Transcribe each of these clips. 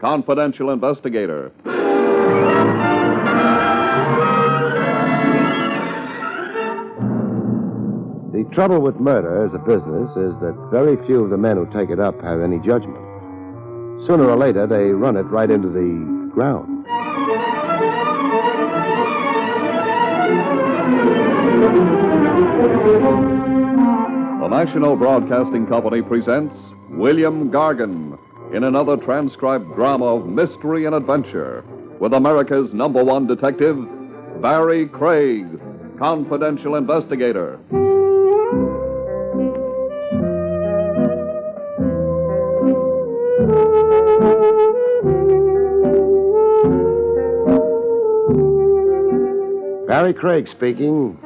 Confidential Investigator. The trouble with murder as a business is that very few of the men who take it up have any judgment. Sooner or later, they run it right into the ground. The National Broadcasting Company presents William Gargan in another transcribed drama of mystery and adventure with America's #1 detective, Barrie Craig, Confidential Investigator. Barrie Craig speaking.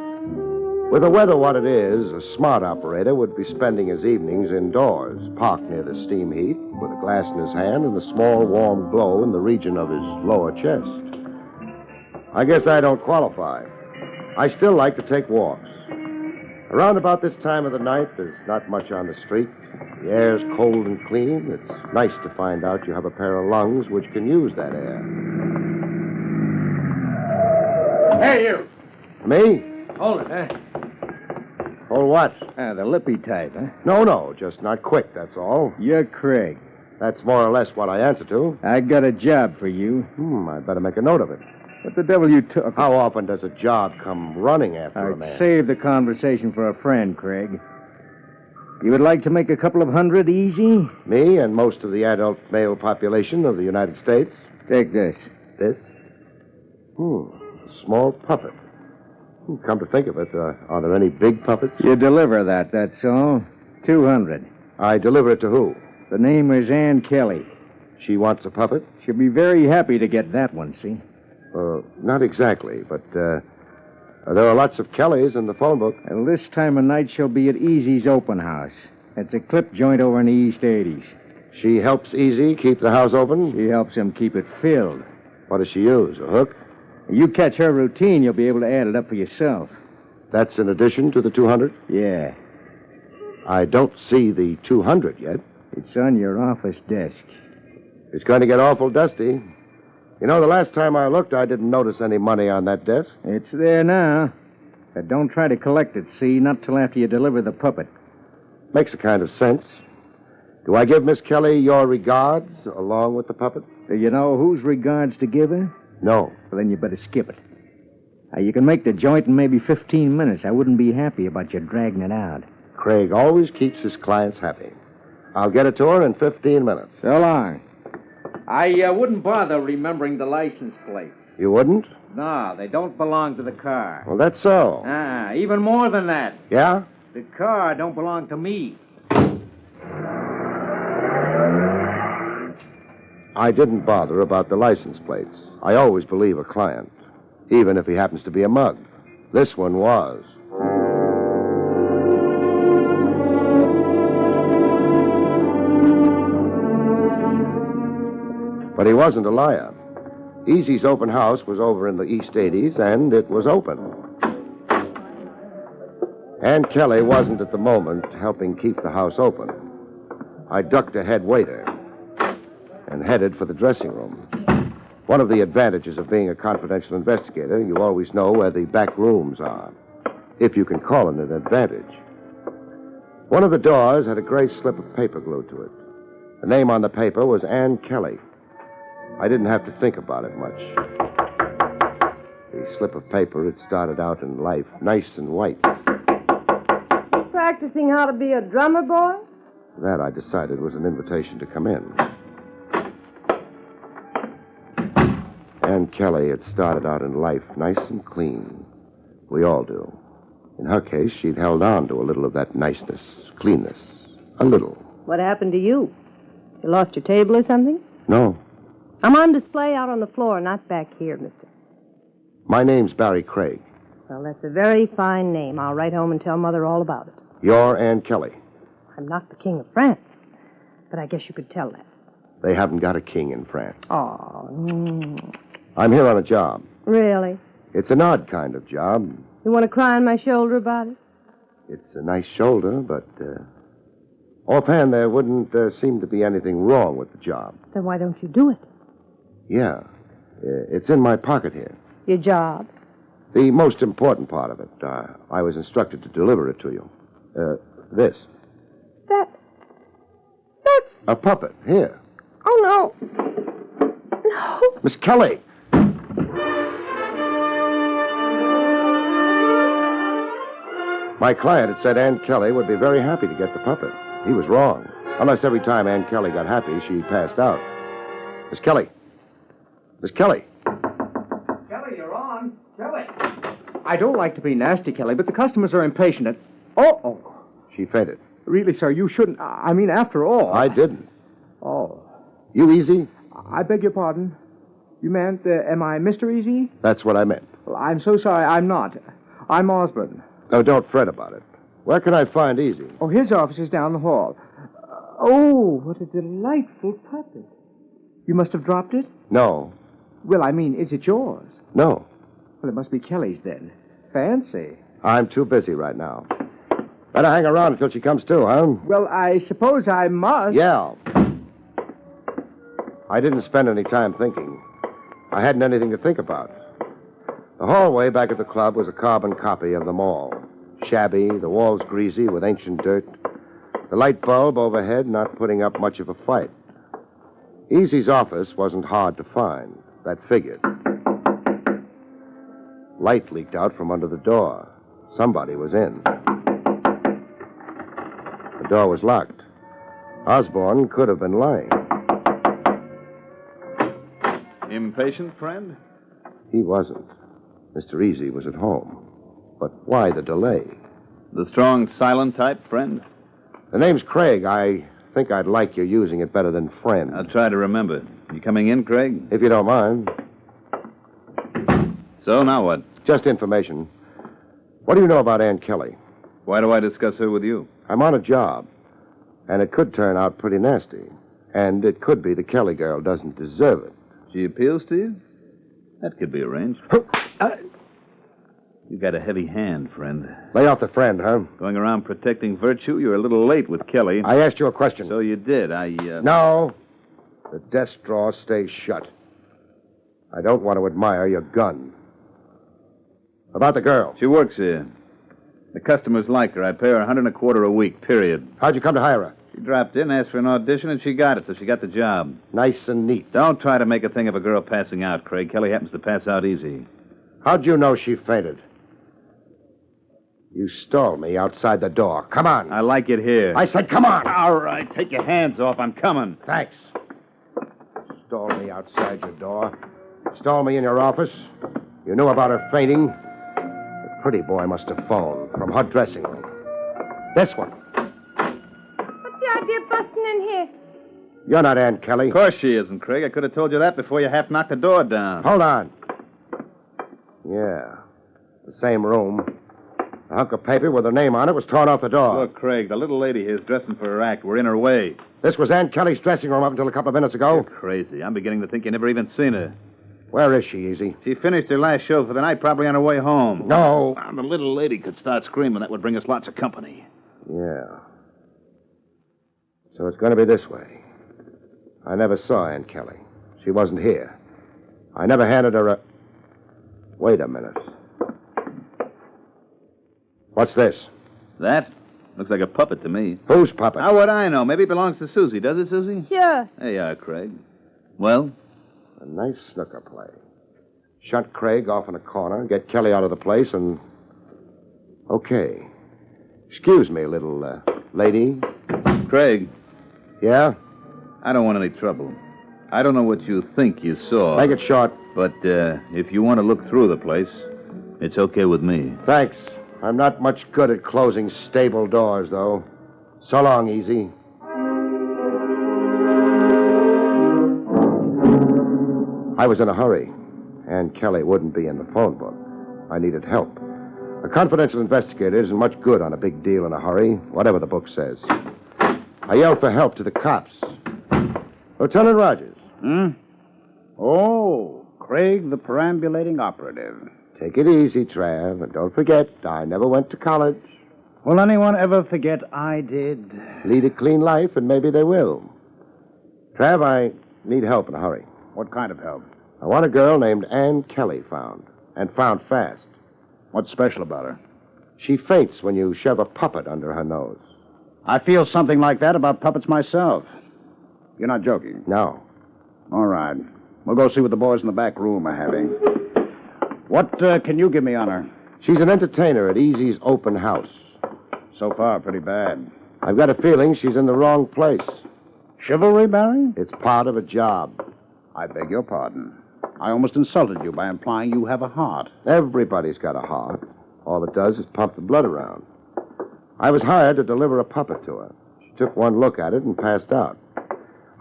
With the weather what it is, a smart operator would be spending his evenings indoors, parked near the steam heat, with a glass in his hand and a small warm glow in the region of his lower chest. I guess I don't qualify. I still like to take walks. Around about this time of the night, there's not much on the street. The air's cold and clean. It's nice to find out you have a pair of lungs which can use that air. Hey, you! Me? Hold it, huh? Hold what? The lippy type, huh? No, just not quick, that's all. You're Craig. That's more or less what I answer to. I got a job for you. I'd better make a note of it. What the devil you took? How often does a job come running after a man? I'd save the conversation for a friend, Craig. You would like to make a couple of hundred easy? Me and most of the adult male population of the United States. Take this. This? A small puppet. Come to think of it, are there any big puppets? You deliver that's all. 200. I deliver it to who? The name is Ann Kelly. She wants a puppet? She'll be very happy to get that one, see? Not exactly, but there are lots of Kellys in the phone book. Well, this time of night she'll be at Easy's open house. It's a clip joint over in the East 80s. She helps Easy keep the house open? She helps him keep it filled. What does she use, a hook? You catch her routine, you'll be able to add it up for yourself. That's in addition to the 200? Yeah. I don't see the 200 yet. It's on your office desk. It's going to get awful dusty. You know, the last time I looked, I didn't notice any money on that desk. It's there now. But don't try to collect it, see? Not till after you deliver the puppet. Makes a kind of sense. Do I give Miss Kelly your regards along with the puppet? Do you know whose regards to give her? No. Well, then you better skip it. Now, you can make the joint in maybe 15 minutes. I wouldn't be happy about you dragging it out. Craig always keeps his clients happy. I'll get it to her in 15 minutes. So long. I wouldn't bother remembering the license plates. You wouldn't? No, they don't belong to the car. Well, that's so. Even more than that. Yeah? The car don't belong to me. I didn't bother about the license plates. I always believe a client, even if he happens to be a mug. This one was. But he wasn't a liar. Easy's open house was over in the East 80s, and it was open. Ann Kelly wasn't at the moment helping keep the house open. I ducked a head waiter and headed for the dressing room. One of the advantages of being a confidential investigator, you always know where the back rooms are, if you can call it an advantage. One of the doors had a gray slip of paper glued to it. The name on the paper was Ann Kelly. I didn't have to think about it much. The slip of paper had started out in life nice and white. Practicing how to be a drummer, boy? That, I decided, was an invitation to come in. Ann Kelly had started out in life nice and clean. We all do. In her case, she'd held on to a little of that niceness, cleanness. A little. What happened to you? You lost your table or something? No. I'm on display out on the floor, not back here, mister. My name's Barrie Craig. Well, that's a very fine name. I'll write home and tell Mother all about it. You're Ann Kelly. I'm not the King of France, but I guess you could tell that. They haven't got a king in France. Oh, I'm here on a job. Really? It's an odd kind of job. You want to cry on my shoulder about it? It's a nice shoulder, but Offhand, there wouldn't seem to be anything wrong with the job. Then why don't you do it? Yeah. It's in my pocket here. Your job? The most important part of it. I was instructed to deliver it to you. This. That's... A puppet. Here. Oh, no. No. Miss Kelly! My client had said Ann Kelly would be very happy to get the puppet. He was wrong. Unless every time Ann Kelly got happy, she passed out. Miss Kelly. Miss Kelly. Kelly, you're on. Kelly. I don't like to be nasty, Kelly, but the customers are impatient and... Oh. She fainted. Really, sir, you shouldn't... I mean, after all... I didn't. Oh. You Easy? I beg your pardon. You meant, am I Mr. Easy? That's what I meant. Well, I'm so sorry, I'm not. I'm Osborne. Oh, don't fret about it. Where can I find Easy? Oh, his office is down the hall. Oh, what a delightful puppet. You must have dropped it? No. Well, I mean, is it yours? No. Well, it must be Kelly's then. Fancy. I'm too busy right now. Better hang around until she comes to, huh? Well, I suppose I must. Yeah. I didn't spend any time thinking. I hadn't anything to think about. The hallway back at the club was a carbon copy of the mall. Shabby, the walls greasy with ancient dirt. The light bulb overhead not putting up much of a fight. Easy's office wasn't hard to find. That figured. Light leaked out from under the door. Somebody was in. The door was locked. Osborne could have been lying. Impatient, friend? He wasn't. Mr. Easy was at home. But why the delay? The strong, silent type, friend? The name's Craig. I think I'd like you using it better than friend. I'll try to remember. You coming in, Craig? If you don't mind. So, now what? Just information. What do you know about Ann Kelly? Why do I discuss her with you? I'm on a job. And it could turn out pretty nasty. And it could be the Kelly girl doesn't deserve it. She appeals to you? That could be arranged. You got a heavy hand, friend. Lay off the friend, huh? Going around protecting virtue, you're a little late with Kelly. I asked you a question. So you did. No. The desk drawer stays shut. I don't want to admire your gun. About the girl. She works here. The customers like her. I pay her $125 a week, period. How'd you come to hire her? She dropped in, asked for an audition, and she got it, so she got the job. Nice and neat. Don't try to make a thing of a girl passing out, Craig. Kelly happens to pass out easy. How'd you know she fainted? You stalled me outside the door. Come on. I like it here. I said come on. All right, take your hands off. I'm coming. Thanks. Stall me outside your door. Stall me in your office. You knew about her fainting. The pretty boy must have phoned from her dressing room. This one. What's the idea of busting in here? You're not Ann Kelly. Of course she isn't, Craig. I could have told you that before you half knocked the door down. Hold on. Yeah. The same room. The hunk of paper with her name on it was torn off the door. Look, Craig, the little lady here's dressing for her act. We're in her way. This was Ann Kelly's dressing room up until a couple of minutes ago. You're crazy. I'm beginning to think you never even seen her. Where is she, Easy? She finished her last show for the night, probably on her way home. No. The little lady could start screaming. That would bring us lots of company. Yeah. So it's going to be this way. I never saw Ann Kelly. She wasn't here. I never handed her a... Wait a minute. What's this? That? Looks like a puppet to me. Whose puppet? How would I know? Maybe it belongs to Susie. Does it, Susie? Sure. There you are, Craig. Well? A nice snooker play. Shut Craig off in a corner, get Kelly out of the place, and... Okay. Excuse me, little lady. Craig, Yeah? I don't want any trouble. I don't know what you think you saw. Make it short. But if you want to look through the place, it's okay with me. Thanks. I'm not much good at closing stable doors, though. So long, Easy. I was in a hurry. Ann Kelly wouldn't be in the phone book. I needed help. A confidential investigator isn't much good on a big deal in a hurry, whatever the book says. I yelled for help to the cops. Lieutenant Rogers. Oh, Craig, the perambulating operative. Take it easy, Trav, and don't forget, I never went to college. Will anyone ever forget I did? Lead a clean life, and maybe they will. Trav, I need help in a hurry. What kind of help? I want a girl named Ann Kelly found, and found fast. What's special about her? She faints when you shove a puppet under her nose. I feel something like that about puppets myself. You're not joking? No. All right. We'll go see what the boys in the back room are having. What can you give me on her? She's an entertainer at Easy's open house. So far, pretty bad. I've got a feeling she's in the wrong place. Chivalry, Barry? It's part of a job. I beg your pardon. I almost insulted you by implying you have a heart. Everybody's got a heart. All it does is pump the blood around. I was hired to deliver a puppet to her. She took one look at it and passed out.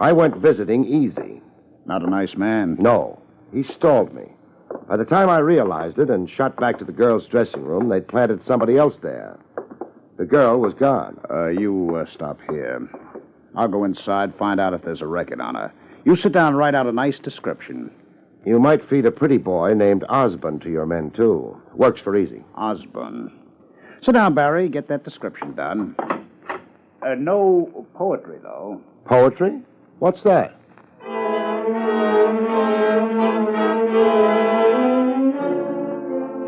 I went visiting Easy. Not a nice man. No, he stalled me. By the time I realized it and shot back to the girls' dressing room, they'd planted somebody else there. The girl was gone. You stop here. I'll go inside, find out if there's a record on her. You sit down and write out a nice description. You might feed a pretty boy named Osborne to your men, too. Works for Easy. Osborne. Sit down, Barry. Get that description done. No poetry, though. Poetry? What's that?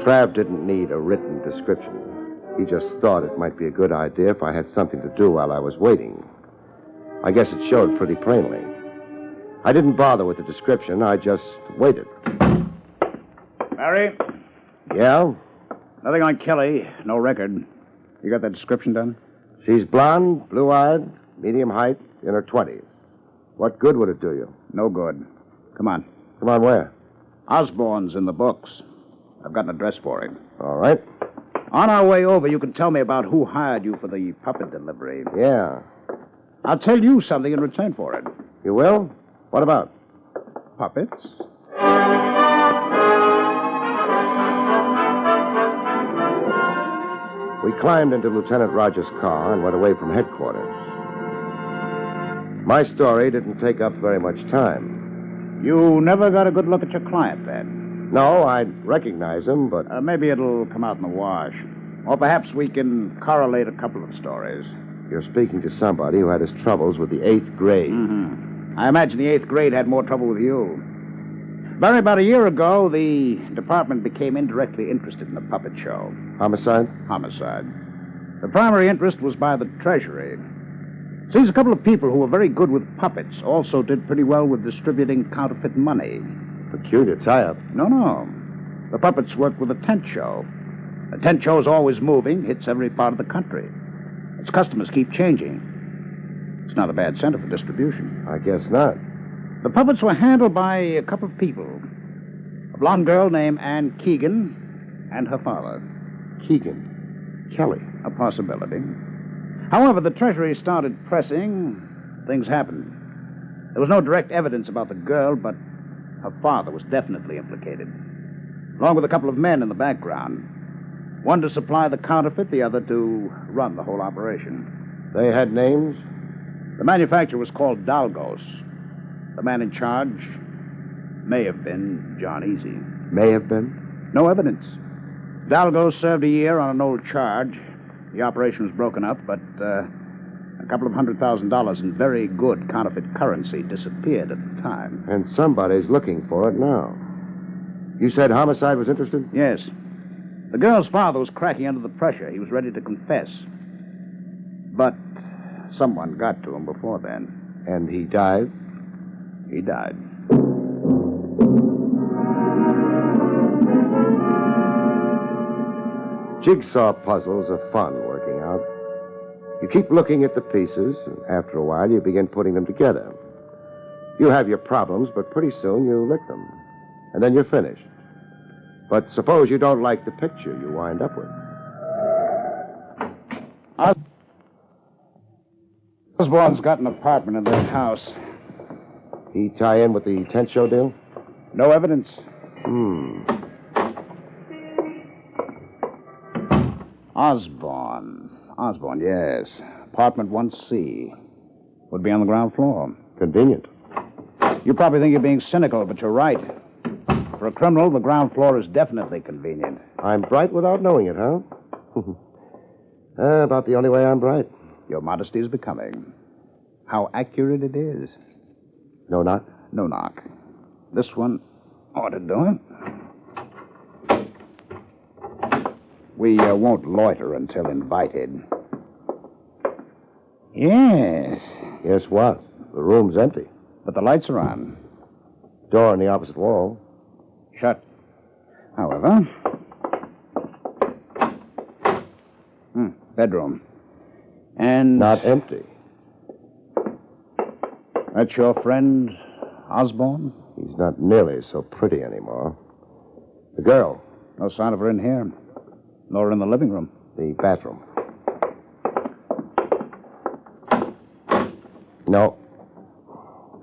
Trav didn't need a written description. He just thought it might be a good idea if I had something to do while I was waiting. I guess it showed pretty plainly. I didn't bother with the description. I just waited. Barry? Yeah? Nothing on Kelly. No record. You got that description done? She's blonde, blue-eyed, medium height, in her 20s. What good would it do you? No good. Come on. Come on, where? Osborne's in the books. I've got an address for him. All right. On our way over, you can tell me about who hired you for the puppet delivery. Yeah. I'll tell you something in return for it. You will? What about? Puppets? We climbed into Lieutenant Rogers' car and went away from headquarters. My story didn't take up very much time. You never got a good look at your client, then? No, I'd recognize him, but... Maybe it'll come out in the wash. Or perhaps we can correlate a couple of stories. You're speaking to somebody who had his troubles with the 8th grade. Mm-hmm. I imagine the 8th grade had more trouble with you. Barry, about a year ago, the department became indirectly interested in the puppet show. Homicide? Homicide. The primary interest was by the Treasury. Seems a couple of people who were very good with puppets also did pretty well with distributing counterfeit money. Peculiar tie-up. No. The puppets worked with a tent show. A tent show is always moving, hits every part of the country. Its customers keep changing. It's not a bad center for distribution. I guess not. The puppets were handled by a couple of people. A blonde girl named Ann Keegan and her father. Keegan. Kelly. A possibility. However, the Treasury started pressing. Things happened. There was no direct evidence about the girl, but her father was definitely implicated, along with a couple of men in the background. One to supply the counterfeit, the other to run the whole operation. They had names? The manufacturer was called Dalgos. The man in charge may have been John Easy. May have been? No evidence. Dalgos served a year on an old charge. The operation was broken up, but a couple of $100,000 in very good counterfeit currency disappeared at the time. And somebody's looking for it now. You said Homicide was interested? Yes. The girl's father was cracking under the pressure. He was ready to confess. But someone got to him before then. And he died? He died. Jigsaw puzzles are fun working out. You keep looking at the pieces, and after a while you begin putting them together. You have your problems, but pretty soon you lick them. And then you're finished. But suppose you don't like the picture you wind up with. Osborne's got an apartment in that house. He tie in with the tent show deal? No evidence. Osborne, yes. Apartment 1C. Would be on the ground floor. Convenient. You probably think you're being cynical, but you're right. For a criminal, the ground floor is definitely convenient. I'm bright without knowing it, huh? About the only way I'm bright. Your modesty is becoming. How accurate it is. No knock? No knock. This one ought to do it. We won't loiter until invited. Yes. Yes, what? The room's empty. But the lights are on. Door on the opposite wall. Shut. However... bedroom. And... Not empty. That's your friend, Osborne? He's not nearly so pretty anymore. The girl. No sign of her in here. Nor in the living room. The bathroom. No.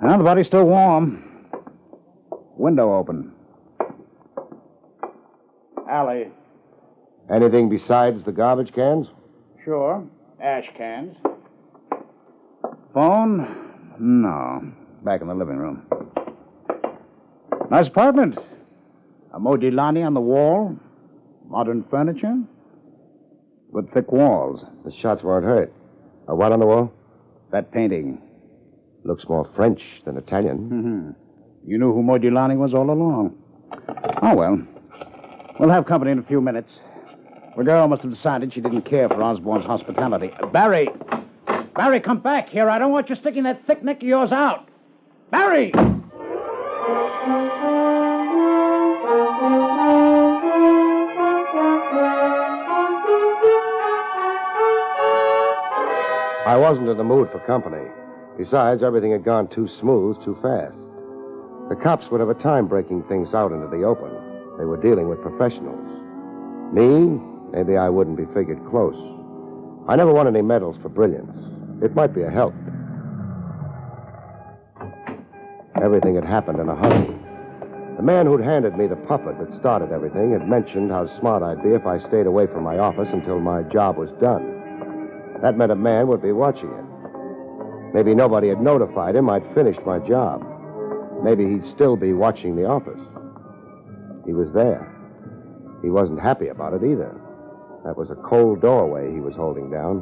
Well, the body's still warm. Window open. Alley. Anything besides the garbage cans? Sure. Ash cans. Phone? No. Back in the living room. Nice apartment. A Modigliani on the wall. Modern furniture. With thick walls. The shots weren't hurt. A what on the wall? That painting. Looks more French than Italian. Mm-hmm. You knew who Modigliani was all along. Oh, well. We'll have company in a few minutes. The girl must have decided she didn't care for Osborne's hospitality. Barrie! Barrie, come back here. I don't want you sticking that thick neck of yours out. Barrie! I wasn't in the mood for company. Besides, everything had gone too smooth, too fast. The cops would have a time breaking things out into the open. They were dealing with professionals. Me, maybe I wouldn't be figured close. I never won any medals for brilliance. It might be a help. Everything had happened in a hurry. The man who'd handed me the puppet that started everything had mentioned how smart I'd be if I stayed away from my office until my job was done. That meant a man would be watching it. Maybe nobody had notified him I'd finished my job. Maybe he'd still be watching the office. He was there. He wasn't happy about it either. That was a cold doorway he was holding down.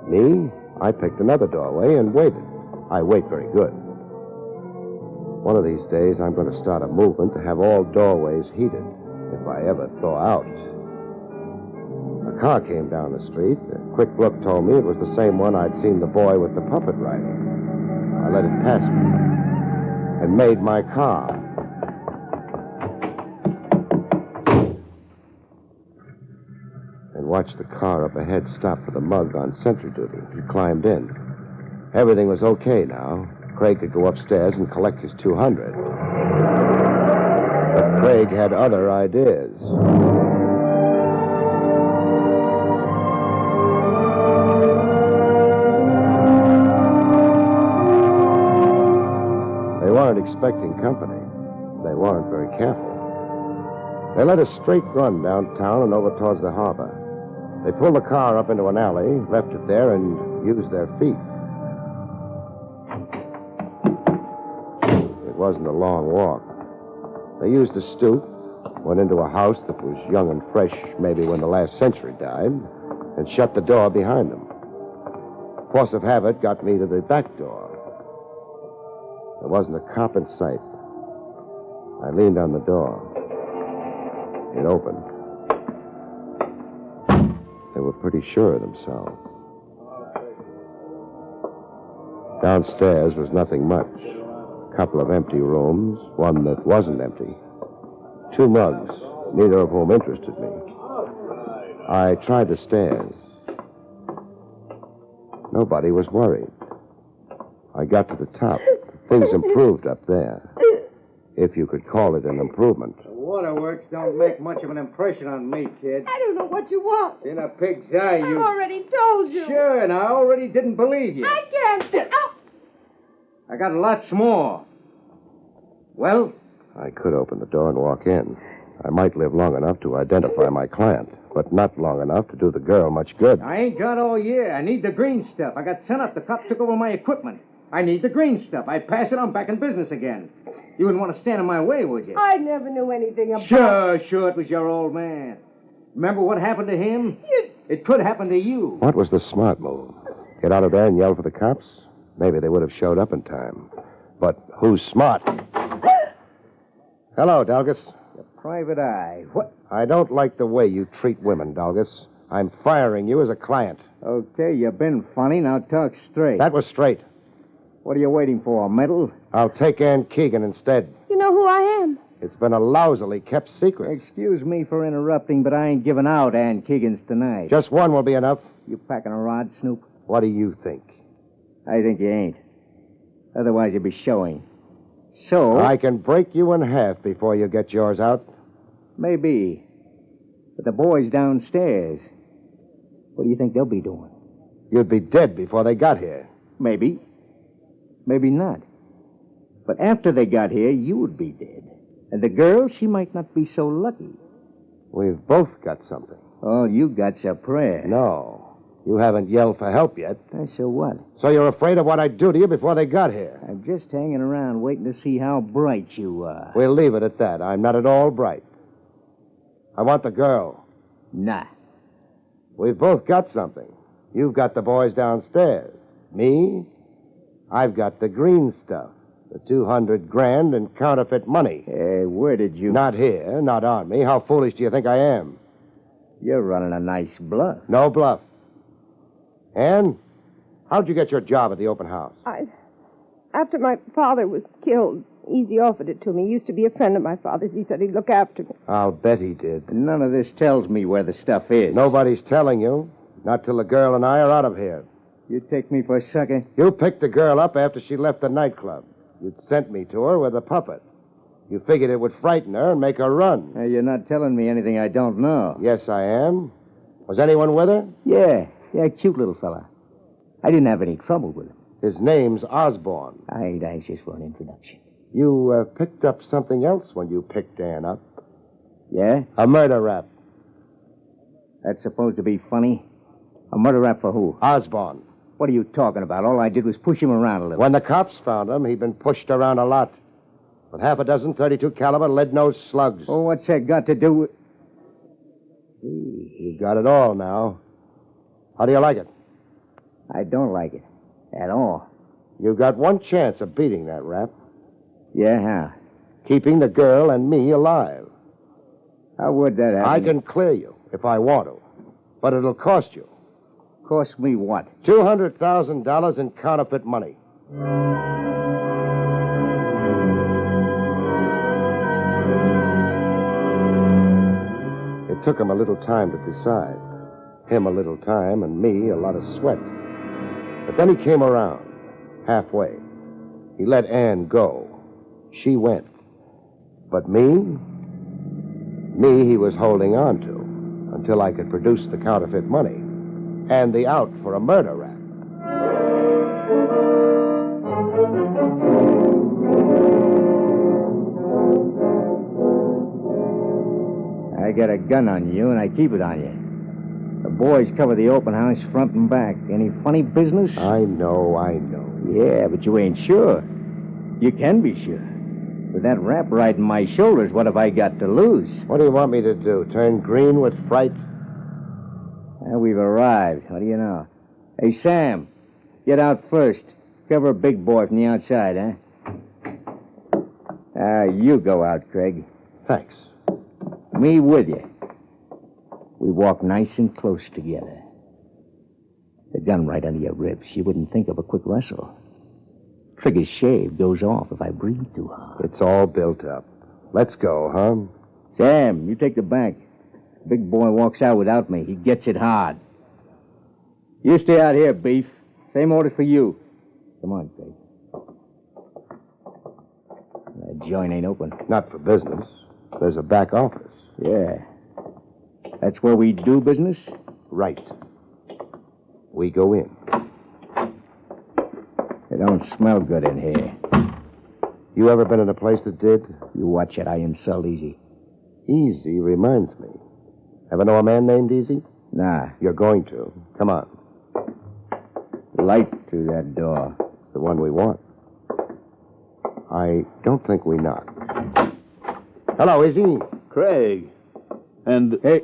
Me, I picked another doorway and waited. I wait very good. One of these days, I'm going to start a movement to have all doorways heated, if I ever thaw out. A car came down the street. A quick look told me it was the same one I'd seen the boy with the puppet riding. I let it pass me and made my car. And watched the car up ahead stop for the mug on sentry duty. He climbed in. Everything was okay now. Craig could go upstairs and collect his 200. But Craig had other ideas. They weren't expecting company. They weren't very careful. They let us straight run downtown and over towards the harbor. They pulled the car up into an alley, left it there, and used their feet. It wasn't a long walk. They used a stoop, went into a house that was young and fresh, maybe when the last century died, and shut the door behind them. Force of habit got me to the back door. There wasn't a cop in sight. I leaned on the door. It opened. They were pretty sure of themselves. Downstairs was nothing much. A couple of empty rooms, one that wasn't empty. 2 mugs, neither of whom interested me. I tried the stairs. Nobody was worried. I got to the top. Things improved up there. If you could call it an improvement. The waterworks don't make much of an impression on me, kid. I don't know what you want. In a pig's eye, I've you... already told you. Sure, and I already didn't believe you. I can't. Oh. I got lots more. Well? I could open the door and walk in. I might live long enough to identify my client, but not long enough to do the girl much good. I ain't got all year. I need the green stuff. I got sent up. The cops took over my equipment. I need the green stuff. I pass it on back in business again. You wouldn't want to stand in my way, would you? I never knew anything about... Sure, it was your old man. Remember what happened to him? You It could happen to you. What was the smart move? Get out of there and yell for the cops? Maybe they would have showed up in time. But who's smart? Hello, Dalgus. Private eye. What? I don't like the way you treat women, Dalgus. I'm firing you as a client. Okay, you've been funny. Now talk straight. That was straight. What are you waiting for, a medal? I'll take Ann Keegan instead. You know who I am? It's been a lousily kept secret. Excuse me for interrupting, but I ain't giving out Ann Keegan's tonight. Just one will be enough. You packing a rod, Snoop? What do you think? I think you ain't. Otherwise, you'd be showing. So... I can break you in half before you get yours out. Maybe. But the boys downstairs, what do you think they'll be doing? You'd be dead before they got here. Maybe. Maybe not. But after they got here, you would be dead. And the girl, she might not be so lucky. We've both got something. All you got's a prayer. No. You haven't yelled for help yet. So what? So you're afraid of what I'd do to you before they got here. I'm just hanging around waiting to see how bright you are. We'll leave it at that. I'm not at all bright. I want the girl. Nah. We've both got something. You've got the boys downstairs. Me? I've got the green stuff. The 200 grand in counterfeit money. Where did you... Not here, not on me. How foolish do you think I am? You're running a nice bluff. No bluff. Ann, how'd you get your job at the open house? After my father was killed, Easy offered it to me. He used to be a friend of my father's. He said he'd look after me. I'll bet he did. None of this tells me where the stuff is. Nobody's telling you. Not till the girl and I are out of here. You take me for a sucker? You picked the girl up after she left the nightclub. You'd sent me to her with a puppet. You figured it would frighten her and make her run. You're not telling me anything I don't know. Yes, I am. Was anyone with her? Yeah, cute little fella. I didn't have any trouble with him. His name's Osborne. I ain't anxious for an introduction. You picked up something else when you picked Ann up. Yeah? A murder rap. That's supposed to be funny? A murder rap for who? Osborne. What are you talking about? All I did was push him around a little. When the cops found him, he'd been pushed around a lot. With half a dozen .32 caliber lead-nosed slugs. Oh, what's that got to do with... You've got it all now. How do you like it? I don't like it. At all. You've got one chance of beating that rap. Yeah, how? Keeping the girl and me alive. How would that happen? I can clear you if I want to. But it'll cost you. Cost me what? $200,000 in counterfeit money. It took him a little time to decide. Him a little time and me a lot of sweat. But then he came around, halfway. He let Ann go. She went. But me he was holding on to until I could produce the counterfeit money and the out for a murder rap. I got a gun on you, and I keep it on you. The boys cover the open house front and back. Any funny business? I know. Yeah, but you ain't sure. You can be sure. With that rap riding my shoulders, what have I got to lose? What do you want me to do? Turn green with fright? Well, we've arrived. What do you know? Hey, Sam, get out first. Cover a big boy from the outside, huh? You go out, Craig. Thanks. Me with you. We walk nice and close together. The gun right under your ribs. You wouldn't think of a quick wrestle. Trigger's shaved, goes off if I breathe too hard. It's all built up. Let's go, huh? Sam, you take the back. Big boy walks out without me. He gets it hard. You stay out here, Beef. Same orders for you. Come on, Craig. That joint ain't open. Not for business. There's a back office. Yeah. That's where we do business? Right. We go in. It don't smell good in here. You ever been in a place that did? You watch it. I insult Easy. Easy reminds me. Ever know a man named Easy? Nah. You're going to. Come on. Light through that door. It's the one we want. I don't think we knock. Hello, Easy. Craig. And... Hey.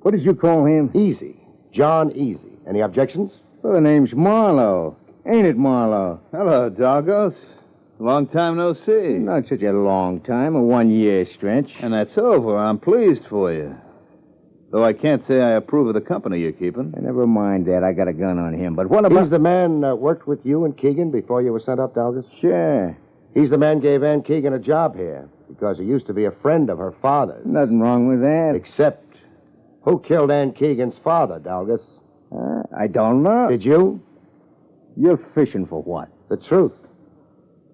What did you call him? Easy. John Easy. Any objections? Well, the name's Marlowe. Ain't it, Marlowe? Hello, Doggos. Long time no see. Not such a long time, a 1-year stretch. And that's over. I'm pleased for you. Though I can't say I approve of the company you're keeping. Never mind that. I got a gun on him. But what about... He's the man that worked with you and Keegan before you were sent up, Dalgas? Sure. He's the man gave Ann Keegan a job here because he used to be a friend of her father's. Nothing wrong with that. Except, who killed Ann Keegan's father, Dalgas? I don't know. Did you? You're fishing for what? The truth.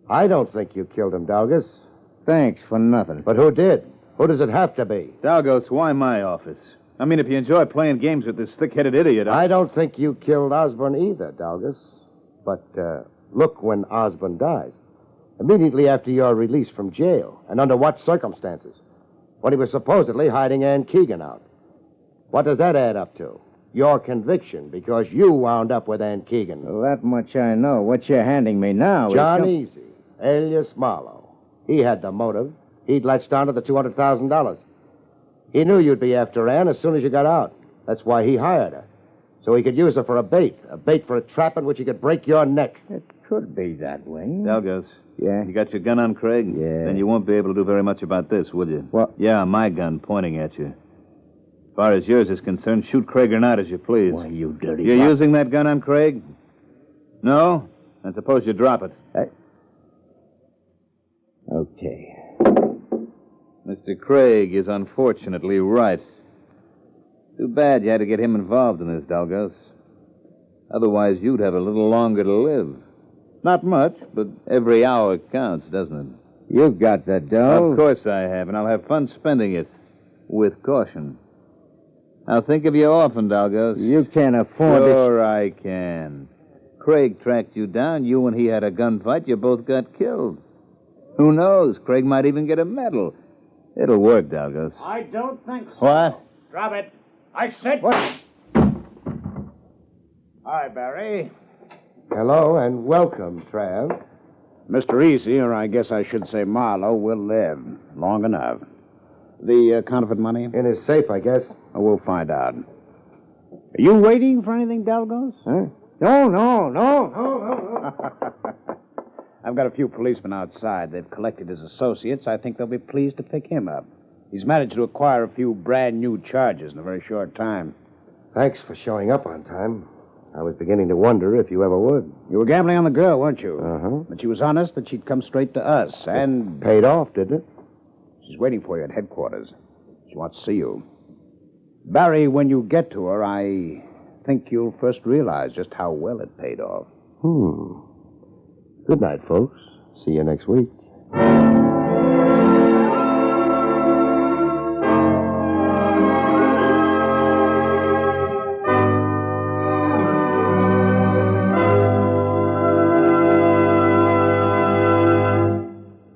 I don't think you killed him, Dalgas. Thanks for nothing. But who did? Who does it have to be? Doggos, why my office? I mean, if you enjoy playing games with this thick-headed idiot... I don't think you killed Osborne either, Dalgas. But look when Osborne dies. Immediately after your release from jail. And under what circumstances? When he was supposedly hiding Ann Keegan out. What does that add up to? Your conviction, because you wound up with Ann Keegan. Well, that much I know. What you're handing me now John is... Easy, alias Marlowe. He had the motive. He'd latched onto the $200,000. He knew you'd be after Ann as soon as you got out. That's why he hired her. So he could use her for a bait for a trap in which he could break your neck. It could be that way. Doggos. Yeah? You got your gun on, Craig? Yeah. Then you won't be able to do very much about this, will you? What? Yeah, my gun pointing at you. As far as yours is concerned, shoot Craig or not as you please. Why, you dirty... You're using that gun on Craig? No? Then suppose you drop it. Okay. Mr. Craig is unfortunately right. Too bad you had to get him involved in this, Doggos. Otherwise, you'd have a little longer to live. Not much, but every hour counts, doesn't it? You've got the dough. Of course I have, and I'll have fun spending it. With caution. I'll think of you often, Doggos. You can't afford it. Sure I can. Craig tracked you down. You and he had a gunfight. You both got killed. Who knows? Craig might even get a medal. It'll work, Doggos. I don't think so. What? Drop it. I said... What? Hi, Barrie. Hello and welcome, Trav. Mr. Easy, or I guess I should say Marlowe, will live long enough. The counterfeit money? In his safe, I guess. Oh, we'll find out. Are you waiting for anything, Dalgos? Huh? No. I've got a few policemen outside. They've collected his associates. I think they'll be pleased to pick him up. He's managed to acquire a few brand new charges in a very short time. Thanks for showing up on time. I was beginning to wonder if you ever would. You were gambling on the girl, weren't you? Uh-huh. But she was honest that she'd come straight to us, and... Paid off, didn't it? She's waiting for you at headquarters. She wants to see you. Barrie, when you get to her, I think you'll first realize just how well it paid off. Good night, folks. See you next week.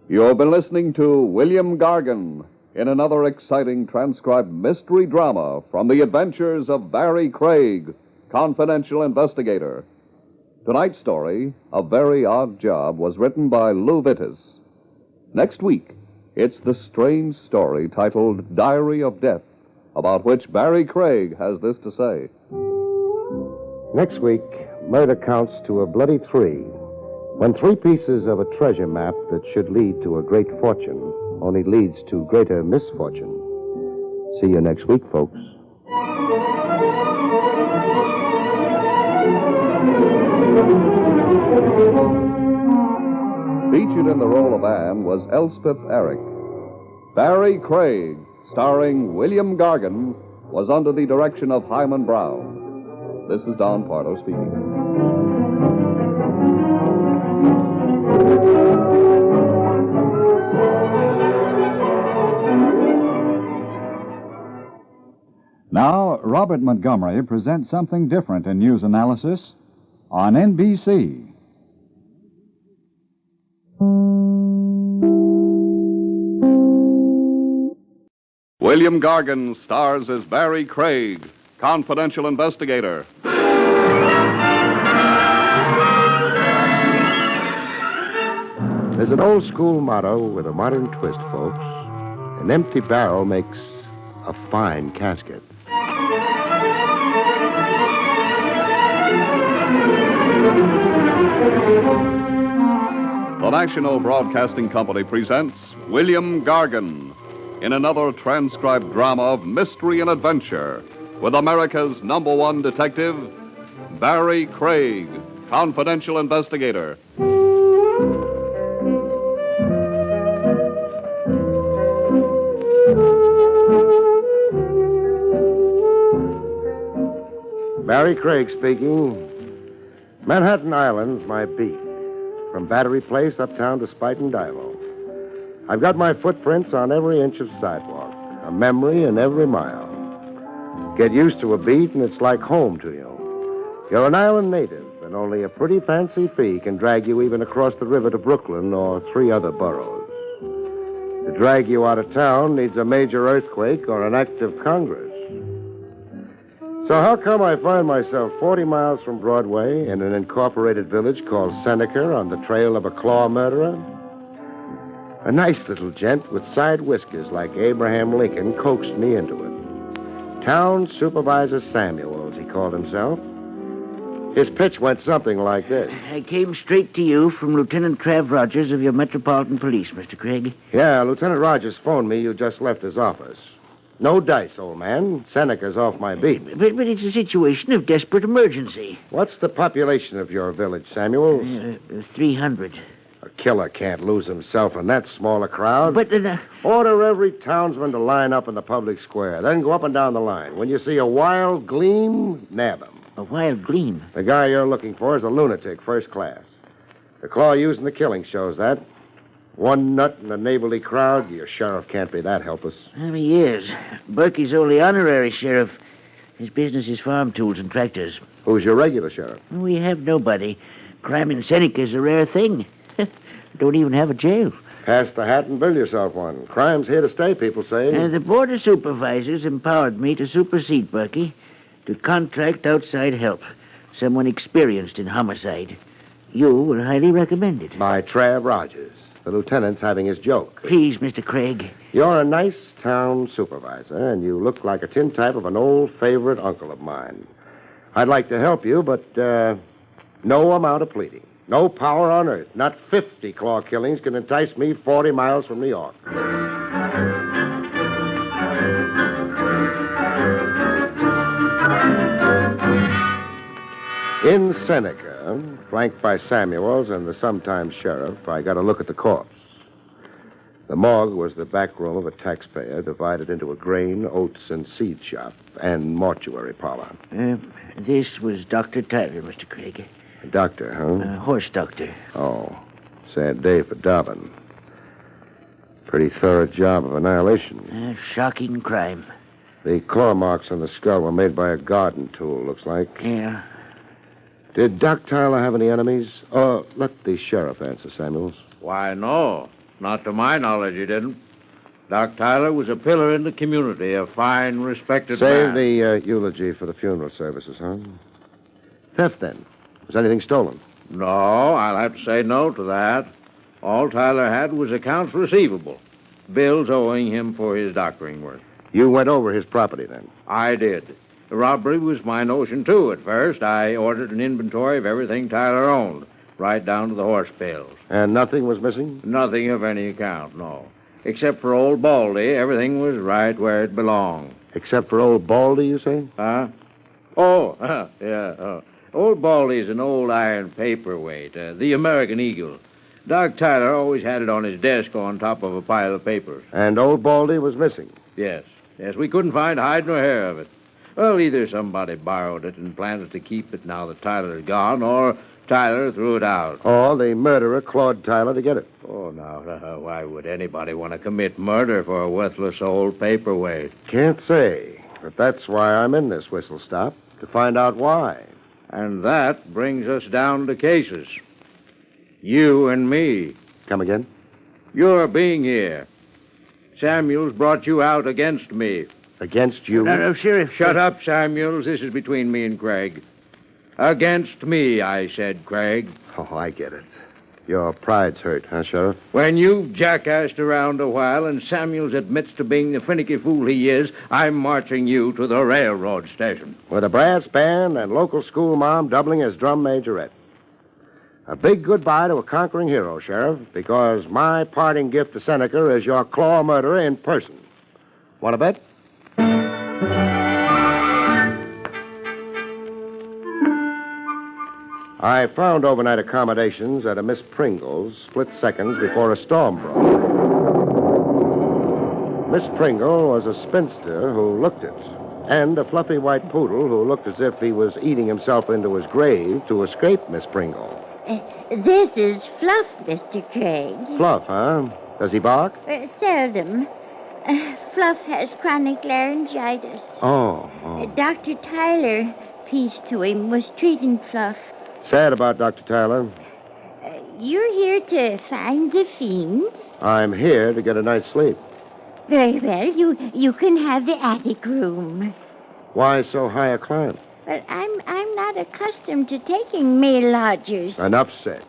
You've been listening to William Gargan in another exciting transcribed mystery drama from the adventures of Barrie Craig, confidential investigator. Tonight's story, A Very Odd Job, was written by Lou Vittis. Next week, it's the strange story titled Diary of Death, about which Barrie Craig has this to say. Next week, murder counts to a bloody 3. When 3 pieces of a treasure map that should lead to a great fortune only leads to greater misfortune. See you next week, folks. Featured in the role of Anne was Elspeth Eric. Barrie Craig, starring William Gargan, was under the direction of Hyman Brown. This is Don Pardo speaking. Now, Robert Montgomery presents something different in news analysis on NBC. William Gargan stars as Barrie Craig, confidential investigator. There's an old school motto with a modern twist, folks. An empty barrel makes a fine casket. The National Broadcasting Company presents William Gargan in another transcribed drama of mystery and adventure with America's #1 detective, Barrie Craig, confidential investigator. Barrie Craig speaking. Manhattan Island's my beat. From Battery Place uptown to Spite and Divo. I've got my footprints on every inch of sidewalk, a memory in every mile. Get used to a beat and it's like home to you. You're an island native, and only a pretty fancy fee can drag you even across the river to Brooklyn or 3 other boroughs. To drag you out of town needs a major earthquake or an act of Congress. So how come I find myself 40 miles from Broadway in an incorporated village called Seneca on the trail of a claw murderer? A nice little gent with side whiskers like Abraham Lincoln coaxed me into it. Town Supervisor Samuels, he called himself. His pitch went something like this. I came straight to you from Lieutenant Trav Rogers of your Metropolitan Police, Mr. Craig. Yeah, Lieutenant Rogers phoned me you just left his office. No dice, old man. Seneca's off my beat. But it's a situation of desperate emergency. What's the population of your village, Samuels? 300. A killer can't lose himself in that small a crowd. But Order every townsman to line up in the public square. Then go up and down the line. When you see a wild gleam, nab him. A wild gleam? The guy you're looking for is a lunatic, first class. The claw used in the killing shows that. One nut in a neighborly crowd, your sheriff can't be that helpless. He is. Berkey's only honorary sheriff. His business is farm tools and tractors. Who's your regular sheriff? We have nobody. Crime in Seneca's a rare thing. Don't even have a jail. Pass the hat and build yourself one. Crime's here to stay, people say. The board of supervisors empowered me to supersede Berkey, to contract outside help. Someone experienced in homicide. You were highly recommended. By Trav Rogers. The lieutenant's having his joke. Please, Mr. Craig. You're a nice town supervisor, and you look like a tintype of an old favorite uncle of mine. I'd like to help you, but no amount of pleading. No power on earth. Not 50 claw killings can entice me 40 miles from New York. In Seneca, flanked by Samuels and the sometime sheriff, I got a look at the corpse. The morgue was the back room of a taxpayer divided into a grain, oats, and seed shop and mortuary parlor. This was Dr. Tyler, Mr. Craig. A doctor, huh? Horse doctor. Oh, sad day for Dobbin. Pretty thorough job of annihilation. Shocking crime. The claw marks on the skull were made by a garden tool, looks like. Yeah. Did Doc Tyler have any enemies? Or let the sheriff answer, Samuels. Why, no. Not to my knowledge, he didn't. Doc Tyler was a pillar in the community, a fine, respected man. Save the eulogy for the funeral services, huh? Theft, then. Was anything stolen? No, I'll have to say no to that. All Tyler had was accounts receivable. Bills owing him for his doctoring work. You went over his property, then? I did. The robbery was my notion, too, at first. I ordered an inventory of everything Tyler owned, right down to the horse pails. And nothing was missing? Nothing of any account, no. Except for old Baldy, everything was right where it belonged. Except for old Baldy, you say? Huh? Oh, yeah. Old Baldy's an old iron paperweight, the American Eagle. Doc Tyler always had it on his desk on top of a pile of papers. And old Baldy was missing? Yes, we couldn't find hide nor hair of it. Well, either somebody borrowed it and planned to keep it now that Tyler's gone, or Tyler threw it out. Or the murderer clawed Tyler to get it. Oh, now, why would anybody want to commit murder for a worthless old paperweight? Can't say, but that's why I'm in this whistle stop, to find out why. And that brings us down to cases. You and me. Come again? Your being here. Samuels brought you out against me. Against you? No, Sheriff. Shut up, Samuels. This is between me and Craig. Against me, I said, Craig. Oh, I get it. Your pride's hurt, huh, Sheriff? When you've jackassed around a while and Samuels admits to being the finicky fool he is, I'm marching you to the railroad station. With a brass band and local school mom doubling as drum majorette. A big goodbye to a conquering hero, Sheriff, because my parting gift to Seneca is your claw murderer in person. Want to bet? I found overnight accommodations at a Miss Pringle's split seconds before a storm broke. Miss Pringle was a spinster who looked it, and a fluffy white poodle who looked as if he was eating himself into his grave to escape Miss Pringle. This is Fluff, Mr. Craig. Fluff, huh? Does he bark? Seldom. Fluff has chronic laryngitis. Oh. Dr. Tyler, peace to him, was treating Fluff. Sad about Dr. Tyler. You're here to find the fiend? I'm here to get a night's sleep. Very well. You can have the attic room. Why so high a climb? But I'm not accustomed to taking male lodgers. Enough said.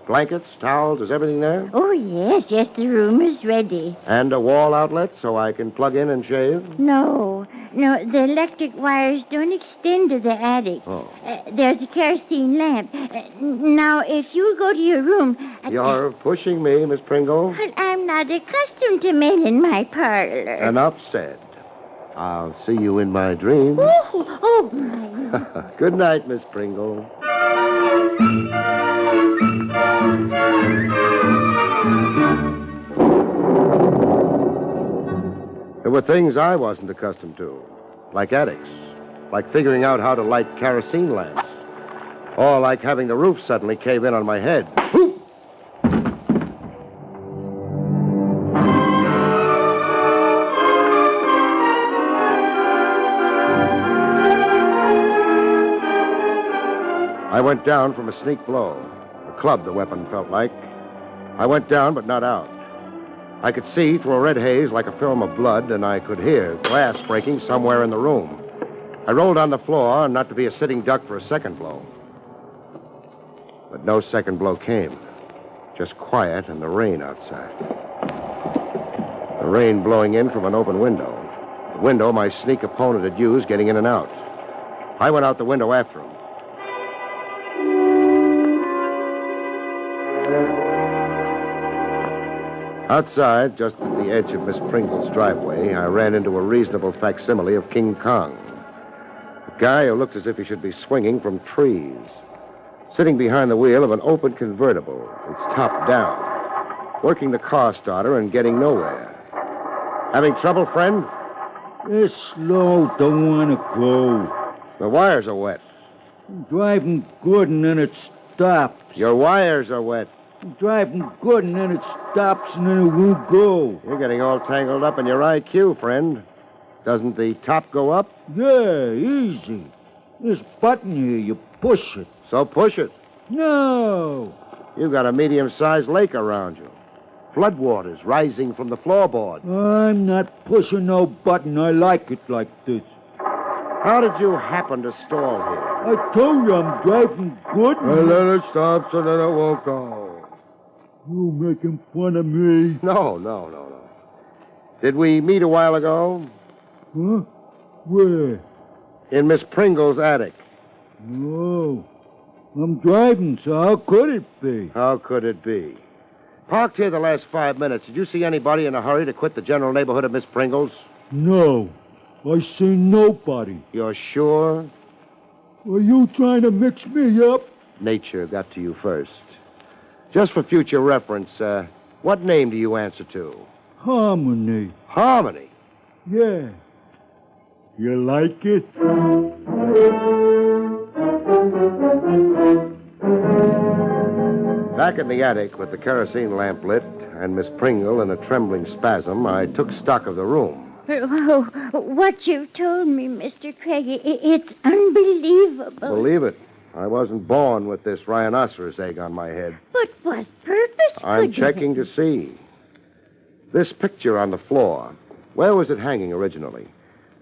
Blankets, towels, is everything there? Oh, yes, the room is ready. And a wall outlet so I can plug in and shave? No, the electric wires don't extend to the attic. Oh. There's a kerosene lamp. Now, if you'll go to your room... You're pushing me, Miss Pringle. But I'm not accustomed to men in my parlor. Enough said. I'll see you in my dreams. Oh, my... Good night, Miss Pringle. There were things I wasn't accustomed to, like attics, like figuring out how to light kerosene lamps, or like having the roof suddenly cave in on my head. I went down from a sneak blow. A club, the weapon felt like. I went down, but not out. I could see through a red haze like a film of blood, and I could hear glass breaking somewhere in the room. I rolled on the floor, not to be a sitting duck for a second blow. But no second blow came. Just quiet and the rain outside. The rain blowing in from an open window. The window my sneak opponent had used getting in and out. I went out the window after him. Outside, just at the edge of Miss Pringle's driveway, I ran into a reasonable facsimile of King Kong. A guy who looked as if he should be swinging from trees. Sitting behind the wheel of an open convertible, its top down. Working the car starter and getting nowhere. Having trouble, friend? It's slow, don't want to go. The wires are wet. I'm driving good and then it stops. Your wires are wet. I'm driving good and then it stops and then it won't go. You're getting all tangled up in your IQ, friend. Doesn't the top go up? Yeah, easy. This button here, you push it. So push it. No. You've got a medium-sized lake around you. Floodwaters rising from the floorboard. I'm not pushing no button. I like it like this. How did you happen to stall here? I told you I'm driving good. And then it stops and then it won't go. You making fun of me? No. Did we meet a while ago? Huh? Where? In Miss Pringle's attic. No. I'm driving, so how could it be? How could it be? Parked here the last 5 minutes. Did you see anybody in a hurry to quit the general neighborhood of Miss Pringle's? No. I see nobody. You're sure? Are you trying to mix me up? Nature got to you first. Just for future reference, what name do you answer to? Harmony. Harmony? Yeah. You like it? Back in the attic with the kerosene lamp lit and Miss Pringle in a trembling spasm, I took stock of the room. Oh, what you've told me, Mr. Craig, it's unbelievable. Believe it. I wasn't born with this rhinoceros egg on my head. But what purpose I'm checking to see. This picture on the floor, where was it hanging originally?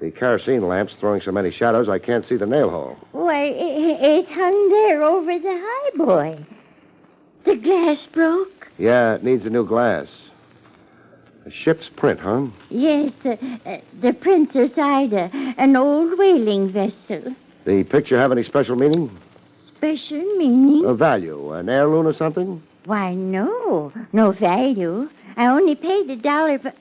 The kerosene lamp's throwing so many shadows I can't see the nail hole. Why, it hung there over the highboy. The glass broke? Yeah, it needs a new glass. A ship's print, huh? Yes, the Princess Ida, an old whaling vessel. The picture have any special meaning? Special meaning? A value, An heirloom or something? Why, no. No value. I only paid $1 for...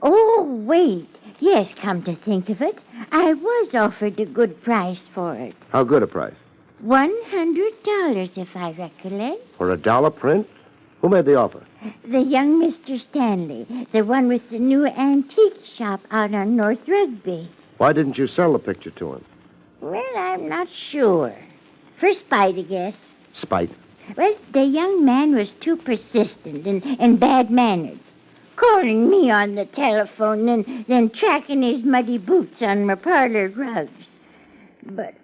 Oh, wait. Yes, come to think of it, I was offered a good price for it. How good a price? $100, if I recollect. For a dollar print? Who made the offer? The young Mr. Stanley, the one with the new antique shop out on North Rugby. Why didn't you sell the picture to him? Well, I'm not sure. For spite, I guess. Spite? Well, the young man was too persistent and bad-mannered. Calling me on the telephone and then tracking his muddy boots on my parlor rugs. But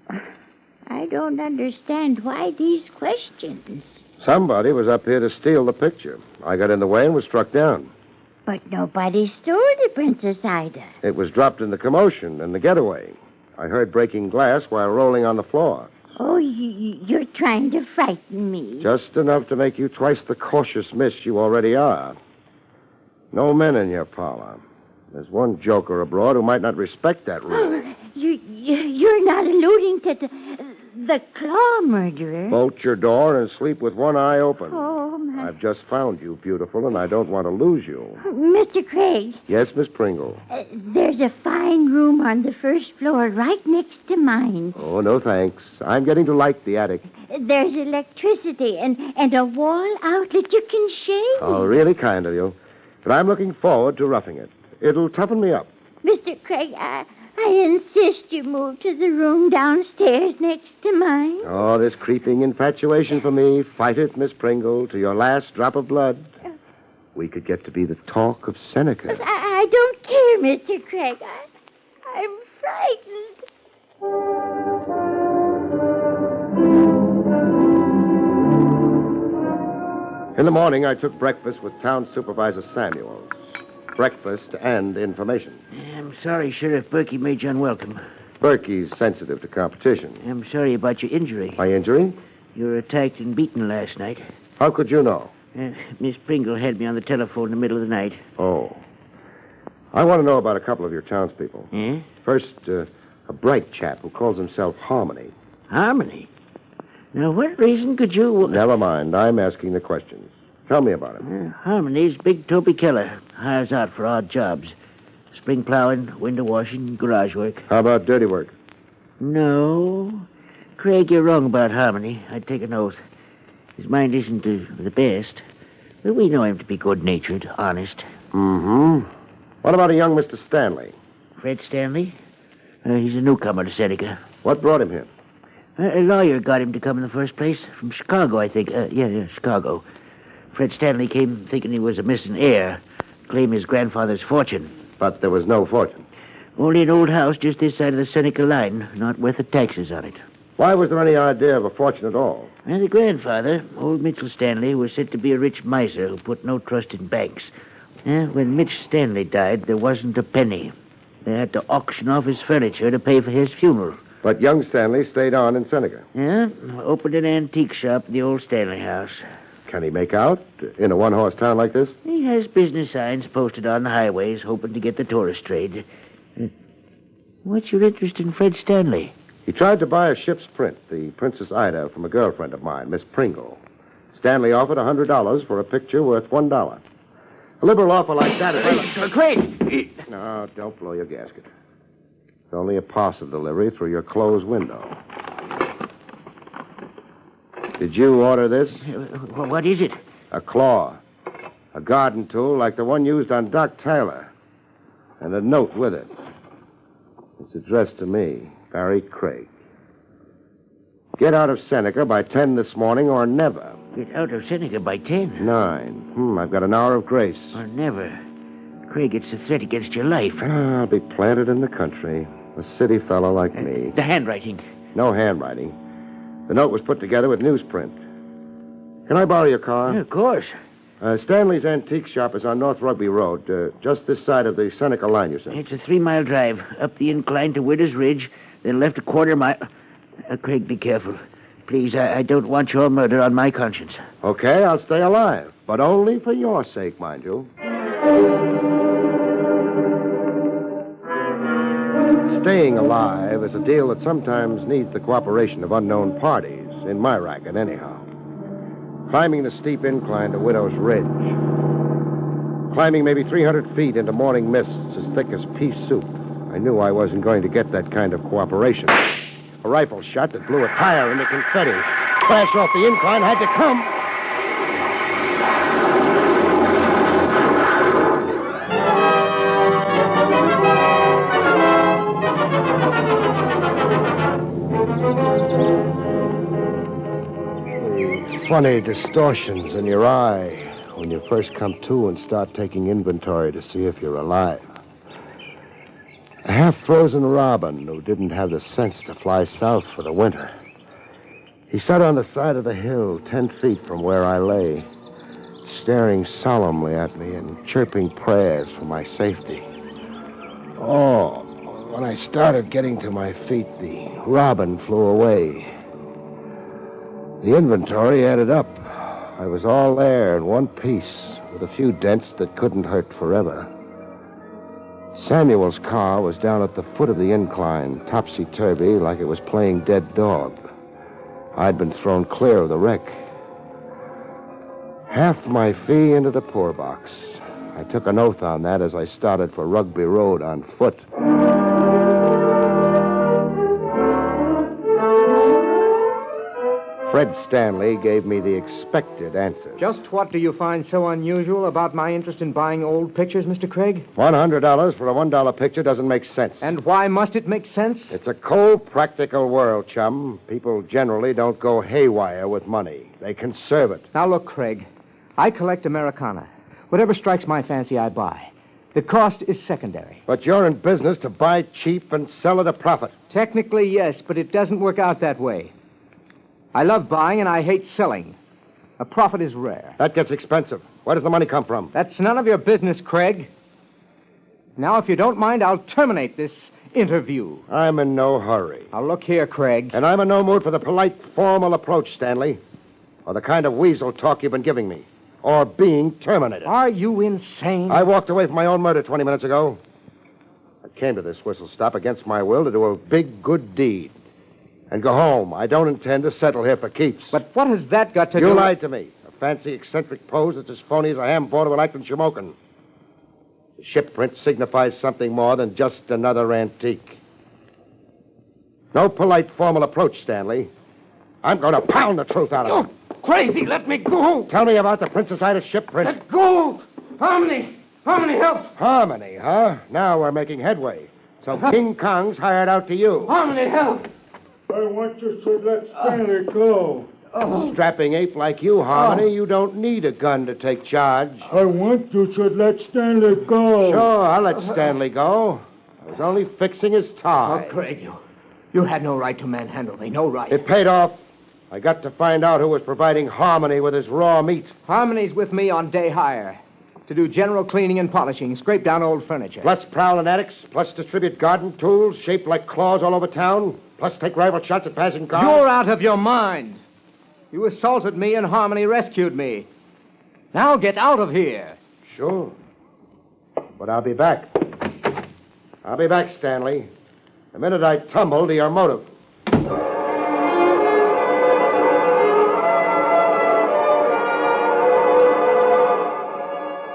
I don't understand why these questions. Somebody was up here to steal the picture. I got in the way and was struck down. But nobody stole the Princess Ida. It was dropped in the commotion and the getaway. I heard breaking glass while rolling on the floor. Oh, you're trying to frighten me. Just enough to make you twice the cautious miss you already are. No men in your parlor. There's one joker abroad who might not respect that rule. Oh, you're not alluding to the claw murderer? Bolt your door and sleep with one eye open. Oh, my... I've just found you, beautiful, and I don't want to lose you. Mr. Craig. Yes, Miss Pringle? There's a fine room on the first floor right next to mine. Oh, no thanks. I'm getting to like the attic. There's electricity and a wall outlet you can shave. Oh, really kind of you. But I'm looking forward to roughing it. It'll toughen me up. Mr. Craig, I insist you move to the room downstairs next to mine. Oh, this creeping infatuation for me. Fight it, Miss Pringle, to your last drop of blood. We could get to be the talk of Seneca. But I don't care, Mr. Craig. I'm frightened. In the morning, I took breakfast with Town Supervisor Samuels. Breakfast and information. I'm sorry Sheriff Berkey made you unwelcome. Berkey's sensitive to competition. I'm sorry about your injury. My injury? You were attacked and beaten last night. How could you know? Miss Pringle had me on the telephone in the middle of the night. Oh. I want to know about a couple of your townspeople. Yeah? First, a bright chap who calls himself Harmony. Harmony? Now, what reason could you... Never mind. I'm asking the questions. Tell me about him. Harmony's Big Toby Keller. Hires out for odd jobs. Spring plowing, window washing, garage work. How about dirty work? No. Craig, you're wrong about Harmony. I'd take an oath. His mind isn't the best. But we know him to be good-natured, honest. Mm-hmm. What about a young Mr. Stanley? Fred Stanley? He's a newcomer to Seneca. What brought him here? A lawyer got him to come in the first place. From Chicago, I think. Yeah, Chicago. Fred Stanley came thinking he was a missing heir. Claim his grandfather's fortune. But there was no fortune. Only an old house just this side of the Seneca line, not worth the taxes on it. Why was there any idea of a fortune at all? And the grandfather, old Mitchell Stanley, was said to be a rich miser who put no trust in banks. When Mitch Stanley died, there wasn't a penny. They had to auction off his furniture to pay for his funeral. But young Stanley stayed on in Seneca. Yeah, opened an antique shop at the old Stanley house. Can he make out in a one-horse town like this? He has business signs posted on the highways, hoping to get the tourist trade. What's your interest in Fred Stanley? He tried to buy a ship's print, the Princess Ida, from a girlfriend of mine, Miss Pringle. Stanley offered $100 for a picture worth $1. A liberal offer like that is... Craig! No, don't blow your gasket. It's only a parcel delivery through your closed window. Did you order this? What is it? A claw. A garden tool like the one used on Doc Tyler. And a note with it. It's addressed to me, Barrie Craig. Get out of Seneca by 10 this morning or never. Get out of Seneca by 10? 9. I've got an hour of grace. Or never. Craig, it's a threat against your life. I'll be planted in the country. A city fellow like me. The handwriting. No handwriting. The note was put together with newsprint. Can I borrow your car? Yeah, of course. Stanley's antique shop is on North Rugby Road, just this side of the Seneca line, you said. It's a 3-mile drive, up the incline to Widow's Ridge, then left a quarter mile. Craig, be careful. Please, I don't want your murder on my conscience. Okay, I'll stay alive, but only for your sake, mind you. Staying alive is a deal that sometimes needs the cooperation of unknown parties, in my racket anyhow. Climbing the steep incline to Widow's Ridge. Climbing maybe 300 feet into morning mists as thick as pea soup. I knew I wasn't going to get that kind of cooperation. A rifle shot that blew a tire into confetti. Crash off the incline had to come. Funny distortions in your eye when you first come to and start taking inventory to see if you're alive. A half-frozen robin who didn't have the sense to fly south for the winter. He sat on the side of the hill 10 feet from where I lay, staring solemnly at me and chirping prayers for my safety. Oh, when I started getting to my feet, the robin flew away. The inventory added up. I was all there in one piece, with a few dents that couldn't hurt forever. Samuel's car was down at the foot of the incline, topsy-turvy, like it was playing dead dog. I'd been thrown clear of the wreck. Half my fee into the poor box. I took an oath on that as I started for Rugby Road on foot. Fred Stanley gave me the expected answer. Just what do you find so unusual about my interest in buying old pictures, Mr. Craig? $100 for a $1 picture doesn't make sense. And why must it make sense? It's a cold, practical world, chum. People generally don't go haywire with money. They conserve it. Now, look, Craig, I collect Americana. Whatever strikes my fancy, I buy. The cost is secondary. But you're in business to buy cheap and sell at a profit. Technically, yes, but it doesn't work out that way. I love buying and I hate selling. A profit is rare. That gets expensive. Where does the money come from? That's none of your business, Craig. Now, if you don't mind, I'll terminate this interview. I'm in no hurry. Now, look here, Craig. And I'm in no mood for the polite, formal approach, Stanley. Or the kind of weasel talk you've been giving me. Or being terminated. Are you insane? I walked away from my own murder 20 minutes ago. I came to this whistle stop against my will to do a big, good deed. And go home. I don't intend to settle here for keeps. But what has that got to do... You lied to me. A fancy, eccentric pose that's as phony as a ham board of Acton Shamokin. The ship print signifies something more than just another antique. No polite, formal approach, Stanley. I'm going to pound the truth out of you. Crazy, let me go. Tell me about the Princess Ida ship print. Let go. Harmony, help. Harmony, huh? Now we're making headway. So King Kong's hired out to you. Harmony, help. I want you to let Stanley go. Strapping ape like you, Harmony, you don't need a gun to take charge. I want you to let Stanley go. Sure, I'll let Stanley go. I was only fixing his tie. Oh, Craig, you had no right to manhandle me, no right. It paid off. I got to find out who was providing Harmony with his raw meat. Harmony's with me on day hire. To do general cleaning and polishing, scrape down old furniture. Plus prowl in attics, plus distribute garden tools shaped like claws all over town, plus take rifle shots at passing cars. You're out of your mind. You assaulted me and Harmony rescued me. Now get out of here. Sure. But I'll be back. I'll be back, Stanley. The minute I tumble to your motive.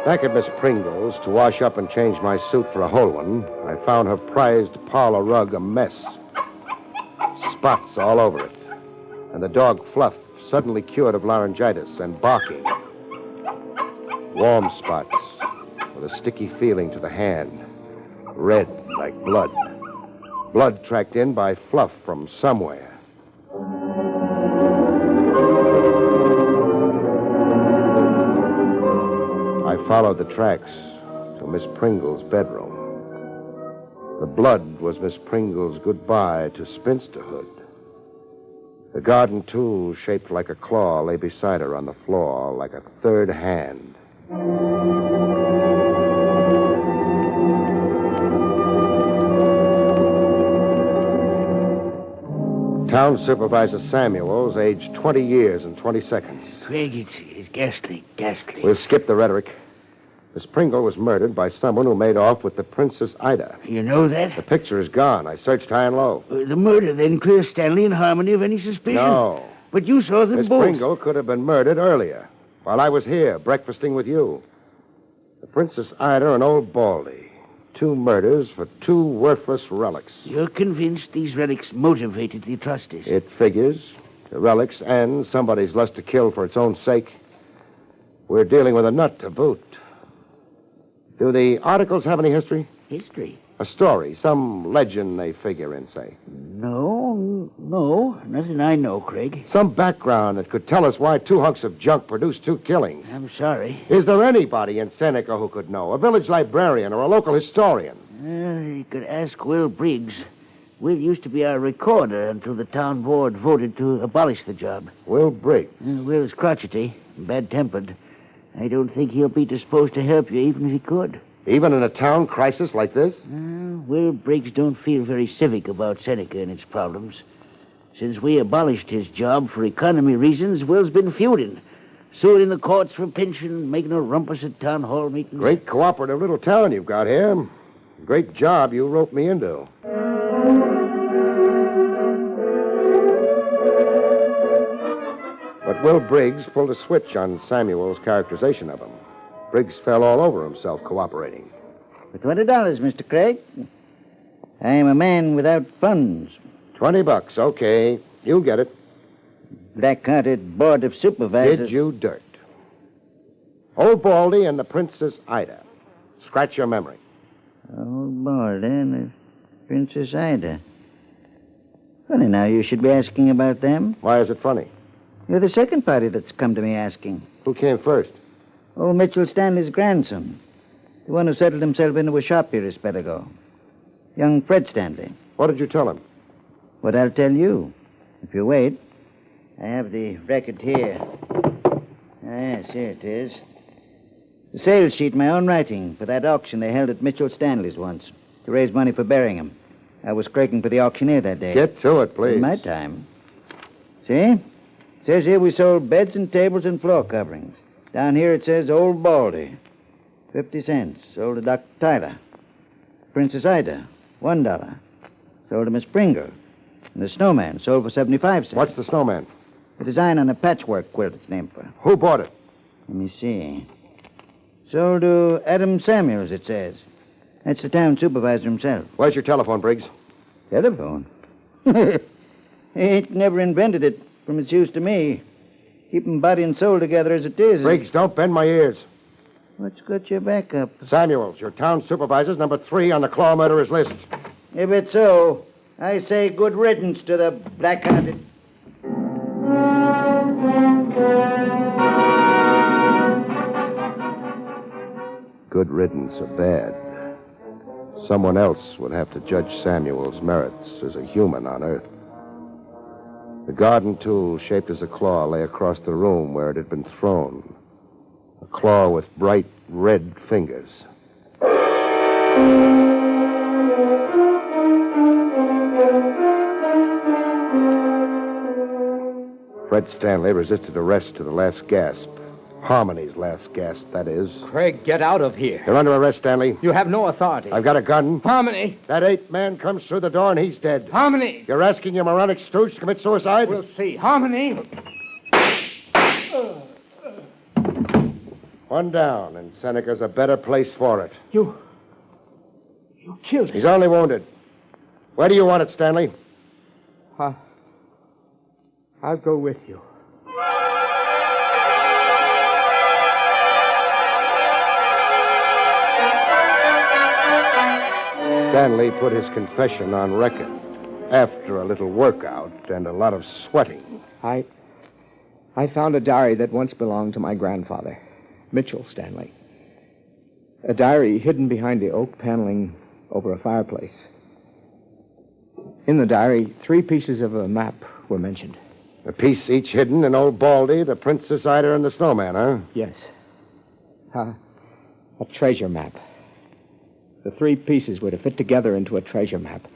Back at Miss Pringle's to wash up and change my suit for a whole one, I found her prized parlor rug a mess. Spots all over it. And the dog Fluff, suddenly cured of laryngitis and barking. Warm spots with a sticky feeling to the hand. Red like blood. Blood tracked in by Fluff from somewhere. I followed the tracks to Miss Pringle's bedroom. The blood was Miss Pringle's goodbye to spinsterhood. The garden tool shaped like a claw lay beside her on the floor like a third hand. Town Supervisor Samuels, aged 20 years and 20 seconds. Craig, it's ghastly. We'll skip the rhetoric. Miss Pringle was murdered by someone who made off with the Princess Ida. You know that? The picture is gone. I searched high and low. The murder then clears Stanley and Harmony of any suspicion. No. But you saw them Miss both. Pringle could have been murdered earlier, while I was here, breakfasting with you. The Princess Ida and Old Baldy. 2 murders for 2 worthless relics. You're convinced these relics motivated the atrocities? It figures. The relics and somebody's lust to kill for its own sake. We're dealing with a nut to boot. Do the articles have any history? History? A story, some legend they figure in, say. No, nothing I know, Craig. Some background that could tell us why 2 hunks of junk produced 2 killings. I'm sorry. Is there anybody in Seneca who could know? A village librarian or a local historian? You could ask Will Briggs. Will used to be our recorder until the town board voted to abolish the job. Will Briggs? Will's crotchety, bad-tempered. I don't think he'll be disposed to help you, even if he could. Even in a town crisis like this? Will Briggs don't feel very civic about Seneca and its problems. Since we abolished his job for economy reasons, Will's been feuding. Suing in the courts for pension, making a rumpus at town hall meetings. Great cooperative little town you've got here. Great job you roped me into. But Will Briggs pulled a switch on Samuel's characterization of him. Briggs fell all over himself cooperating. For $20, Mr. Craig. I am a man without funds. $20, okay. You'll get it. Black-hearted board of supervisors. Did you dirt. Old Baldy and the Princess Ida. Scratch your memory. Old Baldy and the Princess Ida. Funny now, you should be asking about them. Why is it funny? You're the second party that's come to me asking. Who came first? Old Mitchell Stanley's grandson. The one who settled himself into a shop here a spell ago. Young Fred Stanley. What did you tell him? What I'll tell you. If you wait. I have the record here. Yes, here it is. The sales sheet in my own writing for that auction they held at Mitchell Stanley's once to raise money for burying him. I was craking for the auctioneer that day. Get to it, please. In my time. See? It says here we sold beds and tables and floor coverings. Down here it says Old Baldy. 50 cents. Sold to Dr. Tyler. Princess Ida. $1. Sold to Miss Pringle. And the snowman sold for 75 cents. What's the snowman? The design on a patchwork quilt it's named for. Who bought it? Let me see. Sold to Adam Samuels, it says. That's the town supervisor himself. Where's your telephone, Briggs? Telephone? He ain't never invented it from its use to me. Keeping body and soul together as it is. Briggs, don't bend my ears. What's got your back up? Samuels, your town supervisor's number 3 on the Claw murderers list. If it's so, I say good riddance to the black-hearted. Good riddance or bad. Someone else would have to judge Samuel's merits as a human on Earth. The garden tool, shaped as a claw, lay across the room where it had been thrown. A claw with bright red fingers. Fred Stanley resisted arrest to the last gasp. Harmony's last gasp, that is. Craig, get out of here. You're under arrest, Stanley. You have no authority. I've got a gun. Harmony. That 8th man comes through the door and he's dead. Harmony. You're asking your moronic stooge to commit suicide? We'll see. Harmony. One down, and Seneca's a better place for it. You killed him. He's only wounded. Where do you want it, Stanley? I'll go with you. Stanley put his confession on record after a little workout and a lot of sweating. I found a diary that once belonged to my grandfather, Mitchell Stanley. A diary hidden behind the oak paneling over a fireplace. In the diary, 3 pieces of a map were mentioned. A piece each hidden in Old Baldy, the Princess Ida, and the Snowman, huh? Yes. A treasure map. The 3 pieces were to fit together into a treasure map.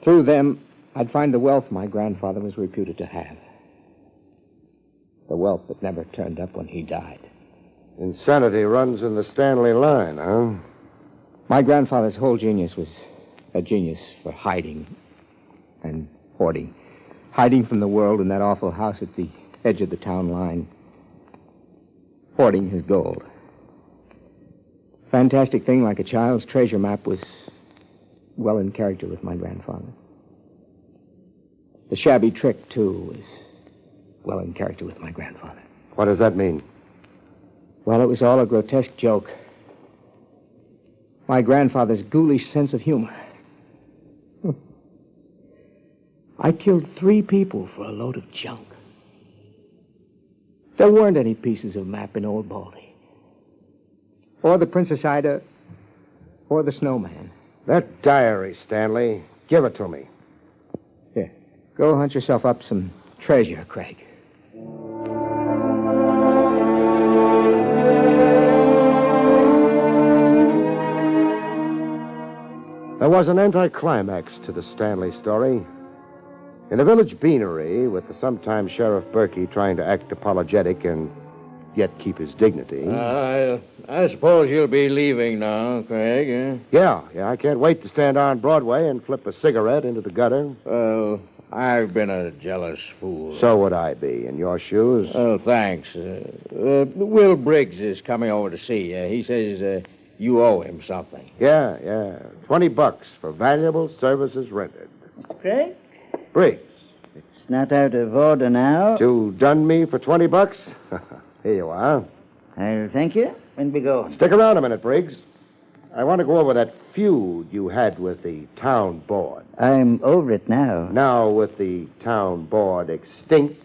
Through them, I'd find the wealth my grandfather was reputed to have. The wealth that never turned up when he died. Insanity runs in the Stanley line, huh? My grandfather's whole genius was a genius for hiding and hoarding. hiding from the world in that awful house at the edge of the town line, hoarding his gold. Fantastic thing like a child's treasure map was well in character with my grandfather. The shabby trick, too, was well in character with my grandfather. What does that mean? Well, it was all a grotesque joke. My grandfather's ghoulish sense of humor. I killed 3 people for a load of junk. There weren't any pieces of map in Old Baldy. Or the Princess Ida, or the snowman. That diary, Stanley. Give it to me. Here, go hunt yourself up some treasure, Craig. There was an anticlimax to the Stanley story. In a village beanery, with the sometime Sheriff Berkey trying to act apologetic and yet keep his dignity. I suppose you'll be leaving now, Craig, eh? Yeah, I can't wait to stand on Broadway and flip a cigarette into the gutter. Well, I've been a jealous fool. So would I be, in your shoes. Oh, thanks. Will Briggs is coming over to see you. He says you owe him something. Yeah. $20 for valuable services rendered. Craig? Briggs. It's not out of order now. To dun me for $20? Here you are. I'll thank you when we go. Stick around a minute, Briggs. I want to go over that feud you had with the town board. I'm over it now. Now, with the town board extinct,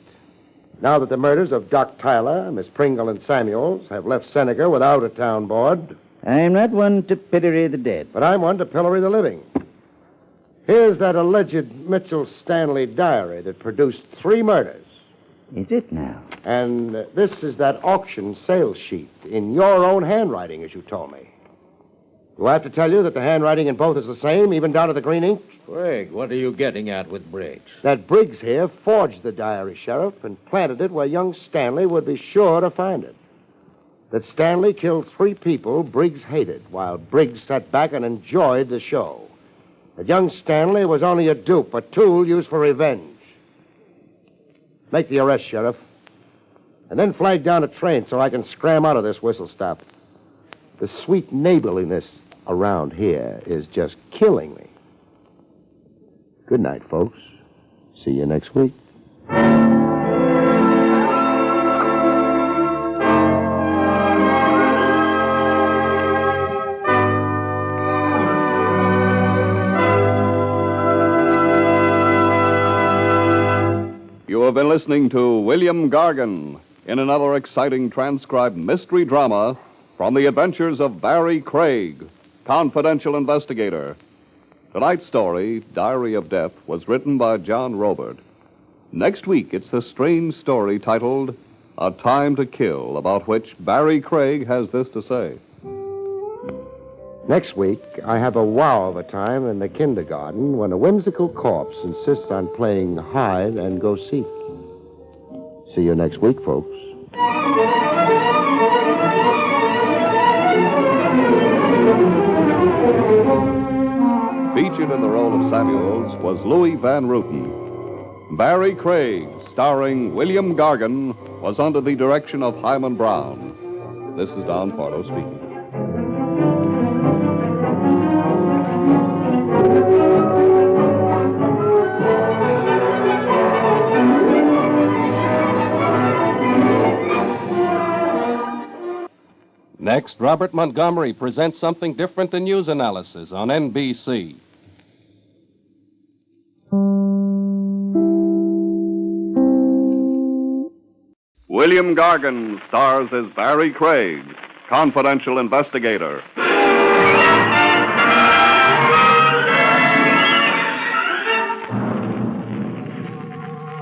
now that the murders of Doc Tyler, Miss Pringle, and Samuels have left Seneca without a town board. I'm not one to pillory the dead. But I'm one to pillory the living. Here's that alleged Mitchell Stanley diary that produced 3 murders. Is it now? And this is that auction sales sheet in your own handwriting, as you told me. Do I have to tell you that the handwriting in both is the same, even down to the green ink? Craig, what are you getting at with Briggs? That Briggs here forged the diary, Sheriff, and planted it where young Stanley would be sure to find it. That Stanley killed 3 people Briggs hated, while Briggs sat back and enjoyed the show. That young Stanley was only a dupe, a tool used for revenge. Make the arrest, Sheriff. And then flag down a train so I can scram out of this whistle stop. The sweet neighborliness around here is just killing me. Good night, folks. See you next week. You have been listening to William Gargan in another exciting transcribed mystery drama from the adventures of Barrie Craig, confidential investigator. Tonight's story, Diary of Death, was written by John Robert. Next week, it's the strange story titled A Time to Kill, about which Barrie Craig has this to say. Next week, I have a wow of a time in the kindergarten when a whimsical corpse insists on playing hide and go seek. See you next week, folks. Featured in the role of Samuels was Louis Van Rooten. Barrie Craig, starring William Gargan, was under the direction of Hyman Brown. This is Don Pardo speaking. Next, Robert Montgomery presents something different in news analysis on NBC. William Gargan stars as Barrie Craig, confidential investigator.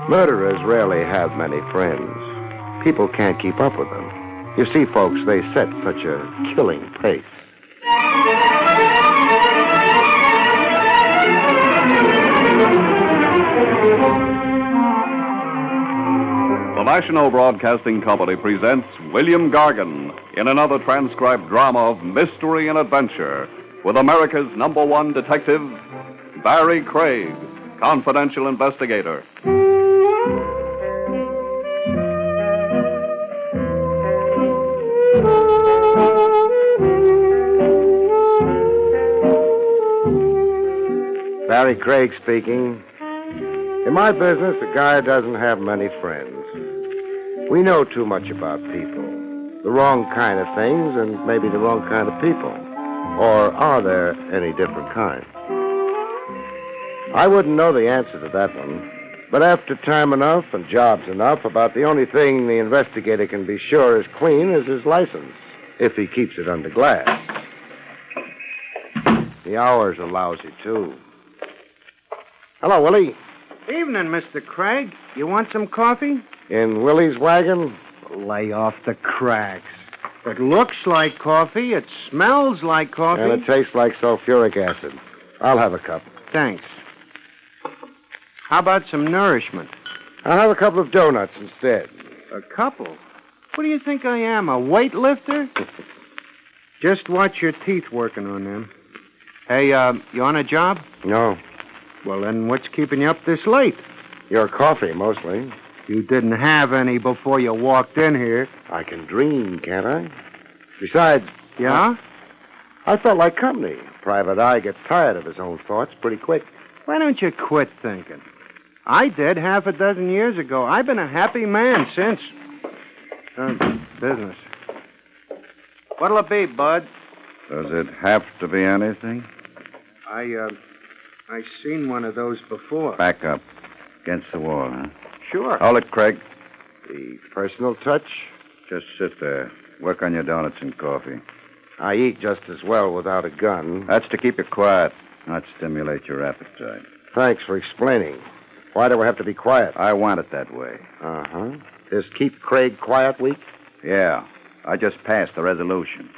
Murderers rarely have many friends. People can't keep up with them. You see, folks, they set such a killing pace. The National Broadcasting Company presents William Gargan in another transcribed drama of mystery and adventure with America's #1 detective, Barrie Craig, confidential investigator. Barrie Craig speaking. In my business, a guy doesn't have many friends. We know too much about people. The wrong kind of things and maybe the wrong kind of people. Or are there any different kinds? I wouldn't know the answer to that one. But after time enough and jobs enough, about the only thing the investigator can be sure is clean is his license, if he keeps it under glass. The hours are lousy, too. Hello, Willie. Evening, Mr. Craig. You want some coffee? In Willie's wagon? Lay off the cracks. It looks like coffee. It smells like coffee. And it tastes like sulfuric acid. I'll have a cup. Thanks. How about some nourishment? I'll have a couple of donuts instead. A couple? What do you think I am, a weightlifter? Just watch your teeth working on them. Hey, you on a job? No. Well, then what's keeping you up this late? Your coffee, mostly. You didn't have any before you walked in here. I can dream, can't I? Besides... Yeah? I felt like company. Private eye gets tired of his own thoughts pretty quick. Why don't you quit thinking? I did half a dozen years ago. I've been a happy man since. Business. What'll it be, Bud? Does it have to be anything? I seen one of those before. Back up. Against the wall, huh? Sure. Hold it, Craig. The personal touch? Just sit there. Work on your donuts and coffee. I eat just as well without a gun. That's to keep you quiet, not stimulate your appetite. Thanks for explaining. Why do we have to be quiet? I want it that way. Uh-huh. Is Keep Craig Quiet Week? Yeah. I just passed the resolution.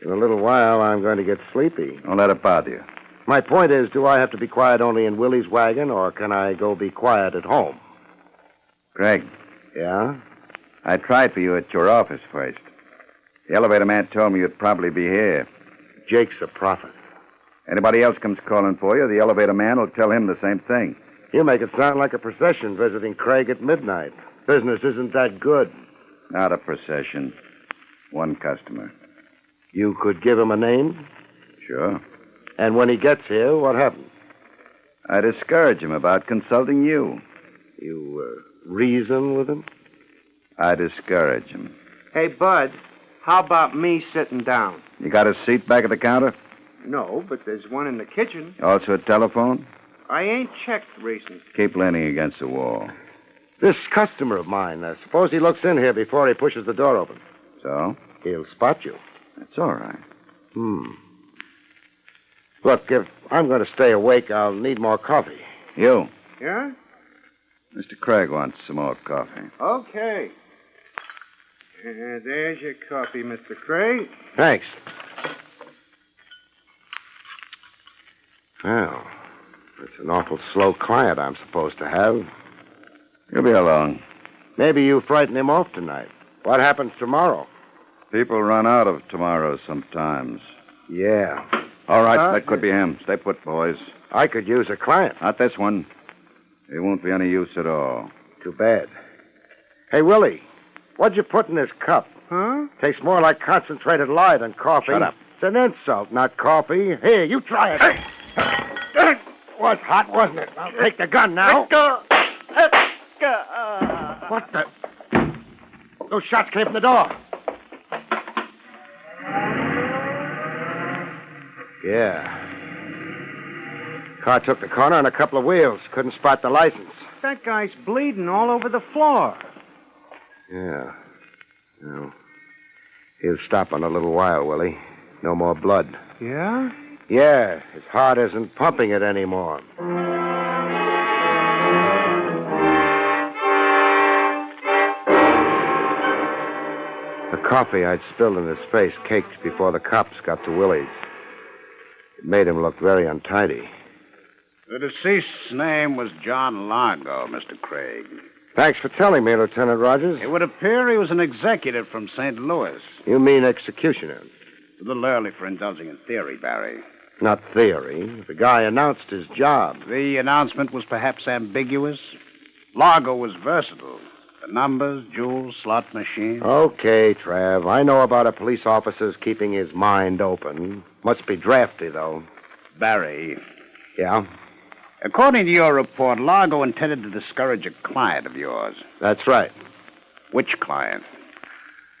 In a little while, I'm going to get sleepy. Don't let it bother you. My point is, do I have to be quiet only in Willie's wagon, or can I go be quiet at home? Craig. Yeah? I tried for you at your office first. The elevator man told me you'd probably be here. Jake's a prophet. Anybody else comes calling for you, the elevator man will tell him the same thing. You make it sound like a procession visiting Craig at midnight. Business isn't that good. Not a procession. One customer. You could give him a name? Sure. And when he gets here, what happens? I discourage him about consulting you. You reason with him? I discourage him. Hey, Bud, how about me sitting down? You got a seat back at the counter? No, but there's one in the kitchen. Also a telephone? I ain't checked recent. Keep leaning against the wall. This customer of mine, suppose he looks in here before he pushes the door open. So? He'll spot you. That's all right. Look, if I'm going to stay awake, I'll need more coffee. You. Yeah? Mr. Craig wants some more coffee. Okay. There's your coffee, Mr. Craig. Thanks. Well, it's an awful slow client I'm supposed to have. He'll be along. Maybe you frighten him off tonight. What happens tomorrow? People run out of tomorrows sometimes. Yeah. All right, that could be him. Stay put, boys. I could use a client. Not this one. He won't be any use at all. Too bad. Hey, Willie, what'd you put in this cup? Huh? Tastes more like concentrated lye than coffee. Shut up. It's an insult, not coffee. Here, you try it. It was hot, wasn't it? I'll take the gun now. What the? Those shots came from the door. Yeah. Car took the corner on a couple of wheels. Couldn't spot the license. That guy's bleeding all over the floor. Yeah. Well, he'll stop in a little while, Willie. No more blood. Yeah? Yeah, his heart isn't pumping it anymore. The coffee I'd spilled in his face caked before the cops got to Willie's. It made him look very untidy. The deceased's name was John Largo, Mr. Craig. Thanks for telling me, Lieutenant Rogers. It would appear he was an executive from St. Louis. You mean executioner? A little early for indulging in theory, Barry. Not theory. The guy announced his job. The announcement was perhaps ambiguous. Largo was versatile. The numbers, jewels, slot machines. Okay, Trav. I know about a police officer's keeping his mind open. Must be drafty, though. Barry. Yeah? According to your report, Largo intended to discourage a client of yours. That's right. Which client?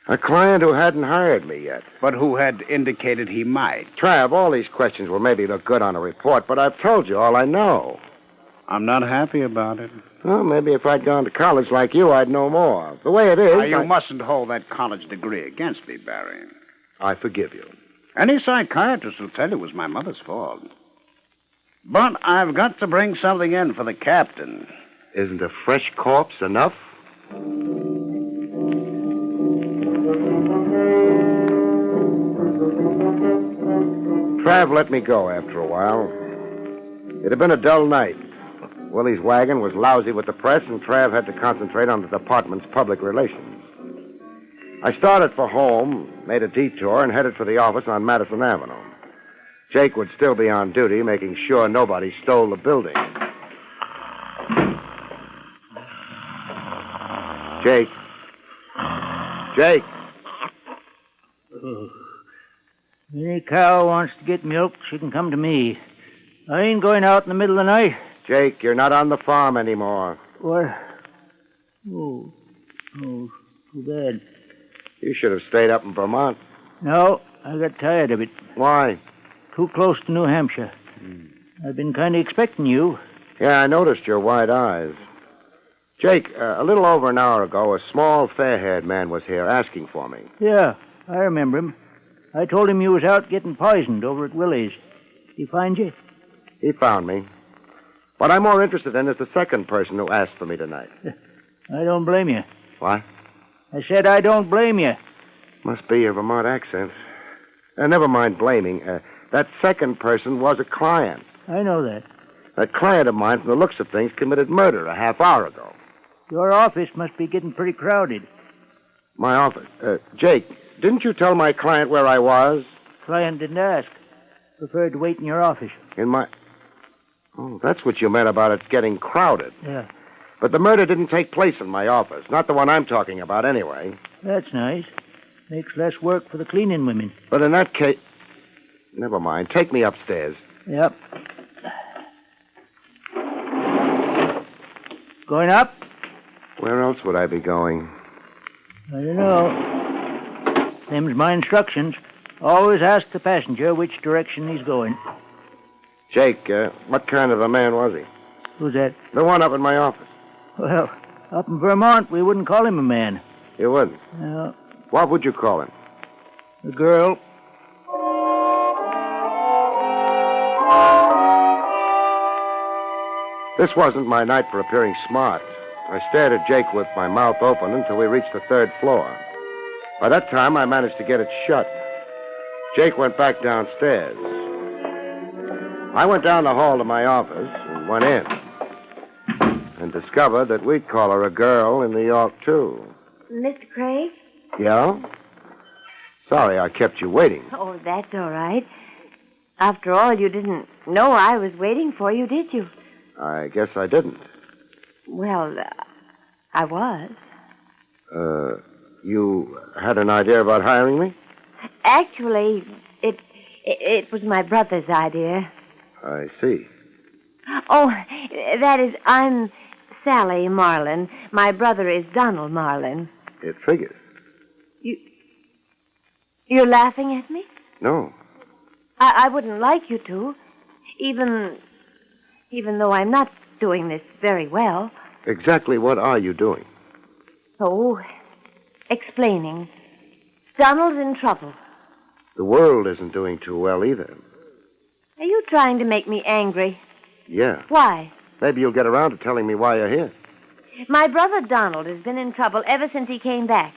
A client who hadn't hired me yet. But who had indicated he might. Trav, all these questions will maybe look good on a report, but I've told you all I know. I'm not happy about it. Well, maybe if I'd gone to college like you, I'd know more. The way it is... Now, you mustn't hold that college degree against me, Barrie. I forgive you. Any psychiatrist will tell you it was my mother's fault. But I've got to bring something in for the captain. Isn't a fresh corpse enough? Trav let me go after a while. It had been a dull night. Willie's wagon was lousy with the press, and Trav had to concentrate on the department's public relations. I started for home, made a detour, and headed for the office on Madison Avenue. Jake would still be on duty, making sure nobody stole the building. Jake. Jake. Any cow wants to get milk, she can come to me. I ain't going out in the middle of the night. Jake, you're not on the farm anymore. What? Oh, too bad. You should have stayed up in Vermont. No, I got tired of it. Why? Too close to New Hampshire. I've been kind of expecting you. Yeah, I noticed your wide eyes. Jake, a little over an hour ago, a small, fair-haired man was here asking for me. Yeah, I remember him. I told him you was out getting poisoned over at Willie's. He find you? He found me. What I'm more interested in is the second person who asked for me tonight. I don't blame you. What? I said I don't blame you. Must be your Vermont accent. Never mind blaming. That second person was a client. I know that. That client of mine, from the looks of things, committed murder a half hour ago. Your office must be getting pretty crowded. My office? Jake, didn't you tell my client where I was? Client didn't ask. Preferred to wait in your office. In my... Oh, that's what you meant about it getting crowded. Yeah. But the murder didn't take place in my office. Not the one I'm talking about, anyway. That's nice. Makes less work for the cleaning women. But in that case... Never mind. Take me upstairs. Yep. Going up? Where else would I be going? I don't know. Them's my instructions. Always ask the passenger which direction he's going. Jake, what kind of a man was he? Who's that? The one up in my office. Well, up in Vermont, we wouldn't call him a man. You wouldn't? No. What would you call him? A girl. This wasn't my night for appearing smart. I stared at Jake with my mouth open until we reached the third floor. By that time, I managed to get it shut. Jake went back downstairs. I went down the hall to my office and went in. And discovered that we'd call her a girl in New York, too. Mr. Craig? Yeah? Sorry I kept you waiting. Oh, that's all right. After all, you didn't know I was waiting for you, did you? I guess I didn't. Well, I was. You had an idea about hiring me? Actually, it was my brother's idea. I see. Oh, that is, I'm Sally Marlin. My brother is Donald Marlin. It figures. You're laughing at me? No. I wouldn't like you to, even though I'm not doing this very well. Exactly what are you doing? Oh, explaining. Donald's in trouble. The world isn't doing too well either. Are you trying to make me angry? Yeah. Why? Maybe you'll get around to telling me why you're here. My brother Donald has been in trouble ever since he came back.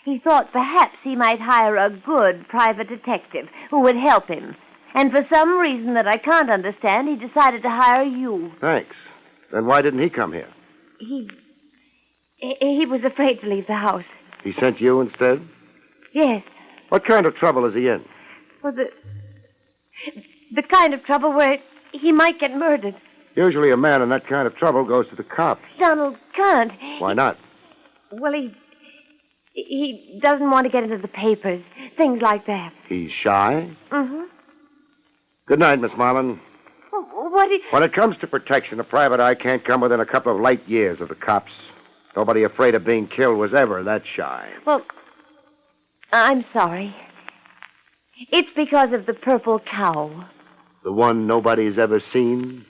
He thought perhaps he might hire a good private detective who would help him. And for some reason that I can't understand, he decided to hire you. Thanks. Then why didn't he come here? He was afraid to leave the house. He sent you instead? Yes. What kind of trouble is he in? Well, the kind of trouble where he might get murdered. Usually a man in that kind of trouble goes to the cops. Donald can't. Why not? Well, he doesn't want to get into the papers. Things like that. He's shy? Mm-hmm. Good night, Miss Marlin. What what did... When it comes to protection, a private eye can't come within a couple of light years of the cops. Nobody afraid of being killed was ever that shy. Well, I'm sorry. It's because of the purple cow. The one nobody's ever seen?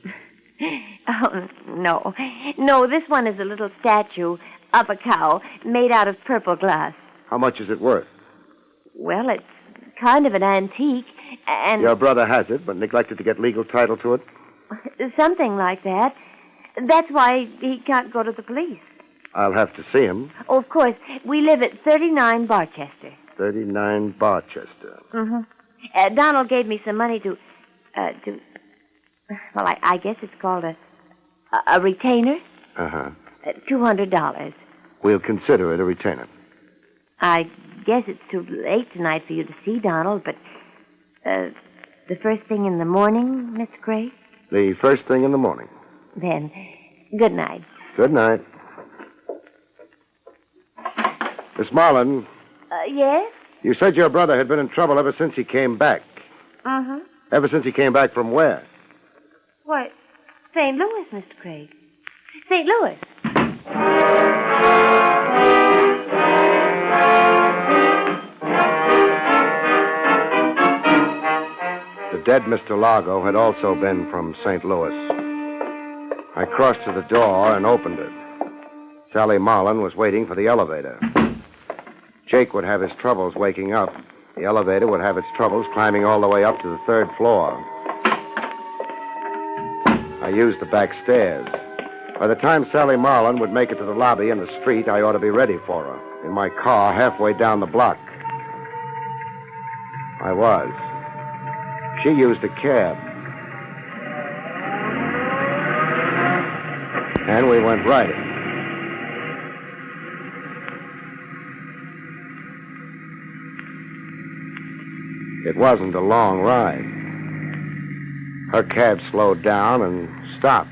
Oh, no. No, this one is a little statue of a cow made out of purple glass. How much is it worth? Well, it's kind of an antique, and... Your brother has it, but neglected to get legal title to it? Something like that. That's why he can't go to the police. I'll have to see him. Oh, of course. We live at 39 Barchester. 39 Barchester. Mm-hmm. Donald gave me some money to... Well, I guess it's called a retainer. Uh-huh. $200. We'll consider it a retainer. I guess it's too late tonight for you to see Donald, but the first thing in the morning, Mr. Craig? The first thing in the morning. Then, good night. Good night. Miss Marlin, Yes? you said your brother had been in trouble ever since he came back. Uh-huh. Ever since he came back from where? Why, St. Louis, Mr. Craig. St. Louis. The dead Mr. Largo had also been from St. Louis. I crossed to the door and opened it. Sally Marlin was waiting for the elevator. Jake would have his troubles waking up. The elevator would have its troubles climbing all the way up to the third floor. I used the back stairs. By the time Sally Marlin would make it to the lobby and the street, I ought to be ready for her. In my car, halfway down the block. I was. She used a cab. And we went riding. It wasn't a long ride. Her cab slowed down and stopped.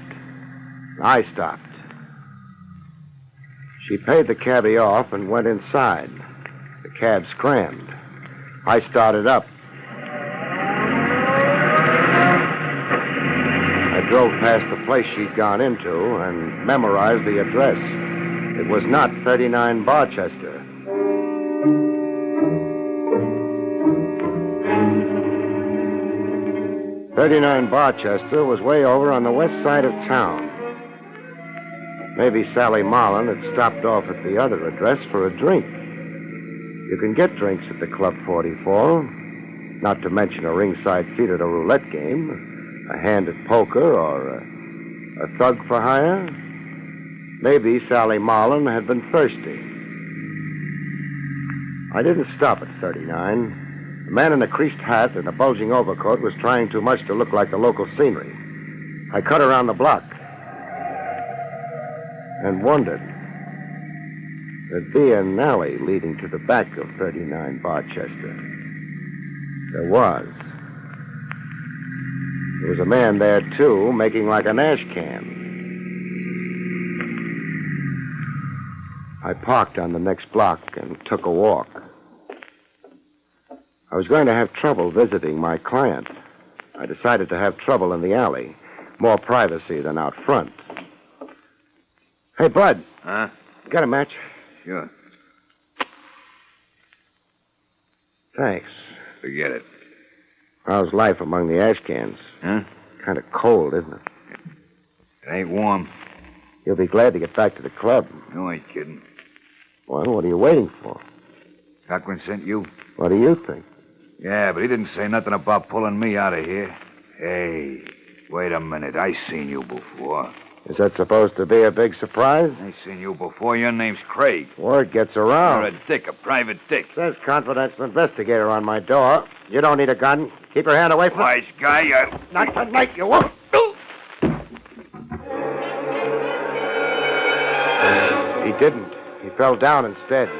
I stopped. She paid the cabbie off and went inside. The cab scrammed. I started up. I drove past the place she'd gone into and memorized the address. It was not 39 Barchester. "39 Barchester was way over on the west side of town. Maybe Sally Marlin had stopped off at the other address for a drink. You can get drinks at the Club 44, not to mention a ringside seat at a roulette game, a hand at poker, or a thug for hire. Maybe Sally Marlin had been thirsty. I didn't stop at 39. The man in a creased hat and a bulging overcoat was trying too much to look like the local scenery. I cut around the block and wondered. There'd be an alley leading to the back of 39 Barchester. There was. There was a man there, too, making like an ash can. I parked on the next block and took a walk. I was going to have trouble visiting my client. I decided to have trouble in the alley. More privacy than out front. Hey, Bud. Huh? Got a match? Sure. Thanks. Forget it. How's life among the ash cans? Huh? Kind of cold, isn't it? It ain't warm. You'll be glad to get back to the club. You ain't kidding. Well, what are you waiting for? Cochran sent you? What do you think? Yeah, but he didn't say nothing about pulling me out of here. Hey, wait a minute. I seen you before. Is that supposed to be a big surprise? I seen you before. Your name's Craig. Word gets around. You're a dick, a private dick. Says confidential investigator on my door. You don't need a gun. Keep your hand away from... Wise guy, Not tonight, you won't. He didn't. He fell down instead.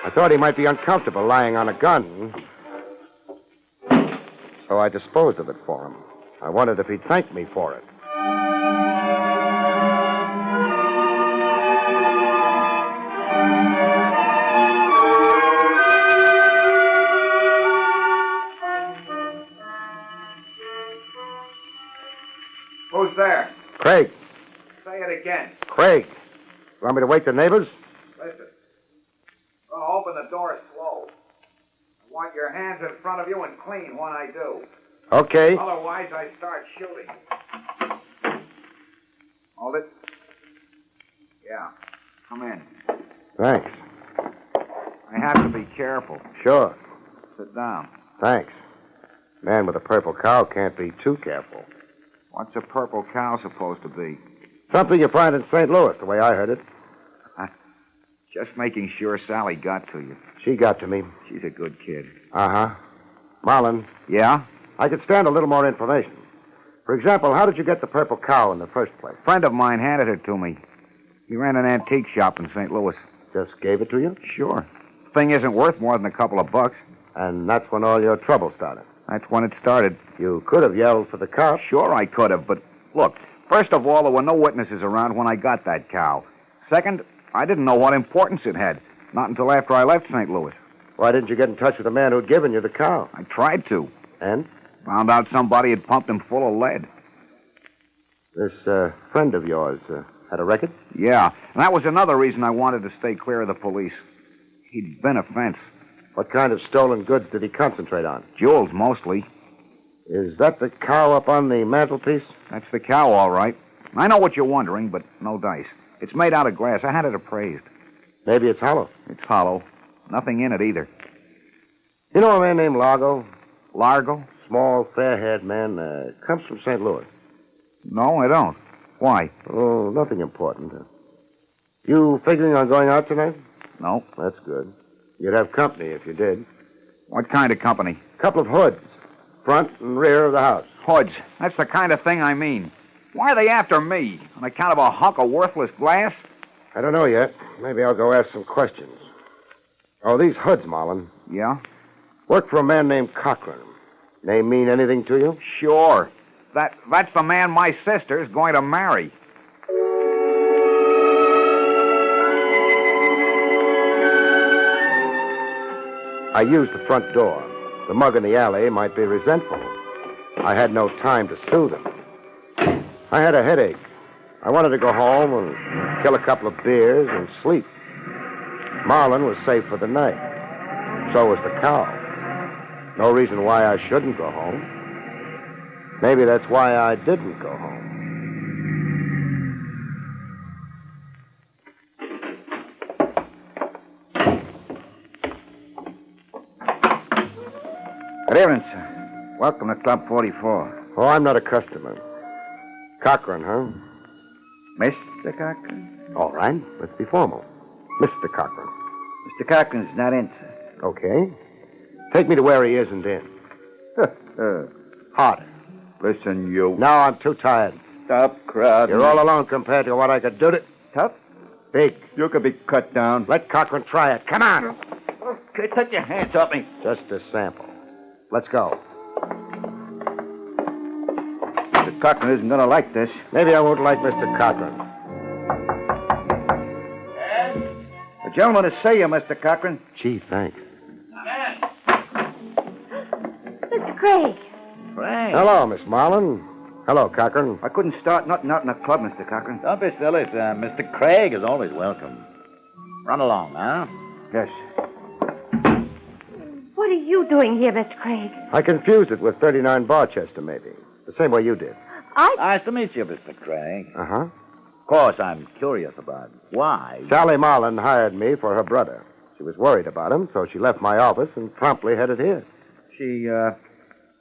I thought he might be uncomfortable lying on a gun. So I disposed of it for him. I wondered if he'd thank me for it. again. Craig, you want me to wake the neighbors? Listen. I'm going to open the door slow. I want your hands in front of you and clean when I do. Okay. Otherwise, I start shooting. Hold it. Yeah. Come in. Thanks. I have to be careful. Sure. Sit down. Thanks. Man with a purple cow can't be too careful. What's a purple cow supposed to be? Something you find in St. Louis, the way I heard it. Just making sure Sally got to you. She got to me. She's a good kid. Uh-huh. Marlin. Yeah? I could stand a little more information. For example, how did you get the purple cow in the first place? A friend of mine handed it to me. He ran an antique shop in St. Louis. Just gave it to you? Sure. Thing isn't worth more than a couple of bucks. And that's when all your trouble started? That's when it started. You could have yelled for the cops. Sure I could have, but look, first of all, there were no witnesses around when I got that cow. Second, I didn't know what importance it had. Not until after I left St. Louis. Why didn't you get in touch with the man who'd given you the cow? I tried to. And? Found out somebody had pumped him full of lead. This friend of yours had a record? Yeah, and that was another reason I wanted to stay clear of the police. He'd been a fence. What kind of stolen goods did he concentrate on? Jewels, mostly. Is that the cow up on the mantelpiece? That's the cow, all right. I know what you're wondering, but no dice. It's made out of glass. I had it appraised. Maybe it's hollow. It's hollow. Nothing in it, either. You know a man named Largo? Largo? Small, fair-haired man. Comes from St. Louis. No, I don't. Why? Oh, nothing important. You figuring on going out tonight? No. That's good. You'd have company if you did. What kind of company? A couple of hoods. Front and rear of the house. Hoods. That's the kind of thing I mean. Why are they after me? On account of a hunk of worthless glass? I don't know yet. Maybe I'll go ask some questions. Oh, these hoods, Marlin. Yeah? Work for a man named Cochran. Name mean anything to you? Sure. That's the man my sister's going to marry. I used the front door. The mug in the alley might be resentful. I had no time to sue them. I had a headache. I wanted to go home and kill a couple of beers and sleep. Marlin was safe for the night. So was the cow. No reason why I shouldn't go home. Maybe that's why I didn't go home. Good evening, sir. Welcome to Club 44. Oh, I'm not a customer. Cochran, huh? Mr. Cochran? All right. Let's be formal. Mr. Cochran. Mr. Cochran's not in, sir. Okay. Take me to where he isn't in. Harder. Listen, you. No, I'm too tired. Stop crowding. You're all alone compared to what I could do to... Tough? Big. You could be cut down. Let Cochran try it. Come on. Okay, take your hands off me. Just a sample. Let's go. Mr. Cochran isn't going to like this. Maybe I won't like Mr. Cochran. The gentleman to see you, Mr. Cochran. Gee, thanks. Mr. Craig. Frank. Hello, Miss Marlin. Hello, Cochran. I couldn't start nothing out in the club, Mr. Cochran. Don't be silly, sir. Mr. Craig is always welcome. Run along, huh? Yes. What are you doing here, Mr. Craig? I confused it with 39 Barchester, maybe. The same way you did. Nice to meet you, Mr. Craig. Uh-huh. Of course, I'm curious about why. Sally Marlin hired me for her brother. She was worried about him, so she left my office and promptly headed here. She,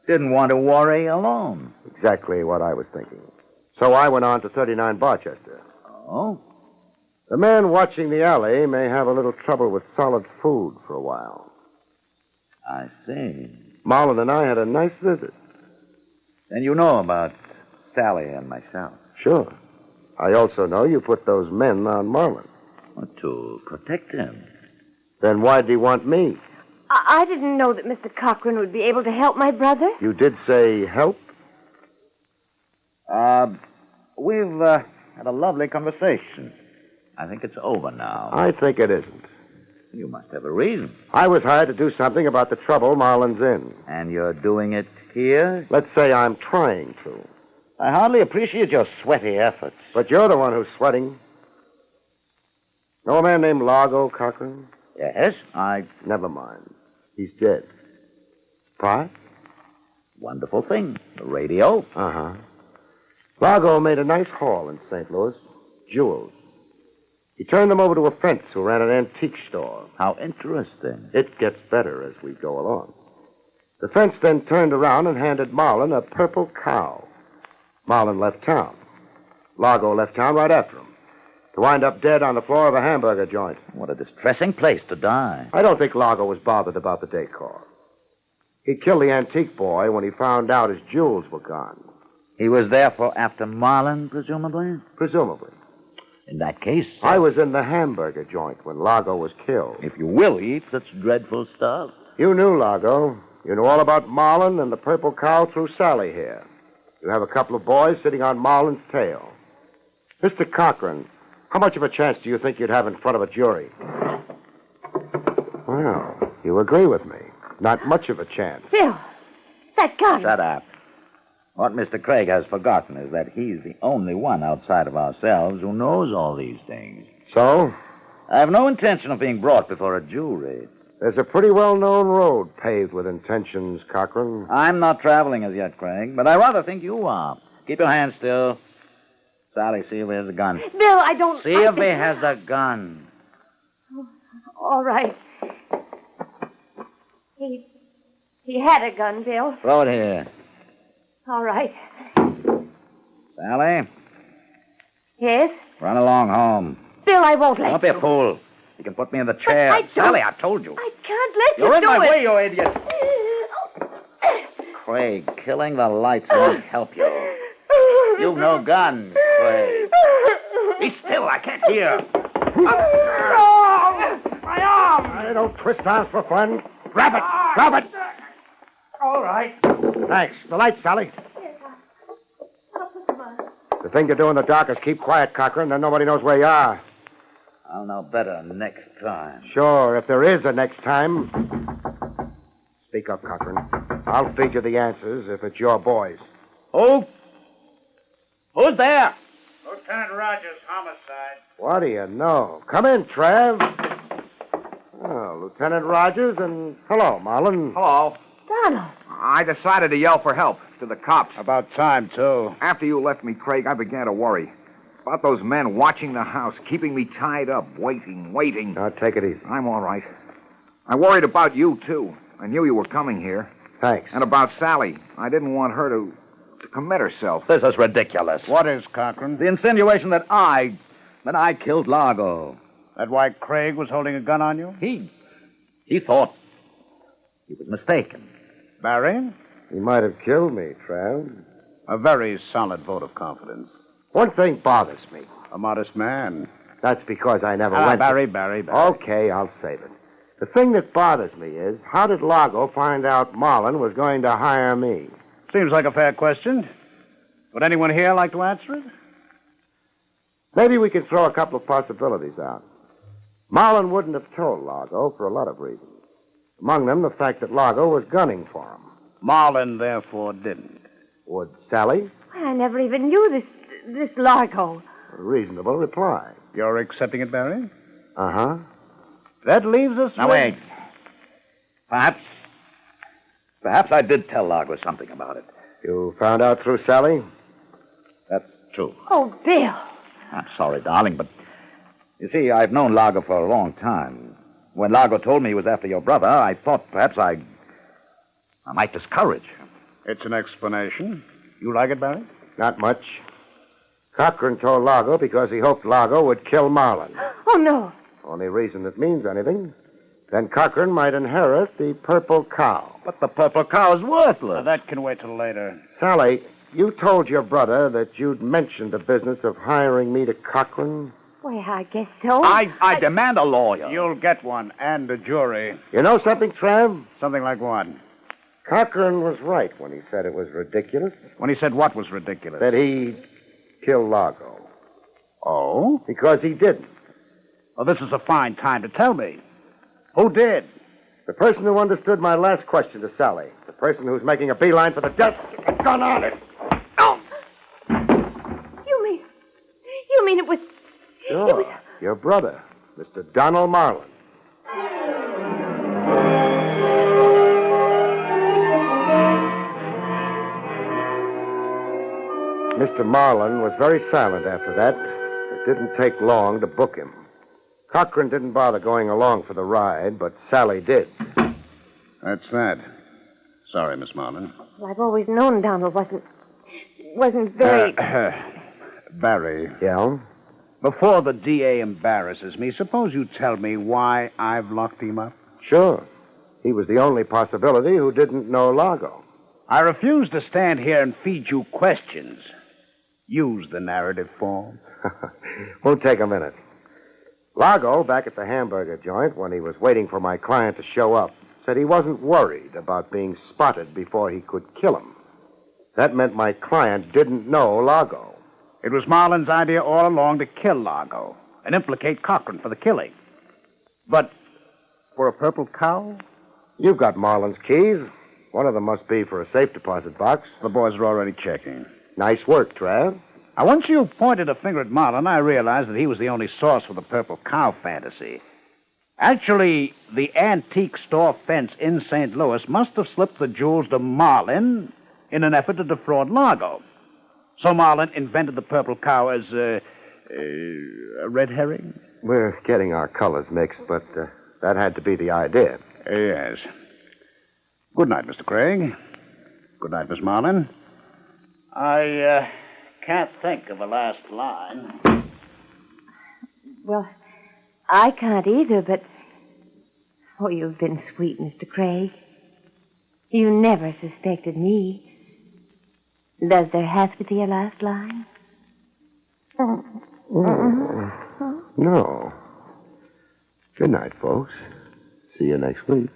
didn't want to worry alone. Exactly what I was thinking. So I went on to 39 Barchester. Oh? The man watching the alley may have a little trouble with solid food for a while. I see. Marlin and I had a nice visit. Then you know about Sally and myself. Sure. I also know you put those men on Marlin. To protect him. Then why did he want me? I didn't know that Mr. Cochran would be able to help my brother. You did say help? We've had a lovely conversation. I think it's over now. I think it isn't. You must have a reason. I was hired to do something about the trouble Marlin's in. And you're doing it here? Let's say I'm trying to. I hardly appreciate your sweaty efforts. But you're the one who's sweating. Know a man named Largo, Cochran? Yes, Never mind. He's dead. Why? Wonderful thing. The radio. Uh-huh. Largo made a nice haul in St. Louis. Jewels. He turned them over to a fence who ran an antique store. How interesting. It gets better as we go along. The fence then turned around and handed Marlin a purple cow. Marlin left town. Largo left town right after him, to wind up dead on the floor of a hamburger joint. What a distressing place to die. I don't think Largo was bothered about the decor. He killed the antique boy when he found out his jewels were gone. He was therefore after Marlin, presumably? Presumably. In that case... I was in the hamburger joint when Largo was killed. If you will eat such dreadful stuff. You knew Largo. You knew all about Marlin and the purple cow through Sally here. You have a couple of boys sitting on Marlin's tail. Mr. Cochran, how much of a chance do you think you'd have in front of a jury? Well, you agree with me. Not much of a chance. Bill, that gun. Shut up. What Mr. Craig has forgotten is that he's the only one outside of ourselves who knows all these things. So? I have no intention of being brought before a jury. There's a pretty well-known road paved with intentions, Cochran. I'm not traveling as yet, Craig, but I rather think you are. Keep your hands still. Sally, see if he has a gun. Bill, I don't... See if he has a gun. All right. He had a gun, Bill. Throw it here. All right. Sally, Yes? run along home. Bill, I won't let Don't be you. a fool. You can put me in the chair. I don't- Sally, I told you. I can't let You're you in do my it. way, you idiot. Craig, killing the lights won't help you. You've no gun, Craig. Be still, I can't hear. My arm! I don't twist arms for fun. Grab it! Grab it! All right. Thanks. The lights, Sally. The thing to do in the dark is keep quiet, Cochran, then nobody knows where you are. I'll know better next time. Sure, if there is a next time. Speak up, Cochran. I'll feed you the answers if it's your boys. Who's there? Lieutenant Rogers, homicide. What do you know? Come in, Trav. Oh, Lieutenant Rogers, and hello, Marlin. Hello. Donald. I decided to yell for help to the cops. About time, too. After you left me, Craig, I began to worry. About those men watching the house, keeping me tied up, waiting. Now, take it easy. I'm all right. I worried about you, too. I knew you were coming here. Thanks. And about Sally. I didn't want her to commit herself. This is ridiculous. What is, Cochran? The insinuation that I killed Largo. That why Craig was holding a gun on you? He thought he was mistaken. Barrie? He might have killed me, Trav. A very solid vote of confidence. One thing bothers me. A modest man. That's because I never went... Barrie. Okay, I'll save it. The thing that bothers me is, how did Largo find out Marlin was going to hire me? Seems like a fair question. Would anyone here like to answer it? Maybe we can throw a couple of possibilities out. Marlin wouldn't have told Largo for a lot of reasons. Among them, the fact that Largo was gunning for him. Marlin, therefore, didn't. Would Sally? I never even knew this Largo. A reasonable reply. You're accepting it, Barrie? Uh-huh. That leaves us Now, with... wait. Perhaps I did tell Largo something about it. You found out through Sally? That's true. Oh, Bill. I'm sorry, darling, but you see, I've known Largo for a long time. When Largo told me he was after your brother, I thought perhaps I might discourage him. It's an explanation. You like it, Barrie? Not much. Cochran told Largo because he hoped Largo would kill Marlin. Oh, no. Only reason it means anything. Then Cochran might inherit the purple cow. But the purple cow is worthless. Now, that can wait till later. Sally, you told your brother that you'd mentioned the business of hiring me to Cochran? Well, I guess so. I demand a lawyer. You'll get one, and a jury. You know something, Trav? Something like what? Cochran was right when he said it was ridiculous. When he said what was ridiculous? That he killed Largo. Oh? Because he didn't. Well, this is a fine time to tell me. Who did? The person who understood my last question to Sally. The person who's making a beeline for the desk with a gun on it. mean, it was... Sure. Your brother, Mr. Donald Marlin. Mr. Marlin was very silent after that. It didn't take long to book him. Cochran didn't bother going along for the ride, but Sally did. That's that. Sorry, Miss Marlin. Well, I've always known Donald wasn't very... Barry. Yeah? Before the DA embarrasses me, suppose you tell me why I've locked him up? Sure. He was the only possibility who didn't know Largo. I refuse to stand here and feed you questions. Use the narrative form. Won't take a minute. Largo, back at the hamburger joint, when he was waiting for my client to show up, said he wasn't worried about being spotted before he could kill him. That meant my client didn't know Largo. It was Marlin's idea all along to kill Largo and implicate Cochran for the killing. But for a purple cow? You've got Marlin's keys. One of them must be for a safe deposit box. The boys are already checking. Nice work, Trav. Now, once you pointed a finger at Marlin, I realized that he was the only source for the purple cow fantasy. Actually, the antique store fence in St. Louis must have slipped the jewels to Marlin in an effort to defraud Largo. So Marlin invented the purple cow as a red herring? We're getting our colors mixed, but that had to be the idea. Yes. Good night, Mr. Craig. Good night, Miss Marlin. I can't think of a last line. Well, I can't either, but... Oh, you've been sweet, Mr. Craig. You never suspected me. Does there have to be a last line? No. Good night, folks. See you next week.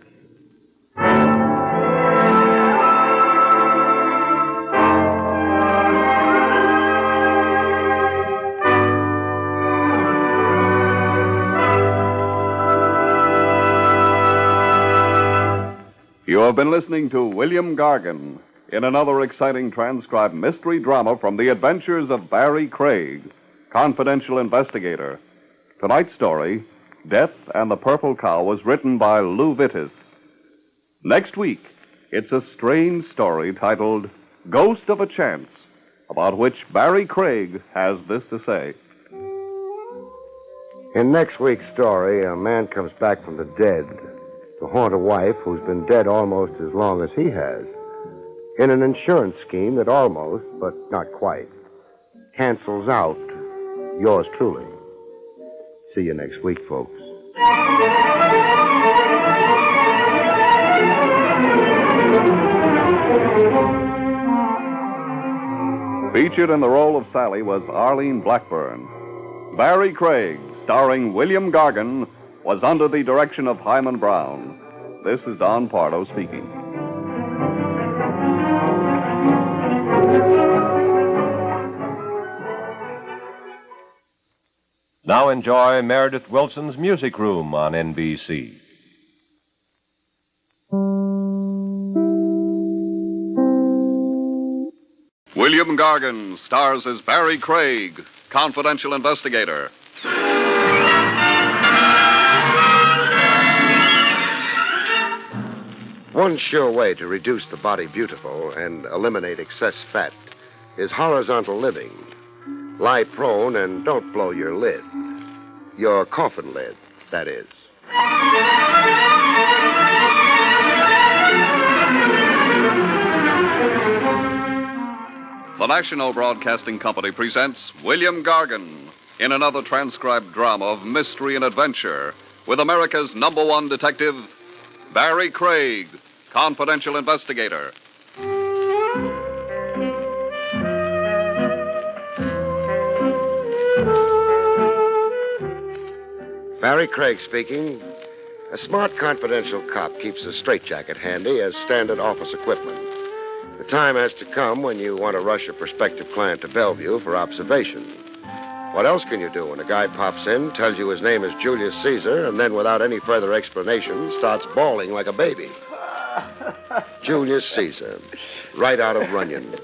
You have been listening to William Gargan in another exciting transcribed mystery drama from the adventures of Barrie Craig, confidential investigator. Tonight's story, Death and the Purple Cow, was written by Lou Vittis. Next week, it's a strange story titled Ghost of a Chance, about which Barrie Craig has this to say. In next week's story, a man comes back from the dead to haunt a wife who's been dead almost as long as he has, in an insurance scheme that almost, but not quite, cancels out yours truly. See you next week, folks. Featured in the role of Sally was Arlene Blackburn. Barrie Craig, starring William Gargan, was under the direction of Hyman Brown. This is Don Pardo speaking. Now enjoy Meredith Wilson's Music Room on NBC. William Gargan stars as Barrie Craig, confidential investigator. One sure way to reduce the body beautiful and eliminate excess fat is horizontal living. Lie prone and don't blow your lid. Your coffin lid, that is. The National Broadcasting Company presents William Gargan in another transcribed drama of mystery and adventure with America's #1 detective, Barrie Craig, confidential investigator. Barrie Craig speaking. A smart confidential cop keeps a straitjacket handy as standard office equipment. The time has to come when you want to rush a prospective client to Bellevue for observation. What else can you do when a guy pops in, tells you his name is Julius Caesar, and then without any further explanation starts bawling like a baby? Julius Caesar, right out of Runyon.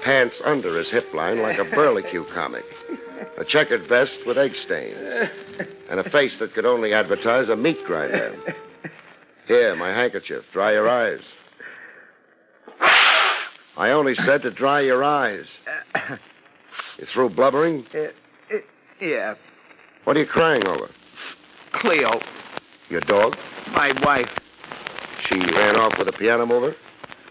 Pants under his hip line like a Burlicue comic. A checkered vest with egg stains. And a face that could only advertise a meat grinder. Here, my handkerchief. Dry your eyes. I only said to dry your eyes. You through blubbering? Yeah. What are you crying over? Cleo, Your dog? my wife. She ran off with a piano mover?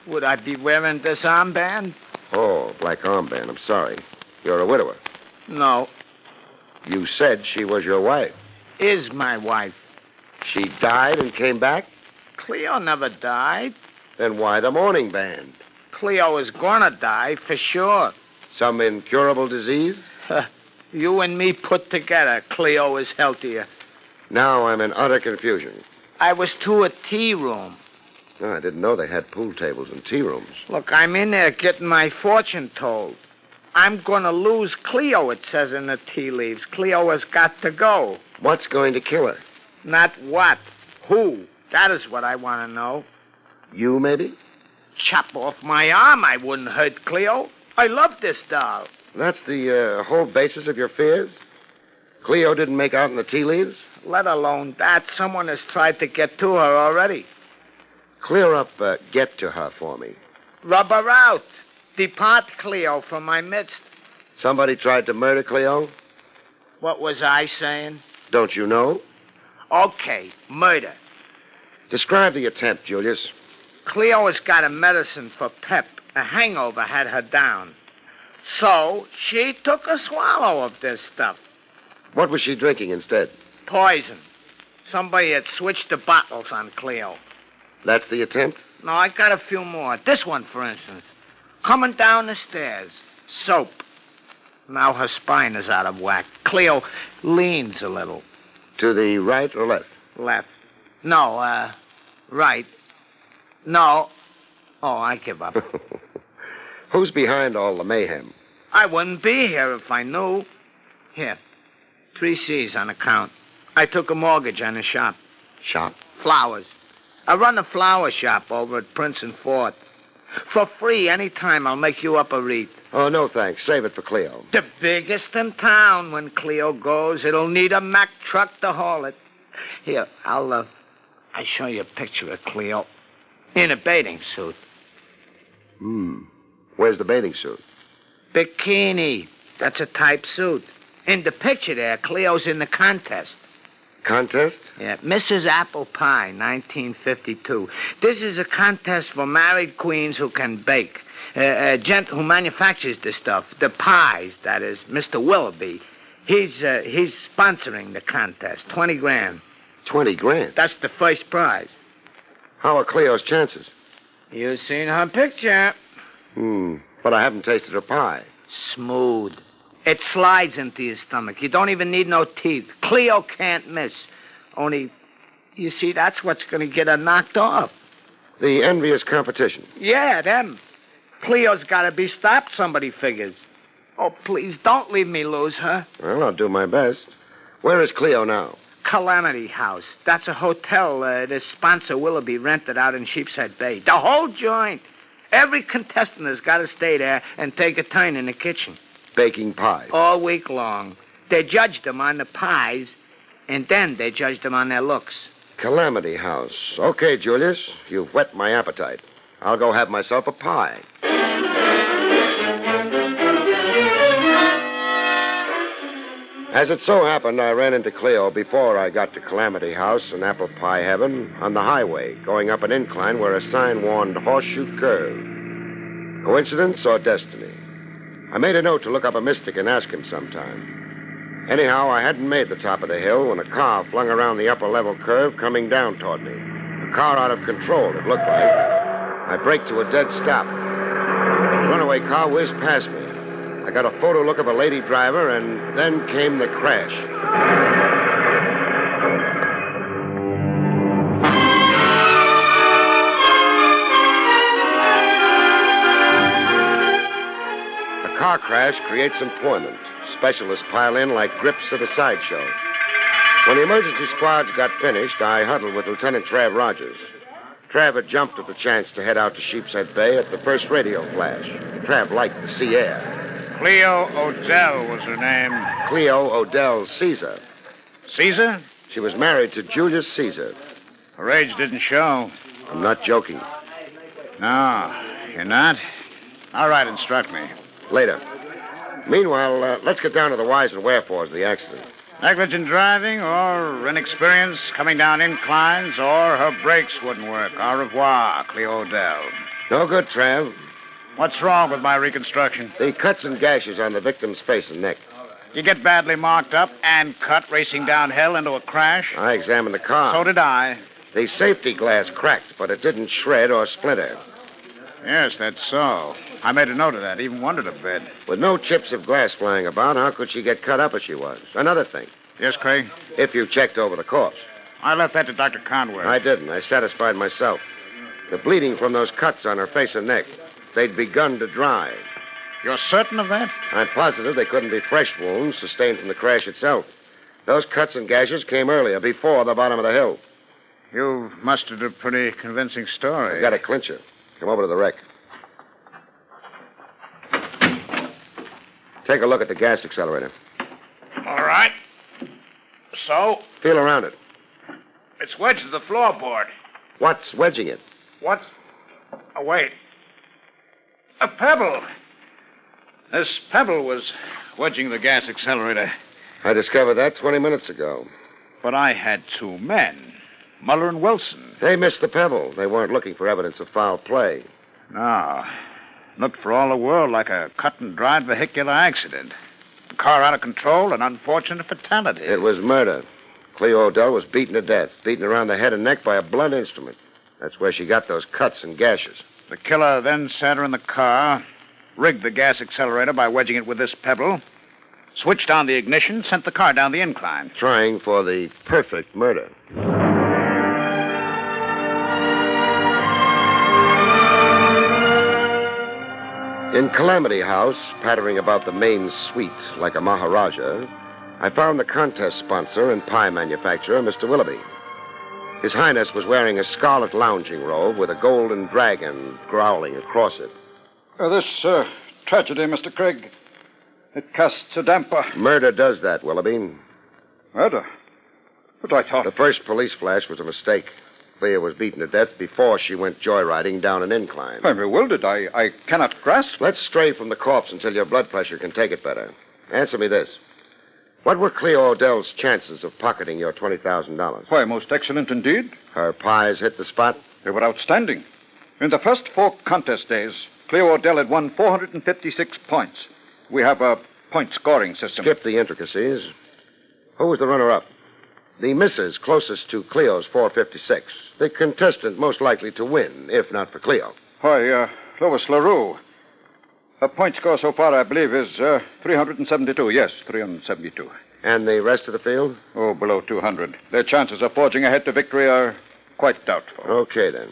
Would I be wearing this armband? Oh, black armband. I'm sorry. You're a widower. No. You said she was your wife. Is my wife. She died and came back? Cleo never died. Then why the mourning band? Cleo is gonna die for sure. Some incurable disease? You and me put together, Cleo is healthier. Now I'm in utter confusion. I was to a tea room. Oh, I didn't know they had pool tables and tea rooms. Look, I'm in there getting my fortune told. I'm gonna lose Cleo, it says in the tea leaves. Cleo has got to go. What's going to kill her? Not what. Who? That is what I want to know. You, maybe? Chop off my arm, I wouldn't hurt Cleo. I love this doll. That's the whole basis of your fears? Cleo didn't make out in the tea leaves? Let alone that, someone has tried to get to her already. Clear up get to her for me. Rub her out. Depart Cleo from my midst. Somebody tried to murder Cleo? What was I saying? Don't you know? Okay, murder. Describe the attempt, Julius. Cleo has got a medicine for pep. A hangover had her down. So she took a swallow of this stuff. What was she drinking instead? Poison. Somebody had switched the bottles on Cleo. That's the attempt? No, I got a few more. This one, for instance. Coming down the stairs. Soap. Now her spine is out of whack. Cleo leans a little. To the right or left? Left. No, right. No. Oh, I give up. Who's behind all the mayhem? I wouldn't be here if I knew. Here. 3 C's on account. I took a mortgage on a shop. Shop? Flowers. I run a flower shop over at Prince and Fort. For free, any time I'll make you up a wreath. Oh, no, thanks. Save it for Cleo. The biggest in town. When Cleo goes, it'll need a Mack truck to haul it. Here, I'll show you a picture of Cleo. In a bathing suit. Where's the bathing suit? Bikini. That's a type suit. In the picture there, Cleo's in the contest. Contest? Yeah, Mrs. Apple Pie, 1952. This is a contest for married queens who can bake. A gent who manufactures this stuff, the pies, that is, Mr. Willoughby, he's sponsoring the contest. 20 grand. 20 grand? That's the first prize. How are Cleo's chances? You've seen her picture. But I haven't tasted her pie. Smooth. It slides into your stomach. You don't even need no teeth. Cleo can't miss. Only, you see, that's what's going to get her knocked off. The envious competition. Yeah, them. Cleo's got to be stopped, somebody figures. Oh, please, don't leave me lose her. Well, I'll do my best. Where is Cleo now? Calamity House. That's a hotel this sponsor Willoughby rented out in Sheepshead Bay. The whole joint. Every contestant has got to stay there and take a turn in the kitchen. Baking pies. All week long. They judged them on the pies, and then they judged them on their looks. Calamity House. Okay, Julius. You've whet my appetite. I'll go have myself a pie. As it so happened, I ran into Cleo before I got to Calamity House and Apple Pie Heaven on the highway, going up an incline where a sign warned Horseshoe Curve. Coincidence or destiny? I made a note to look up a mystic and ask him sometime. Anyhow, I hadn't made the top of the hill when a car flung around the upper level curve coming down toward me. A car out of control, it looked like. I braked to a dead stop. The runaway car whizzed past me. I got a photo look of a lady driver, and then came the crash. A car crash creates employment. Specialists pile in like grips at a sideshow. When the emergency squads got finished, I huddled with Lieutenant Trav Rogers. Trav had jumped at the chance to head out to Sheepshead Bay at the first radio flash. Trav liked the sea air. Cleo Odell was her name. Cleo Odell Caesar. Caesar? She was married to Julius Caesar. Her age didn't show. I'm not joking. No, you're not? All right, instruct me. Later. Meanwhile, let's get down to the whys and wherefores of the accident. Negligent driving or inexperience coming down inclines or her brakes wouldn't work. Au revoir, Cleo Odell. No good, Trav. What's wrong with my reconstruction? The cuts and gashes on the victim's face and neck. You get badly marked up and cut racing downhill into a crash? I examined the car. So did I. The safety glass cracked, but it didn't shred or splinter. Yes, that's so. I made a note of that, even wondered a bit. With no chips of glass flying about, how could she get cut up as she was? Another thing. Yes, Craig? If you checked over the corpse. I left that to Dr. Conway. I didn't. I satisfied myself. The bleeding from those cuts on her face and neck, they'd begun to dry. You're certain of that? I'm positive they couldn't be fresh wounds sustained from the crash itself. Those cuts and gashes came earlier, before the bottom of the hill. You've mustered a pretty convincing story. I've got a clincher. Come over to the wreck. Take a look at the gas accelerator. All right. So? Feel around it. It's wedged to the floorboard. What's wedging it? What? Oh, wait. A pebble. This pebble was wedging the gas accelerator. I discovered that 20 minutes ago. But I had two men, Muller and Wilson. They missed the pebble. They weren't looking for evidence of foul play. No. Looked for all the world like a cut-and-dried vehicular accident. A car out of control, an unfortunate fatality. It was murder. Cleo Odell was beaten to death, beaten around the head and neck by a blunt instrument. That's where she got those cuts and gashes. The killer then sat her in the car, rigged the gas accelerator by wedging it with this pebble, switched on the ignition, sent the car down the incline. Trying for the perfect murder. In Calamity House, pattering about the main suite like a Maharaja, I found the contest sponsor and pie manufacturer, Mr. Willoughby. His Highness was wearing a scarlet lounging robe with a golden dragon growling across it. This tragedy, Mr. Craig, it casts a damper. Murder does that, Willoughby. Murder? But I thought... The first police flash was a mistake. Clea was beaten to death before she went joyriding down an incline. I'm bewildered. I cannot grasp. Let's stray from the corpse until your blood pressure can take it better. Answer me this. What were Cleo Odell's chances of pocketing your $20,000? Why, most excellent indeed. Her pies hit the spot? They were outstanding. In the first 4 contest days, Cleo Odell had won 456 points. We have a point scoring system. Skip the intricacies. Who was the runner-up? The missus closest to Cleo's 456. The contestant most likely to win, if not for Cleo. Why, Lois LaRue. Her point score so far, I believe, is 372. Yes, 372. And the rest of the field? Oh, below 200. Their chances of forging ahead to victory are quite doubtful. Okay, then.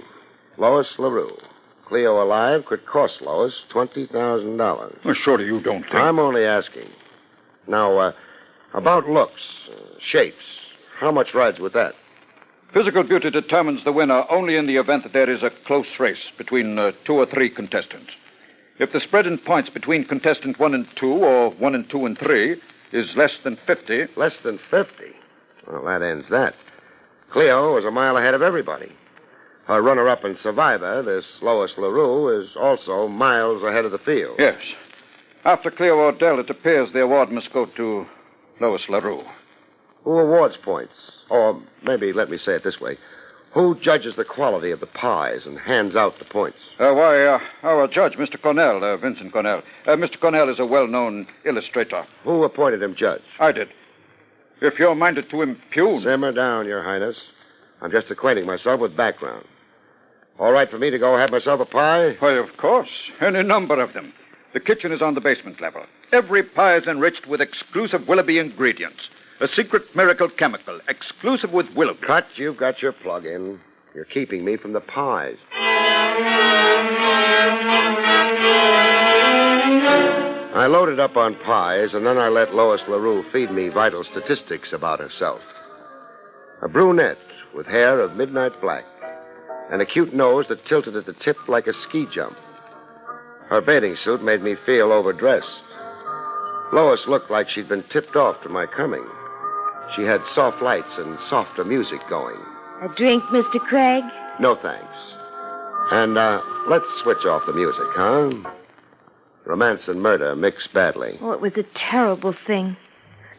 Lois LaRue. Cleo alive could cost Lois $20,000. Well, surely you don't think... I'm only asking. Now, about looks, shapes, how much rides with that? Physical beauty determines the winner only in the event that there is a close race between 2 or 3 contestants. If the spread in points between contestant 1 and 2 or 1 and 2 and 3 is less than 50... Less than 50? Well, that ends that. Cleo was a mile ahead of everybody. Her runner-up and survivor, this Lois LaRue, is also miles ahead of the field. Yes. After Cleo Odell, it appears the award must go to Lois LaRue. Who awards points? Or maybe let me say it this way. Who judges the quality of the pies and hands out the points? Our judge, Mr. Cornell, Vincent Cornell. Mr. Cornell is a well-known illustrator. Who appointed him judge? I did. If you're minded to impugn... Simmer down, Your Highness. I'm just acquainting myself with background. All right for me to go have myself a pie? Why, of course. Any number of them. The kitchen is on the basement level. Every pie is enriched with exclusive Willoughby ingredients. A secret miracle chemical, exclusive with Willoughby. Cut, you've got your plug in. You're keeping me from the pies. I loaded up on pies, and then I let Lois LaRue feed me vital statistics about herself. A brunette with hair of midnight black, and a cute nose that tilted at the tip like a ski jump. Her bathing suit made me feel overdressed, Lois looked like she'd been tipped off to my coming. She had soft lights and softer music going. A drink, Mr. Craig? No thanks. And let's switch off the music, huh? Romance and murder mix badly. Oh, it was a terrible thing.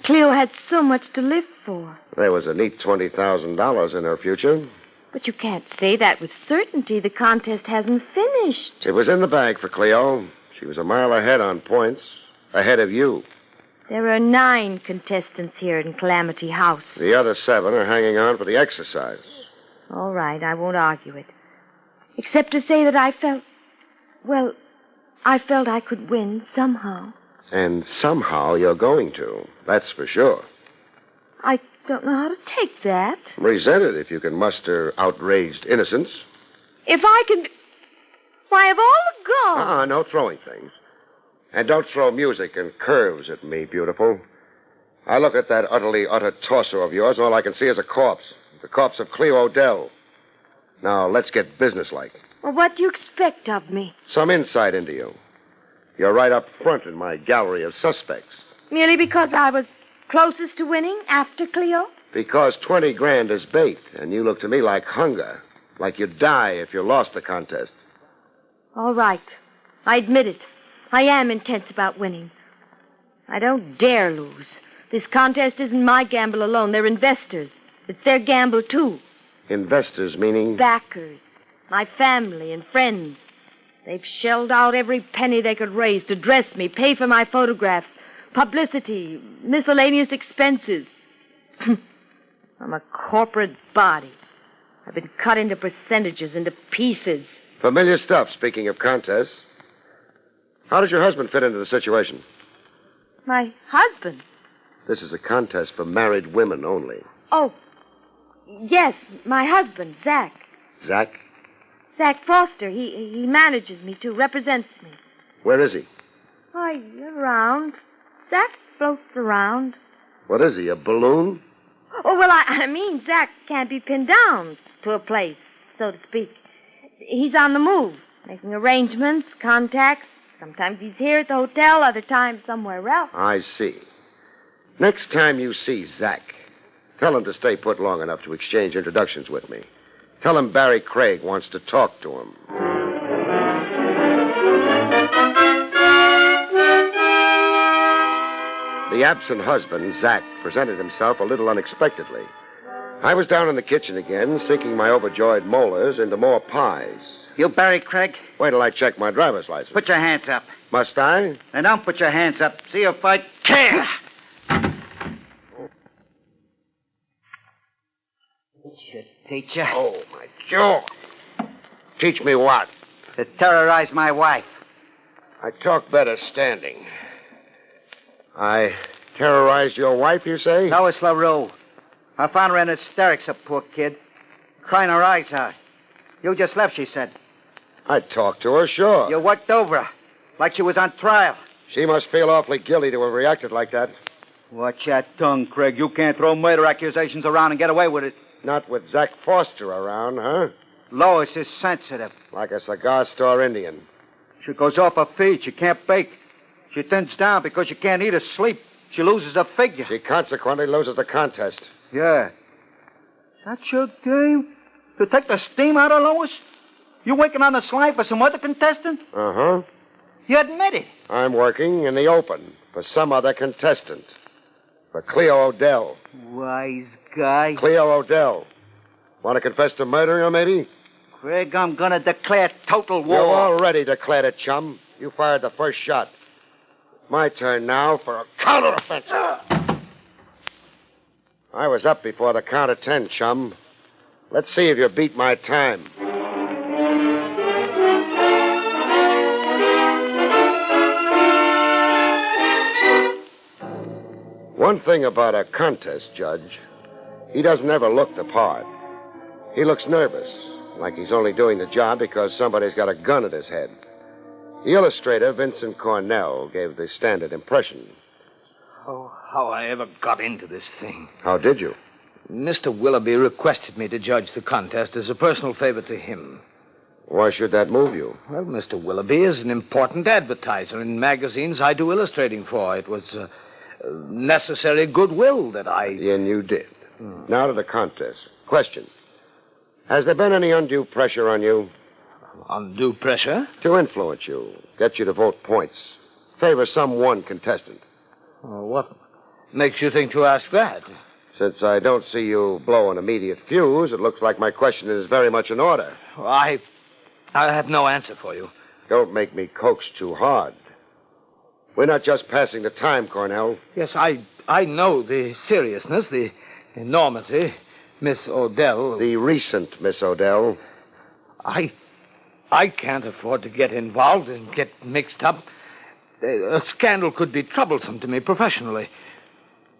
Cleo had so much to live for. There was a neat $20,000 in her future. But you can't say that with certainty. The contest hasn't finished. It was in the bag for Cleo. She was a mile ahead on points. Ahead of you. There are 9 contestants here in Calamity House. The other 7 are hanging on for the exercise. All right, I won't argue it. Except to say that I felt I could win somehow. And somehow you're going to. That's for sure. I don't know how to take that. Resent it if you can muster outraged innocence. If I can... Why, of all the gone... No throwing things. And don't throw music and curves at me, beautiful. I look at that utter torso of yours, and all I can see is a corpse. The corpse of Cleo Odell. Now, let's get businesslike. Well, what do you expect of me? Some insight into you. You're right up front in my gallery of suspects. Merely because I was closest to winning after Cleo? Because 20 grand is bait, and you look to me like hunger. Like you'd die if you lost the contest. All right. I admit it. I am intense about winning. I don't dare lose. This contest isn't my gamble alone. They're investors. It's their gamble, too. Investors meaning? Backers. My family and friends. They've shelled out every penny they could raise to dress me, pay for my photographs, publicity, miscellaneous expenses. I'm a corporate body. I've been cut into percentages, into pieces. Familiar stuff, speaking of contests. How does your husband fit into the situation? My husband? This is a contest for married women only. Oh, yes, my husband, Zach. Zach? Zach Foster. He manages me, too, represents me. Where is he? Why, around. Zach floats around. What is he, a balloon? Oh, well, I mean, Zach can't be pinned down to a place, so to speak. He's on the move, making arrangements, contacts. Sometimes he's here at the hotel, other times somewhere else. I see. Next time you see Zach, tell him to stay put long enough to exchange introductions with me. Tell him Barrie Craig wants to talk to him. The absent husband, Zach, presented himself a little unexpectedly. I was down in the kitchen again, sinking my overjoyed molars into more pies. You Barrie Craig? Wait till I check my driver's license. Put your hands up. Must I? And don't put your hands up. See if I can. Should teach you. Oh, my jaw. Teach me what? To terrorize my wife. I talk better standing. I terrorized your wife, you say? Lois LaRue. I found her in hysterics, a poor kid. Crying her eyes out. You just left, she said. I talked to her, sure. You worked over her, like she was on trial. She must feel awfully guilty to have reacted like that. Watch that tongue, Craig. You can't throw murder accusations around and get away with it. Not with Zach Foster around, huh? Lois is sensitive. Like a cigar store Indian. She goes off her feet. She can't bake. She thins down because she can't eat or sleep. She loses her figure. She consequently loses the contest. Yeah. Is that your game? To take the steam out of Lois? You working on the slide for some other contestant? Uh-huh. You admit it. I'm working in the open for some other contestant. For Cleo Odell. Wise guy. Cleo Odell. Want to confess to murdering her, maybe? Craig, I'm gonna declare total war. You already declared it, chum. You fired the first shot. It's my turn now for a counteroffensive. I was up before the count of 10, chum. Let's see if you beat my time. One thing about a contest judge, he doesn't ever look the part. He looks nervous, like he's only doing the job because somebody's got a gun at his head. The illustrator, Vincent Cornell, gave the standard impression. Oh, how I ever got into this thing. How did you? Mr. Willoughby requested me to judge the contest as a personal favor to him. Why should that move you? Well, Mr. Willoughby is an important advertiser in magazines I do illustrating for. It was necessary goodwill that I... And you did. Now to the contest. Question. Has there been any undue pressure on you? Undue pressure? To influence you, get you to vote points. Favor some one contestant. What makes you think to ask that? Since I don't see you blow an immediate fuse, it looks like my question is very much in order. I have no answer for you. Don't make me coax too hard. We're not just passing the time, Cornell. Yes, I know the seriousness, the enormity. Miss Odell... The recent Miss Odell. I can't afford to get involved and get mixed up. A scandal could be troublesome to me professionally.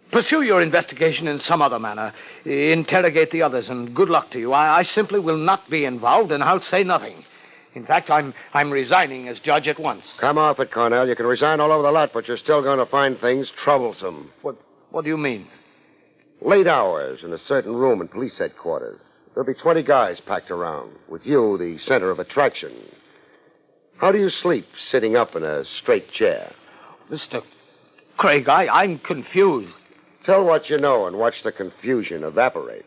Pursue your investigation in some other manner. Interrogate the others, and good luck to you. I simply will not be involved, and I'll say nothing. In fact, I'm resigning as judge at once. Come off it, Cornell. You can resign all over the lot, but you're still going to find things troublesome. What do you mean? Late hours in a certain room in police headquarters. There'll be 20 guys packed around, with you the center of attraction. How do you sleep sitting up in a straight chair? Mr. Craig, I'm confused. Tell what you know and watch the confusion evaporate.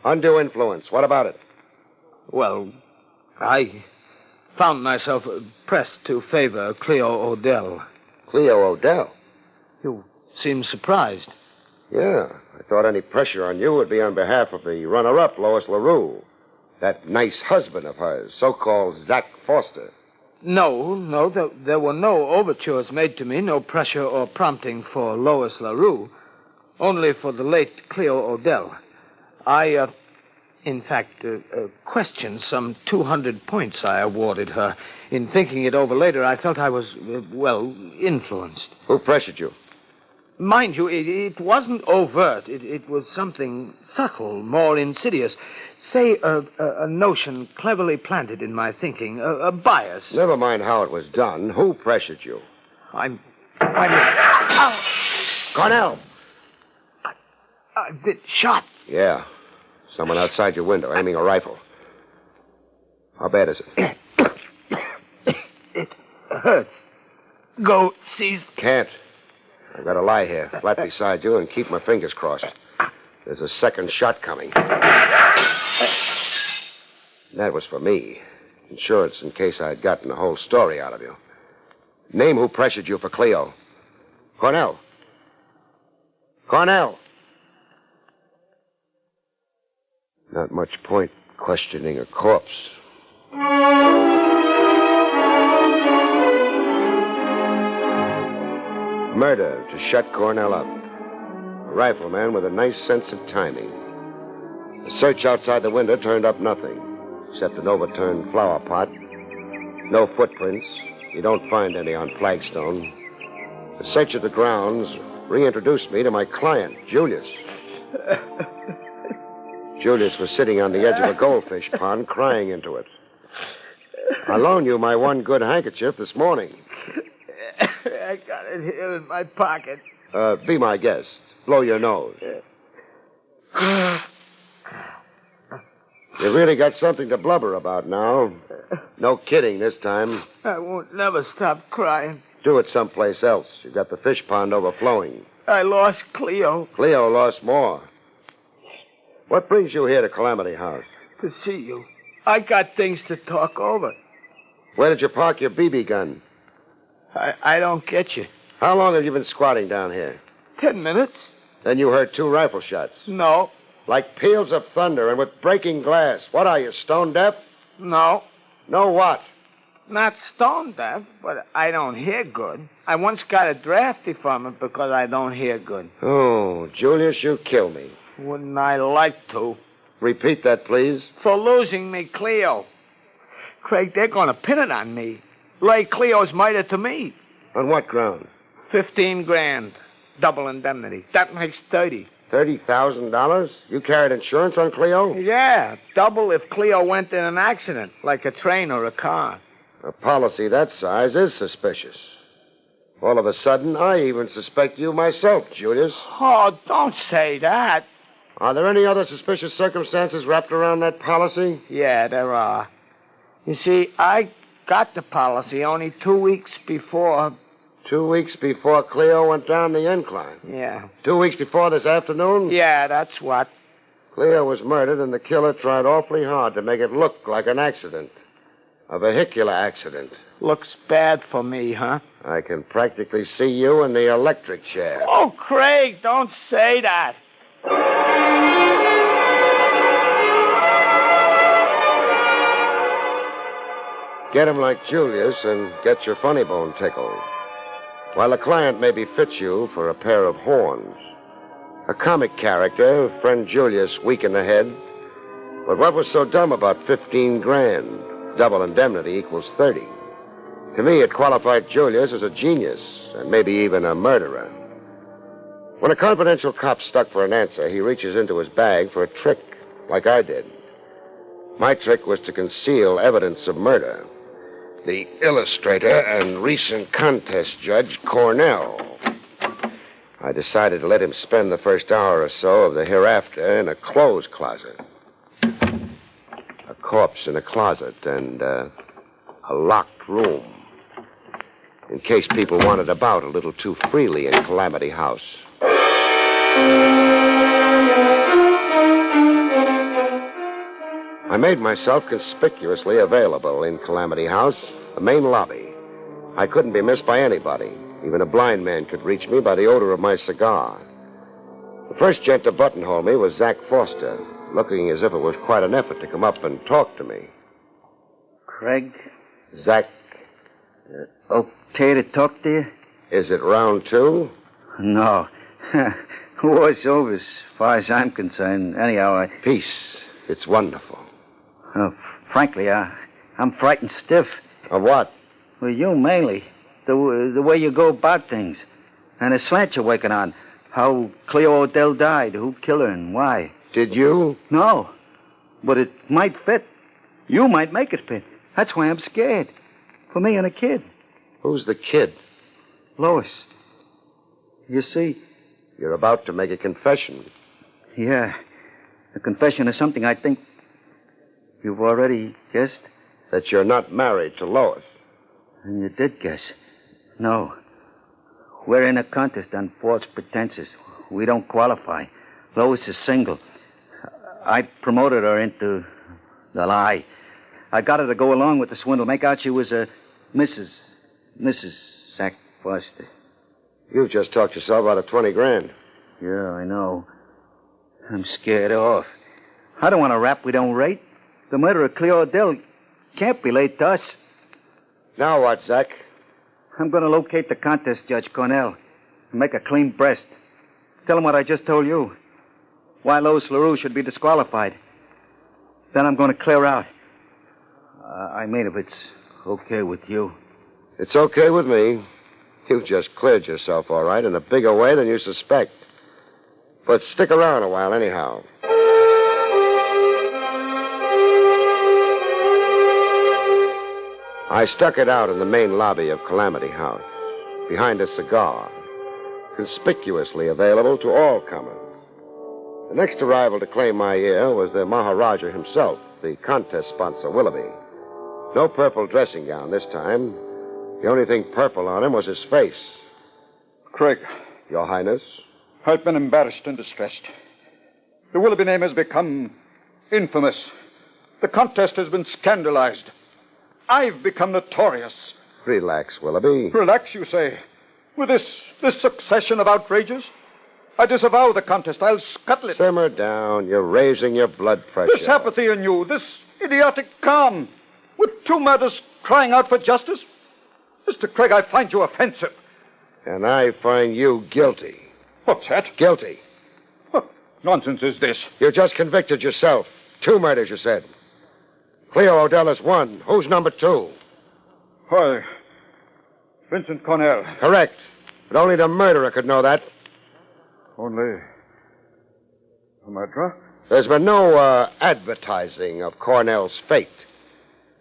Undue influence. What about it? Well, I found myself pressed to favor Cleo Odell. Cleo Odell? You seem surprised. Yeah. I thought any pressure on you would be on behalf of the runner-up, Lois LaRue. That nice husband of hers, so-called Zach Foster. No, there were no overtures made to me, no pressure or prompting for Lois LaRue, only for the late Cleo Odell. I, in fact, questioned some 200 points I awarded her. In thinking it over later, I felt I was, influenced. Who pressured you? Mind you, it wasn't overt. It was something subtle, more insidious. Say, a notion cleverly planted in my thinking, a bias. Never mind how it was done. Who pressured you? I'm... Cornell! I've been shot. Yeah. Someone outside your window aiming a rifle. How bad is it? It hurts. Go seize... Can't. I've got to lie here, flat beside you, and keep my fingers crossed. There's a second shot coming. That was for me. Insurance in case I'd gotten the whole story out of you. Name who pressured you for Cleo. Cornell. Cornell. Not much point questioning a corpse. Murder to shut Cornell up. A rifleman with a nice sense of timing. The search outside the window turned up nothing, except an overturned flower pot. No footprints. You don't find any on flagstone. The search of the grounds reintroduced me to my client, Julius. Julius was sitting on the edge of a goldfish pond, crying into it. I loaned you my one good handkerchief this morning. I got it here in my pocket. Be my guest. Blow your nose. You really got something to blubber about now. No kidding this time. I won't never stop crying. Do it someplace else. You've got the fish pond overflowing. I lost Cleo. Cleo lost more. What brings you here to Calamity House? To see you. I got things to talk over. Where did you park your BB gun? I don't get you. How long have you been squatting down here? 10 minutes. Then you heard 2 rifle shots. No. Like peals of thunder and with breaking glass. What are you, stone deaf? No. No what? Not stone deaf, but I don't hear good. I once got a draft deferment because I don't hear good. Oh, Julius, you kill me. Wouldn't I like to? Repeat that, please. For losing me Cleo. Craig, they're going to pin it on me. Lay Cleo's murder to me. On what ground? 15 grand. Double indemnity. That makes 30. $30,000? You carried insurance on Cleo? Yeah, double if Cleo went in an accident, like a train or a car. A policy that size is suspicious. All of a sudden, I even suspect you myself, Julius. Oh, don't say that. Are there any other suspicious circumstances wrapped around that policy? Yeah, there are. You see, I got the policy only 2 weeks before. 2 weeks before Cleo went down the incline? Yeah. 2 weeks before this afternoon? Yeah, that's what. Cleo was murdered, and the killer tried awfully hard to make it look like an accident. A vehicular accident. Looks bad for me, huh? I can practically see you in the electric chair. Oh, Craig, don't say that. Get him like Julius and get your funny bone tickled. While the client maybe fits you for a pair of horns. A comic character, friend Julius, weak in the head. But what was so dumb about 15 grand? Double indemnity equals 30. To me, it qualified Julius as a genius, and maybe even a murderer. When a confidential cop's stuck for an answer, he reaches into his bag for a trick, like I did. My trick was to conceal evidence of murder. The illustrator and recent contest judge, Cornell. I decided to let him spend the first hour or so of the hereafter in a clothes closet. A corpse in a closet and a locked room. In case people wandered about a little too freely in Calamity House. I made myself conspicuously available in Calamity House, the main lobby. I couldn't be missed by anybody. Even a blind man could reach me by the odor of my cigar. The first gent to buttonhole me was Zach Foster, looking as if it was quite an effort to come up and talk to me. Craig? Zach. Okay to talk to you? Is it round two? No. War's over as far as I'm concerned. Anyhow, Peace. It's wonderful. Frankly, I'm frightened stiff. Of what? Well, you mainly. The way you go about things. And the slant you're working on. How Cleo Odell died, who killed her, and why. Did you? No. But it might fit. You might make it fit. That's why I'm scared. For me and a kid. Who's the kid? Lois. You see... You're about to make a confession. Yeah. A confession is something I think you've already guessed. That you're not married to Lois. And you did guess. No. We're in a contest on false pretenses. We don't qualify. Lois is single. I promoted her into the lie. I got her to go along with the swindle, make out she was a Mrs. Zach Foster. You've just talked yourself out of 20 grand. Yeah, I know. I'm scared off. I don't want a rap we don't rate. The murder of Cleo Odell can't be laid to us. Now what, Zach? I'm going to locate the contest judge, Cornell, and make a clean breast. Tell him what I just told you. Why Lois LaRue should be disqualified. Then I'm going to clear out. I mean, if it's okay with you. It's okay with me. You've just cleared yourself, all right, in a bigger way than you suspect. But stick around a while anyhow. I stuck it out in the main lobby of Calamity House, behind a cigar, conspicuously available to all comers. The next arrival to claim my ear was the Maharaja himself, the contest sponsor, Willoughby. No purple dressing gown this time. The only thing purple on him was his face. Craig. Your Highness? I've been embarrassed and distressed. The Willoughby name has become infamous. The contest has been scandalized. I've become notorious. Relax, Willoughby. Relax, you say? With this succession of outrages? I disavow the contest. I'll scuttle it. Simmer down. You're raising your blood pressure. This apathy in you, this idiotic calm, with two murders crying out for justice. Mr. Craig, I find you offensive. And I find you guilty. What's that? Guilty. What nonsense is this? You just convicted yourself. 2 murders, you said. Cleo Odell is 1. Who's number 2? Why, Vincent Cornell. Correct. But only the murderer could know that. Only the murderer? There's been no advertising of Cornell's fate.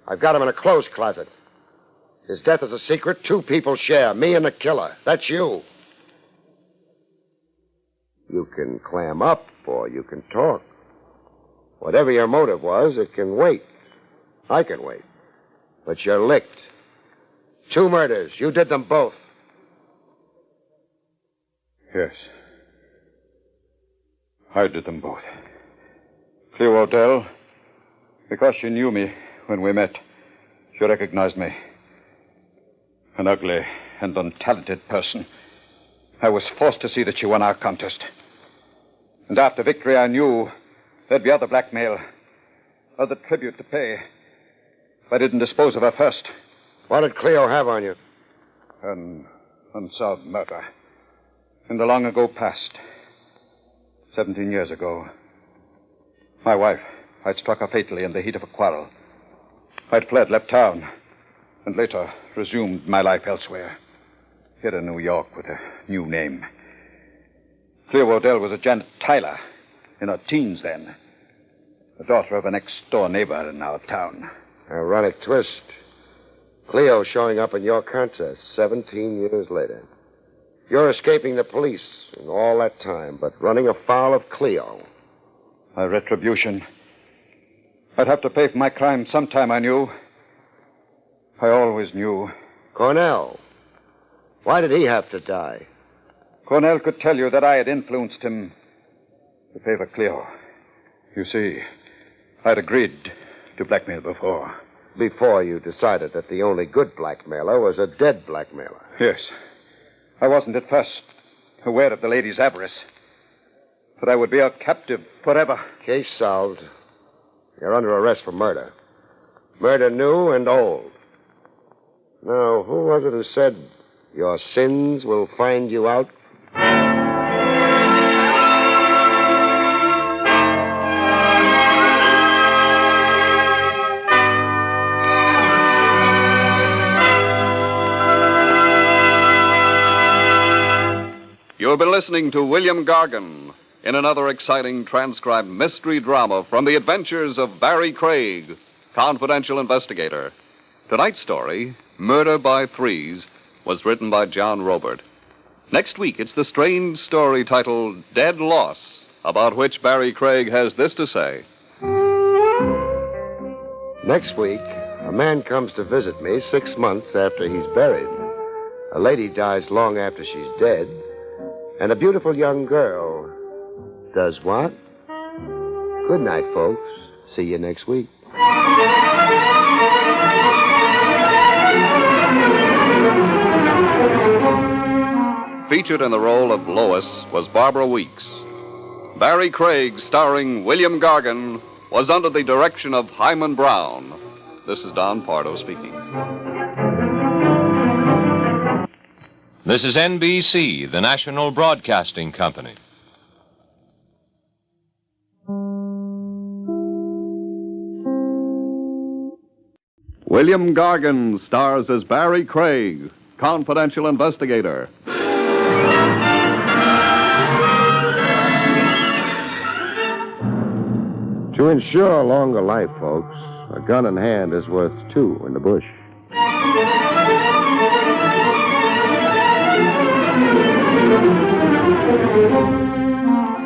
I've got him in a clothes closet. His death is a secret 2 people share, me and the killer. That's you. You can clam up or you can talk. Whatever your motive was, it can wait. I can wait. But you're licked. 2 murders. You did them both. Yes. I did them both. Cleo Odell, because she knew me when we met, she recognized me. An ugly and untalented person. I was forced to see that she won our contest. And after victory, I knew there'd be other blackmail, other tribute to pay. If I didn't dispose of her first. What did Cleo have on you? An unsolved murder. In the long ago past. 17 years ago. My wife, I'd struck her fatally in the heat of a quarrel. I'd fled, left town, and later resumed my life elsewhere. Here in New York with a new name. Cleo Odell was a Janet Tyler, in her teens then. The daughter of a next-door neighbor in our town. Ironic twist. Cleo showing up in your contest 17 years later. You're escaping the police in all that time, but running afoul of Cleo. My retribution. I'd have to pay for my crime sometime, I knew. I always knew. Cornell. Why did he have to die? Cornell could tell you that I had influenced him to favor Cleo. You see, I'd agreed to blackmail before. Before you decided that the only good blackmailer was a dead blackmailer. Yes. I wasn't at first aware of the lady's avarice. But I would be a captive forever. Case solved. You're under arrest for murder. Murder new and old. Now, who was it who said, your sins will find you out? You've been listening to William Gargan in another exciting transcribed mystery drama from the adventures of Barrie Craig, confidential investigator. Tonight's story, Murder by Threes, was written by John Robert. Next week, it's the strange story titled Dead Loss, about which Barrie Craig has this to say. Next week, a man comes to visit me 6 months after he's buried. A lady dies long after she's dead. And a beautiful young girl does what? Good night, folks. See you next week. Featured in the role of Lois was Barbara Weeks. Barrie Craig, starring William Gargan, was under the direction of Hyman Brown. This is Don Pardo speaking. This is NBC, the National Broadcasting Company. William Gargan stars as Barrie Craig, confidential investigator. To ensure a longer life, folks, a gun in hand is worth 2 in the bush.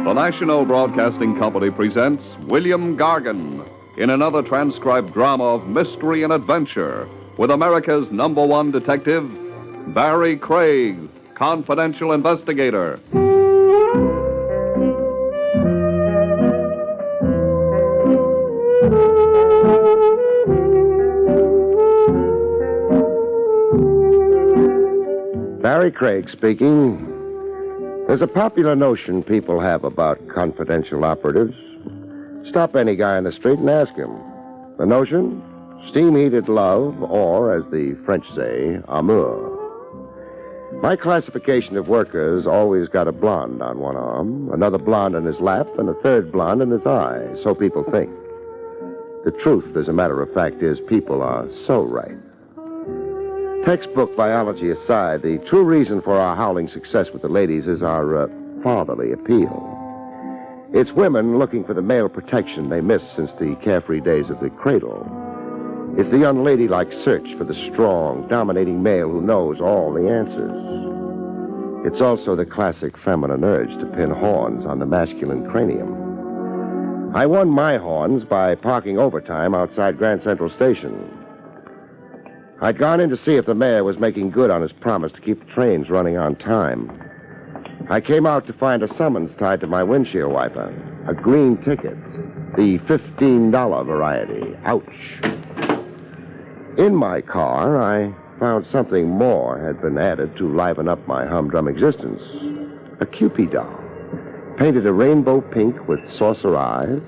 The National Broadcasting Company presents William Gargan in another transcribed drama of mystery and adventure with America's #1 detective, Barrie Craig, confidential investigator. Barrie Craig speaking. There's a popular notion people have about confidential operatives. Stop any guy in the street and ask him. The notion? Steam-heated love, or, as the French say, amour. My classification of workers always got a blonde on one arm, another blonde in his lap, and a third blonde in his eye, so people think. The truth, as a matter of fact, is people are so right. Textbook biology aside, the true reason for our howling success with the ladies is our fatherly appeal. It's women looking for the male protection they missed since the carefree days of the cradle. It's the unladylike search for the strong, dominating male who knows all the answers. It's also the classic feminine urge to pin horns on the masculine cranium. I won my horns by parking overtime outside Grand Central Station. I'd gone in to see if the mayor was making good on his promise to keep the trains running on time. I came out to find a summons tied to my windshield wiper. A green ticket. The $15 variety. Ouch. In my car, I found something more had been added to liven up my humdrum existence. A Cupid doll. Painted a rainbow pink with saucer eyes,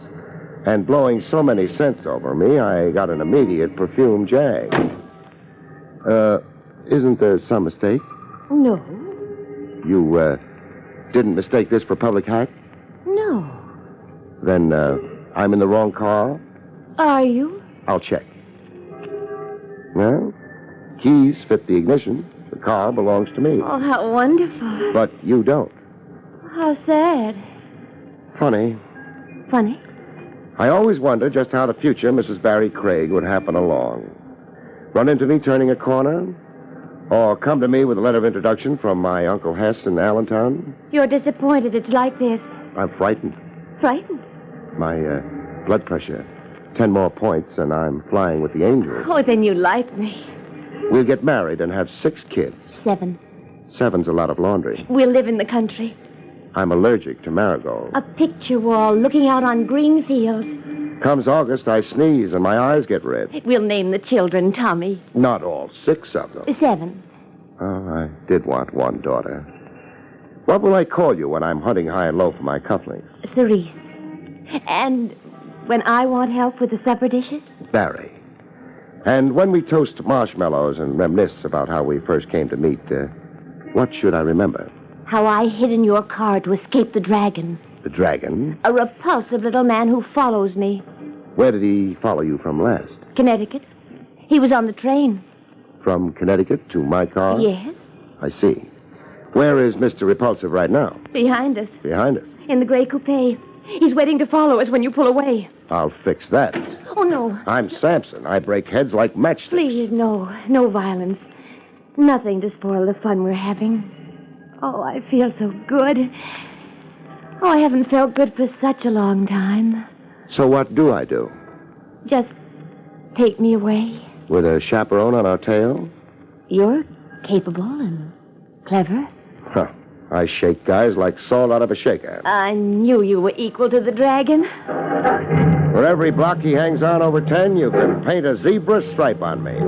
and blowing so many scents over me, I got an immediate perfume jag. Isn't there some mistake? No. You, didn't mistake this for public hack? No. Then, I'm in the wrong car? Are you? I'll check. Well, keys fit the ignition. The car belongs to me. Oh, how wonderful. But you don't. How sad. Funny. Funny? I always wonder just how the future Mrs. Barrie Craig would happen along. Run into me turning a corner? Or come to me with a letter of introduction from my Uncle Hess in Allentown? You're disappointed it's like this. I'm frightened. Frightened? My blood pressure. 10 more points and I'm flying with the angels. Oh, then you like me. We'll get married and have 6 kids. 7. 7's a lot of laundry. We'll live in the country. I'm allergic to marigolds. A picture wall looking out on green fields. Comes August, I sneeze and my eyes get red. We'll name the children Tommy. Not all 6 of them. 7. Oh, I did want one daughter. What will I call you when I'm hunting high and low for my cufflinks? Cerise. And when I want help with the supper dishes? Barrie. And when we toast marshmallows and reminisce about how we first came to meet, what should I remember? How I hid in your car to escape the dragon. The dragon? A repulsive little man who follows me. Where did he follow you from last? Connecticut. He was on the train. From Connecticut to my car? Yes. I see. Where is Mr. Repulsive right now? Behind us. Behind us? In the gray coupe. He's waiting to follow us when you pull away. I'll fix that. Oh, no. I'm Samson. I break heads like matchsticks. Please, no. No violence. Nothing to spoil the fun we're having. Oh, I feel so good. Oh, I haven't felt good for such a long time. So what do I do? Just take me away. With a chaperone on our tail? You're capable and clever. Huh. I shake guys like salt out of a shaker. I knew you were equal to the dragon. For every block he hangs on over 10, you can paint a zebra stripe on me.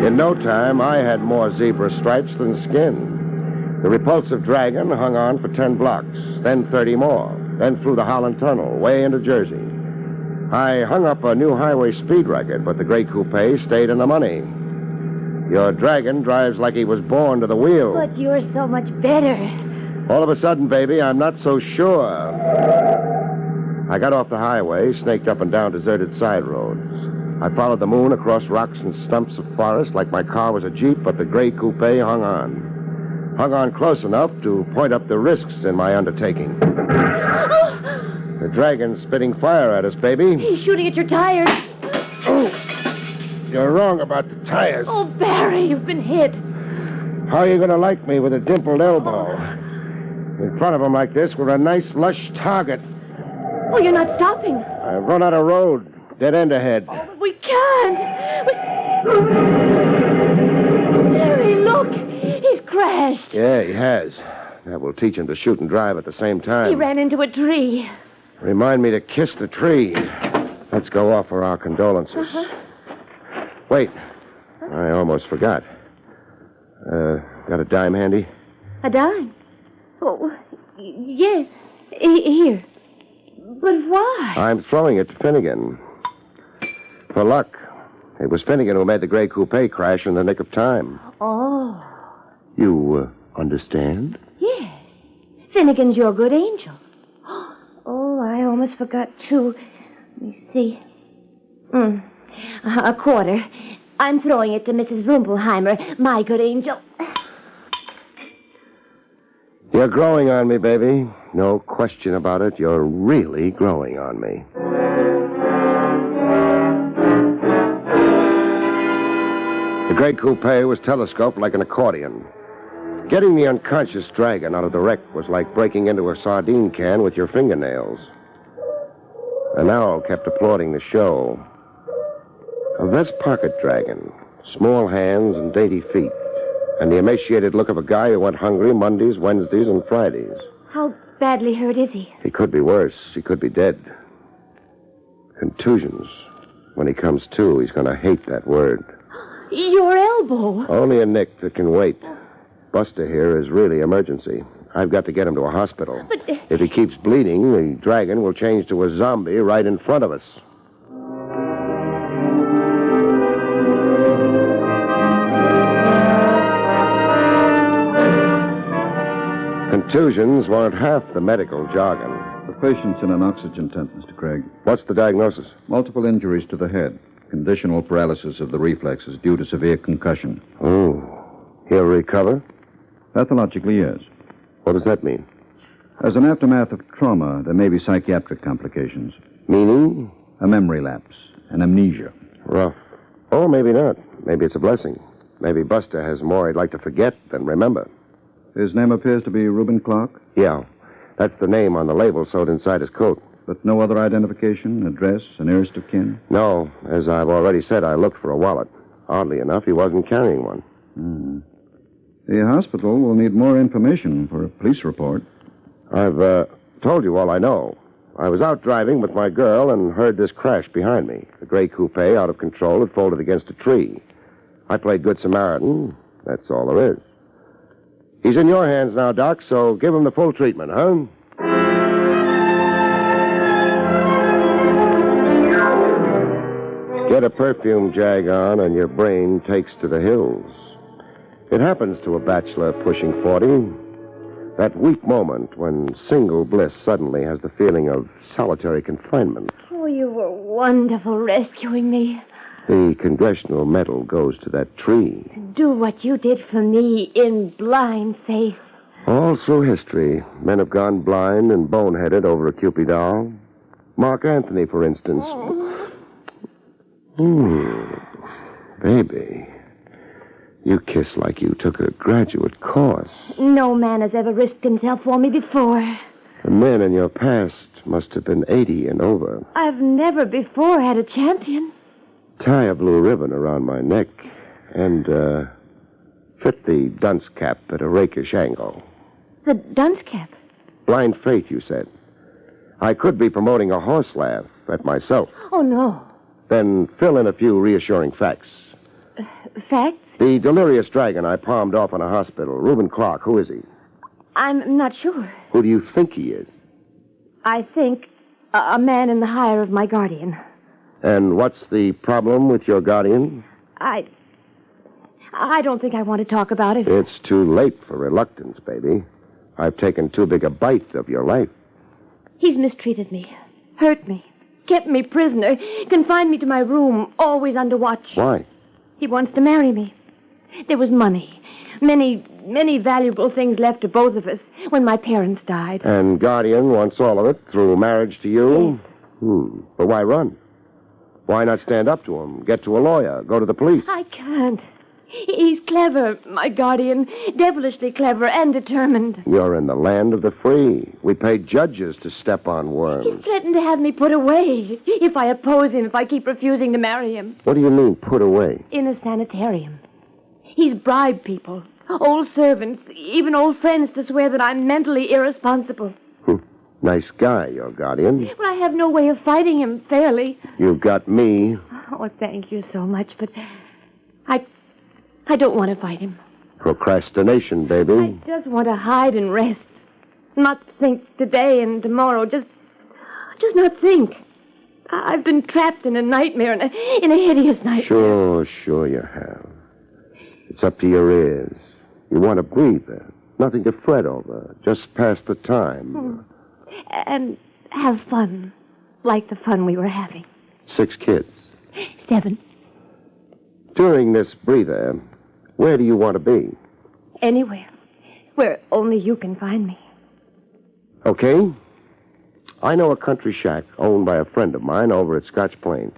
In no time, I had more zebra stripes than skin. The repulsive dragon hung on for 10 blocks, then 30 more, then through the Holland Tunnel, way into Jersey. I hung up a new highway speed record, but the gray coupe stayed in the money. Your dragon drives like he was born to the wheel. But you're so much better. All of a sudden, baby, I'm not so sure. I got off the highway, snaked up and down deserted side roads. I followed the moon across rocks and stumps of forest like my car was a Jeep, but the gray coupe hung on. Hung on close enough to point up the risks in my undertaking. The dragon's spitting fire at us, baby. He's shooting at your tires. Oh, you're wrong about the tires. Oh, Barrie, you've been hit. How are you going to like me with a dimpled elbow? In front of him like this, we're a nice, lush target. Oh, you're not stopping. I've run out of road. Dead end ahead. Oh, but we can't. Barrie, look. He's crashed. Yeah, he has. That will teach him to shoot and drive at the same time. He ran into a tree. Remind me to kiss the tree. Let's go offer our condolences. Uh-huh. Wait. I almost forgot. Got a dime handy? A dime? Oh, yes. Here. But why? I'm throwing it to Finnegan. For luck. It was Finnegan who made the gray coupe crash in the nick of time. Oh. You understand? Yes. Finnegan's your good angel. Oh, I almost forgot, too. Let me see. A quarter. I'm throwing it to Mrs. Rumpelheimer, my good angel. You're growing on me, baby. No question about it. You're really growing on me. The gray coupe was telescoped like an accordion. Getting the unconscious dragon out of the wreck was like breaking into a sardine can with your fingernails. An owl kept applauding the show. A vest pocket dragon, small hands and dainty feet, and the emaciated look of a guy who went hungry Mondays, Wednesdays, and Fridays. How badly hurt is he? He could be worse. He could be dead. Contusions. When he comes to, he's going to hate that word. Your elbow. Only a nick that can wait. Buster here is really emergency. I've got to get him to a hospital. But... If he keeps bleeding, the dragon will change to a zombie right in front of us. Contusions weren't half the medical jargon. The patient's in an oxygen tent, Mr. Craig. What's the diagnosis? Multiple injuries to the head. Conditional paralysis of the reflexes due to severe concussion. Oh. He'll recover? Pathologically, yes. What does that mean? As an aftermath of trauma, there may be psychiatric complications. Meaning? A memory lapse, an amnesia. Rough. Or maybe not. Maybe it's a blessing. Maybe Buster has more he'd like to forget than remember. His name appears to be Reuben Clark? Yeah. That's the name on the label sewed inside his coat. But no other identification, address, an nearest of kin? No. As I've already said, I looked for a wallet. Oddly enough, he wasn't carrying one. The hospital will need more information for a police report. I've told you all I know. I was out driving with my girl and heard this crash behind me. The gray coupe, out of control, had folded against a tree. I played Good Samaritan. That's all there is. He's in your hands now, Doc, so give him the full treatment, huh? Get a perfume jag on and your brain takes to the hills. It happens to a bachelor pushing 40. That weak moment when single bliss suddenly has the feeling of solitary confinement. Oh, you were wonderful rescuing me. The congressional medal goes to that tree. Do what you did for me in blind faith. All through history, men have gone blind and boneheaded over a Cupid doll. Mark Antony, for instance. Baby, you kiss like you took a graduate course. No man has ever risked himself for me before. The men in your past must have been 80 and over. I've never before had a champion. Tie a blue ribbon around my neck and fit the dunce cap at a rakish angle. The dunce cap? Blind faith, you said. I could be promoting a horse laugh at myself. Oh, no. Then fill in a few reassuring facts. Facts? The delirious dragon I palmed off in a hospital, Reuben Clark, who is he? I'm not sure. Who do you think he is? I think a man in the hire of my guardian. And what's the problem with your guardian? I don't think I want to talk about it. It's too late for reluctance, baby. I've taken too big a bite of your life. He's mistreated me, hurt me, kept me prisoner, confined me to my room, always under watch. Why? He wants to marry me. There was money, many valuable things left to both of us when my parents died. And guardian wants all of it through marriage to you? Yes. But why run? Why not stand up to him, get to a lawyer, go to the police? I can't. He's clever, my guardian, devilishly clever and determined. You're in the land of the free. We pay judges to step on worms. He's threatened to have me put away if I oppose him, if I keep refusing to marry him. What do you mean, put away? In a sanitarium. He's bribed people, old servants, even old friends to swear that I'm mentally irresponsible. Nice guy, your guardian. Well, I have no way of fighting him fairly. You've got me. Oh, thank you so much, but I don't want to fight him. Procrastination, baby. I just want to hide and rest. Not think today and tomorrow. Just not think. I've been trapped in a nightmare, in a hideous nightmare. Sure you have. It's up to your ears. You want a breather. Nothing to fret over. Just pass the time. And have fun. Like the fun we were having. 6 kids. 7. During this breather, where do you want to be? Anywhere. Where only you can find me. Okay. I know a country shack owned by a friend of mine over at Scotch Plains.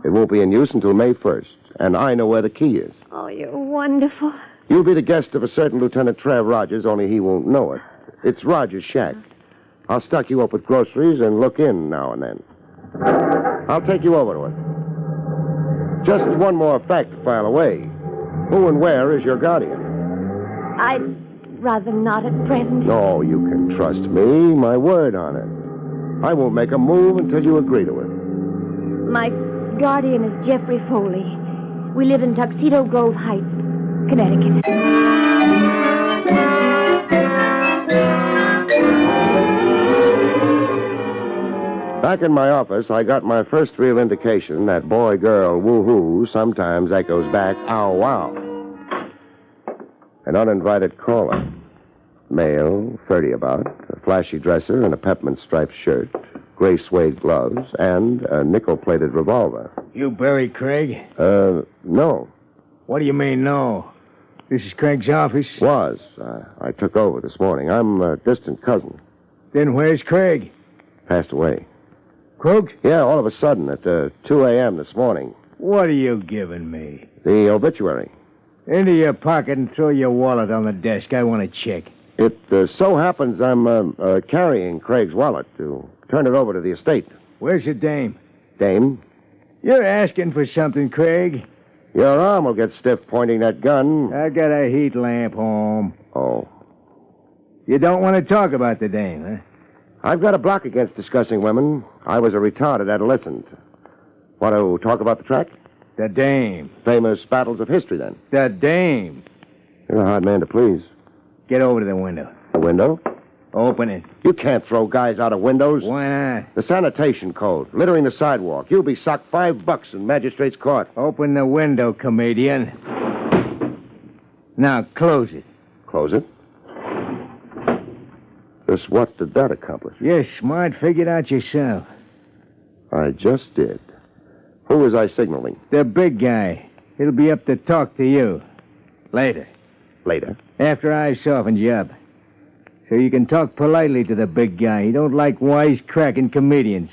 It won't be in use until May 1st, and I know where the key is. Oh, you're wonderful. You'll be the guest of a certain Lieutenant Trev Rogers, only he won't know it. It's Rogers' shack. I'll stock you up with groceries and look in now and then. I'll take you over to it. Just one more fact to file away. Who and where is your guardian? I'd rather not at present. No, you can trust me. My word on it. I won't make a move until you agree to it. My guardian is Jeffrey Foley. We live in Tuxedo Grove Heights, Connecticut. Back in my office, I got my first real indication that boy-girl woo-hoo sometimes echoes back ow-wow. An uninvited caller. Male, 30 about, a flashy dresser and a peppermint-striped shirt, gray suede gloves, and a nickel-plated revolver. You Barrie Craig? No. What do you mean, no? This is Craig's office? Was. I took over this morning. I'm a distant cousin. Then where's Craig? Passed away. Croaked? Yeah, all of a sudden at 2 a.m. this morning. What are you giving me? The obituary. Into your pocket and throw your wallet on the desk. I want to check. It so happens I'm carrying Craig's wallet to turn it over to the estate. Where's the dame? Dame? You're asking for something, Craig. Your arm will get stiff pointing that gun. I got a heat lamp home. Oh. You don't want to talk about the dame, huh? I've got a block against discussing women. I was a retarded adolescent. Want to talk about the track? The dame. Famous battles of history, then. The dame. You're a hard man to please. Get over to the window. The window? Open it. You can't throw guys out of windows. Why not? The sanitation code. Littering the sidewalk. You'll be socked $5 in magistrate's court. Open the window, comedian. Now, close it. Close it? Just what did that accomplish? You're smart. Figure it out yourself. I just did. Who was I signaling? The big guy. He'll be up to talk to you. Later. Later? After I've softened you up. So you can talk politely to the big guy. He don't like wisecracking comedians.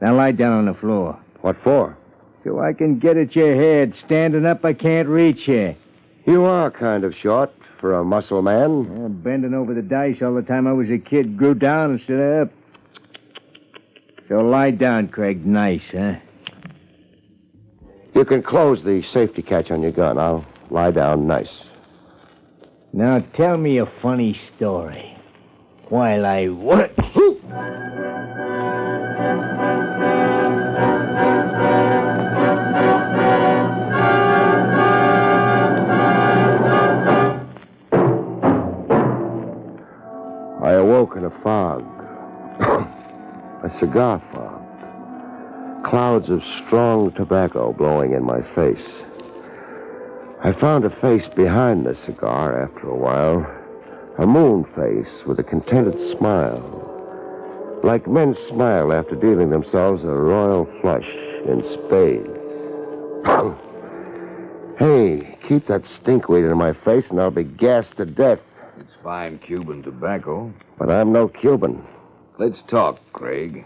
Now lie down on the floor. What for? So I can get at your head. Standing up, I can't reach you. You are kind of short for a muscle man. Bending over the dice all the time I was a kid grew down instead of up. So lie down, Craig. Nice, huh? You can close the safety catch on your gun. I'll lie down nice. Now tell me a funny story while I work. I awoke in a fog. A cigar fog. Clouds of strong tobacco blowing in my face. I found a face behind the cigar after a while. A moon face with a contented smile. Like men smile after dealing themselves a royal flush in spades. Hey, keep that stinkweed in my face and I'll be gassed to death. It's fine Cuban tobacco. But I'm no Cuban. Let's talk, Craig.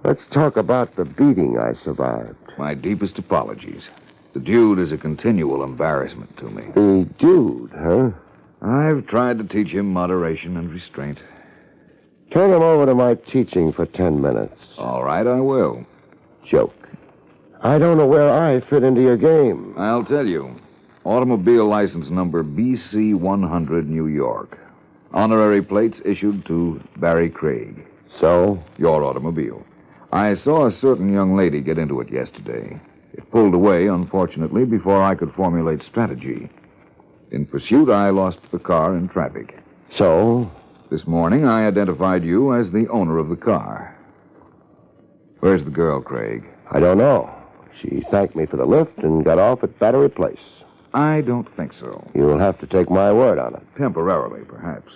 Let's talk about the beating I survived. My deepest apologies. The dude is a continual embarrassment to me. The dude, huh? I've tried to teach him moderation and restraint. Turn him over to my teaching for 10 minutes. All right, I will. Joke. I don't know where I fit into your game. I'll tell you. Automobile license number BC 100, New York. Honorary plates issued to Barrie Craig. So? Your automobile. I saw a certain young lady get into it yesterday. It pulled away, unfortunately, before I could formulate strategy. In pursuit, I lost the car in traffic. So? This morning, I identified you as the owner of the car. Where's the girl, Craig? I don't know. She thanked me for the lift and got off at Battery Place. I don't think so. You'll have to take my word on it. Temporarily, perhaps.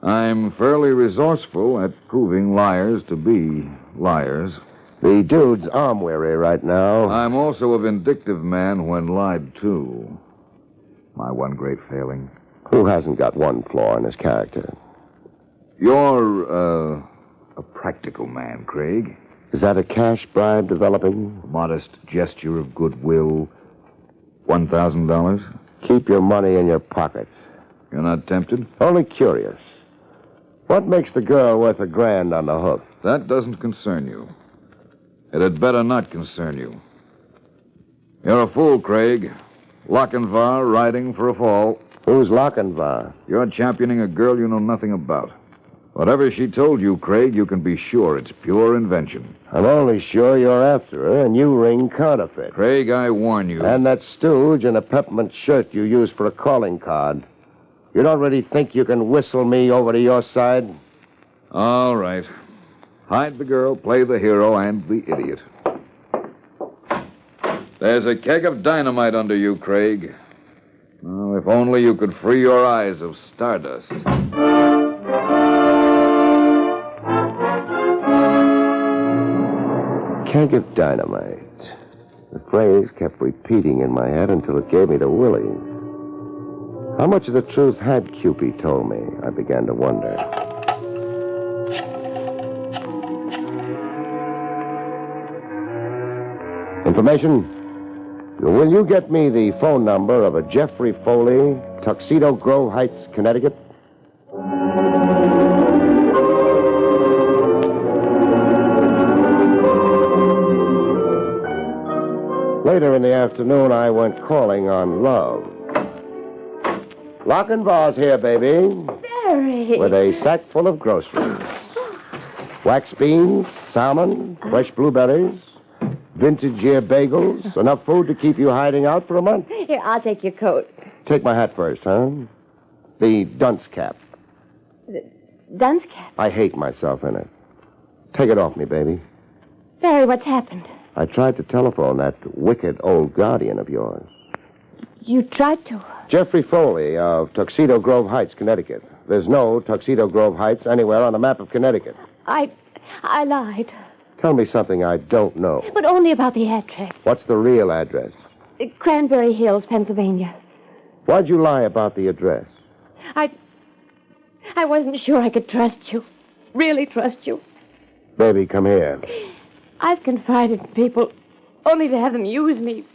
I'm fairly resourceful at proving liars to be liars. The dude's arm weary right now. I'm also a vindictive man when lied to. My one great failing. Who hasn't got one flaw in his character? You're, a practical man, Craig. Is that a cash bribe developing? A modest gesture of goodwill. $1,000? Keep your money in your pocket. You're not tempted? Only curious. What makes the girl worth $1,000 on the hoof? That doesn't concern you. It had better not concern you. You're a fool, Craig. Lochinvar riding for a fall. Who's Lochinvar? You're championing a girl you know nothing about. Whatever she told you, Craig, you can be sure it's pure invention. I'm only sure you're after her, and you ring counterfeit. Craig, I warn you. And that stooge in a peppermint shirt you use for a calling card. You don't really think you can whistle me over to your side? All right. Hide the girl, play the hero, and the idiot. There's a keg of dynamite under you, Craig. Oh, if only you could free your eyes of stardust. Keg of dynamite. The phrase kept repeating in my head until it gave me the willies. How much of the truth had Cupid told me? I began to wonder. Information? Will you get me the phone number of a Jeffrey Foley, Tuxedo Grove Heights, Connecticut? Later in the afternoon, I went calling on Love. Lochinvar's here, baby. Barrie. With a sack full of groceries. Wax beans, salmon, fresh blueberries, vintage year bagels, enough food to keep you hiding out for a month. Here, I'll take your coat. Take my hat first, huh? The dunce cap. The dunce cap? I hate myself in it. Take it off me, baby. Barrie, what's happened? I tried to telephone that wicked old guardian of yours. You tried to? Jeffrey Foley of Tuxedo Grove Heights, Connecticut. There's no Tuxedo Grove Heights anywhere on the map of Connecticut. I lied. Tell me something I don't know. But only about the address. What's the real address? Cranberry Hills, Pennsylvania. Why'd you lie about the address? I wasn't sure I could trust you. Really trust you. Baby, come here. I've confided in people only to have them use me,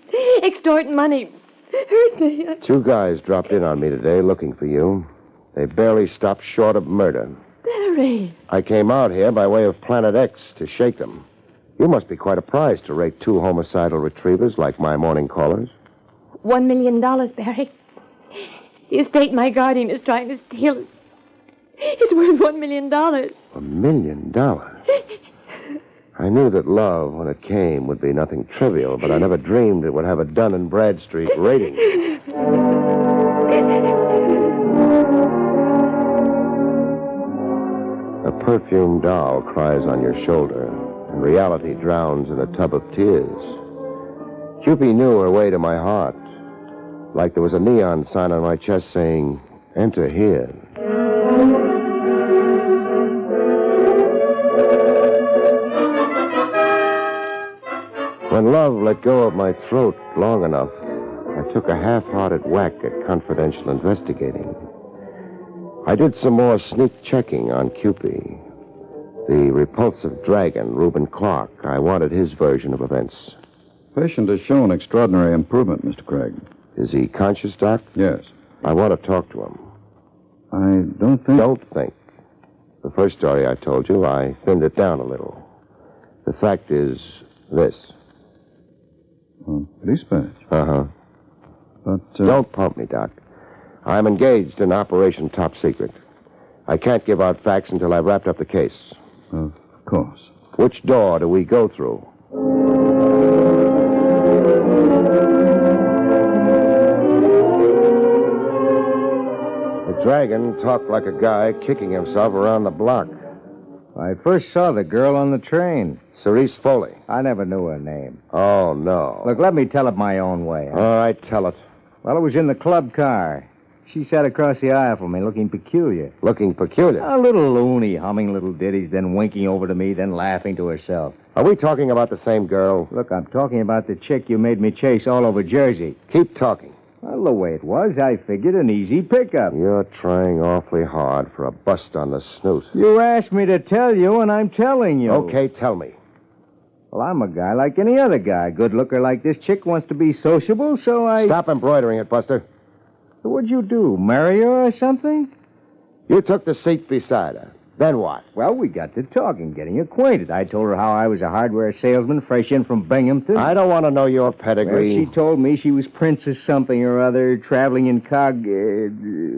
extort money, hurt me. 2 guys dropped in on me today looking for you. They barely stopped short of murder. Barrie. I came out here by way of Planet X to shake them. You must be quite a prize to rake 2 homicidal retrievers like my morning callers. $1 million, Barrie. The estate my guardian is trying to steal. It's worth $1 million. $1 million? I knew that love, when it came, would be nothing trivial, but I never dreamed it would have a Dun & Bradstreet rating. A perfumed doll cries on your shoulder, and reality drowns in a tub of tears. Cupid knew her way to my heart, like there was a neon sign on my chest saying, "Enter here." When love let go of my throat long enough, I took a half-hearted whack at confidential investigating. I did some more sneak checking on Cupid. The repulsive dragon, Reuben Clark, I wanted his version of events. Patient has shown extraordinary improvement, Mr. Craig. Is he conscious, Doc? Yes. I want to talk to him. I don't think... Don't think. The first story I told you, I thinned it down a little. The fact is this. Police badge. Uh-huh. But, Don't pump me, Doc. I'm engaged in Operation Top Secret. I can't give out facts until I've wrapped up the case. Of course. Which door do we go through? The dragon talked like a guy kicking himself around the block. I first saw the girl on the train. Cerise Foley. I never knew her name. Oh, no. Look, let me tell it my own way. All right, tell it. Well, it was in the club car. She sat across the aisle from me, looking peculiar. Looking peculiar? A little loony, humming little ditties, then winking over to me, then laughing to herself. Are we talking about the same girl? Look, I'm talking about the chick you made me chase all over Jersey. Keep talking. Well, the way it was, I figured an easy pickup. You're trying awfully hard for a bust on the snoot. You asked me to tell you, and I'm telling you. Okay, tell me. Well, I'm a guy like any other guy. Good looker like this chick wants to be sociable, so I... Stop embroidering it, Buster. What'd you do, marry her or something? You took the seat beside her. Then what? Well, we got to talking, getting acquainted. I told her how I was a hardware salesman fresh in from Binghamton. I don't want to know your pedigree. Well, she told me she was Princess something or other, traveling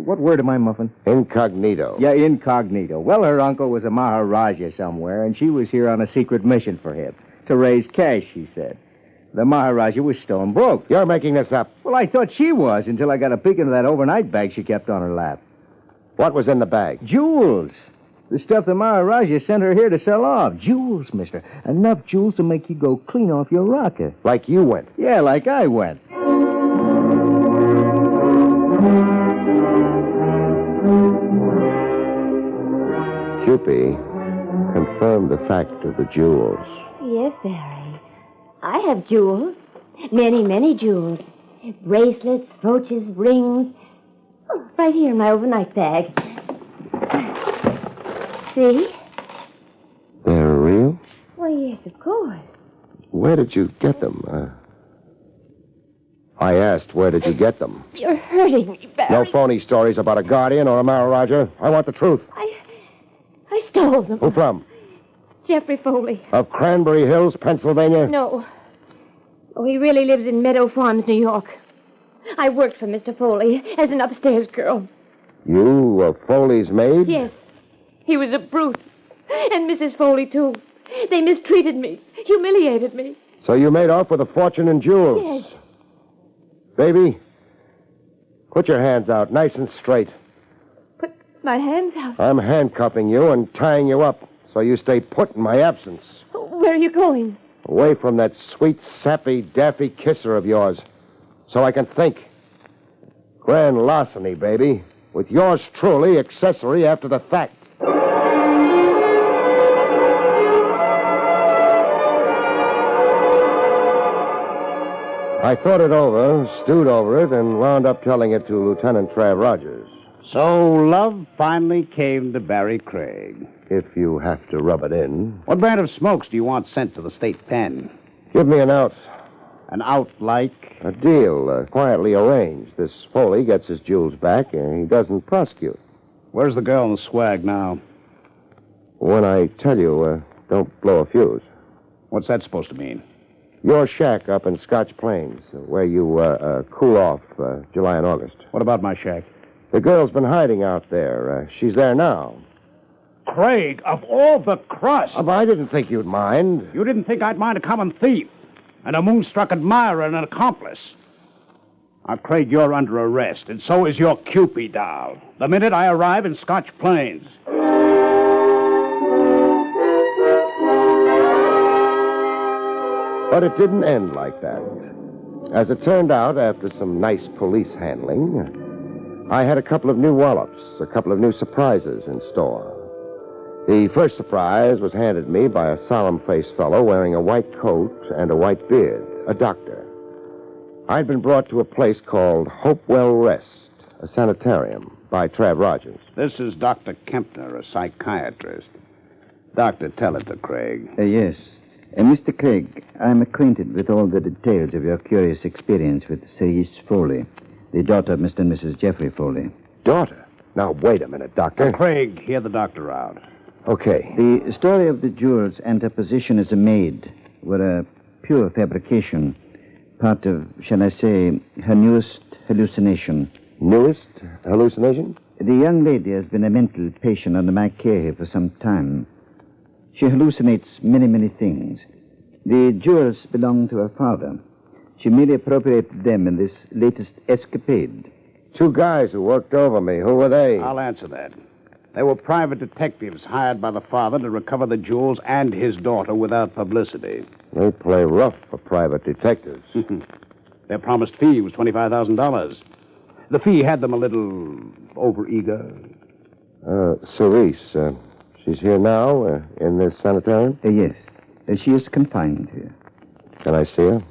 what word am I muffin? Incognito. Yeah, incognito. Well, her uncle was a Maharaja somewhere, and she was here on a secret mission for him. To raise cash, she said. The Maharaja was stone broke. You're making this up. Well, I thought she was until I got a peek into that overnight bag she kept on her lap. What was in the bag? Jewels. The stuff the Maharaja sent her here to sell off. Jewels, mister. Enough jewels to make you go clean off your rocker. Like you went? Yeah, like I went. Cupie confirmed the fact of the jewels. Yes, Barry. I have jewels. Many, many jewels. Bracelets, brooches, rings. Oh, right here in my overnight bag. See? They're real? Why, yes, of course. Where did you get them? I asked, where did you get them? You're hurting me, Barry. No phony stories about a guardian or a Maharaja. I want the truth. I stole them. Who from? Jeffrey Foley. Of Cranberry Hills, Pennsylvania? No. Oh, he really lives in Meadow Farms, New York. I worked for Mr. Foley as an upstairs girl. You, Foley's maid? Yes. He was a brute. And Mrs. Foley, too. They mistreated me, humiliated me. So you made off with a fortune in jewels? Yes. Baby, put your hands out nice and straight. Put my hands out? I'm handcuffing you and tying you up so you stay put in my absence. Where are you going? Away from that sweet, sappy, daffy kisser of yours so I can think. Grand larceny, baby, with yours truly accessory after the fact. I thought it over, stewed over it, and wound up telling it to Lieutenant Trav Rogers. So love finally came to Barrie Craig. If you have to rub it in. What brand of smokes do you want sent to the state pen? Give me an out. An out like? A deal, quietly arranged. This Foley gets his jewels back, and he doesn't prosecute. Where's the girl and the swag now? When I tell you, don't blow a fuse. What's that supposed to mean? Your shack up in Scotch Plains, where you cool off July and August. What about my shack? The girl's been hiding out there. She's there now. Craig, of all the crust. I didn't think you'd mind. You didn't think I'd mind a common thief, and a moonstruck admirer and an accomplice. Now, Craig, you're under arrest, and so is your Cupid doll. The minute I arrive in Scotch Plains. But it didn't end like that. As it turned out, after some nice police handling, I had a couple of new wallops, a couple of new surprises in store. The first surprise was handed me by a solemn-faced fellow wearing a white coat and a white beard, a doctor. I'd been brought to a place called Hopewell Rest, a sanitarium, by Trav Rogers. This is Dr. Kempner, a psychiatrist. Doctor, tell it to Craig. Yes. Mr. Craig, I'm acquainted with all the details of your curious experience with Cerise Foley, the daughter of Mr. and Mrs. Jeffrey Foley. Daughter? Now, wait a minute, Doctor. Craig, hear the doctor out. Okay. The story of the jewels and her position as a maid were a pure fabrication, part of, shall I say, her newest hallucination. Newest hallucination? The young lady has been a mental patient under my care here for some time. She hallucinates many, many things. The jewels belong to her father. She merely appropriated them in this latest escapade. Two guys who worked over me. Who were they? I'll answer that. They were private detectives hired by the father to recover the jewels and his daughter without publicity. They play rough for private detectives. Their promised fee was $25,000. The fee had them a little overeager. Cerise, she's here now, in this sanitarium? Yes. She is confined here. Can I see her?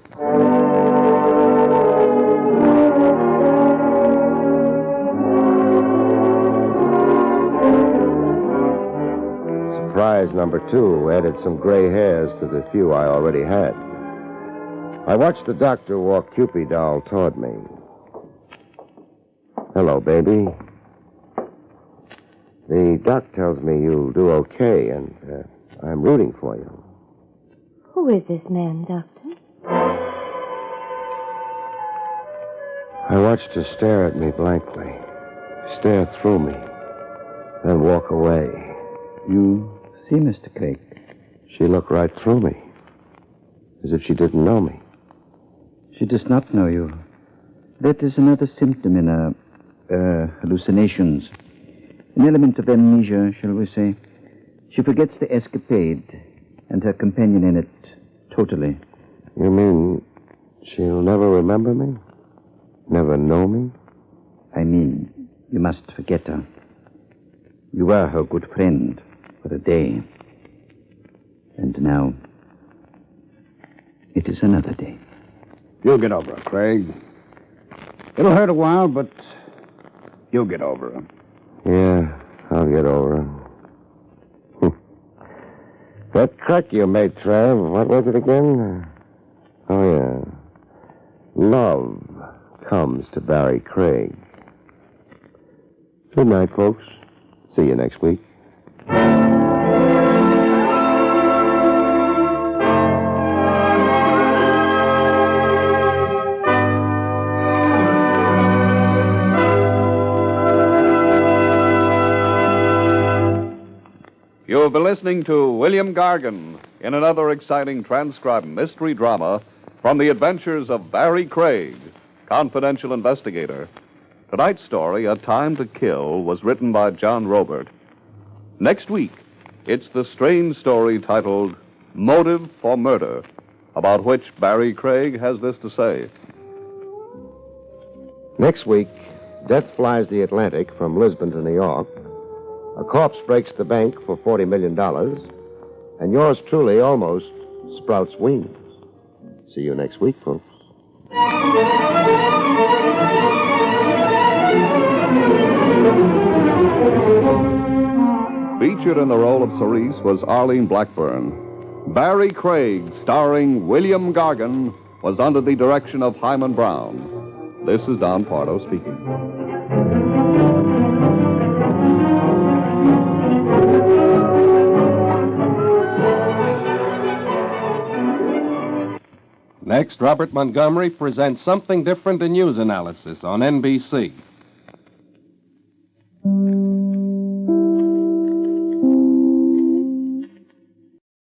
Surprise number 2 added some gray hairs to the few I already had. I watched the doctor walk Cupid doll toward me. Hello, baby. The doc tells me you'll do okay, and I'm rooting for you. Who is this man, Doctor? I watched her stare at me blankly, stare through me, then walk away. You see, Mr. Craig? She looked right through me, as if she didn't know me. She does not know you. That is another symptom in her hallucinations. An element of amnesia, shall we say. She forgets the escapade and her companion in it totally. You mean she'll never remember me? Never know me? I mean, you must forget her. You were her good friend for a day. And now, it is another day. You'll get over her, Craig. It'll hurt a while, but you'll get over her. Yeah, I'll get over her. That crack you made, Trev, what was it again? Oh, yeah. Love comes to Barrie Craig. Good night, folks. See you next week. You have been listening to William Gargan in another exciting transcribed mystery drama from the adventures of Barrie Craig, confidential investigator. Tonight's story, A Time to Kill, was written by John Robert. Next week, it's the strange story titled Motive for Murder, about which Barrie Craig has this to say. Next week, death flies the Atlantic from Lisbon to New York. A corpse breaks the bank for $40 million, and yours truly almost sprouts wings. See you next week, folks. Featured in the role of Cerise was Arlene Blackburn. Barrie Craig, starring William Gargan, was under the direction of Hyman Brown. This is Don Pardo speaking. Next, Robert Montgomery presents Something Different in News Analysis on NBC.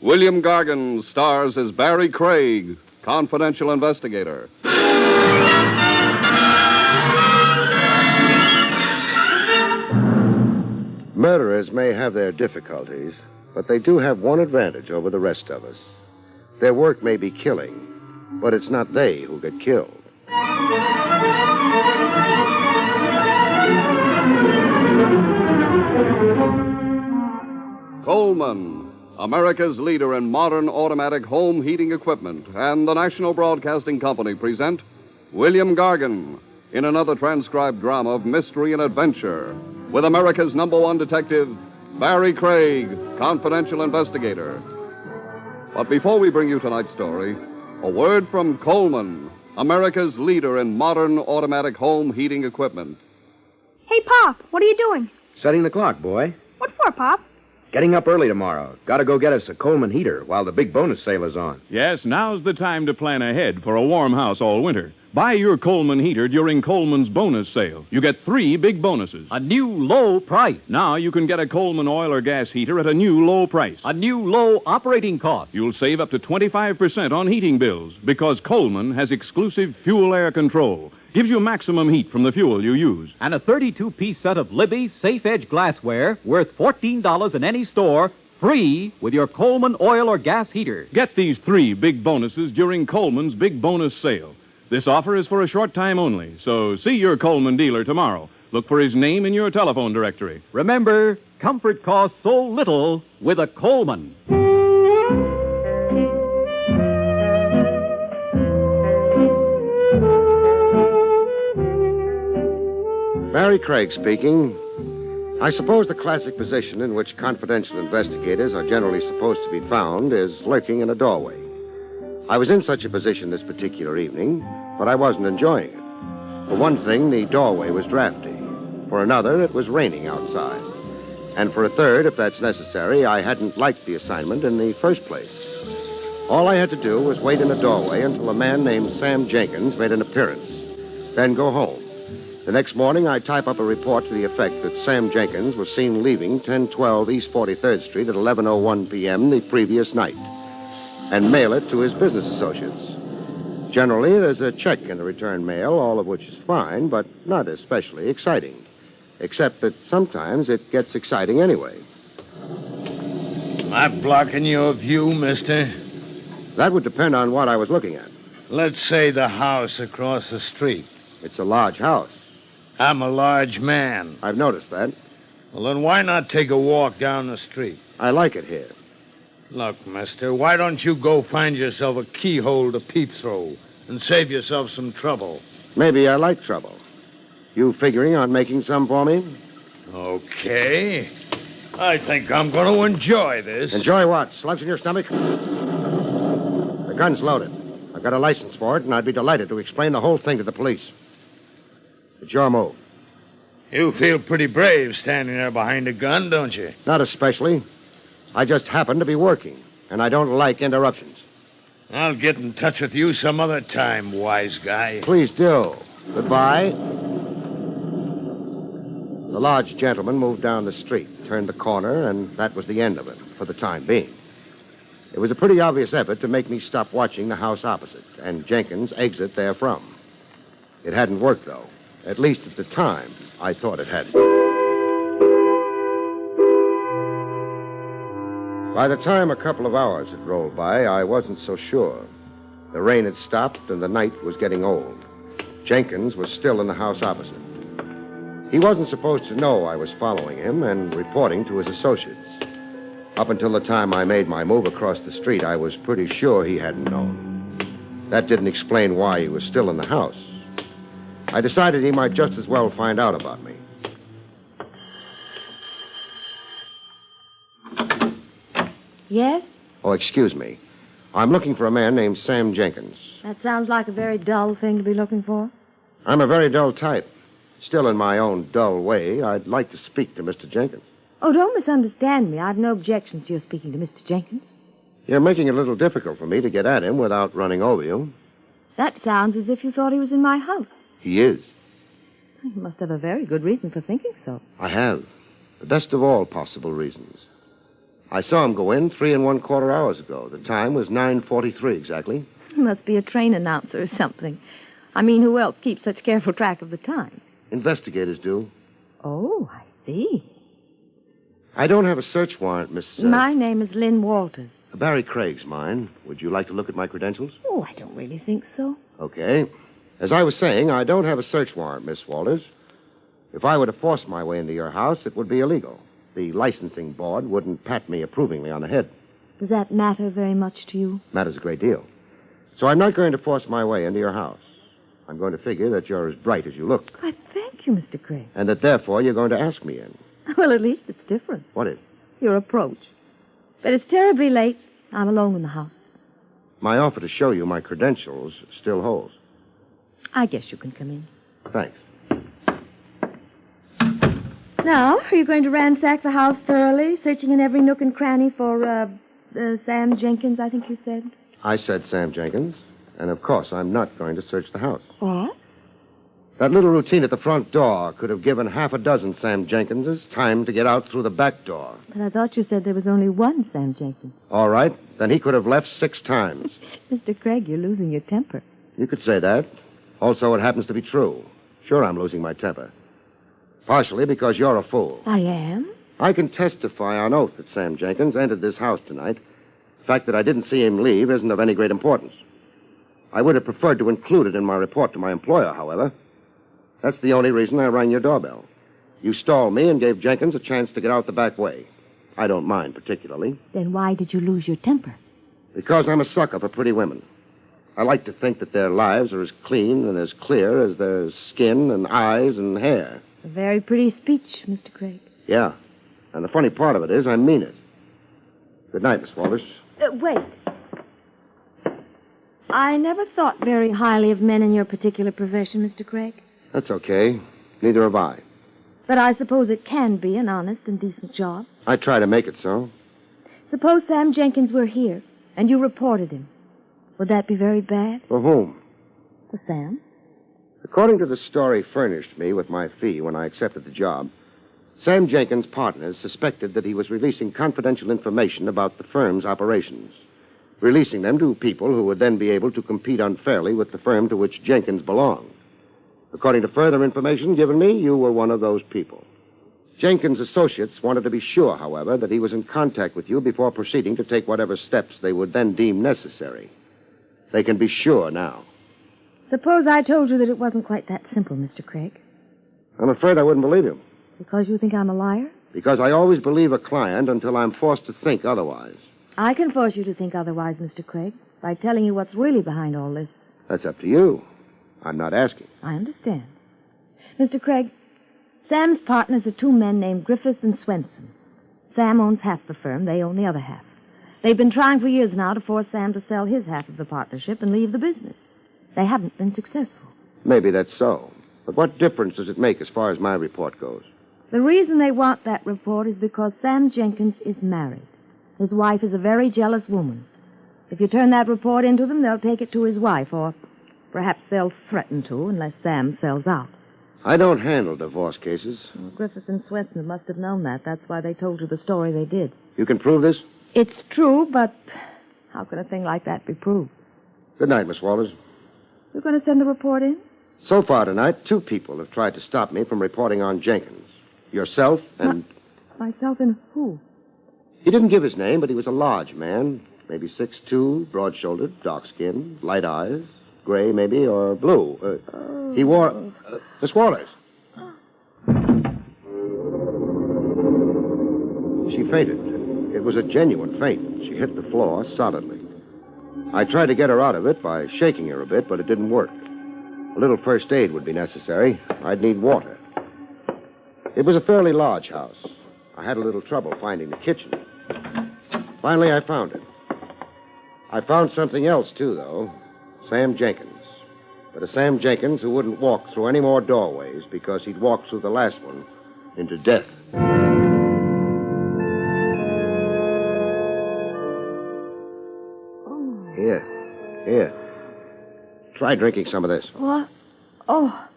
William Gargan stars as Barrie Craig, confidential investigator. Murderers may have their difficulties, but they do have one advantage over the rest of us. Their work may be killing, but it's not they who get killed. Coleman, America's leader in modern automatic home heating equipment, and the National Broadcasting Company present William Gargan in another transcribed drama of mystery and adventure with America's #1 detective, Barrie Craig, confidential investigator. But before we bring you tonight's story, a word from Coleman, America's leader in modern automatic home heating equipment. Hey, Pop, what are you doing? Setting the clock, boy. What for, Pop? Getting up early tomorrow. Gotta go get us a Coleman heater while the big bonus sale is on. Yes, now's the time to plan ahead for a warm house all winter. Buy your Coleman heater during Coleman's bonus sale. You get 3 big bonuses. A new low price. Now you can get a Coleman oil or gas heater at a new low price. A new low operating cost. You'll save up to 25% on heating bills because Coleman has exclusive fuel air control. Gives you maximum heat from the fuel you use. And a 32-piece set of Libby Safe Edge glassware worth $14 in any store, free with your Coleman oil or gas heater. Get these 3 big bonuses during Coleman's big bonus sale. This offer is for a short time only, so see your Coleman dealer tomorrow. Look for his name in your telephone directory. Remember, comfort costs so little with a Coleman. Barrie Craig speaking. I suppose the classic position in which confidential investigators are generally supposed to be found is lurking in a doorway. I was in such a position this particular evening, but I wasn't enjoying it. For one thing, the doorway was drafty. For another, it was raining outside. And for a third, if that's necessary, I hadn't liked the assignment in the first place. All I had to do was wait in a doorway until a man named Sam Jenkins made an appearance, then go home. The next morning, I type up a report to the effect that Sam Jenkins was seen leaving 1012 East 43rd Street at 11:01 p.m. the previous night, and mail it to his business associates. Generally, there's a check in the return mail, all of which is fine, but not especially exciting, except that sometimes it gets exciting anyway. Am I blocking your view, mister? That would depend on what I was looking at. Let's say the house across the street. It's a large house. I'm a large man. I've noticed that. Well, then why not take a walk down the street? I like it here. Look, mister, why don't you go find yourself a keyhole to peep through and save yourself some trouble? Maybe I like trouble. You figuring on making some for me? Okay. I think I'm going to enjoy this. Enjoy what? Slugs in your stomach? The gun's loaded. I've got a license for it, and I'd be delighted to explain the whole thing to the police. It's your move. You feel pretty brave standing there behind a gun, don't you? Not especially. I just happen to be working, and I don't like interruptions. I'll get in touch with you some other time, wise guy. Please do. Goodbye. The large gentleman moved down the street, turned the corner, and that was the end of it, for the time being. It was a pretty obvious effort to make me stop watching the house opposite, and Jenkins exit therefrom. It hadn't worked, though. At least at the time, I thought it hadn't. By the time a couple of hours had rolled by, I wasn't so sure. The rain had stopped, and the night was getting old. Jenkins was still in the house opposite. He wasn't supposed to know I was following him and reporting to his associates. Up until the time I made my move across the street, I was pretty sure he hadn't known. That didn't explain why he was still in the house. I decided he might just as well find out about me. Yes? Oh, excuse me. I'm looking for a man named Sam Jenkins. That sounds like a very dull thing to be looking for. I'm a very dull type. Still, in my own dull way, I'd like to speak to Mr. Jenkins. Oh, don't misunderstand me. I've no objections to your speaking to Mr. Jenkins. You're making it a little difficult for me to get at him without running over you. That sounds as if you thought he was in my house. He is. You must have a very good reason for thinking so. I have. The best of all possible reasons. I saw him go in 3 1/4 hours ago. The time was 9:43 exactly. He must be a train announcer or something. I mean, who else keeps such careful track of the time? Investigators do. Oh, I see. I don't have a search warrant, Miss... My name is Lynn Walters. Barrie Craig's mine. Would you like to look at my credentials? Oh, I don't really think so. Okay. As I was saying, I don't have a search warrant, Miss Walters. If I were to force my way into your house, it would be illegal. The licensing board wouldn't pat me approvingly on the head. Does that matter very much to you? Matters a great deal. So I'm not going to force my way into your house. I'm going to figure that you're as bright as you look. Why, thank you, Mr. Craig. And that therefore you're going to ask me in. Well, at least it's different. What is? Your approach. But it's terribly late. I'm alone in the house. My offer to show you my credentials still holds. I guess you can come in. Thanks. Now, are you going to ransack the house thoroughly, searching in every nook and cranny for, Sam Jenkins, I think you said? I said Sam Jenkins. And, of course, I'm not going to search the house. What? That little routine at the front door could have given half a dozen Sam Jenkinses time to get out through the back door. But I thought you said there was only one Sam Jenkins. All right. Then he could have left 6 times. Mr. Craig, you're losing your temper. You could say that. Also, it happens to be true. Sure, I'm losing my temper. Partially because you're a fool. I am? I can testify on oath that Sam Jenkins entered this house tonight. The fact that I didn't see him leave isn't of any great importance. I would have preferred to include it in my report to my employer, however. That's the only reason I rang your doorbell. You stalled me and gave Jenkins a chance to get out the back way. I don't mind particularly. Then why did you lose your temper? Because I'm a sucker for pretty women. I like to think that their lives are as clean and as clear as their skin and eyes and hair. A very pretty speech, Mr. Craig. Yeah. And the funny part of it is I mean it. Good night, Miss Walters. Wait. I never thought very highly of men in your particular profession, Mr. Craig. That's okay. Neither have I. But I suppose it can be an honest and decent job. I try to make it so. Suppose Sam Jenkins were here, and you reported him. Would that be very bad? For whom? For Sam? According to the story furnished me with my fee when I accepted the job, Sam Jenkins' partners suspected that he was releasing confidential information about the firm's operations, releasing them to people who would then be able to compete unfairly with the firm to which Jenkins belonged. According to further information given me, you were one of those people. Jenkins' associates wanted to be sure, however, that he was in contact with you before proceeding to take whatever steps they would then deem necessary. They can be sure now. Suppose I told you that it wasn't quite that simple, Mr. Craig. I'm afraid I wouldn't believe you. Because you think I'm a liar? Because I always believe a client until I'm forced to think otherwise. I can force you to think otherwise, Mr. Craig, by telling you what's really behind all this. That's up to you. I'm not asking. I understand. Mr. Craig, Sam's partners are two men named Griffith and Swenson. Sam owns half the firm. They own the other half. They've been trying for years now to force Sam to sell his half of the partnership and leave the business. They haven't been successful. Maybe that's so. But what difference does it make as far as my report goes? The reason they want that report is because Sam Jenkins is married. His wife is a very jealous woman. If you turn that report into them, they'll take it to his wife, or perhaps they'll threaten to unless Sam sells out. I don't handle divorce cases. Well, Griffith and Swenson must have known that. That's why they told you the story they did. You can prove this? It's true, but how can a thing like that be proved? Good night, Miss Walters. You're going to send the report in? So far tonight, 2 people have tried to stop me from reporting on Jenkins. Yourself and... Myself and who? He didn't give his name, but he was a large man. Maybe 6'2", broad-shouldered, dark-skinned, light eyes, gray maybe, or blue. He wore... Miss Walters. She fainted. It was a genuine faint. She hit the floor solidly. I tried to get her out of it by shaking her a bit, but it didn't work. A little first aid would be necessary. I'd need water. It was a fairly large house. I had a little trouble finding the kitchen. Finally, I found it. I found something else, too, though. Sam Jenkins. But a Sam Jenkins who wouldn't walk through any more doorways because he'd walked through the last one into death. Here. Try drinking some of this. What? Oh.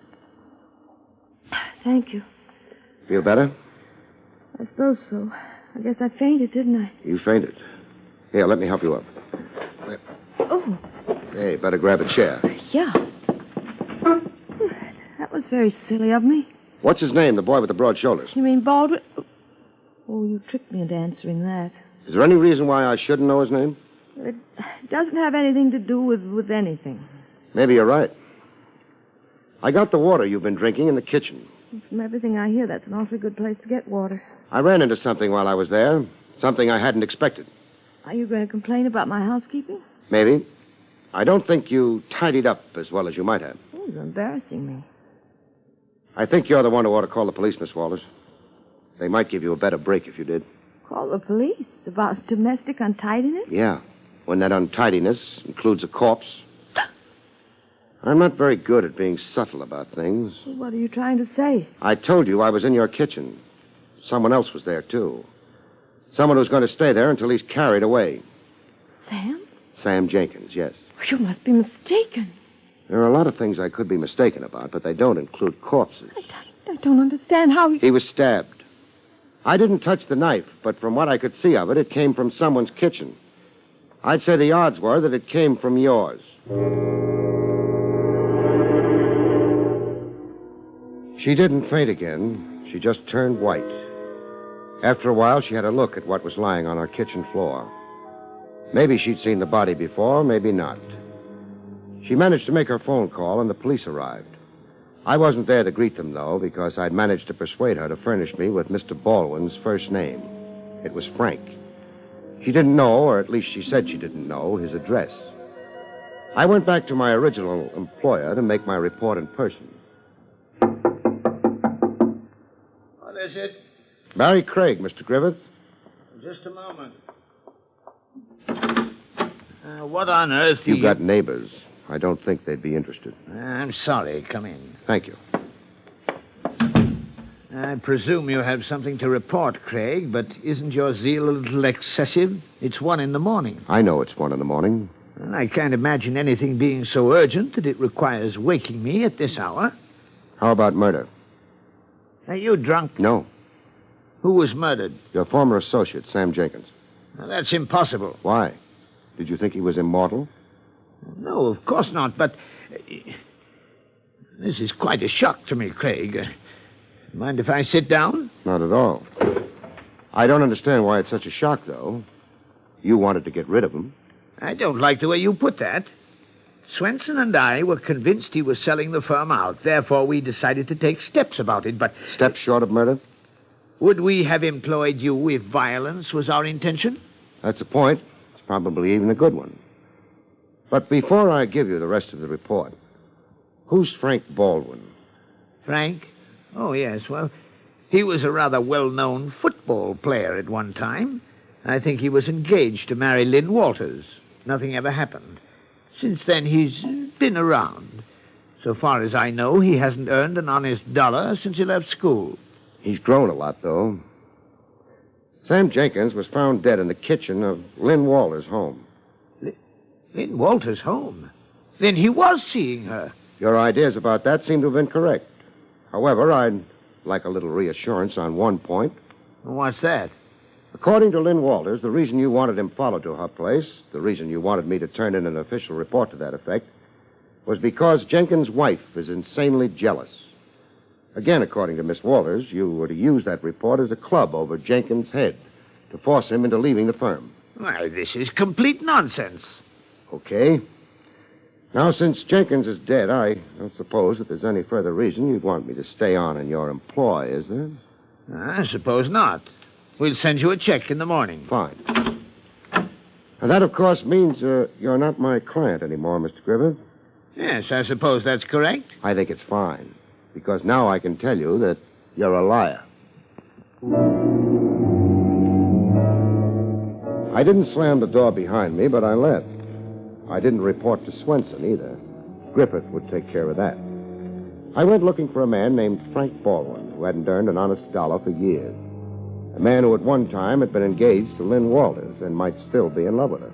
Thank you. Feel better? I suppose so. I guess I fainted, didn't I? You fainted. Here, let me help you up. Oh. Hey, better grab a chair. Yeah. That was very silly of me. What's his name, the boy with the broad shoulders? You mean Baldwin? Oh, you tricked me into answering that. Is there any reason why I shouldn't know his name? It doesn't have anything to do with anything. Maybe you're right. I got the water you've been drinking in the kitchen. From everything I hear, that's an awfully good place to get water. I ran into something while I was there. Something I hadn't expected. Are you going to complain about my housekeeping? Maybe. I don't think you tidied up as well as you might have. Oh, you're embarrassing me. I think you're the one who ought to call the police, Miss Walters. They might give you a better break if you did. Call the police? About domestic untidiness? Yeah. When that untidiness includes a corpse. I'm not very good at being subtle about things. What are you trying to say? I told you I was in your kitchen. Someone else was there, too. Someone who's going to stay there until he's carried away. Sam? Sam Jenkins, yes. You must be mistaken. There are a lot of things I could be mistaken about, but they don't include corpses. I don't understand how He was stabbed. I didn't touch the knife, but from what I could see of it, it came from someone's kitchen. I'd say the odds were that it came from yours. She didn't faint again. She just turned white. After a while, she had a look at what was lying on our kitchen floor. Maybe she'd seen the body before, maybe not. She managed to make her phone call, and the police arrived. I wasn't there to greet them, though, because I'd managed to persuade her to furnish me with Mr. Baldwin's first name. It was Frank. She didn't know, or at least she said she didn't know, his address. I went back to my original employer to make my report in person. What is it? Barrie Craig, Mr. Griffith. Just a moment. What on earth You've got neighbors. I don't think they'd be interested. I'm sorry. Come in. Thank you. I presume you have something to report, Craig, but isn't your zeal a little excessive? It's 1 a.m. I know it's 1 a.m. And I can't imagine anything being so urgent that it requires waking me at this hour. How about murder? Are you drunk? No. Who was murdered? Your former associate, Sam Jenkins. Now, that's impossible. Why? Did you think he was immortal? No, of course not, but... this is quite a shock to me, Craig. Mind if I sit down? Not at all. I don't understand why it's such a shock, though. You wanted to get rid of him. I don't like the way you put that. Swenson and I were convinced he was selling the firm out. Therefore, we decided to take steps about it, but... Steps short of murder? Would we have employed you if violence was our intention? That's the point. It's probably even a good one. But before I give you the rest of the report, who's Frank Baldwin? Frank? Oh, yes. Well, he was a rather well-known football player at one time. I think he was engaged to marry Lynn Walters. Nothing ever happened. Since then, he's been around. So far as I know, he hasn't earned an honest dollar since he left school. He's grown a lot, though. Sam Jenkins was found dead in the kitchen of Lynn Walters' home. Lynn Walters' home? Then he was seeing her. Your ideas about that seem to have been correct. However, I'd like a little reassurance on one point. What's that? According to Lynn Walters, the reason you wanted him followed to her place, the reason you wanted me to turn in an official report to that effect, was because Jenkins' wife is insanely jealous. Again, according to Miss Walters, you were to use that report as a club over Jenkins' head to force him into leaving the firm. Why, this is complete nonsense. Okay. Now, since Jenkins is dead, I don't suppose that there's any further reason you'd want me to stay on in your employ, is there? I suppose not. We'll send you a check in the morning. Fine. And that, of course, means you're not my client anymore, Mr. Griffith. Yes, I suppose that's correct. I think it's fine, because now I can tell you that you're a liar. I didn't slam the door behind me, but I left. I didn't report to Swenson either. Griffith would take care of that. I went looking for a man named Frank Baldwin, who hadn't earned an honest dollar for years. A man who at one time had been engaged to Lynn Walters and might still be in love with her.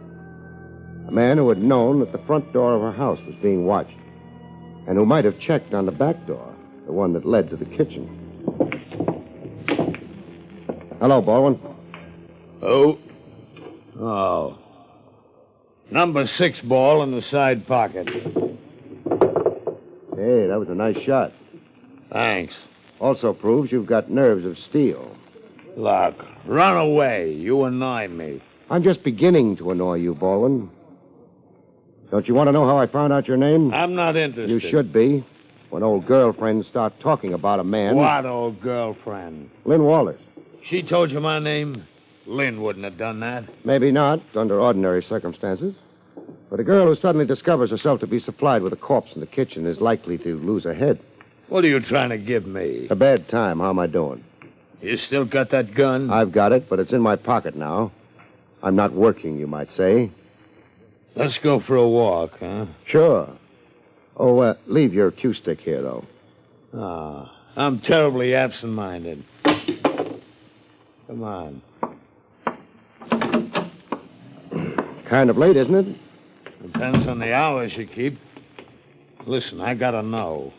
A man who had known that the front door of her house was being watched, and who might have checked on the back door, the one that led to the kitchen. Hello, Baldwin. Oh. Number 6 ball in the side pocket. Hey, that was a nice shot. Thanks. Also proves you've got nerves of steel. Look, run away. You annoy me. I'm just beginning to annoy you, Baldwin. Don't you want to know how I found out your name? I'm not interested. You should be. When old girlfriends start talking about a man... What old girlfriend? Lynn Walters. She told you my name? Lynn wouldn't have done that. Maybe not, under ordinary circumstances. But a girl who suddenly discovers herself to be supplied with a corpse in the kitchen is likely to lose her head. What are you trying to give me? A bad time. How am I doing? You still got that gun? I've got it, but it's in my pocket now. I'm not working, you might say. Let's go for a walk, huh? Sure. Oh, leave your cue stick here, though. I'm terribly absent-minded. Come on. Kind of late, isn't it? Depends on the hours you keep. Listen, I gotta know.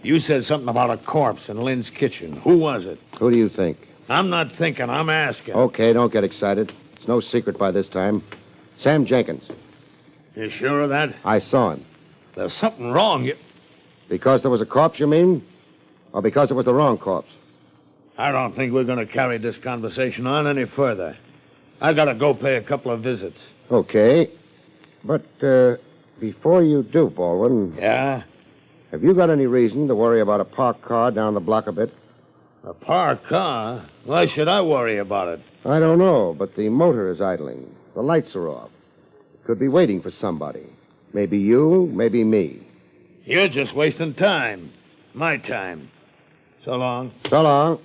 You said something about a corpse in Lynn's kitchen. Who was it? Who do you think? I'm not thinking, I'm asking. Okay, don't get excited. It's no secret by this time. Sam Jenkins. You sure of that? I saw him. There's something wrong. Because there was a corpse, you mean? Or because it was the wrong corpse? I don't think we're going to carry this conversation on any further. I gotta go pay a couple of visits. Okay. But, before you do, Baldwin... Yeah? Have you got any reason to worry about a parked car down the block a bit? A parked car? Why should I worry about it? I don't know, but the motor is idling. The lights are off. It could be waiting for somebody. Maybe you, maybe me. You're just wasting time. My time. So long. So long.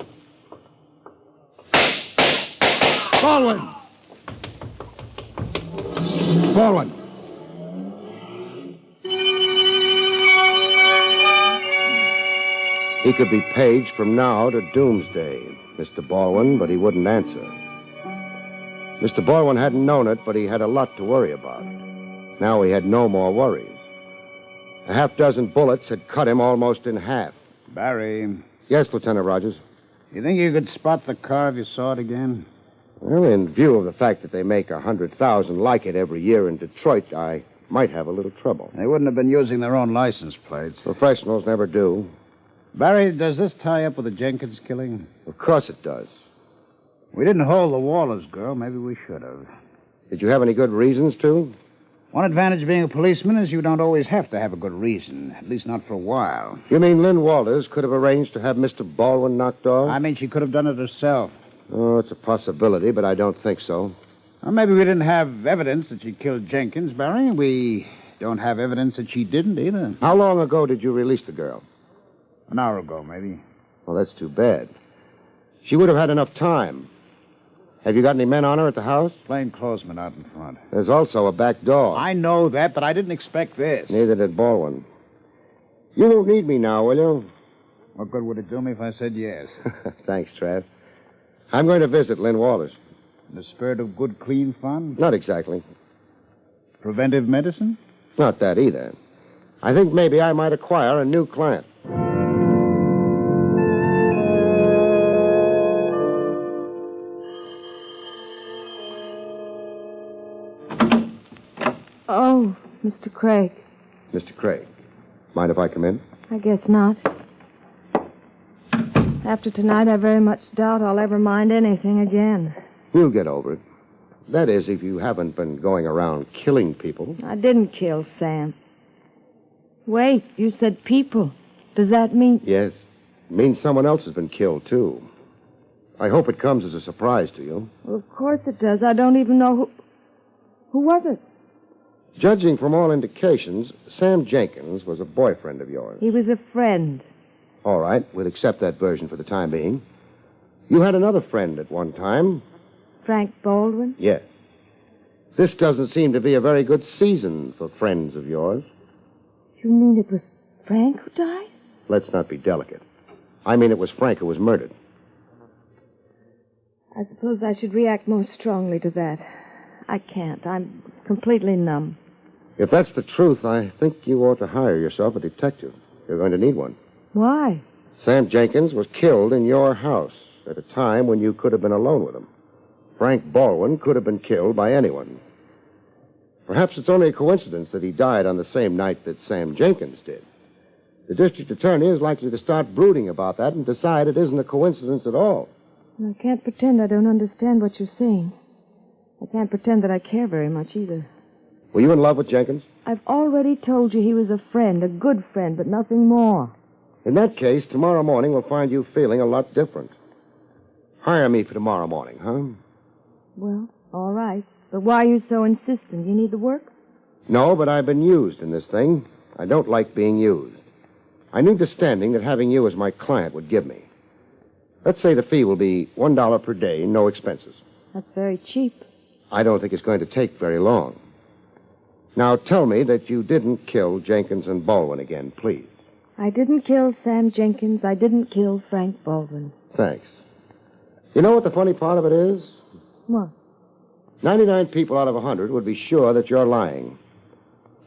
Baldwin! Baldwin! He could be paged from now to doomsday, Mr. Baldwin, but he wouldn't answer. Mr. Baldwin hadn't known it, but he had a lot to worry about. Now he had no more worries. A half-dozen bullets had cut him almost in half. Barry. Yes, Lieutenant Rogers? You think you could spot the car if you saw it again? Well, in view of the fact that they make 100,000 like it every year in Detroit, I might have a little trouble. They wouldn't have been using their own license plates. Professionals never do. Barry, does this tie up with the Jenkins killing? Of course it does. We didn't hold the Wallace girl. Maybe we should have. Did you have any good reasons to? One advantage of being a policeman is you don't always have to have a good reason, at least not for a while. You mean Lynn Walters could have arranged to have Mr. Baldwin knocked off? I mean, she could have done it herself. Oh, it's a possibility, but I don't think so. Well, maybe we didn't have evidence that she killed Jenkins, Barry. We don't have evidence that she didn't either. How long ago did you release the girl? An hour ago, maybe. Well, that's too bad. She would have had enough time. Have you got any men on her at the house? Plainclothesmen out in front. There's also a back door. I know that, but I didn't expect this. Neither did Baldwin. You won't need me now, will you? What good would it do me if I said yes? Thanks, Trav. I'm going to visit Lynn Walters. In the spirit of good, clean fun? Not exactly. Preventive medicine? Not that either. I think maybe I might acquire a new client. Oh, Mr. Craig. Mr. Craig, mind if I come in? I guess not. After tonight, I very much doubt I'll ever mind anything again. You'll get over it. That is, if you haven't been going around killing people. I didn't kill Sam. Wait, you said people. Does that mean... Yes. It means someone else has been killed, too. I hope it comes as a surprise to you. Well, of course it does. I don't even know who... Who was it? Judging from all indications, Sam Jenkins was a boyfriend of yours. He was a friend. All right, we'll accept that version for the time being. You had another friend at one time. Frank Baldwin? Yes. This doesn't seem to be a very good season for friends of yours. You mean it was Frank who died? Let's not be delicate. I mean it was Frank who was murdered. I suppose I should react more strongly to that. I can't. I'm completely numb. If that's the truth, I think you ought to hire yourself a detective. You're going to need one. Why? Sam Jenkins was killed in your house at a time when you could have been alone with him. Frank Baldwin could have been killed by anyone. Perhaps it's only a coincidence that he died on the same night that Sam Jenkins did. The district attorney is likely to start brooding about that and decide it isn't a coincidence at all. I can't pretend I don't understand what you're saying. I can't pretend that I care very much either. Were you in love with Jenkins? I've already told you he was a friend, a good friend, but nothing more. In that case, tomorrow morning we'll find you feeling a lot different. Hire me for tomorrow morning, huh? Well, all right. But why are you so insistent? You need the work? No, but I've been used in this thing. I don't like being used. I need the standing that having you as my client would give me. Let's say the fee will be $1 per day, no expenses. That's very cheap. I don't think it's going to take very long. Now tell me that you didn't kill Jenkins and Baldwin again, please. I didn't kill Sam Jenkins. I didn't kill Frank Baldwin. Thanks. You know what the funny part of it is? What? 99 people out of 100 would be sure that you're lying.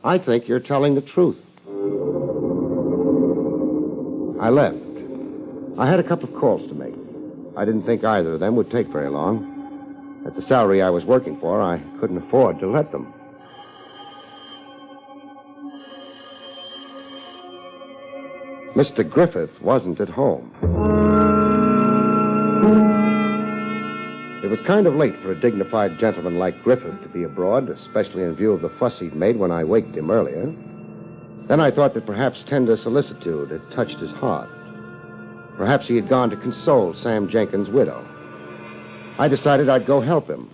I think you're telling the truth. I left. I had a couple of calls to make. I didn't think either of them would take very long. At the salary I was working for, I couldn't afford to let them. Mr. Griffith wasn't at home. It was kind of late for a dignified gentleman like Griffith to be abroad, especially in view of the fuss he'd made when I waked him earlier. Then I thought that perhaps tender solicitude had touched his heart. Perhaps he had gone to console Sam Jenkins' widow. I decided I'd go help him.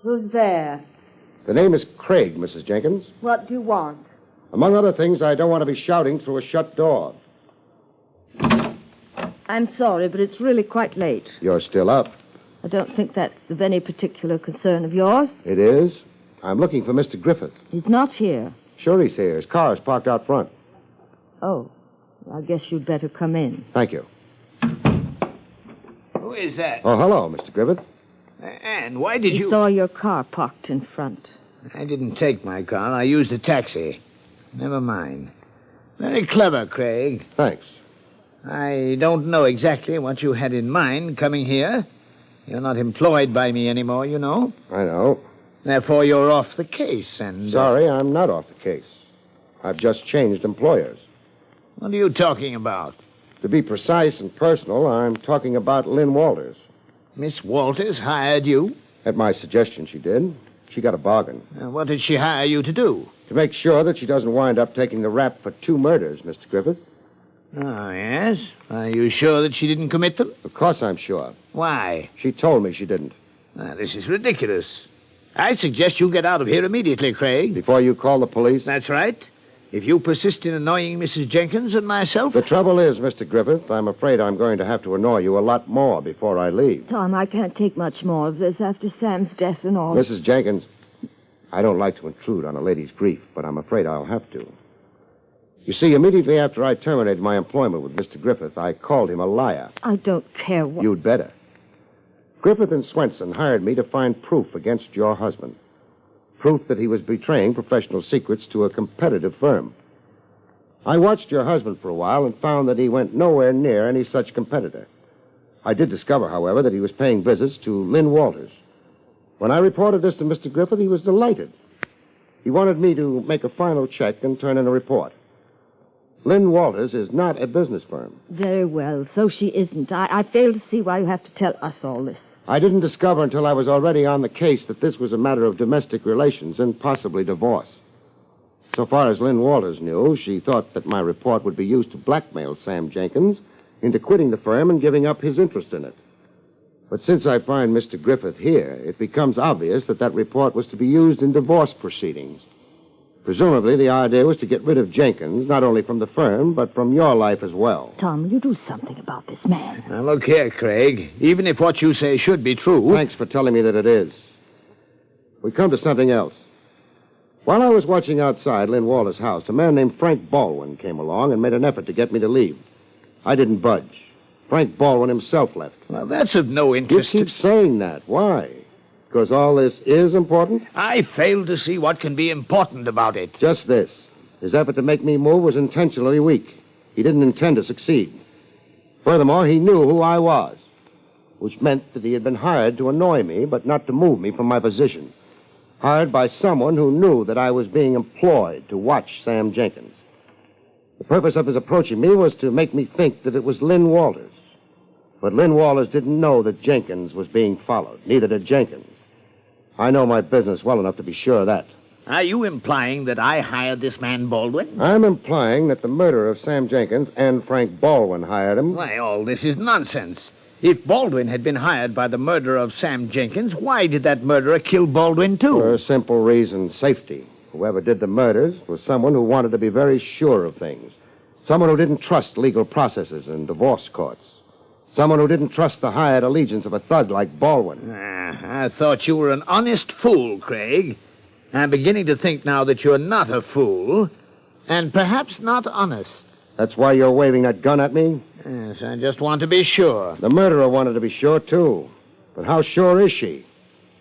Who's there? The name is Craig, Mrs. Jenkins. What do you want? Among other things, I don't want to be shouting through a shut door. I'm sorry, but it's really quite late. You're still up. I don't think that's of any particular concern of yours. It is. I'm looking for Mr. Griffith. He's not here. Sure he's here. His car is parked out front. Oh, I guess you'd better come in. Thank you. Who is that? Oh, hello, Mr. Griffith. And why did We you... saw your car parked in front. I didn't take my car. I used a taxi. Never mind. Very clever, Craig. Thanks. I don't know exactly what you had in mind coming here. You're not employed by me anymore, you know. I know. Therefore, you're off the case, and... Sorry, I'm not off the case. I've just changed employers. What are you talking about? To be precise and personal, I'm talking about Lynn Walters. Miss Walters hired you? At my suggestion, she did. She got a bargain. What did she hire you to do? To make sure that she doesn't wind up taking the rap for 2 murders, Mr. Griffith. Oh, yes? Are you sure that she didn't commit them? Of course I'm sure. Why? She told me she didn't. This is ridiculous. I suggest you get out of here immediately, Craig. Before you call the police? That's right. If you persist in annoying Mrs. Jenkins and myself... The trouble is, Mr. Griffith, I'm afraid I'm going to have to annoy you a lot more before I leave. Tom, I can't take much more of this after Sam's death and all. Mrs. Jenkins, I don't like to intrude on a lady's grief, but I'm afraid I'll have to. You see, immediately after I terminated my employment with Mr. Griffith, I called him a liar. I don't care what... You'd better. Griffith and Swenson hired me to find proof against your husband. Proof that he was betraying professional secrets to a competitive firm. I watched your husband for a while and found that he went nowhere near any such competitor. I did discover, however, that he was paying visits to Lynn Walters. When I reported this to Mr. Griffith, he was delighted. He wanted me to make a final check and turn in a report. Lynn Walters is not a business firm. Very well, so she isn't. I fail to see why you have to tell us all this. I didn't discover until I was already on the case that this was a matter of domestic relations and possibly divorce. So far as Lynn Walters knew, she thought that my report would be used to blackmail Sam Jenkins into quitting the firm and giving up his interest in it. But since I find Mr. Griffith here, it becomes obvious that that report was to be used in divorce proceedings. Presumably, the idea was to get rid of Jenkins, not only from the firm, but from your life as well. Tom, will you do something about this man? Now, look here, Craig. Even if what you say should be true... Thanks for telling me that it is. We come to something else. While I was watching outside Lynn Walters' house, a man named Frank Baldwin came along and made an effort to get me to leave. I didn't budge. Frank Baldwin himself left. Well, that's of no interest. You keep saying that. Why? Because all this is important? I fail to see what can be important about it. Just this. His effort to make me move was intentionally weak. He didn't intend to succeed. Furthermore, he knew who I was, which meant that he had been hired to annoy me, but not to move me from my position. Hired by someone who knew that I was being employed to watch Sam Jenkins. The purpose of his approaching me was to make me think that it was Lynn Walters. But Lynn Walters didn't know that Jenkins was being followed. Neither did Jenkins. I know my business well enough to be sure of that. Are you implying that I hired this man Baldwin? I'm implying that the murderer of Sam Jenkins and Frank Baldwin hired him. Why, all this is nonsense. If Baldwin had been hired by the murderer of Sam Jenkins, why did that murderer kill Baldwin, too? For a simple reason, safety. Whoever did the murders was someone who wanted to be very sure of things. Someone who didn't trust legal processes and divorce courts. Someone who didn't trust the hired allegiance of a thug like Baldwin. I thought you were an honest fool, Craig. I'm beginning to think now that you're not a fool, and perhaps not honest. That's why you're waving that gun at me? Yes, I just want to be sure. The murderer wanted to be sure, too. But how sure is she?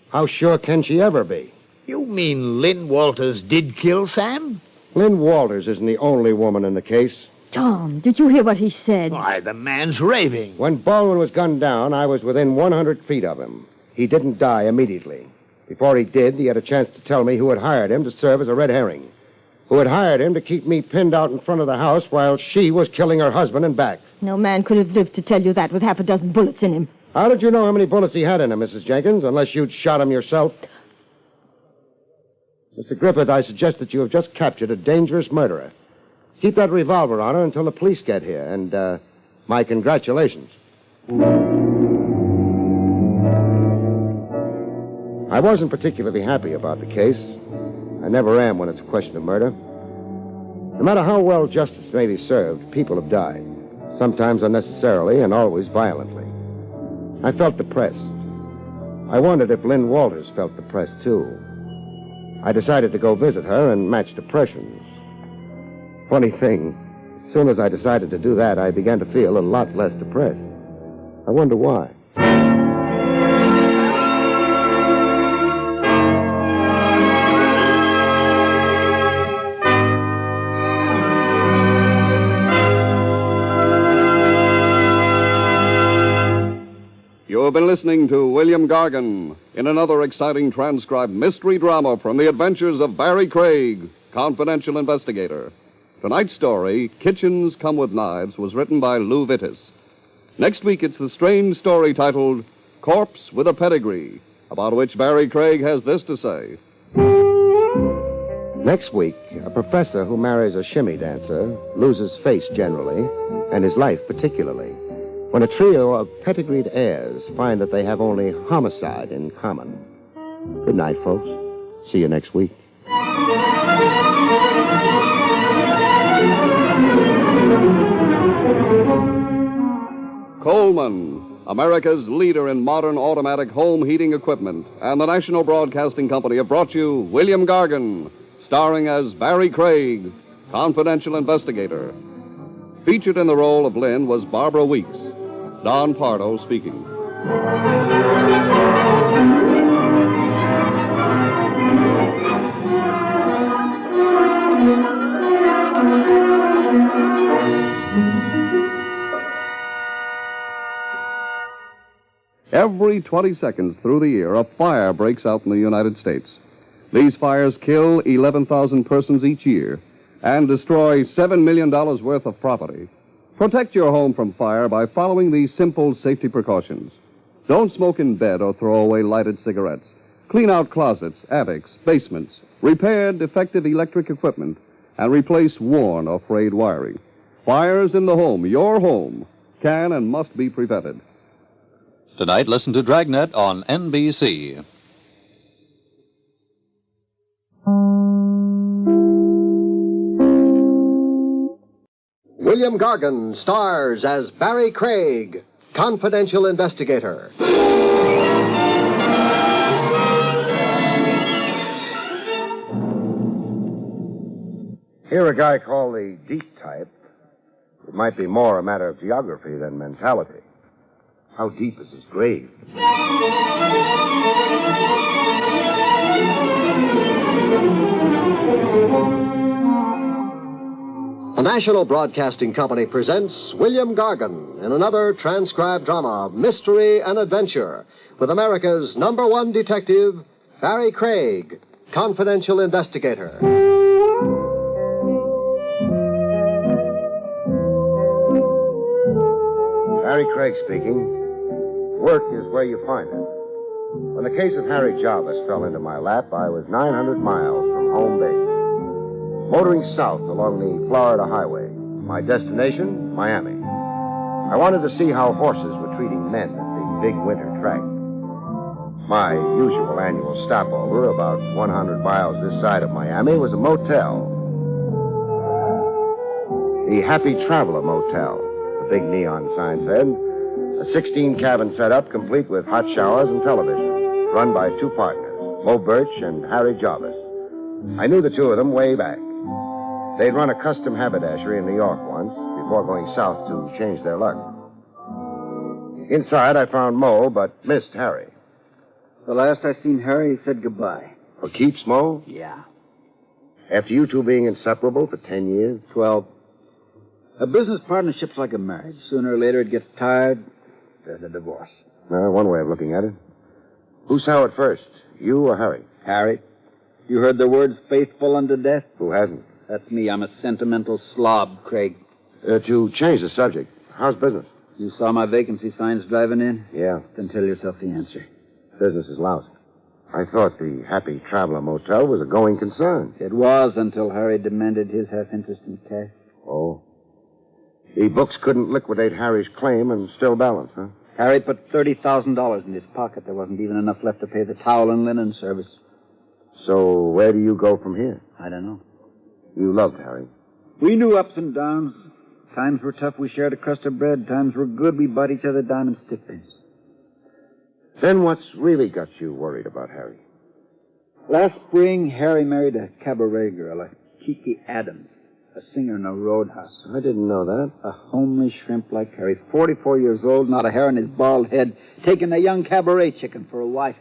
How sure can she ever be? You mean Lynn Walters did kill Sam? Lynn Walters isn't the only woman in the case. Tom, did you hear what he said? Why, the man's raving. When Baldwin was gunned down, I was within 100 feet of him. He didn't die immediately. Before he did, he had a chance to tell me who had hired him to serve as a red herring. Who had hired him to keep me pinned out in front of the house while she was killing her husband and back. No man could have lived to tell you that with half a dozen bullets in him. How did you know how many bullets he had in him, Mrs. Jenkins, unless you'd shot him yourself? Mr. Griffith, I suggest that you have just captured a dangerous murderer. Keep that revolver on her until the police get here, and, my congratulations. I wasn't particularly happy about the case. I never am when it's a question of murder. No matter how well justice may be served, people have died, sometimes unnecessarily and always violently. I felt depressed. I wondered if Lynn Walters felt depressed, too. I decided to go visit her and match depressions. Funny thing, As soon as I decided to do that, I began to feel a lot less depressed. I wonder why. You have been listening to William Gargan in another exciting transcribed mystery drama from the adventures of Barrie Craig, confidential investigator. Tonight's story, Kitchens Come with Knives, was written by Lou Vittis. Next week, it's the strange story titled Corpse with a Pedigree, about which Barrie Craig has this to say. Next week, a professor who marries a shimmy dancer loses face generally, and his life particularly, when a trio of pedigreed heirs find that they have only homicide in common. Good night, folks. See you next week. Coleman, America's leader in modern automatic home heating equipment, and the National Broadcasting Company have brought you William Gargan, starring as Barrie Craig, confidential investigator. Featured in the role of Lynn was Barbara Weeks. Don Pardo speaking. Every 20 seconds through the year, a fire breaks out in the United States. These fires kill 11,000 persons each year and destroy $7 million worth of property. Protect your home from fire by following these simple safety precautions. Don't smoke in bed or throw away lighted cigarettes. Clean out closets, attics, basements. Repair defective electric equipment and replace worn or frayed wiring. Fires in the home, your home, can and must be prevented. Tonight, listen to Dragnet on NBC. William Gargan stars as Barrie Craig, confidential investigator. Here, a guy called the deep type. It might be more a matter of geography than mentality. How deep is his grave? The National Broadcasting Company presents William Gargan in another transcribed drama of mystery and adventure with America's #1 detective, Barrie Craig, confidential investigator. Barrie Craig speaking. Work is where you find it. When the case of Harry Jarvis fell into my lap, I was 900 miles from home base, motoring south along the Florida highway. My destination, Miami. I wanted to see how horses were treating men at the big winter track. My usual annual stopover, about 100 miles this side of Miami, was a motel. The Happy Traveler Motel, the big neon sign said. A 16-cabin setup complete with hot showers and television, run by two partners, Mo Birch and Harry Jarvis. I knew the two of them way back. They'd run a custom haberdashery in New York once, before going south to change their luck. Inside, I found Mo, but missed Harry. The last I seen Harry, he said goodbye. For keeps, Mo? Yeah. After you two being inseparable for 10 years? 12. A business partnership's like a marriage. Sooner or later it gets tired, there's a divorce. One way of looking at it. Who saw it first, you or Harry? Harry. You heard the words faithful unto death? Who hasn't? That's me. I'm a sentimental slob, Craig. To change the subject, how's business? You saw my vacancy signs driving in? Yeah. Then tell yourself the answer. Business is lousy. I thought the Happy Traveler Motel was a going concern. It was until Harry demanded his half interest in cash. Oh. The books couldn't liquidate Harry's claim and still balance, huh? Harry put $30,000 in his pocket. There wasn't even enough left to pay the towel and linen service. So where do you go from here? I don't know. You loved Harry. We knew ups and downs. Times were tough, we shared a crust of bread. Times were good, we bought each other diamond stick pins. Then what's really got you worried about Harry? Last spring, Harry married a cabaret girl, a Kiki Adams. A singer in a roadhouse. I didn't know that. A homely shrimp like Harry, 44 years old, not a hair on his bald head, taking a young cabaret chicken for a wife.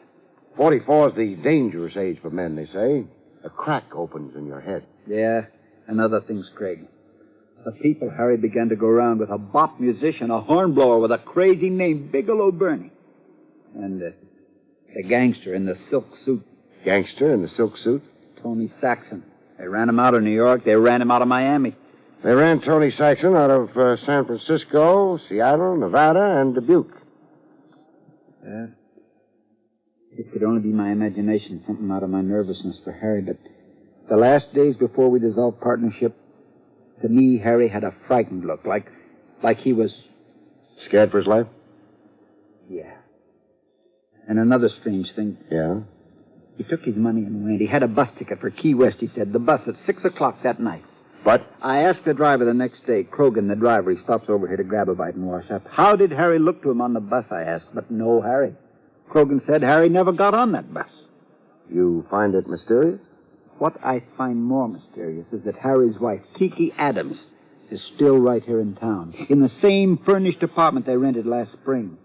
44 is the dangerous age for men, they say. A crack opens in your head. Yeah, and other things, Craig. The people Harry began to go around with a bop musician, a hornblower with a crazy name, Bigelow Bernie. And the gangster in the silk suit. Gangster in the silk suit? Tony Saxon. They ran him out of New York. They ran him out of Miami. They ran Tony Saxon out of San Francisco, Seattle, Nevada, and Dubuque. Yeah. It could only be my imagination, something out of my nervousness for Harry, but the last days before we dissolved partnership, to me, Harry had a frightened look, like he was... Scared for his life? Yeah. And another strange thing. Yeah? He took his money and went. He had a bus ticket for Key West, he said. The bus at 6 o'clock that night. But? I asked the driver the next day, Krogan, the driver. He stops over here to grab a bite and wash up. How did Harry look to him on the bus, I asked. But no Harry. Krogan said Harry never got on that bus. You find it mysterious? What I find more mysterious is that Harry's wife, Kiki Adams, is still right here in town, in the same furnished apartment they rented last spring.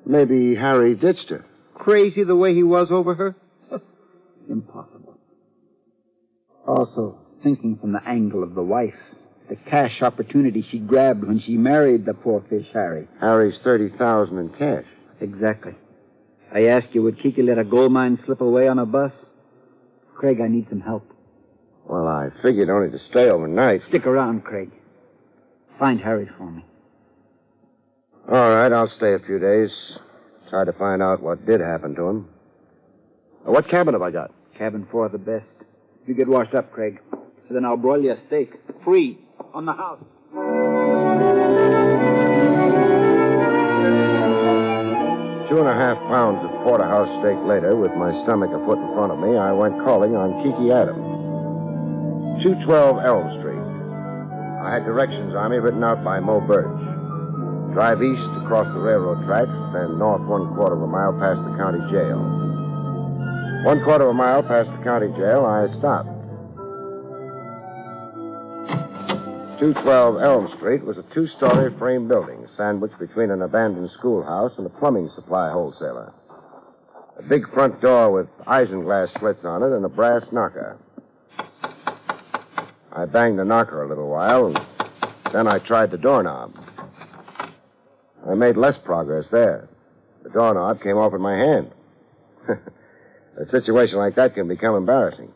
Maybe Harry ditched her. Crazy the way he was over her? Impossible. Also, thinking from the angle of the wife, the cash opportunity she grabbed when she married the poor fish Harry. Harry's $30,000 in cash. Exactly. I asked you, would Kiki let a gold mine slip away on a bus? Craig, I need some help. Well, I figured only to stay overnight. Stick around, Craig. Find Harry for me. All right, I'll stay a few days. Try to find out what did happen to him. What cabin have I got? Cabin 4, the best. You get washed up, Craig. Then I'll broil you a steak. Free. On the house. 2.5 pounds of porterhouse steak later, with my stomach a foot in front of me, I went calling on Kiki Adams. 212 Elm Street. I had directions on me written out by Mo Birch. Drive east across the railroad tracks, then north 1/4 of a mile past the county jail. 1/4 of a mile past the county jail, I stopped. 212 Elm Street was a 2-story frame building sandwiched between an abandoned schoolhouse and a plumbing supply wholesaler. A big front door with isinglass slits on it and a brass knocker. I banged the knocker a little while, and then I tried the doorknob. I made less progress there. The doorknob came off in my hand. A situation like that can become embarrassing.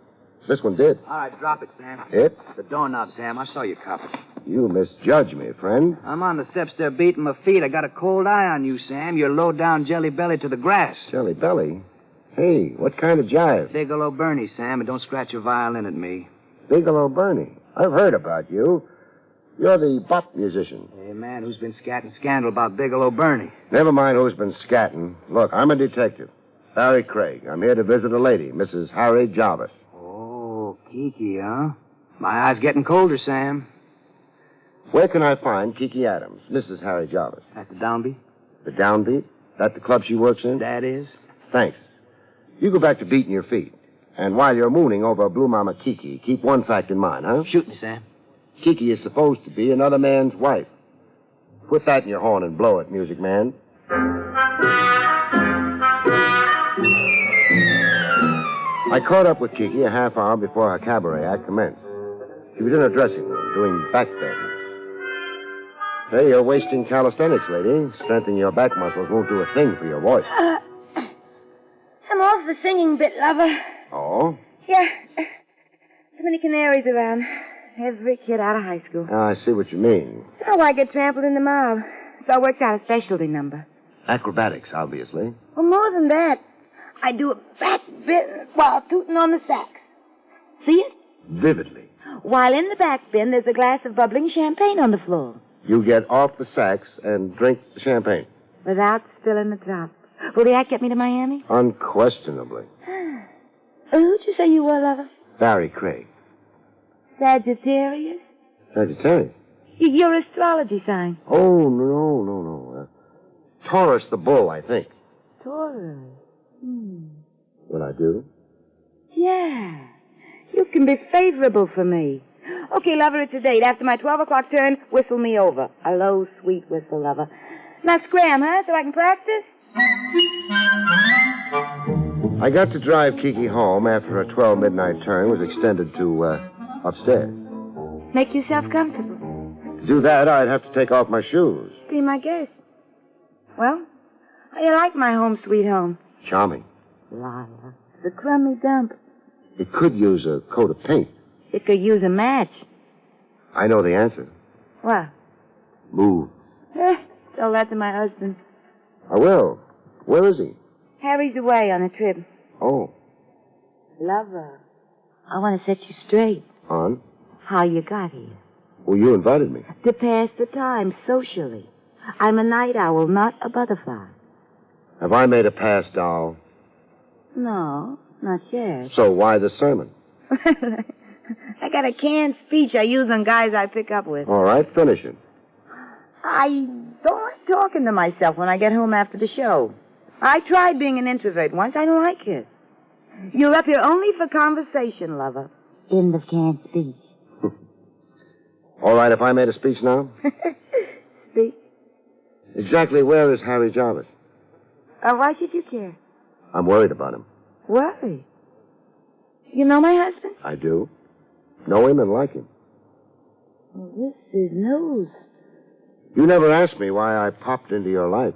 This one did. All right, drop it, Sam. It? The doorknob, Sam. I saw you cop it. You misjudge me, friend. I'm on the steps there beating my feet. I got a cold eye on you, Sam. You're low down jelly belly to the grass. Jelly belly? Hey, what kind of jive? Bigelow Bernie, Sam, and don't scratch your violin at me. Bigelow Bernie. I've heard about you. You're the bop musician. Hey, man, who's been scatting scandal about Bigelow Bernie? Never mind who's been scatting. Look, I'm a detective. Barrie Craig. I'm here to visit a lady, Mrs. Harry Jarvis. Oh, Kiki, huh? My eye's getting colder, Sam. Where can I find Kiki Adams, Mrs. Harry Jarvis? At the Downbeat? The Downbeat? That the club she works in? That is. Thanks. You go back to beating your feet. And while you're mooning over Blue Mama Kiki, keep one fact in mind, huh? Shoot me, Sam. Kiki is supposed to be another man's wife. Put that in your horn and blow it, music man. I caught up with Kiki a half hour before her cabaret act commenced. She was in her dressing room doing back bends. Say, you're wasting calisthenics, lady. Strengthening your back muscles won't do a thing for your voice. I'm off the singing bit, lover. Oh? Yeah. Too many canaries around. Every kid out of high school. I see what you mean. So I get trampled in the mob. So I worked out a specialty number. Acrobatics, obviously. Well, more than that. I do a back bend while tooting on the sax. See it? Vividly. While in the back bend, there's a glass of bubbling champagne on the floor. You get off the sax and drink the champagne. Without spilling the drops. Will the act get me to Miami? Unquestionably. Who'd you say you were, lover? Barrie Craig. Sagittarius? Sagittarius? Your astrology sign. Oh, no. Taurus the bull, I think. Taurus? Will I do? Yeah. You can be favorable for me. Okay, lover, it's a date. After my 12 o'clock turn, whistle me over. A low, sweet whistle, lover. Now scram, huh, so I can practice? I got to drive Kiki home after her 12 midnight turn was extended to upstairs. Make yourself comfortable. To do that, I'd have to take off my shoes. Be my guest. Well, how you like my home sweet home? Charming. Liar. The crummy dump. It could use a coat of paint. It could use a match. I know the answer. What? Move. Tell that to my husband. I will. Where is he? Harry's away on a trip. Oh. Lover, I want to set you straight. On? How you got here. Well, you invited me. To pass the time socially. I'm a night owl, not a butterfly. Have I made a pass, doll? No, not yet. So why the sermon? I got a canned speech I use on guys I pick up with. All right, finish it. I don't like talking to myself when I get home after the show. I tried being an introvert once. I don't like it. You're up here only for conversation, lover. End of canned speech. All right, if I made a speech now? Speak. Exactly where is Harry Jarvis? Why should you care? I'm worried about him. Worry? You know my husband? I do. Know him and like him. Well, this is news. You never asked me why I popped into your life.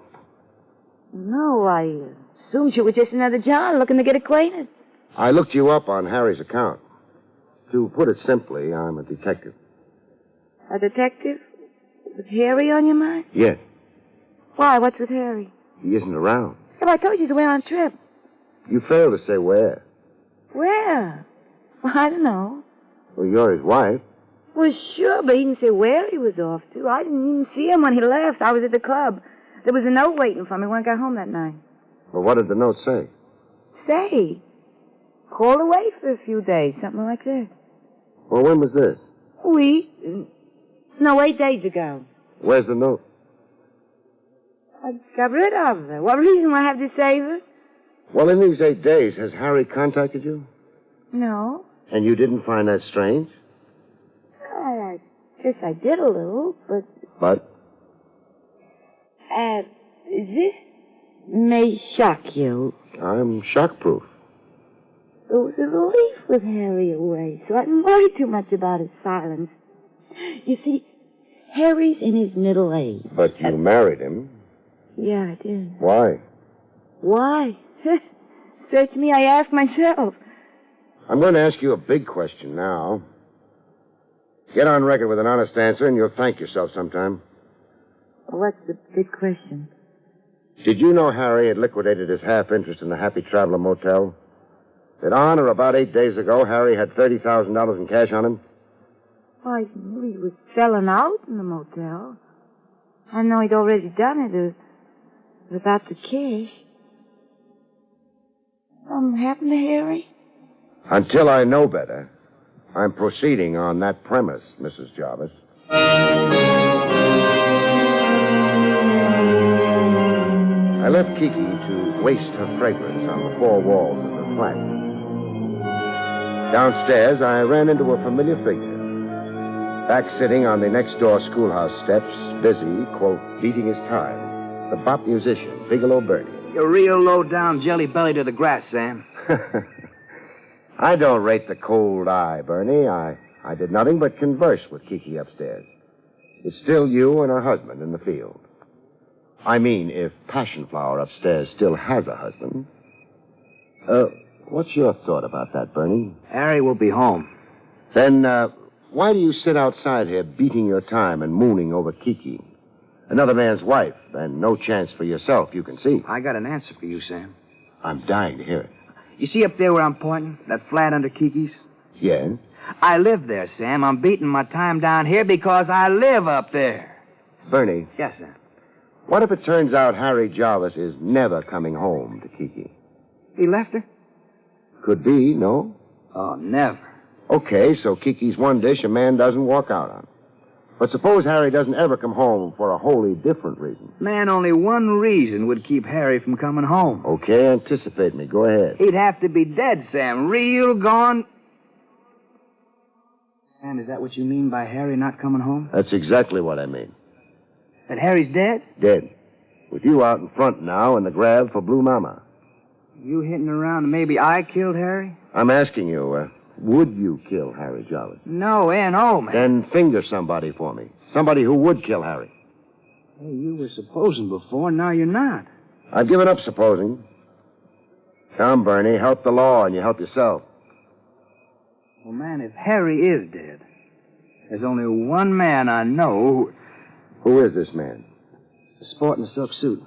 No, I assumed you were just another John looking to get acquainted. I looked you up on Harry's account. To put it simply, I'm a detective. A detective? With Harry on your mind? Yes. Why? What's with Harry? He isn't around. Well, I told you he's away on a trip. You failed to say where. Where? Well, I don't know. Well, you're his wife. Well, sure, but he didn't say where he was off to. I didn't even see him when he left. I was at the club. There was a note waiting for me when I got home that night. Well, what did the note say? Say, called away for a few days, something like that. Well, when was this? A week. No, 8 days ago. Where's the note? I got rid of her. What reason would I have to save her? Well, in these 8 days, has Harry contacted you? No. And you didn't find that strange? I guess I did a little, but... But? This may shock you. I'm shock-proof. It was a relief with Harry away, so I didn't worry too much about his silence. You see, Harry's in his middle age. But you married him. Yeah, I did. Why? Why? Search me, I ask myself. I'm going to ask you a big question now. Get on record with an honest answer, and you'll thank yourself sometime. What's the big question? Did you know Harry had liquidated his half-interest in the Happy Traveler Motel? That on or about 8 days ago, Harry had $30,000 in cash on him? Well, I knew he was selling out in the motel. I know he'd already done it without the cash. Something happened to Harry? Until I know better, I'm proceeding on that premise, Mrs. Jarvis. I left Kiki to waste her fragrance on the four walls of the flat. Downstairs, I ran into a familiar figure. Back sitting on the next-door schoolhouse steps, busy, quote, beating his time, the bop musician, Bigelow Bertie. You're real low-down jelly-belly to the grass, Sam. I don't rate the cold eye, Bernie. I did nothing but converse with Kiki upstairs. It's still you and her husband in the field. I mean, if Passion Flower upstairs still has a husband. What's your thought about that, Bernie? Harry will be home. Then, why do you sit outside here beating your time and mooning over Kiki? Another man's wife, and no chance for yourself, you can see. I got an answer for you, Sam. I'm dying to hear it. You see up there where I'm pointing? That flat under Kiki's? Yes? I live there, Sam. I'm beating my time down here because I live up there. Bernie. Yes, Sam. What if it turns out Harry Jarvis is never coming home to Kiki? He left her? Could be, no? Oh, never. Okay, so Kiki's one dish a man doesn't walk out on. But suppose Harry doesn't ever come home for a wholly different reason. Man, only one reason would keep Harry from coming home. Okay, anticipate me. Go ahead. He'd have to be dead, Sam. Real gone. Sam, is that what you mean by Harry not coming home? That's exactly what I mean. That Harry's dead? Dead. With you out in front now in the grab for Blue Mama. You hitting around and maybe I killed Harry? I'm asking you, would you kill Harry Jarvis? No, N.O., man. Then finger somebody for me. Somebody who would kill Harry. Hey, you were supposing before, now you're not. I've given up supposing. Come, Bernie, help the law and you help yourself. Well, man, if Harry is dead, there's only one man I know Who is this man? sporting a silk suit.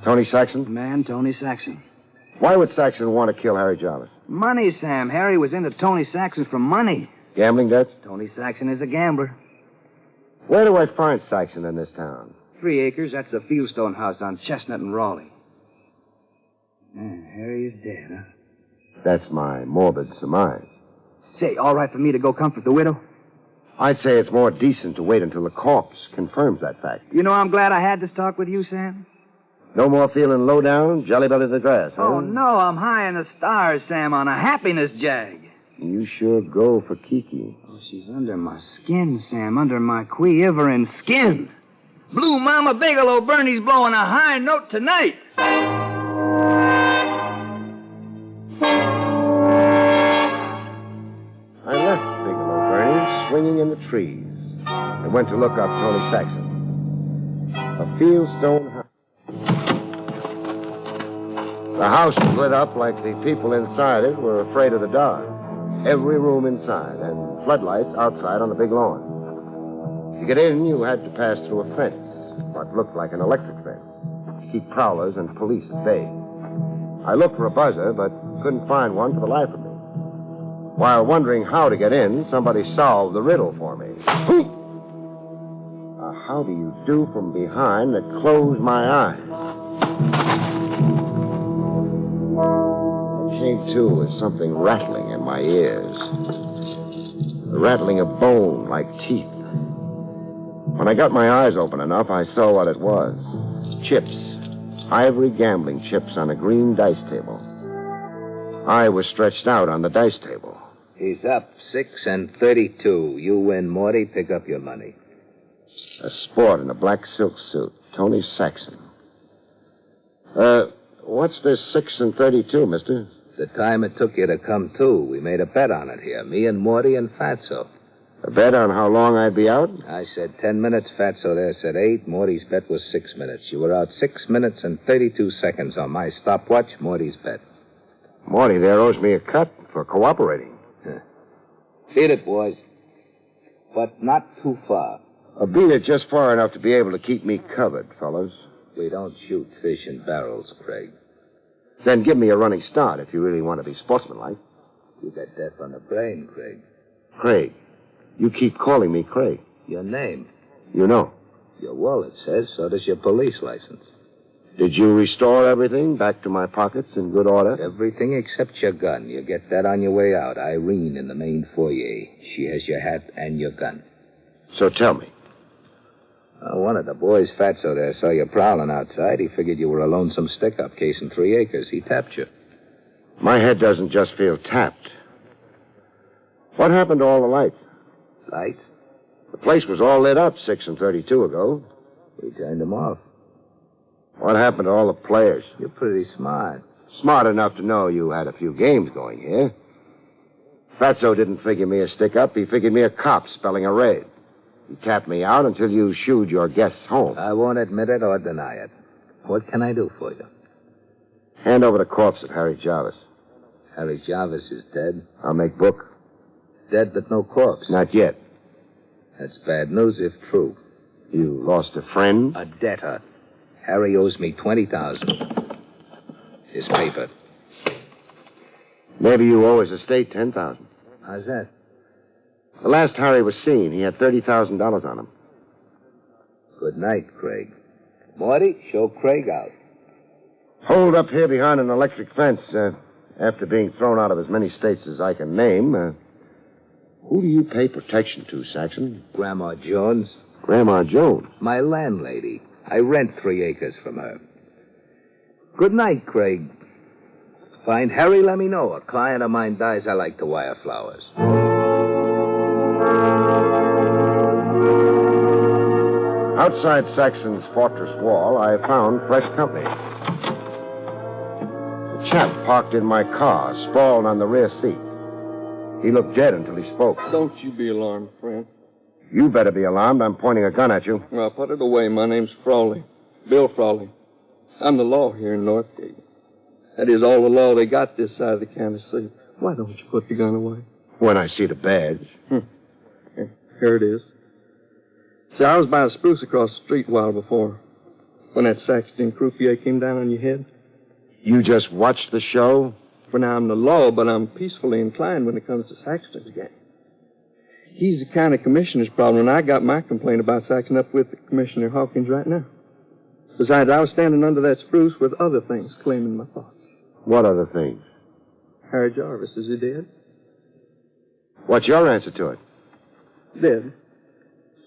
Tony Saxon? Man, Tony Saxon. Why would Saxon want to kill Harry Jarvis? Money, Sam. Harry was into Tony Saxon for money. Gambling debts? Tony Saxon is a gambler. Where do I find Saxon in this town? 3 acres. That's the Fieldstone house on Chestnut and Raleigh. Man, Harry is dead, huh? That's my morbid surmise. Say, all right for me to go comfort the widow? I'd say it's more decent to wait until the corpse confirms that fact. You know, I'm glad I had this talk with you, Sam. No more feeling low down, jelly belly to the grass, huh? Oh, no, I'm high in the stars, Sam, on a happiness jag. You sure go for Kiki. Oh, she's under my skin, Sam, under my quivering skin. Blue Mama Bigelow Bernie's blowing a high note tonight. I left Bigelow Bernie swinging in the trees and went to look up Tony Saxon. A Fieldstone house. The house was lit up like the people inside it were afraid of the dark. Every room inside and floodlights outside on the big lawn. To get in, you had to pass through a fence, what looked like an electric fence, to keep prowlers and police at bay. I looked for a buzzer, but couldn't find one for the life of me. While wondering how to get in, somebody solved the riddle for me. How do you do from behind that closed my eyes? I came to with something rattling in my ears. The rattling of bone like teeth. When I got my eyes open enough, I saw what it was. Chips. Ivory gambling chips on a green dice table. I was stretched out on the dice table. He's up 6 and 32. You win, Morty. Pick up your money. A sport in a black silk suit. Tony Saxon. What's this 6 and 32, mister? The time it took you to come to. We made a bet on it here. Me and Morty and Fatso. A bet on how long I'd be out? I said 10 minutes. Fatso there said 8. Morty's bet was 6 minutes. You were out 6 minutes and 32 seconds on my stopwatch. Morty's bet. Morty there owes me a cut for cooperating. Beat it, boys. But not too far. Beat it just far enough to be able to keep me covered, fellas. We don't shoot fish in barrels, Craig. Then give me a running start if you really want to be sportsmanlike. You got death on the brain, Craig. Craig. You keep calling me Craig. Your name. You know. Your wallet says, so does your police license. Did you restore everything back to my pockets in good order? Everything except your gun. You get that on your way out. Irene in the main foyer. She has your hat and your gun. So tell me. One of the boys, Fatso there, saw you prowling outside. He figured you were a lonesome stick-up casing 3 acres. He tapped you. My head doesn't just feel tapped. What happened to all the lights? Lights? The place was all lit up 6 and 32 ago. We turned them off. What happened to all the players? You're pretty smart. Smart enough to know you had a few games going here. Fatso didn't figure me a stick-up. He figured me a cop spelling a raid. He tapped me out until you shooed your guests home. I won't admit it or deny it. What can I do for you? Hand over the corpse of Harry Jarvis. Harry Jarvis is dead. I'll make book. Dead but no corpse. Not yet. That's bad news if true. You lost a friend? A debtor. Harry owes me $20,000. His paper. Maybe you owe his estate $10,000. How's that? The last Harry was seen, he had $30,000 on him. Good night, Craig. Morty, show Craig out. Hold up here behind an electric fence. After being thrown out of as many states as I can name, who do you pay protection to, Saxon? Grandma Jones. Grandma Jones? My landlady. I rent 3 acres from her. Good night, Craig. Find Harry, let me know. A client of mine dies, I like to wire flowers. Outside Saxon's fortress wall, I found fresh company. A chap parked in my car, sprawled on the rear seat. He looked dead until he spoke. Don't you be alarmed, friend. You better be alarmed. I'm pointing a gun at you. Well, put it away. My name's Frawley. Bill Frawley. I'm the law here in Northgate. That is all the law they got this side of the county seat. Why don't you put the gun away? When I see the badge. Here it is. See, I was by the spruce across the street a while before, when that Saxton croupier came down on your head. You just watched the show? For now, I'm the law, but I'm peacefully inclined when it comes to Saxton's game. He's the county commissioner's problem, and I got my complaint about Saxton up with Commissioner Hawkins right now. Besides, I was standing under that spruce with other things claiming my thoughts. What other things? Harry Jarvis, is he dead? What's your answer to it? Dead.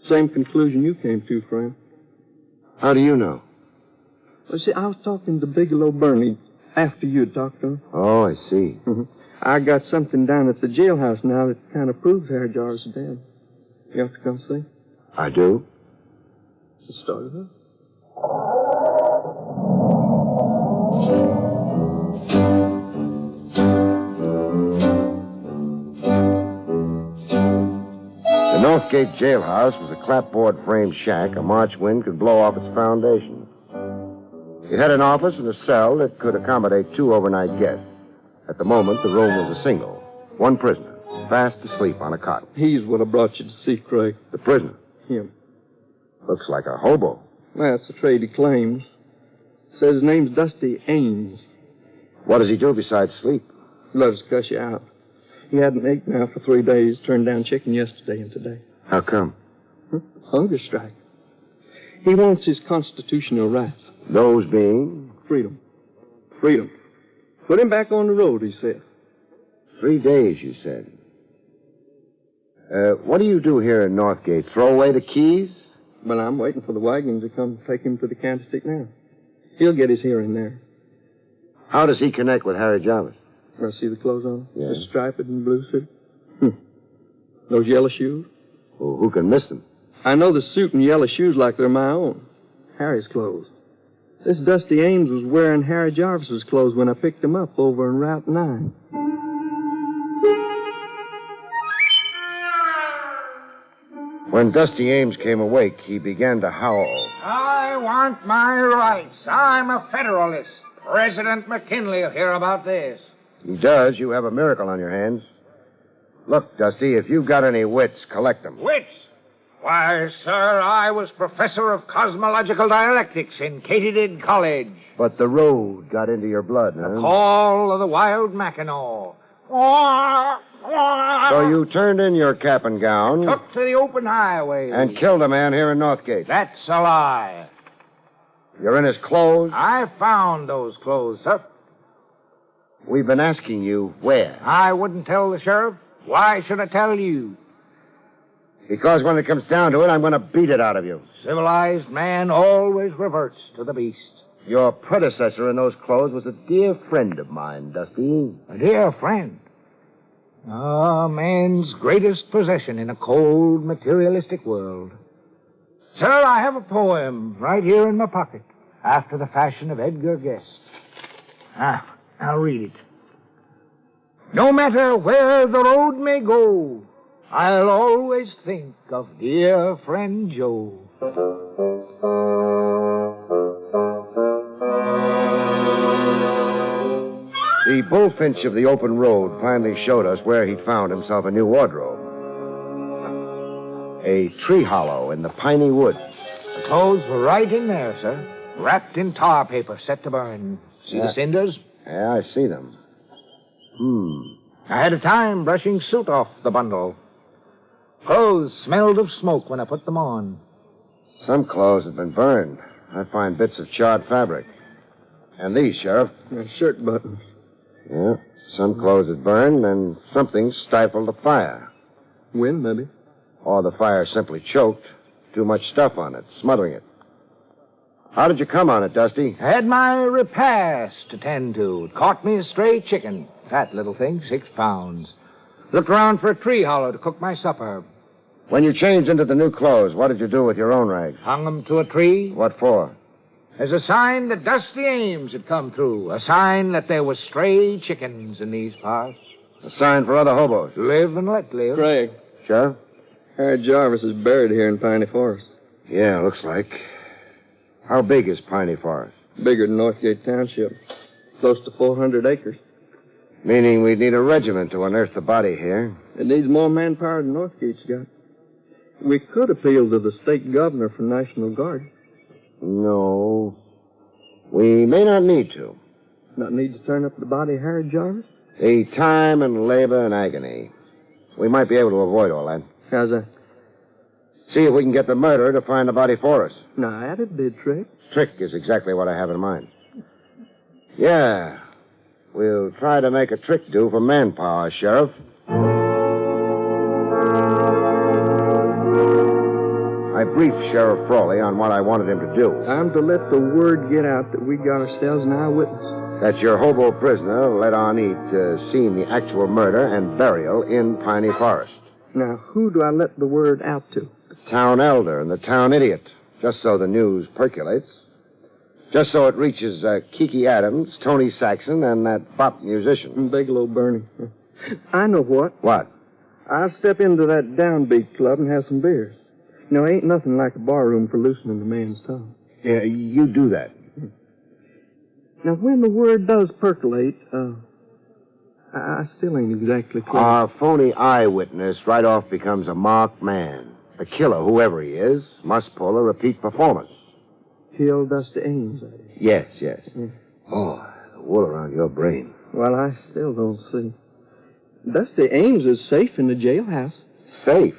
Same conclusion you came to, friend. How do you know? Well, see, I was talking to Bigelow Burney after you had talked to him. Oh, I see. I got something down at the jailhouse now that kind of proves Harry Jarvis is dead. You have to come see? I do. Let's start it up. The Northgate jailhouse was a clapboard frame shack a March wind could blow off its foundation. It had an office and a cell that could accommodate 2 overnight guests. At the moment, the room was a single. 1 prisoner, fast asleep on a cot. He's what I brought you to see, Craig. The prisoner? Him. Looks like a hobo. Well, that's the trade he claims. Says his name's Dusty Ames. What does he do besides sleep? Loves to cuss you out. He hadn't ate now for 3 days, turned down chicken yesterday and today. How come? Hunger strike. He wants his constitutional rights. Those being? Freedom. Freedom. Put him back on the road, he said. 3 days, you said. What do you do here in Northgate? Throw away the keys? Well, I'm waiting for the wagon to come take him to the county seat now. He'll get his hearing there. How does he connect with Harry Jarvis? I see the clothes on him? Yes. The striped and blue suit? Those yellow shoes? Well, who can miss them? I know the suit and yellow shoes like they're my own. Harry's clothes. This Dusty Ames was wearing Harry Jarvis's clothes when I picked him up over in Route 9. When Dusty Ames came awake, he began to howl. I want my rights. I'm a Federalist. President McKinley will hear about this. He does. You have a miracle on your hands. Look, Dusty, if you've got any wits, collect them. Wits? Why, sir, I was professor of cosmological dialectics in Katydid College. But the road got into your blood, huh? The call of the wild Mackinaw. So you turned in your cap and gown. Took to the open highway. And killed a man here in Northgate. That's a lie. You're in his clothes? I found those clothes, sir. We've been asking you where. I wouldn't tell the sheriff. Why should I tell you? Because when it comes down to it, I'm going to beat it out of you. Civilized man always reverts to the beast. Your predecessor in those clothes was a dear friend of mine, Dusty. A dear friend? Man's greatest possession in a cold, materialistic world. Sir, I have a poem right here in my pocket, after the fashion of Edgar Guest. I'll read it. No matter where the road may go, I'll always think of dear friend Joe. The bullfinch of the open road finally showed us where he'd found himself a new wardrobe. A tree hollow in the piney woods. The clothes were right in there, sir, wrapped in tar paper set to burn. See the cinders? Yeah, I see them. I had a time brushing soot off the bundle. Clothes smelled of smoke when I put them on. Some clothes have been burned. I find bits of charred fabric. And these, Sheriff. Shirt buttons. Yeah, some clothes had burned, and something stifled the fire. Wind, maybe. Or the fire simply choked. Too much stuff on it, smothering it. How did you come on it, Dusty? I had my repast to tend to. It caught me a stray chicken. Fat little thing, 6 pounds. Looked around for a tree hollow to cook my supper. When you changed into the new clothes, what did you do with your own rags? Hung them to a tree. What for? As a sign that Dusty Ames had come through. A sign that there was stray chickens in these parts. A sign for other hobos. Live and let live. Craig, Sheriff? Harry Jarvis is buried here in Piney Forest. Yeah, looks like. How big is Piney Forest? Bigger than Northgate Township. Close to 400 acres. Meaning we'd need a regiment to unearth the body here. It needs more manpower than Northgate's got. We could appeal to the state governor for National Guard. No. We may not need to. Not need to turn up the body of Harry Jarvis? The time and labor and agony. We might be able to avoid all that. How's that? See if we can get the murderer to find the body for us. Now, that'd be a trick. Trick is exactly what I have in mind. Yeah. We'll try to make a trick do for manpower, Sheriff. I briefed Sheriff Frawley on what I wanted him to do. Time to let the word get out that we got ourselves an eyewitness. That your hobo prisoner let on he'd seen the actual murder and burial in Piney Forest. Now, who do I let the word out to? The town elder and the town idiot, just so the news percolates. Just so it reaches Kiki Adams, Tony Saxon, and that bop musician. And Bigelow Bernie. I know what. What? I'll step into that downbeat club and have some beers. You know, ain't nothing like a barroom for loosening a man's tongue. Yeah, you do that. Now, when the word does percolate, I still ain't exactly clear. Our phony eyewitness right off becomes a marked man. The killer, whoever he is, must pull a repeat performance. Kill Dusty Ames, I did. Yes, yes. Yeah. Oh, the wool around your brain. Well, I still don't see. Dusty Ames is safe in the jailhouse. Safe?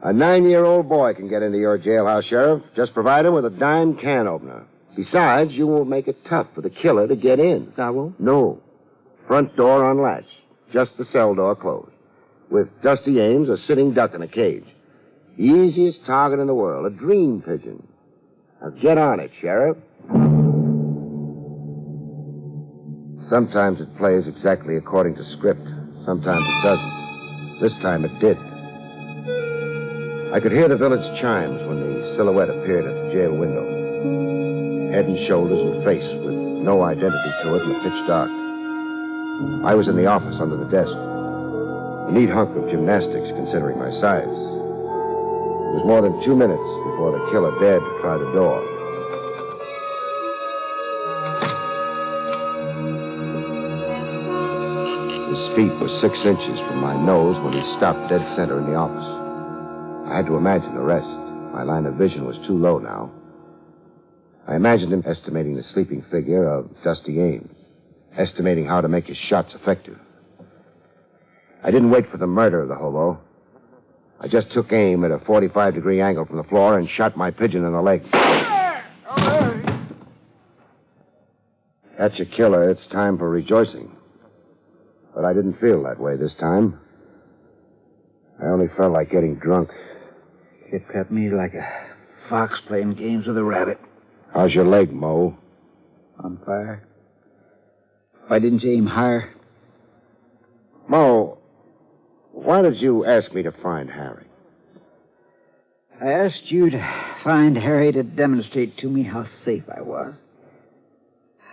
A 9-year-old boy can get into your jailhouse, Sheriff. Just provide him with a dime can opener. Besides, you won't make it tough for the killer to get in. I won't? No. Front door unlatched. Just the cell door closed. With Dusty Ames a sitting duck in a cage. The easiest target in the world. A dream pigeon. Now get on it, Sheriff. Sometimes it plays exactly according to script. Sometimes it doesn't. This time it did. I could hear the village chimes when the silhouette appeared at the jail window. Head and shoulders and face with no identity to it in the pitch dark. I was in the office under the desk. A neat hunk of gymnastics, considering my size. It was more than 2 minutes before the killer dared to try the door. His feet were 6 inches from my nose when he stopped dead center in the office. I had to imagine the rest. My line of vision was too low now. I imagined him estimating the sleeping figure of Dusty Ames, estimating how to make his shots effective. I didn't wait for the murder of the hobo. I just took aim at a 45-degree angle from the floor and shot my pigeon in the leg. That's your killer. It's time for rejoicing. But I didn't feel that way this time. I only felt like getting drunk. It cut me like a fox playing games with a rabbit. How's your leg, Mo? On fire. Why didn't you aim higher? Mo, why did you ask me to find Harry? I asked you to find Harry to demonstrate to me how safe I was.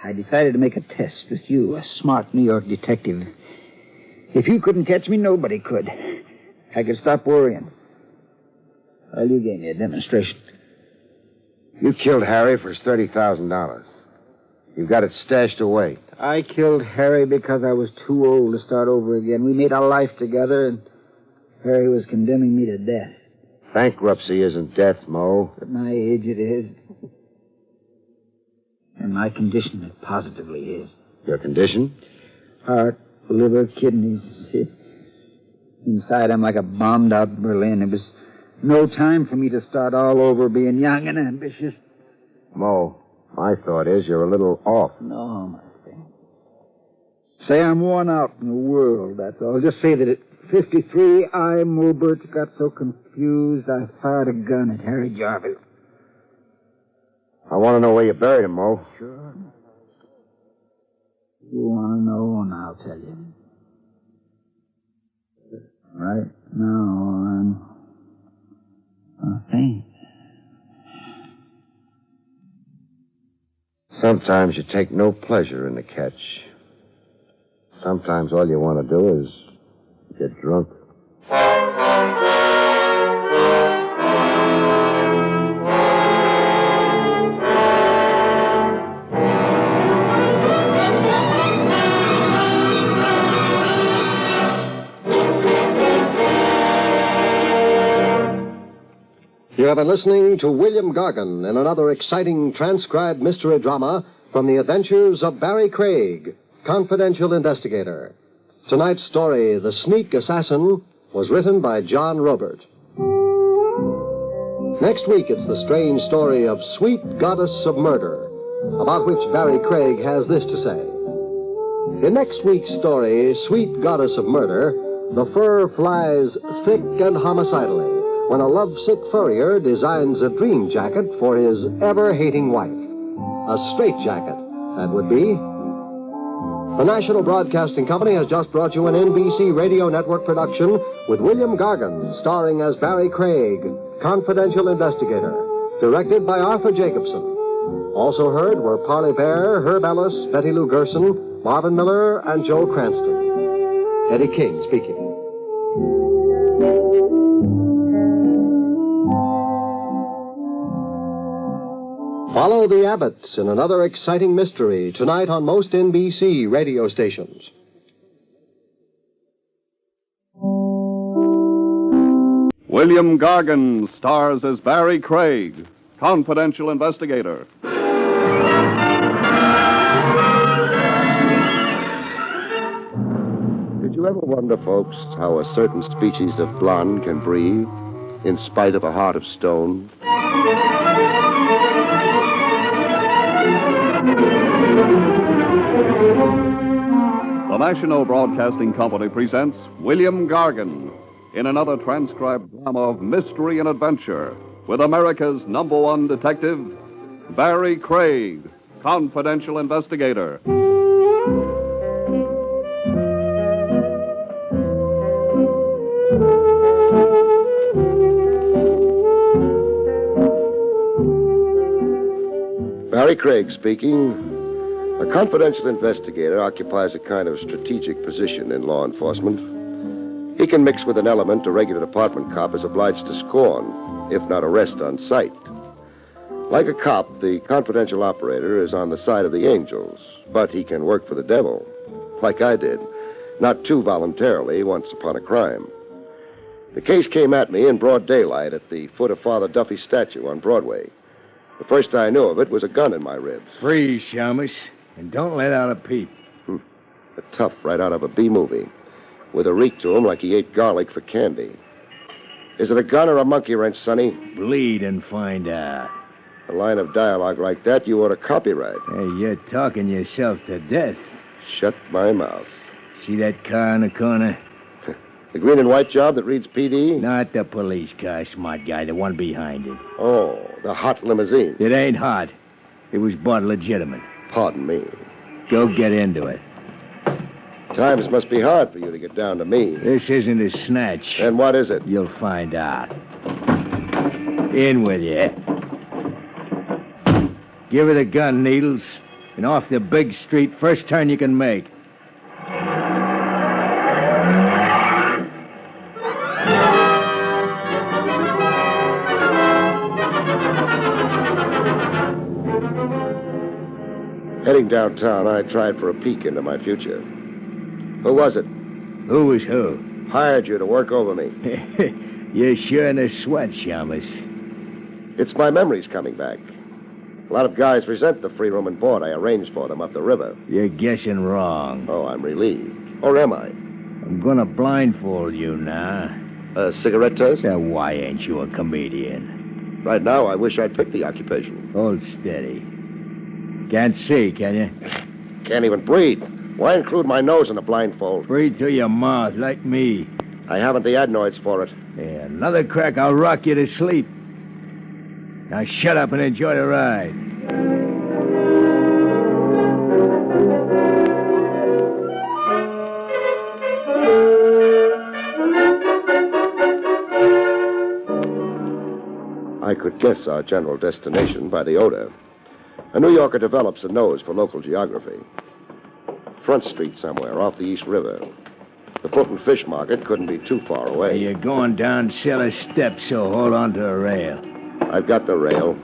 I decided to make a test with you, a smart New York detective. If you couldn't catch me, nobody could. I could stop worrying. Well, you gave me a demonstration. You killed Harry for his $30,000. You've got it stashed away. I killed Harry because I was too old to start over again. We made a life together, and Harry was condemning me to death. Bankruptcy isn't death, Mo. At my age, it is. And my condition, it positively is. Your condition? Heart, liver, kidneys. Inside, I'm like a bombed-out Berlin. It was no time for me to start all over being young and ambitious. Mo, my thought is you're a little off. No, my friend. Say I'm worn out in the world, that's all. Just say that at 53, I, Mo Birch, got so confused I fired a gun at Harry Jarvis. I want to know where you buried him, Mo. Sure. You want to know, and I'll tell you. All right? No, I'm faint. Sometimes you take no pleasure in the catch. Sometimes all you want to do is get drunk. You have been listening to William Gargan in another exciting transcribed mystery drama from the adventures of Barrie Craig, confidential investigator. Tonight's story, The Sneak Assassin, was written by John Robert. Next week, it's the strange story of Sweet Goddess of Murder, about which Barrie Craig has this to say. In next week's story, Sweet Goddess of Murder, the fur flies thick and homicidally when a lovesick furrier designs a dream jacket for his ever-hating wife. A straitjacket, that would be. The National Broadcasting Company has just brought you an NBC Radio Network production with William Gargan, starring as Barrie Craig, confidential investigator, directed by Arthur Jacobson. Also heard were Parley Bear, Herb Ellis, Betty Lou Gerson, Marvin Miller, and Joe Cranston. Eddie King speaking. Follow the Abbotts in another exciting mystery tonight on most NBC radio stations. William Gargan stars as Barrie Craig, confidential investigator. Did you ever wonder, folks, how a certain species of blonde can breathe in spite of a heart of stone? The National Broadcasting Company presents William Gargan in another transcribed drama of mystery and adventure with America's #1 detective, Barrie Craig, confidential investigator. Barrie Craig speaking. A confidential investigator occupies a kind of strategic position in law enforcement. He can mix with an element a regular department cop is obliged to scorn, if not arrest on sight. Like a cop, the confidential operator is on the side of the angels, but he can work for the devil, like I did, not too voluntarily once upon a crime. The case came at me in broad daylight at the foot of Father Duffy's statue on Broadway. The first I knew of it was a gun in my ribs. Freeze, Shamus, and don't let out a peep. A tough right out of a B-movie, with a reek to him like he ate garlic for candy. Is it a gun or a monkey wrench, Sonny? Bleed and find out. A line of dialogue like that you ought to copyright. Hey, you're talking yourself to death. Shut my mouth. See that car in the corner? The green and white job that reads PD? Not the police car, smart guy, the one behind it. Oh, the hot limousine. It ain't hot. It was bought legitimate. Pardon me. Go get into it. Times must be hard for you to get down to me. This isn't a snatch. Then what is it? You'll find out. In with you. Give her the gun, Needles, and off the big street, first turn you can make. Heading downtown, I tried for a peek into my future. Who was it? Who was who? Hired you to work over me. You're sure in a sweat, Shamus. It's my memories coming back. A lot of guys resent the free room and board I arranged for them up the river. You're guessing wrong. Oh, I'm relieved. Or am I? I'm gonna blindfold you now. A cigarette toast? Now, why ain't you a comedian? Right now, I wish I'd picked the occupation. Hold steady. Can't see, can you? Can't even breathe. Why include my nose in a blindfold? Breathe through your mouth, like me. I haven't the adenoids for it. Yeah, another crack, I'll rock you to sleep. Now shut up and enjoy the ride. could guess our general destination by the odor. A New Yorker develops a nose for local geography. Front Street somewhere, off the East River. The Fulton Fish Market couldn't be too far away. You're going down cellar steps, so hold on to a rail. I've got the rail.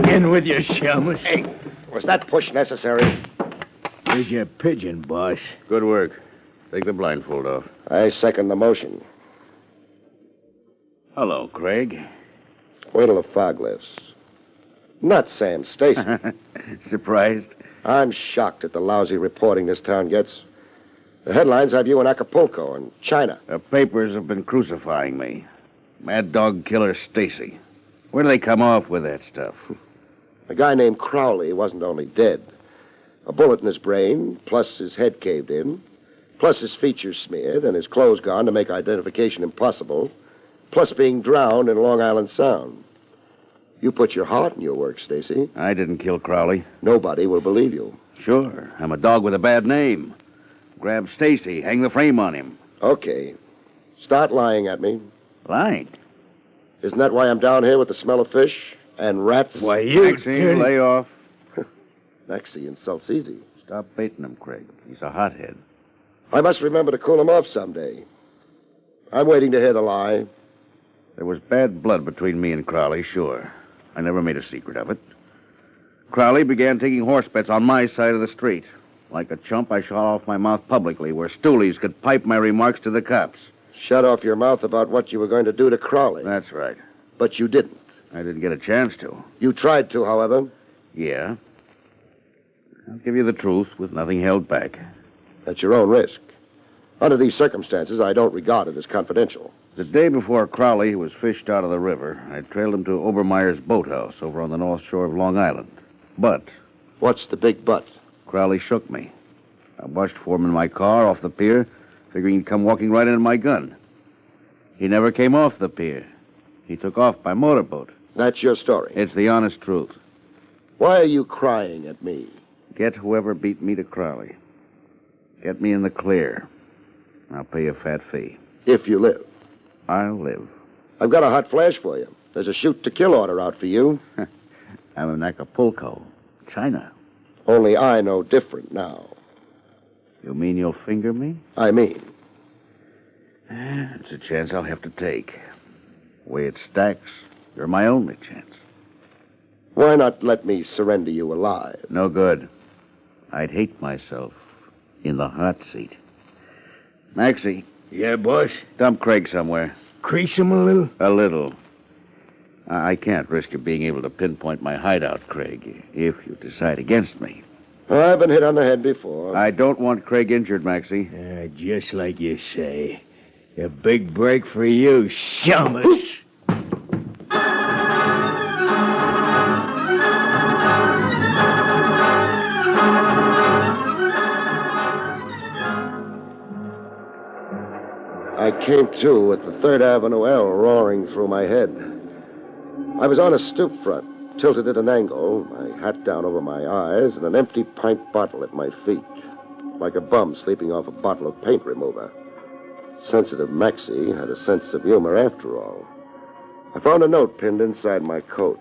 In with your chums. Hey, was that push necessary? Here's your pigeon, boss. Good work. Take the blindfold off. I second the motion. Hello, Craig. Wait till the fog lifts. Not Sam Stacy. Surprised? I'm shocked at the lousy reporting this town gets. The headlines have you in Acapulco and China. The papers have been crucifying me. Mad dog killer Stacy. Where do they come off with that stuff? A guy named Crowley wasn't only dead. A bullet in his brain, plus his head caved in, plus his features smeared and his clothes gone to make identification impossible, plus being drowned in Long Island Sound. You put your heart in your work, Stacy. I didn't kill Crowley. Nobody will believe you. Sure. I'm a dog with a bad name. Grab Stacy, hang the frame on him. Okay. Start lying at me. Lying? Isn't that why I'm down here with the smell of fish and rats? Why, you... Maxie, lay off. Maxie insults easy. Stop baiting him, Craig. He's a hothead. I must remember to cool him off someday. I'm waiting to hear the lie. There was bad blood between me and Crowley, sure. I never made a secret of it. Crowley began taking horse bets on my side of the street. Like a chump, I shut off my mouth publicly where stoolies could pipe my remarks to the cops. Shut off your mouth about what you were going to do to Crowley. That's right. But you didn't. I didn't get a chance to. You tried to, however. Yeah. I'll give you the truth with nothing held back. At your own risk. Under these circumstances, I don't regard it as confidential. The day before Crowley was fished out of the river, I trailed him to Obermeyer's boathouse over on the north shore of Long Island. But... What's the big but? Crowley shook me. I watched for him in my car off the pier, figuring he'd come walking right into my gun. He never came off the pier. He took off by motorboat. That's your story? It's the honest truth. Why are you crying at me? Get whoever beat me to Crowley. Get me in the clear. I'll pay you a fat fee. If you live. I'll live. I've got a hot flash for you. There's a shoot-to-kill order out for you. I'm in Acapulco, China. Only I know different now. You mean you'll finger me? I mean. It's a chance I'll have to take. The way it stacks, you're my only chance. Why not let me surrender you alive? No good. I'd hate myself in the hot seat. Maxie. Yeah, boss? Dump Craig somewhere. Crease him a little? A little. I can't risk you being able to pinpoint my hideout, Craig, if you decide against me. I've been hit on the head before. I don't want Craig injured, Maxie. Just like you say. A big break for you, Shummus. I came to with the 3rd Avenue L roaring through my head. I was on a stoop front, tilted at an angle, my hat down over my eyes, and an empty pint bottle at my feet, like a bum sleeping off a bottle of paint remover. Sensitive Maxie had a sense of humor after all. I found a note pinned inside my coat.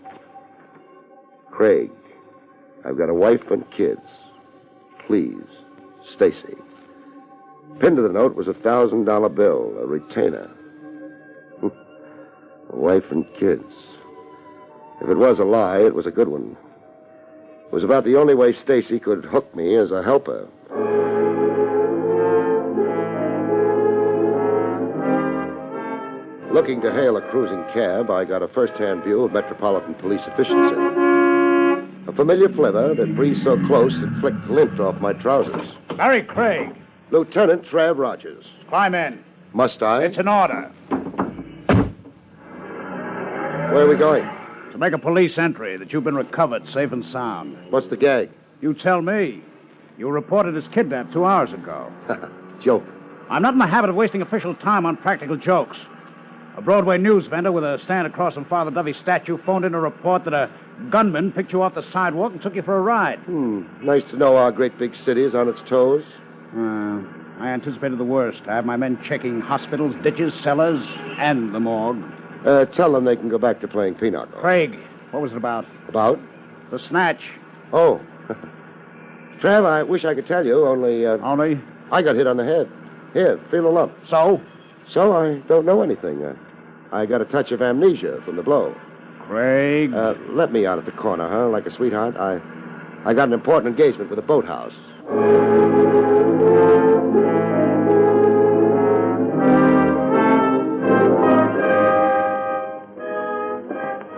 Craig, I've got a wife and kids. Please, Stacy. Pinned to the note was a $1,000 bill, a retainer. A wife and kids. If it was a lie, it was a good one. It was about the only way Stacy could hook me as a helper. Looking to hail a cruising cab, I got a first-hand view of Metropolitan Police efficiency. A familiar flavor that breezed so close it flicked lint off my trousers. Barrie Craig. Lieutenant Trav Rogers. Climb in. Must I? It's an order. Where are we going? To make a police entry that you've been recovered safe and sound. What's the gag? You tell me. You were reported as kidnapped 2 hours ago. Joke. I'm not in the habit of wasting official time on practical jokes. A Broadway news vendor with a stand across from Father Dovey's statue phoned in a report that a gunman picked you off the sidewalk and took you for a ride. Nice to know our great big city is on its toes. I anticipated the worst. I have my men checking hospitals, ditches, cellars, and the morgue. Tell them they can go back to playing pinochle. Craig, what was it about? About? The snatch. Oh. Trav, I wish I could tell you, only... Only? I got hit on the head. Here, feel the lump. So? So I don't know anything. I got a touch of amnesia from the blow. Craig? Let me out at the corner, huh? Like a sweetheart. I got an important engagement with a boathouse.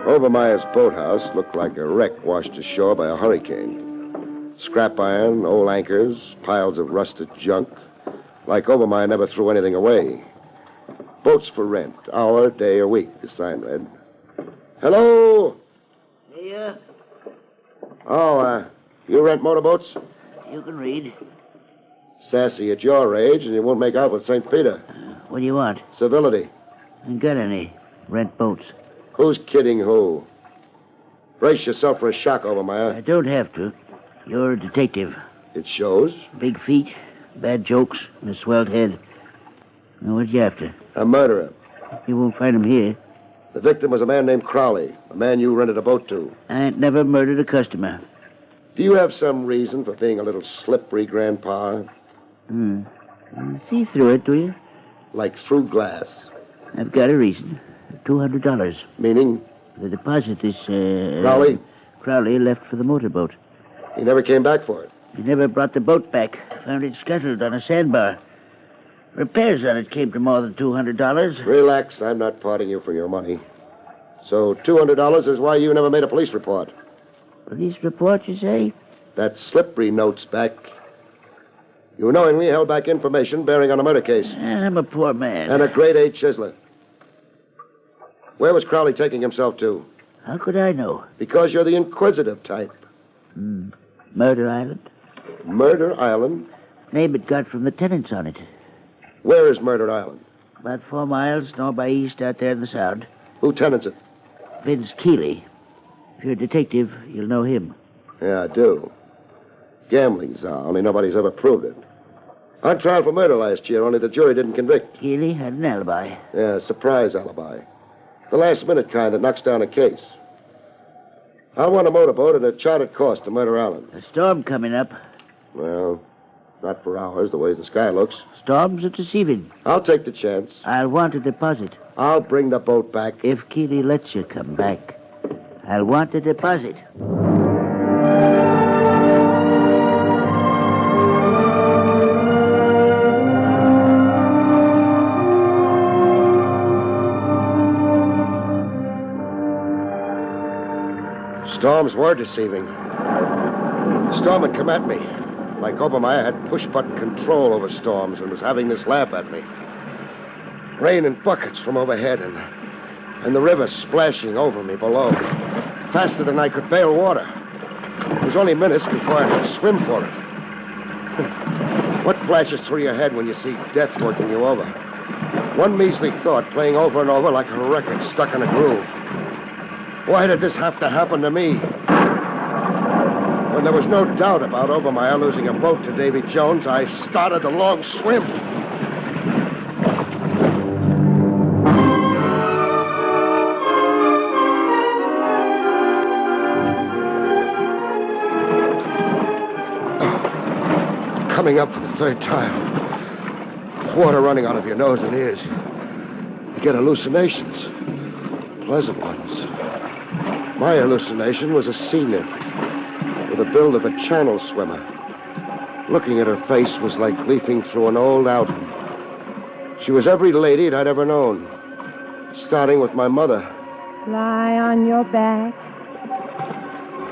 Obermeyer's boathouse looked like a wreck washed ashore by a hurricane. Scrap iron, old anchors, piles of rusted junk. Like Obermeyer never threw anything away. Boats for rent, hour, day, or week, the sign read. Hello? Yeah, Oh, you rent motorboats? you can read. Sassy at your age, and you won't make out with St. Peter. What do you want? Civility. Ain't got any. Rent boats. Who's kidding who? Brace yourself for a shock, Obermeyer. I don't have to. You're a detective. It shows. Big feet, bad jokes, and a swelled head. Now, what you after? A murderer. You won't find him here. The victim was a man named Crowley, a man you rented a boat to. I ain't never murdered a customer. Do you have some reason for being a little slippery, Grandpa? See through it, do you? Like through glass. I've got a reason. $200. Meaning? The deposit this, Crowley? Crowley left for the motorboat. He never came back for it. He never brought the boat back. Found it scuttled on a sandbar. Repairs on it came to more than $200. Relax, I'm not parting you for your money. So $200 is why you never made a police report. Police report, you say? That slippery note's back. You knowingly held back information bearing on a murder case. I'm a poor man. And a grade 8 chiseler. Where was Crowley taking himself to? How could I know? Because you're the inquisitive type. Murder Island? Murder Island? Name it got from the tenants on it. Where is Murder Island? About 4 miles north by east out there in the Sound. Who tenants it? Vince Keeley. If you're a detective, you'll know him. Yeah, I do. Gambling czar, only nobody's ever proved it. On trial for murder last year, only the jury didn't convict. Keeley had an alibi. Yeah, surprise alibi. The last-minute kind that knocks down a case. I want a motorboat at a chartered course to Murder Island. A storm coming up. Well, not for hours, the way the sky looks. Storms are deceiving. I'll take the chance. I'll want a deposit. I'll bring the boat back. If Keeley lets you come back, I'll want a deposit. Storms were deceiving. The storm had come at me. Like Obermeyer had push-button control over storms and was having this laugh at me. Rain in buckets from overhead and the river splashing over me below. Faster than I could bail water. It was only minutes before I had to swim for it. What flashes through your head when you see death working you over? One measly thought playing over and over like a record stuck in a groove. Why did this have to happen to me? When there was no doubt about Obermeyer losing a boat to Davy Jones, I started the long swim. Coming up for the third time. Water running out of your nose and ears. You get hallucinations. Pleasant ones. My hallucination was a sea nymph with the build of a channel swimmer. Looking at her face was like leafing through an old album. She was every lady I'd ever known, starting with my mother. Lie on your back.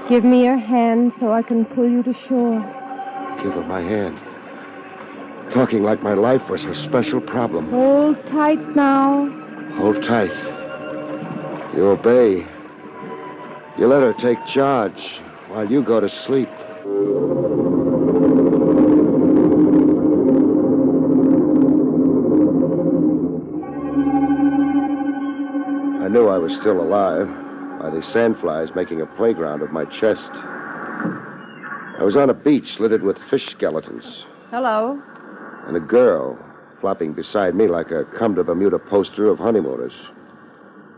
Give me your hand so I can pull you to shore. Give her my hand. Talking like my life was her special problem. Hold tight now. Hold tight. You obey. You let her take charge while you go to sleep. I knew I was still alive. I the sandflies making a playground of my chest. I was on a beach littered with fish skeletons, Hello. and a girl flopping beside me like a come to Bermuda poster of honeymooners.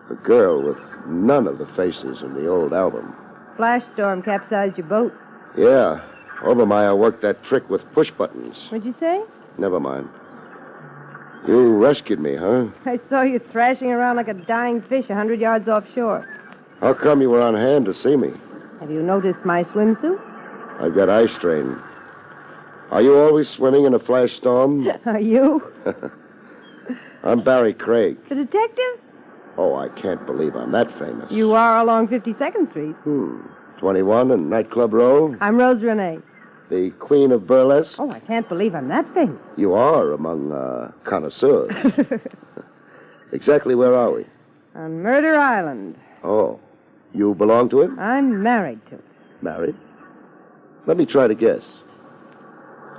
A girl with none of the faces in the old album. Flash storm capsized your boat. Yeah, Obermeyer worked that trick with push buttons. What'd you say? Never mind. You rescued me, huh? I saw you thrashing around like a dying fish 100 yards offshore. How come you were on hand to see me? Have you noticed my swimsuit? I've got eye strain. Are you always swimming in a flash storm? Are you? I'm Barrie Craig. The detective? Oh, I can't believe I'm that famous. You are along 52nd Street. 21 and Nightclub Row. I'm Rose Renee. The queen of burlesque. Oh, I can't believe I'm that famous. You are among connoisseurs. Exactly where are we? On Murder Island. Oh, you belong to it? I'm married to it. Married? Let me try to guess.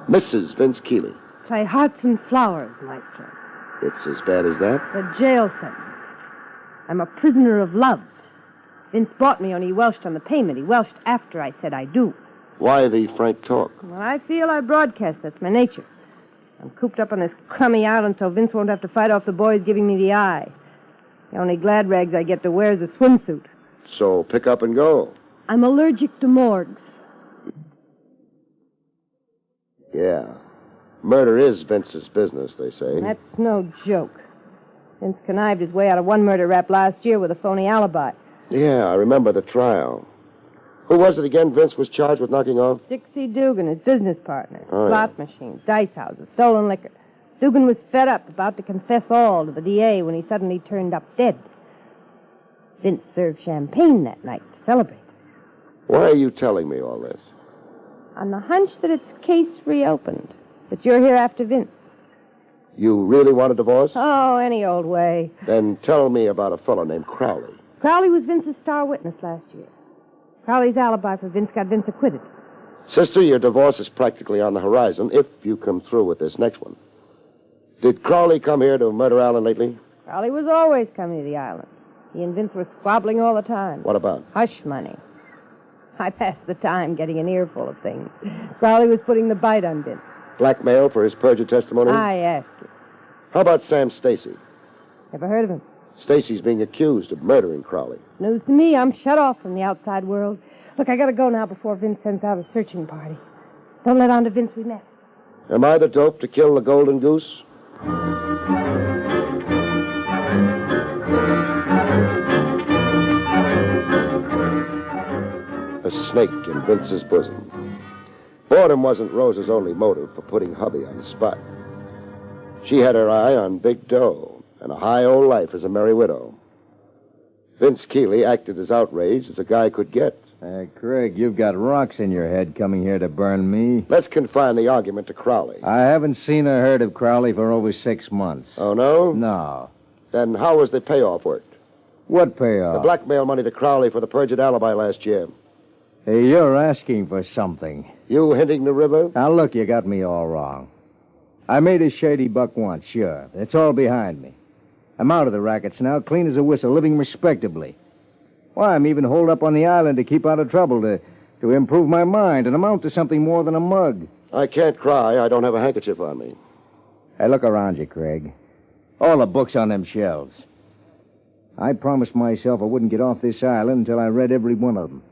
Mrs. Vince Keeley. Play Hearts and Flowers, Maestro. It's as bad as that? It's a jail sentence. I'm a prisoner of love. Vince bought me, only he welched on the payment. He welched after I said I do. Why the frank talk? When I feel, I broadcast. That's my nature. I'm cooped up on this crummy island so Vince won't have to fight off the boys giving me the eye. The only glad rags I get to wear is a swimsuit. So pick up and go. I'm allergic to morgues. Yeah. Murder is Vince's business, they say. That's no joke. Vince connived his way out of one murder rap last year with a phony alibi. Yeah, I remember the trial. Who was it again Vince was charged with knocking off? Dixie Dugan, his business partner. Oh, Slot machines, dice houses, stolen liquor. Dugan was fed up, about to confess all to the DA when he suddenly turned up dead. Vince served champagne that night to celebrate. Why are you telling me all this? On the hunch that it's case reopened. That you're here after Vince. You really want a divorce? Oh, any old way. Then tell me about a fellow named Crowley. Crowley was Vince's star witness last year. Crowley's alibi for Vince got Vince acquitted. Sister, your divorce is practically on the horizon if you come through with this next one. Did Crowley come here to Murder Island lately? Crowley was always coming to the island. He and Vince were squabbling all the time. What about? Hush money. I passed the time getting an earful of things. Crowley was putting the bite on Vince. Blackmail for his perjured testimony? I asked you. How about Sam Stacy? Never heard of him. Stacy's being accused of murdering Crowley. News to me. I'm shut off from the outside world. Look, I gotta go now before Vince sends out a searching party. Don't let on to Vince we met. Am I the dope to kill the golden goose? A snake in Vince's bosom. Boredom wasn't Rose's only motive for putting hubby on the spot. She had her eye on big dough and a high old life as a merry widow. Vince Keeley acted as outraged as a guy could get. Craig, you've got rocks in your head coming here to burn me. Let's confine the argument to Crowley. I haven't seen or heard of Crowley for over 6 months. Oh, no? No. Then how was the payoff worked? What payoff? The blackmail money to Crowley for the perjured alibi last year. Hey, you're asking for something. You hinting the river? Now, look, you got me all wrong. I made a shady buck once, sure. It's all behind me. I'm out of the rackets now, clean as a whistle, living respectably. Why, I'm even holed up on the island to keep out of trouble, to improve my mind and amount to something more than a mug. I can't cry. I don't have a handkerchief on me. Hey, look around you, Craig. All the books on them shelves. I promised myself I wouldn't get off this island until I read every one of them.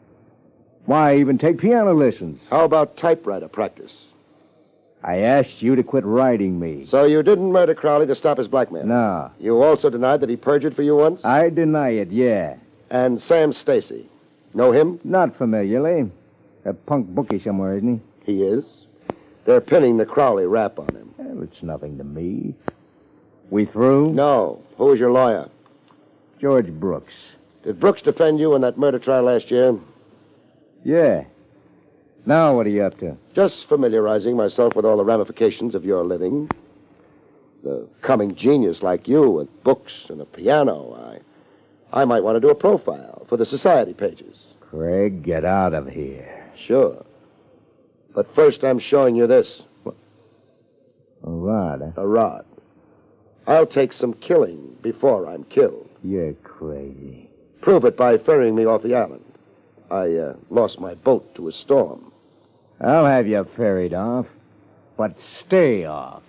Why, even take piano lessons. How about typewriter practice? I asked you to quit writing me. So you didn't murder Crowley to stop his blackmail? No. You also denied that he perjured for you once? I deny it, yeah. And Sam Stacy. Know him? Not familiarly. A punk bookie somewhere, isn't he? He is. They're pinning the Crowley rap on him. Well, it's nothing to me. We through? No. Who was your lawyer? George Brooks. Did Brooks defend you in that murder trial last year? Yeah. Now what are you up to? Just familiarizing myself with all the ramifications of your living. The coming genius like you with books and a piano. I might want to do a profile for the society pages. Craig, get out of here. Sure. But first I'm showing you this. A rod, huh? A rod. I'll take some killing before I'm killed. You're crazy. Prove it by ferrying me off the island. I lost my boat to a storm. I'll have you ferried off, but stay off.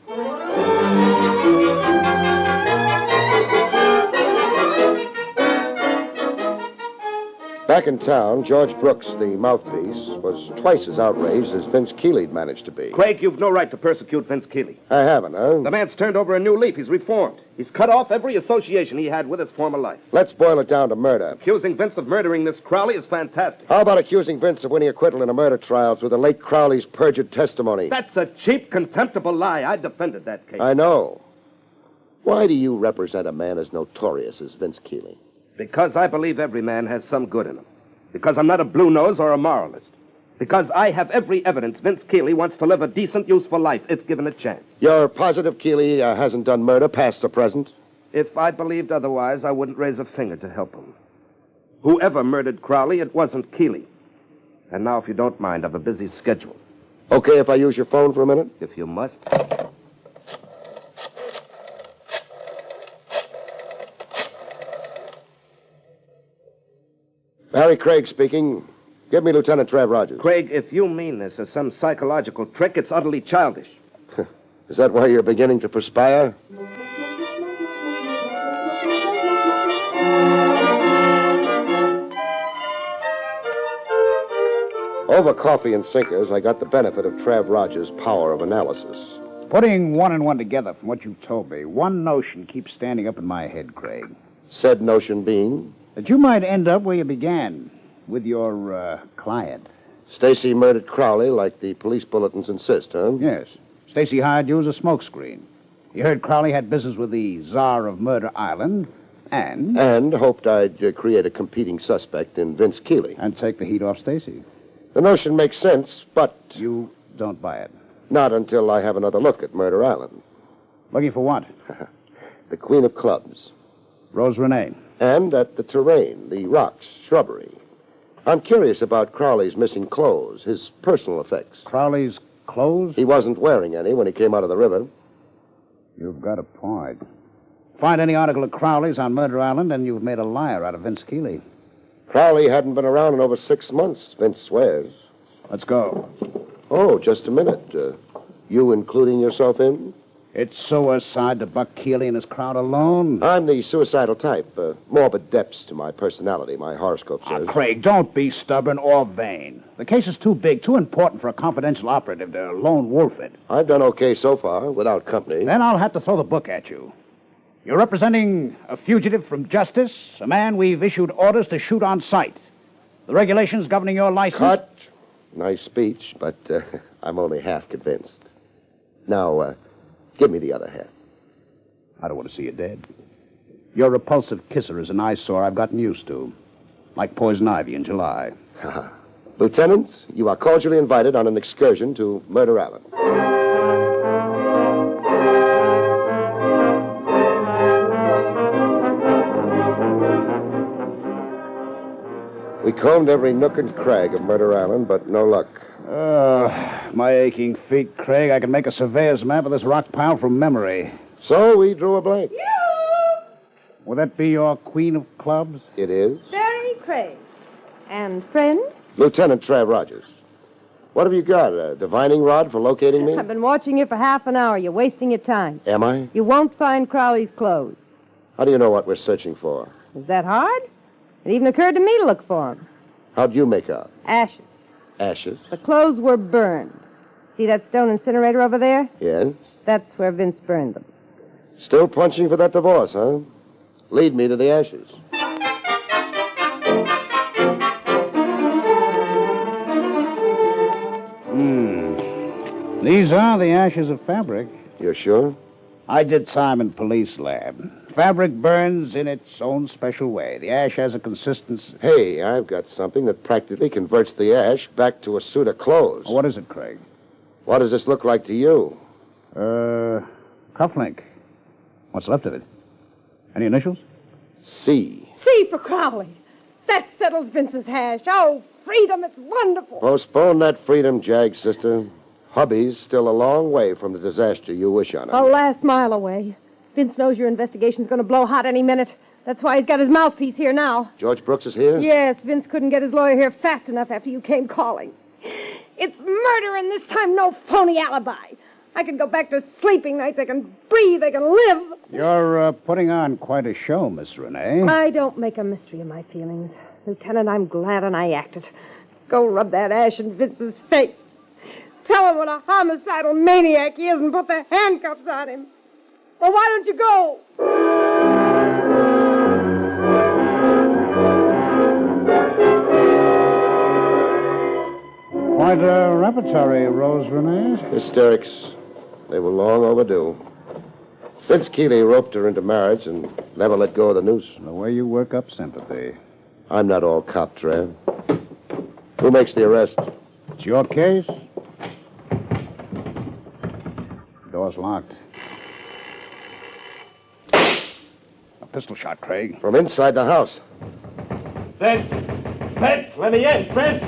Back in town, George Brooks, the mouthpiece, was twice as outraged as Vince Keeley'd managed to be. Craig, you've no right to persecute Vince Keeley. I haven't, huh? The man's turned over a new leaf. He's reformed. He's cut off every association he had with his former life. Let's boil it down to murder. Accusing Vince of murdering this Crowley is fantastic. How about accusing Vince of winning acquittal in a murder trial through the late Crowley's perjured testimony? That's a cheap, contemptible lie. I defended that case. I know. Why do you represent a man as notorious as Vince Keeley? Because I believe every man has some good in him. Because I'm not a blue nose or a moralist. Because I have every evidence Vince Keeley wants to live a decent, useful life if given a chance. You're positive Keeley hasn't done murder, past or present? If I believed otherwise, I wouldn't raise a finger to help him. Whoever murdered Crowley, it wasn't Keeley. And now, if you don't mind, I've a busy schedule. Okay if I use your phone for a minute? If you must. Barrie Craig speaking. Give me Lieutenant Trav Rogers. Craig, if you mean this as some psychological trick, it's utterly childish. Is that why you're beginning to perspire? Over coffee and sinkers, I got the benefit of Trav Rogers' power of analysis. Putting one and one together from what you told me, one notion keeps standing up in my head, Craig. Said notion being? That you might end up where you began, with your, client. Stacy murdered Crowley like the police bulletins insist, huh? Yes. Stacy hired you as a smokescreen. He heard Crowley had business with the Czar of Murder Island, and... And hoped I'd create a competing suspect in Vince Keeley. And take the heat off Stacy. The notion makes sense, but... You don't buy it. Not until I have another look at Murder Island. Looking for what? The Queen of Clubs. Rose Renee. And at the terrain, the rocks, shrubbery. I'm curious about Crowley's missing clothes, his personal effects. Crowley's clothes? He wasn't wearing any when he came out of the river. You've got a point. Find any article of Crowley's on Murder Island, and you've made a liar out of Vince Keeley. Crowley hadn't been around in over 6 months, Vince swears. Let's go. Oh, just a minute. You including yourself in? It's suicide to buck Keeley and his crowd alone. I'm the suicidal type. Morbid depths to my personality, my horoscope says. Craig, don't be stubborn or vain. The case is too big, too important for a confidential operative to lone wolf it. I've done okay so far, without company. Then I'll have to throw the book at you. You're representing a fugitive from justice, a man we've issued orders to shoot on sight. The regulations governing your license... Cut. Nice speech, but I'm only half convinced. Now, give me the other half. I don't want to see you dead. Your repulsive kisser is an eyesore I've gotten used to. Like poison ivy in July. Lieutenant, you are cordially invited on an excursion to Murder Island. We combed every nook and crag of Murder Island, but no luck. My aching feet, Craig. I can make a surveyor's map of this rock pile from memory. So we drew a blank. Will that be your Queen of Clubs? It is. Barrie Craig. And friend? Lieutenant Trav Rogers. What have you got, a divining rod for locating me? I've been watching you for half an hour. You're wasting your time. Am I? You won't find Crowley's clothes. How do you know what we're searching for? Is that hard? It even occurred to me to look for them. How'd you make out? Ashes. Ashes? The clothes were burned. See that stone incinerator over there? Yes. That's where Vince burned them. Still punching for that divorce, huh? Lead me to the ashes. These are the ashes of fabric. You're sure? I did time in police lab. Fabric burns in its own special way. The ash has a consistency... Hey, I've got something that practically converts the ash back to a suit of clothes. What is it, Craig? What does this look like to you? Cufflink. What's left of it? Any initials? C. C for Crowley. That settles Vince's hash. Oh, freedom, it's wonderful. Postpone that freedom, Jag, sister. Hubby's still a long way from the disaster you wish on him. A last mile away. Vince knows your investigation's going to blow hot any minute. That's why he's got his mouthpiece here now. George Brooks is here? Yes, Vince couldn't get his lawyer here fast enough after you came calling. It's murder, and this time no phony alibi. I can go back to sleeping nights. I can breathe. I can live. You're putting on quite a show, Miss Renee. I don't make a mystery of my feelings. Lieutenant, I'm glad and I acted. Go rub that ash in Vince's face. Tell him what a homicidal maniac he is and put the handcuffs on him. Well, why don't you go? Quite a repertory, Rose Renee. Hysterics. They were long overdue. Vince Keeley roped her into marriage and never let go of the noose. The way you work up sympathy. I'm not all cop, Trev. Who makes the arrest? It's your case. Door's locked. A pistol shot, Craig. From inside the house. Vince! Vince, let me in! Vince!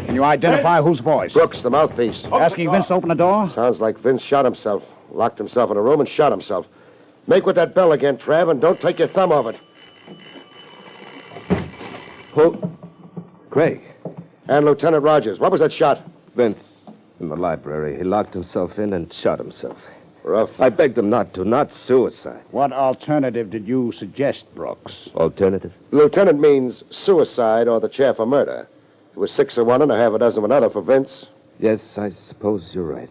Can you identify whose voice? Brooks, the mouthpiece. Asking Vince to open the door? Sounds like Vince shot himself. Locked himself in a room and shot himself. Make with that bell again, Trav, and don't take your thumb off it. Who? Craig. And Lieutenant Rogers. What was that shot? Vince, in the library. He locked himself in and shot himself. Rough. I begged him not to, not suicide. What alternative did you suggest, Brooks? Alternative? Lieutenant means suicide or the chair for murder. It was 6 of one and a half a dozen of another for Vince. Yes, I suppose you're right.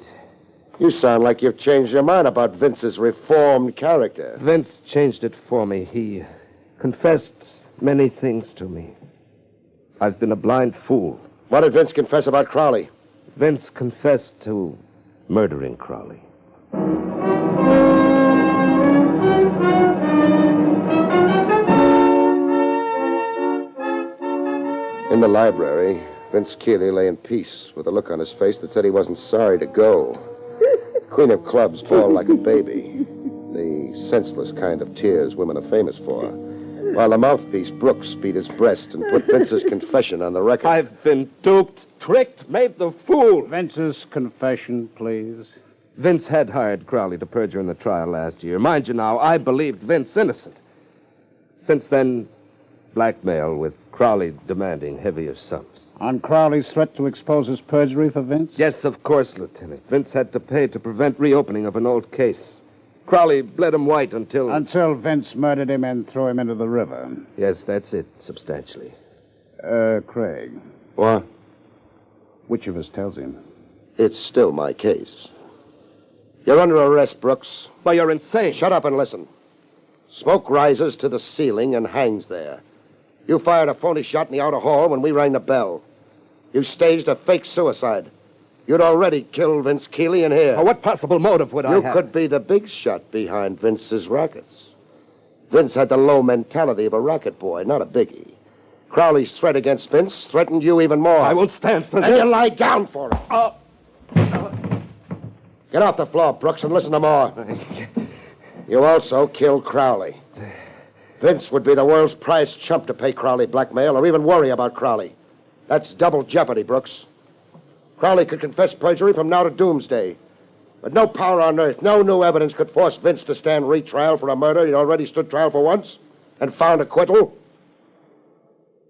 You sound like you've changed your mind about Vince's reformed character. Vince changed it for me. He confessed many things to me. I've been a blind fool. What did Vince confess about Crowley? Vince confessed to murdering Crowley. In the library, Vince Keeley lay in peace with a look on his face that said he wasn't sorry to go. Queen of Clubs bawled like a baby. The senseless kind of tears women are famous for. While the mouthpiece, Brooks, beat his breast and put Vince's confession on the record. I've been duped, tricked, made the fool. Vince's confession, please. Vince had hired Crowley to perjure in the trial last year. Mind you now, I believed Vince innocent. Since then, blackmail with Crowley demanding heavier sums. On Crowley's threat to expose his perjury for Vince? Yes, of course, Lieutenant. Vince had to pay to prevent reopening of an old case. Crowley bled him white until... Until Vince murdered him and threw him into the river. Yes, that's it, substantially. Craig. What? Which of us tells him? It's still my case. You're under arrest, Brooks. Why, you're insane. Shut up and listen. Smoke rises to the ceiling and hangs there. You fired a phony shot in the outer hall when we rang the bell. You staged a fake suicide. You'd already killed Vince Keeley in here. What possible motive would I have? You could be the big shot behind Vince's rackets. Vince had the low mentality of a racket boy, not a biggie. Crowley's threat against Vince threatened you even more. I won't stand for and this. you lie down for it. Get off the floor, Brooks, and listen to more. You also killed Crowley. Vince would be the world's prized chump to pay Crowley blackmail or even worry about Crowley. That's double jeopardy, Brooks. Crowley could confess perjury from now to doomsday. But no power on earth, no new evidence could force Vince to stand retrial for a murder he'd already stood trial for once and found acquittal.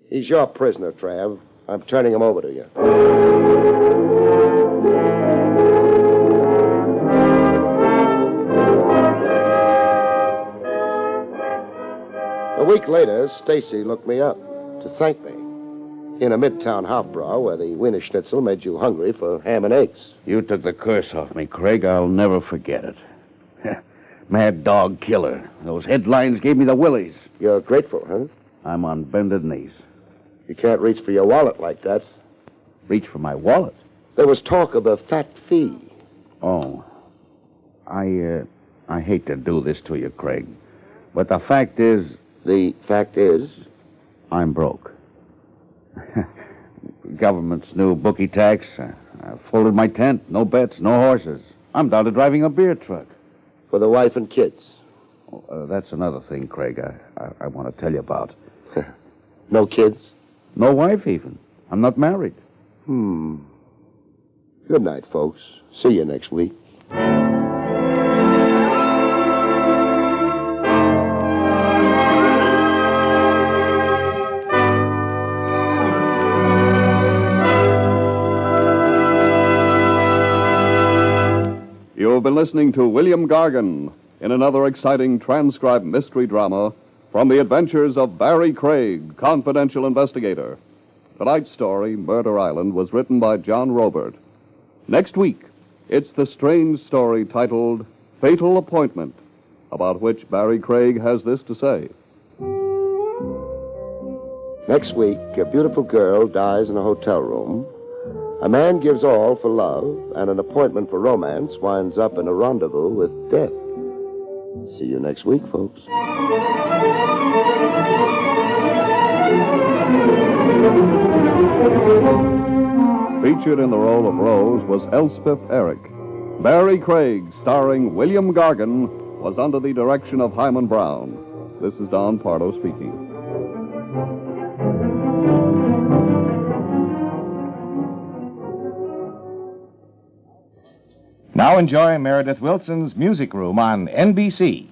He's your prisoner, Trav. I'm turning him over to you. A week later, Stacy looked me up to thank me in a midtown Hofbrau where the Wiener Schnitzel made you hungry for ham and eggs. You took the curse off me, Craig. I'll never forget it. Mad dog killer. Those headlines gave me the willies. You're grateful, huh? I'm on bended knees. You can't reach for your wallet like that. Reach for my wallet? There was talk of a fat fee. Oh. I hate to do this to you, Craig. But the fact is... The fact is? I'm broke. Government's new bookie tax. I folded my tent. No bets, no horses. I'm down to driving a beer truck. For the wife and kids? That's another thing, Craig, I want to tell you about. No kids? No wife, even. I'm not married. Good night, folks. See you next week. You've been listening to William Gargan in another exciting transcribed mystery drama from the adventures of Barrie Craig, confidential investigator. Tonight's story, Murder Island, was written by John Robert. Next week, it's the strange story titled Fatal Appointment, about which Barrie Craig has this to say. Next week, a beautiful girl dies in a hotel room. A man gives all for love, and an appointment for romance winds up in a rendezvous with death. See you next week, folks. Featured in the role of Rose was Elspeth Eric. Barrie Craig, starring William Gargan, was under the direction of Hyman Brown. This is Don Pardo speaking. Now enjoy Meredith Wilson's Music Room on NBC.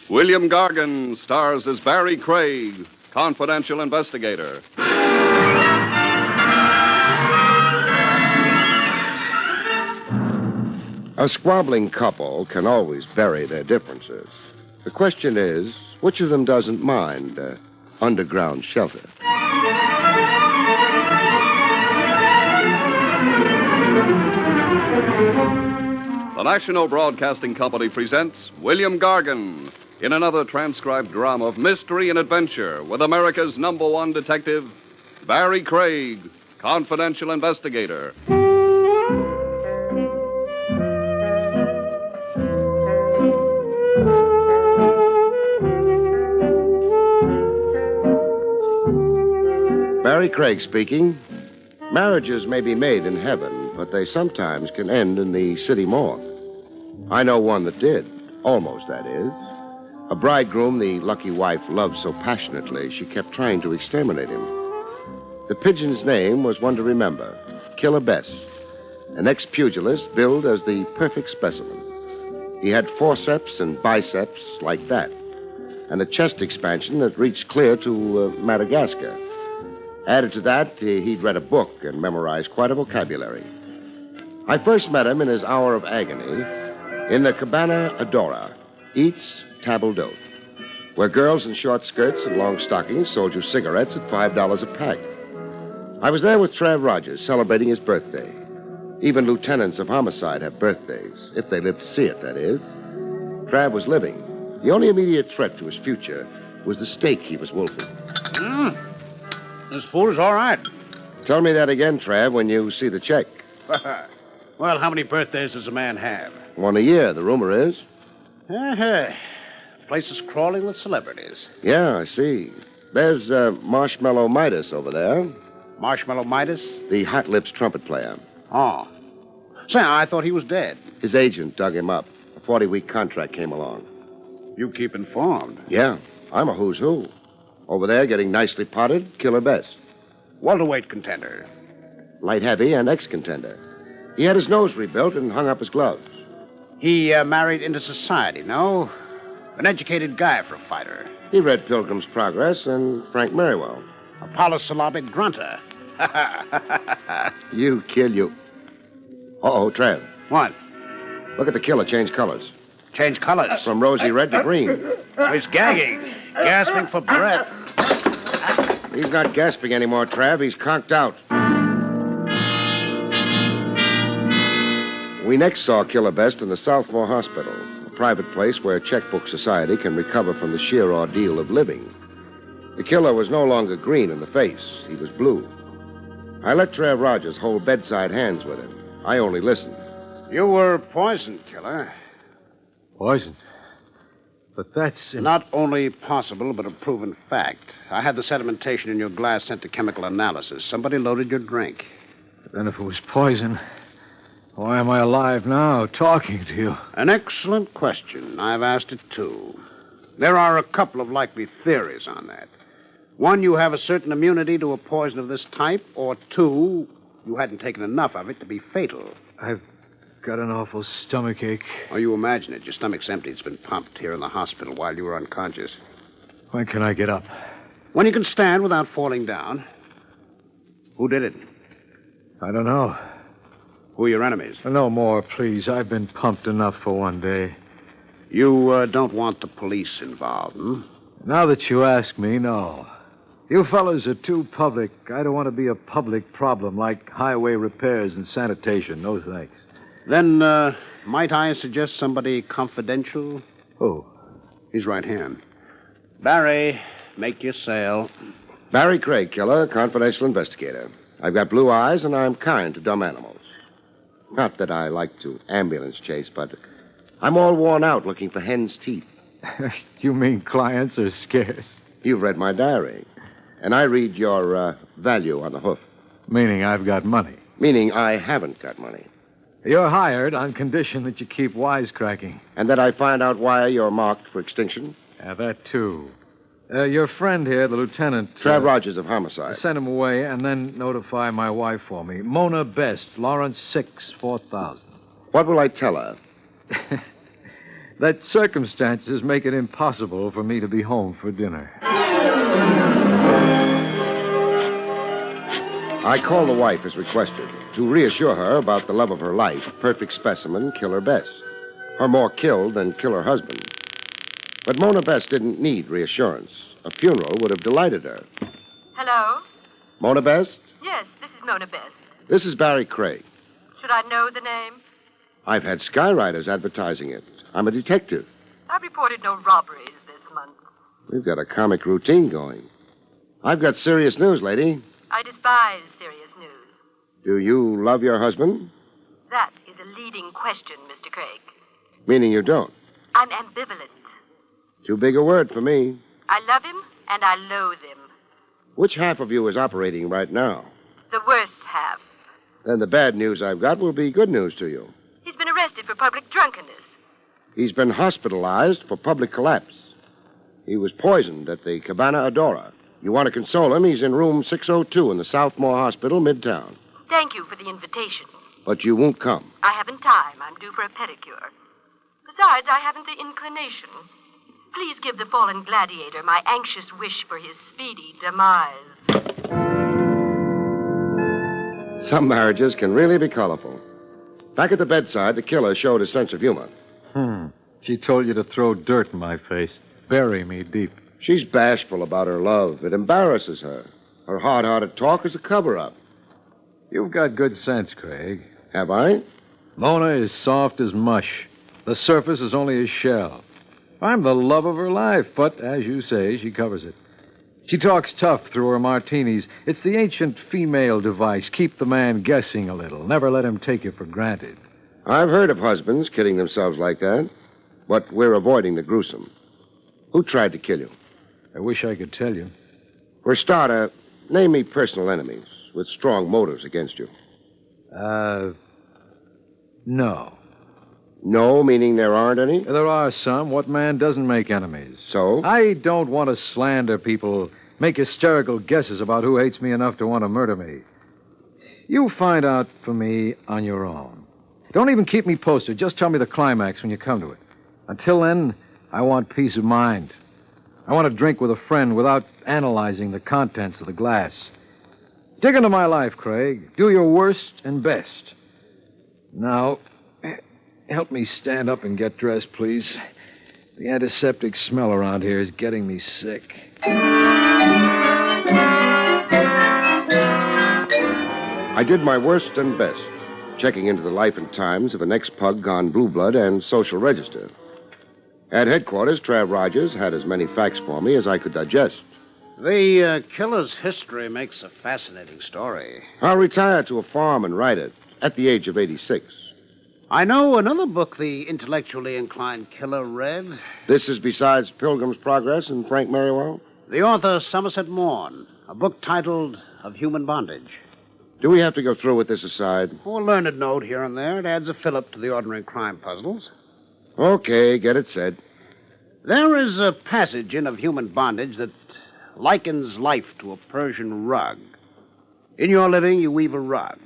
William Gargan stars as Barrie Craig, confidential investigator. A squabbling couple can always bury their differences. The question is, which of them doesn't mind underground shelter? The National Broadcasting Company presents William Gargan in another transcribed drama of mystery and adventure with America's #1 detective, Barrie Craig, confidential investigator. Barrie Craig speaking. Marriages may be made in heaven, but they sometimes can end in the city morgue. I know one that did. Almost, that is. A bridegroom the lucky wife loved so passionately, she kept trying to exterminate him. The pigeon's name was one to remember, Killer Bess, an ex-pugilist billed as the perfect specimen. He had forceps and biceps like that, and a chest expansion that reached clear to Madagascar. Added to that, he'd read a book and memorized quite a vocabulary. I first met him in his hour of agony in the Cabana Adora, Eats Table d'Hote, where girls in short skirts and long stockings sold you cigarettes at $5 a pack. I was there with Trav Rogers celebrating his birthday. Even lieutenants of homicide have birthdays, if they live to see it, that is. Trav was living. The only immediate threat to his future was the steak he was wolfing. This food is all right. Tell me that again, Trav, when you see the check. Well, how many birthdays does a man have? One a year, the rumor is. The place is crawling with celebrities. Yeah, I see. There's Marshmallow Midas over there. Marshmallow Midas? The Hot Lips trumpet player. Oh. Say, I thought he was dead. His agent dug him up. A 40-week contract came along. You keep informed. Yeah, I'm a who's who. Over there, getting nicely potted, Killer Bess. Welterweight contender. Light heavy and ex-contender. He had his nose rebuilt and hung up his gloves. He married into society, no? An educated guy for a fighter. He read Pilgrim's Progress and Frank Merriwell. A polysyllabic grunter. You kill you. Uh-oh, Trav. What? Look at the killer change colors. Change colors? From rosy red to green. He's gagging. Gasping for breath. He's not gasping anymore, Trav. He's conked out. We next saw Killer Best in the Southmore Hospital, a private place where checkbook society can recover from the sheer ordeal of living. The killer was no longer green in the face. He was blue. I let Trav Rogers hold bedside hands with him. I only listened. You were poisoned, Killer. Poisoned? But that's... Not only possible, but a proven fact. I had the sedimentation in your glass sent to chemical analysis. Somebody loaded your drink. Then if it was poison, why am I alive now, talking to you? An excellent question. I've asked it, too. There are a couple of likely theories on that. One, you have a certain immunity to a poison of this type, or two, you hadn't taken enough of it to be fatal. I've got an awful stomachache. Oh, you imagine it. Your stomach's empty. It's been pumped here in the hospital while you were unconscious. When can I get up? When you can stand without falling down. Who did it? I don't know. Who are your enemies? No more, please. I've been pumped enough for one day. You don't want the police involved, hmm? Now that you ask me, no. You fellas are too public. I don't want to be a public problem like highway repairs and sanitation. No thanks. Then, might I suggest somebody confidential? Who? His right hand. Barrie, make your sale. Barrie Craig, killer, confidential investigator. I've got blue eyes, and I'm kind to dumb animals. Not that I like to ambulance chase, but I'm all worn out looking for hen's teeth. You mean clients are scarce? You've read my diary. And I read your value on the hoof. Meaning I've got money. Meaning I haven't got money. You're hired on condition that you keep wisecracking. And that I find out why you're marked for extinction? Yeah, that too. Your friend here, the lieutenant... Trav Rogers of Homicide. Send him away and then notify my wife for me. Mona Best, Lawrence 6, 4000. What will I tell her? That circumstances make it impossible for me to be home for dinner. I call the wife as requested to reassure her about the love of her life, perfect specimen, Killer Best. Her more killed than killer husband. But Mona Best didn't need reassurance. A funeral would have delighted her. Hello? Mona Best? Yes, this is Mona Best. This is Barrie Craig. Should I know the name? I've had skywriters advertising it. I'm a detective. I've reported no robberies this month. We've got a comic routine going. I've got serious news, lady. I despise serious news. Do you love your husband? That is a leading question, Mr. Craig. Meaning you don't? I'm ambivalent. Too big a word for me. I love him and I loathe him. Which half of you is operating right now? The worst half. Then the bad news I've got will be good news to you. He's been arrested for public drunkenness. He's been hospitalized for public collapse. He was poisoned at the Cabana Adora. You want to console him? He's in room 602 in the Southmore Hospital, Midtown. Thank you for the invitation. But you won't come. I haven't time. I'm due for a pedicure. Besides, I haven't the inclination. Please give the fallen gladiator my anxious wish for his speedy demise. Some marriages can really be colorful. Back at the bedside, the killer showed a sense of humor. She told you to throw dirt in my face. Bury me deep. She's bashful about her love. It embarrasses her. Her hard-hearted talk is a cover-up. You've got good sense, Craig. Have I? Mona is soft as mush. The surface is only a shell. I'm the love of her life, but, as you say, she covers it. She talks tough through her martinis. It's the ancient female device. Keep the man guessing a little. Never let him take you for granted. I've heard of husbands kidding themselves like that, but we're avoiding the gruesome. Who tried to kill you? I wish I could tell you. For a starter, name me personal enemies with strong motives against you. No. No, meaning there aren't any? There are some. What man doesn't make enemies? So? I don't want to slander people, make hysterical guesses about who hates me enough to want to murder me. You find out for me on your own. Don't even keep me posted. Just tell me the climax when you come to it. Until then, I want peace of mind. I want to drink with a friend without analyzing the contents of the glass. Dig into my life, Craig. Do your worst and best. Now, help me stand up and get dressed, please. The antiseptic smell around here is getting me sick. I did my worst and best, checking into the life and times of an ex-pug gone blue blood and social register. At headquarters, Trav Rogers had as many facts for me as I could digest. The killer's history makes a fascinating story. I'll retire to a farm and write it at the age of 86. I know another book the intellectually inclined killer read. This is besides Pilgrim's Progress and Frank Merriwell? The author, Somerset Maugham, a book titled Of Human Bondage. Do we have to go through with this aside? A learned note here and there. It adds a fillip to the ordinary crime puzzles. Okay, get it said. There is a passage in Of Human Bondage that likens life to a Persian rug. In your living, you weave a rug.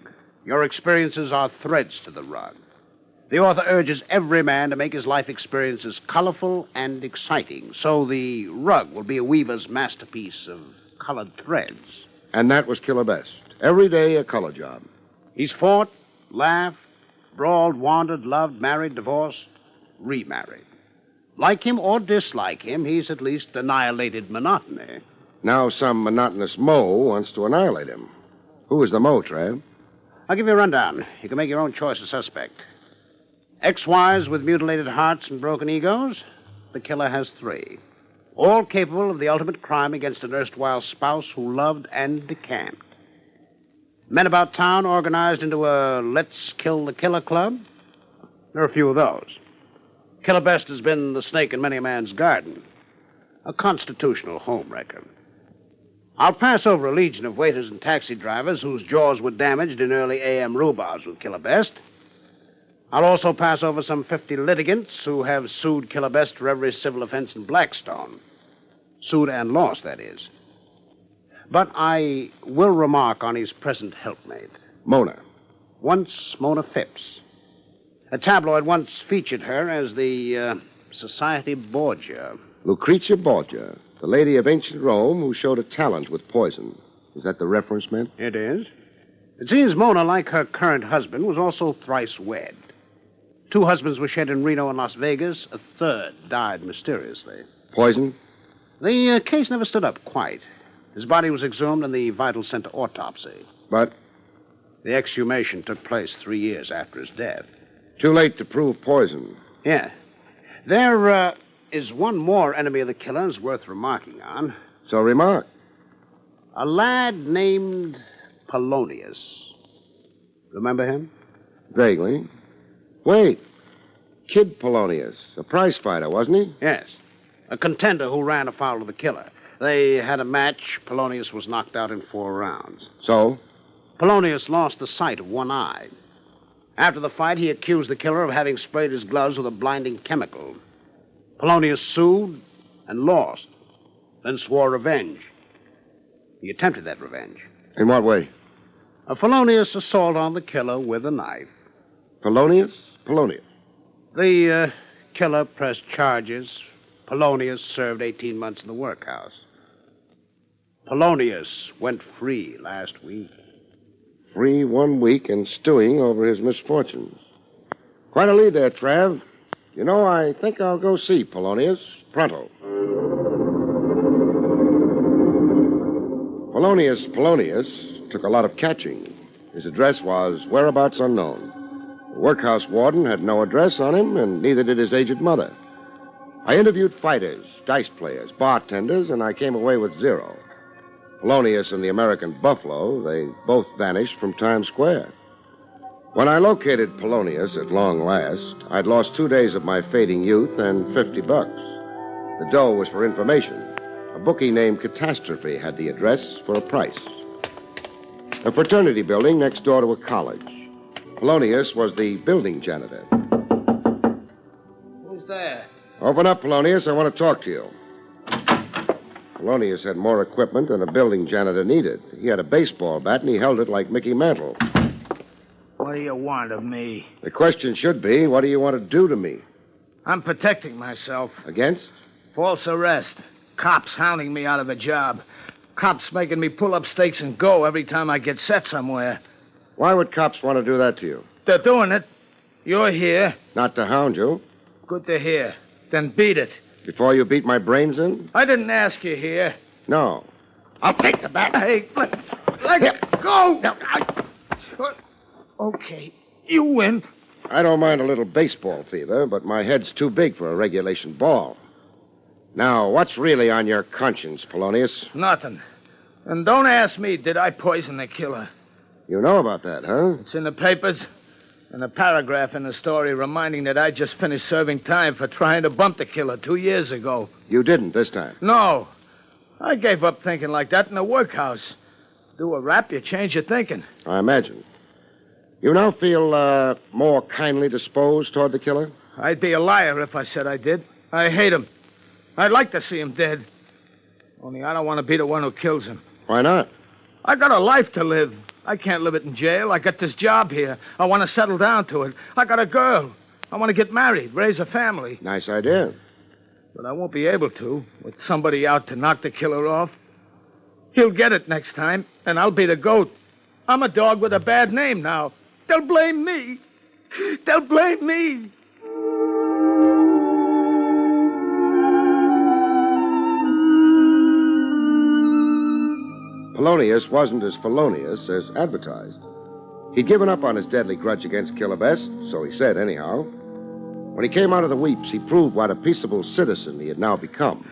Your experiences are threads to the rug. The author urges every man to make his life experiences colorful and exciting, so the rug will be a weaver's masterpiece of colored threads. And that was Killer Best. Every day a color job. He's fought, laughed, brawled, wandered, loved, married, divorced, remarried. Like him or dislike him, he's at least annihilated monotony. Now some monotonous Mo wants to annihilate him. Who is the Mo, Trav? I'll give you a rundown. You can make your own choice of suspect. Ex-wives with mutilated hearts and broken egos? The killer has 3. All capable of the ultimate crime against an erstwhile spouse who loved and decamped. Men about town organized into a Let's Kill the Killer club? There are a few of those. Killer Best has been the snake in many a man's garden. A constitutional homewrecker. I'll pass over a legion of waiters and taxi drivers whose jaws were damaged in early A.M. rhubarbs with Killer Best. I'll also pass over some 50 litigants who have sued Killer Best for every civil offense in Blackstone. Sued and lost, that is. But I will remark on his present helpmate. Mona. Once Mona Phipps. A tabloid once featured her as the Society Borgia. Lucretia Borgia, the lady of ancient Rome who showed a talent with poison. Is that the reference meant? It is. It seems Mona, like her current husband, was also thrice wed. 2 husbands were shed in Reno and Las Vegas. A third died mysteriously. Poison? The case never stood up quite. His body was exhumed and the vital sent to autopsy. But? The exhumation took place 3 years after his death. Too late to prove poison. Yeah. There is one more enemy of the killer's worth remarking on. So remark. A lad named Polonius. Remember him? Vaguely. Wait. Kid Polonius. A prize fighter, wasn't he? Yes. A contender who ran afoul of the killer. They had a match. Polonius was knocked out in 4 rounds. So? Polonius lost the sight of one eye. After the fight, he accused the killer of having sprayed his gloves with a blinding chemical. Polonius sued and lost, then swore revenge. He attempted that revenge. In what way? A felonious assault on the killer with a knife. Polonius? Polonius. The killer pressed charges. Polonius served 18 months in the workhouse. Polonius went free last week. Free 1 week and stewing over his misfortunes. Quite a lead there, Trav. You know, I think I'll go see Polonius pronto. Polonius took a lot of catching. His address was whereabouts unknown. The workhouse warden had no address on him, and neither did his aged mother. I interviewed fighters, dice players, bartenders, and I came away with 0. Polonius and the American Buffalo, they both vanished from Times Square. When I located Polonius at long last, I'd lost 2 days of my fading youth and $50. The dough was for information. A bookie named Catastrophe had the address for a price. A fraternity building next door to a college. Polonius was the building janitor. Who's there? Open up, Polonius. I want to talk to you. Polonius had more equipment than a building janitor needed. He had a baseball bat, and he held it like Mickey Mantle. What do you want of me? The question should be, what do you want to do to me? I'm protecting myself. Against? False arrest. Cops hounding me out of a job. Cops making me pull up stakes and go every time I get set somewhere. Why would cops want to do that to you? They're doing it. You're here. Not to hound you. Good to hear. Then beat it. Before you beat my brains in? I didn't ask you here. No. I'll take the bat. Hey, let go. Okay, you win. I don't mind a little baseball fever, but my head's too big for a regulation ball. Now, what's really on your conscience, Polonius? Nothing. And don't ask me, did I poison the killer? You know about that, huh? It's in the papers. And a paragraph in the story reminding that I just finished serving time for trying to bump the killer 2 years ago. You didn't this time? No. I gave up thinking like that in the workhouse. Do a rap, you change your thinking. I imagine. You now feel more kindly disposed toward the killer? I'd be a liar if I said I did. I hate him. I'd like to see him dead. Only I don't want to be the one who kills him. Why not? I got a life to live. I can't live it in jail. I got this job here. I want to settle down to it. I got a girl. I want to get married, raise a family. Nice idea. But I won't be able to with somebody out to knock the killer off. He'll get it next time, and I'll be the goat. I'm a dog with a bad name now. They'll blame me. They'll blame me. Polonius wasn't as felonious as advertised. He'd given up on his deadly grudge against Killer Best, so he said anyhow. When he came out of the weeps, he proved what a peaceable citizen he had now become.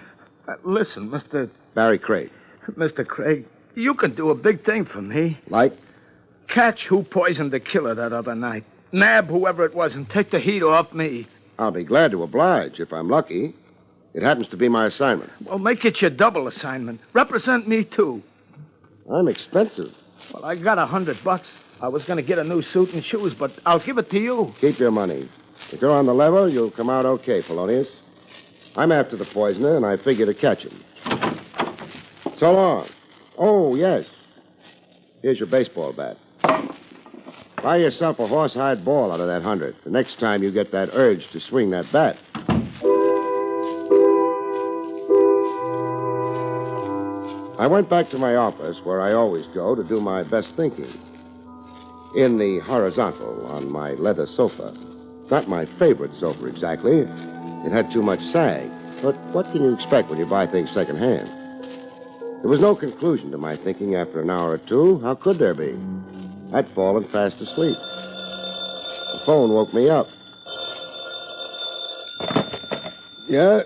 Listen, Mr. Barrie Craig. Mr. Craig, you can do a big thing for me. Like? Catch who poisoned the killer that other night. Nab whoever it was and take the heat off me. I'll be glad to oblige if I'm lucky. It happens to be my assignment. Well, make it your double assignment. Represent me, too. I'm expensive. Well, I got $100. I was going to get a new suit and shoes, but I'll give it to you. Keep your money. If you're on the level, you'll come out okay, Polonius. I'm after the poisoner, and I figure to catch him. So long. Oh, yes. Here's your baseball bat. Buy yourself a horsehide ball out of that 100 the next time you get that urge to swing that bat. I went back to my office, where I always go to do my best thinking. In the horizontal, on my leather sofa. Not my favorite sofa, exactly. It had too much sag. But what can you expect when you buy things secondhand? There was no conclusion to my thinking after an hour or two. How could there be? I'd fallen fast asleep. The phone woke me up. Yeah?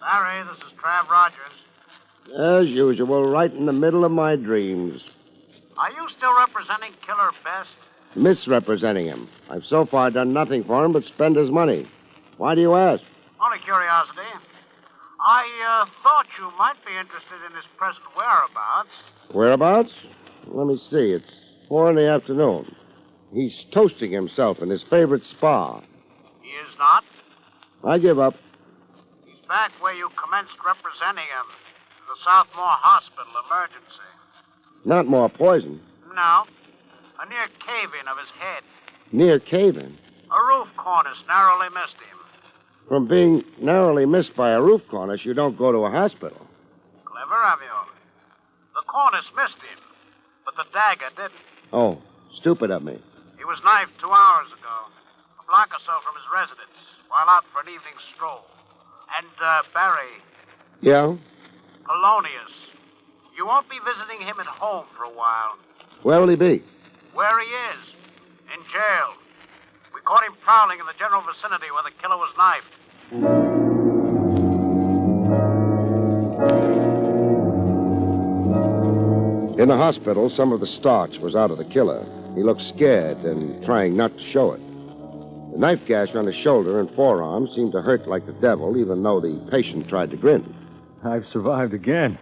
Barrie, this is Trav Rogers. As usual, right in the middle of my dreams. Are you still representing Killer Best? Misrepresenting him. I've so far done nothing for him but spend his money. Why do you ask? Only curiosity. I thought you might be interested in his present whereabouts. Whereabouts? Let me see. It's 4 in the afternoon. He's toasting himself in his favorite spa. He is not? I give up. He's back where you commenced representing him. The Southmore Hospital emergency. Not more poison. No. A near cave-in of his head. Near cave-in? A roof cornice narrowly missed him. From being narrowly missed by a roof cornice, you don't go to a hospital. Clever of you. The cornice missed him, but the dagger didn't. Oh, stupid of me. He was knifed 2 hours ago, a block or so from his residence, while out for an evening stroll. And, Barrie. Yeah? Polonius. You won't be visiting him at home for a while. Where will he be? Where he is. In jail. We caught him prowling in the general vicinity where the killer was knifed. In the hospital, some of the starch was out of the killer. He looked scared and trying not to show it. The knife gash on his shoulder and forearm seemed to hurt like the devil, even though the patient tried to grin. I've survived again.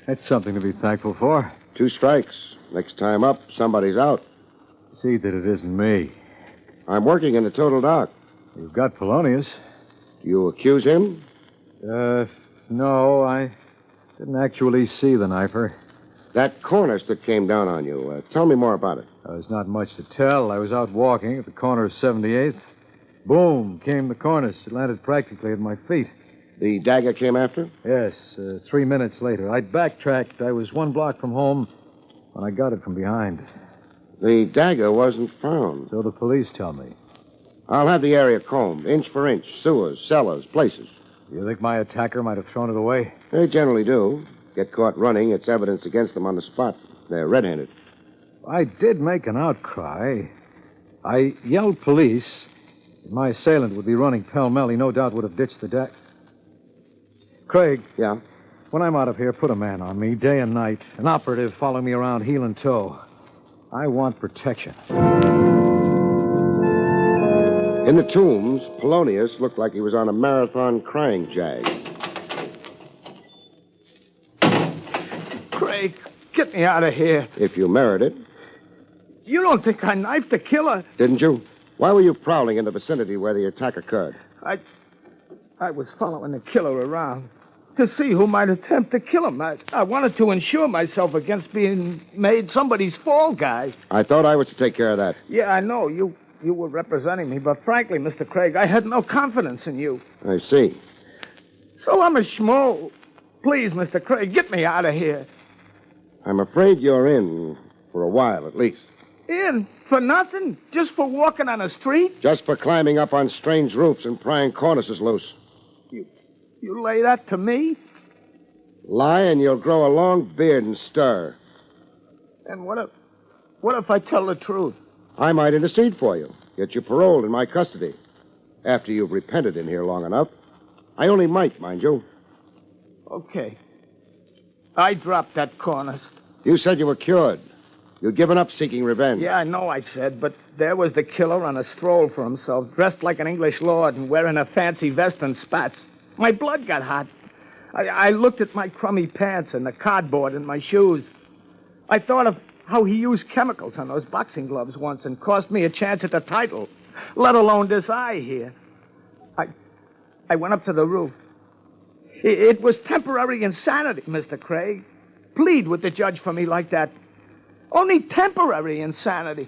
That's something to be thankful for. 2 strikes. Next time up, somebody's out. See that it isn't me. I'm working in the total dark. You've got Polonius. Do you accuse him? No, I didn't actually see the knifer. That cornice that came down on you, tell me more about it. There's not much to tell. I was out walking at the corner of 78th. Boom, came the cornice. It landed practically at my feet. The dagger came after? Yes, 3 minutes later. I'd backtracked. I was 1 block from home when I got it from behind. The dagger wasn't found. So the police tell me. I'll have the area combed, inch for inch, sewers, cellars, places. You think my attacker might have thrown it away? They generally do. Get caught running, it's evidence against them on the spot. They're red-handed. I did make an outcry. I yelled police. My assailant would be running pell-mell. He no doubt would have ditched the deck. Craig. Yeah? When I'm out of here, put a man on me, day and night. An operative following me around heel and toe. I want protection. In the tombs, Polonius looked like he was on a marathon crying jag. Craig, get me out of here. If you merit it. You don't think I knifed the killer? Didn't you? Why were you prowling in the vicinity where the attack occurred? I was following the killer around. to see who might attempt to kill him. I wanted to insure myself against being made somebody's fall guy. I thought I was to take care of that. Yeah, I know. You were representing me, but frankly, Mr. Craig, I had no confidence in you. I see. So I'm a schmo. Please, Mr. Craig, get me out of here. I'm afraid you're in for a while, at least. In? For nothing? Just for walking on a street? Just for climbing up on strange roofs and prying cornices loose. You lay that to me? Lie and you'll grow a long beard and stir. And what if I tell the truth? I might intercede for you. Get you paroled in my custody. After you've repented in here long enough. I only might, mind you. Okay. I dropped that cornice. You said you were cured. You'd given up seeking revenge. Yeah, I know I said, but there was the killer on a stroll for himself, dressed like an English lord and wearing a fancy vest and spats. My blood got hot. I looked at my crummy pants and the cardboard in my shoes. I thought of how he used chemicals on those boxing gloves once and cost me a chance at the title, let alone this eye here. I went up to the roof. It was temporary insanity, Mr. Craig. Plead with the judge for me like that. Only temporary insanity.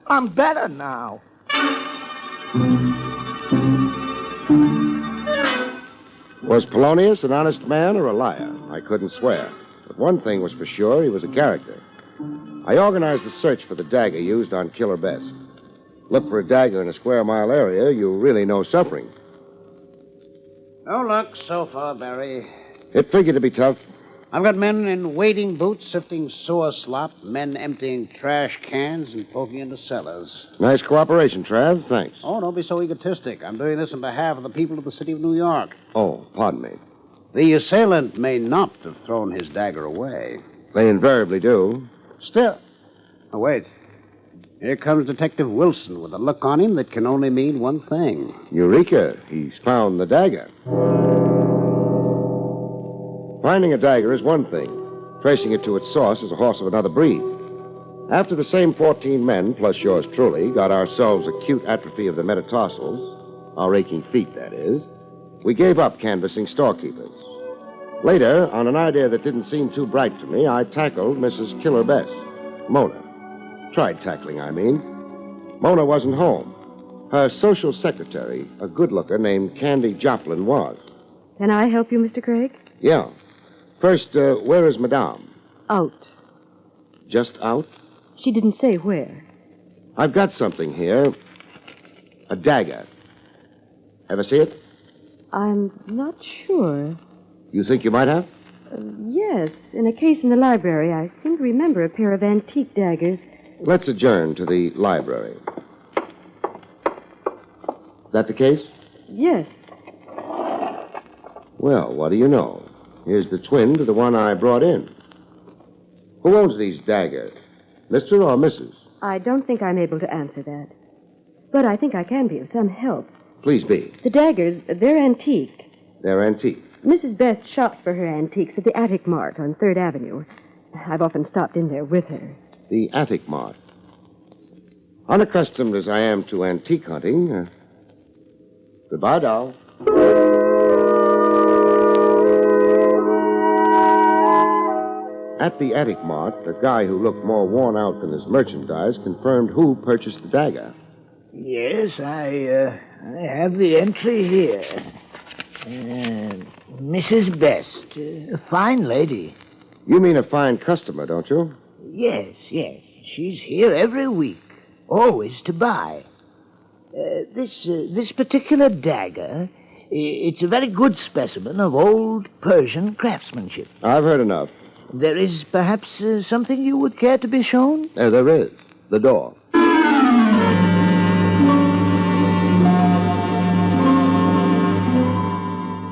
I'm better now. Was Polonius an honest man or a liar? I couldn't swear. But one thing was for sure, he was a character. I organized the search for the dagger used on Killer Bess. Look for a dagger in a square-mile area, you'll really know suffering. No luck so far, Barry. It figured to be tough. I've got men in wading boots sifting sewer slop, men emptying trash cans and poking into cellars. Nice cooperation, Trav. Thanks. Oh, don't be so egotistic. I'm doing this on behalf of the people of the city of New York. Oh, pardon me. The assailant may not have thrown his dagger away. They invariably do. Still. Oh, wait. Here comes Detective Wilson with a look on him that can only mean one thing. Eureka. He's found the dagger. Finding a dagger is one thing. Tracing it to its source is a horse of another breed. After the same 14 men, plus yours truly, got ourselves acute atrophy of the metatarsals, our aching feet, that is, we gave up canvassing storekeepers. Later, on an idea that didn't seem too bright to me, I tackled Mrs. Killer Bess, Mona. Tried tackling, I mean. Mona wasn't home. Her social secretary, a good-looker named Candy Joplin, was. Can I help you, Mr. Craig? Yeah. First, where is Madame? Out. Just out? She didn't say where. I've got something here. A dagger. Ever see it? I'm not sure. You think you might have? Yes. In a case in the library, I seem to remember a pair of antique daggers. Let's adjourn to the library. That the case? Yes. Well, what do you know? Here's the twin to the one I brought in. Who owns these daggers? Mr. or Mrs.? I don't think I'm able to answer that. But I think I can be of some help. Please be. The daggers, they're antique. They're antique. Mrs. Best shops for her antiques at the Attic Mart on 3rd Avenue. I've often stopped in there with her. The Attic Mart. Unaccustomed as I am to antique hunting. Goodbye, doll. At the Attic Mart, a guy who looked more worn out than his merchandise confirmed who purchased the dagger. Yes, I have the entry here. Mrs. Best, a fine lady. You mean a fine customer, don't you? Yes. She's here every week, always to buy. This particular dagger, it's a very good specimen of old Persian craftsmanship. I've heard enough. There is perhaps something you would care to be shown? There is. The door.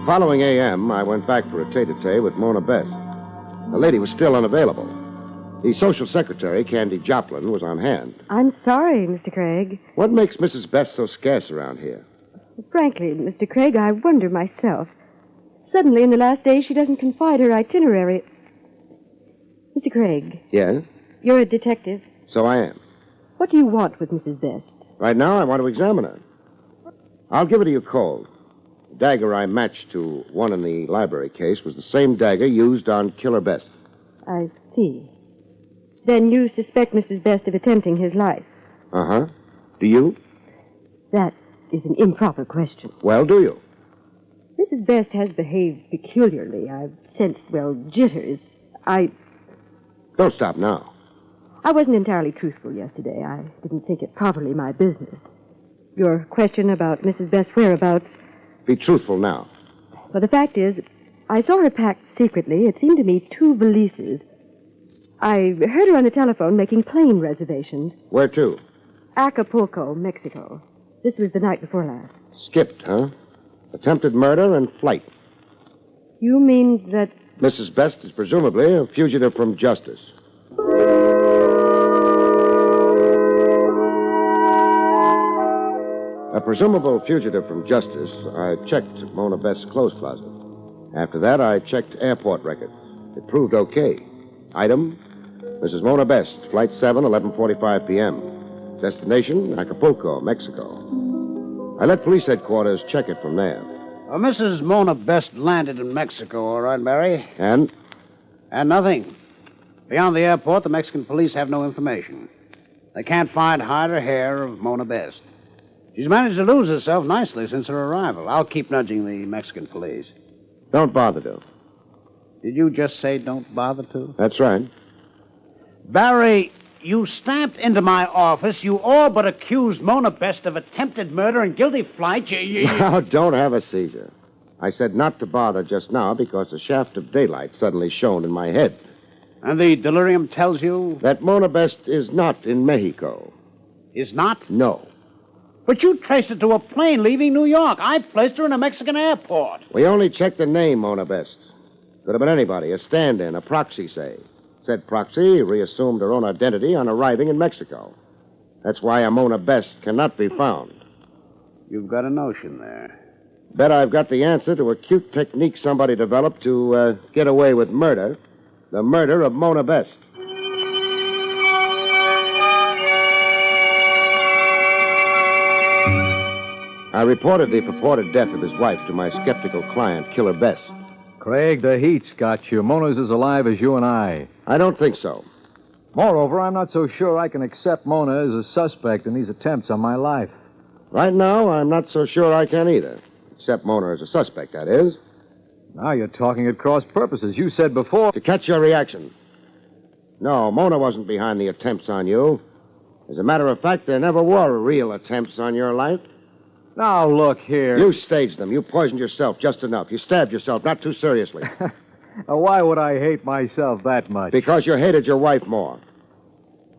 Following A.M., I went back for a tete-a-tete with Mona Best. The lady was still unavailable. The social secretary, Candy Joplin, was on hand. I'm sorry, Mr. Craig. What makes Mrs. Best so scarce around here? Frankly, Mr. Craig, I wonder myself. Suddenly, in the last days, she doesn't confide her itinerary. Mr. Craig. Yeah? You're a detective. So I am. What do you want with Mrs. Best? Right now, I want to examine her. I'll give it to you cold. The dagger I matched to one in the library case was the same dagger used on Killer Best. I see. Then you suspect Mrs. Best of attempting his life? Uh-huh. Do you? That is an improper question. Well, do you? Mrs. Best has behaved peculiarly. I've sensed, jitters. Don't stop now. I wasn't entirely truthful yesterday. I didn't think it properly my business. Your question about Mrs. Best's whereabouts... Be truthful now. Well, the fact is, I saw her packed secretly. It seemed to me 2 valises. I heard her on the telephone making plane reservations. Where to? Acapulco, Mexico. This was the night before last. Skipped, huh? Attempted murder and flight. You mean that... Mrs. Best is presumably a fugitive from justice. A presumable fugitive from justice, I checked Mona Best's clothes closet. After that, I checked airport records. It proved okay. Item, Mrs. Mona Best, Flight 7, 11:45 p.m. Destination, Acapulco, Mexico. I let police headquarters check it from there. Mrs. Mona Best landed in Mexico, all right, Barry? And? And nothing. Beyond the airport, the Mexican police have no information. They can't find hide or hair of Mona Best. She's managed to lose herself nicely since her arrival. I'll keep nudging the Mexican police. Don't bother to. Did you just say don't bother to? That's right. Barry, you stamped into my office. You all but accused Mona Best of attempted murder and guilty flight. Now, don't have a seizure. I said not to bother just now because a shaft of daylight suddenly shone in my head. And the delirium tells you? That Mona Best is not in Mexico. Is not? No. But you traced it to a plane leaving New York. I placed her in a Mexican airport. We only checked the name, Mona Best. Could have been anybody, a stand-in, a proxy, say. Said proxy reassumed her own identity on arriving in Mexico. That's why a Mona Best cannot be found. You've got a notion there. Bet I've got the answer to a cute technique somebody developed to get away with murder. The murder of Mona Best. I reported the purported death of his wife to my skeptical client, Killer Best. Craig, the heat's got you. Mona's as alive as you and I. I don't think so. Moreover, I'm not so sure I can accept Mona as a suspect in these attempts on my life. Right now, I'm not so sure I can either. Except Mona as a suspect, that is. Now you're talking at cross purposes. You said before... To catch your reaction. No, Mona wasn't behind the attempts on you. As a matter of fact, there never were real attempts on your life. Now, look here. You staged them. You poisoned yourself just enough. You stabbed yourself, not too seriously. Why would I hate myself that much? Because you hated your wife more.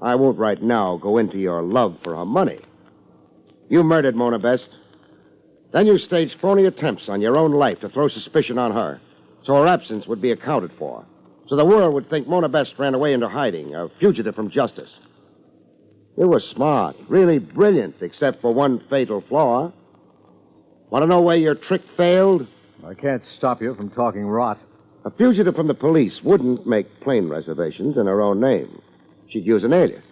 I won't right now go into your love for her money. You murdered Mona Best. Then you staged phony attempts on your own life to throw suspicion on her, so her absence would be accounted for. So the world would think Mona Best ran away into hiding, a fugitive from justice. You were smart, really brilliant, except for one fatal flaw. Want to know where your trick failed? I can't stop you from talking rot. A fugitive from the police wouldn't make plane reservations in her own name. She'd use an alias.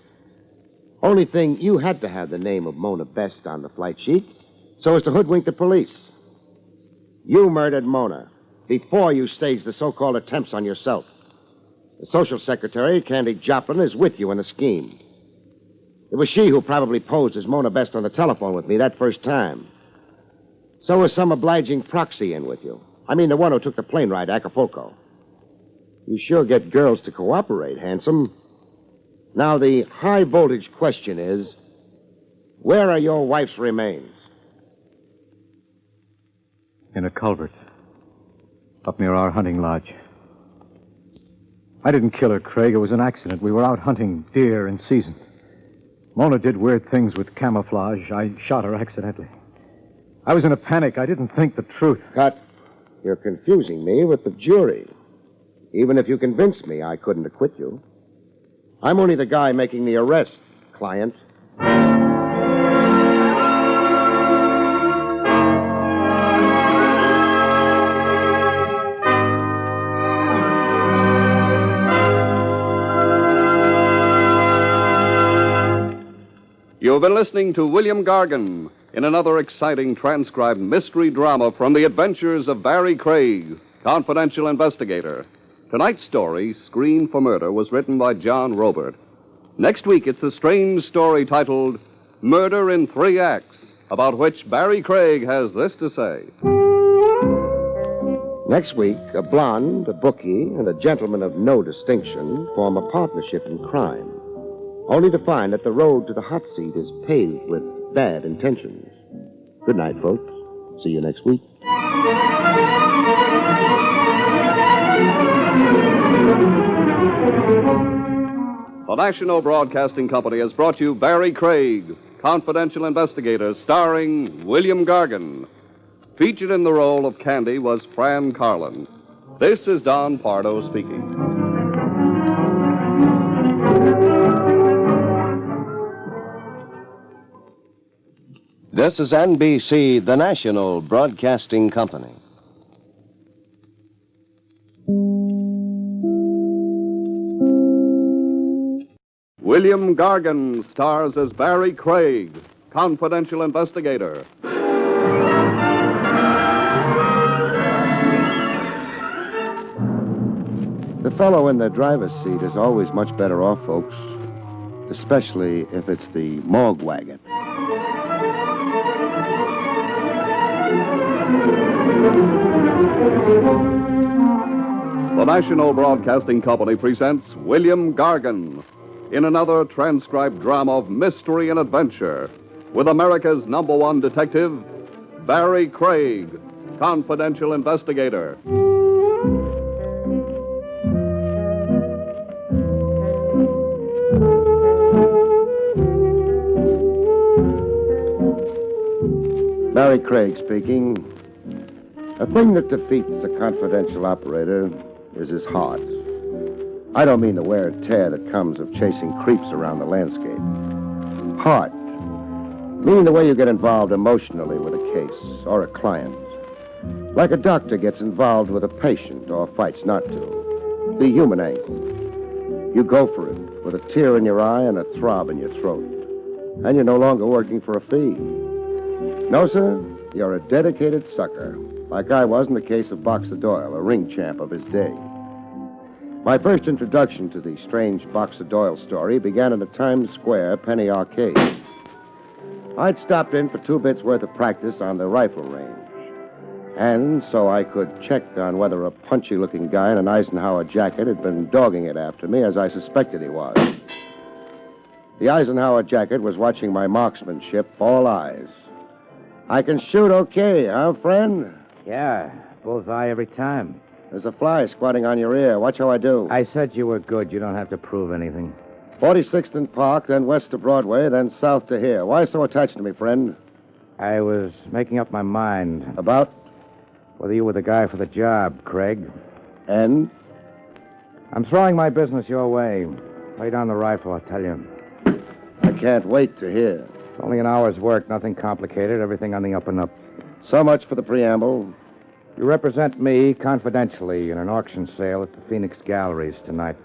Only thing, you had to have the name of Mona Best on the flight sheet so as to hoodwink the police. You murdered Mona before you staged the so-called attempts on yourself. The social secretary, Candy Joplin, is with you in the scheme. It was she who probably posed as Mona Best on the telephone with me that first time. So was some obliging proxy in with you. I mean, the one who took the plane ride to Acapulco. You sure get girls to cooperate, handsome. Now, the high-voltage question is, where are your wife's remains? In a culvert. Up near our hunting lodge. I didn't kill her, Craig. It was an accident. We were out hunting deer in season. Mona did weird things with camouflage. I shot her accidentally. I was in a panic. I didn't think the truth. Cut. You're confusing me with the jury. Even if you convinced me, I couldn't acquit you. I'm only the guy making the arrest, client. You've been listening to William Gargan, in another exciting transcribed mystery drama from the adventures of Barrie Craig, confidential investigator. Tonight's story, Screen for Murder, was written by John Robert. Next week, it's the strange story titled Murder in 3 Acts, about which Barrie Craig has this to say. Next week, a blonde, a bookie, and a gentleman of no distinction form a partnership in crime, only to find that the road to the hot seat is paved with bad intentions. Good night, folks. See you next week. The National Broadcasting Company has brought you Barrie Craig, confidential investigator, starring William Gargan. Featured in the role of Candy was Fran Carlin. This is Don Pardo speaking. This is NBC, the National Broadcasting Company. William Gargan stars as Barrie Craig, confidential investigator. The fellow in the driver's seat is always much better off, folks, especially if it's the morgue wagon. The National Broadcasting Company presents William Gargan in another transcribed drama of mystery and adventure with America's #1 detective, Barrie Craig, confidential investigator. Barrie Craig speaking. A thing that defeats a confidential operator is his heart. I don't mean the wear and tear that comes of chasing creeps around the landscape. Heart. Meaning the way you get involved emotionally with a case or a client. Like a doctor gets involved with a patient or fights not to. The human angle. You go for it with a tear in your eye and a throb in your throat. And you're no longer working for a fee. No, sir, you're a dedicated sucker, like I was in the case of Boxer Doyle, a ring champ of his day. My first introduction to the strange Boxer Doyle story began in the Times Square Penny Arcade. I'd stopped in for 2 bits worth of practice on the rifle range, and so I could check on whether a punchy-looking guy in an Eisenhower jacket had been dogging it after me, as I suspected he was. The Eisenhower jacket was watching my marksmanship, all eyes. I can shoot okay, huh, friend? Yeah, bullseye every time. There's a fly squatting on your ear. Watch how I do. I said you were good. You don't have to prove anything. 46th and Park, then west to Broadway, then south to here. Why so attached to me, friend? I was making up my mind. About? Whether you were the guy for the job, Craig. And? I'm throwing my business your way. Lay down the rifle, I'll tell you. I can't wait to hear. It's only an hour's work, nothing complicated, everything on the up and up. So much for the preamble. You represent me confidentially in an auction sale at the Phoenix Galleries tonight.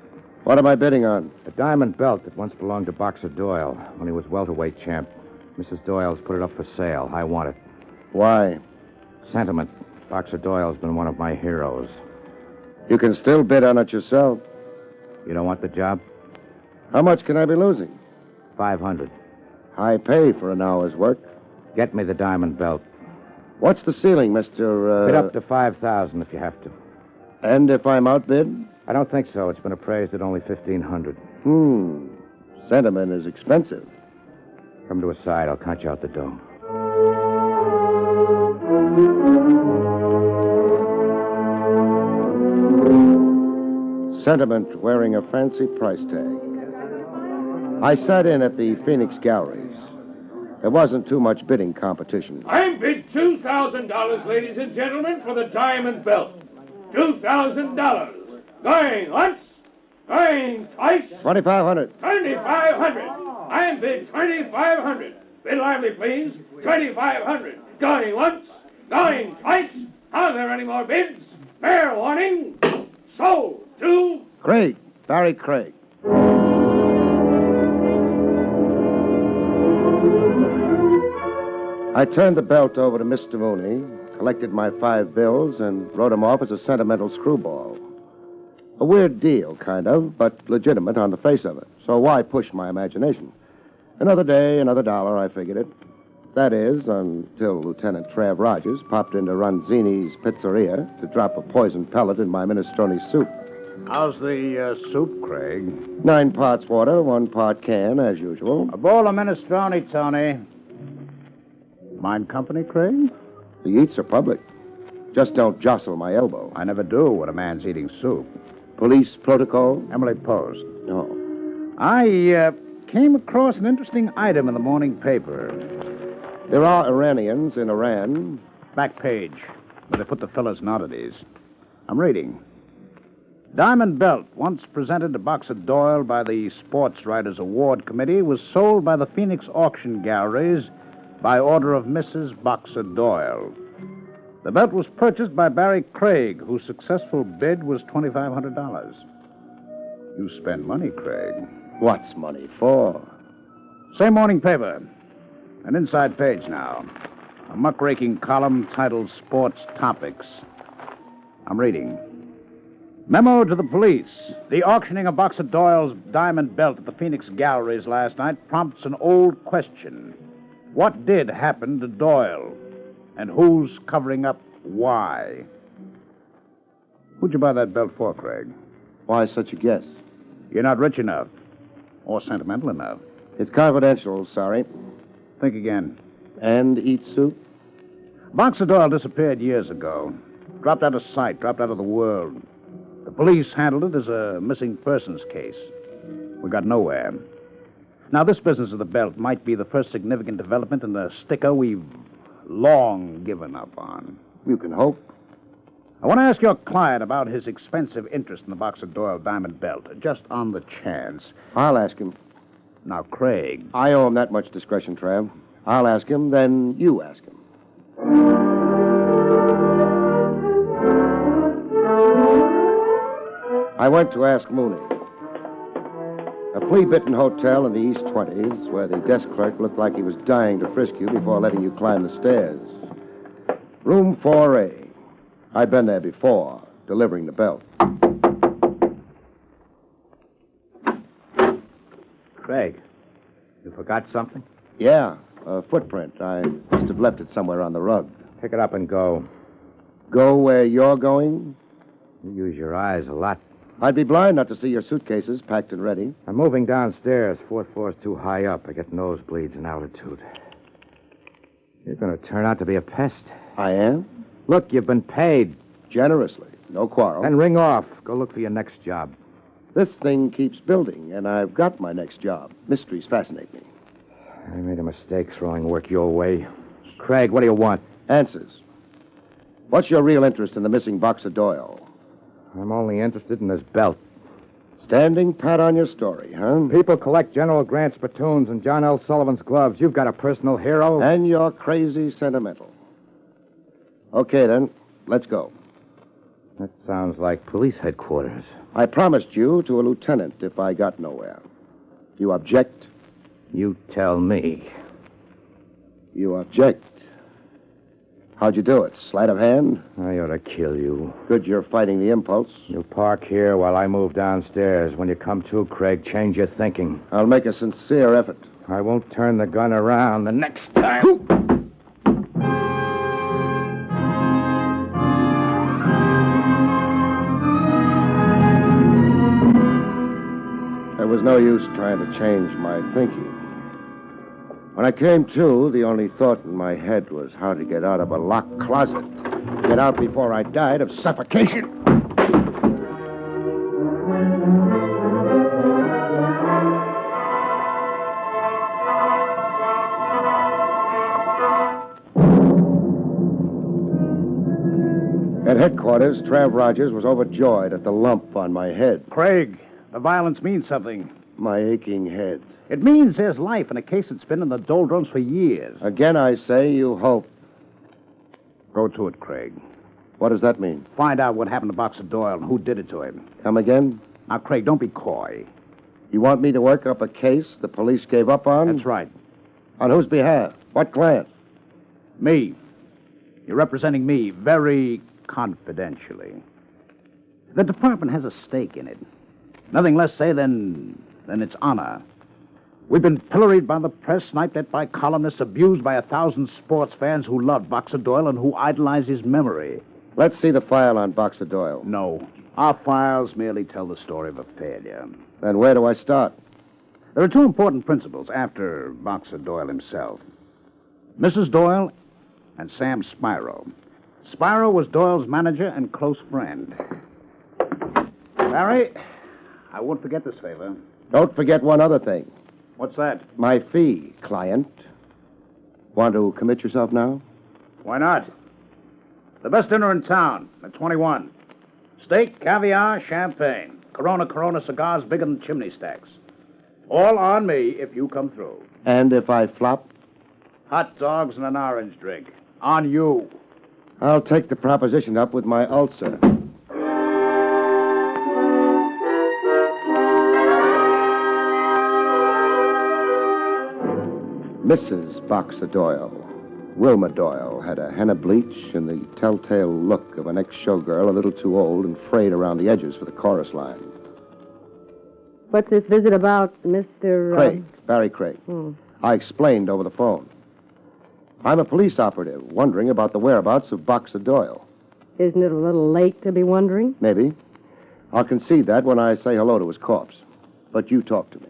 What am I bidding on? A diamond belt that once belonged to Boxer Doyle when he was welterweight champ. Mrs. Doyle's put it up for sale. I want it. Why? Sentiment. Boxer Doyle's been one of my heroes. You can still bid on it yourself. You don't want the job? How much can I be losing? $500. High pay for an hour's work. Get me the diamond belt. What's the ceiling, Mr. Bid up to $5,000 if you have to. And if I'm outbid? I don't think so. It's been appraised at only $1,500. Sentiment is expensive. Come to a side. I'll count you out the dough. Sentiment wearing a fancy price tag. I sat in at the Phoenix Galleries. There wasn't too much bidding competition. I bid $2,000, ladies and gentlemen, for the diamond belt. $2,000. Going once, going twice. 2,500. 2,500. I bid 2,500. Bid lively, please. 2,500. Going once, going twice. Are there any more bids? Fair warning. Sold to Craig, Barrie Craig. I turned the belt over to Mr. Mooney, collected my 5 bills, and wrote him off as a sentimental screwball. A weird deal, kind of, but legitimate on the face of it. So why push my imagination? Another day, another dollar, I figured it. That is, until Lieutenant Trav Rogers popped into Ronzini's pizzeria to drop a poison pellet in my minestrone soup. How's the soup, Craig? 9 parts water, 1 part can, as usual. A bowl of minestrone, Tony. Mind company, Craig? The eats are public. Just don't jostle my elbow. I never do when a man's eating soup. Police protocol? Emily Post. Oh. I came across an interesting item in the morning paper. There are Iranians in Iran. Back page, where they put the fellas and oddities. I'm reading. Diamond belt, once presented to Boxer Doyle by the Sports Writers Award Committee, was sold by the Phoenix Auction Galleries by order of Mrs. Boxer Doyle. The belt was purchased by Barrie Craig, whose successful bid was $2,500. You spend money, Craig. What's money for? Same morning paper. An inside page now. A muckraking column titled Sports Topics. I'm reading. Memo to the police. The auctioning of Boxer Doyle's diamond belt at the Phoenix Galleries last night prompts an old question. What did happen to Doyle? And who's covering up why? Who'd you buy that belt for, Craig? Why such a guess? You're not rich enough. Or sentimental enough. It's confidential, sorry. Think again. And eat soup? Boxer Doyle disappeared years ago. Dropped out of sight, dropped out of the world. The police handled it as a missing persons case. We got nowhere. Now, this business of the belt might be the first significant development in the sticker we've long given up on. You can hope. I want to ask your client about his expensive interest in the Boxer Doyle diamond belt, just on the chance. I'll ask him. Now, Craig. I owe him that much discretion, Trav. I'll ask him, then you ask him. I went to ask Mooney. A flea-bitten hotel in the East 20s where the desk clerk looked like he was dying to frisk you before letting you climb the stairs. Room 4A. I'd been there before, delivering the belt. Craig, you forgot something? Yeah, a footprint. I must have left it somewhere on the rug. Pick it up and go. Go where you're going? You use your eyes a lot. I'd be blind not to see your suitcases packed and ready. I'm moving downstairs. 4th floor's too high up. I get nosebleeds in altitude. You're going to turn out to be a pest. I am? Look, you've been paid. Generously. No quarrel. Then ring off. Go look for your next job. This thing keeps building, and I've got my next job. Mysteries fascinate me. I made a mistake throwing work your way. Craig, what do you want? Answers. What's your real interest in the missing Boxer Doyle? I'm only interested in this belt. Standing pat on your story, huh? People collect General Grant's platoons and John L. Sullivan's gloves. You've got a personal hero. And you're crazy sentimental. Okay, then. Let's go. That sounds like police headquarters. I promised you to a lieutenant if I got nowhere. You object? You tell me. You object. How'd you do it? Sleight of hand? I ought to kill you. Good you're fighting the impulse. You park here while I move downstairs. When you come to, Craig, change your thinking. I'll make a sincere effort. I won't turn the gun around the next time. There was no use trying to change my thinking. When I came to, the only thought in my head was how to get out of a locked closet. Get out before I died of suffocation. At headquarters, Trav Rogers was overjoyed at the lump on my head. Craig, the violence means something. My aching head. It means there's life in a case that's been in the doldrums for years. Again, I say you hope. Go to it, Craig. What does that mean? Find out what happened to Boxer Doyle and who did it to him. Come again? Now, Craig, don't be coy. You want me to work up a case the police gave up on? That's right. On whose behalf? What client? Me. You're representing me very confidentially. The department has a stake in it. Nothing less, say, than its honor. We've been pilloried by the press, sniped at by columnists, abused by 1,000 sports fans who love Boxer Doyle and who idolize his memory. Let's see the file on Boxer Doyle. No. Our files merely tell the story of a failure. Then where do I start? There are two important principles after Boxer Doyle himself. Mrs. Doyle and Sam Spiro. Spiro was Doyle's manager and close friend. Barry, I won't forget this favor. Don't forget one other thing. What's that? My fee, client. Want to commit yourself now? Why not? The best dinner in town at 21. Steak, caviar, champagne. Corona cigars bigger than chimney stacks. All on me if you come through. And if I flop? Hot dogs and an orange drink. On you. I'll take the proposition up with my ulcer. Mrs. Boxer Doyle, Wilma Doyle, had a henna bleach and the telltale look of an ex-showgirl a little too old and frayed around the edges for the chorus line. What's this visit about, Mr. Craig, Barrie Craig. I explained over the phone. I'm a police operative wondering about the whereabouts of Boxer Doyle. Isn't it a little late to be wondering? Maybe. I'll concede that when I say hello to his corpse. But you talk to me.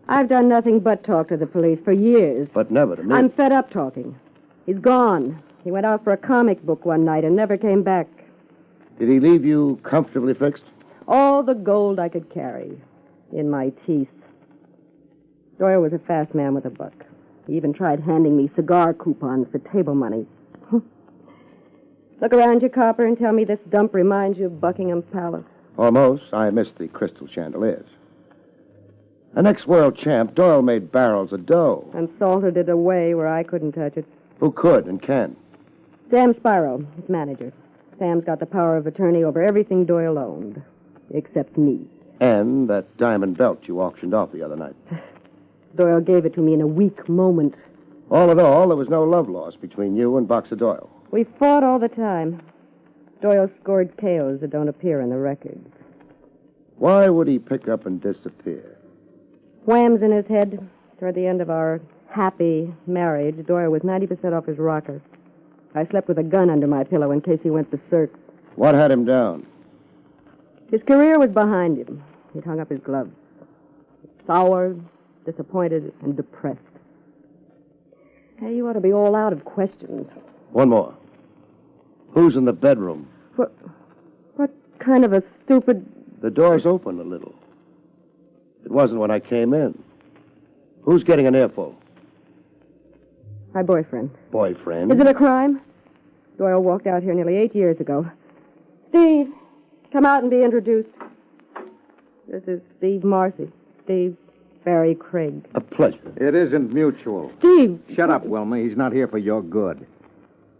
I've done nothing but talk to the police for years. But never to me. I'm fed up talking. He's gone. He went out for a comic book one night and never came back. Did he leave you comfortably fixed? All the gold I could carry in my teeth. Doyle was a fast man with a buck. He even tried handing me cigar coupons for table money. Look around you, Copper, and tell me this dump reminds you of Buckingham Palace. Almost. I missed the crystal chandeliers. An ex-world champ, Doyle made barrels of dough. And salted it away where I couldn't touch it. Who could and can? Sam Spiro, his manager. Sam's got the power of attorney over everything Doyle owned, except me. And that diamond belt you auctioned off the other night. Doyle gave it to me in a weak moment. All in all, there was no love lost between you and Boxer Doyle. We fought all the time. Doyle scored KOs that don't appear in the records. Why would he pick up and disappear? Whams in his head. Toward the end of our happy marriage, Doyle was 90% off his rocker. I slept with a gun under my pillow in case he went berserk. What had him down? His career was behind him. He'd hung up his gloves. Sour, disappointed, and depressed. Hey, you ought to be all out of questions. One more. Who's in the bedroom? What kind of a stupid... The door's open a little. It wasn't when I came in. Who's getting an earful? My boyfriend. Boyfriend? Is it a crime? Doyle walked out here nearly 8 years ago. Steve, come out and be introduced. This is Steve Marcy. Steve Barrie Craig. A pleasure. It isn't mutual. Steve! Shut up, Wilma. He's not here for your good.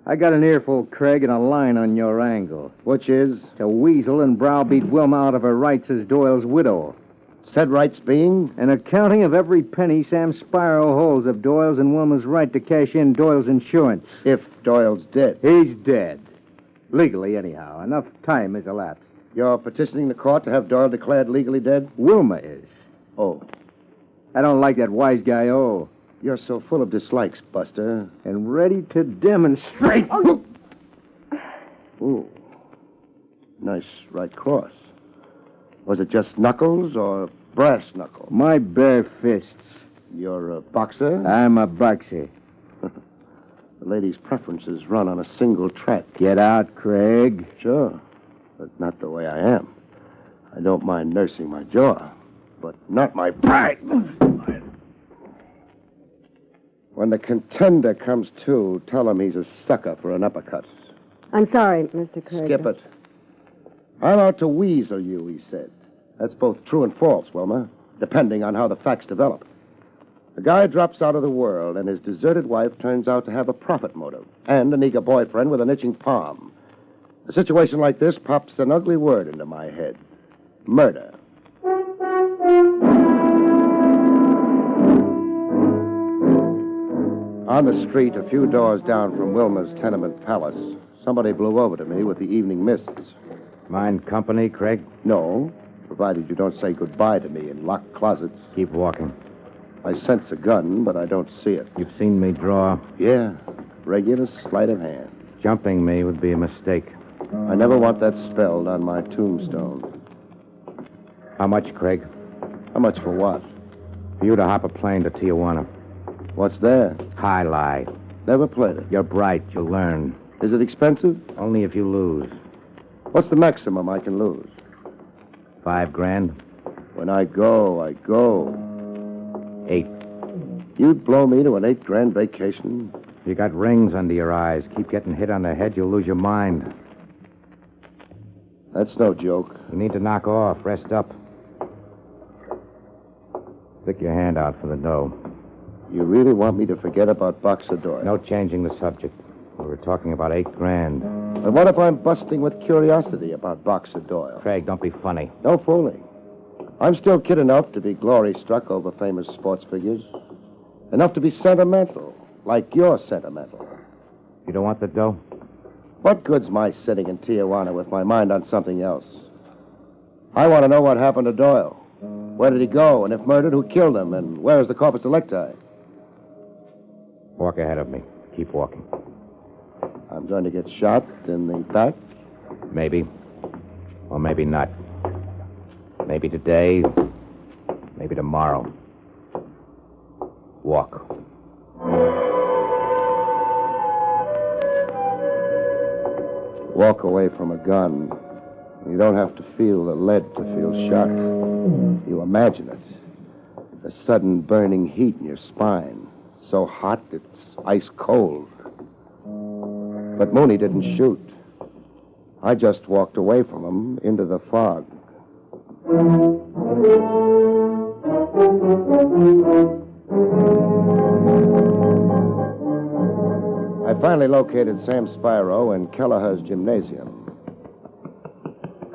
I got an earful, Craig, and a line on your angle. Which is? To weasel and browbeat Wilma out of her rights as Doyle's widow. Said rights being? An accounting of every penny Sam Spiro holds of Doyle's and Wilma's right to cash in Doyle's insurance. If Doyle's dead. He's dead. Legally, anyhow. Enough time has elapsed. You're petitioning the court to have Doyle declared legally dead? Wilma is. Oh. I don't like that wise guy, oh. You're so full of dislikes, Buster. And ready to demonstrate. Oh. Ooh. Nice right cross. Was it just knuckles or brass knuckles? My bare fists. You're a boxer? I'm a boxer. The lady's preferences run on a single track. Get out, Craig. Sure, but not the way I am. I don't mind nursing my jaw, but not my pride. When the contender comes to, tell him he's a sucker for an uppercut. I'm sorry, Mr. Craig. Skip it. I'm out to weasel you, he said. That's both true and false, Wilma, depending on how the facts develop. The guy drops out of the world, and his deserted wife turns out to have a profit motive, and an eager boyfriend with an itching palm. A situation like this pops an ugly word into my head. Murder. On the street, a few doors down from Wilmer's tenement palace, somebody blew over to me with the evening mists. Mind company, Craig? No, provided you don't say goodbye to me in locked closets. Keep walking. I sense a gun, but I don't see it. You've seen me draw. Yeah, regular sleight of hand. Jumping me would be a mistake. I never want that spelled on my tombstone. How much, Craig? How much for what? For you to hop a plane to Tijuana. What's there? High lie. Never played it. You're bright. You'll learn. Is it expensive? Only if you lose. What's the maximum I can lose? $5,000. When I go, I go. 8. You'd blow me to an $8,000 vacation? You got rings under your eyes. Keep getting hit on the head, you'll lose your mind. That's no joke. You need to knock off. Rest up. Stick your hand out for the dough. You really want me to forget about Boxer Doyle? No changing the subject. We were talking about $8,000. But what if I'm busting with curiosity about Boxer Doyle? Craig, don't be funny. No fooling. I'm still kid enough to be glory-struck over famous sports figures. Enough to be sentimental, like you're sentimental. You don't want the dough? What good's my sitting in Tijuana with my mind on something else? I want to know what happened to Doyle. Where did he go? And if murdered, who killed him? And where is the corpus delicti? Walk ahead of me. Keep walking. I'm going to get shot in the back? Maybe. Or maybe not. Maybe today. Maybe tomorrow. Walk. Walk away from a gun. You don't have to feel the lead to feel shock. You imagine it. The sudden burning heat in your spine. So hot, it's ice cold. But Mooney didn't shoot. I just walked away from him into the fog. I finally located Sam Spyro in Kelleher's gymnasium.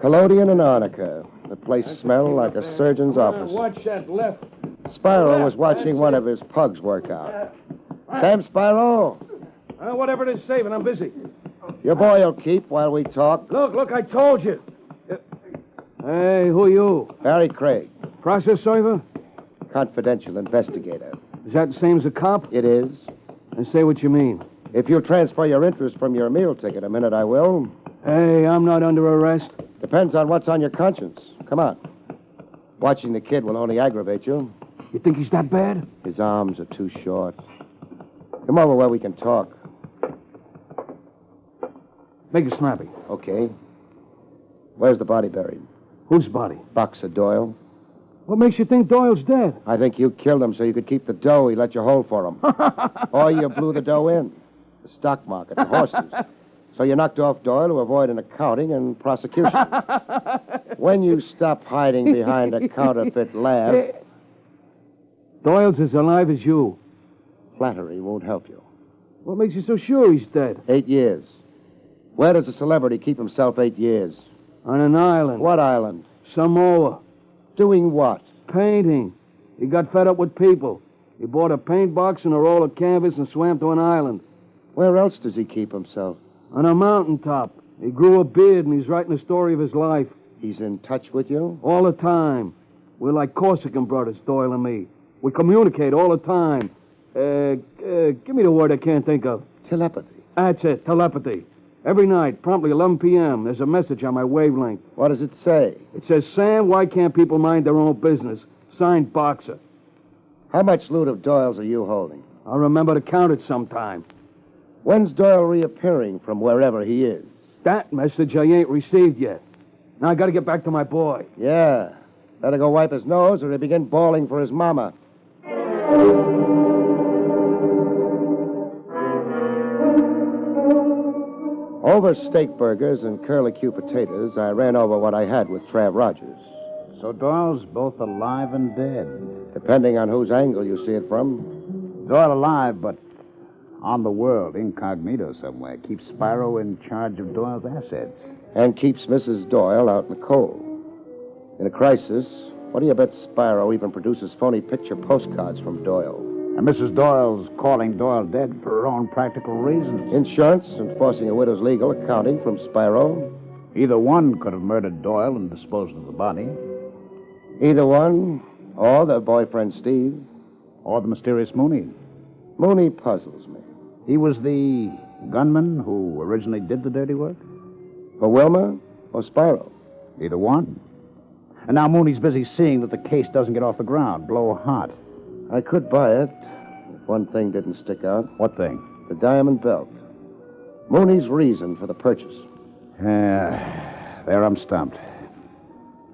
Collodion and arnica. The place smelled like a surgeon's office. Watch that left. Spyro was watching one of his pugs work out. Sam Spyro! Whatever it is, saving. I'm busy. Your boy will keep while we talk. Look, I told you. Hey, who are you? Barrie Craig. Process server? Confidential investigator. Is that the same as a cop? It is. And say what you mean. If you'll transfer your interest from your meal ticket a minute, I will. Hey, I'm not under arrest. Depends on what's on your conscience. Come on. Watching the kid will only aggravate you. You think he's that bad? His arms are too short. Come over where we can talk. Make it snappy. Okay. Where's the body buried? Whose body? Boxer Doyle. What makes you think Doyle's dead? I think you killed him so you could keep the dough he let you hold for him. Or you blew the dough in. The stock market, the horses. So you knocked off Doyle to avoid an accounting and prosecution. When you stop hiding behind a counterfeit laugh... Doyle's as alive as you. Flattery won't help you. What makes you so sure he's dead? 8 years. Where does a celebrity keep himself 8 years? On an island. What island? Samoa. Doing what? Painting. He got fed up with people. He bought a paint box and a roll of canvas and swam to an island. Where else does he keep himself? On a mountaintop. He grew a beard and he's writing the story of his life. He's in touch with you? All the time. We're like Corsican brothers, Doyle and me. We communicate all the time. Give me the word I can't think of. Telepathy. That's it, telepathy. Every night, promptly 11 p.m., there's a message on my wavelength. What does it say? It says, Sam, why can't people mind their own business? Signed, Boxer. How much loot of Doyle's are you holding? I'll remember to count it sometime. When's Doyle reappearing from wherever he is? That message I ain't received yet. Now I gotta get back to my boy. Yeah. Better go wipe his nose or he'll begin bawling for his mama. Over steak burgers and curlicue potatoes, I ran over what I had with Trav Rogers. So Doyle's both alive and dead. Depending on whose angle you see it from. Doyle alive, but on the world, incognito somewhere. Keeps Spyro in charge of Doyle's assets. And keeps Mrs. Doyle out in the cold. In a crisis, what do you bet Spyro even produces phony picture postcards from Doyle? And Mrs. Doyle's calling Doyle dead for her own practical reasons. Insurance, enforcing a widow's legal, accounting from Spyro. Either one could have murdered Doyle and disposed of the body. Either one, or their boyfriend Steve. Or the mysterious Mooney. Mooney puzzles me. He was the gunman who originally did the dirty work? For Wilma or Spyro? Either one. And now Mooney's busy seeing that the case doesn't get off the ground, blow hot. I could buy it if one thing didn't stick out. What thing? The diamond belt. Mooney's reason for the purchase. There I'm stumped.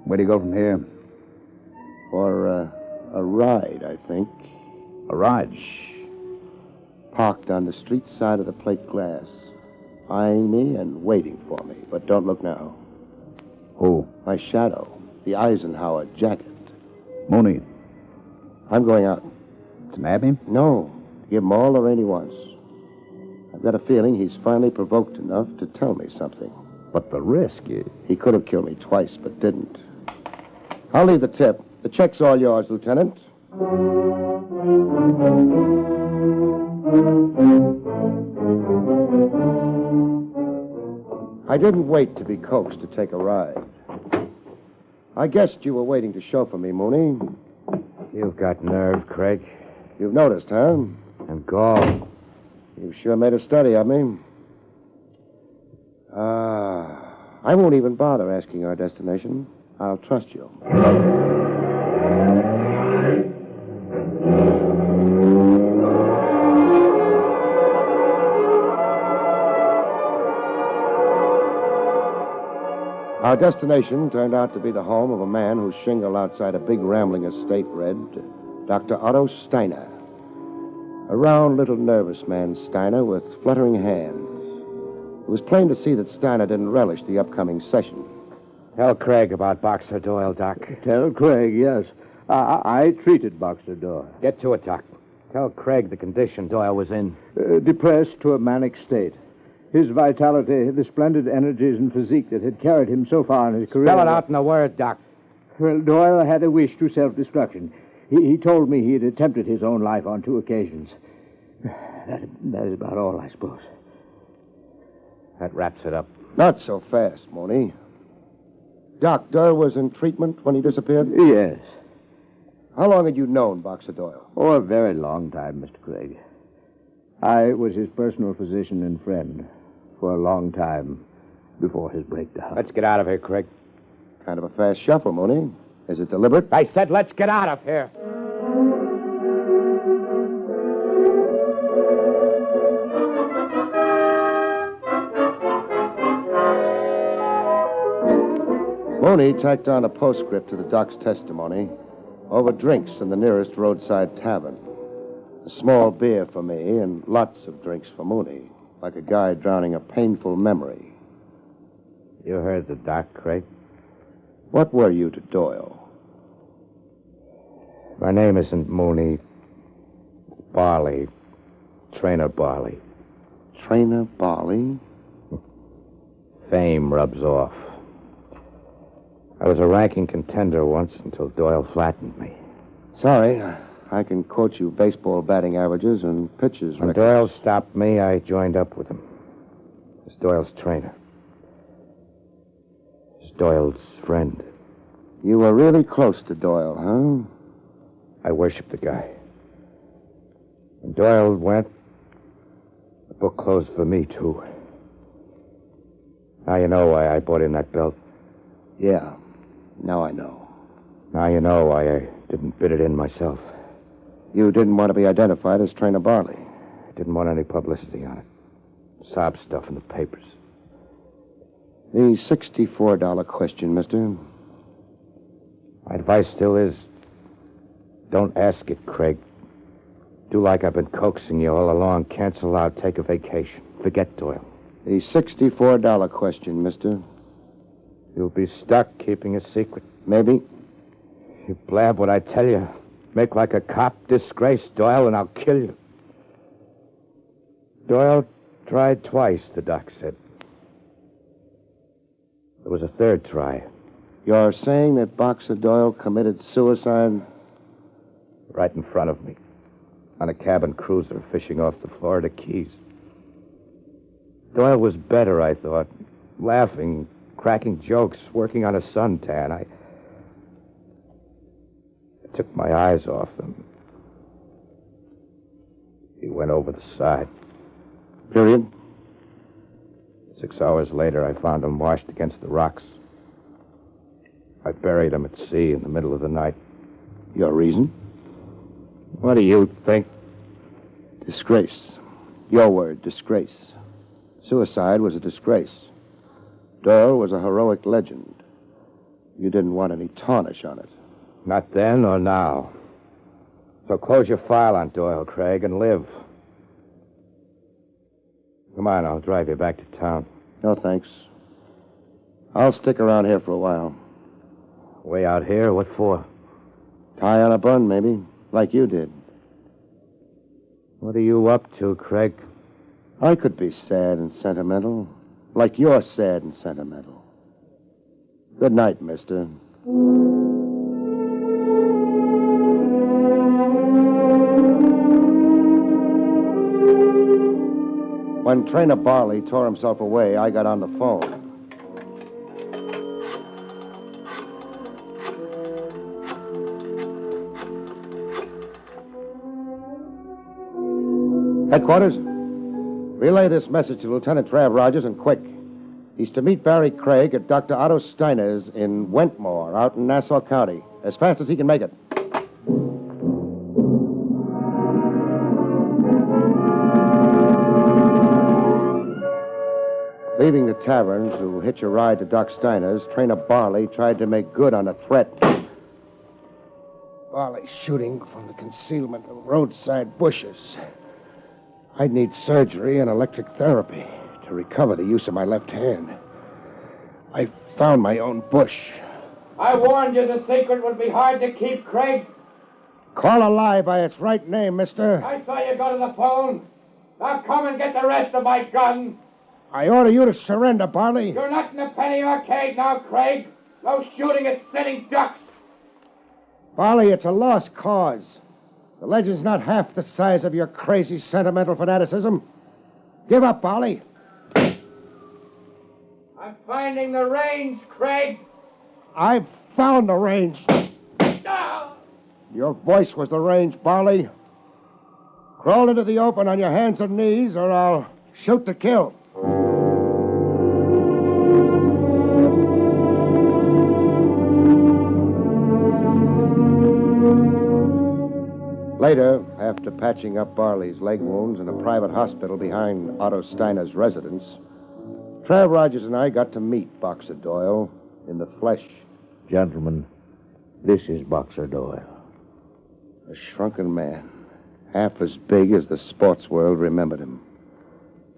Where do you go from here? For a ride, I think. A ride? Parked on the street side of the plate glass. Eyeing me and waiting for me. But don't look now. Who? My shadow. The Eisenhower jacket. Mooney. I'm going out. To nab him? No. To give him all the rain he wants. I've got a feeling he's finally provoked enough to tell me something. But the risk is... He could have killed me twice, but didn't. I'll leave the tip. The check's all yours, Lieutenant. I didn't wait to be coaxed to take a ride. I guessed you were waiting to chauffeur me, Mooney. You've got nerve, Craig. You've noticed, huh? And gall. You sure made a study of me. I won't even bother asking our destination. I'll trust you. Our destination turned out to be the home of a man whose shingle outside a big rambling estate read Dr. Otto Steiner. A round little nervous man, Steiner, with fluttering hands. It was plain to see that Steiner didn't relish the upcoming session. Tell Craig about Boxer Doyle, Doc. Tell Craig, yes. I treated Boxer Doyle. Get to it, Doc. Tell Craig the condition Doyle was in. Depressed to a manic state. His vitality, the splendid energies and physique that had carried him so far in his career... Spell it out in a word, Doc. Well, Doyle had a wish to self-destruction. He told me he had attempted his own life on 2 occasions. That is about all, I suppose. That wraps it up. Not so fast, Mooney. Doc, Doyle was in treatment when he disappeared? Yes. How long had you known Boxer Doyle? Oh, a very long time, Mr. Craig. I was his personal physician and friend for a long time before his breakdown. Let's get out of here, Craig. Kind of a fast shuffle, Mooney. Is it deliberate? I said let's get out of here. Mooney tacked on a postscript to the doc's testimony over drinks in the nearest roadside tavern. A small beer for me and lots of drinks for Mooney, like a guy drowning a painful memory. You heard the doc, Craig. What were you to Doyle? My name isn't Mooney. Barley. Trainer Barley. Trainer Barley? Fame rubs off. I was a ranking contender once until Doyle flattened me. Sorry, I can quote you baseball batting averages and pitches. When Doyle stopped me, I joined up with him. As Doyle's trainer. As Doyle's friend. You were really close to Doyle, huh? I worshipped the guy. When Doyle went, the book closed for me, too. Now you know why I bought in that belt. Yeah, now I know. Now you know why I didn't bid it in myself. You didn't want to be identified as Trainer Barley. I didn't want any publicity on it. Sob stuff in the papers. The $64 question, mister. My advice still is, don't ask it, Craig. Do like I've been coaxing you all along. Cancel out, take a vacation. Forget Doyle. The $64 question, mister. You'll be stuck keeping a secret. Maybe. You blab what I tell you. Make like a cop, disgrace Doyle, and I'll kill you. Doyle tried twice, the doc said. There was a third try. You're saying that Boxer Doyle committed suicide? Right in front of me. on a cabin cruiser fishing off the Florida Keys. Doyle was better, I thought. Laughing, cracking jokes, working on a suntan. I took my eyes off him. He went over the side. Period. 6 hours later, I found him washed against the rocks. I buried him at sea in the middle of the night. Your reason? What do you think? Disgrace. Your word, disgrace. Suicide was a disgrace. Doyle was a heroic legend. You didn't want any tarnish on it. Not then or now. So close your file on Doyle, Craig, and live. Come on, I'll drive you back to town. No, thanks. I'll stick around here for a while. Way out here? What for? Tie on a bun, maybe, like you did. What are you up to, Craig? I could be sad and sentimental, like you're sad and sentimental. Good night, mister. When Trainer Barley tore himself away, I got on the phone. Headquarters? Relay this message to Lieutenant Trav Rogers, and quick. He's to meet Barrie Craig at Dr. Otto Steiner's in Wentmore, out in Nassau County, as fast as he can make it. Leaving the tavern to hitch a ride to Doc Steiner's, Trainer Barley tried to make good on a threat. Barley shooting from the concealment of roadside bushes. I'd need surgery and electric therapy to recover the use of my left hand. I found my own bush. I warned you the secret would be hard to keep, Craig. Call a lie by its right name, mister. I saw you go to the phone. Now come and get the rest of my gun. I order you to surrender, Barley. You're not in the penny arcade now, Craig. No shooting at sitting ducks. Barley, it's a lost cause. The legend's not half the size of your crazy sentimental fanaticism. Give up, Barley. I'm finding the range, Craig. I've found the range. Your voice was the range, Barley. Crawl into the open on your hands and knees, or I'll shoot to kill. Later, after patching up Barley's leg wounds in a private hospital behind Otto Steiner's residence, Trav Rogers and I got to meet Boxer Doyle in the flesh. Gentlemen, this is Boxer Doyle. A shrunken man, half as big as the sports world remembered him.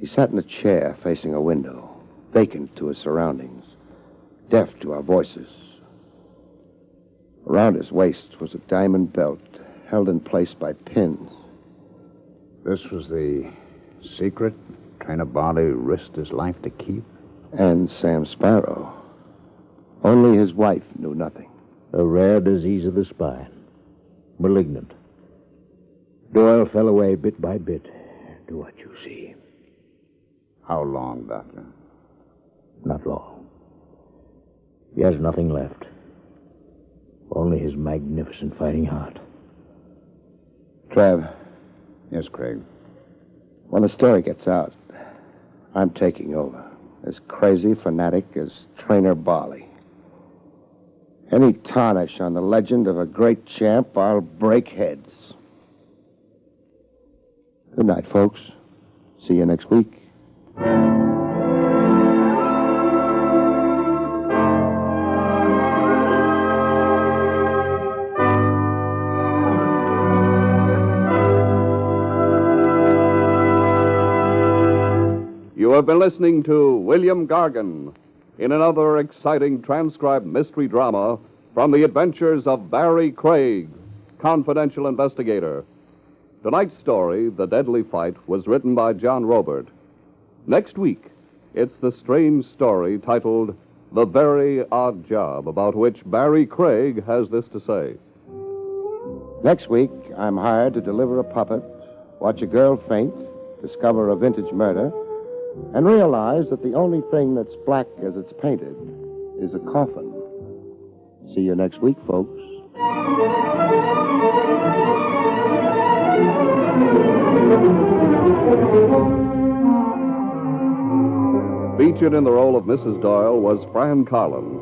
He sat in a chair facing a window, vacant to his surroundings, deaf to our voices. Around his waist was a diamond belt held in place by pins. This was the secret Trainer Barley risked his life to keep? And Sam Sparrow. Only his wife knew nothing. A rare disease of the spine. Malignant. Doyle fell away bit by bit to what you see. How long, Doctor? Not long. He has nothing left. Only his magnificent fighting heart. Trav. Yes, Craig. When the story gets out, I'm taking over. As crazy fanatic as Trainer Barley. Any tarnish on the legend of a great champ, I'll break heads. Good night, folks. See you next week. You have been listening to William Gargan in another exciting transcribed mystery drama from the adventures of Barrie Craig, confidential investigator. Tonight's story, The Deadly Fight, was written by John Robert. Next week, it's the strange story titled The Very Odd Job, about which Barrie Craig has this to say. Next week, I'm hired to deliver a puppet, watch a girl faint, discover a vintage murder, and realize that the only thing that's black as it's painted is a coffin. See you next week, folks. Featured in the role of Mrs. Doyle was Fran Carlin.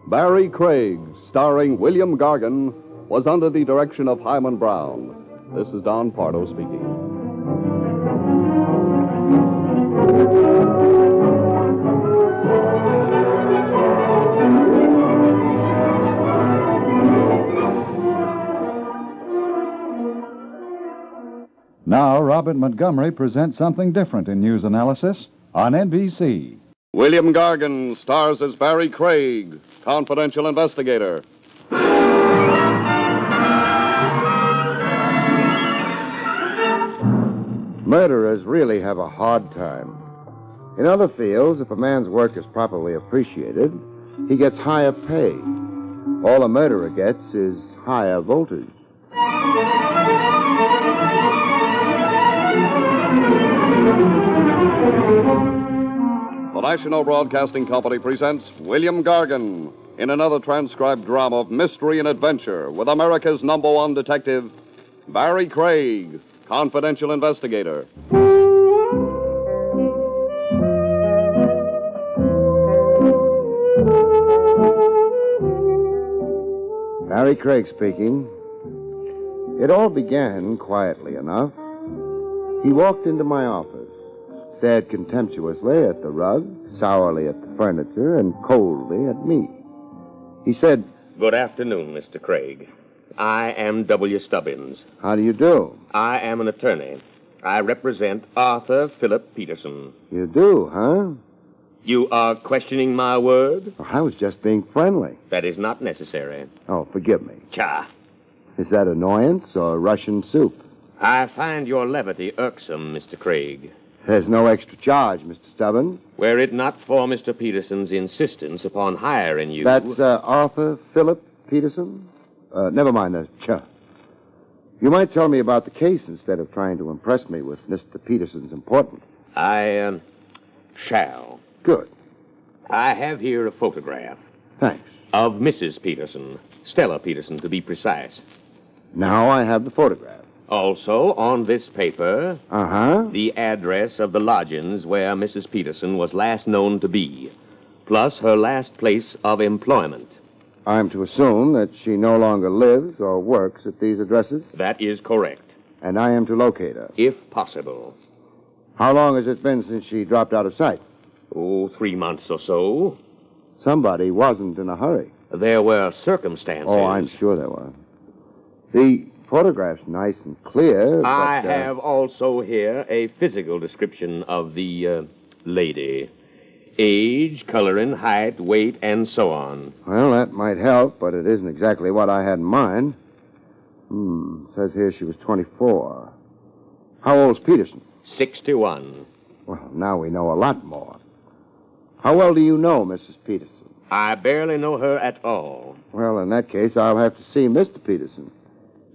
Barrie Craig, starring William Gargan, was under the direction of Hyman Brown. This is Don Pardo speaking. Now, Robert Montgomery presents something different in news analysis on NBC. William Gargan stars as Barrie Craig, confidential investigator. Murderers really have a hard time. In other fields, if a man's work is properly appreciated, he gets higher pay. All a murderer gets is higher voltage. The National Broadcasting Company presents William Gargan in another transcribed drama of mystery and adventure with America's #1 detective, Barrie Craig, confidential investigator. Barrie Craig speaking. It all began quietly enough. He walked into my office, stared contemptuously at the rug, sourly at the furniture, and coldly at me. He said, "Good afternoon, Mr. Craig. I am W. Stubbins. How do you do? I am an attorney. I represent Arthur Philip Peterson." You do, huh? You are questioning my word? I was just being friendly. That is not necessary. Oh, forgive me. Cha. Is that annoyance or Russian soup? I find your levity irksome, Mr. Craig. There's no extra charge, Mr. Stubbins. Were it not for Mr. Peterson's insistence upon hiring you... That's Arthur Philip Peterson? Never mind that. You might tell me about the case instead of trying to impress me with Mr. Peterson's importance. I shall. Good. I have here a photograph. Thanks. Of Mrs. Peterson. Stella Peterson, to be precise. Now I have the photograph. Also, on this paper, the address of the lodgings where Mrs. Peterson was last known to be, plus her last place of employment. I'm to assume that she no longer lives or works at these addresses? That is correct. And I am to locate her? If possible. How long has it been since she dropped out of sight? Oh, 3 months or so. Somebody wasn't in a hurry. There were circumstances. Oh, I'm sure there were. The photograph's nice and clear, but... I have also here a physical description of the lady. Age, coloring, height, weight, and so on. Well, that might help, but it isn't exactly what I had in mind. Says here she was 24. How old's Peterson? 61. Well, now we know a lot more. How well do you know Mrs. Peterson? I barely know her at all. Well, in that case, I'll have to see Mr. Peterson.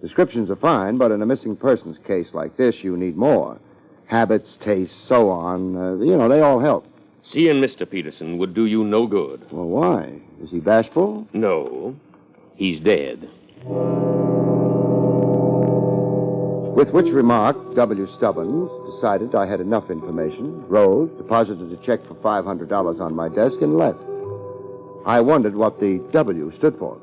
Descriptions are fine, but in a missing persons case like this, you need more. Habits, tastes, so on. They all help. Seeing Mr. Peterson would do you no good. Well, why? Is he bashful? No. He's dead. With which remark, W. Stubbins decided I had enough information, rose, deposited a check for $500 on my desk, and left. I wondered what the W stood for.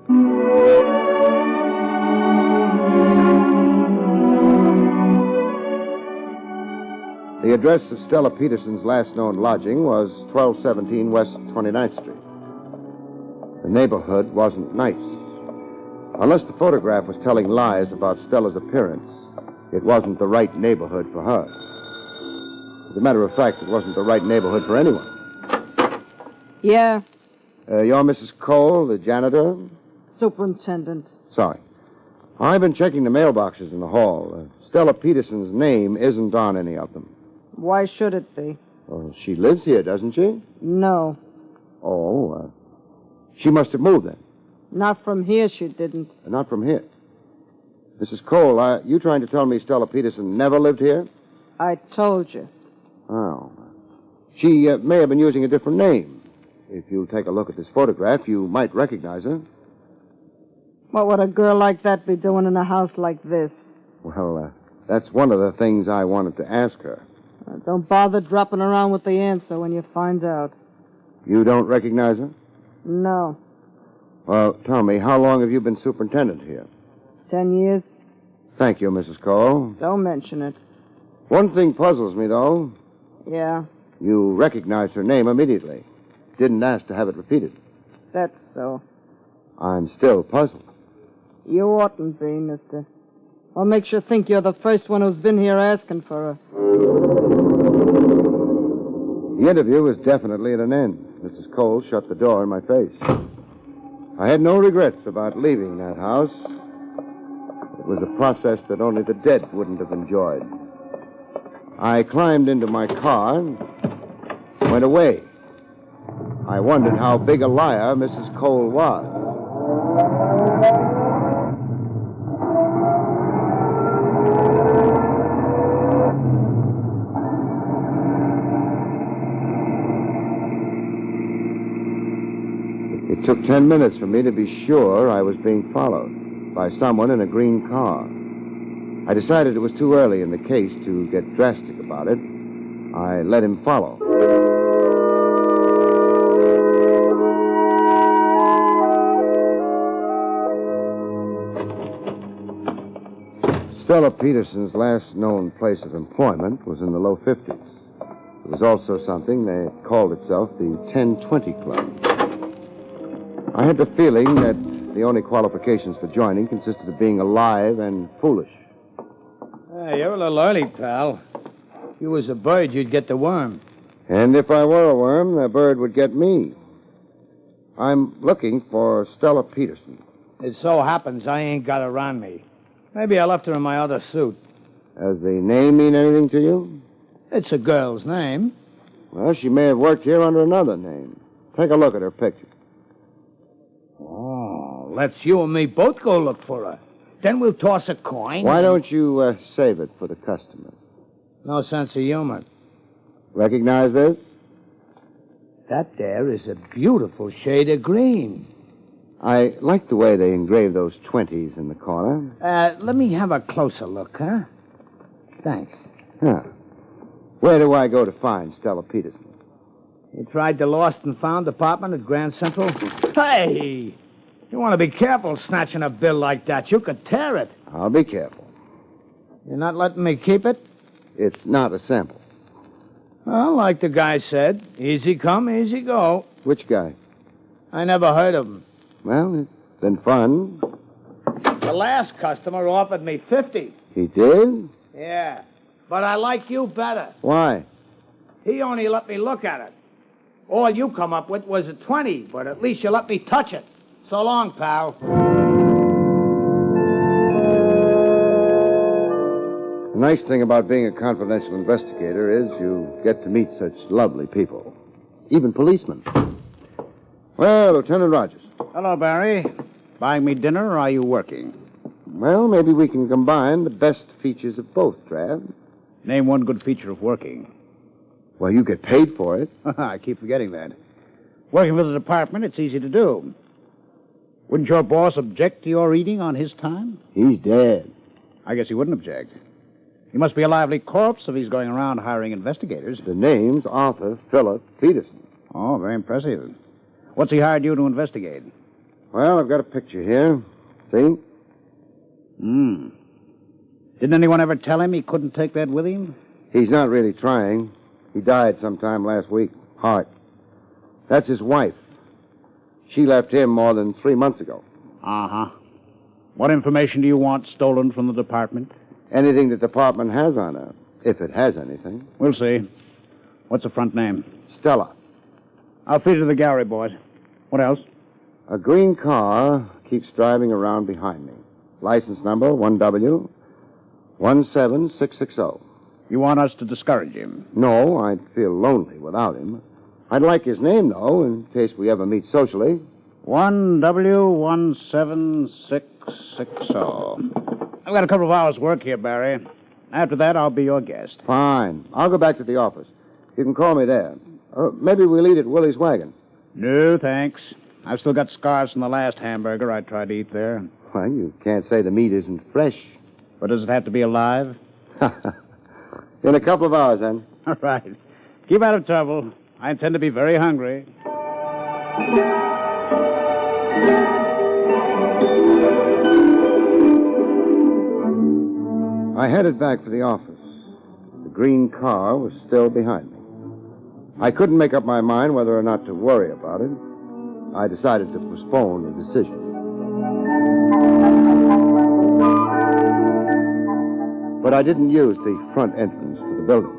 The address of Stella Peterson's last known lodging was 1217 West 29th Street. The neighborhood wasn't nice. Unless the photograph was telling lies about Stella's appearance, it wasn't the right neighborhood for her. As a matter of fact, it wasn't the right neighborhood for anyone. Yeah, You're Mrs. Cole, the janitor? superintendent. Sorry. I've been checking the mailboxes in the hall. Stella Peterson's name isn't on any of them. Why should it be? Well, she lives here, doesn't she? No, Oh, she must have moved then. not from here she didn't. Not from here. Mrs. Cole, are you trying to tell me Stella Peterson never lived here? I told you. Oh. She may have been using a different name. If you'll take a look at this photograph, you might recognize her. What would a girl like that be doing in a house like this? Well, that's one of the things I wanted to ask her. Don't bother dropping around with the answer when you find out. You don't recognize her? No. Well, tell me, how long have you been superintendent here? 10 years. Thank you, Mrs. Cole. Don't mention it. One thing puzzles me, though. Yeah, You recognized her name immediately. Didn't ask to have it repeated. that's so. I'm still puzzled. You oughtn't be, mister. What makes you think you're the first one who's been here asking for her? The interview was definitely at an end. Mrs. Cole shut the door in my face. I had no regrets about leaving that house. It was a process that only the dead wouldn't have enjoyed. I climbed into my car and went away. I wondered how big a liar Mrs. Cole was. It took 10 minutes for me to be sure I was being followed by someone in a green car. I decided it was too early in the case to get drastic about it. I let him follow. Stella Peterson's last known place of employment was in the low 50s. It was also something that called itself the 1020 Club. I had the feeling that the only qualifications for joining consisted of being alive and foolish. Hey, you're a little early, pal. If you was a bird, you'd get the worm. And if I were a worm, the bird would get me. I'm looking for Stella Peterson. It so happens I ain't got her on me. Maybe I left her in my other suit. Does the name mean anything to you? It's a girl's name. Well, she may have worked here under another name. Take a look at her picture. Oh, let's you and me both go look for her. Then we'll toss a coin. Why don't you save it for the customers? No sense of humor. Recognize this? That there is a beautiful shade of green. I like the way they engrave those 20s in the corner. Let me have a closer look, huh? Thanks. Huh. Where do I go to find Stella Peterson? You tried the Lost and Found department at Grand Central? Hey! You want to be careful snatching a bill like that. You could tear it. I'll be careful. You're not letting me keep it? It's not a sample. Well, like the guy said, easy come, easy go. Which guy? I never heard of him. Well, it's been fun. The last customer offered me 50. He did? Yeah, but I like you better. Why? He only let me look at it. All you come up with was a 20, but at least you let me touch it. So long, pal. The nice thing about being a confidential investigator is you get to meet such lovely people. Even policemen. Well, Lieutenant Rogers. Hello, Barry. Buying me dinner, or are you working? Well, maybe we can combine the best features of both, Trav. Name one good feature of working. Well, you get paid for it. I keep forgetting that. Working with the department, it's easy to do. Wouldn't your boss object to your eating on his time? He's dead. I guess he wouldn't object. He must be a lively corpse if he's going around hiring investigators. The name's Arthur Philip Peterson. Oh, very impressive. What's he hired you to investigate? Well, I've got a picture here. See? Didn't anyone ever tell him he couldn't take that with him? He's not really trying. He died sometime last week. Heart. That's his wife. She left him more than 3 months ago. Uh-huh. What information do you want stolen from the department? Anything the department has on her, if it has anything. We'll see. What's the front name? Stella. I'll feed it to the gallery, boys. What else? A green car keeps driving around behind me. License number 1W 17660. You want us to discourage him? No, I'd feel lonely without him. I'd like his name, though, in case we ever meet socially. 1W17660. I've got a couple of hours' work here, Barry. After that, I'll be your guest. Fine. I'll go back to the office. You can call me there. Maybe we'll eat at Willie's Wagon. No, thanks. I've still got scars from the last hamburger I tried to eat there. Well, you can't say the meat isn't fresh. But does it have to be alive? In a couple of hours, then. All right. Keep out of trouble. I intend to be very hungry. I headed back for the office. The green car was still behind me. I couldn't make up my mind whether or not to worry about it. I decided to postpone the decision. But I didn't use the front entrance to the building.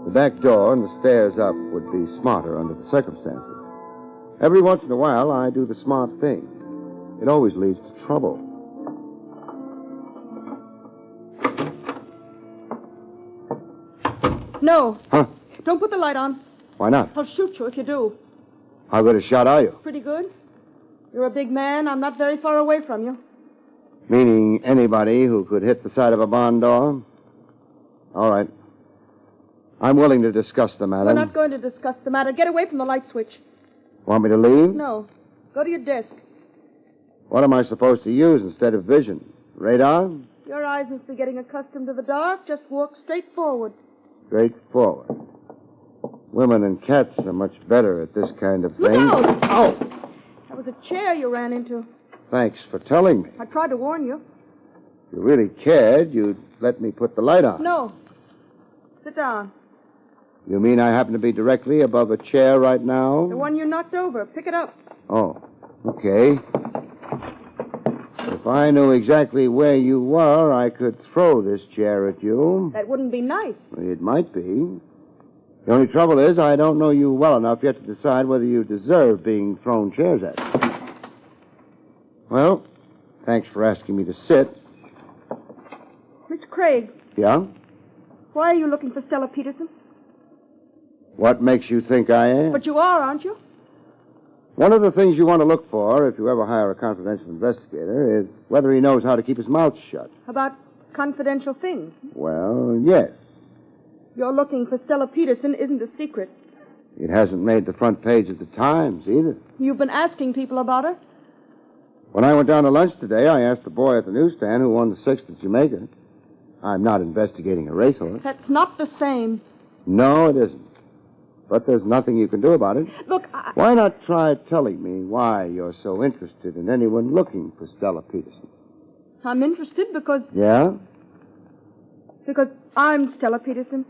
The back door and the stairs up would be smarter under the circumstances. Every once in a while, I do the smart thing. It always leads to trouble. No. Huh? Don't put the light on. Why not? I'll shoot you if you do. How good a shot are you? Pretty good. You're a big man. I'm not very far away from you. Meaning anybody who could hit the side of a barn door? All right. I'm willing to discuss the matter. We're not going to discuss the matter. Get away from the light switch. Want me to leave? No. Go to your desk. What am I supposed to use instead of vision? Radar? Your eyes must be getting accustomed to the dark. Just walk straight forward. Straight forward. Women and cats are much better at this kind of thing. Look out! Oh! That was a chair you ran into. Thanks for telling me. I tried to warn you. If you really cared, you'd let me put the light on. No. Sit down. You mean I happen to be directly above a chair right now? The one you knocked over. Pick it up. Oh, okay. If I knew exactly where you were, I could throw this chair at you. That wouldn't be nice. It might be. The only trouble is I don't know you well enough yet to decide whether you deserve being thrown chairs at. Well, thanks for asking me to sit. Mr. Craig. Yeah? Why are you looking for Stella Peterson? What makes you think I am? But you are, aren't you? One of the things you want to look for if you ever hire a confidential investigator is whether he knows how to keep his mouth shut. About confidential things. Well, yes. You're looking for Stella Peterson isn't a secret. It hasn't made the front page of the Times either. You've been asking people about her? When I went down to lunch today, I asked the boy at the newsstand who won the sixth at Jamaica. I'm not investigating a racehorse. That's not the same. No, it isn't. But there's nothing you can do about it. Look, Why not try telling me why you're so interested in anyone looking for Stella Peterson? I'm interested because... Yeah? Because I'm Stella Peterson.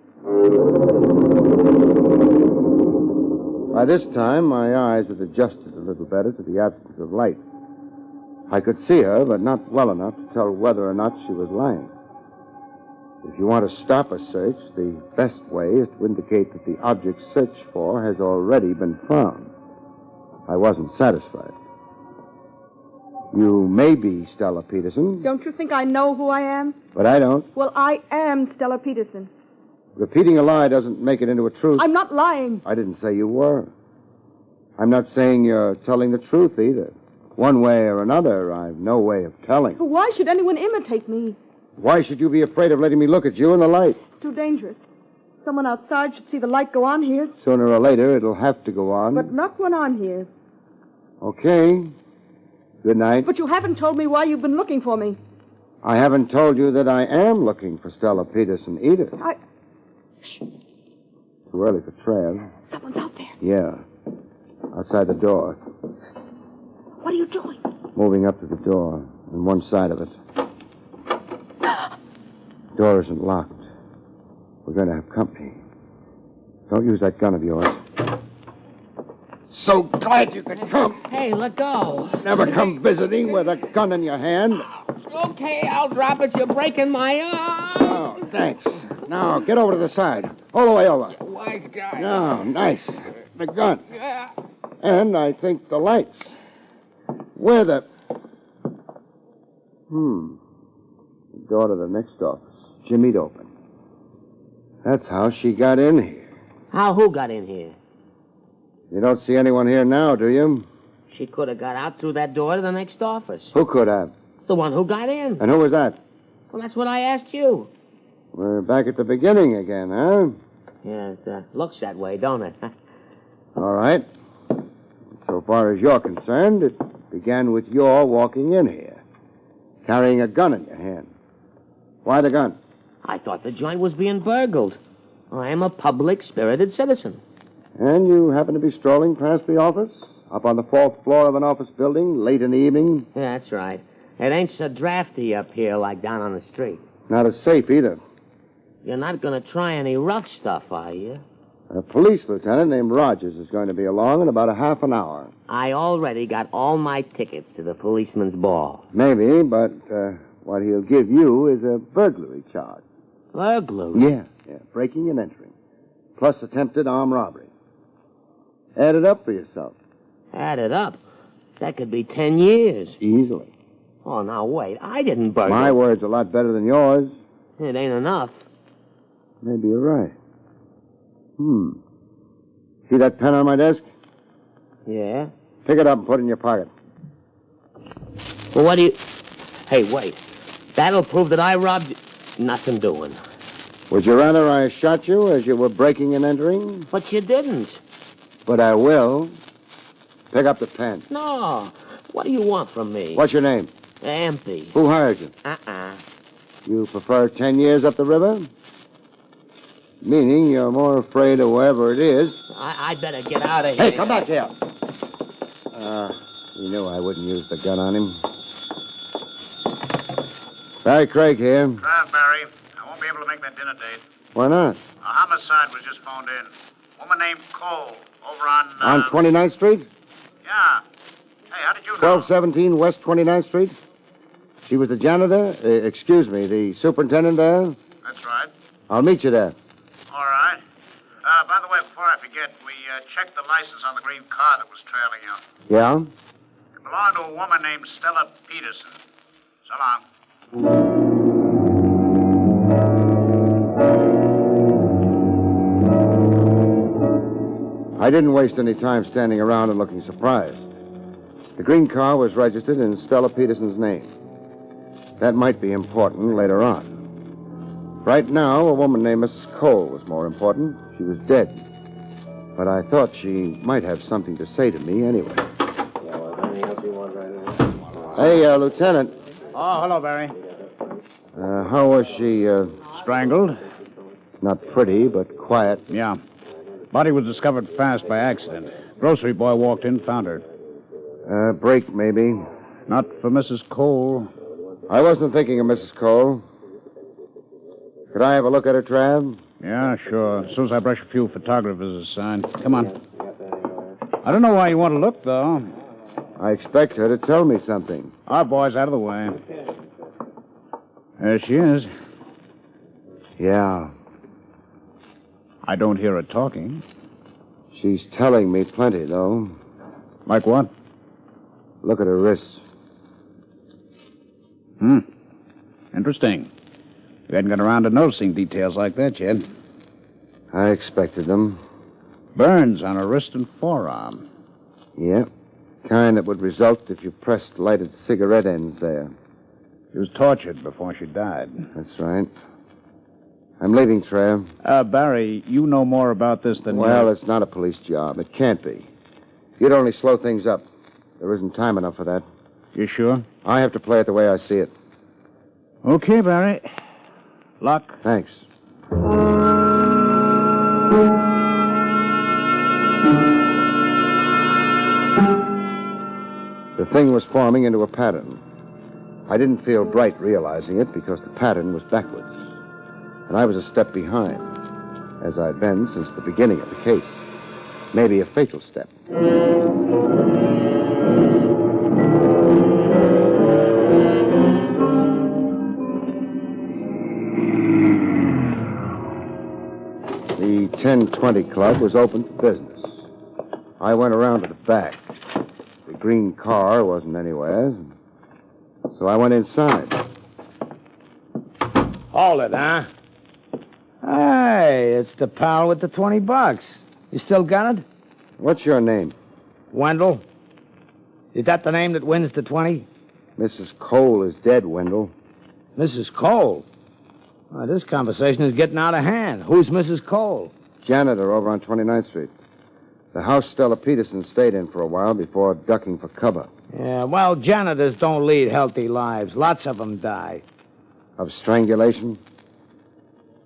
By this time, my eyes had adjusted a little better to the absence of light. I could see her, but not well enough to tell whether or not she was lying. If you want to stop a search, the best way is to indicate that the object searched for has already been found. I wasn't satisfied. You may be Stella Peterson. Don't you think I know who I am? But I don't. Well, I am Stella Peterson. Repeating a lie doesn't make it into a truth. I'm not lying. I didn't say you were. I'm not saying you're telling the truth either. One way or another, I've no way of telling. Why should anyone imitate me? Why should you be afraid of letting me look at you in the light? It's too dangerous. Someone outside should see the light go on here. Sooner or later, it'll have to go on. But not when I'm here. Okay. Good night. But you haven't told me why you've been looking for me. I haven't told you that I am looking for Stella Peterson either. Shh. Too early for Trev. Someone's out there. Yeah. Outside the door. What are you doing? Moving up to the door on one side of it. Door isn't locked. We're going to have company. Don't use that gun of yours. So glad you could come. Hey, let go. Never come visiting with a gun in your hand. Okay, I'll drop it. You're breaking my arm. Oh, thanks. Now, get over to the side. All the way over. Wise guy. Now, nice. The gun. Yeah. And I think the lights. Where the... The door to the next office. Jimmy'd open. That's how she got in here. How who got in here? You don't see anyone here now, do you? She could have got out through that door to the next office. Who could have? The one who got in. And who was that? Well, that's what I asked you. We're back at the beginning again, huh? Yeah, it looks that way, don't it? All right. So far as you're concerned, it began with your walking in here, carrying a gun in your hand. Why the gun? I thought the joint was being burgled. I am a public-spirited citizen. And you happen to be strolling past the office? Up on the 4th floor of an office building, late in the evening? Yeah, that's right. It ain't so drafty up here like down on the street. Not as safe either. You're not going to try any rough stuff, are you? A police lieutenant named Rogers is going to be along in about a half an hour. I already got all my tickets to the policeman's ball. Maybe, but what he'll give you is a burglary charge. Burglary? Yeah, breaking and entering. Plus attempted armed robbery. Add it up for yourself. Add it up? That could be 10 years. Easily. Oh, now wait. I didn't burgle. My word's a lot better than yours. It ain't enough. Maybe you're right. See that pen on my desk? Yeah? Pick it up and put it in your pocket. Well, what do you... Hey, wait. That'll prove that I robbed you. Nothing doing. Would you rather I shot you as you were breaking and entering? But you didn't. But I will. Pick up the pen. No. What do you want from me? What's your name? Empty. Who hired you? You prefer 10 years up the river? Meaning you're more afraid of whoever it is. I'd better get out of here. Hey, come back here. You knew I wouldn't use the gun on him. Barrie Craig here. Trav, Barry. I won't be able to make that dinner date. Why not? A homicide was just phoned in. Woman named Cole, over on... On 29th Street? Yeah. Hey, how did you know? 1217 West 29th Street? She was the janitor? The superintendent there? That's right. I'll meet you there. All right. By the way, before I forget, we checked the license on the green car that was trailing you. Yeah? It belonged to a woman named Stella Peterson. So long. I didn't waste any time standing around and looking surprised. The green car was registered in Stella Peterson's name. That might be important later on. Right now, a woman named Mrs. Cole was more important. She was dead. But I thought she might have something to say to me anyway. Hey, Lieutenant. Oh, hello, Barry. How was she, Strangled? Not pretty, but quiet. Yeah. Body was discovered fast by accident. Grocery boy walked in, found her. Break, maybe. Not for Mrs. Cole. I wasn't thinking of Mrs. Cole. Could I have a look at her, Trav? Yeah, sure. As soon as I brush a few photographers aside. Come on. I don't know why you want to look, though. I expect her to tell me something. Our boy's out of the way. There she is. Yeah. I don't hear her talking. She's telling me plenty, though. Like what? Look at her wrists. Interesting. You hadn't got around to noticing details like that yet. I expected them. Burns on her wrist and forearm. Yep. Kind that would result if you pressed lighted cigarette ends there. She was tortured before she died. That's right. I'm leaving, Trav. Barry, you know more about this than Well, it's not a police job. It can't be. You'd only slow things up. There isn't time enough for that. You sure? I have to play it the way I see it. Okay, Barry. Luck. Thanks. The thing was forming into a pattern. I didn't feel bright realizing it because the pattern was backwards. And I was a step behind, as I'd been since the beginning of the case. Maybe a fatal step. The 10:20 Club was open for business. I went around to the back. The green car wasn't anywhere, so I went inside. Hold it, huh? Hey, it's the pal with the $20. You still got it? What's your name? Wendell. Is that the name that wins the 20? Mrs. Cole is dead, Wendell. Mrs. Cole? Well, this conversation is getting out of hand. Who's Mrs. Cole? Janitor over on 29th Street. The house Stella Peterson stayed in for a while before ducking for cover. Yeah, well, janitors don't lead healthy lives. Lots of them die. Of strangulation?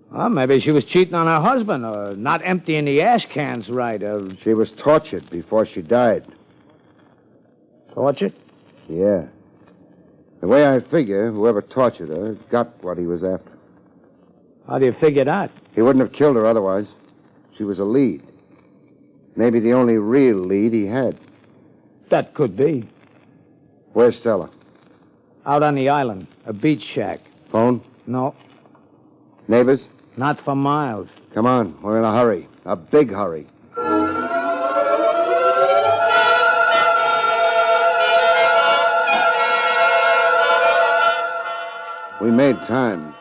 Well, maybe she was cheating on her husband or not emptying the ash cans right. She was tortured before she died. Tortured? Yeah. The way I figure, whoever tortured her got what he was after. How do you figure that? He wouldn't have killed her otherwise. She was a lead. Maybe the only real lead he had. That could be. Where's Stella? Out on the island. A beach shack. Phone? No. Neighbors? Not for miles. Come on, we're in a hurry. A big hurry. We made time.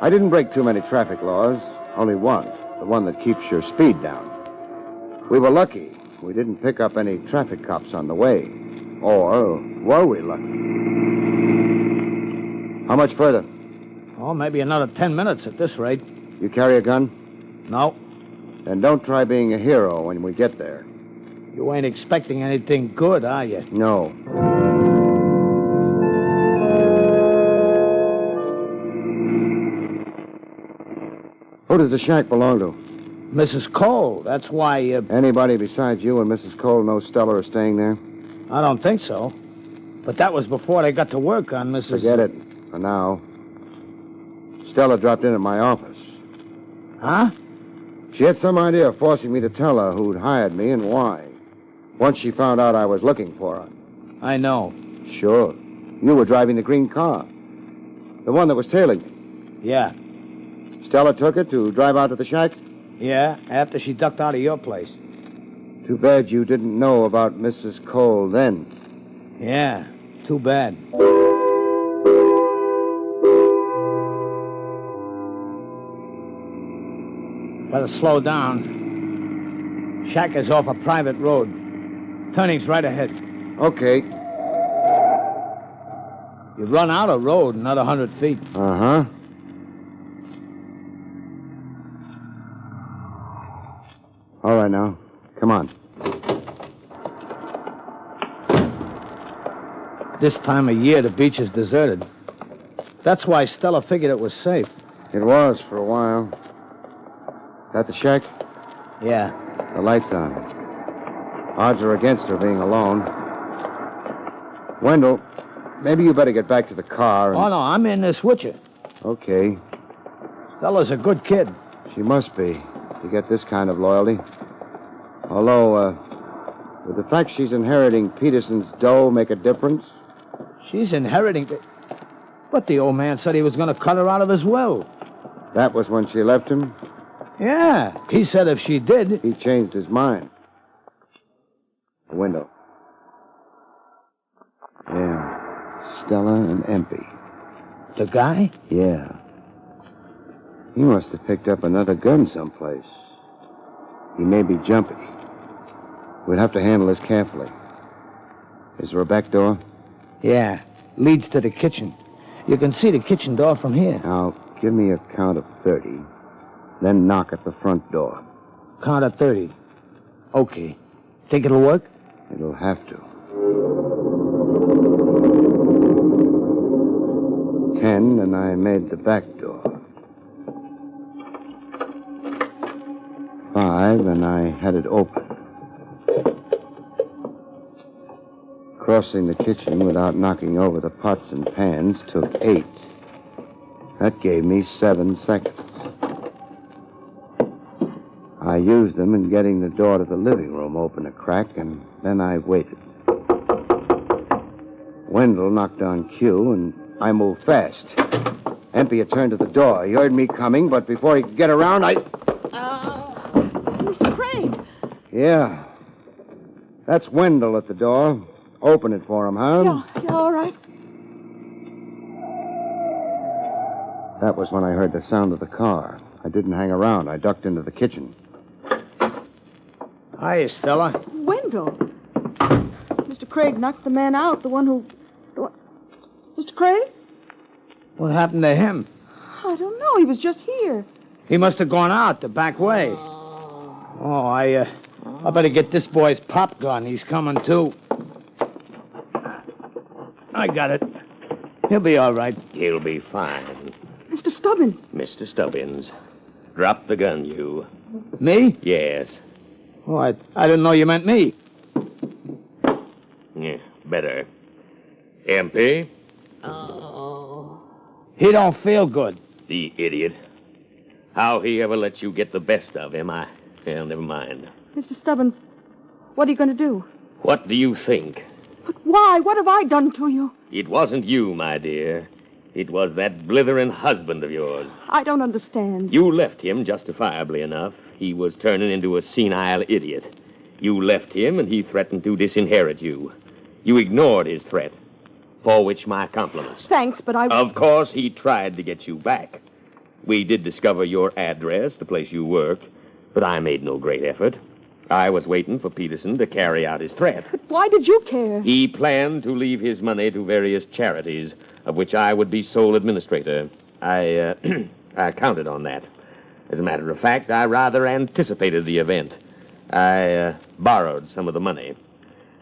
I didn't break too many traffic laws. Only one. The one that keeps your speed down. We were lucky. We didn't pick up any traffic cops on the way. Or were we lucky? How much further? Oh, maybe another 10 minutes at this rate. You carry a gun? No. Then don't try being a hero when we get there. You ain't expecting anything good, are you? No. Who does the shack belong to? Mrs. Cole. That's why... Anybody besides you and Mrs. Cole know Stella are staying there? I don't think so. But that was before they got to work on Mrs... Forget it. For now. Stella dropped in at my office. Huh? She had some idea of forcing me to tell her who'd hired me and why. Once she found out I was looking for her. I know. Sure. You were driving the green car. The one that was tailing me. Yeah. Stella took it to drive out to the shack? Yeah, after she ducked out of your place. Too bad you didn't know about Mrs. Cole then. Yeah, too bad. Better slow down. Shack is off a private road. Turning's right ahead. Okay. You run out of road another 100 feet. Uh-huh. All right, now. Come on. This time of year, the beach is deserted. That's why Stella figured it was safe. It was for a while. That the shack? Yeah. The light's on. Odds are against her being alone. Wendell, maybe you better get back to the car and... Oh, no, I'm in this with you. Okay. Stella's a good kid. She must be, to get this kind of loyalty. Although, would the fact she's inheriting Peterson's dough make a difference? She's inheriting... But the old man said he was going to cut her out of his will. That was when she left him? Yeah, he said if she did... He changed his mind. The window. Yeah, Stella and Empey. The guy? Yeah. He must have picked up another gun someplace. He may be jumpy. We'll have to handle this carefully. Is there a back door? Yeah, leads to the kitchen. You can see the kitchen door from here. Now, give me a count of 30. Then knock at the front door. Count of 30. Okay. Think it'll work? It'll have to. 10, and I made the back door. 5, and I had it open. Crossing the kitchen without knocking over the pots and pans took 8. That gave me 7 seconds. I used them in getting the door to the living room open a crack, and then I waited. Wendell knocked on cue, and I moved fast. Empey had turned to the door. He heard me coming, but before he could get around, Mr. Craig. Yeah. That's Wendell at the door. Open it for him, huh? Yeah, all right. That was when I heard the sound of the car. I didn't hang around. I ducked into the kitchen. Hiya, Stella. Wendell. Mr. Craig knocked the man out, the one... Mr. Craig? What happened to him? I don't know. He was just here. He must have gone out the back way. Oh, I better get this boy's pop gun. He's coming, too. I got it. He'll be all right. He'll be fine. Mr. Stubbins. Mr. Stubbins, drop the gun, you. Me? Yes. Oh, I didn't know you meant me. Yeah, better. MP? He don't feel good. The idiot. How he ever let you get the best of him, well, never mind. Mr. Stubbins, what are you going to do? What do you think? But why? What have I done to you? It wasn't you, my dear. It was that blithering husband of yours. I don't understand. You left him justifiably enough. He was turning into a senile idiot. You left him, and he threatened to disinherit you. You ignored his threat, for which my compliments. Thanks, but I... Of course, he tried to get you back. We did discover your address, the place you worked, but I made no great effort. I was waiting for Peterson to carry out his threat. But why did you care? He planned to leave his money to various charities, of which I would be sole administrator. I counted on that. As a matter of fact, I rather anticipated the event. I borrowed some of the money.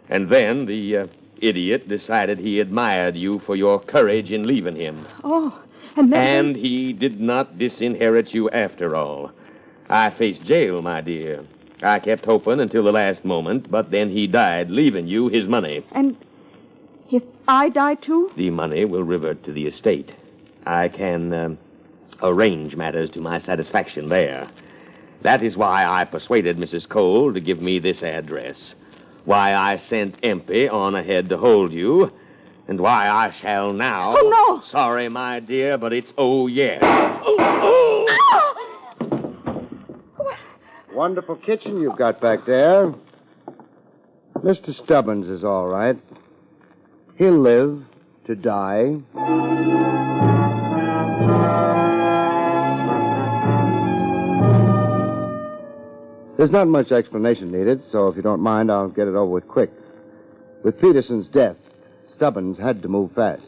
And then the idiot decided he admired you for your courage in leaving him. Oh, and then... And he did not disinherit you after all. I faced jail, my dear. I kept hoping until the last moment, but then he died, leaving you his money. And if I die too? The money will revert to the estate. I can arrange matters to my satisfaction there. That is why I persuaded Mrs. Cole to give me this address. Why I sent Empey on ahead to hold you, and why I shall now... Oh, no! Sorry, my dear, but it's oh, yeah. Oh, Wonderful kitchen you've got back there. Mr. Stubbins is all right. He'll live to die. There's not much explanation needed, so if you don't mind, I'll get it over with quick. With Peterson's death, Stubbins had to move fast.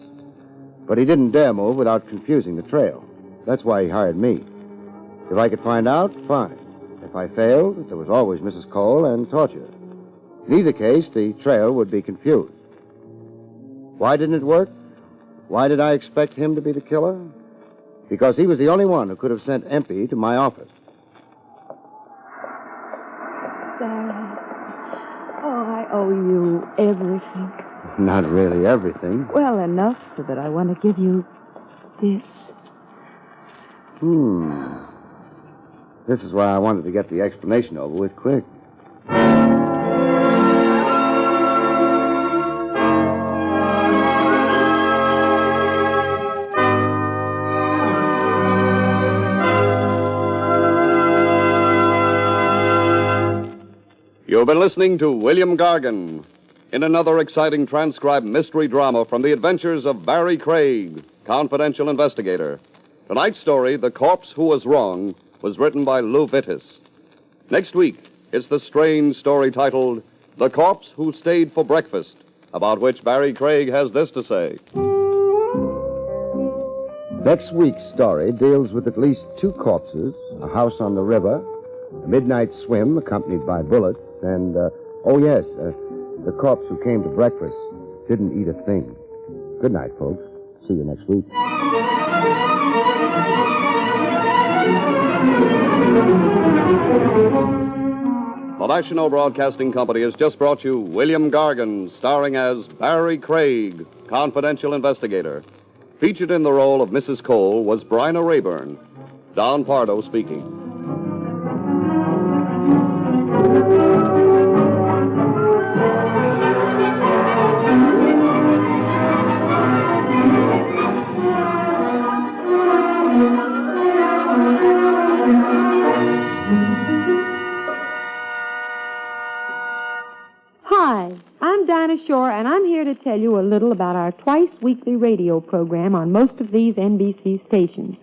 But he didn't dare move without confusing the trail. That's why he hired me. If I could find out, fine. If I failed, there was always Mrs. Cole and torture. In either case, the trail would be confused. Why didn't it work? Why did I expect him to be the killer? Because he was the only one who could have sent Empey to my office. Darling, I owe you everything. Not really everything. Well, enough so that I want to give you this. This is why I wanted to get the explanation over with quick. You've been listening to William Gargan in another exciting transcribed mystery drama from the adventures of Barrie Craig, confidential investigator. Tonight's story, The Corpse Who Was Wrong, was written by Lou Vittis. Next week, it's the strange story titled The Corpse Who Stayed for Breakfast, about which Barrie Craig has this to say. Next week's story deals with at least 2 corpses, a house on the river, a midnight swim accompanied by bullets, and, the corpse who came to breakfast didn't eat a thing. Good night, folks. See you next week. The National Broadcasting Company has just brought you William Gargan, starring as Barrie Craig, confidential investigator. Featured in the role of Mrs. Cole was Bryna Rayburn. Don Pardo speaking. Hi, I'm Dinah Shore, and I'm here to tell you a little about our twice-weekly radio program on most of these NBC stations.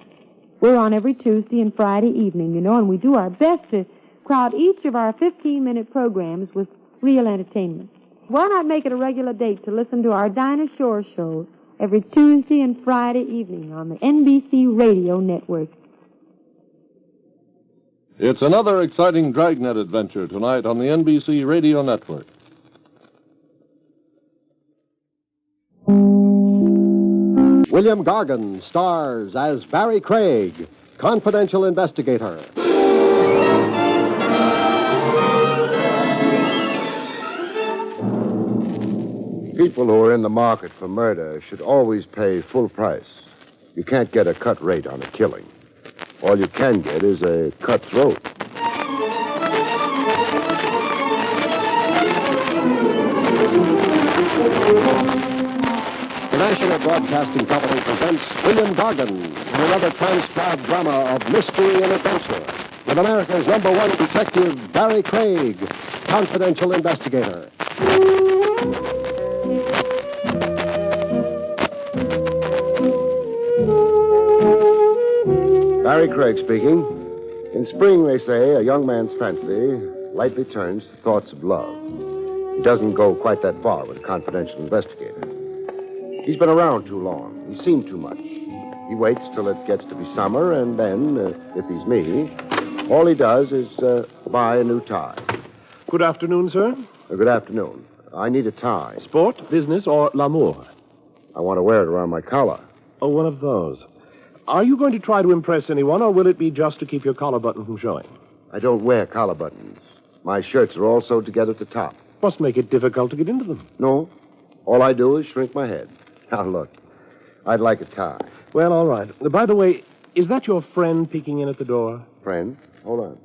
We're on every Tuesday and Friday evening, and we do our best to crowd each of our 15-minute programs with real entertainment. Why not make it a regular date to listen to our Dinah Shore show every Tuesday and Friday evening on the NBC Radio Network. It's another exciting Dragnet adventure tonight on the NBC Radio Network. William Gargan stars as Barrie Craig, confidential investigator. People who are in the market for murder should always pay full price. You can't get a cut rate on a killing. All you can get is a cutthroat. The National Broadcasting Company presents William Gargan in another transcribed drama of mystery and adventure with America's #1 detective, Barrie Craig, confidential investigator. Barrie Craig speaking. In spring, they say, a young man's fancy lightly turns to thoughts of love. He doesn't go quite that far with a confidential investigator. He's been around too long. He's seen too much. He waits till it gets to be summer, and then, if he's me, all he does is buy a new tie. Good afternoon, sir. Good afternoon. I need a tie. Sport, business, or l'amour? I want to wear it around my collar. Oh, one of those. Are you going to try to impress anyone, or will it be just to keep your collar button from showing? I don't wear collar buttons. My shirts are all sewed together at the top. Must make it difficult to get into them. No. All I do is shrink my head. Now, look. I'd like a tie. Well, all right. By the way, is that your friend peeking in at the door? Friend? Hold on.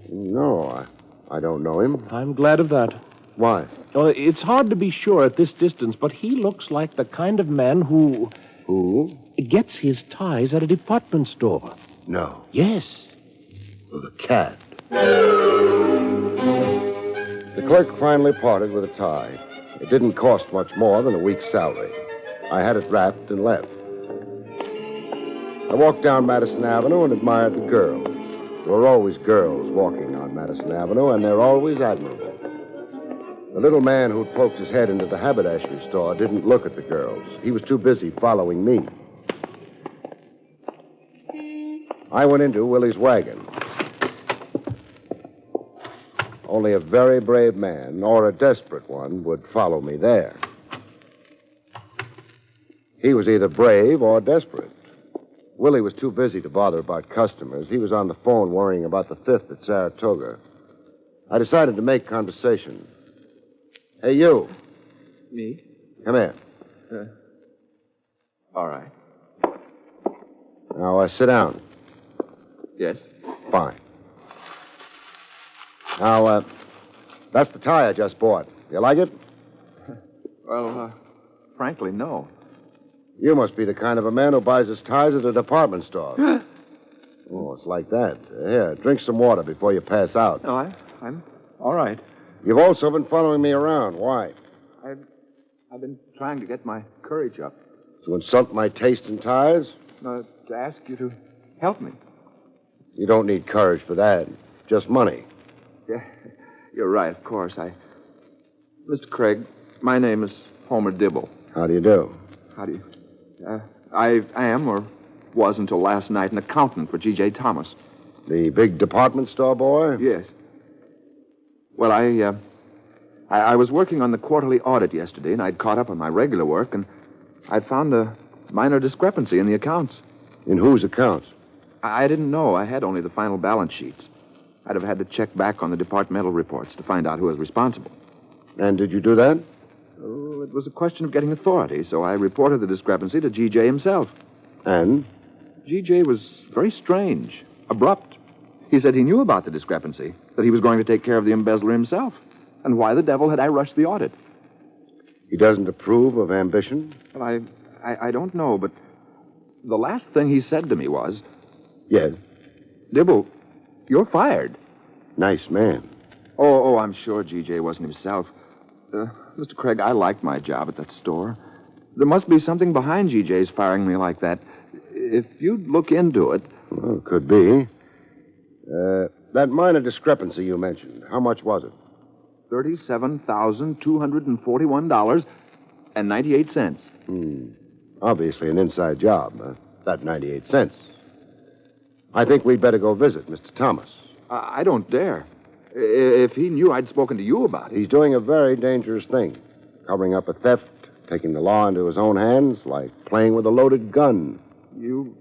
No, I don't know him. I'm glad of that. Why? Well, it's hard to be sure at this distance, but he looks like the kind of man who... Who? Gets his ties at a department store. No. Yes. Well, the cat. The clerk finally parted with a tie. It didn't cost much more than a week's salary. I had it wrapped and left. I walked down Madison Avenue and admired the girls. There are always girls walking on Madison Avenue, and they're always admirable. The little man who'd poked his head into the haberdashery store didn't look at the girls. He was too busy following me. I went into Willie's wagon. Only a very brave man, or a desperate one, would follow me there. He was either brave or desperate. Willie was too busy to bother about customers. He was on the phone worrying about the 5th at Saratoga. I decided to make conversation. Hey, you. Me? Come here. All right. Now, sit down. Yes? Fine. Now, that's the tie I just bought. You like it? Well, frankly, no. You must be the kind of a man who buys his ties at a department store. Oh, it's like that. Here, drink some water before you pass out. No, I'm all right. You've also been following me around. Why? I've been trying to get my courage up. To insult my taste in ties? No, to ask you to help me. You don't need courage for that. Just money. Yeah, you're right, of course. Mr. Craig, my name is Homer Dibble. How do you do? How do you... I am, or was until last night, an accountant for G.J. Thomas. The big department store boy? Yes. Well, I was working on the quarterly audit yesterday, and I'd caught up on my regular work, and I'd found a minor discrepancy in the accounts. In whose accounts? I didn't know. I had only the final balance sheets. I'd have had to check back on the departmental reports to find out who was responsible. And did you do that? Oh, it was a question of getting authority, so I reported the discrepancy to G.J. himself. And? G.J. was very strange, abrupt. He said he knew about the discrepancy, that he was going to take care of the embezzler himself. And why the devil had I rushed the audit? He doesn't approve of ambition? Well, I don't know, but the last thing he said to me was... Yes? Dibble, you're fired. Nice man. Oh, I'm sure G.J. wasn't himself. Mr. Craig, I liked my job at that store. There must be something behind G.J.'s firing me like that. If you'd look into it... Well, could be. That minor discrepancy you mentioned, how much was it? $37,241. $1.98. Obviously an inside job. That 98 cents. I think we'd better go visit Mr. Thomas. I don't dare. If he knew I'd spoken to you about it. He's doing a very dangerous thing. Covering up a theft, taking the law into his own hands, like playing with a loaded gun. You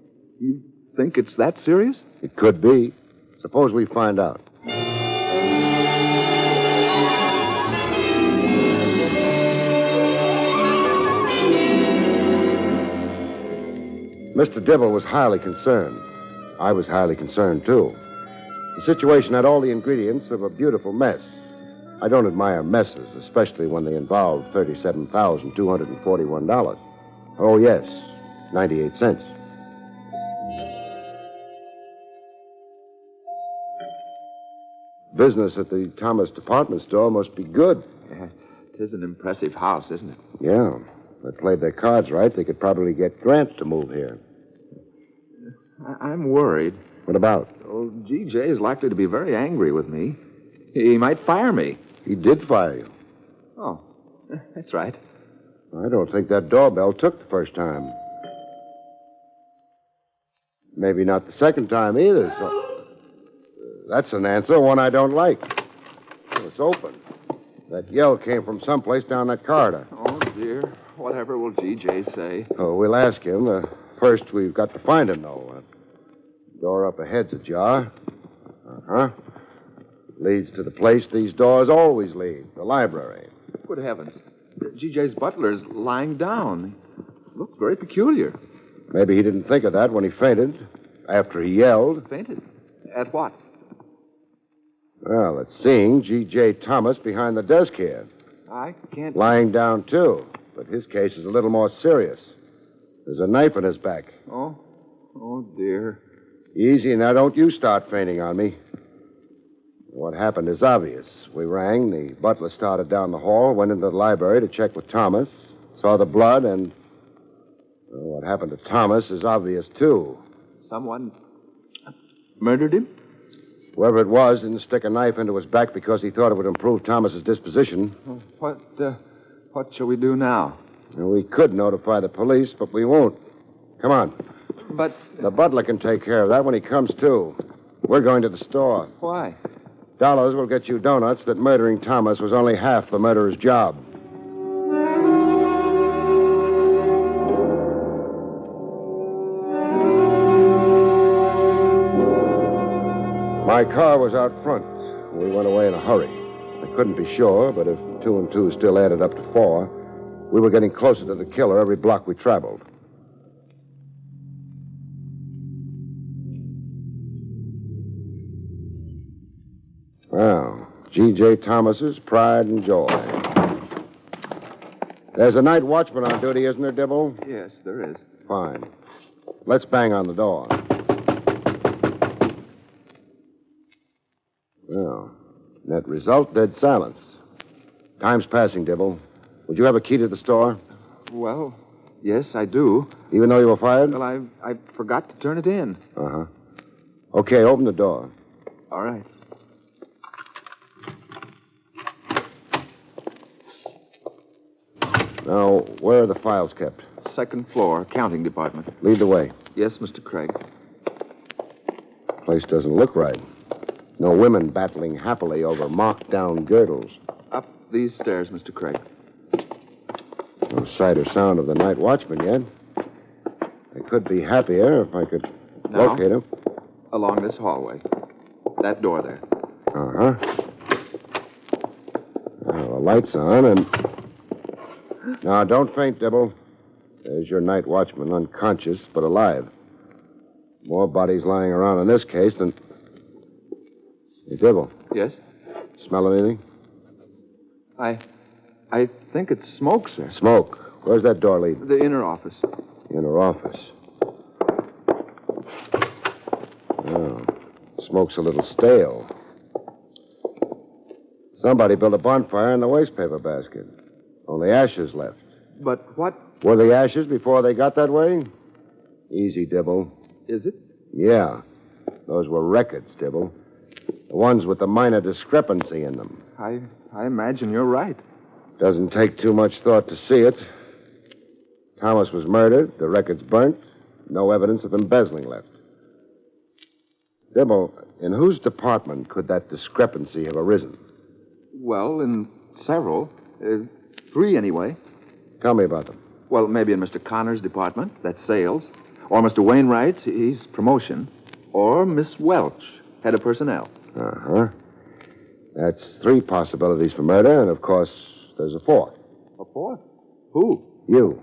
think it's that serious? It could be. Suppose we find out. Mr. Dibble was highly concerned. I was highly concerned, too. The situation had all the ingredients of a beautiful mess. I don't admire messes, especially when they involve $37,241. Oh, yes, 98 cents. Business at the Thomas department store must be good. Yeah, it is an impressive house, isn't it? Yeah. If they played their cards right, they could probably get Grant to move here. I'm worried. What about? Oh, G.J. is likely to be very angry with me. He might fire me. He did fire you. Oh, that's right. I don't think that doorbell took the first time. Maybe not the second time either. So that's an answer, one I don't like. Well, it's open. That yell came from someplace down that corridor. Oh, dear. Whatever will G.J. say? Oh, we'll ask him. First, we've got to find him, though. Door up ahead's ajar. Uh-huh. Leads to the place these doors always lead, the library. Good heavens. G.J.'s butler's lying down. He looks very peculiar. Maybe he didn't think of that when he fainted, after he yelled. Fainted? At what? Well, it's seeing G.J. Thomas behind the desk here. I can't... Lying down, too. But his case is a little more serious. There's a knife in his back. Oh, dear. Easy, now don't you start fainting on me. What happened is obvious. We rang, the butler started down the hall, went into the library to check with Thomas, saw the blood, and... Well, what happened to Thomas is obvious, too. Someone murdered him? Whoever it was didn't stick a knife into his back because he thought it would improve Thomas's disposition. What shall we do now? Well, we could notify the police, but we won't. Come on. But... The butler can take care of that when he comes to. We're going to the store. Why? Dollars will get you donuts that murdering Thomas was only half the murderer's job. My car was out front. We went away in a hurry. I couldn't be sure, but if 2 and 2 still added up to 4, we were getting closer to the killer every block we traveled. Well, G.J. Thomas's pride and joy. There's a night watchman on duty, isn't there, Dibble? Yes, there is. Fine. Let's bang on the door. Well, net result, dead silence. Time's passing, Dibble. Would you have a key to the store? Well, yes, I do. Even though you were fired? Well, I forgot to turn it in. Uh-huh. Okay, open the door. All right. Now, where are the files kept? Second floor, accounting department. Lead the way. Yes, Mr. Craig. Place doesn't look right. No women battling happily over marked-down girdles. Up these stairs, Mr. Craig. No sight or sound of the night watchman yet. I could be happier if I could locate him. Along this hallway. That door there. Uh-huh. Now, the light's on, and... Now, don't faint, Dibble. There's your night watchman, unconscious, but alive. More bodies lying around in this case than... Hey, Dibble. Yes? Smell anything? I think it's smoke, sir. Smoke. Where's that door lead? The inner office. Inner office. Oh, smoke's a little stale. Somebody built a bonfire in the waste paper basket. Only ashes left. But what... Were the ashes before they got that way? Easy, Dibble. Is it? Yeah. Those were records, Dibble. The ones with the minor discrepancy in them. I imagine you're right. Doesn't take too much thought to see it. Thomas was murdered, the records burnt, no evidence of embezzling left. Dibble, in whose department could that discrepancy have arisen? Well, in several. 3, anyway. Tell me about them. Well, maybe in Mr. Connor's department. That's sales. Or Mr. Wainwright's. He's promotion. Or Miss Welch, head of personnel. Uh-huh. That's 3 possibilities for murder, and of course, there's a 4th. A 4th? Who? You.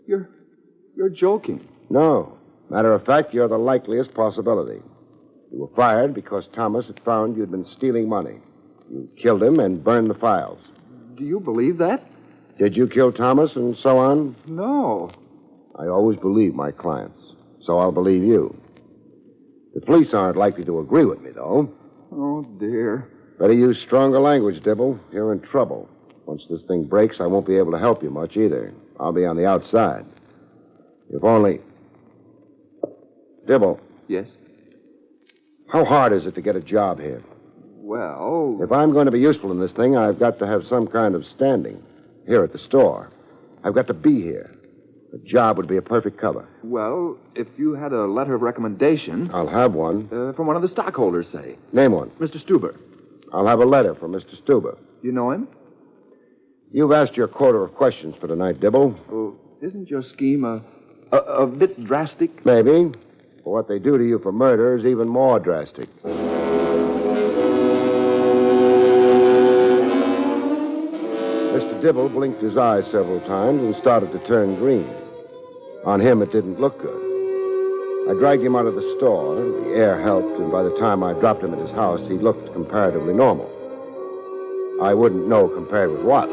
You're joking. No. Matter of fact, you're the likeliest possibility. You were fired because Thomas had found you'd been stealing money. You killed him and burned the files. Do you believe that? Did you kill Thomas and so on? No. I always believe my clients, so I'll believe you. The police aren't likely to agree with me, though. Oh, dear. Better use stronger language, Dibble. You're in trouble. Once this thing breaks, I won't be able to help you much either. I'll be on the outside. If only... Dibble. Yes? How hard is it to get a job here? Well... If I'm going to be useful in this thing, I've got to have some kind of standing. Here at the store. I've got to be here. A job would be a perfect cover. Well, if you had a letter of recommendation... I'll have one. From one of the stockholders, say. Name one. Mr. Stuber. I'll have a letter from Mr. Stuber. You know him? You've asked your quota of questions for tonight, Dibble. Oh, isn't your scheme a bit drastic? Maybe. But what they do to you for murder is even more drastic. Mr. Dibble blinked his eyes several times and started to turn green. On him, it didn't look good. I dragged him out of the store. The air helped, and by the time I dropped him at his house, he looked comparatively normal. I wouldn't know compared with what.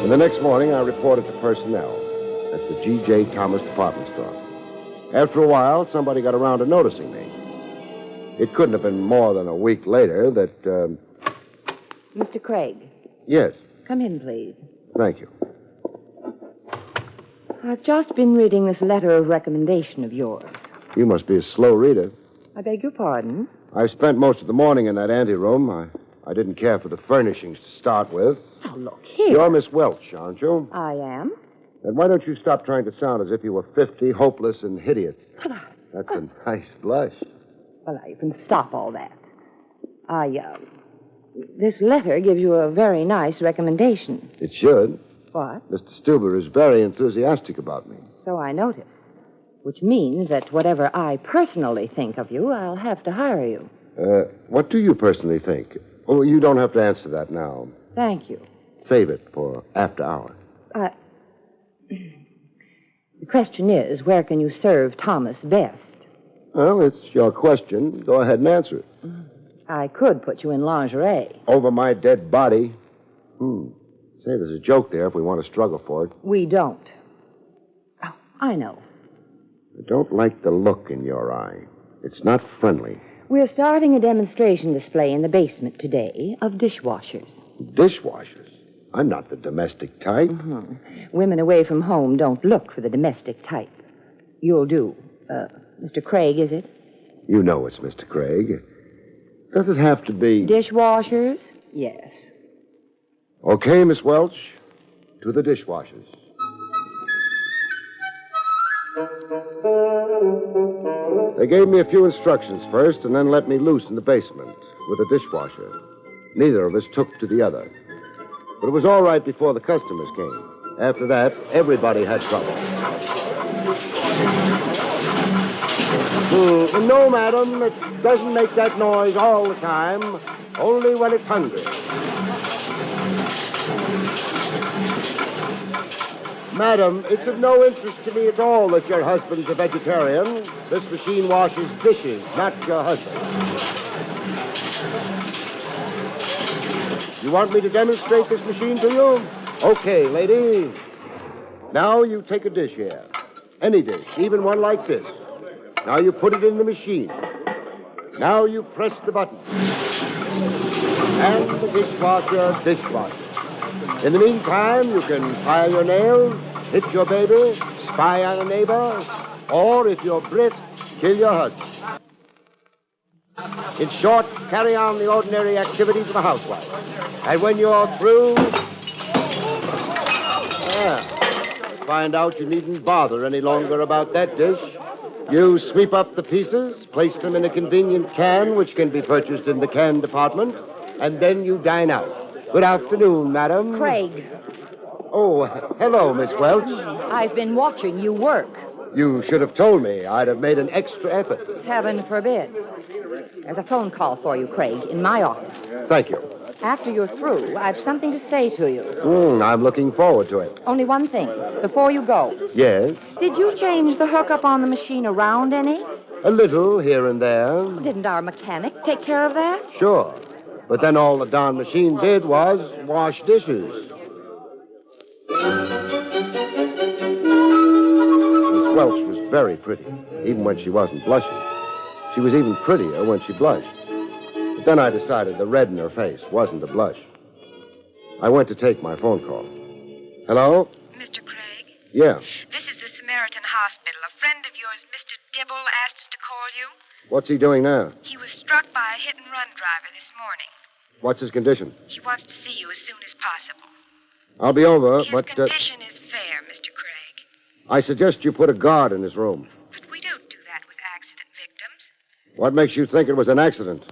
And the next morning, I reported to personnel at the G.J. Thomas department store. After a while, somebody got around to noticing me. It couldn't have been more than a week later that, Mr. Craig. Yes. Come in, please. Thank you. I've just been reading this letter of recommendation of yours. You must be a slow reader. I beg your pardon? I spent most of the morning in that anteroom. I didn't care for the furnishings to start with. Now, look here. You're Miss Welch, aren't you? I am. Then why don't you stop trying to sound as if you were 50, hopeless, and hideous? That's a nice blush. Well, you can stop all that. This letter gives you a very nice recommendation. It should. What? Mr. Stuber is very enthusiastic about me. So I notice. Which means that whatever I personally think of you, I'll have to hire you. What do you personally think? Oh, you don't have to answer that now. Thank you. Save it for after hours. The question is, where can you serve Thomas best? Well, it's your question. Go ahead and answer it. I could put you in lingerie. Over my dead body? Say, there's a joke there if we want to struggle for it. We don't. Oh, I know. I don't like the look in your eye. It's not friendly. We're starting a demonstration display in the basement today of dishwashers. Dishwashers? I'm not the domestic type. Mm-hmm. Women away from home don't look for the domestic type. You'll do. Mr. Craig, is it? You know it's Mr. Craig. Does it have to be... Dishwashers? Yes. Okay, Miss Welch. To the dishwashers. They gave me a few instructions first and then let me loose in the basement with a dishwasher. Neither of us took to the other. But it was all right before the customers came. After that, everybody had trouble. No, madam, it doesn't make that noise all the time, only when it's hungry. Madam, it's of no interest to me at all that your husband's a vegetarian. This machine washes dishes, not your husband. You want me to demonstrate this machine to you? Okay, lady. Now you take a dish here. Any dish, even one like this. Now you put it in the machine. Now you press the button. And the dishwasher dishwashes. In the meantime, you can file your nails, hit your baby, spy on a neighbor, or if you're brisk, kill your husband. In short, carry on the ordinary activities of a housewife. And when you're through, There. Find out you needn't bother any longer about that dish. You sweep up the pieces, place them in a convenient can, which can be purchased in the can department, and then you dine out. Good afternoon, madam. Craig. Oh, hello, Miss Welch. I've been watching you work. You should have told me. I'd have made an extra effort. Heaven forbid. There's a phone call for you, Craig, in my office. Thank you. After you're through, I've something to say to you. I'm looking forward to it. Only one thing. Before you go. Yes? Did you change the hookup on the machine around any? A little here and there. Didn't our mechanic take care of that? Sure. But then all the darn machine did was wash dishes. Miss Welch was very pretty, even when she wasn't blushing. She was even prettier when she blushed. But then I decided the red in her face wasn't a blush. I went to take my phone call. Hello? Mr. Craig? Yeah. This is the Samaritan Hospital. A friend of yours, Mr. Dibble, asked us to call you. What's he doing now? He was struck by a hit-and-run driver this morning. What's his condition? He wants to see you as soon as possible. I'll be over, His but... condition is fair, Mr. Craig. I suggest you put a guard in his room. But we don't do that with accident victims. What makes you think it was an accident?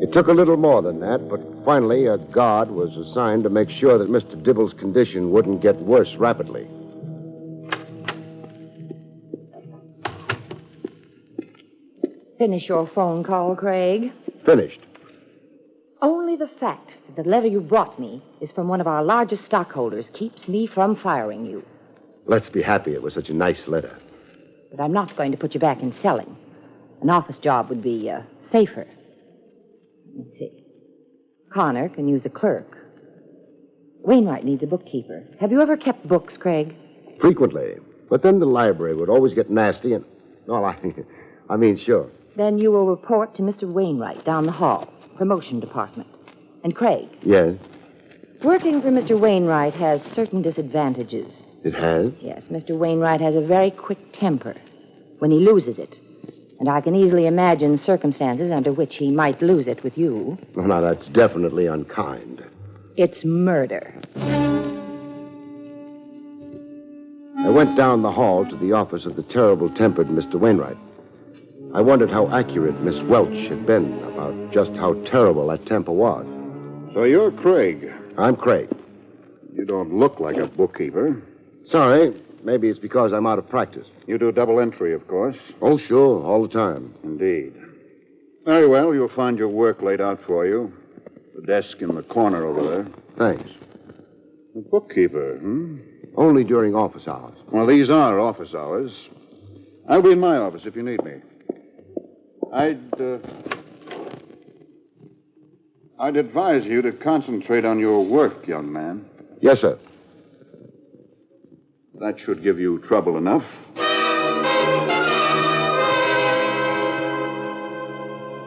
It took a little more than that, but finally a guard was assigned to make sure that Mr. Dibble's condition wouldn't get worse rapidly. Finish your phone call, Craig. Finished. Only the fact that the letter you brought me is from one of our largest stockholders keeps me from firing you. Let's be happy it was such a nice letter. But I'm not going to put you back in selling. An office job would be safer. Let me see. Connor can use a clerk. Wainwright needs a bookkeeper. Have you ever kept books, Craig? Frequently. But then the library would always get nasty and... Well, I mean, sure. Then you will report to Mr. Wainwright down the hall, promotion department. And Craig, Yes? working for Mr. Wainwright has certain disadvantages. It has? Yes, Mr. Wainwright has a very quick temper when he loses it. And I can easily imagine circumstances under which he might lose it with you. Well, now, that's definitely unkind. It's murder. I went down the hall to the office of the terrible-tempered Mr. Wainwright. I wondered how accurate Miss Welch had been about just how terrible that temper was. So you're Craig. I'm Craig. You don't look like a bookkeeper. Sorry. Maybe it's because I'm out of practice. You do double entry, of course. Oh, sure. All the time. Indeed. Very well. You'll find your work laid out for you. The desk in the corner over there. Thanks. A bookkeeper, Only during office hours. Well, these are office hours. I'll be in my office if you need me. I'd advise you to concentrate on your work, young man. Yes, sir. That should give you trouble enough.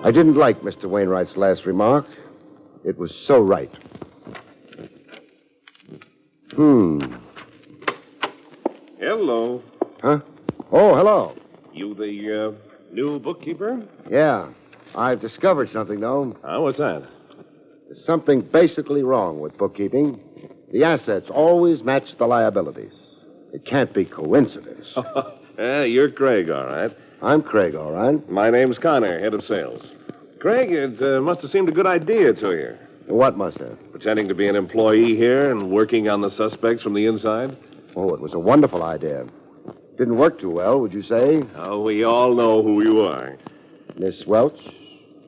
I didn't like Mr. Wainwright's last remark. It was so right. Hello. Huh? Oh, hello. You the new bookkeeper? Yeah. I've discovered something, though. What's that? There's something basically wrong with bookkeeping. The assets always match the liabilities. It can't be coincidence. You're Craig, all right. I'm Craig, all right. My name's Connor, head of sales. Craig, it must have seemed a good idea to you. What must have? Pretending to be an employee here and working on the suspects from the inside? Oh, it was a wonderful idea. Didn't work too well, would you say? Oh, we all know who you are. Miss Welch?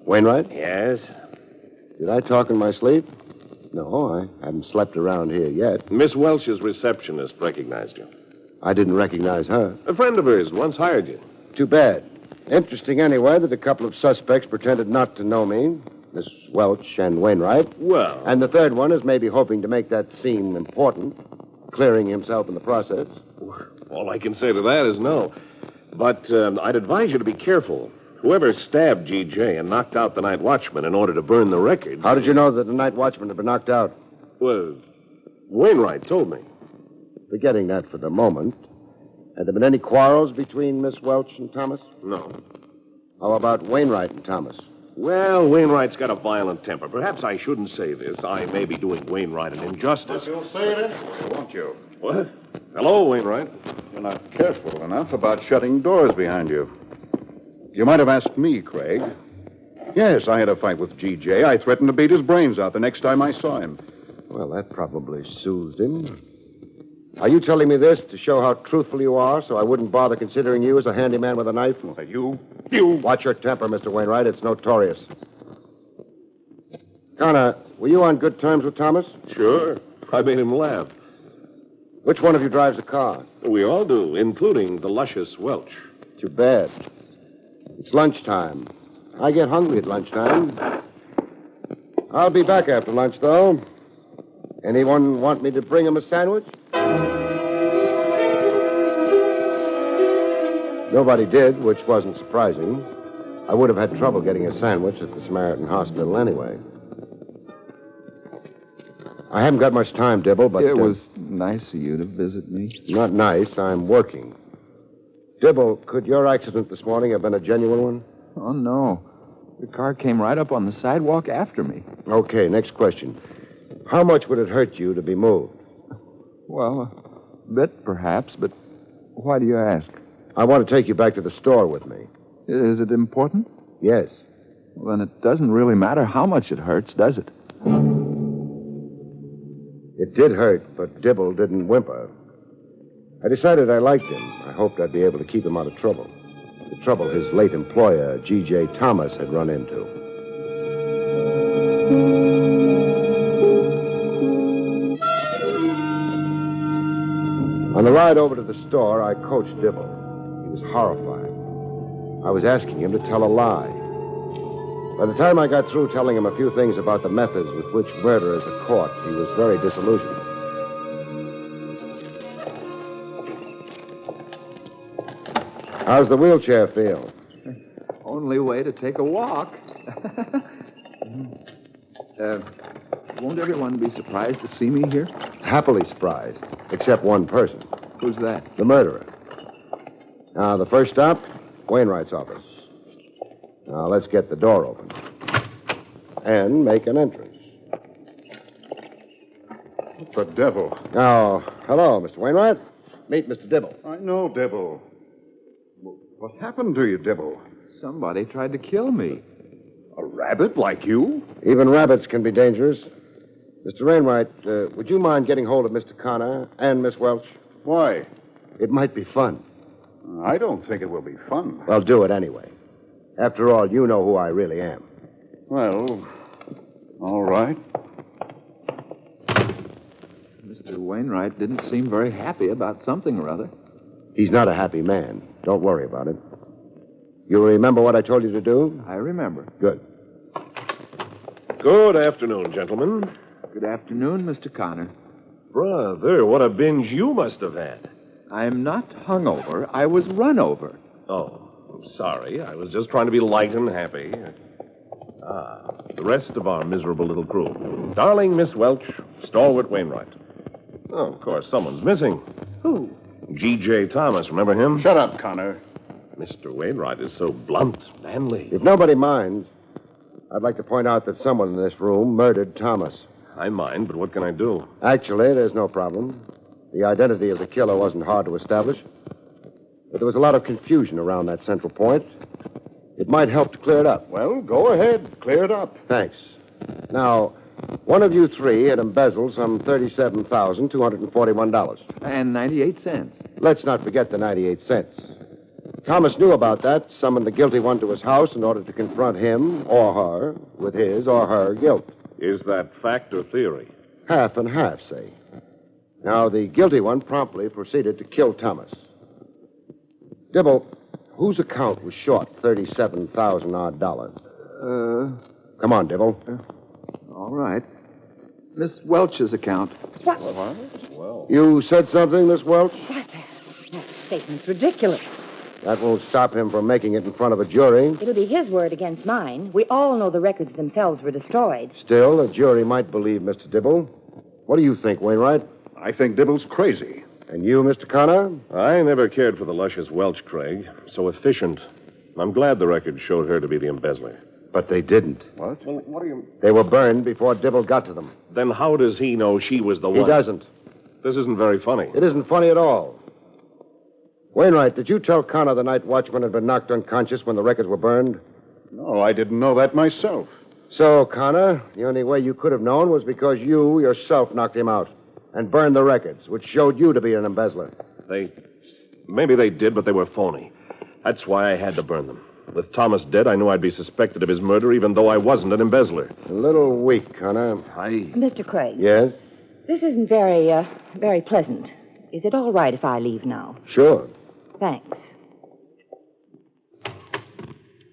Wainwright? Yes? Did I talk in my sleep? No, I haven't slept around here yet. Miss Welch's receptionist recognized you. I didn't recognize her. A friend of hers once hired you. Too bad. Interesting, anyway, that a couple of suspects pretended not to know me. Miss Welch and Wainwright. Well... And the third one is maybe hoping to make that seem important, clearing himself in the process. All I can say to that is no. But I'd advise you to be careful. Whoever stabbed G.J. and knocked out the night watchman in order to burn the records... How did you know that the night watchman had been knocked out? Well, Wainwright told me. Forgetting that for the moment, had there been any quarrels between Miss Welch and Thomas? No. How about Wainwright and Thomas? Well, Wainwright's got a violent temper. Perhaps I shouldn't say this. I may be doing Wainwright an injustice. You'll say it anyway, won't you? What? Hello, Wainwright. You're not careful enough about shutting doors behind you. You might have asked me, Craig. Yes, I had a fight with G.J. I threatened to beat his brains out the next time I saw him. Well, that probably soothed him. Are you telling me this to show how truthful you are so I wouldn't bother considering you as a handyman with a knife? You. Watch your temper, Mr. Wainwright. It's notorious. Connor, were you on good terms with Thomas? Sure. I made him laugh. Which one of you drives the car? We all do, including the luscious Welch. Too bad. It's lunchtime. I get hungry at lunchtime. I'll be back after lunch, though. Anyone want me to bring him a sandwich? Nobody did, which wasn't surprising. I would have had trouble getting a sandwich at the Samaritan Hospital anyway. I haven't got much time, Dibble, but... It was nice of you to visit me. Not nice. I'm working. Dibble, could your accident this morning have been a genuine one? Oh, no. The car came right up on the sidewalk after me. Okay, next question. How much would it hurt you to be moved? Well, a bit, perhaps, but why do you ask? I want to take you back to the store with me. Is it important? Yes. Well, then it doesn't really matter how much it hurts, does it? It did hurt, but Dibble didn't whimper. I decided I liked him. I hoped I'd be able to keep him out of trouble. The trouble his late employer, G.J. Thomas, had run into. On the ride over to the store, I coached Dibble. He was horrified. I was asking him to tell a lie. By the time I got through telling him a few things about the methods with which murderers are caught, he was very disillusioned. How's the wheelchair feel? Only way to take a walk. Won't everyone be surprised to see me here? Happily surprised, except one person. Who's that? The murderer. Now, the first stop, Wainwright's office. Now, let's get the door open. And make an entrance. What the devil? Now, hello, Mr. Wainwright. Meet Mr. Dibble. I know, Dibble. What happened to you, Dibble? Somebody tried to kill me. A rabbit like you? Even rabbits can be dangerous. Mr. Wainwright, would you mind getting hold of Mr. Connor and Miss Welch? Why? It might be fun. I don't think it will be fun. Well, do it anyway. After all, you know who I really am. Well, all right. Mr. Wainwright didn't seem very happy about something or other. He's not a happy man. Don't worry about it. You remember what I told you to do? I remember. Good. Good afternoon, gentlemen. Good afternoon, Mr. Connor. Brother, what a binge you must have had. I'm not hungover. I was run over. Oh, I'm sorry. I was just trying to be light and happy. The rest of our miserable little crew. Darling Miss Welch, stalwart Wainwright. Oh, of course, someone's missing. Who? G.J. Thomas, remember him? Shut up, Connor. Mr. Wainwright is so blunt, manly. If nobody minds, I'd like to point out that someone in this room murdered Thomas. I mind, but what can I do? Actually, there's no problem. The identity of the killer wasn't hard to establish. But there was a lot of confusion around that central point. It might help to clear it up. Well, go ahead. Clear it up. Thanks. Now, one of you three had embezzled some $37,241. And 98 cents. Let's not forget the 98 cents. Thomas knew about that, summoned the guilty one to his house in order to confront him or her with his or her guilt. Is that fact or theory? Half and half, say. Now, the guilty one promptly proceeded to kill Thomas. Dibble, whose account was short $37,000 odd? Come on, Dibble. All right. Miss Welch's account. What? Well. You said something, Miss Welch? That statement's ridiculous. That won't stop him from making it in front of a jury. It'll be his word against mine. We all know the records themselves were destroyed. Still, a jury might believe Mr. Dibble. What do you think, Wainwright? I think Dibble's crazy. And you, Mr. Connor? I never cared for the luscious Welch, Craig. So efficient. I'm glad the record showed her to be the embezzler. But they didn't. What? Well, what do you... They were burned before Dibble got to them. Then how does he know she was the one? He doesn't. This isn't very funny. It isn't funny at all. Wainwright, did you tell Connor the night watchman had been knocked unconscious when the records were burned? No, I didn't know that myself. So, Connor, the only way you could have known was because you yourself knocked him out and burned the records, which showed you to be an embezzler. Maybe they did, but they were phony. That's why I had to burn them. With Thomas dead, I knew I'd be suspected of his murder, even though I wasn't an embezzler. A little weak, Connor. Mr. Craig. Yes? This isn't very pleasant. Is it all right if I leave now? Sure. Thanks.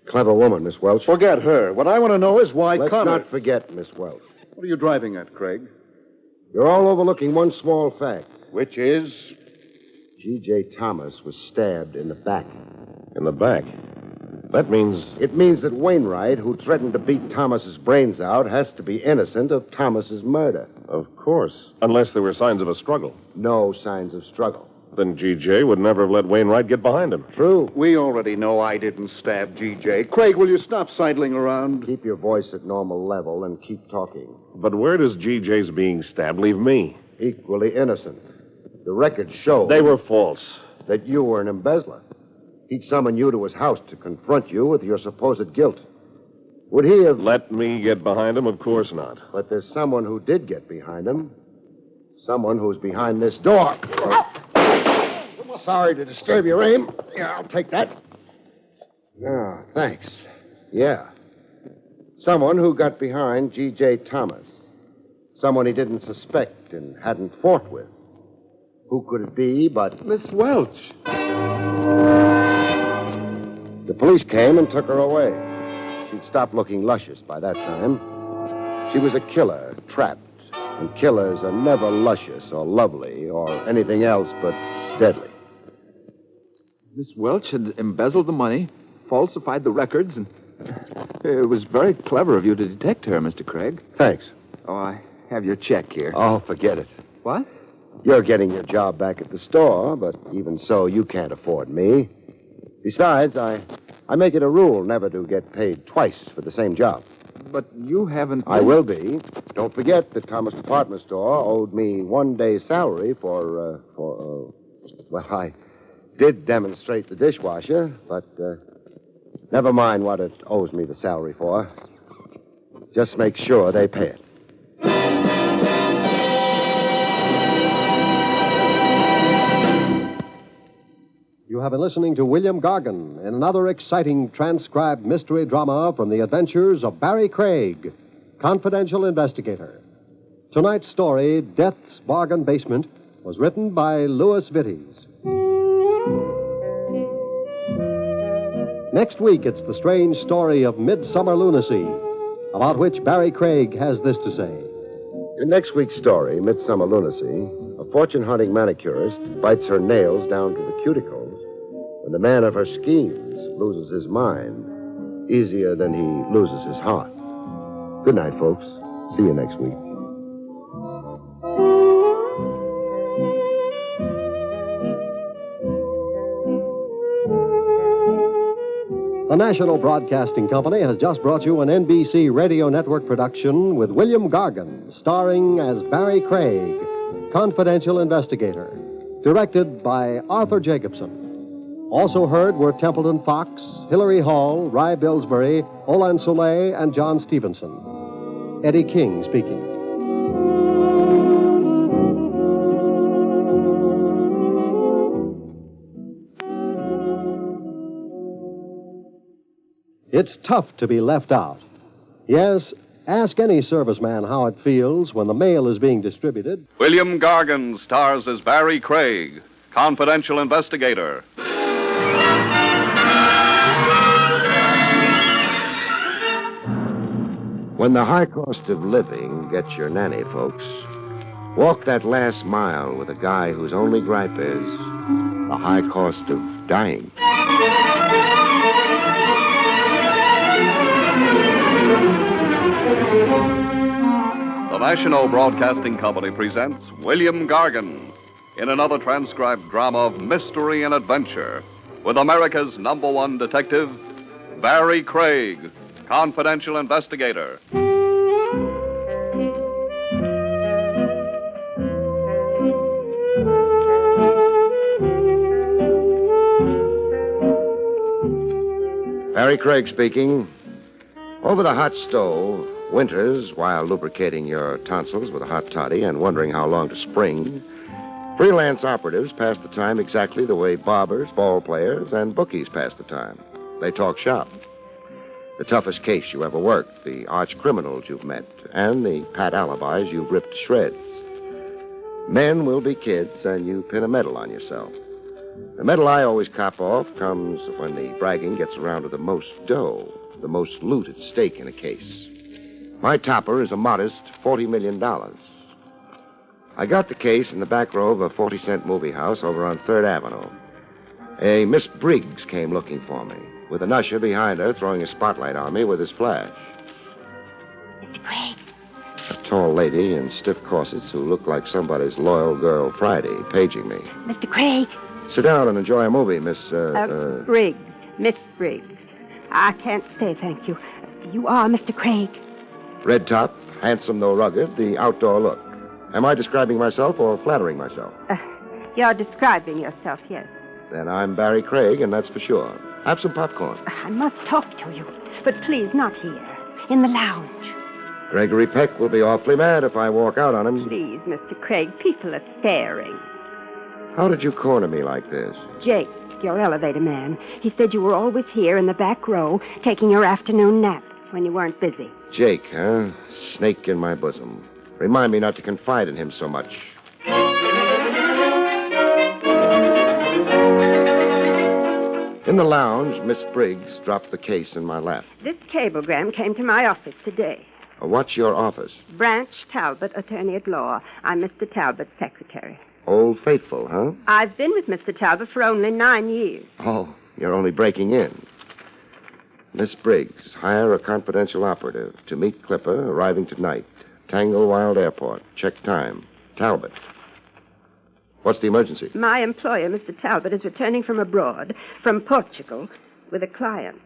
Clever woman, Miss Welch. Forget her. What I want to know is why Let's Connor... not forget Miss Welch. What are you driving at, Craig? You're all overlooking one small fact. Which is? G.J. Thomas was stabbed in the back. In the back? That means... It means that Wainwright, who threatened to beat Thomas's brains out, has to be innocent of Thomas's murder. Of course. Unless there were signs of a struggle. No signs of struggle. Then G.J. would never have let Wainwright get behind him. True. We already know I didn't stab G.J. Craig, will you stop sidling around? Keep your voice at normal level and keep talking. But where does G.J.'s being stabbed leave me? Equally innocent. The records show... They were false. That you were an embezzler. He'd summon you to his house to confront you with your supposed guilt. Would he have... Let me get behind him? Of course not. But there's someone who did get behind him. Someone who's behind this door. Sorry to disturb your aim. Yeah, I'll take that. Oh, thanks. Yeah. Someone who got behind G.J. Thomas. Someone he didn't suspect and hadn't fought with. Who could it be but... Miss Welch. The police came and took her away. She'd stopped looking luscious by that time. She was a killer, trapped. And killers are never luscious or lovely or anything else but deadly. Miss Welch had embezzled the money, falsified the records, and it was very clever of you to detect her, Mr. Craig. Thanks. Oh, I have your check here. Oh, forget it. What? You're getting your job back at the store, but even so, you can't afford me. Besides, I make it a rule never to get paid twice for the same job. But you haven't... I will be. Don't forget the Thomas Department Store owed me 1 day's salary for well, I did demonstrate the dishwasher, but never mind what it owes me the salary for. Just make sure they pay it. You have been listening to William Gargan in another exciting transcribed mystery drama from the adventures of Barrie Craig, confidential investigator. Tonight's story, Death's Bargain Basement, was written by Louis Vittes. Next week, it's the strange story of Midsummer Lunacy, about which Barrie Craig has this to say. In next week's story, Midsummer Lunacy, a fortune-hunting manicurist bites her nails down to the cuticles when the man of her schemes loses his mind easier than he loses his heart. Good night, folks. See you next week. The National Broadcasting Company has just brought you an NBC Radio Network production with William Gargan, starring as Barrie Craig, confidential investigator, directed by Arthur Jacobson. Also heard were Templeton Fox, Hilary Hall, Rye Billsbury, Olan Soleil, and John Stevenson. Eddie King speaking. It's tough to be left out. Yes, ask any serviceman how it feels when the mail is being distributed. William Gargan stars as Barrie Craig, confidential investigator. When the high cost of living gets your nanny, folks, walk that last mile with a guy whose only gripe is the high cost of dying. The National Broadcasting Company presents William Gargan in another transcribed drama of mystery and adventure with America's #1 detective, Barrie Craig, Confidential Investigator. Barrie Craig speaking. Over the hot stove, winters, while lubricating your tonsils with a hot toddy and wondering how long to spring, freelance operatives pass the time exactly the way barbers, ball players, and bookies pass the time. They talk shop. The toughest case you ever worked, the arch criminals you've met, and the pat alibis you've ripped to shreds. Men will be kids, and you pin a medal on yourself. The medal I always cop off comes when the bragging gets around to the most dough, the most loot at stake in a case. My topper is a modest $40 million. I got the case in the back row of a 40-cent movie house over on 3rd Avenue. A Miss Briggs came looking for me, with an usher behind her throwing a spotlight on me with his flash. Mr. Craig. A tall lady in stiff corsets who looked like somebody's loyal girl Friday paging me. Mr. Craig. Sit down and enjoy a movie, Miss, Briggs. Miss Briggs. I can't stay, thank you. You are Mr. Craig. Red top, handsome though rugged, the outdoor look. Am I describing myself or flattering myself? You're describing yourself, yes. Then I'm Barrie Craig, and that's for sure. Have some popcorn. I must talk to you, but please not here. In the lounge. Gregory Peck will be awfully mad if I walk out on him. Please, Mr. Craig, people are staring. How did you corner me like this? Jake, your elevator man. He said you were always here in the back row, taking your afternoon nap when you weren't busy. Jake, huh? Snake in my bosom. Remind me not to confide in him so much. In the lounge, Miss Briggs dropped the case in my lap. This cablegram came to my office today. What's your office? Branch Talbot, attorney at law. I'm Mr. Talbot's secretary. Old Faithful, huh? I've been with Mr. Talbot for only 9 years. Oh, you're only breaking in. Miss Briggs, hire a confidential operative to meet Clipper, arriving tonight. Tanglewild Airport. Check time. Talbot. What's the emergency? My employer, Mr. Talbot, is returning from abroad, from Portugal, with a client,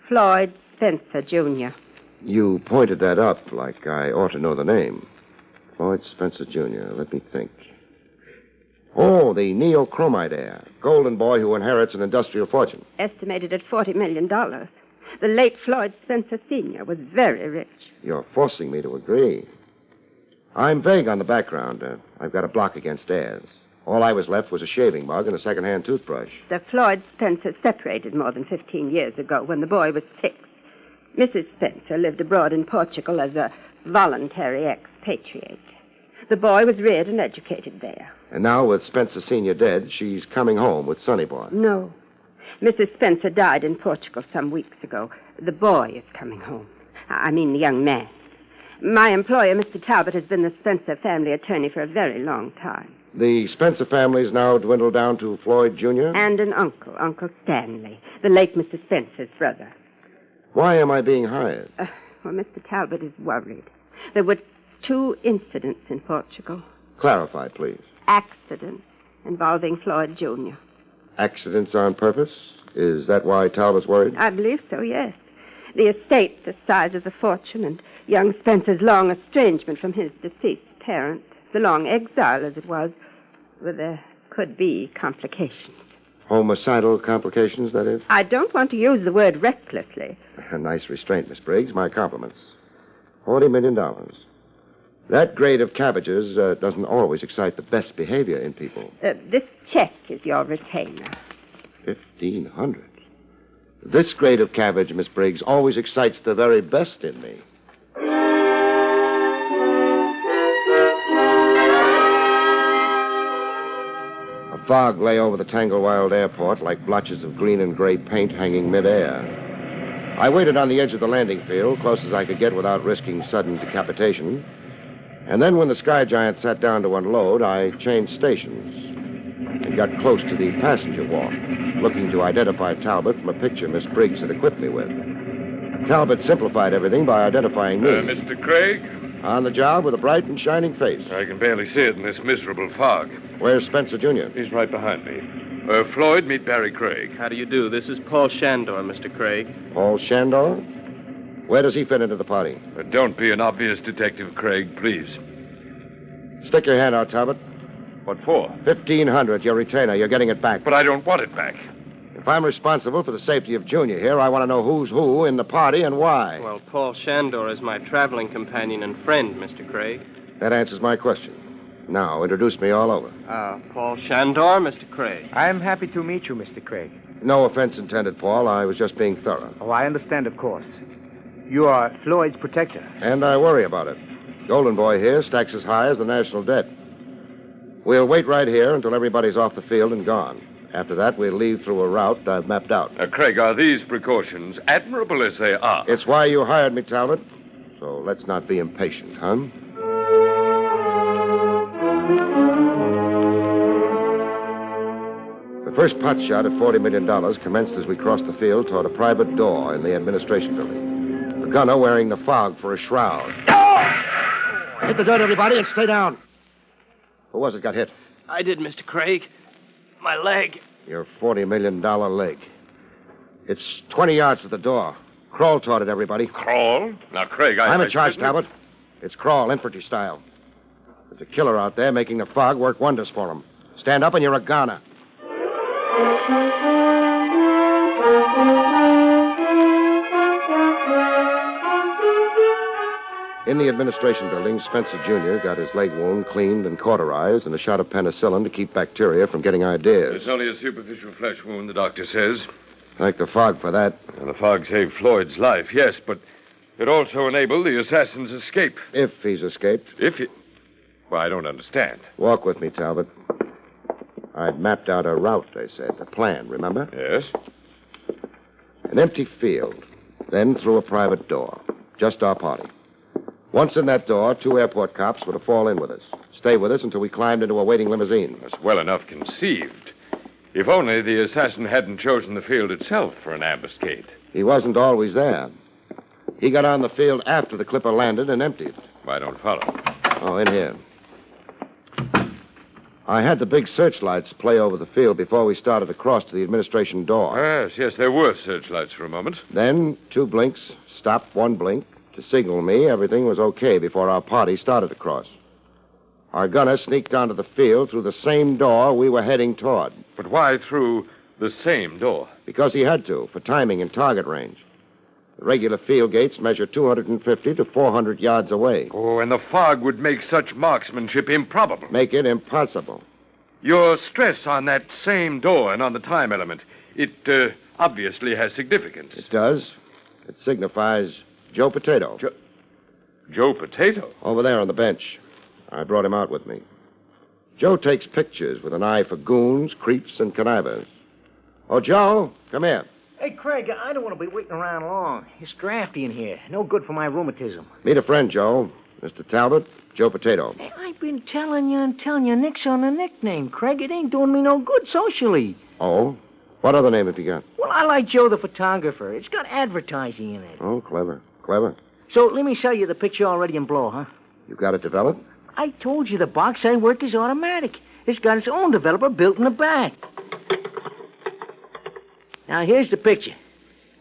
Floyd Spencer, Jr. You pointed that up like I ought to know the name. Floyd Spencer, Jr. Let me think. Oh, the neochromite heir. Golden boy who inherits an industrial fortune. Estimated at $40 million. The late Floyd Spencer, Sr. was very rich. You're forcing me to agree. I'm vague on the background. I've got a block against heirs. All I was left was a shaving mug and a second-hand toothbrush. The Floyd Spencers separated more than 15 years ago when the boy was 6. Mrs. Spencer lived abroad in Portugal as a voluntary expatriate. The boy was reared and educated there. And now, with Spencer Sr. dead, she's coming home with Sonny Boy. No. Mrs. Spencer died in Portugal some weeks ago. The boy is coming home. I mean the young man. My employer, Mr. Talbot, has been the Spencer family attorney for a very long time. The Spencer family's now dwindled down to Floyd Jr.? And an uncle, Uncle Stanley, the late Mr. Spencer's brother. Why am I being hired? Well, Mr. Talbot is worried. There were 2 incidents in Portugal. Clarify, please. Accidents involving Floyd Jr. Accidents on purpose? Is that why Talbot's worried? I believe so, yes. The estate, the size of the fortune, and young Spencer's long estrangement from his deceased parent, the long exile, as it was, well, there could be complications. Homicidal complications, that is? I don't want to use the word recklessly. A nice restraint, Miss Briggs. My compliments. $40 million. That grade of cabbages doesn't always excite the best behavior in people. This check is your retainer. $1,500. This grade of cabbage, Miss Briggs, always excites the very best in me. A fog lay over the Tanglewild Airport like blotches of green and gray paint hanging midair. I waited on the edge of the landing field, close as I could get without risking sudden decapitation. And then when the Sky Giant sat down to unload, I changed stations and got close to the passenger walk, looking to identify Talbot from a picture Miss Briggs had equipped me with. Talbot simplified everything by identifying me. Mr. Craig? On the job with a bright and shining face. I can barely see it in this miserable fog. Where's Spencer, Jr.? He's right behind me. Floyd, meet Barrie Craig. How do you do? This is Paul Shandor, Mr. Craig. Paul Shandor? Where does he fit into the party? Don't be an obvious detective, Craig, please. Stick your hand out, Talbot. What for? 1,500, your retainer. You're getting it back. But I don't want it back. If I'm responsible for the safety of Junior here, I want to know who's who in the party and why. Well, Paul Shandor is my traveling companion and friend, Mr. Craig. That answers my question. Now, introduce me all over. Paul Shandor, Mr. Craig. I'm happy to meet you, Mr. Craig. No offense intended, Paul. I was just being thorough. Oh, I understand, of course. You are Floyd's protector. And I worry about it. Golden Boy here stacks as high as the national debt. We'll wait right here until everybody's off the field and gone. After that, we'll leave through a route I've mapped out. Craig, are these precautions, admirable as they are? It's why you hired me, Talbot. So let's not be impatient, huh? The first pot shot at $40 million commenced as we crossed the field toward a private door in the administration building. The gunner wearing the fog for a shroud. Hit the dirt, everybody, and stay down. Who was it got hit? I did, Mr. Craig. My leg. Your $40 million leg. It's 20 yards to the door. Crawl toward it, everybody. Crawl? Now, Craig, I'm in charge, Talbot. It's crawl, infantry style. There's a killer out there making the fog work wonders for him. Stand up and you're a goner. In the administration building, Spencer Jr. got his leg wound cleaned and cauterized and a shot of penicillin to keep bacteria from getting ideas. It's only a superficial flesh wound, the doctor says. Thank the fog for that. And the fog saved Floyd's life, yes, but it also enabled the assassin's escape. If he's escaped. If he... Well, I don't understand. Walk with me, Talbot. I'd mapped out a route, they said. A plan, remember? Yes. An empty field. Then through a private door. Just our party. Once in that door, 2 airport cops were to fall in with us. Stay with us until we climbed into a waiting limousine. That's well enough conceived. If only the assassin hadn't chosen the field itself for an ambuscade. He wasn't always there. He got on the field after the clipper landed and emptied. I don't follow. Oh, in here. I had the big searchlights play over the field before we started across to the administration door. Yes, there were searchlights for a moment. Then 2 blinks, stop, 1 blink, to signal me everything was okay before our party started to cross. Our gunner sneaked onto the field through the same door we were heading toward. But why through the same door? Because he had to, for timing and target range. The regular field gates measure 250 to 400 yards away. Oh, and the fog would make such marksmanship improbable. Make it impossible. Your stress on that same door and on the time element, it obviously has significance. It does. It signifies Joe Potato. Joe Potato? Over there on the bench. I brought him out with me. Joe takes pictures with an eye for goons, creeps, and connivers. Oh, Joe, come here. Hey, Craig, I don't want to be waiting around long. It's drafty in here. No good for my rheumatism. Meet a friend, Joe. Mr. Talbot, Joe Potato. Hey, I've been telling you, nix on the nickname, Craig. It ain't doing me no good socially. Oh? What other name have you got? Well, I like Joe the photographer. It's got advertising in it. Oh, clever. Clever. So let me sell you the picture already in blow, huh? You got it developed? I told you the box I work is automatic. It's got its own developer built in the back. Now, here's the picture.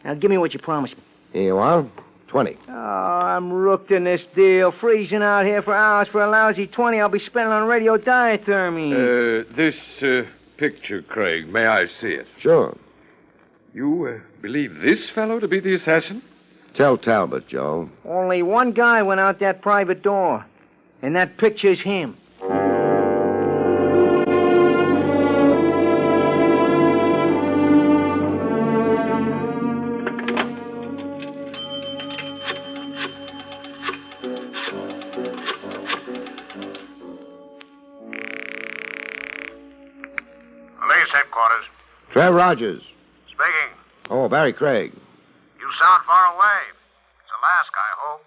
Now, give me what you promised me. Here you are. 20. Oh, I'm rooked in this deal. Freezing out here for hours for a lousy 20 I'll be spending on radio diathermy. This picture, Craig, may I see it? Sure. You believe this fellow to be the assassin? Tell Talbot, Joe. Only one guy went out that private door, and that picture's him. Police headquarters. Trev Rogers. Speaking. Oh, Barrie Craig. You sound far away. It's Alaska, I hope.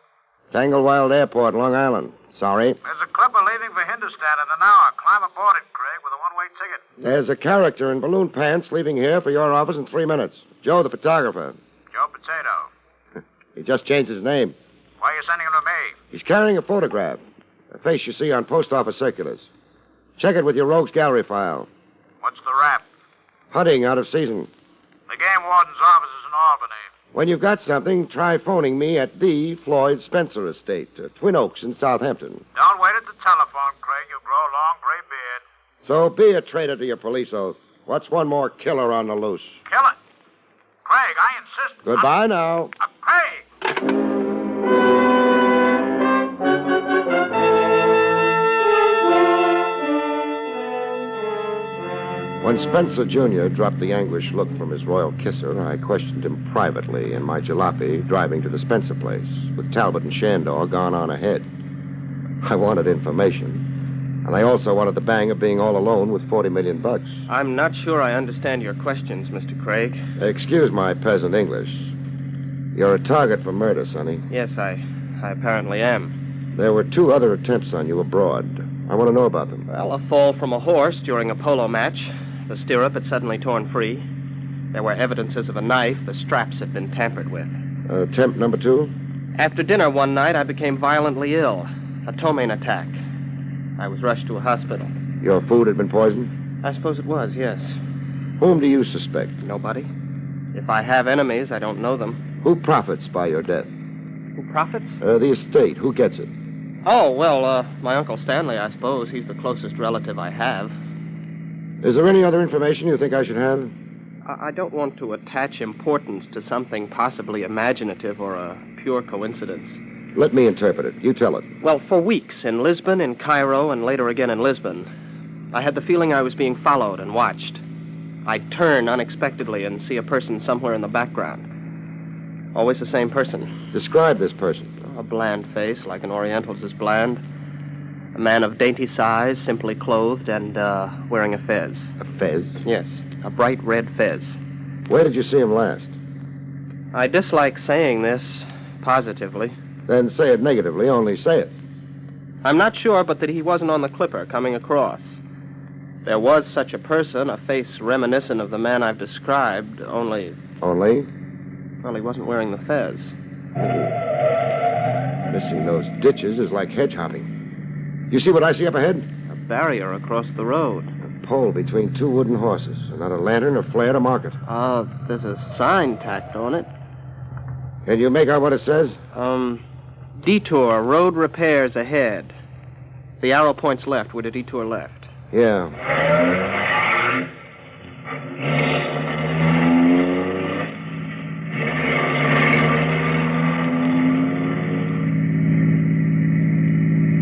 Tanglewild Airport, Long Island. Sorry. There's a clipper leaving for Hindustan in an hour. Climb aboard it, Craig, with a one-way ticket. There's a character in balloon pants leaving here for your office in 3 minutes. Joe, the photographer. Joe Potato. He just changed his name. Why are you sending him to me? He's carrying a photograph. A face you see on post office circulars. Check it with your rogues gallery file. What's the rap? Hunting out of season. The game warden's office is in Albany. When you've got something, try phoning me at the Floyd Spencer Estate, Twin Oaks in Southampton. Don't wait at the telephone, Craig. You'll grow a long gray beard. So be a traitor to your police oath. What's one more killer on the loose? Kill it. Craig, I insist. Goodbye now. Craig! When Spencer Jr. dropped the anguished look from his royal kisser, I questioned him privately in my jalopy driving to the Spencer place, with Talbot and Shandor gone on ahead. I wanted information, and I also wanted the bang of being all alone with $40 million. I'm not sure I understand your questions, Mr. Craig. Excuse my peasant English. You're a target for murder, Sonny. Yes, I apparently am. There were 2 other attempts on you abroad. I want to know about them. Well, a fall from a horse during a polo match. The stirrup had suddenly torn free. There were evidences of a knife. The straps had been tampered with. Attempt number 2? After dinner one night, I became violently ill. A ptomaine attack. I was rushed to a hospital. Your food had been poisoned? I suppose it was, yes. Whom do you suspect? Nobody. If I have enemies, I don't know them. Who profits by your death? Who profits? The estate. Who gets it? Oh, well, my Uncle Stanley, I suppose. He's the closest relative I have. Is there any other information you think I should have? I don't want to attach importance to something possibly imaginative or a pure coincidence. Let me interpret it. You tell it. Well, for weeks, in Lisbon, in Cairo, and later again in Lisbon, I had the feeling I was being followed and watched. I'd turn unexpectedly and see a person somewhere in the background. Always the same person. Describe this person. A bland face, like an Oriental's is bland. A man of dainty size, simply clothed, and wearing a fez. A fez? Yes, a bright red fez. Where did you see him last? I dislike saying this positively. Then say it negatively, only say it. I'm not sure, but that he wasn't on the clipper coming across. There was such a person, a face reminiscent of the man I've described, only... Only? Well, he wasn't wearing the fez. Missing those ditches is like hedge hopping. You see what I see up ahead? A barrier across the road. A pole between 2 wooden horses, and not a lantern or flare to mark it. There's a sign tacked on it. Can you make out what it says? Detour, road repairs ahead. The arrow points left. We're to detour left. Yeah.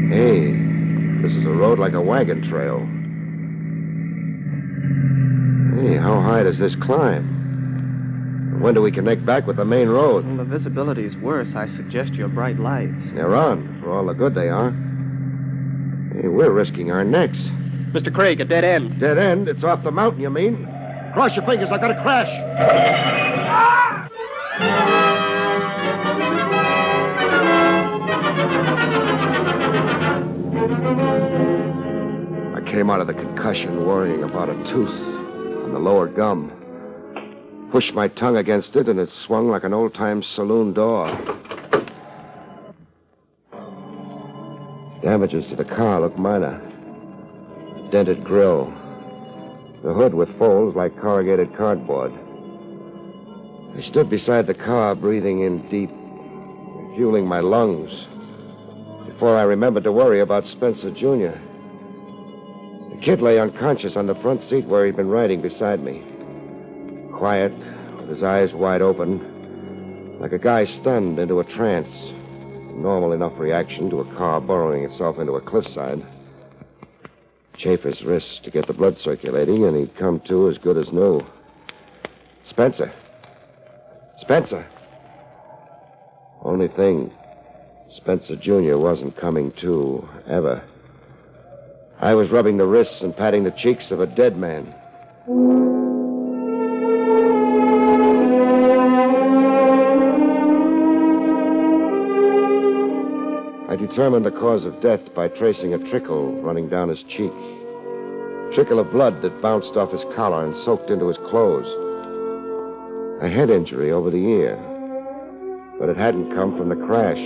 Hey, this is a road like a wagon trail. Hey, how high does this climb? When do we connect back with the main road? Well, the visibility's worse. I suggest your bright lights. They're on, for all the good they are. Hey, we're risking our necks. Mr. Craig, a dead end. Dead end? It's off the mountain, you mean? Cross your fingers, I've got to crash. I came out of the concussion worrying about a tooth on the lower gum. Pushed my tongue against it, and it swung like an old-time saloon door. Damages to the car look minor. Dented grille. The hood with folds like corrugated cardboard. I stood beside the car, breathing in deep, fueling my lungs, before I remembered to worry about Spencer Jr. The kid lay unconscious on the front seat where he'd been riding beside me. Quiet, with his eyes wide open, like a guy stunned into a trance. Normal enough reaction to a car burrowing itself into a cliffside. Chafe his wrists to get the blood circulating, and he'd come to as good as new. Spencer. Spencer. Only thing, Spencer Jr. wasn't coming to, ever. I was rubbing the wrists and patting the cheeks of a dead man. I determined the cause of death by tracing a trickle running down his cheek. Trickle of blood that bounced off his collar and soaked into his clothes. A head injury over the ear. But it hadn't come from the crash.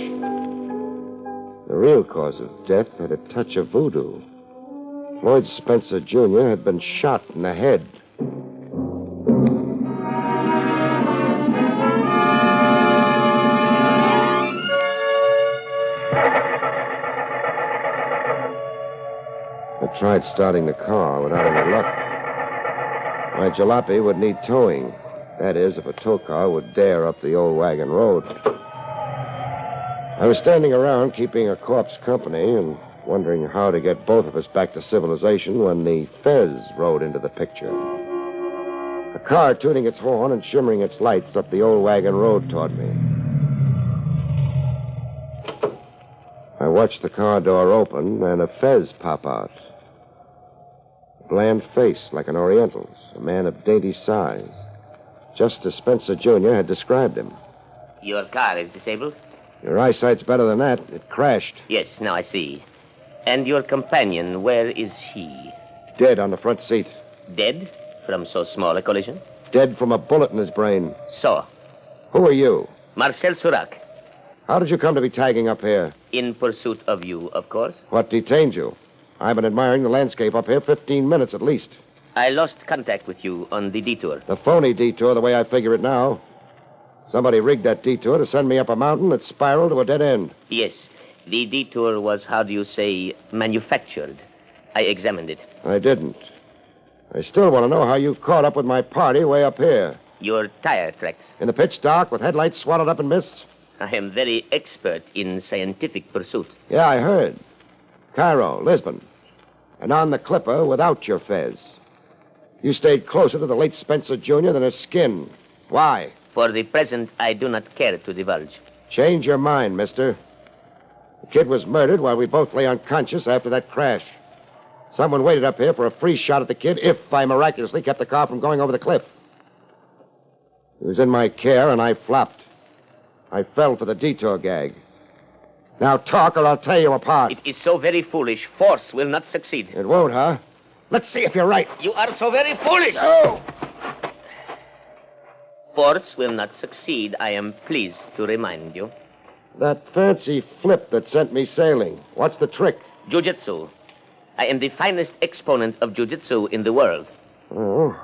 The real cause of death had a touch of voodoo. Floyd Spencer Jr. had been shot in the head. tried starting the car without any luck. My jalopy would need towing. That is, if a tow car would dare up the old wagon road. I was standing around keeping a corpse company and wondering how to get both of us back to civilization when the Fez rode into the picture. A car tooting its horn and shimmering its lights up the old wagon road toward me. I watched the car door open and a Fez pop out. A bland face like an Oriental's, a man of dainty size. Just as Spencer Jr. had described him. Your car is disabled? Your eyesight's better than that. It crashed. Yes, now I see. And your companion, where is he? Dead on the front seat. Dead? From so small a collision? Dead from a bullet in his brain. So? Who are you? Marcel Surac. How did you come to be tagging up here? In pursuit of you, of course. What detained you? I've been admiring the landscape up here 15 minutes at least. I lost contact with you on the detour. The phony detour, the way I figure it now. Somebody rigged that detour to send me up a mountain that spiraled to a dead end. Yes. The detour was, how do you say, manufactured. I examined it. I didn't. I still want to know how you caught up with my party way up here. Your tire tracks. In the pitch dark with headlights swallowed up in mists? I am very expert in scientific pursuit. Yeah, I heard. Cairo, Lisbon. And on the Clipper without your Fez. You stayed closer to the late Spencer Jr. than his skin. Why? For the present, I do not care to divulge. Change your mind, mister. The kid was murdered while we both lay unconscious after that crash. Someone waited up here for a free shot at the kid if I miraculously kept the car from going over the cliff. He was in my care, and I flopped. I fell for the detour gag. Now talk, or I'll tear you apart. It is so very foolish. Force will not succeed. It won't, huh? Let's see if you're right. You are so very foolish. No! Force will not succeed, I am pleased to remind you. That fancy flip that sent me sailing. What's the trick? Jiu-jitsu. I am the finest exponent of jiu-jitsu in the world. Oh,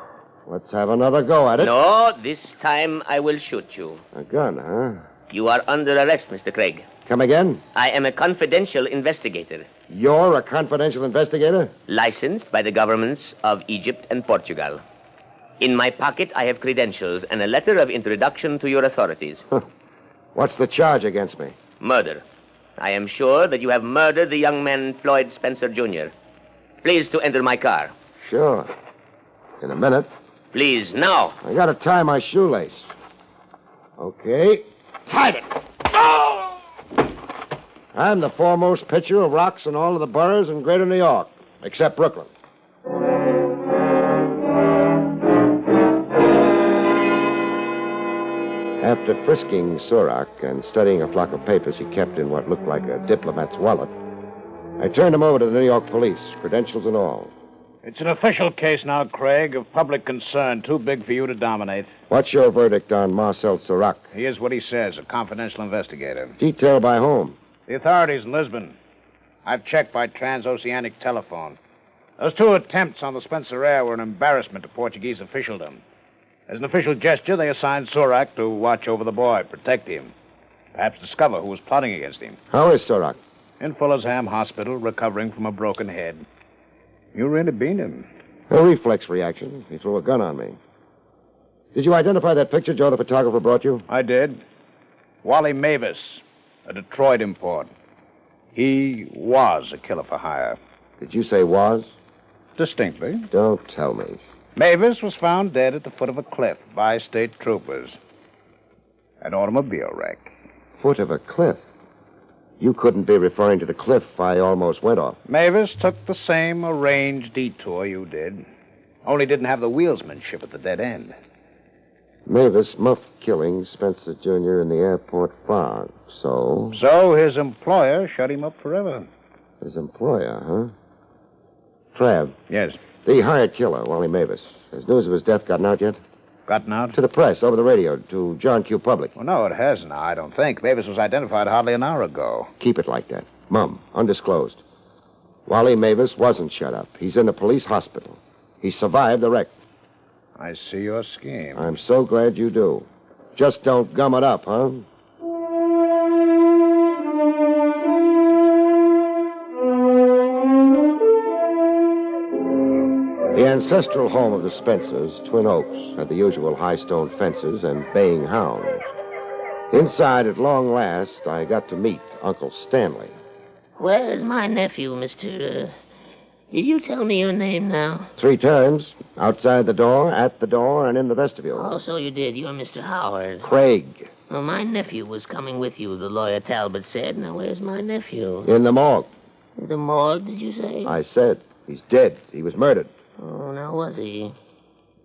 let's have another go at it. No, this time I will shoot you. A gun, huh? You are under arrest, Mr. Craig. Come again? I am a confidential investigator. You're a confidential investigator? Licensed by the governments of Egypt and Portugal. In my pocket, I have credentials and a letter of introduction to your authorities. What's the charge against me? Murder. I am sure that you have murdered the young man Floyd Spencer Jr. Please to enter my car. Sure. In a minute. Please, now. I gotta tie my shoelace. Okay. Tied it. Oh! I'm the foremost pitcher of rocks in all of the boroughs in greater New York, except Brooklyn. After frisking Surac and studying a flock of papers he kept in what looked like a diplomat's wallet, I turned him over to the New York police, credentials and all. It's an official case now, Craig, of public concern, too big for you to dominate. What's your verdict on Marcel Surac? He is what he says, a confidential investigator. Detailed by whom? The authorities in Lisbon. I've checked by transoceanic telephone. Those two attempts on the Spencer Air were an embarrassment to Portuguese officialdom. As an official gesture, they assigned Surac to watch over the boy, protect him, perhaps discover who was plotting against him. How is Surac? In Fullersham Hospital, recovering from a broken head. You really beat him. A reflex reaction. He threw a gun on me. Did you identify that picture Joe the photographer brought you? I did. Wally Mavis, a Detroit import. He was a killer for hire. Did you say was? Distinctly. Don't tell me. Mavis was found dead at the foot of a cliff by state troopers. An automobile wreck. Foot of a cliff? You couldn't be referring to the cliff I almost went off. Mavis took the same arranged detour you did, only didn't have the wheelsmanship at the dead end. Mavis muffed killing Spencer Jr. in the airport fog, so... So his employer shut him up forever. His employer, huh? Trav. Yes. The hired killer, Wally Mavis. Has news of his death gotten out yet? Gotten out? To the press, over the radio, to John Q. Public. Well, no, it hasn't, I don't think. Mavis was identified hardly an hour ago. Keep it like that. Mum, undisclosed. Wally Mavis wasn't shut up. He's in the police hospital. He survived the wreck. I see your scheme. I'm so glad you do. Just don't gum it up, huh? ancestral home of the Spencers, Twin Oaks, had the usual high stone fences and baying hounds. Inside, at long last, I got to meet Uncle Stanley. Where is my nephew, Mr. Did you tell me your name now? 3 times. Outside the door, at the door, and in the vestibule. Oh, so you did. You're Mr. Howard. Craig. Well, my nephew was coming with you, the lawyer Talbot said. Now, where's my nephew? In the morgue. The morgue, did you say? I said. He's dead. He was murdered. Oh, now was he?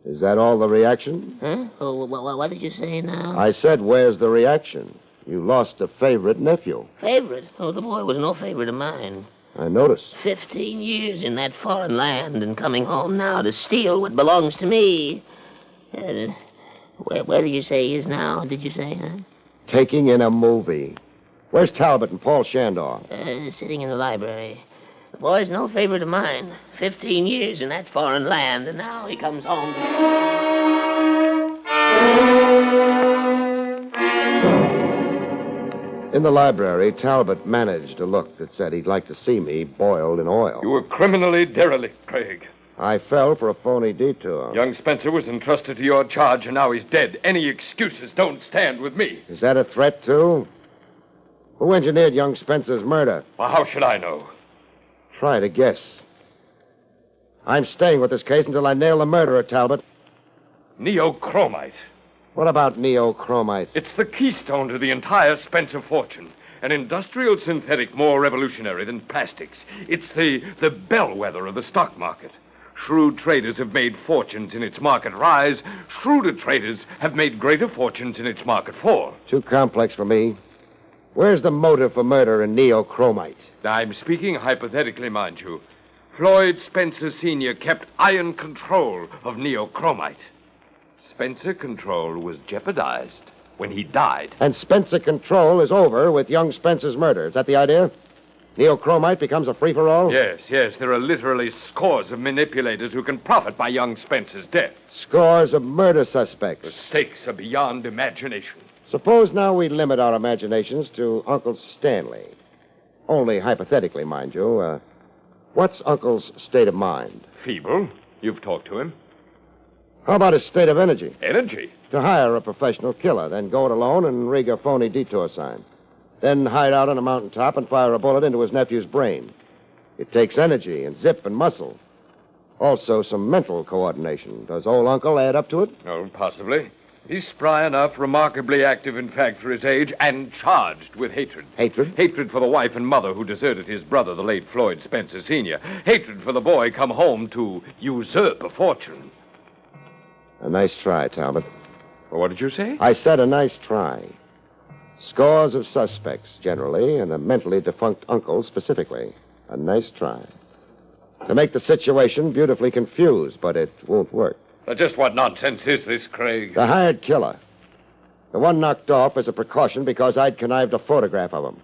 Is that all the reaction? Huh? Oh, what did you say now? I said, where's the reaction? You lost a favorite nephew. Favorite? Oh, the boy was no favorite of mine. I noticed. 15 years in that foreign land and coming home now to steal what belongs to me. Where did you say he is now, did you say, huh? Taking in a movie. Where's Talbot and Paul Shandor? Sitting in the library. The boy's no favorite of mine. 15 years in that foreign land, and now he comes home In the library, Talbot managed a look that said he'd like to see me boiled in oil. You were criminally derelict, Craig. I fell for a phony detour. Young Spencer was entrusted to your charge, and now he's dead. Any excuses don't stand with me. Is that a threat, too? Who engineered young Spencer's murder? Well, how should I know? Try to guess. I'm staying with this case until I nail the murderer, Talbot. Neochromite. What about neochromite? It's the keystone to the entire Spencer fortune. An industrial synthetic more revolutionary than plastics. It's the bellwether of the stock market. Shrewd traders have made fortunes in its market rise. Shrewder traders have made greater fortunes in its market fall. Too complex for me. Where's the motive for murder in neochromite? I'm speaking hypothetically, mind you. Floyd Spencer Sr. kept iron control of neochromite. Spencer control was jeopardized when he died. And Spencer control is over with young Spencer's murder. Is that the idea? Neochromite becomes a free-for-all? Yes. There are literally scores of manipulators who can profit by young Spencer's death. Scores of murder suspects. The stakes are beyond imagination. Suppose now we limit our imaginations to Uncle Stanley. Only hypothetically, mind you. What's Uncle's state of mind? Feeble. You've talked to him. How about his state of energy? Energy? To hire a professional killer, then go it alone and rig a phony detour sign. Then hide out on a mountaintop and fire a bullet into his nephew's brain. It takes energy and zip and muscle. Also some mental coordination. Does old Uncle add up to it? Oh, possibly. He's spry enough, remarkably active, in fact, for his age, and charged with hatred. Hatred? Hatred for the wife and mother who deserted his brother, the late Floyd Spencer Sr. Hatred for the boy come home to usurp a fortune. A nice try, Talbot. Well, what did you say? I said a nice try. Scores of suspects, generally, and a mentally defunct uncle, specifically. A nice try. To make the situation beautifully confused, but it won't work. Just what nonsense is this, Craig? The hired killer. The one knocked off as a precaution because I'd connived a photograph of him.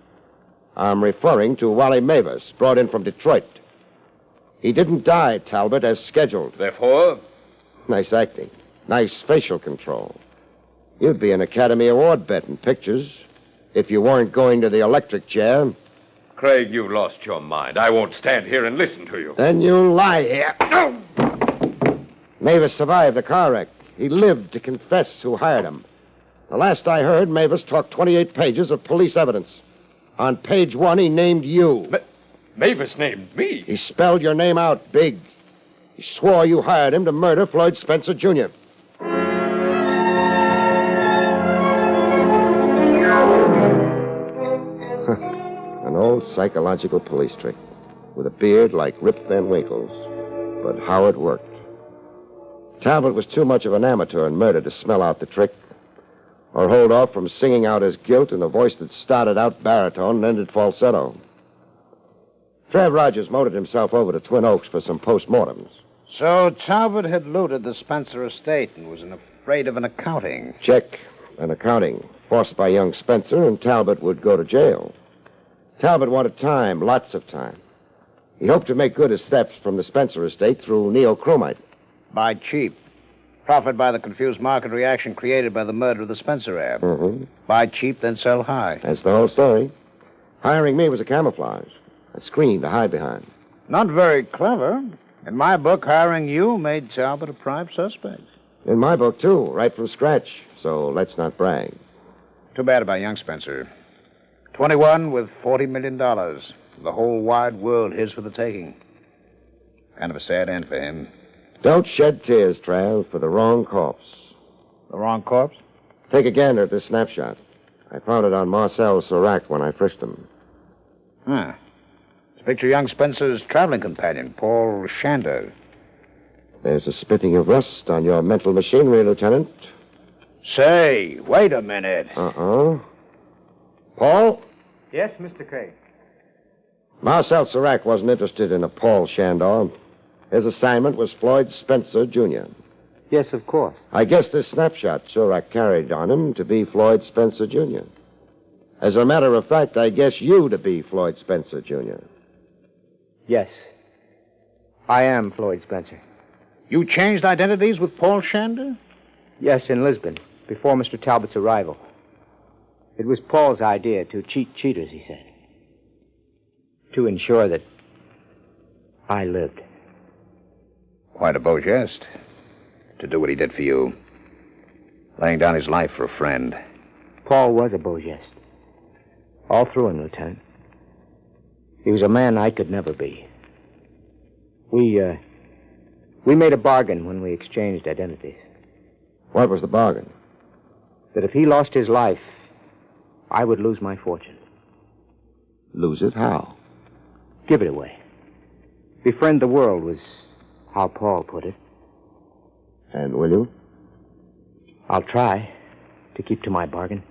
I'm referring to Wally Mavis, brought in from Detroit. He didn't die, Talbot, as scheduled. Therefore? Nice acting. Nice facial control. You'd be an Academy Award bet in pictures if you weren't going to the electric chair. Craig, you lost your mind. I won't stand here and listen to you. Then you lie here. No! Mavis survived the car wreck. He lived to confess who hired him. The last I heard, Mavis talked 28 pages of police evidence. On page 1, he named you. Mavis named me? He spelled your name out big. He swore you hired him to murder Floyd Spencer, Jr. An old psychological police trick with a beard like Rip Van Winkle's. But how it worked. Talbot was too much of an amateur in murder to smell out the trick or hold off from singing out his guilt in a voice that started out baritone and ended falsetto. Trev Rogers motored himself over to Twin Oaks for some post-mortems. So Talbot had looted the Spencer estate and was afraid of an accounting. Check. An accounting. Forced by young Spencer, and Talbot would go to jail. Talbot wanted time, lots of time. He hoped to make good his theft from the Spencer estate through neochromite. Buy cheap. Profit by the confused market reaction created by the murder of the Spencer heir. Mm-hmm. Buy cheap, then sell high. That's the whole story. Hiring me was a camouflage. A screen to hide behind. Not very clever, In my book, hiring you made Talbot a prime suspect. In my book, too, right from scratch. So let's not brag. Too bad about young Spencer. 21 with $40 million. The whole wide world his for the taking. Kind of a sad end for him. Don't shed tears, Trav, for the wrong corpse. The wrong corpse? Take a gander at this snapshot. I found it on Marcel Serac when I frisked him. Huh. It's a picture of young Spencer's traveling companion, Paul Shander. There's a spitting of rust on your mental machinery, Lieutenant. Say, wait a minute. Uh-uh. Paul? Yes, Mr. Craig. Marcel Serac wasn't interested in a Paul Shandor. His assignment was Floyd Spencer, Jr. Yes, of course. I guess this snapshot Serac carried on him to be Floyd Spencer, Jr. As a matter of fact, I guess you to be Floyd Spencer, Jr. Yes. I am Floyd Spencer. You changed identities with Paul Shander? Yes, in Lisbon, before Mr. Talbot's arrival. It was Paul's idea to cheat cheaters, he said. To ensure that I lived. Quite a beau geste. To do what he did for you. Laying down his life for a friend. Paul was a beau geste. All through him, Lieutenant. He was a man I could never be. We made a bargain when we exchanged identities. What was the bargain? That if he lost his life, I would lose my fortune. Lose it how? Give it away. Befriend the world was how Paul put it. And will you? I'll try to keep to my bargain.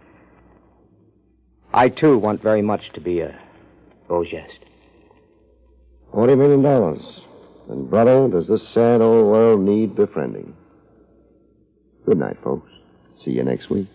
I, too, want very much to be a beau geste. $40 million. And, brother, does this sad old world need befriending? Good night, folks. See you next week.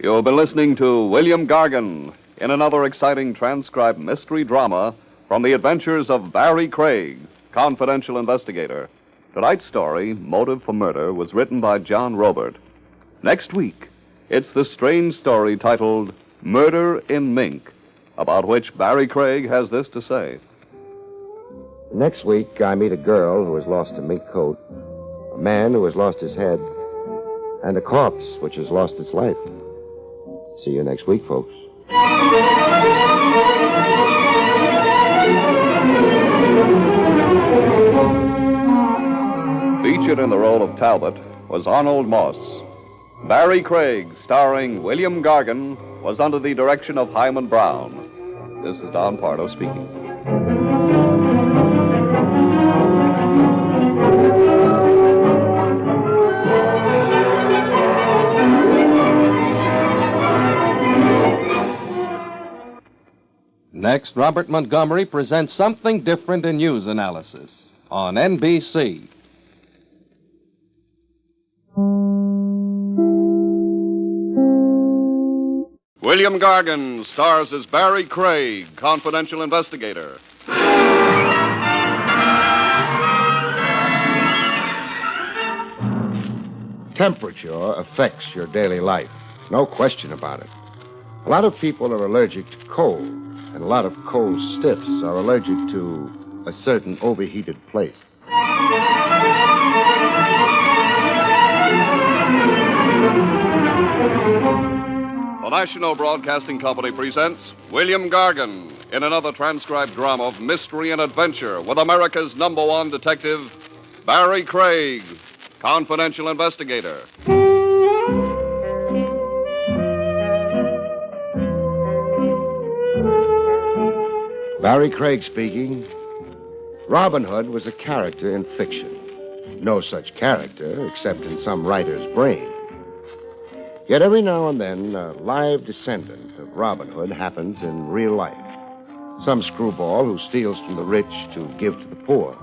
You've been listening to William Gargan in another exciting transcribed mystery drama from the adventures of Barrie Craig, confidential investigator. Tonight's story, Motive for Murder, was written by John Robert. Next week, it's the strange story titled Murder in Mink, about which Barrie Craig has this to say. Next week, I meet a girl who has lost a mink coat, a man who has lost his head, and a corpse which has lost its life. See you next week, folks. Featured in the role of Talbot was Arnold Moss. Barrie Craig, starring William Gargan, was under the direction of Hyman Brown. This is Don Pardo speaking. Next, Robert Montgomery presents Something Different in News Analysis on NBC. William Gargan stars as Barrie Craig, confidential investigator. Temperature affects your daily life. No question about it. A lot of people are allergic to cold, and a lot of cold stiffs are allergic to a certain overheated place. The National Broadcasting Company presents William Gargan in another transcribed drama of mystery and adventure with America's #1 detective, Barrie Craig, confidential investigator. Barrie Craig speaking. Robin Hood was a character in fiction. No such character except in some writer's brain. Yet every now and then, a live descendant of Robin Hood happens in real life. Some screwball who steals from the rich to give to the poor.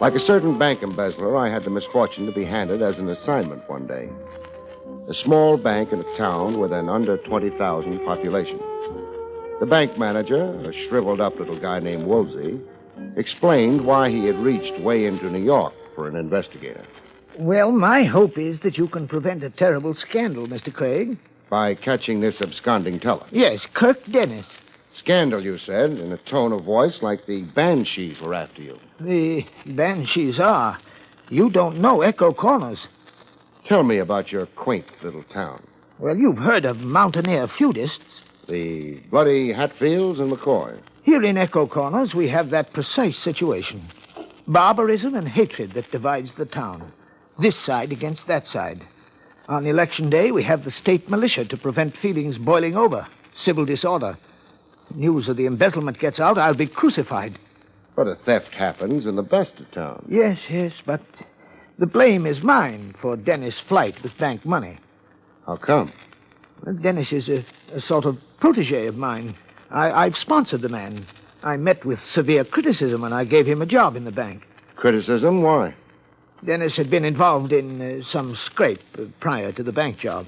Like a certain bank embezzler, I had the misfortune to be handed as an assignment one day. A small bank in a town with an under 20,000 population. The bank manager, a shriveled-up little guy named Woolsey, explained why he had reached way into New York for an investigator. Well, my hope is that you can prevent a terrible scandal, Mr. Craig. By catching this absconding teller. Yes, Kirk Dennis. Scandal, you said, in a tone of voice like the Banshees were after you. The Banshees are. You don't know Echo Corners. Tell me about your quaint little town. Well, you've heard of mountaineer feudists. The bloody Hatfields and McCoy. Here in Echo Corners, we have that precise situation. Barbarism and hatred that divides the town. This side against that side. On election day, we have the state militia to prevent feelings boiling over. Civil disorder. News of the embezzlement gets out, I'll be crucified. But a theft happens in the best of towns. Yes, but the blame is mine for Dennis' flight with bank money. How come? Well, Dennis is a sort of protege of mine. I've sponsored the man. I met with severe criticism when I gave him a job in the bank. Criticism? Why? Dennis had been involved in some scrape prior to the bank job.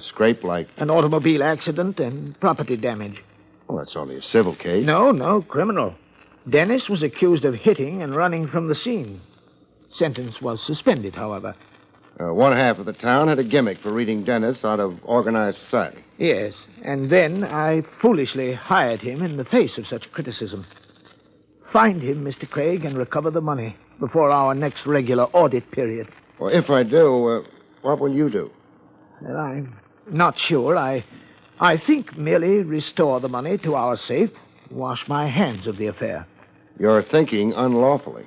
Scrape like? An automobile accident and property damage. Well, that's only a civil case. No, criminal. Dennis was accused of hitting and running from the scene. Sentence was suspended, however. One half of the town had a gimmick for reading Dennis out of organized society. Yes, and then I foolishly hired him in the face of such criticism. Find him, Mr. Craig, and recover the money before our next regular audit period. Well, if I do, what will you do? Well, I'm not sure. I think merely restore the money to our safe, wash my hands of the affair. You're thinking unlawfully.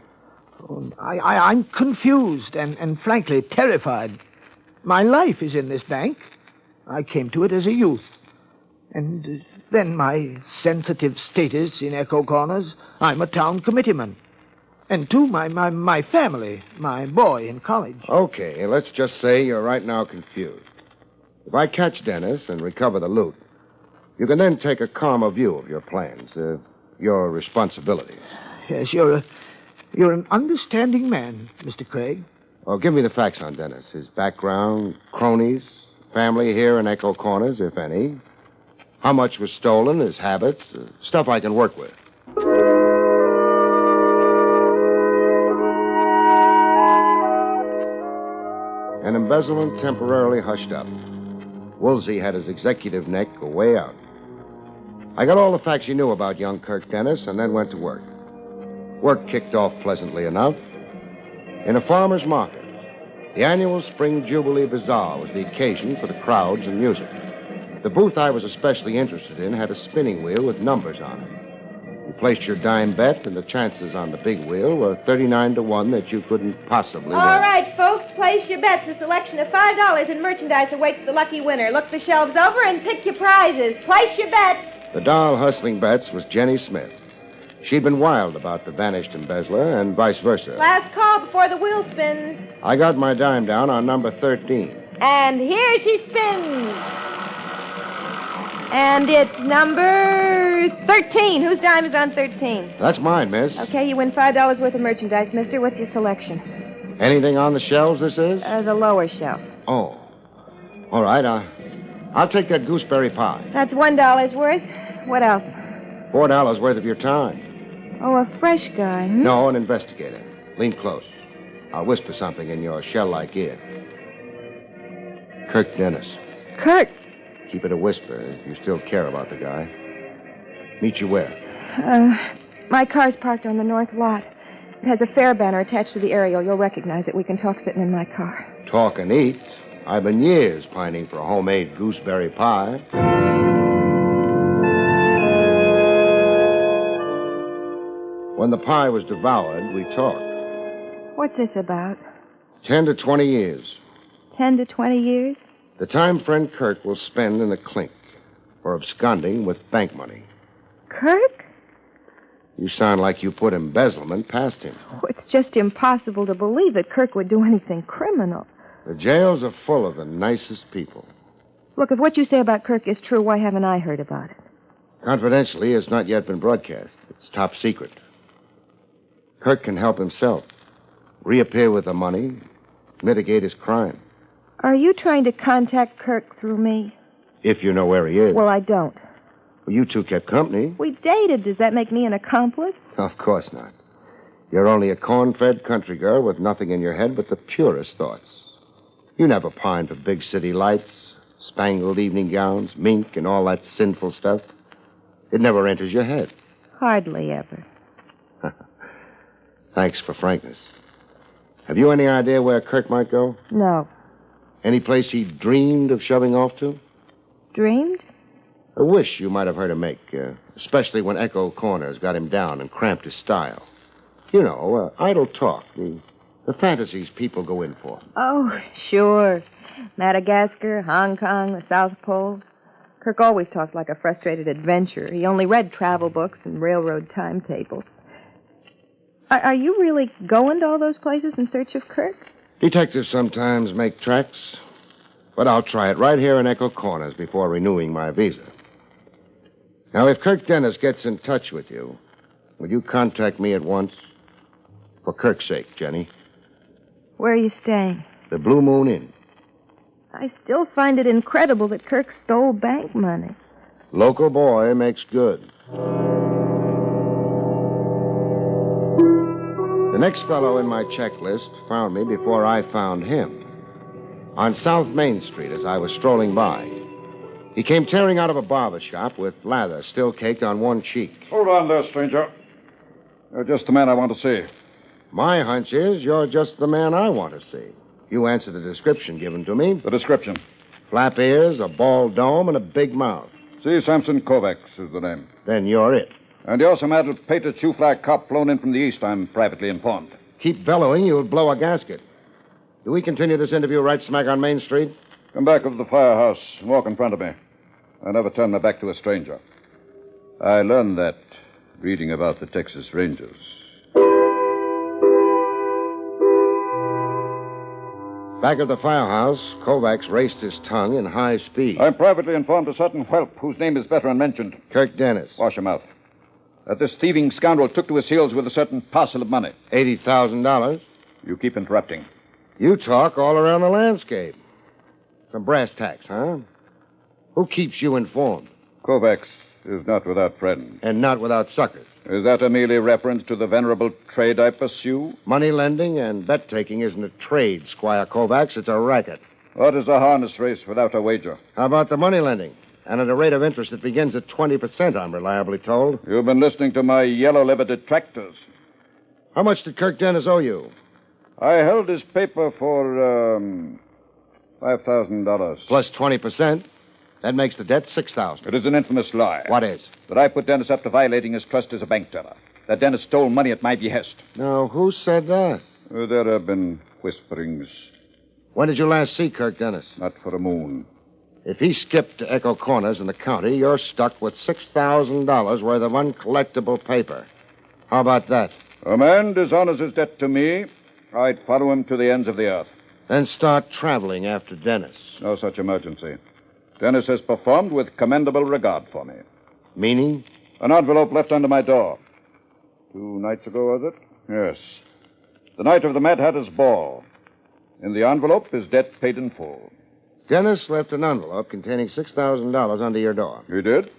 I'm confused and frankly terrified. My life is in this bank. I came to it as a youth. And then my sensitive status in Echo Corners, I'm a town committeeman. And too, my family, my boy in college. Okay, let's just say you're right now confused. If I catch Dennis and recover the loot, you can then take a calmer view of your plans, your responsibilities. Yes, you're an understanding man, Mr. Craig. Well, give me the facts on Dennis. His background, cronies, family here in Echo Corners, if any. How much was stolen, his habits, stuff I can work with. An embezzlement temporarily hushed up. Woolsey had his executive neck go way out. I got all the facts he knew about young Kirk Dennis and then went to work. Work kicked off pleasantly enough. In a farmer's market, the annual Spring Jubilee Bazaar was the occasion for the crowds and music. The booth I was especially interested in had a spinning wheel with numbers on it. You placed your dime bet, and the chances on the big wheel were 39 to 1 that you couldn't possibly win. All right, folks, place your bets. A selection of $5 in merchandise awaits the lucky winner. Look the shelves over and pick your prizes. Place your bets. The doll hustling bets was Jenny Smith. She'd been wild about the vanished embezzler and vice versa. Last call before the wheel spins. I got my dime down on number 13. And here she spins. And it's number 13. Whose dime is on 13? That's mine, miss. Okay, you win $5 worth of merchandise, mister. What's your selection? Anything on the shelves, this is? The lower shelf. Oh. All right, I'll take that gooseberry pie. That's $1 worth. What else? $4 worth of your time. Oh, a fresh guy, hmm? No, an investigator. Lean close. I'll whisper something in your shell-like ear. Kirk Dennis. Kirk? Keep it a whisper if you still care about the guy. Meet you where? My car's parked on the north lot. It has a fare banner attached to the aerial. You'll recognize it. We can talk sitting in my car. Talk and eat. I've been years pining for a homemade gooseberry pie. When the pie was devoured, we talked. What's this about? 10 to 20 years. 10 to 20 years? The time friend Kirk will spend in a clink for absconding with bank money. Kirk? You sound like you put embezzlement past him. Oh, it's just impossible to believe that Kirk would do anything criminal. The jails are full of the nicest people. Look, if what you say about Kirk is true, why haven't I heard about it? Confidentially, it's not yet been broadcast. It's top secret. Kirk can help himself. Reappear with the money, mitigate his crime. Are you trying to contact Kirk through me? If you know where he is. Well, I don't. Well, you two kept company. We dated. Does that make me an accomplice? Of course not. You're only a corn-fed country girl with nothing in your head but the purest thoughts. You never pined for big city lights, spangled evening gowns, mink, and all that sinful stuff. It never enters your head. Hardly ever. Thanks for frankness. Have you any idea where Kirk might go? No. Any place he dreamed of shoving off to? Dreamed? A wish you might have heard him make, especially when Echo Corners got him down and cramped his style. You know, idle talk, the fantasies people go in for. Oh, sure. Madagascar, Hong Kong, the South Pole. Kirk always talked like a frustrated adventurer. He only read travel books and railroad timetables. Are you really going to all those places in search of Kirk? Detectives sometimes make tracks, but I'll try it right here in Echo Corners before renewing my visa. Now, if Kirk Dennis gets in touch with you, will you contact me at once? For Kirk's sake, Jenny. Where are you staying? The Blue Moon Inn. I still find it incredible that Kirk stole bank money. Local boy makes good. The next fellow in my checklist found me before I found him. On South Main Street as I was strolling by. He came tearing out of a barber shop with lather still caked on one cheek. Hold on there, stranger. You're just the man I want to see. My hunch is you're just the man I want to see. You answer the description given to me. The description? Flap ears, a bald dome, and a big mouth. C. Samson Kovacs is the name. Then you're it. And you're some addled painted shoe-fly cop flown in from the east, I'm privately informed. Keep bellowing, you'll blow a gasket. Do we continue this interview right smack on Main Street? Come back over the firehouse and walk in front of me. I never turn my back to a stranger. I learned that reading about the Texas Rangers. Back at the firehouse, Kovacs raced his tongue in high speed. I'm privately informed a certain whelp whose name is better unmentioned. Kirk Dennis. Wash him out. That this thieving scoundrel took to his heels with a certain parcel of money. $80,000. You keep interrupting. You talk all around the landscape. Some brass tacks, huh? Who keeps you informed? Kovacs is not without friends. And not without suckers. Is that a merely reference to the venerable trade I pursue? Money lending and bet-taking isn't a trade, Squire Kovacs. It's a racket. What is a harness race without a wager? How about the money lending? And at a rate of interest that begins at 20%, I'm reliably told. You've been listening to my yellow-livered detractors. How much did Kirk Dennis owe you? I held his paper for, $5,000. Plus 20%. That makes the debt $6,000. It is an infamous lie. What is? That I put Dennis up to violating his trust as a bank teller. That Dennis stole money at my behest. Now, who said that? There have been whisperings. When did you last see Kirk Dennis? Not for a moon. If he skipped to Echo Corners in the county, you're stuck with $6,000 worth of uncollectible paper. How about that? A man dishonors his debt to me. I'd follow him to the ends of the earth. Then start traveling after Dennis. No such emergency. Dennis has performed with commendable regard for me. Meaning? An envelope left under my door. 2 nights ago, was it? Yes. The night of the Mad Hatter's ball. In the envelope is debt paid in full. Dennis left an envelope containing $6,000 under your door. He did?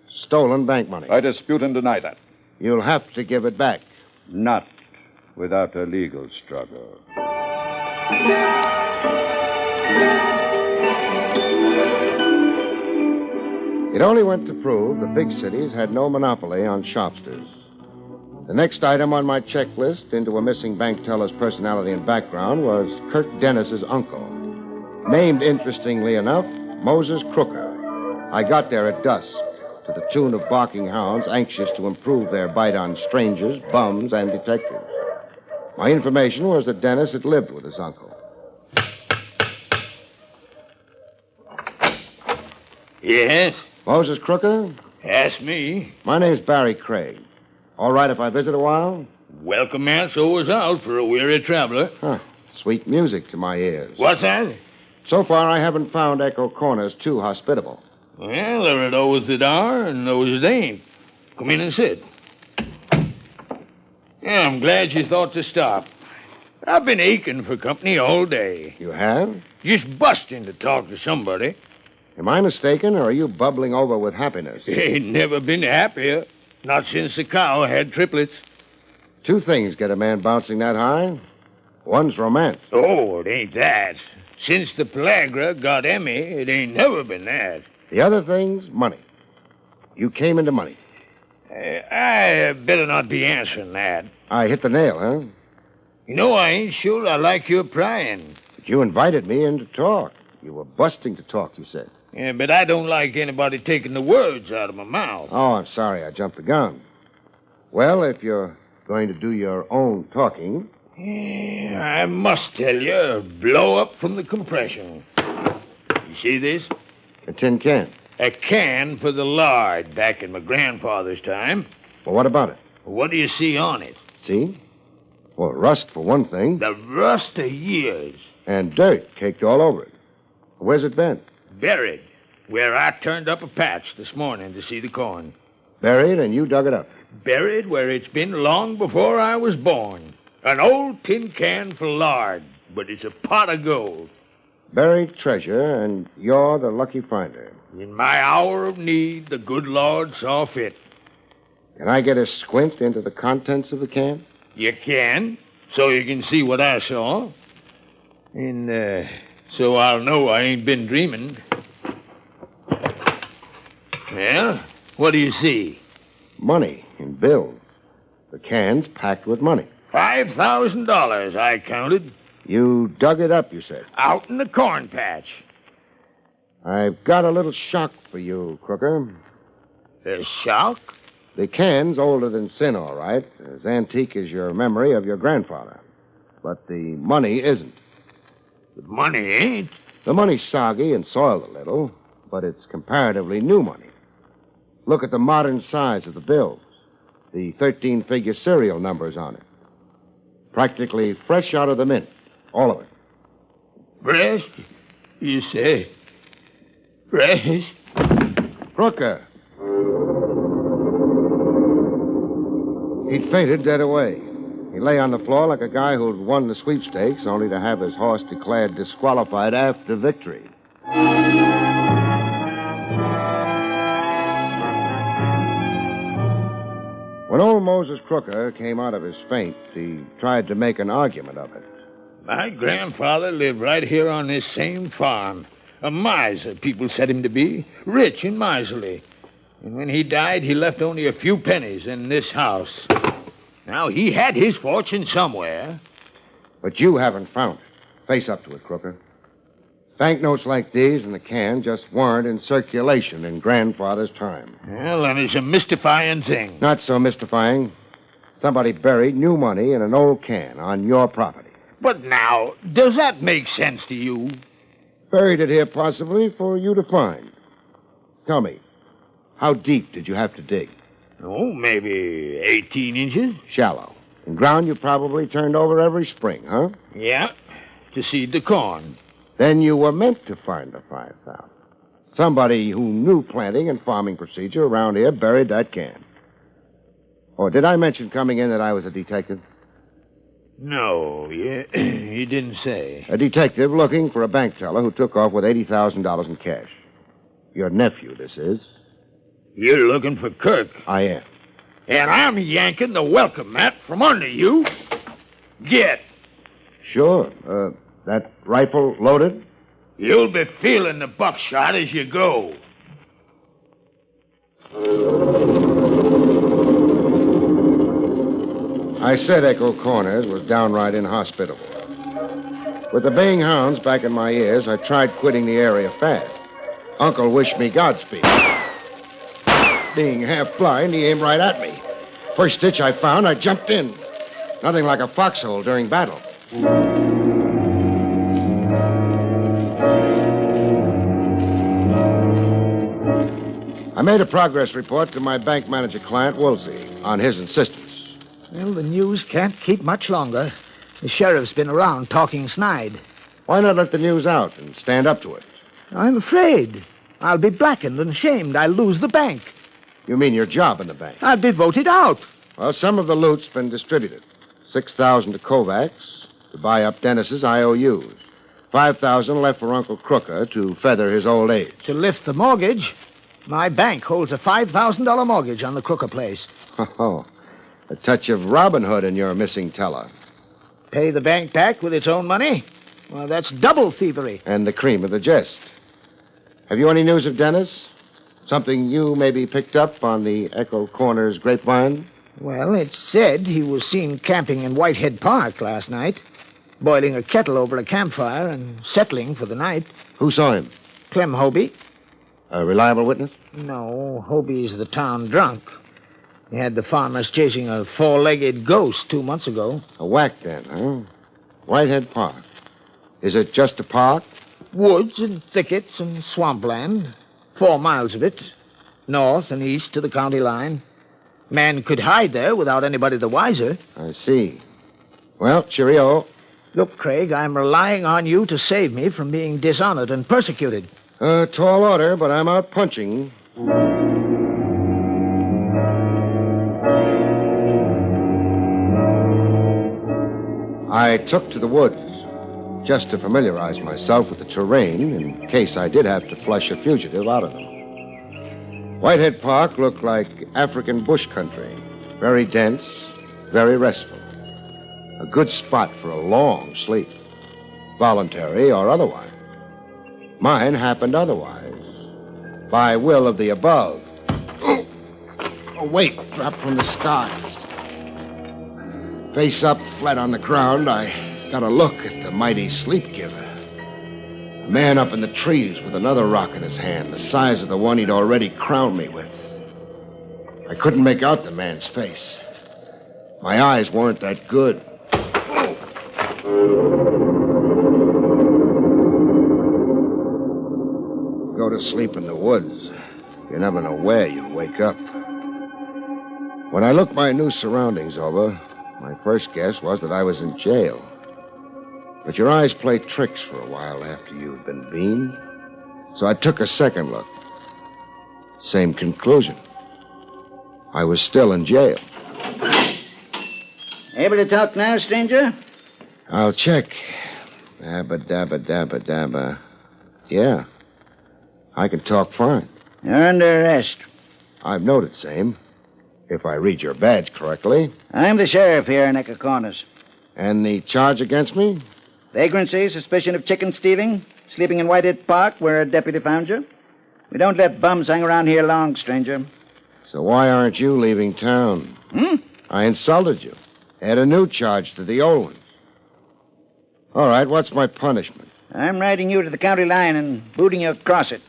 Stolen bank money. I dispute and deny that. You'll have to give it back. Not without a legal struggle. It only went to prove the big cities had no monopoly on shopsters. The next item on my checklist into a missing bank teller's personality and background was Kirk Dennis's uncle. Named, interestingly enough, Moses Crooker. I got there at dusk, to the tune of barking hounds anxious to improve their bite on strangers, bums, and detectives. My information was that Dennis had lived with his uncle. Yes? Moses Crooker? That's me. My name's Barrie Craig. All right if I visit a while? Welcome, man. So was out for a weary traveler. Huh. Sweet music to my ears. What's that? So far, I haven't found Echo Corners too hospitable. Well, there are those that are and those that ain't. Come in and sit. Yeah, I'm glad you thought to stop. I've been aching for company all day. You have? Just busting to talk to somebody. Am I mistaken, or are you bubbling over with happiness? Ain't never been happier. Not since the cow had triplets. Two things get a man bouncing that high. One's romance. Oh, it ain't that. Since the Pellagra got Emmy, it ain't never been that. The other thing's money. You came into money. I better not be answering that. I hit the nail, huh? You know, I ain't sure I like your prying. But you invited me in to talk. You were busting to talk, you said. Yeah, but I don't like anybody taking the words out of my mouth. Oh, I'm sorry. I jumped the gun. Well, if you're going to do your own talking... I must tell you, blow up from the compression. You see this? A tin can. A can for the lard back in my grandfather's time. Well, what about it? What do you see on it? See? Well, rust, for one thing. The rust of years. And dirt caked all over it. Where's it been? Buried. Where I turned up a patch this morning to see the corn. Buried, and you dug it up? Buried where it's been long before I was born. An old tin can for lard, but it's a pot of gold. Buried treasure, and you're the lucky finder. In my hour of need, the good Lord saw fit. Can I get a squint into the contents of the can? You can, so you can see what I saw. And, so I'll know I ain't been dreaming. Well, what do you see? Money in bills. The can's packed with money. $5,000, I counted. You dug it up, you said? Out in the corn patch. I've got a little shock for you, Crooker. A shock? The can's older than sin, all right. As antique as your memory of your grandfather. But the money isn't. The money ain't? The money's soggy and soiled a little, but it's comparatively new money. Look at the modern size of the bills. The 13-figure serial numbers on it. Practically fresh out of the mint. All of it. Fresh? You say? Fresh? Crooker. He'd fainted dead away. He lay on the floor like a guy who'd won the sweepstakes, only to have his horse declared disqualified after victory. When old Moses Crooker came out of his faint, he tried to make an argument of it. My grandfather lived right here on this same farm. A miser, people said him to be. Rich and miserly. And when he died, he left only a few pennies in this house. Now, he had his fortune somewhere. But you haven't found it. Face up to it, Crooker. Banknotes like these in the can just weren't in circulation in Grandfather's time. Well, that is a mystifying thing. Not so mystifying. Somebody buried new money in an old can on your property. But now, does that make sense to you? Buried it here possibly for you to find. Tell me, how deep did you have to dig? Oh, maybe 18 inches. Shallow. In ground you probably turned over every spring, huh? Yeah, to seed the corn. Then you were meant to find the 5,000. Somebody who knew planting and farming procedure around here buried that can. Or did I mention coming in that I was a detective? No, you didn't say. A detective looking for a bank teller who took off with $80,000 in cash. Your nephew, this is. You're looking for Kirk. I am. And I'm yanking the welcome mat from under you. Get. Sure. That rifle loaded? You'll be feeling the buckshot as you go. I said Echo Corners was downright inhospitable. With the baying hounds back in my ears, I tried quitting the area fast. Uncle wished me Godspeed. Being half blind, he aimed right at me. First stitch I found, I jumped in. Nothing like a foxhole during battle. I made a progress report to my bank manager client, Woolsey, on his insistence. Well, the news can't keep much longer. The sheriff's been around talking snide. Why not let the news out and stand up to it? I'm afraid. I'll be blackened and shamed. I'll lose the bank. You mean your job in the bank? I'll be voted out. Well, some of the loot's been distributed. $6,000 to Kovacs to buy up Dennis's IOUs. $5,000 left for Uncle Crooker to feather his old age. To lift the mortgage? My bank holds a $5,000 mortgage on the Crooker place. Oh, a touch of Robin Hood in your missing teller. Pay the bank back with its own money? Well, that's double thievery. And the cream of the jest. Have you any news of Dennis? Something you maybe picked up on the Echo Corners grapevine? Well, it's said he was seen camping in Whitehead Park last night, boiling a kettle over a campfire and settling for the night. Who saw him? Clem Hobie. A reliable witness? No, Hobie's the town drunk. He had the farmers chasing a four-legged ghost 2 months ago. A whack then, huh? Whitehead Park. Is it just a park? Woods and thickets and swampland. 4 miles of it, north and east to the county line. Man could hide there without anybody the wiser. I see. Well, cheerio. Look, Craig, I'm relying on you to save me from being dishonored and persecuted. Tall order, but I'm out punching. I took to the woods just to familiarize myself with the terrain in case I did have to flush a fugitive out of them. Whitehead Park looked like African bush country. Very dense, very restful. A good spot for a long sleep, voluntary or otherwise. Mine happened otherwise, by will of the above. A weight dropped from the skies. Face up, flat on the ground, I got a look at the mighty sleep giver. A man up in the trees with another rock in his hand, the size of the one he'd already crowned me with. I couldn't make out the man's face. My eyes weren't that good. Go to sleep in the woods. You never know where you'll wake up. When I looked my new surroundings over, my first guess was that I was in jail. But your eyes play tricks for a while after you've been beamed. So I took a second look. Same conclusion. I was still in jail. Able to talk now, stranger? I'll check. Dabba, dabba, dabba, dabba. Yeah. I can talk fine. You're under arrest. I've noted same. If I read your badge correctly. I'm the sheriff here in Echo Corners. And the charge against me? Vagrancy, suspicion of chicken stealing, sleeping in Whitehead Park where a deputy found you. We don't let bums hang around here long, stranger. So why aren't you leaving town? I insulted you. Add a new charge to the old one. All right, what's my punishment? I'm riding you to the county line and booting you across it.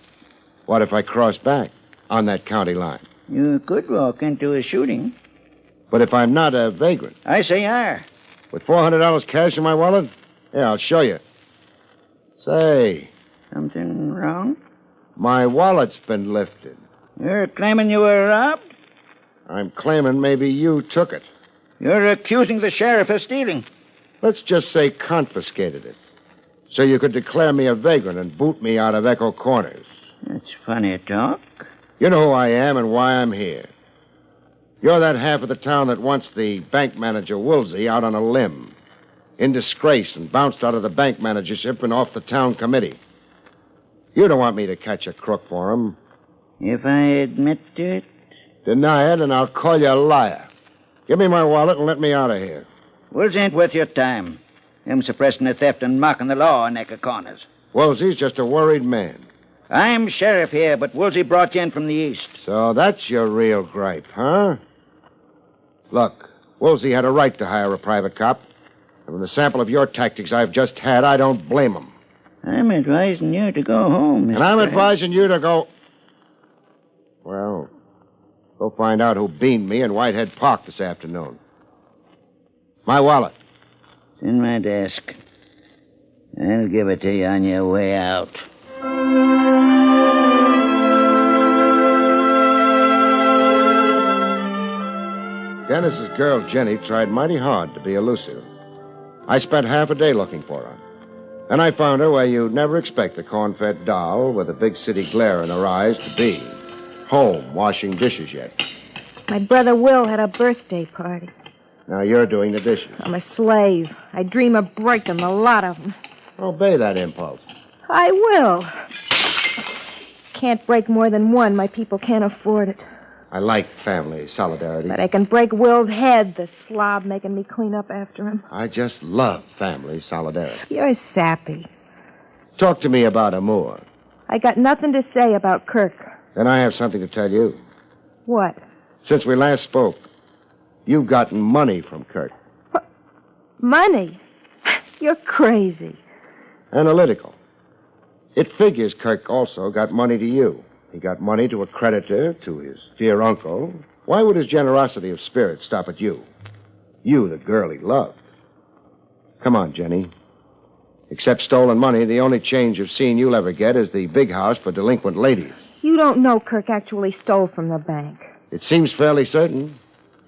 What if I cross back on that county line? You could walk into a shooting. But if I'm not a vagrant? I say you are. With $400 cash in my wallet? Yeah, I'll show you. Say. Something wrong? My wallet's been lifted. You're claiming you were robbed? I'm claiming maybe you took it. You're accusing the sheriff of stealing. Let's just say confiscated it. So you could declare me a vagrant and boot me out of Echo Corners. That's funny talk. You know who I am and why I'm here. You're that half of the town that wants the bank manager, Woolsey, out on a limb. In disgrace and bounced out of the bank managership and off the town committee. You don't want me to catch a crook for him. If I admit to it? Deny it and I'll call you a liar. Give me my wallet and let me out of here. Woolsey ain't worth your time. Him suppressing the theft and mocking the law in Echo Corners. Woolsey's just a worried man. I'm sheriff here, but Woolsey brought you in from the east. So that's your real gripe, huh? Look, Woolsey had a right to hire a private cop. And from the sample of your tactics I've just had, I don't blame him. I'm advising you to go home, Mr. And I'm Craig. advising you to go... Well, go find out who beamed me in Whitehead Park this afternoon. My wallet. It's in my desk. I'll give it to you on your way out. Dennis's girl, Jenny, tried mighty hard to be elusive. I spent half a day looking for her. Then I found her where you'd never expect a corn-fed doll with a big city glare in her eyes to be. Home, washing dishes yet. My brother Will had a birthday party. Now you're doing the dishes. I'm a slave. I dream of breaking the lot of them. Obey that impulse. I will. Can't break more than one. My people can't afford it. I like family solidarity. But I can break Will's head, the slob making me clean up after him. I just love family solidarity. You're sappy. Talk to me about Amour. I got nothing to say about Kirk. Then I have something to tell you. What? Since we last spoke, you've gotten money from Kirk. What? Money? You're crazy. Analytical. It figures Kirk also got money to you. He got money to a creditor, to his dear uncle. Why would his generosity of spirit stop at you? You, the girl he loved. Come on, Jenny. Except stolen money, the only change of scene you'll ever get is the big house for delinquent ladies. You don't know Kirk actually stole from the bank. It seems fairly certain.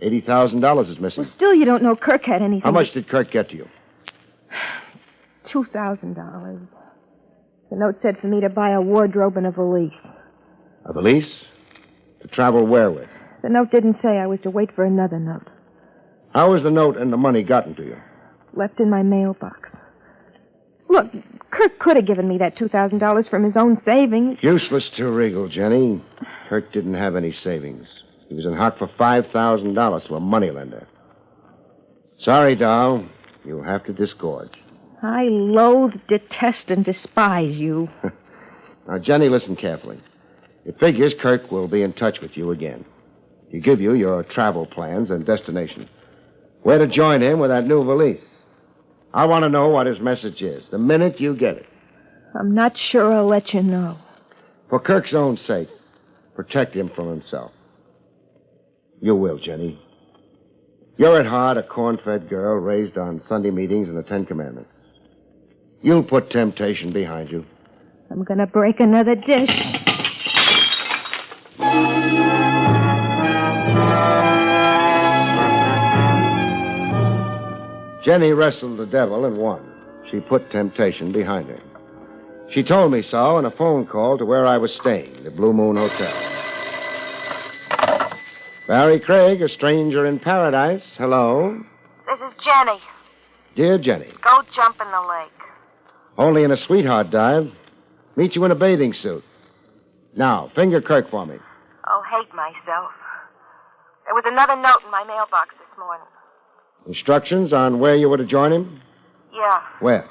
$80,000 is missing. Well, still you don't know Kirk had anything. How much did Kirk get to you? $2,000. The note said for me to buy a wardrobe and a valise. A valise? To travel where with? The note didn't say. I was to wait for another note. How was the note and the money gotten to you? Left in my mailbox. Look, Kirk could have given me that $2,000 from his own savings. Useless to wriggle, Jenny. Kirk didn't have any savings. He was in hock for $5,000 to a moneylender. Sorry, doll. You'll have to disgorge. I loathe, detest, and despise you. Now, Jenny, listen carefully. It figures Kirk will be in touch with you again. He'll give you your travel plans and destination. Where to join him with that new valise. I want to know what his message is, the minute you get it. I'm not sure I'll let you know. For Kirk's own sake, protect him from himself. You will, Jenny. You're at heart a corn-fed girl raised on Sunday meetings and the Ten Commandments. You'll put temptation behind you. I'm going to break another dish. Jenny wrestled the devil and won. She put temptation behind her. She told me so in a phone call to where I was staying, the Blue Moon Hotel. Barrie Craig, a stranger in paradise. Hello. This is Jenny. Dear Jenny. Go jump in the lake. Only in a sweetheart dive. Meet you in a bathing suit. Now, finger Kirk for me. Oh, hate myself. There was another note in my mailbox this morning. Instructions on where you were to join him? Yeah. Where?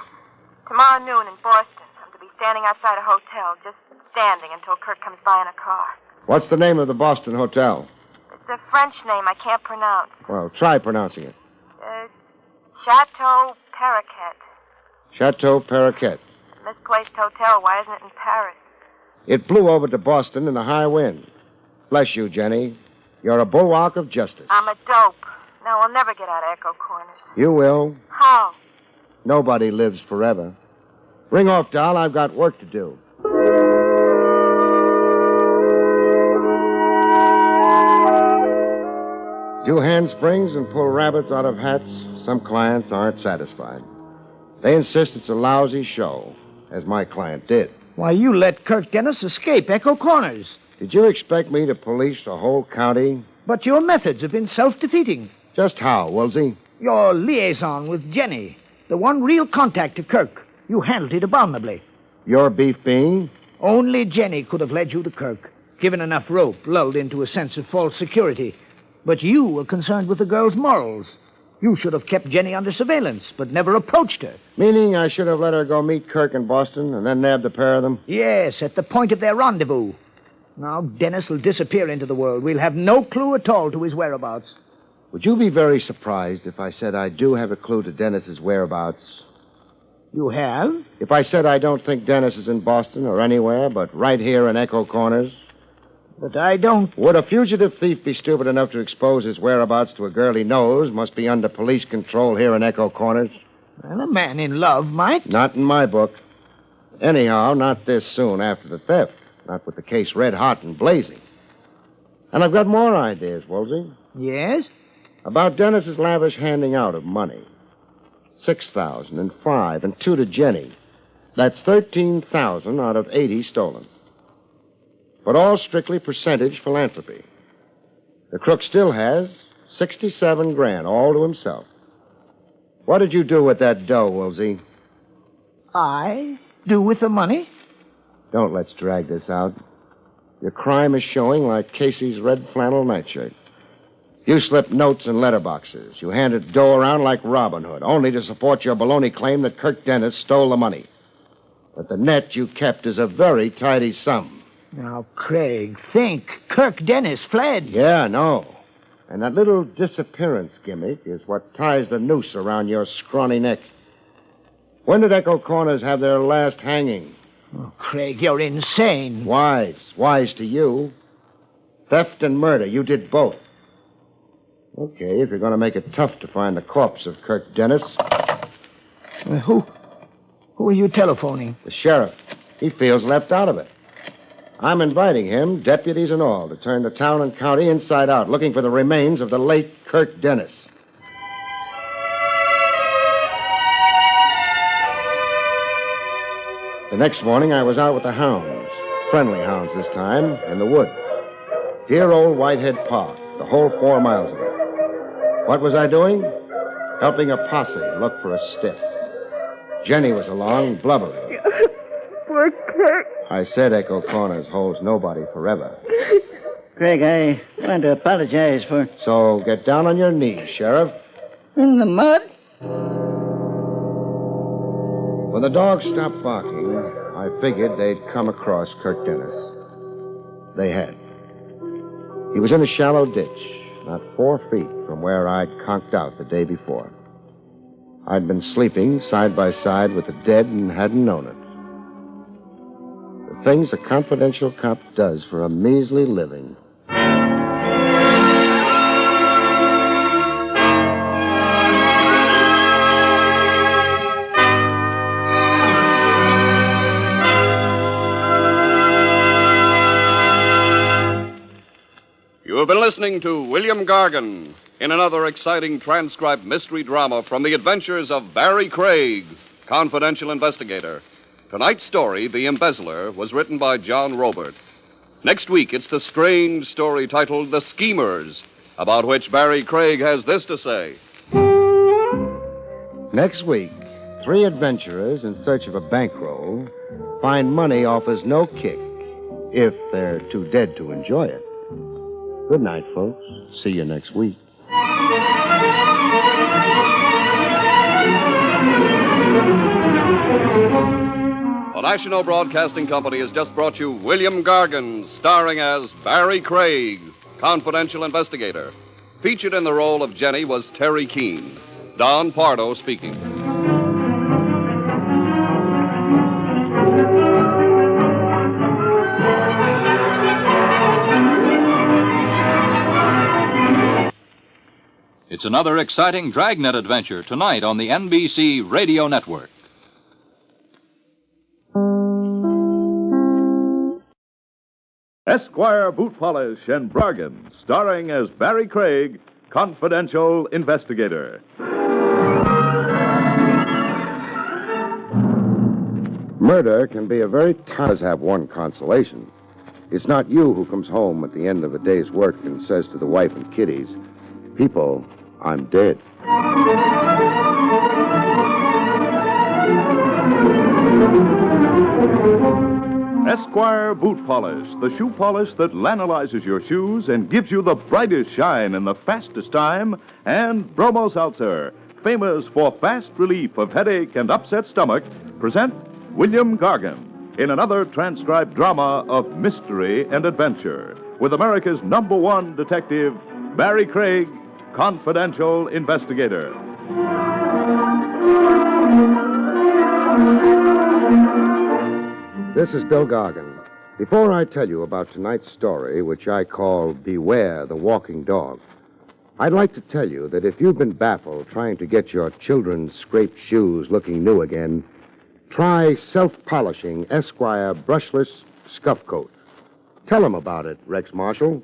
Tomorrow noon in Boston. I'm to be standing outside a hotel, just standing until Kirk comes by in a car. What's the name of the Boston hotel? It's a French name I can't pronounce. Well, try pronouncing it. Chateau Paraquet. Chateau Paraquet. Misplaced hotel. Why isn't it in Paris? It blew over to Boston in a high wind. Bless you, Jenny. You're a bulwark of justice. I'm a dope. No, I'll never get out of Echo Corners. You will. How? Nobody lives forever. Ring off, doll. I've got work to do. Do handsprings and pull rabbits out of hats. Some clients aren't satisfied. They insist it's a lousy show, as my client did. Why, you let Kirk Dennis escape Echo Corners. Did you expect me to police the whole county? But your methods have been self-defeating. Just how, Woolsey? Your liaison with Jenny, the one real contact to Kirk. You handled it abominably. Your beef being? Only Jenny could have led you to Kirk, given enough rope, lulled into a sense of false security. But you were concerned with the girl's morals. You should have kept Jenny under surveillance, but never approached her. Meaning I should have let her go meet Kirk in Boston and then nab the pair of them? Yes, at the point of their rendezvous. Now Dennis will disappear into the world. We'll have no clue at all to his whereabouts. Would you be very surprised if I said I do have a clue to Dennis's whereabouts? You have? If I said I don't think Dennis is in Boston or anywhere but right here in Echo Corners? But I don't... Would a fugitive thief be stupid enough to expose his whereabouts to a girl he knows must be under police control here in Echo Corners? Well, a man in love might. Not in my book. Anyhow, not this soon after the theft. Not with the case red hot and blazing. And I've got more ideas, Woolsey. Yes? About Dennis's lavish handing out of money. 6,000 and 5 and 2 to Jenny. That's 13,000 out of 80 stolen. But all strictly percentage philanthropy. The crook still has 67 grand, all to himself. What did you do with that dough, Woolsey? I? Do with the money? Don't let's drag this out. Your crime is showing like Casey's red flannel nightshirt. You slipped notes in letterboxes. You handed dough around like Robin Hood, only to support your baloney claim that Kirk Dennis stole the money. But the net you kept is a very tidy sum. Now, Craig, think. Kirk Dennis fled. Yeah, I know. And that little disappearance gimmick is what ties the noose around your scrawny neck. When did Echo Corners have their last hanging? Oh, Craig, you're insane. Wise. Wise to you. Theft and murder. You did both. Okay, if you're going to make it tough to find the corpse of Kirk Dennis. Who are you telephoning? The sheriff. He feels left out of it. I'm inviting him, deputies and all, to turn the town and county inside out, looking for the remains of the late Kirk Dennis. The next morning, I was out with the hounds. Friendly hounds this time, in the wood. Dear old Whitehead Park, the whole 4 miles of it. What was I doing? Helping a posse look for a stiff. Jenny was along, blubbering. Poor Kirk. I said Echo Corners holds nobody forever. Craig, I want to apologize for... So get down on your knees, Sheriff. In the mud? When the dogs stopped barking, I figured they'd come across Kirk Dennis. They had. He was in a shallow ditch, not 4 feet from where I'd conked out the day before. I'd been sleeping side by side with the dead and hadn't known it. The things a confidential cop does for a measly living. You have been listening to William Gargan in another exciting transcribed mystery drama from the adventures of Barrie Craig, confidential investigator. Tonight's story, The Embezzler, was written by John Robert. Next week, it's the strange story titled The Schemers, about which Barrie Craig has this to say. Next week, 3 adventurers in search of a bankroll find money offers no kick if they're too dead to enjoy it. Good night, folks. See you next week. The National Broadcasting Company has just brought you William Gargan, starring as Barrie Craig, confidential investigator. Featured in the role of Jenny was Terry Keene. Don Pardo speaking. It's another exciting Dragnet adventure tonight on the NBC Radio Network. Esquire Boot Polish and Bargain, starring as Barrie Craig, confidential investigator. Murder can be a very does have one consolation. It's not you who comes home at the end of a day's work and says to the wife and kiddies, "People, I'm dead." Esquire Boot Polish, the shoe polish that lanolizes your shoes and gives you the brightest shine in the fastest time, and Bromo Seltzer, famous for fast relief of headache and upset stomach, present William Gargan in another transcribed drama of mystery and adventure with America's #1 detective, Barrie Craig, confidential investigator. This is Bill Gargan. Before I tell you about tonight's story, which I call Beware the Walking Dog, I'd like to tell you that if you've been baffled trying to get your children's scraped shoes looking new again, try self-polishing Esquire brushless scuff coat. Tell them about it, Rex Marshall.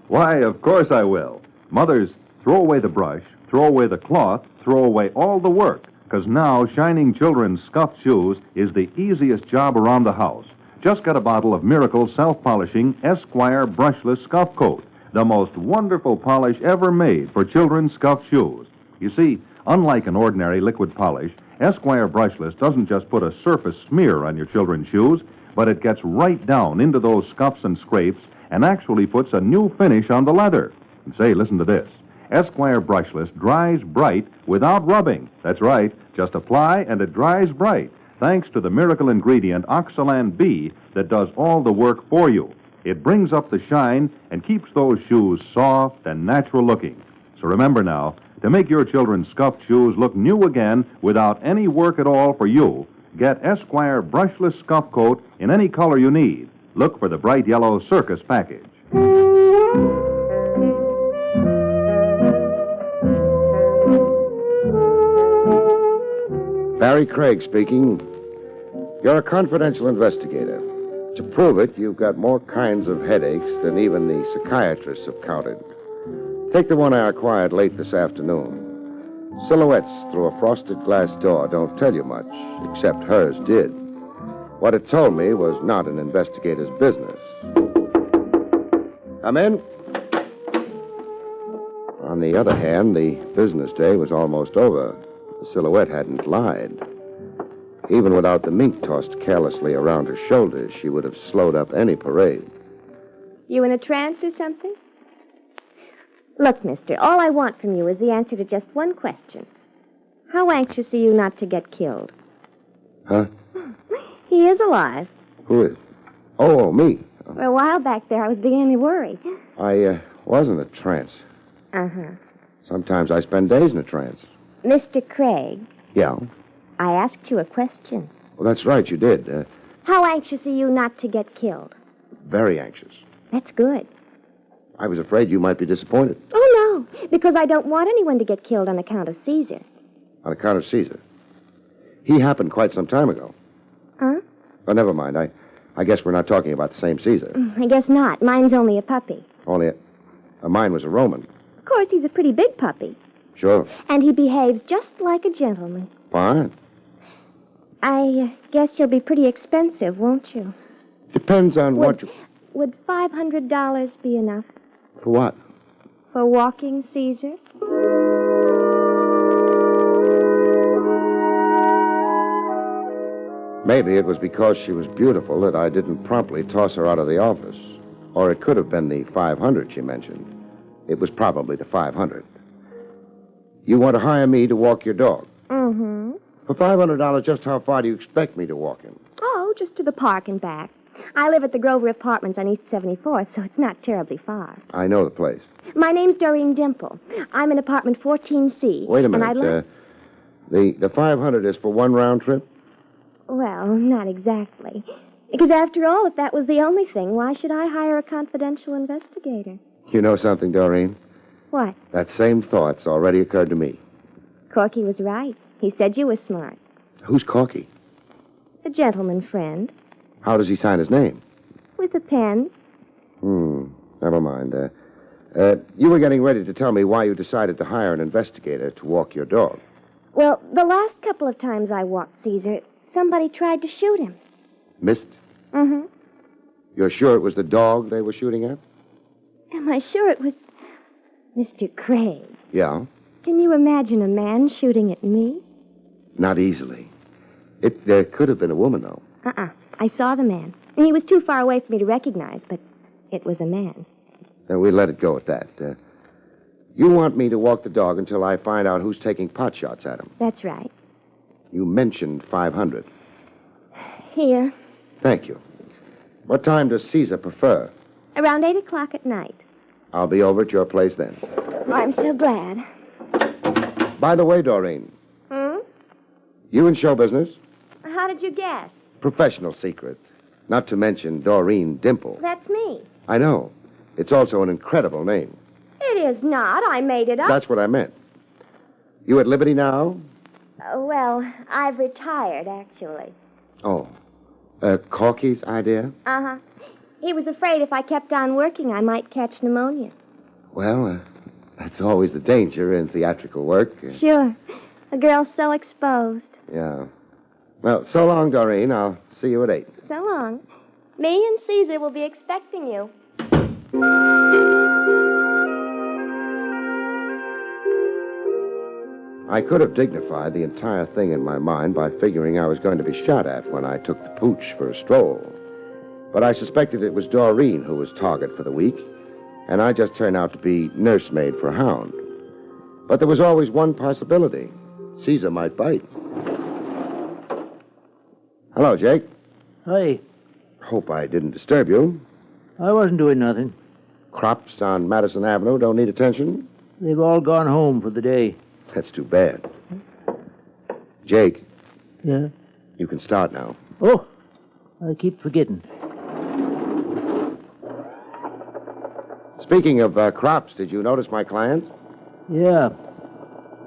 Why, of course I will. Mothers, throw away the brush, throw away the cloth, throw away all the work, because now shining children's scuffed shoes is the easiest job around the house. Just get a bottle of Miracle self-polishing Esquire brushless scuff coat, the most wonderful polish ever made for children's scuffed shoes. You see, unlike an ordinary liquid polish, Esquire Brushless doesn't just put a surface smear on your children's shoes, but it gets right down into those scuffs and scrapes and actually puts a new finish on the leather. And say, listen to this. Esquire Brushless dries bright without rubbing. That's right. Just apply and it dries bright, thanks to the miracle ingredient Oxalan B that does all the work for you. It brings up the shine and keeps those shoes soft and natural looking. So remember now, to make your children's scuffed shoes look new again without any work at all for you, get Esquire Brushless Scuff Coat in any color you need. Look for the bright yellow Circus package. Barrie Craig speaking. You're a confidential investigator. To prove it, you've got more kinds of headaches than even the psychiatrists have counted. Take the one I acquired late this afternoon. Silhouettes through a frosted glass door don't tell you much, except hers did. What it told me was not an investigator's business. Come in. On the other hand, the business day was almost over. The silhouette hadn't lied. Even without the mink tossed carelessly around her shoulders, she would have slowed up any parade. You in a trance or something? Look, mister, all I want from you is the answer to just one question. How anxious are you not to get killed? Huh? He is alive. Who is? Oh, me. For a while back there, I was beginning to worry. I was in a trance. Uh-huh. Sometimes I spend days in a trance. Mr. Craig, Yeah? I asked you a question. Well, that's right, you did. How anxious are you not to get killed? Very anxious. That's good. I was afraid you might be disappointed. Oh, no, because I don't want anyone to get killed on account of Caesar. On account of Caesar. He happened quite some time ago. Huh? Oh, never mind. I guess we're not talking about the same Caesar. I guess not. Mine's only a puppy. Only mine was a Roman. Of course, he's a pretty big puppy. Sure. And he behaves just like a gentleman. Fine. I guess you'll be pretty expensive, won't you? Depends on what you... Would $500 be enough? For what? For walking Caesar? Maybe it was because she was beautiful that I didn't promptly toss her out of the office. Or it could have been the 500 she mentioned. It was probably the 500. You want to hire me to walk your dog? Mm-hmm. For $500, just how far do you expect me to walk him? Oh, just to the park and back. I live at the Grover Apartments on East 74th, so it's not terribly far. I know the place. My name's Doreen Dimple. I'm in apartment 14C. Wait a minute. And the 500 is for one round trip? Well, not exactly. Because after all, if that was the only thing, why should I hire a confidential investigator? You know something, Doreen? What? That same thought's already occurred to me. Corky was right. He said you were smart. Who's Corky? A gentleman friend. How does he sign his name? With a pen. Never mind. You were getting ready to tell me why you decided to hire an investigator to walk your dog. Well, the last couple of times I walked Caesar, somebody tried to shoot him. Missed? Mm-hmm. You're sure it was the dog they were shooting at? Am I sure it was... Mr. Craig, Yeah? can you imagine a man shooting at me? Not easily. It could have been a woman, though. Uh-uh. I saw the man. And he was too far away for me to recognize, but it was a man. Then we let it go at that. You want me to walk the dog until I find out who's taking pot shots at him. That's right. You mentioned 500. Here. Thank you. What time does Caesar prefer? Around 8 o'clock at night. I'll be over at your place then. Oh, I'm so glad. By the way, Doreen, you in show business? How did you guess? Professional secret. Not to mention Doreen Dimple. That's me. I know. It's also an incredible name. It is not. I made it up. That's what I meant. You at liberty now? Well, I've retired, actually. Oh. Corky's idea? Uh-huh. He was afraid if I kept on working, I might catch pneumonia. Well, that's always the danger in theatrical work. Sure. A girl's so exposed. Yeah. Well, so long, Doreen. I'll see you at 8. So long. Me and Caesar will be expecting you. I could have dignified the entire thing in my mind by figuring I was going to be shot at when I took the pooch for a stroll. But I suspected it was Doreen who was target for the week, and I just turned out to be nursemaid for Hound. But there was always one possibility. Caesar might bite. Hello, Jake. Hi. Hope I didn't disturb you. I wasn't doing nothing. Crops on Madison Avenue don't need attention? They've all gone home for the day. That's too bad. Jake. Yeah? You can start now. Oh, I keep forgetting. Speaking of crops, did you notice my client? Yeah.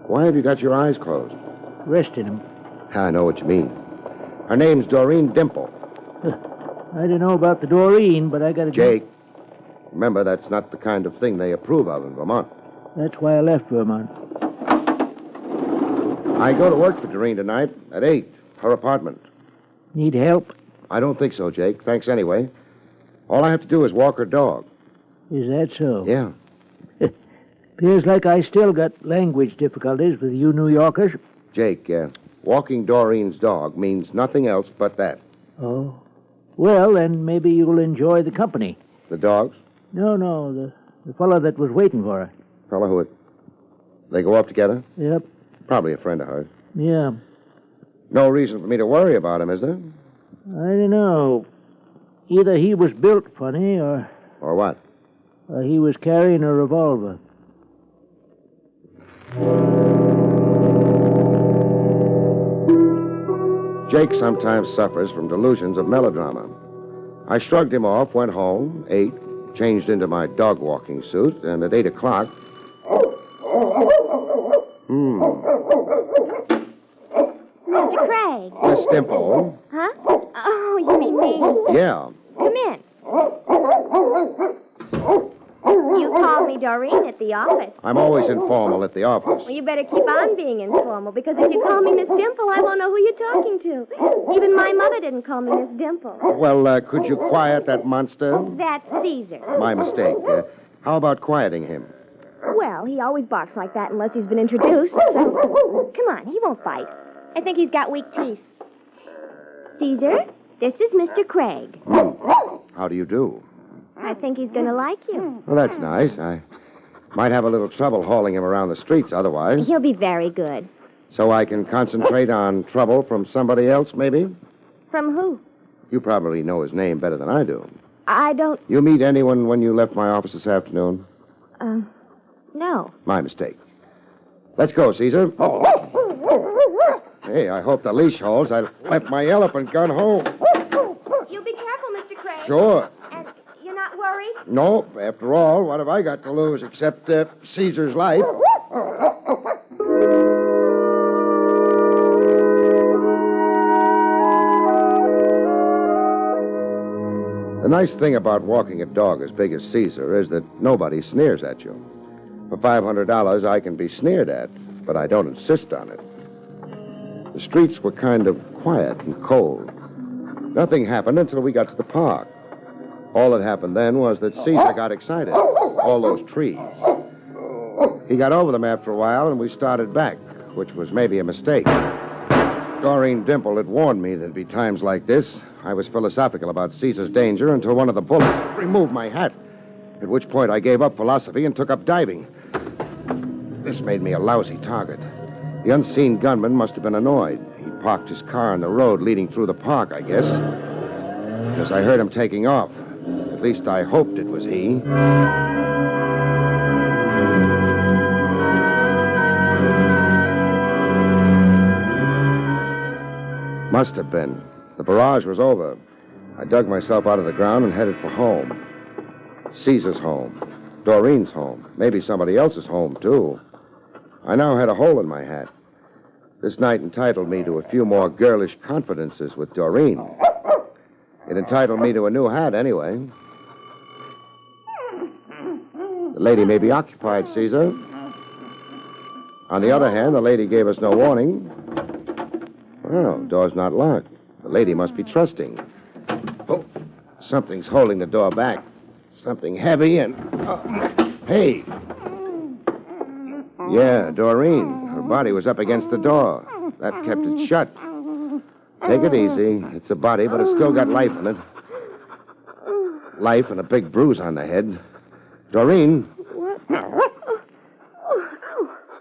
Why have you got your eyes closed? Resting him. I know what you mean. Her name's Doreen Dimple. I don't know about the Doreen, but I got to... Jake, remember, that's not the kind of thing they approve of in Vermont. That's why I left Vermont. I go to work for Doreen tonight at 8, her apartment. Need help? I don't think so, Jake. Thanks anyway. All I have to do is walk her dog. Is that so? Yeah. Appears like I still got language difficulties with you New Yorkers. Jake, walking Doreen's dog means nothing else but that. Oh. Well, then maybe you'll enjoy the company. The dogs? No, the fellow that was waiting for her. Fellow who... They go up together? Yep. Probably a friend of hers. Yeah. No reason for me to worry about him, is there? I don't know. Either he was built funny or... Or what? He was carrying a revolver. Jake sometimes suffers from delusions of melodrama. I shrugged him off, went home, ate, changed into my dog-walking suit, and at 8 o'clock... Mr. Craig. Miss Dimple. Huh? Oh, you mean me? Yeah. Come in. You called me Doreen at the office. I'm always informal at the office. Well, you better keep on being informal, because if you call me Miss Dimple, I won't know who you're talking to. Even my mother didn't call me Miss Dimple. Well, could you quiet that monster? That's Caesar. My mistake. How about quieting him? Well, he always barks like that unless he's been introduced, so... Come on, he won't bite. I think he's got weak teeth. Caesar, this is Mr. Craig. How do you do? I think he's going to like you. Well, that's nice. I might have a little trouble hauling him around the streets otherwise. He'll be very good. So I can concentrate on trouble from somebody else, maybe? From who? You probably know his name better than I do. I don't... You meet anyone when you left my office this afternoon? No. My mistake. Let's go, Caesar. Hey, I hope the leash holds. I left my elephant gun home. You be careful, Mr. Craig. Sure. And you're not worried? No, after all, what have I got to lose except Caesar's life? The nice thing about walking a dog as big as Caesar is that nobody sneers at you. For $500, I can be sneered at, but I don't insist on it. The streets were kind of quiet and cold. Nothing happened until we got to the park. All that happened then was that Caesar got excited. All those trees. He got over them after a while, and we started back, which was maybe a mistake. Doreen Dimple had warned me there'd be times like this. I was philosophical about Caesar's danger until one of the bullets removed my hat, at which point I gave up philosophy and took up diving. This made me a lousy target. The unseen gunman must have been annoyed. He parked his car on the road leading through the park, I guess, because I heard him taking off. At least I hoped it was he. Must have been. The barrage was over. I dug myself out of the ground and headed for home. Caesar's home. Doreen's home. Maybe somebody else's home, too. I now had a hole in my hat. This night entitled me to a few more girlish confidences with Doreen. It entitled me to a new hat, anyway. The lady may be occupied, Caesar. On the other hand, the lady gave us no warning. Well, door's not locked. The lady must be trusting. Oh, something's holding the door back. Something heavy and... hey! Yeah, Doreen. Her body was up against the door. That kept it shut. Take it easy. It's a body, but it's still got life in it. Life and a big bruise on the head. Doreen. What?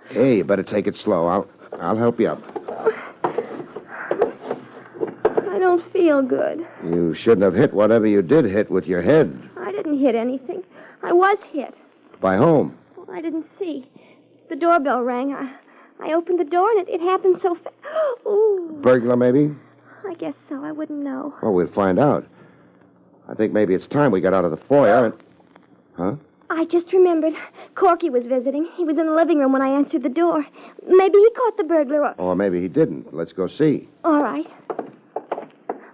Hey, you better take it slow. I'll help you up. I don't feel good. You shouldn't have hit whatever you did hit with your head. I didn't hit anything. I was hit. By whom? Well, I didn't see. The doorbell rang. I opened the door, and it happened so fast. Ooh. Burglar, maybe? I guess so. I wouldn't know. Well, we'll find out. I think maybe it's time we got out of the foyer and... Huh? I just remembered. Corky was visiting. He was in the living room when I answered the door. Maybe he caught the burglar. Or maybe he didn't. Let's go see. All right.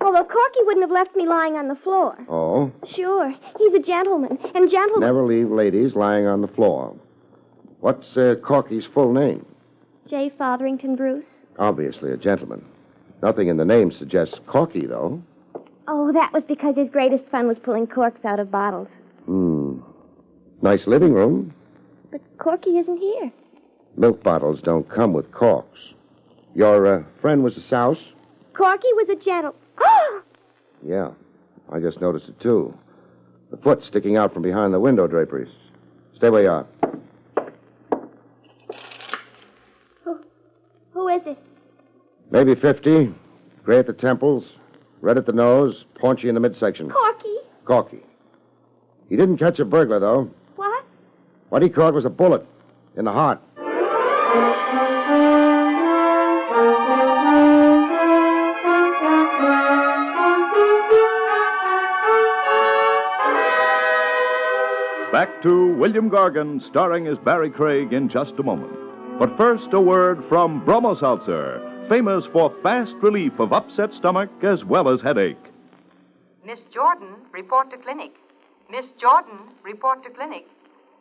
Although Corky wouldn't have left me lying on the floor. Oh? Sure. He's a gentleman. And gentlemen... Never leave ladies lying on the floor. What's Corky's full name? J. Fotherington Bruce. Obviously a gentleman. Nothing in the name suggests Corky, though. Oh, that was because his greatest fun was pulling corks out of bottles. Nice living room. But Corky isn't here. Milk bottles don't come with corks. Your friend was a souse? Corky was a Yeah, I just noticed it, too. The foot sticking out from behind the window draperies. Stay where you are. Who is it? Maybe 50. Gray at the temples, red at the nose, paunchy in the midsection. Corky? Corky. He didn't catch a burglar, though. What? What he caught was a bullet in the heart. Back to William Gargan, starring as Barrie Craig in just a moment. But first, a word from Bromo Seltzer, famous for fast relief of upset stomach as well as headache. Miss Jordan, report to clinic. Miss Jordan, report to clinic.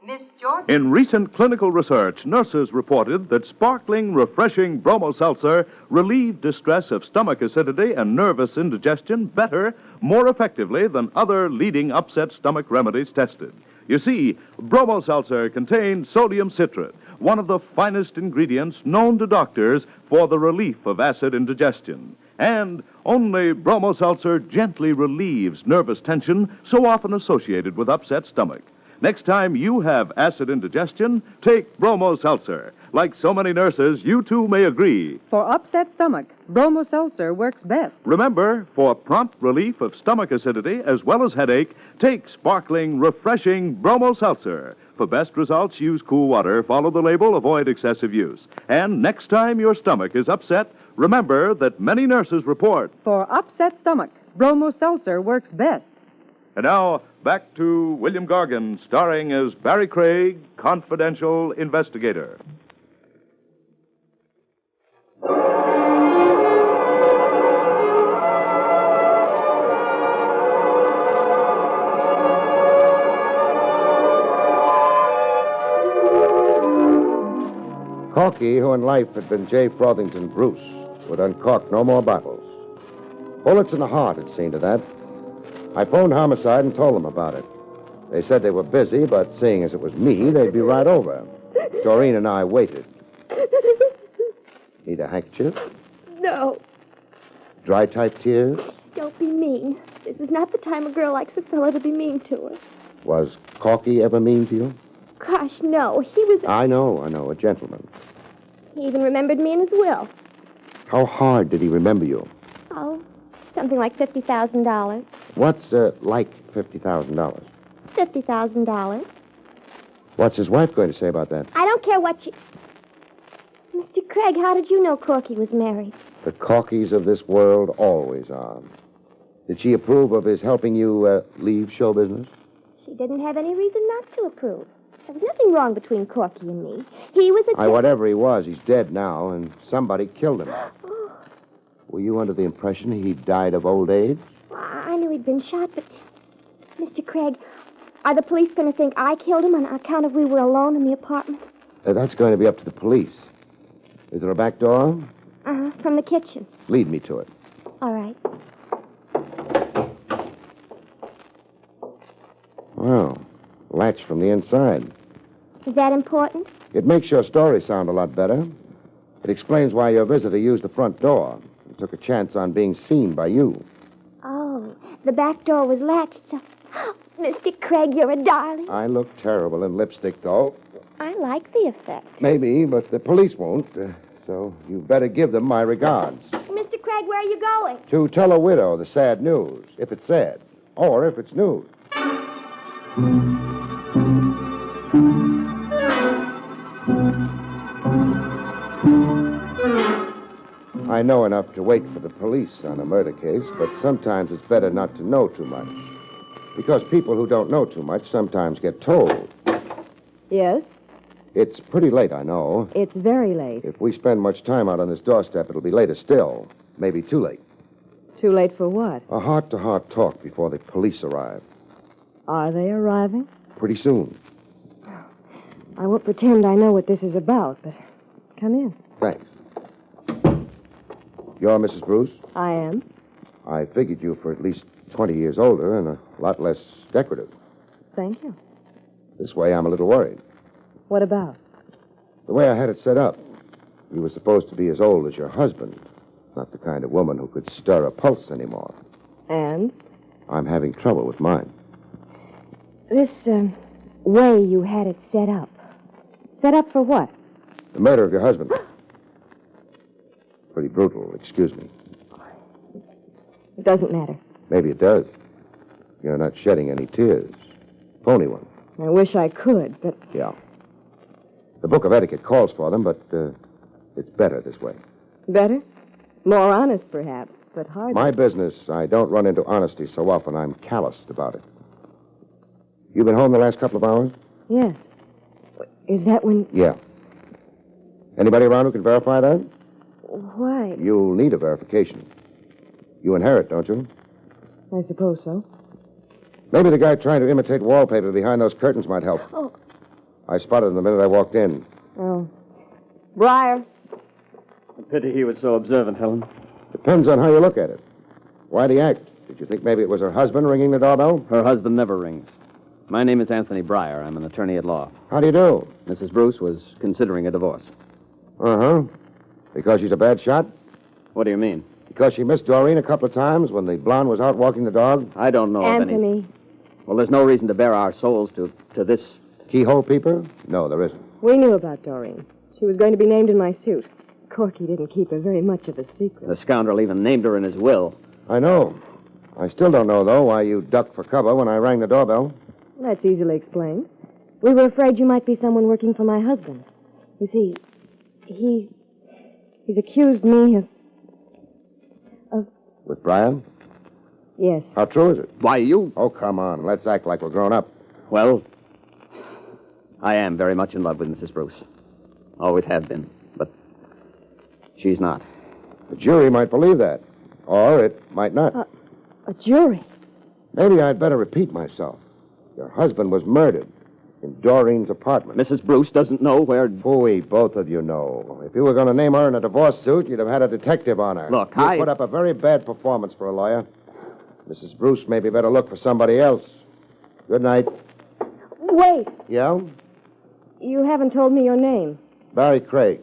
Miss Jordan... In recent clinical research, nurses reported that sparkling, refreshing Bromo Seltzer relieved distress of stomach acidity and nervous indigestion better, more effectively than other leading upset stomach remedies tested. You see, Bromo Seltzer contains sodium citrate, one of the finest ingredients known to doctors for the relief of acid indigestion. And only Bromo Seltzer gently relieves nervous tension so often associated with upset stomach. Next time you have acid indigestion, take Bromo Seltzer. Like so many nurses, you too may agree. For upset stomach, Bromo Seltzer works best. Remember, for prompt relief of stomach acidity as well as headache, take sparkling, refreshing Bromo Seltzer. For best results, use cool water, follow the label, avoid excessive use. And next time your stomach is upset, remember that many nurses report. For upset stomach, Bromo Seltzer works best. And now, back to William Gargan, starring as Barrie Craig, confidential investigator. Corky, who in life had been J. Frothington Bruce, would uncork no more bottles. Bullets in the heart had seen to that. I phoned Homicide and told them about it. They said they were busy, but seeing as it was me, they'd be right over. Doreen and I waited. Need a handkerchief? No. Dry-type tears? Don't be mean. This is not the time a girl likes a fellow to be mean to her. Was Corky ever mean to you? Gosh, no. He was... I know, a gentleman. He even remembered me in his will. How hard did he remember you? Oh, something like $50,000. What's, like $50,000? $50,000. What's his wife going to say about that? I don't care what she... Mr. Craig, how did you know Corky was married? The Corkys of this world always are. Did she approve of his helping you leave show business? She didn't have any reason not to approve. There was nothing wrong between Corky and me. He was a... Whatever he was, he's dead now, and somebody killed him. Oh. Were you under the impression he died of old age? Well, I knew he'd been shot, but... Mr. Craig, are the police going to think I killed him on account of we were alone in the apartment? That's going to be up to the police. Is there a back door? From the kitchen. Lead me to it. All right. Well, latch from the inside. Is that important? It makes your story sound a lot better. It explains why your visitor used the front door and took a chance on being seen by you. Oh, the back door was latched, so... Mr. Craig, you're a darling. I look terrible in lipstick, though. I like the effect. Maybe, but the police won't, so you better give them my regards. Mr. Craig, where are you going? To tell a widow the sad news, if it's sad, or if it's news. I know enough to wait for the police on a murder case, but sometimes it's better not to know too much. Because people who don't know too much sometimes get told. Yes? It's pretty late, I know. It's very late. If we spend much time out on this doorstep, it'll be later still. Maybe too late. Too late for what? A heart-to-heart talk before the police arrive. Are they arriving? Pretty soon. I won't pretend I know what this is about, but come in. Thanks. You're Mrs. Bruce? I am. I figured you for at least 20 years older and a lot less decorative. Thank you. This way, I'm a little worried. What about? The way I had it set up. You were supposed to be as old as your husband. Not the kind of woman who could stir a pulse anymore. And? I'm having trouble with mine. This, way you had it set up. Set up for what? The murder of your husband. Pretty brutal, excuse me. It doesn't matter. Maybe it does. You're not shedding any tears. Phony one. I wish I could, but... Yeah. The book of etiquette calls for them, but it's better this way. Better? More honest, perhaps, but hardly. My business, I don't run into honesty so often I'm calloused about it. You been home the last couple of hours? Yes. Is that when... Yeah. Anybody around who can verify that? Why? You'll need a verification. You inherit, don't you? I suppose so. Maybe the guy trying to imitate wallpaper behind those curtains might help. Oh. I spotted him the minute I walked in. Oh. Briar. A pity he was so observant, Helen. Depends on how you look at it. Why the act? Did you think maybe it was her husband ringing the doorbell? Her husband never rings. My name is Anthony Briar. I'm an attorney at law. How do you do? Mrs. Bruce was considering a divorce. Uh-huh. Because she's a bad shot? What do you mean? Because she missed Doreen a couple of times when the blonde was out walking the dog? I don't know of any... Anthony. Well, there's no reason to bare our souls to this... Keyhole peeper? No, there isn't. We knew about Doreen. She was going to be named in my suit. Corky didn't keep her very much of a secret. The scoundrel even named her in his will. I know. I still don't know, though, why you ducked for cover when I rang the doorbell. That's easily explained. We were afraid you might be someone working for my husband. You see, he's accused me of... With Brian? Yes. How true is it? Why, you... Oh, come on. Let's act like we're grown up. Well, I am very much in love with Mrs. Bruce. Always have been. But she's not. The jury might believe that. Or it might not. A jury? Maybe I'd better repeat myself. Your husband was murdered in Doreen's apartment. Mrs. Bruce doesn't know where... Phooey, both of you know. If you were going to name her in a divorce suit, you'd have had a detective on her. Look, you put up a very bad performance for a lawyer. Mrs. Bruce maybe better look for somebody else. Good night. Wait. Yeah? You haven't told me your name. Barrie Craig.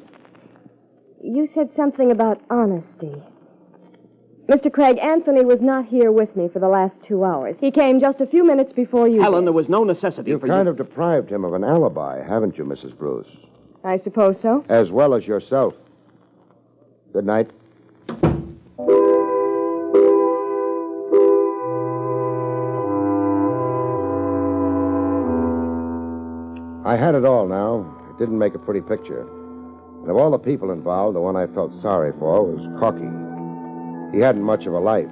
You said something about honesty. Mr. Craig, Anthony was not here with me for the last 2 hours. He came just a few minutes before you Helen, did. there was no necessity You've for kind of deprived him of an alibi, haven't you, Mrs. Bruce? I suppose so. As well as yourself. Good night. I had it all now. It didn't make a pretty picture. And of all the people involved, the one I felt sorry for was Corky. He hadn't much of a life,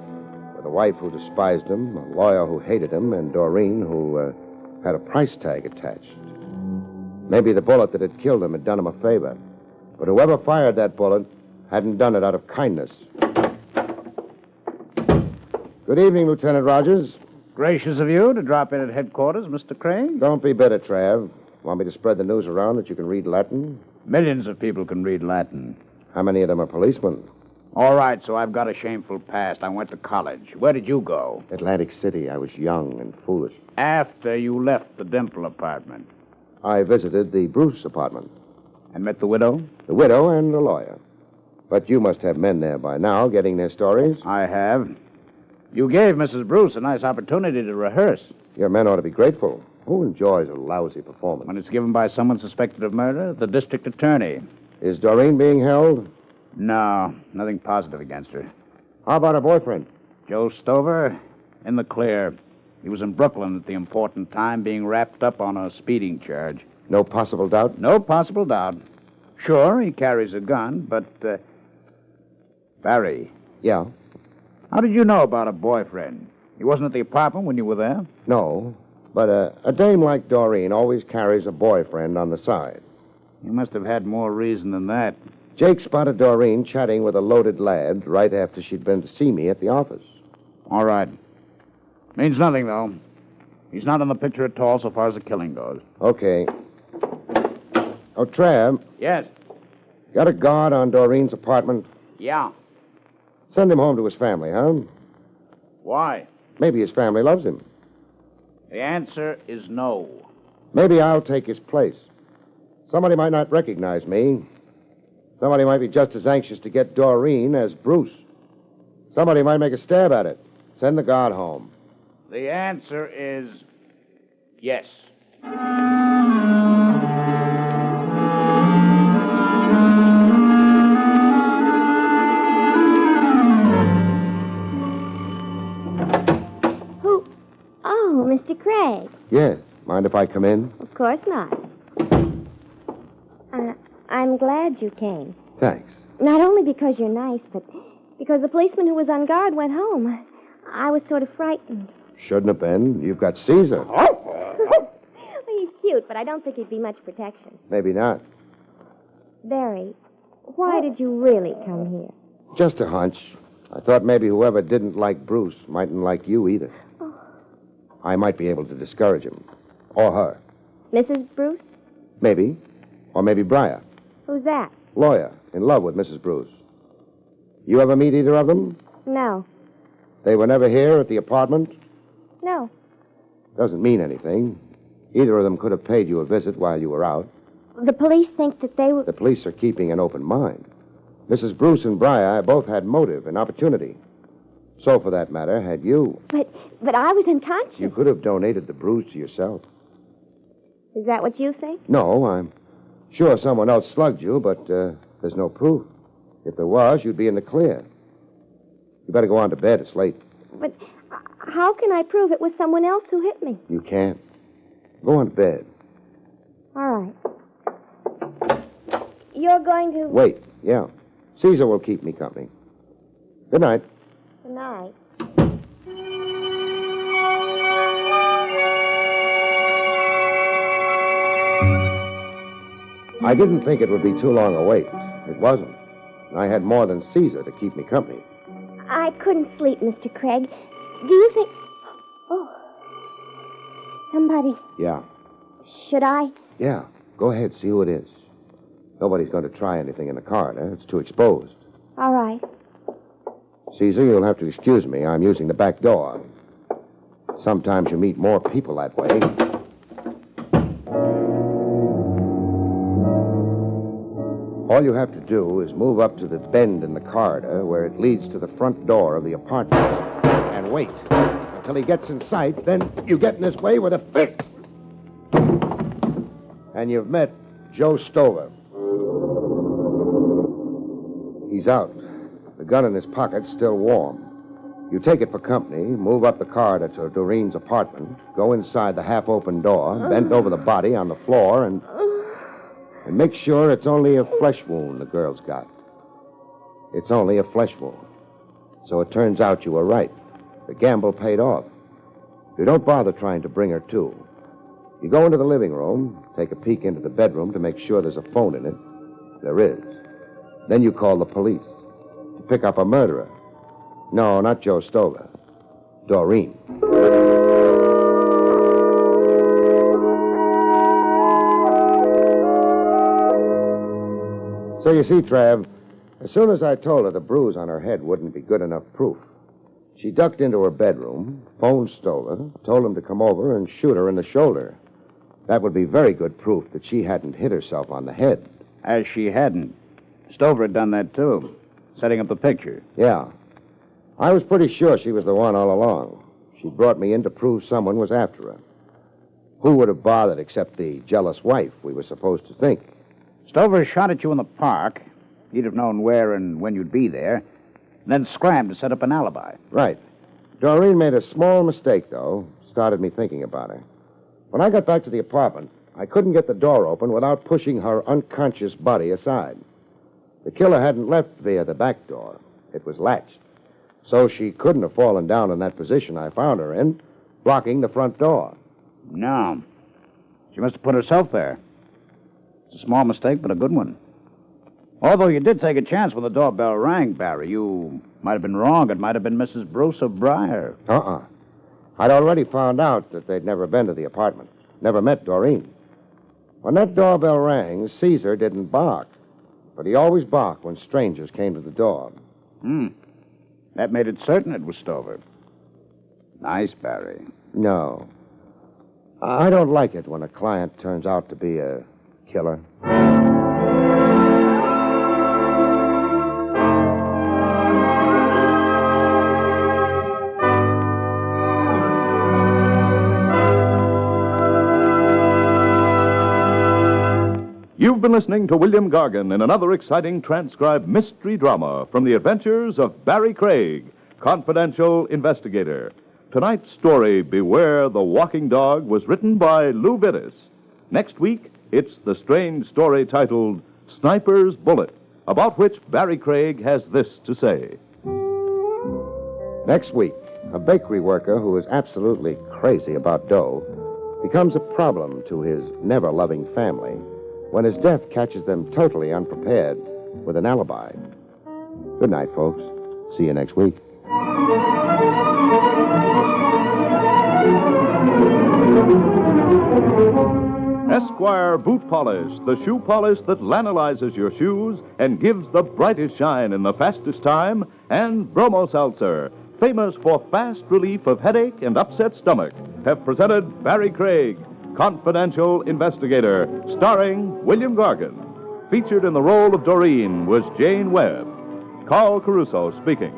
with a wife who despised him, a lawyer who hated him, and Doreen who had a price tag attached. Maybe the bullet that had killed him had done him a favor. But whoever fired that bullet hadn't done it out of kindness. Good evening, Lieutenant Rogers. Gracious of you to drop in at headquarters, Mr. Craig. Don't be bitter, Trav. Want me to spread the news around that you can read Latin? Millions of people can read Latin. How many of them are policemen? All right, so I've got a shameful past. I went to college. Where did you go? Atlantic City. I was young and foolish. After you left the Dimple apartment. I visited the Bruce apartment. And met the widow? The widow and the lawyer. But you must have men there by now getting their stories. I have. You gave Mrs. Bruce a nice opportunity to rehearse. Your men ought to be grateful. Who enjoys a lousy performance? When it's given by someone suspected of murder, the district attorney. Is Doreen being held? No, nothing positive against her. How about her boyfriend? Joe Stover, in the clear. He was in Brooklyn at the important time, being wrapped up on a speeding charge. No possible doubt? No possible doubt. Sure, he carries a gun, but, Barrie. Yeah? How did you know about a boyfriend? He wasn't at the apartment when you were there? No, but a dame like Doreen always carries a boyfriend on the side. You must have had more reason than that. Jake spotted Doreen chatting with a loaded lad right after she'd been to see me at the office. All right. Means nothing, though. He's not in the picture at all so far as the killing goes. Okay. Oh, Trav. Yes? Got a guard on Doreen's apartment? Yeah. Send him home to his family, huh? Why? Maybe his family loves him. The answer is no. Maybe I'll take his place. Somebody might not recognize me. Somebody might be just as anxious to get Doreen as Bruce. Somebody might make a stab at it. Send the guard home. The answer is yes. Who? Oh, Mr. Craig. Yes. Mind if I come in? Of course not. I'm glad you came. Thanks. Not only because you're nice, but because the policeman who was on guard went home. I was sort of frightened. Shouldn't have been. You've got Caesar. Well, he's cute, but I don't think he'd be much protection. Maybe not. Barrie, why did you really come here? Just a hunch. I thought maybe whoever didn't like Bruce mightn't like you either. Oh. I might be able to discourage him. Or her. Mrs. Bruce? Maybe. Or maybe Briar. Who's that? Lawyer, in love with Mrs. Bruce. You ever meet either of them? No. They were never here at the apartment? No. Doesn't mean anything. Either of them could have paid you a visit while you were out. The police think that they were... The police are keeping an open mind. Mrs. Bruce and Briar both had motive and opportunity. So, for that matter, had you. But I was unconscious. You could have donated the bruise to yourself. Is that what you think? No, I'm sure someone else slugged you, but there's no proof. If there was, you'd be in the clear. You better go on to bed. It's late. But how can I prove it was someone else who hit me? You can't. Go on to bed. All right. You're going to... Wait, yeah. Caesar will keep me company. Good night. Good night. I didn't think it would be too long a wait. It wasn't. I had more than Caesar to keep me company. I couldn't sleep, Mr. Craig. Do you think... Oh. Somebody... Yeah. Should I? Yeah. Go ahead, see who it is. Nobody's going to try anything in the corridor. It's too exposed. All right. Caesar, you'll have to excuse me. I'm using the back door. Sometimes you meet more people that way. All you have to do is move up to the bend in the corridor where it leads to the front door of the apartment and wait until he gets in sight. Then you get in his way with a fist. And you've met Joe Stover. He's out. The gun in his pocket's still warm. You take it for company, move up the corridor to Doreen's apartment, go inside the half-open door, bend over the body on the floor, and make sure it's only a flesh wound the girl's got. It's only a flesh wound. So it turns out you were right. The gamble paid off. You don't bother trying to bring her to. You go into the living room, take a peek into the bedroom to make sure there's a phone in it. There is. Then you call the police to pick up a murderer. No, not Joe Stover. Doreen. So you see, Trav, as soon as I told her the bruise on her head wouldn't be good enough proof, she ducked into her bedroom, phoned Stover, told him to come over and shoot her in the shoulder. That would be very good proof that she hadn't hit herself on the head. As she hadn't. Stover had done that, too, setting up the picture. Yeah. I was pretty sure she was the one all along. She brought me in to prove someone was after her. Who would have bothered except the jealous wife, we were supposed to think? Stover shot at you in the park. He'd have known where and when you'd be there, and then scrammed to set up an alibi. Right. Doreen made a small mistake, though. Started me thinking about her. When I got back to the apartment, I couldn't get the door open without pushing her unconscious body aside. The killer hadn't left via the back door. It was latched. So she couldn't have fallen down in that position I found her in, blocking the front door. No. She must have put herself there. It's a small mistake, but a good one. Although you did take a chance when the doorbell rang, Barry. You might have been wrong. It might have been Mrs. Bruce of Briar. I'd already found out that they'd never been to the apartment. Never met Doreen. When that doorbell rang, Caesar didn't bark. But he always barked when strangers came to the door. That made it certain it was Stover. Nice, Barry. No. I don't like it when a client turns out to be a killer. You've been listening to William Gargan in another exciting transcribed mystery drama from the adventures of Barrie Craig, confidential investigator. Tonight's story, Beware the Walking Dog, was written by Lou Vittis. Next week, it's the strange story titled Sniper's Bullet, about which Barrie Craig has this to say. Next week, a bakery worker who is absolutely crazy about dough becomes a problem to his never-loving family when his death catches them totally unprepared with an alibi. Good night, folks. See you next week. Esquire Boot Polish, the shoe polish that lanolizes your shoes and gives the brightest shine in the fastest time, and Bromo Seltzer, famous for fast relief of headache and upset stomach, have presented Barrie Craig, confidential investigator, starring William Gargan. Featured in the role of Doreen was Jane Webb. Carl Caruso speaking.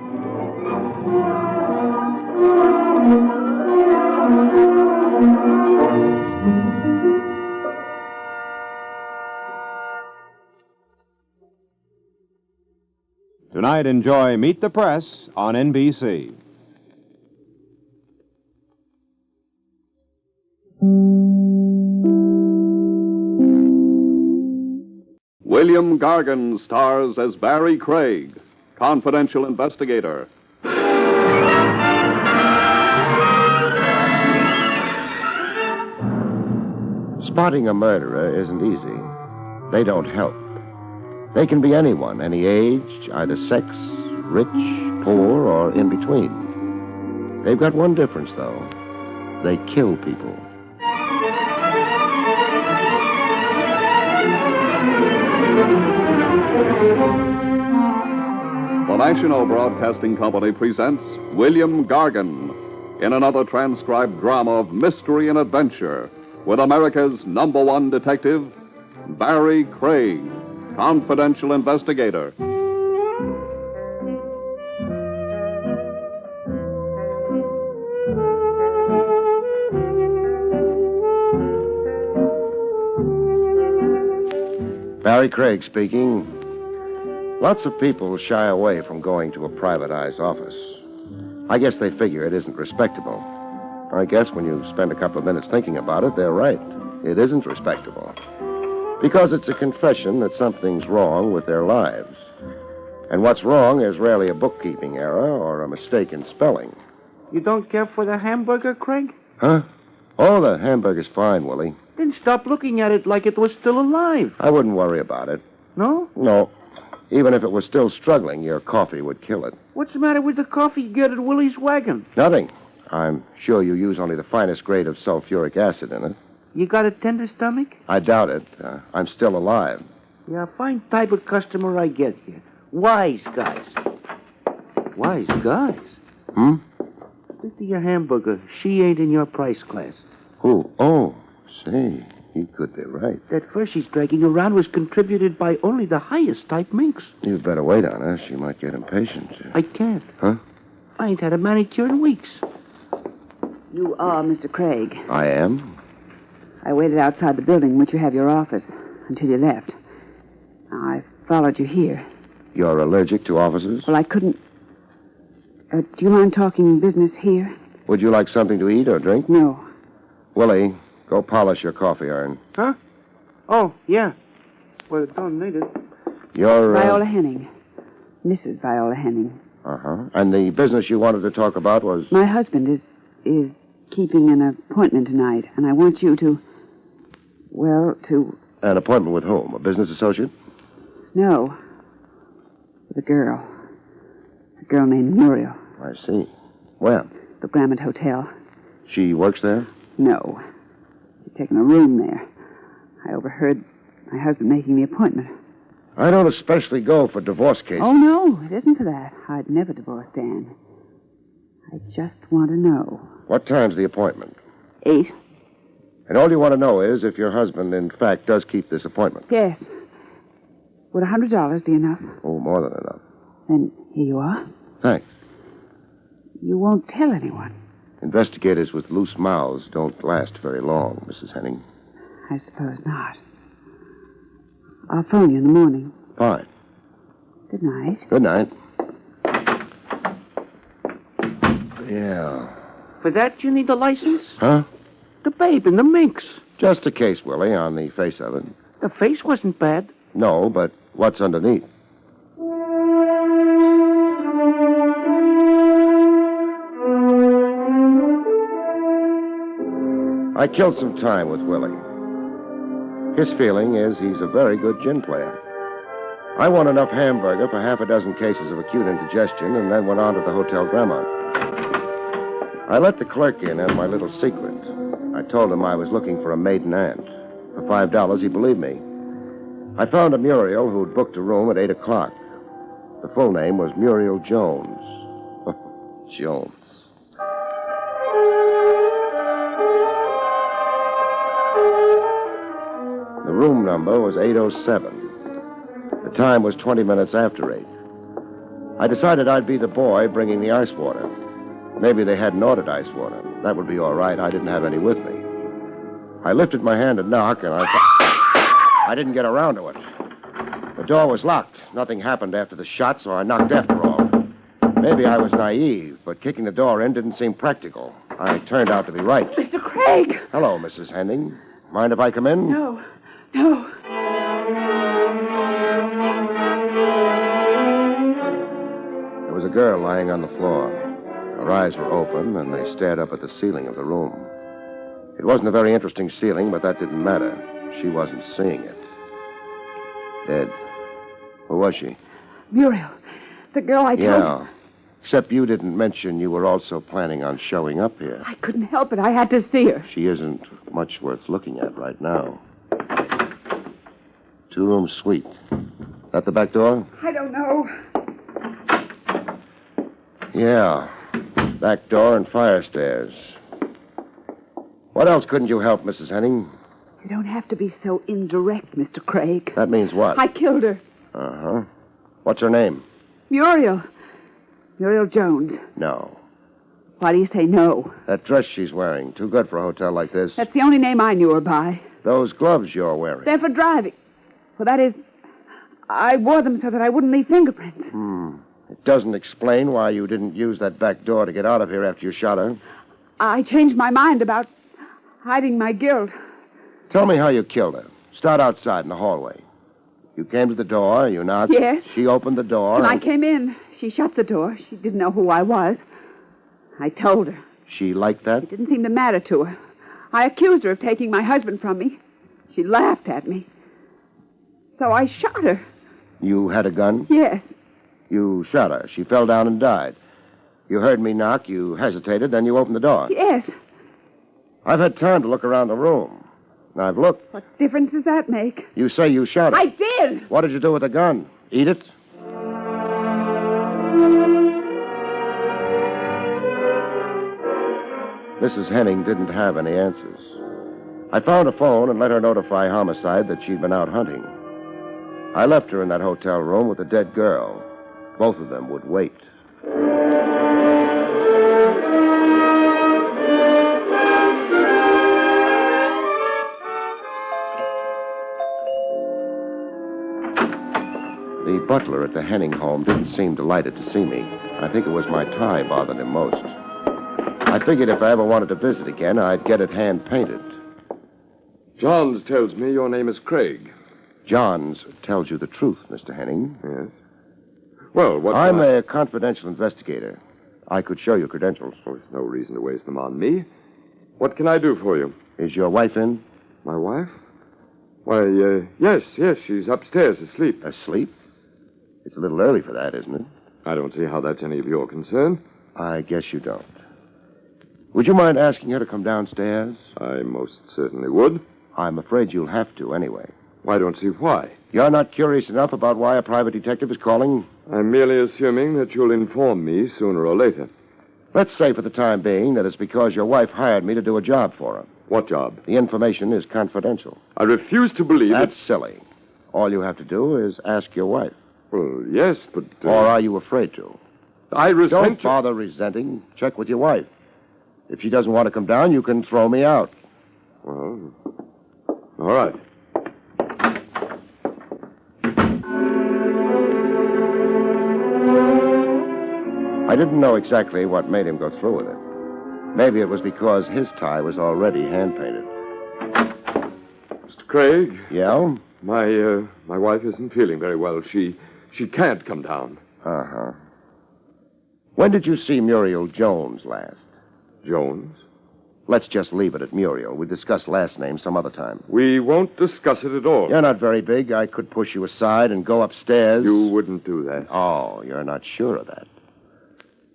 Tonight, enjoy Meet the Press on NBC. William Gargan stars as Barrie Craig, confidential investigator. Spotting a murderer isn't easy. They don't help. They can be anyone, any age, either sex, rich, poor, or in between. They've got one difference, though. They kill people. The National Broadcasting Company presents William Gargan in another transcribed drama of mystery and adventure with America's #1 detective, Barrie Craig, confidential investigator. Barrie Craig speaking. Lots of people shy away from going to a privatized office. I guess they figure it isn't respectable. I guess when you spend a couple of minutes thinking about it, they're right. It isn't respectable. Because it's a confession that something's wrong with their lives. And what's wrong is rarely a bookkeeping error or a mistake in spelling. You don't care for the hamburger, Craig? Huh? Oh, the hamburger's fine, Willie. Then stop looking at it like it was still alive. I wouldn't worry about it. No? No. Even if it was still struggling, your coffee would kill it. What's the matter with the coffee you get at Willie's Wagon? Nothing. I'm sure you use only the finest grade of sulfuric acid in it. You got a tender stomach? I doubt it. I'm still alive. Yeah, fine type of customer I get here. Wise guys. Wise guys? Stick to your hamburger. She ain't in your price class. Who? Oh, see. He could be right. That fur she's dragging around was contributed by only the highest type minks. You'd better wait on her. She might get impatient. I can't. Huh? I ain't had a manicure in weeks. You are Mr. Craig. I am? I waited outside the building in which you have your office until you left. I followed you here. You're allergic to officers? Well, I couldn't... do you mind talking business here? Would you like something to eat or drink? No. Willie, go polish your coffee iron. Huh? Oh, yeah. Well, it don't need it. You're, Viola Henning. Mrs. Viola Henning. Uh-huh. And the business you wanted to talk about was... My husband is keeping an appointment tonight, and I want you to... Well, to... An appointment with whom? A business associate? No. With a girl. A girl named Muriel. I see. When? The Grammont Hotel. She works there? No. She's taken a room there. I overheard my husband making the appointment. I don't especially go for divorce cases. Oh, no, it isn't for that. I'd never divorce Dan. I just want to know. What time's the appointment? 8. And all you want to know is if your husband, in fact, does keep this appointment. Yes. Would $100 be enough? Oh, more than enough. Then here you are. Thanks. You won't tell anyone. Investigators with loose mouths don't last very long, Mrs. Henning. I suppose not. I'll phone you in the morning. Fine. Good night. Good night. Yeah. For that, you need a license? Huh? The babe and the minks. Just a case, Willie, on the face of it. The face wasn't bad. No, but what's underneath? I killed some time with Willie. His feeling is he's a very good gin player. I won enough hamburger for half a dozen cases of acute indigestion and then went on to the Hotel Grammont. I let the clerk in on my little secret. I told him I was looking for a maiden aunt. For $5, he believed me. I found a Muriel who'd booked a room at 8 o'clock. The full name was Muriel Jones. Jones. The room number was 807. The time was 20 minutes after 8. I decided I'd be the boy bringing the ice water. Maybe they hadn't ordered ice water. That would be all right. I didn't have any with me. I lifted my hand to knock, and I didn't get around to it. The door was locked. Nothing happened after the shot, so I knocked after all. Maybe I was naive, but kicking the door in didn't seem practical. I turned out to be right. Mr. Craig! Hello, Mrs. Henning. Mind if I come in? No. No. There was a girl lying on the floor. Her eyes were open, and they stared up at the ceiling of the room. It wasn't a very interesting ceiling, but that didn't matter. She wasn't seeing it. Dead. Who was she? Muriel. The girl I told you. Yeah. Except you didn't mention you were also planning on showing up here. I couldn't help it. I had to see her. She isn't much worth looking at right now. 2-room suite. That the back door? I don't know. Yeah. Back door and fire stairs. What else couldn't you help, Mrs. Henning? You don't have to be so indirect, Mr. Craig. That means what? I killed her. Uh-huh. What's her name? Muriel. Muriel Jones. No. Why do you say no? That dress she's wearing. Too good for a hotel like this. That's the only name I knew her by. Those gloves you're wearing. They're for driving. Well, that is, I wore them so that I wouldn't leave fingerprints. It doesn't explain why you didn't use that back door to get out of here after you shot her. I changed my mind about hiding my guilt. Tell me how you killed her. Start outside in the hallway. You came to the door, you knocked. Yes. She opened the door. When I came in, she shut the door. She didn't know who I was. I told her. She liked that? It didn't seem to matter to her. I accused her of taking my husband from me. She laughed at me. So I shot her. You had a gun? Yes. You shot her. She fell down and died. You heard me knock. You hesitated. Then you opened the door. Yes. I've had time to look around the room. I've looked. What difference does that make? You say you shot her. I did. What did you do with the gun? Eat it? Mrs. Henning didn't have any answers. I found a phone and let her notify Homicide that she'd been out hunting. I left her in that hotel room with a dead girl. Both of them would wait. The butler at the Henning home didn't seem delighted to see me. I think it was my tie bothered him most. I figured if I ever wanted to visit again, I'd get it hand-painted. Johns tells me your name is Craig. Johns tells you the truth, Mr. Henning. Yes. Well, what... I'm a confidential investigator. I could show you credentials. Oh, there's no reason to waste them on me. What can I do for you? Is your wife in? My wife? Why, yes, she's upstairs asleep. Asleep? It's a little early for that, isn't it? I don't see how that's any of your concern. I guess you don't. Would you mind asking her to come downstairs? I most certainly would. I'm afraid you'll have to anyway. I don't see why. You're not curious enough about why a private detective is calling? I'm merely assuming that you'll inform me sooner or later. Let's say for the time being that it's because your wife hired me to do a job for her. What job? The information is confidential. I refuse to believe That's silly. All you have to do is ask your wife. Well, yes, but... Or are you afraid to? I resent... Don't bother resenting. Check with your wife. If she doesn't want to come down, you can throw me out. Well, all right. I didn't know exactly what made him go through with it. Maybe it was because his tie was already hand-painted. Mr. Craig? Yeah? My wife isn't feeling very well. She can't come down. Uh-huh. When did you see Muriel Jones last? Jones? Let's just leave it at Muriel. We'll discuss last names some other time. We won't discuss it at all. You're not very big. I could push you aside and go upstairs. You wouldn't do that. Oh, you're not sure of that.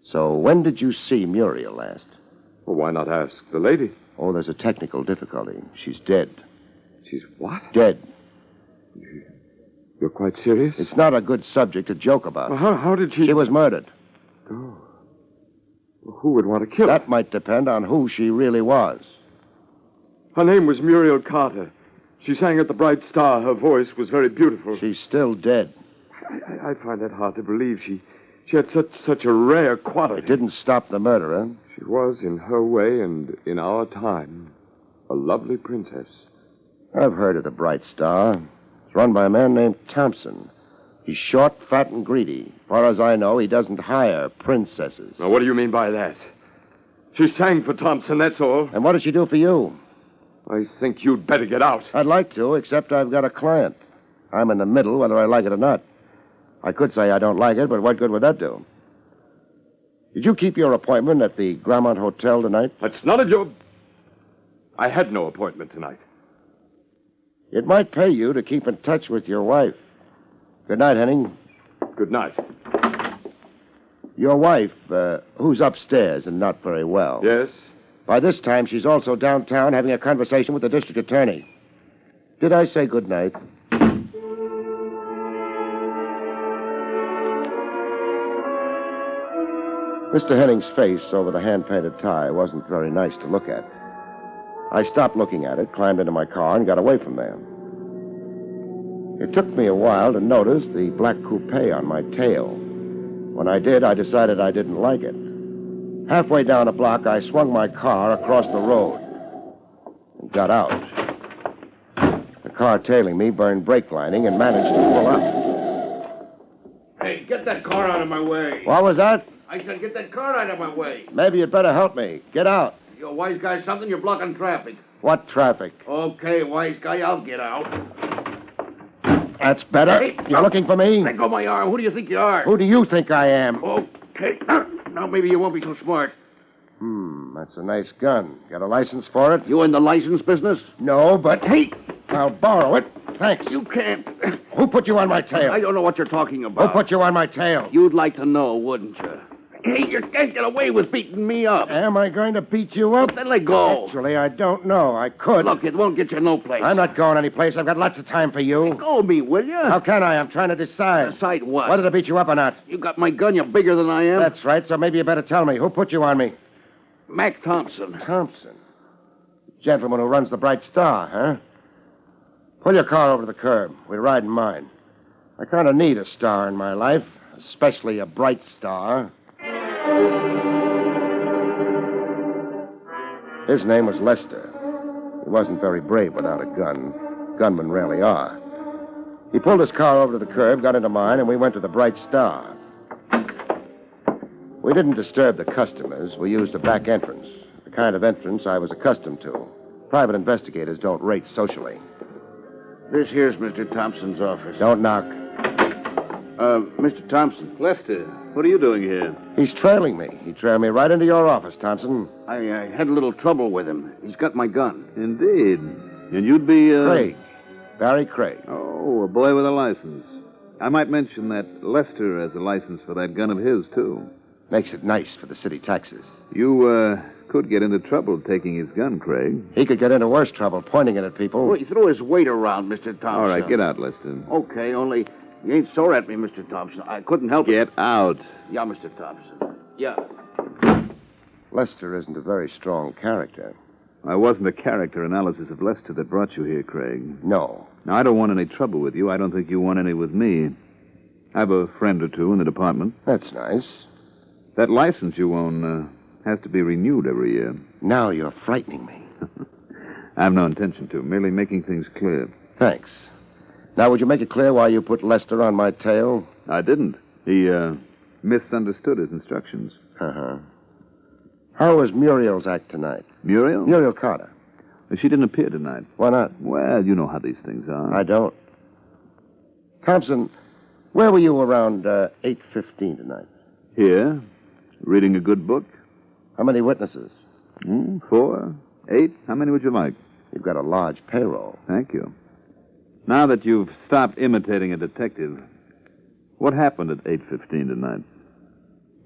So when did you see Muriel last? Well, why not ask the lady? Oh, there's a technical difficulty. She's dead. She's what? Dead. You're quite serious? It's not a good subject to joke about. Well, how did she... She was murdered. Oh. Well, who would want to kill her? That might depend on who she really was. Her name was Muriel Carter. She sang at the Bright Star. Her voice was very beautiful. She's still dead. I find that hard to believe. She had such a rare quality. It didn't stop the murderer. She was, in her way and in our time, a lovely princess. I've heard of the Bright Star. It's run by a man named Thompson. He's short, fat, and greedy. As far as I know, he doesn't hire princesses. Now, what do you mean by that? She sang for Thompson, that's all. And what did she do for you? I think you'd better get out. I'd like to, except I've got a client. I'm in the middle, whether I like it or not. I could say I don't like it, but what good would that do? Did you keep your appointment at the Grammont Hotel tonight? That's none of your... I had no appointment tonight. It might pay you to keep in touch with your wife. Good night, Henning. Good night. Your wife, who's upstairs and not very well. Yes? By this time, she's also downtown having a conversation with the district attorney. Did I say good night? Mr. Henning's face over the hand-painted tie wasn't very nice to look at. I stopped looking at it, climbed into my car, and got away from there. It took me a while to notice the black coupe on my tail. When I did, I decided I didn't like it. Halfway down a block, I swung my car across the road and got out. The car tailing me burned brake lining and managed to pull up. Hey, get that car out of my way. What was that? I said get that car out of my way. Maybe you'd better help me. Get out. You a wise guy something? You're blocking traffic. What traffic? Okay, wise guy, I'll get out. That's better. Hey, You're looking for me? Let go of my arm. Who do you think you are? Who do you think I am? Okay. Now maybe you won't be so smart. That's a nice gun. Got a license for it? You in the license business? No, but... Hey! I'll borrow it. Thanks. You can't. Who put you on my tail? I don't know what you're talking about. Who put you on my tail? You'd like to know, wouldn't you? Hey, you can't get away with beating me up. Am I going to beat you up? Well, then let go. Actually, I don't know. I could. Look, it won't get you no place. I'm not going anyplace. I've got lots of time for you. Let go of me, will you? How can I? I'm trying to decide. Decide what? Whether to beat you up or not. You got my gun. You're bigger than I am. That's right, so maybe you better tell me. Who put you on me? Mac Thompson. Thompson? Gentleman who runs the Bright Star, huh? Pull your car over to the curb. We'll ride in mine. I kind of need a star in my life, especially a bright star. His name was Lester. He wasn't very brave without a gun. Gunmen rarely are. He pulled his car over to the curb, got into mine, and we went to the Bright Star. We didn't disturb the customers. We used a back entrance, the kind of entrance I was accustomed to. Private investigators don't rate socially. This here's Mr. Thompson's office. Don't knock. Mr. Thompson. Lester, what are you doing here? He's trailing me. He trailed me right into your office, Thompson. I had a little trouble with him. He's got my gun. Indeed. And you'd be, Craig. Barrie Craig. Oh, a boy with a license. I might mention that Lester has a license for that gun of his, too. Makes it nice for the city taxes. You, could get into trouble taking his gun, Craig. He could get into worse trouble pointing it at people. Well, he threw his weight around, Mr. Thompson. All right, get out, Lester. Okay, only you ain't sore at me, Mr. Thompson. I couldn't help it. Get out. Yeah, Mr. Thompson. Yeah. Lester isn't a very strong character. I wasn't a character analysis of Lester that brought you here, Craig. No. Now, I don't want any trouble with you. I don't think you want any with me. I have a friend or two in the department. That's nice. That license you own has to be renewed every year. Now you're frightening me. I have no intention to, merely making things clear. Thanks. Now, would you make it clear why you put Lester on my tail? I didn't. He misunderstood his instructions. Uh-huh. How was Muriel's act tonight? Muriel? Muriel Carter. She didn't appear tonight. Why not? Well, you know how these things are. I don't. Thompson, where were you around 8:15 tonight? Here, reading a good book. How many witnesses? 4, 8. How many would you like? You've got a large payroll. Thank you. Now that you've stopped imitating a detective, what happened at 8:15 tonight?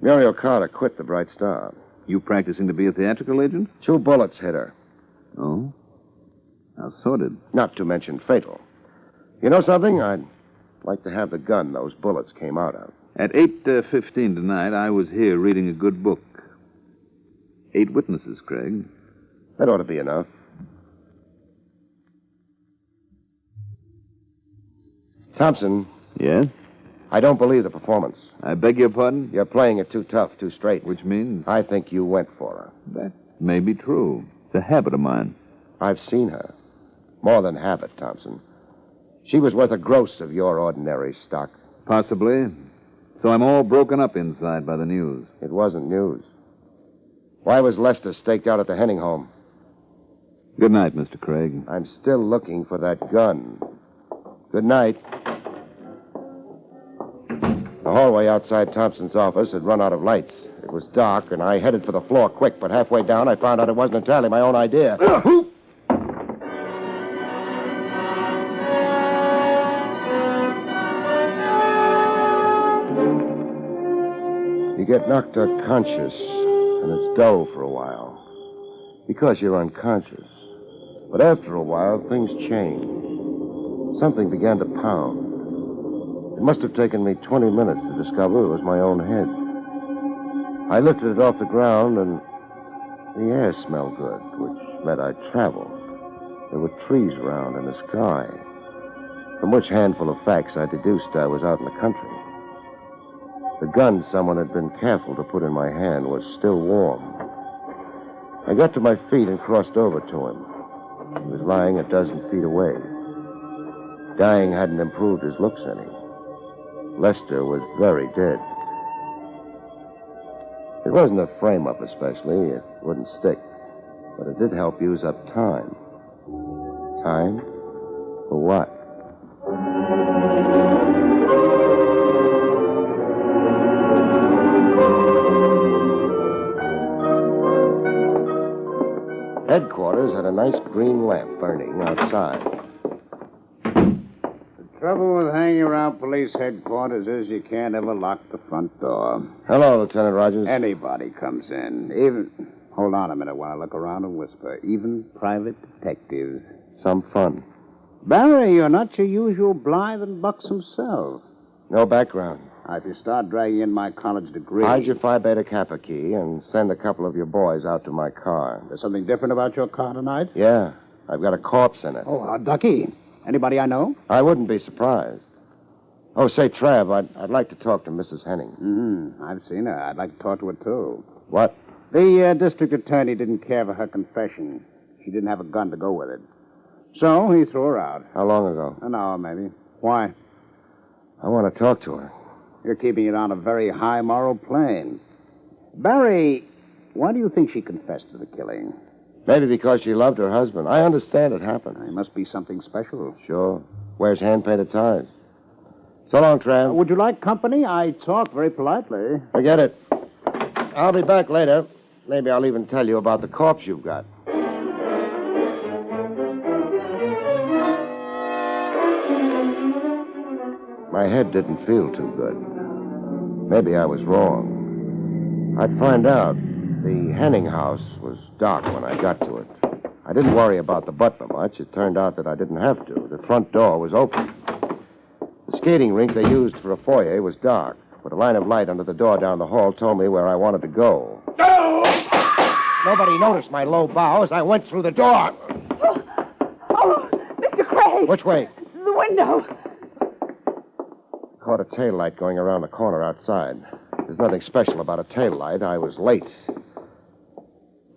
Muriel Carter quit the Bright Star. You practicing to be a theatrical agent? 2 bullets hit her. Oh? How sordid. Not to mention fatal. You know something? I'd like to have the gun those bullets came out of. At 8:15 tonight, I was here reading a good book. 8 witnesses, Craig. That ought to be enough. Thompson. Yes? I don't believe the performance. I beg your pardon? You're playing it too tough, too straight. Which means? I think you went for her. That may be true. It's a habit of mine. I've seen her. More than habit, Thompson. She was worth a gross of your ordinary stock. Possibly. So I'm all broken up inside by the news. It wasn't news. Why was Lester staked out at the Henning home? Good night, Mr. Craig. I'm still looking for that gun. Good night. The hallway outside Thompson's office had run out of lights. It was dark, and I headed for the floor quick, but halfway down I found out it wasn't entirely my own idea. You get knocked unconscious, and it's dull for a while. Because you're unconscious. But after a while, things change. Something began to pound. It must have taken me 20 minutes to discover it was my own head. I lifted it off the ground, and the air smelled good, which meant I'd travel. There were trees around and a sky, from which handful of facts I deduced I was out in the country. The gun someone had been careful to put in my hand was still warm. I got to my feet and crossed over to him. He was lying a dozen feet away. Dying hadn't improved his looks any. Lester was very dead. It wasn't a frame-up especially. It wouldn't stick. But it did help use up time. Time? For what? Headquarters had a nice green lamp burning outside. The trouble with hanging around police headquarters is you can't ever lock the front door. Hello, Lieutenant Rogers. Anybody comes in. Even... Hold on a minute while I look around and whisper. Even private detectives. Some fun. Barrie, you're not your usual blithe and buxom self. No background. If you start dragging in my college degree... Hide your Phi Beta Kappa key and send a couple of your boys out to my car. There's something different about your car tonight? Yeah. I've got a corpse in it. Oh, Ducky. Anybody I know? I wouldn't be surprised. Oh, say, Trav, I'd like to talk to Mrs. Henning. I've seen her. I'd like to talk to her, too. What? The district attorney didn't care for her confession. She didn't have a gun to go with it. So he threw her out. How long ago? An hour, maybe. Why? I want to talk to her. You're keeping it on a very high moral plane. Barry, why do you think she confessed to the killing? Maybe because she loved her husband. I understand it happened. It must be something special. Sure. Wears hand-painted ties. So long, Trav. Would you like company? I talk very politely. Forget it. I'll be back later. Maybe I'll even tell you about the corpse you've got. My head didn't feel too good. Maybe I was wrong. I'd find out. The Henning house was dark when I got to it. I didn't worry about the butler much. It turned out that I didn't have to. The front door was open. The skating rink they used for a foyer was dark, but a line of light under the door down the hall told me where I wanted to go. Nobody noticed my low bow as I went through the door. Oh, Mr. Craig! Which way? The window. Caught a tail light going around the corner outside. There's nothing special about a tail light. I was late.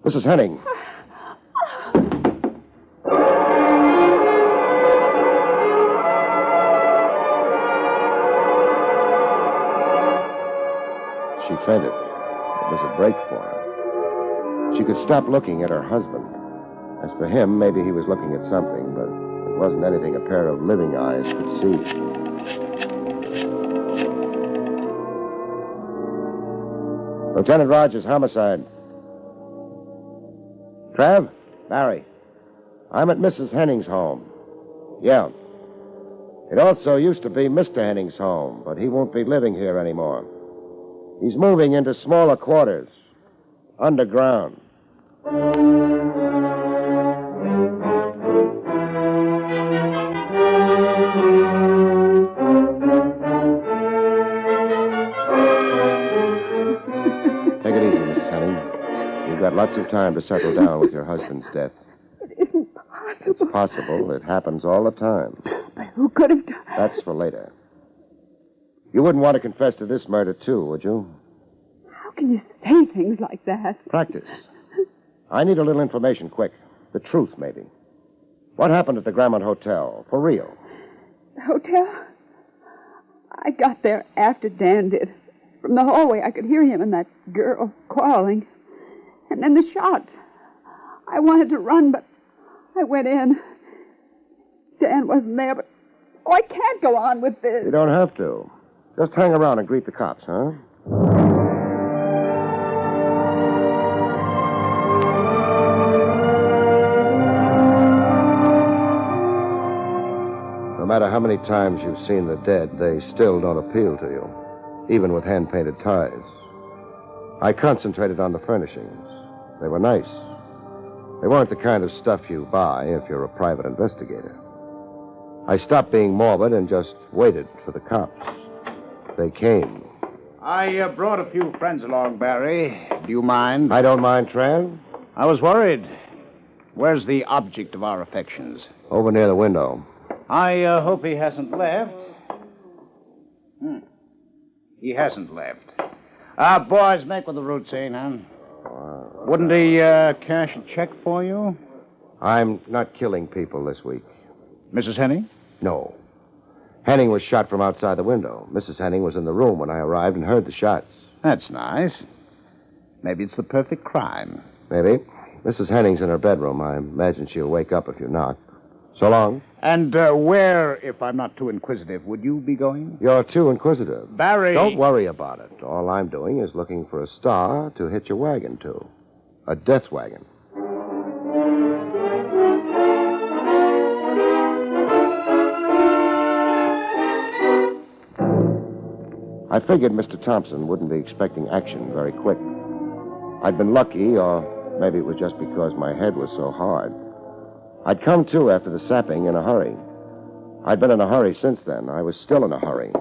Mrs. Henning. She fainted. It was a break for her. She could stop looking at her husband. As for him, maybe he was looking at something, but it wasn't anything a pair of living eyes could see. Lieutenant Rogers, homicide. Trav? Barry. I'm at Mrs. Henning's home. Yeah. It also used to be Mr. Henning's home, but he won't be living here anymore. He's moving into smaller quarters. Underground. Take it easy, Mrs. Henning. You've got lots of time to settle down with your husband's death. It isn't possible. It's possible. It happens all the time. But who could have done... That's for later. You wouldn't want to confess to this murder, too, would you? How can you say things like that? Practice. I need a little information quick. The truth, maybe. What happened at the Grammont Hotel? For real. The hotel? I got there after Dan did. From the hallway, I could hear him and that girl quarreling. And then the shots. I wanted to run, but I went in. Dan wasn't there, but... Oh, I can't go on with this. You don't have to. Just hang around and greet the cops, huh? No matter how many times you've seen the dead, they still don't appeal to you, even with hand-painted ties. I concentrated on the furnishings. They were nice. They weren't the kind of stuff you buy if you're a private investigator. I stopped being morbid and just waited for the cops. They came. I brought a few friends along, Barry. Do you mind? I don't mind, Tran. I was worried. Where's the object of our affections? Over near the window. I hope he hasn't left. He hasn't left. Boys, make with the routine, huh? Wouldn't he cash a check for you? I'm not killing people this week. Mrs. Henning? No. Henning was shot from outside the window. Mrs. Henning was in the room when I arrived and heard the shots. That's nice. Maybe it's the perfect crime. Maybe. Mrs. Henning's in her bedroom. I imagine she'll wake up if you knock. So long. And where, if I'm not too inquisitive, would you be going? You're too inquisitive. Barry! Don't worry about it. All I'm doing is looking for a star to hitch a wagon to. A death wagon. I figured Mr. Thompson wouldn't be expecting action very quick. I'd been lucky, or maybe it was just because my head was so hard. I'd come to after the sapping in a hurry. I'd been in a hurry since then. I was still in a hurry.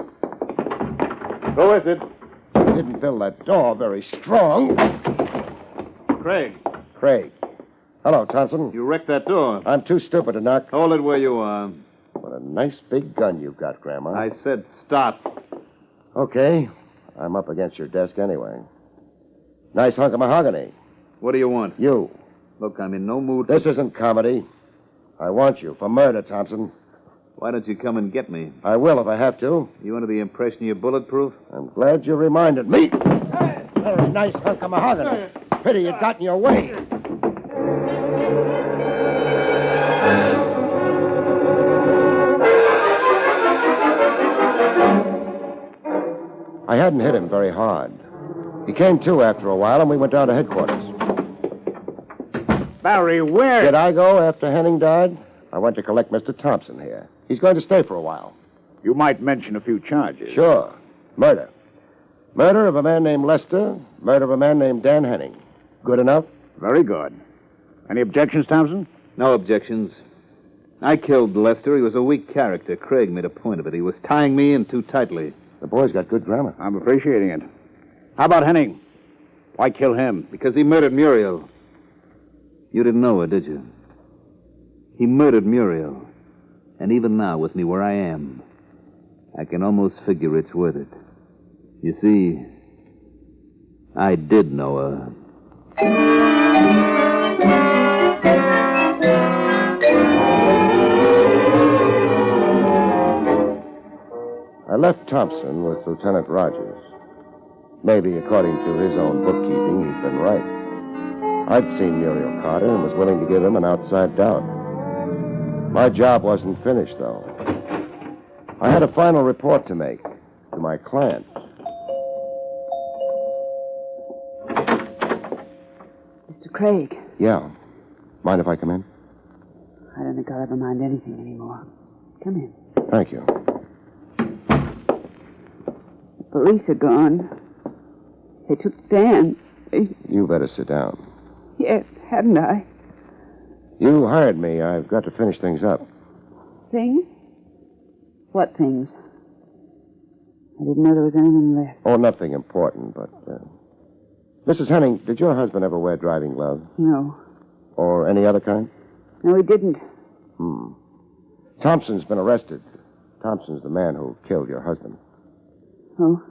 Who is it? You didn't build that door very strong. Craig, Craig. Hello, Thompson. you wrecked that door. I'm too stupid to knock. Hold it where you are. What a nice big gun you've got, Grandma. I said stop. Okay. I'm up against your desk anyway. Nice hunk of mahogany. What do you want? You. Look, I'm in no mood. This isn't comedy. I want you for murder, Thompson. Why don't you come and get me? I will if I have to. You under the impression you're bulletproof? I'm glad you reminded me. Very nice hunk of mahogany. Pity it got in your way. I hadn't hit him very hard. He came to after a while, and we went down to headquarters. Barrie, where? Did I go after Henning died? I went to collect Mr. Thompson here. He's going to stay for a while. You might mention a few charges. Sure. Murder. Murder of a man named Lester. Murder of a man named Dan Henning. Good enough? Very good. Any objections, Thompson? No objections. I killed Lester. He was a weak character. Craig made a point of it. He was tying me in too tightly. The boy's got good grammar. I'm appreciating it. How about Henning? Why kill him? Because he murdered Muriel. You didn't know it, did you? He murdered Muriel. And even now, with me where I am, I can almost figure it's worth it. You see, I did know her. I left Thompson with Lieutenant Rogers. Maybe, according to his own bookkeeping, he'd been right. I'd seen Muriel Carter and was willing to give him an outside doubt. My job wasn't finished, though. I had a final report to make to my client. Mr. Craig, Yeah. Mind if I come in? I don't think I'll ever mind anything anymore. Come in. Thank you. The police are gone. They took Dan. You better sit down. Yes, hadn't I? You hired me. I've got to finish things up. Things? What things? I didn't know there was anything left. Oh, nothing important, but... Mrs. Henning, did your husband ever wear driving gloves? No. Or any other kind? No, he didn't. Thompson's been arrested. Thompson's the man who killed your husband. Oh?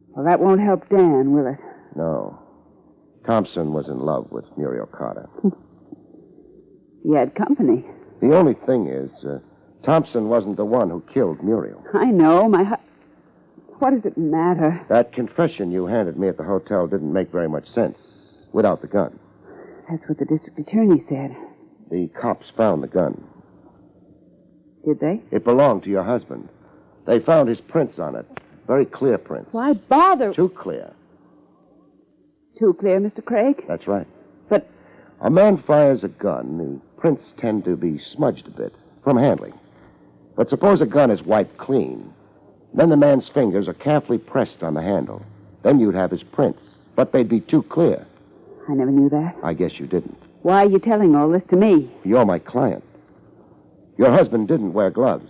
Well, that won't help Dan, will it? No. Thompson was in love with Muriel Carter. He had company. The only thing is, Thompson wasn't the one who killed Muriel. I know. What does it matter? That confession you handed me at the hotel didn't make very much sense without the gun. That's what the district attorney said. The cops found the gun. Did they? It belonged to your husband. They found his prints on it. Very clear prints. Why bother? Too clear. Too clear, Mr. Craig? That's right. But... A man fires a gun, the prints tend to be smudged a bit from handling. But suppose a gun is wiped clean. Then the man's fingers are carefully pressed on the handle. Then you'd have his prints. But they'd be too clear. I never knew that. I guess you didn't. Why are you telling all this to me? You're my client. Your husband didn't wear gloves.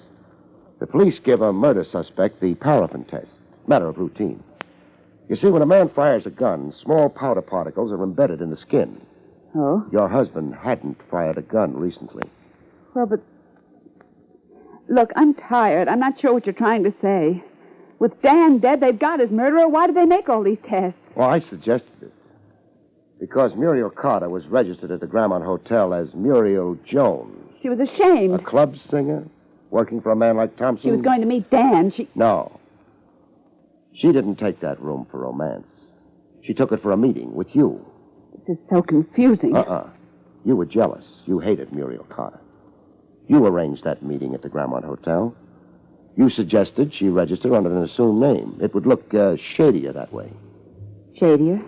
The police give a murder suspect the paraffin test. Matter of routine. You see, when a man fires a gun, small powder particles are embedded in the skin. Oh? Your husband hadn't fired a gun recently. Well, but... Look, I'm tired. I'm not sure what you're trying to say. With Dan dead, they've got his murderer. Why did they make all these tests? Well, I suggested it. Because Muriel Carter was registered at the Grammont Hotel as Muriel Jones. She was ashamed. A club singer? Working for a man like Thompson? She was going to meet Dan. No. She didn't take that room for romance. She took it for a meeting with you. This is so confusing. You were jealous. You hated Muriel Carter. You arranged that meeting at the Grammont Hotel. You suggested she register under an assumed name. It would look shadier that way. Shadier?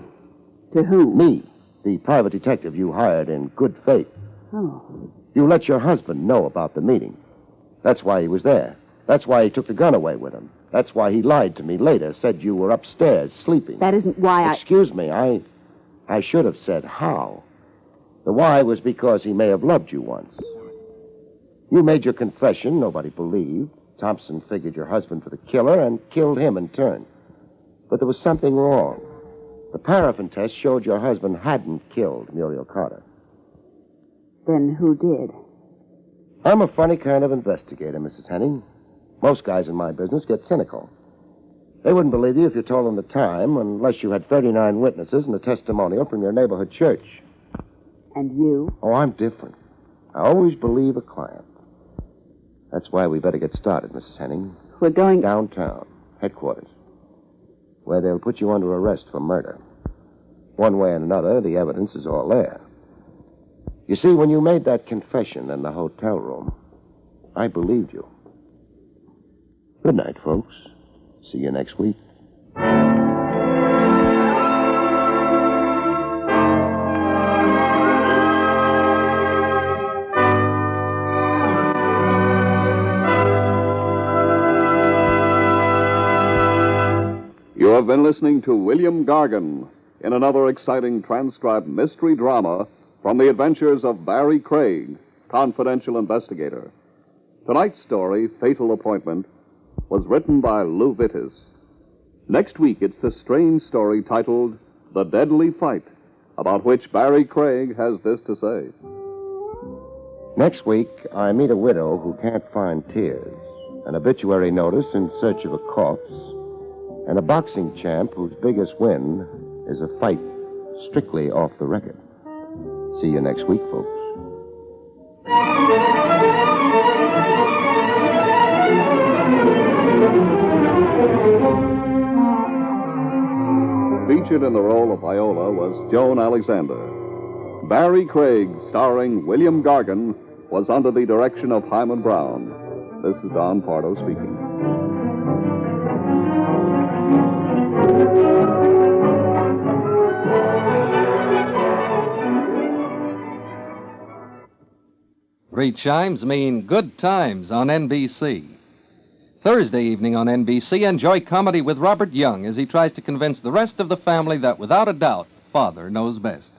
To whom? Me, the private detective you hired in good faith. Oh. You let your husband know about the meeting. That's why he was there. That's why he took the gun away with him. That's why he lied to me later, said you were upstairs sleeping. That isn't why Excuse me, I should have said how. The why was because he may have loved you once. You made your confession, nobody believed. Thompson figured your husband for the killer and killed him in turn. But there was something wrong. The paraffin test showed your husband hadn't killed Muriel Carter. Then who did? I'm a funny kind of investigator, Mrs. Henning. Most guys in my business get cynical. They wouldn't believe you if you told them the time, unless you had 39 witnesses and a testimonial from your neighborhood church. And you? Oh, I'm different. I always believe a client. That's why we better get started, Mrs. Henning. We're going downtown, headquarters, where they'll put you under arrest for murder. One way and another, the evidence is all there. You see, when you made that confession in the hotel room, I believed you. Good night, folks. See you next week. You have been listening to William Gargan in another exciting transcribed mystery drama from the adventures of Barrie Craig, confidential investigator. Tonight's story, Fatal Appointment, was written by Lou Vittis. Next week, it's the strange story titled The Deadly Fight, about which Barrie Craig has this to say. Next week, I meet a widow who can't find tears, an obituary notice in search of a corpse, and a boxing champ whose biggest win is a fight strictly off the record. See you next week, folks. Featured in the role of Viola was Joan Alexander. Barrie Craig, starring William Gargan, was under the direction of Hyman Brown. This is Don Pardo speaking. Great chimes mean good times on NBC. Thursday evening on NBC, enjoy comedy with Robert Young as he tries to convince the rest of the family that, without a doubt, Father knows best.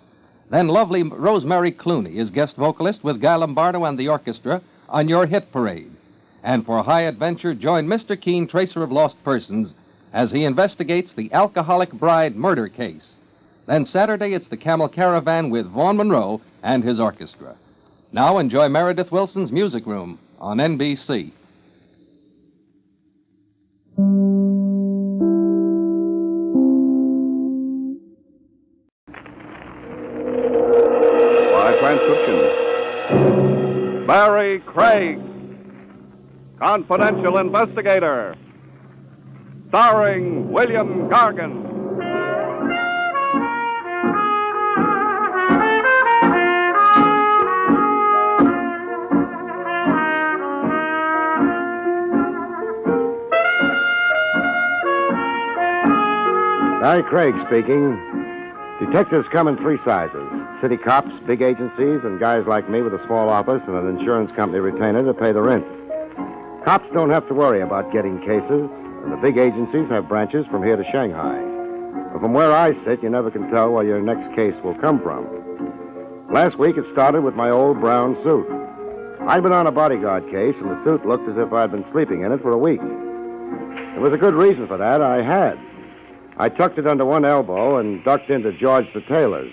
Then lovely Rosemary Clooney is guest vocalist with Guy Lombardo and the orchestra on Your Hit Parade. And for high adventure, join Mr. Keene, tracer of lost persons, as he investigates the alcoholic bride murder case. Then Saturday, it's the Camel Caravan with Vaughn Monroe and his orchestra. Now enjoy Meredith Wilson's Music Room on NBC. By transcription, Barrie Craig, confidential investigator, starring William Gargan. Barrie Craig speaking. Detectives come in three sizes. City cops, big agencies, and guys like me with a small office and an insurance company retainer to pay the rent. Cops don't have to worry about getting cases, and the big agencies have branches from here to Shanghai. But from where I sit, you never can tell where your next case will come from. Last week, it started with my old brown suit. I'd been on a bodyguard case, and the suit looked as if I'd been sleeping in it for a week. There was a good reason for that. I had. I tucked it under one elbow and ducked into George the tailor's.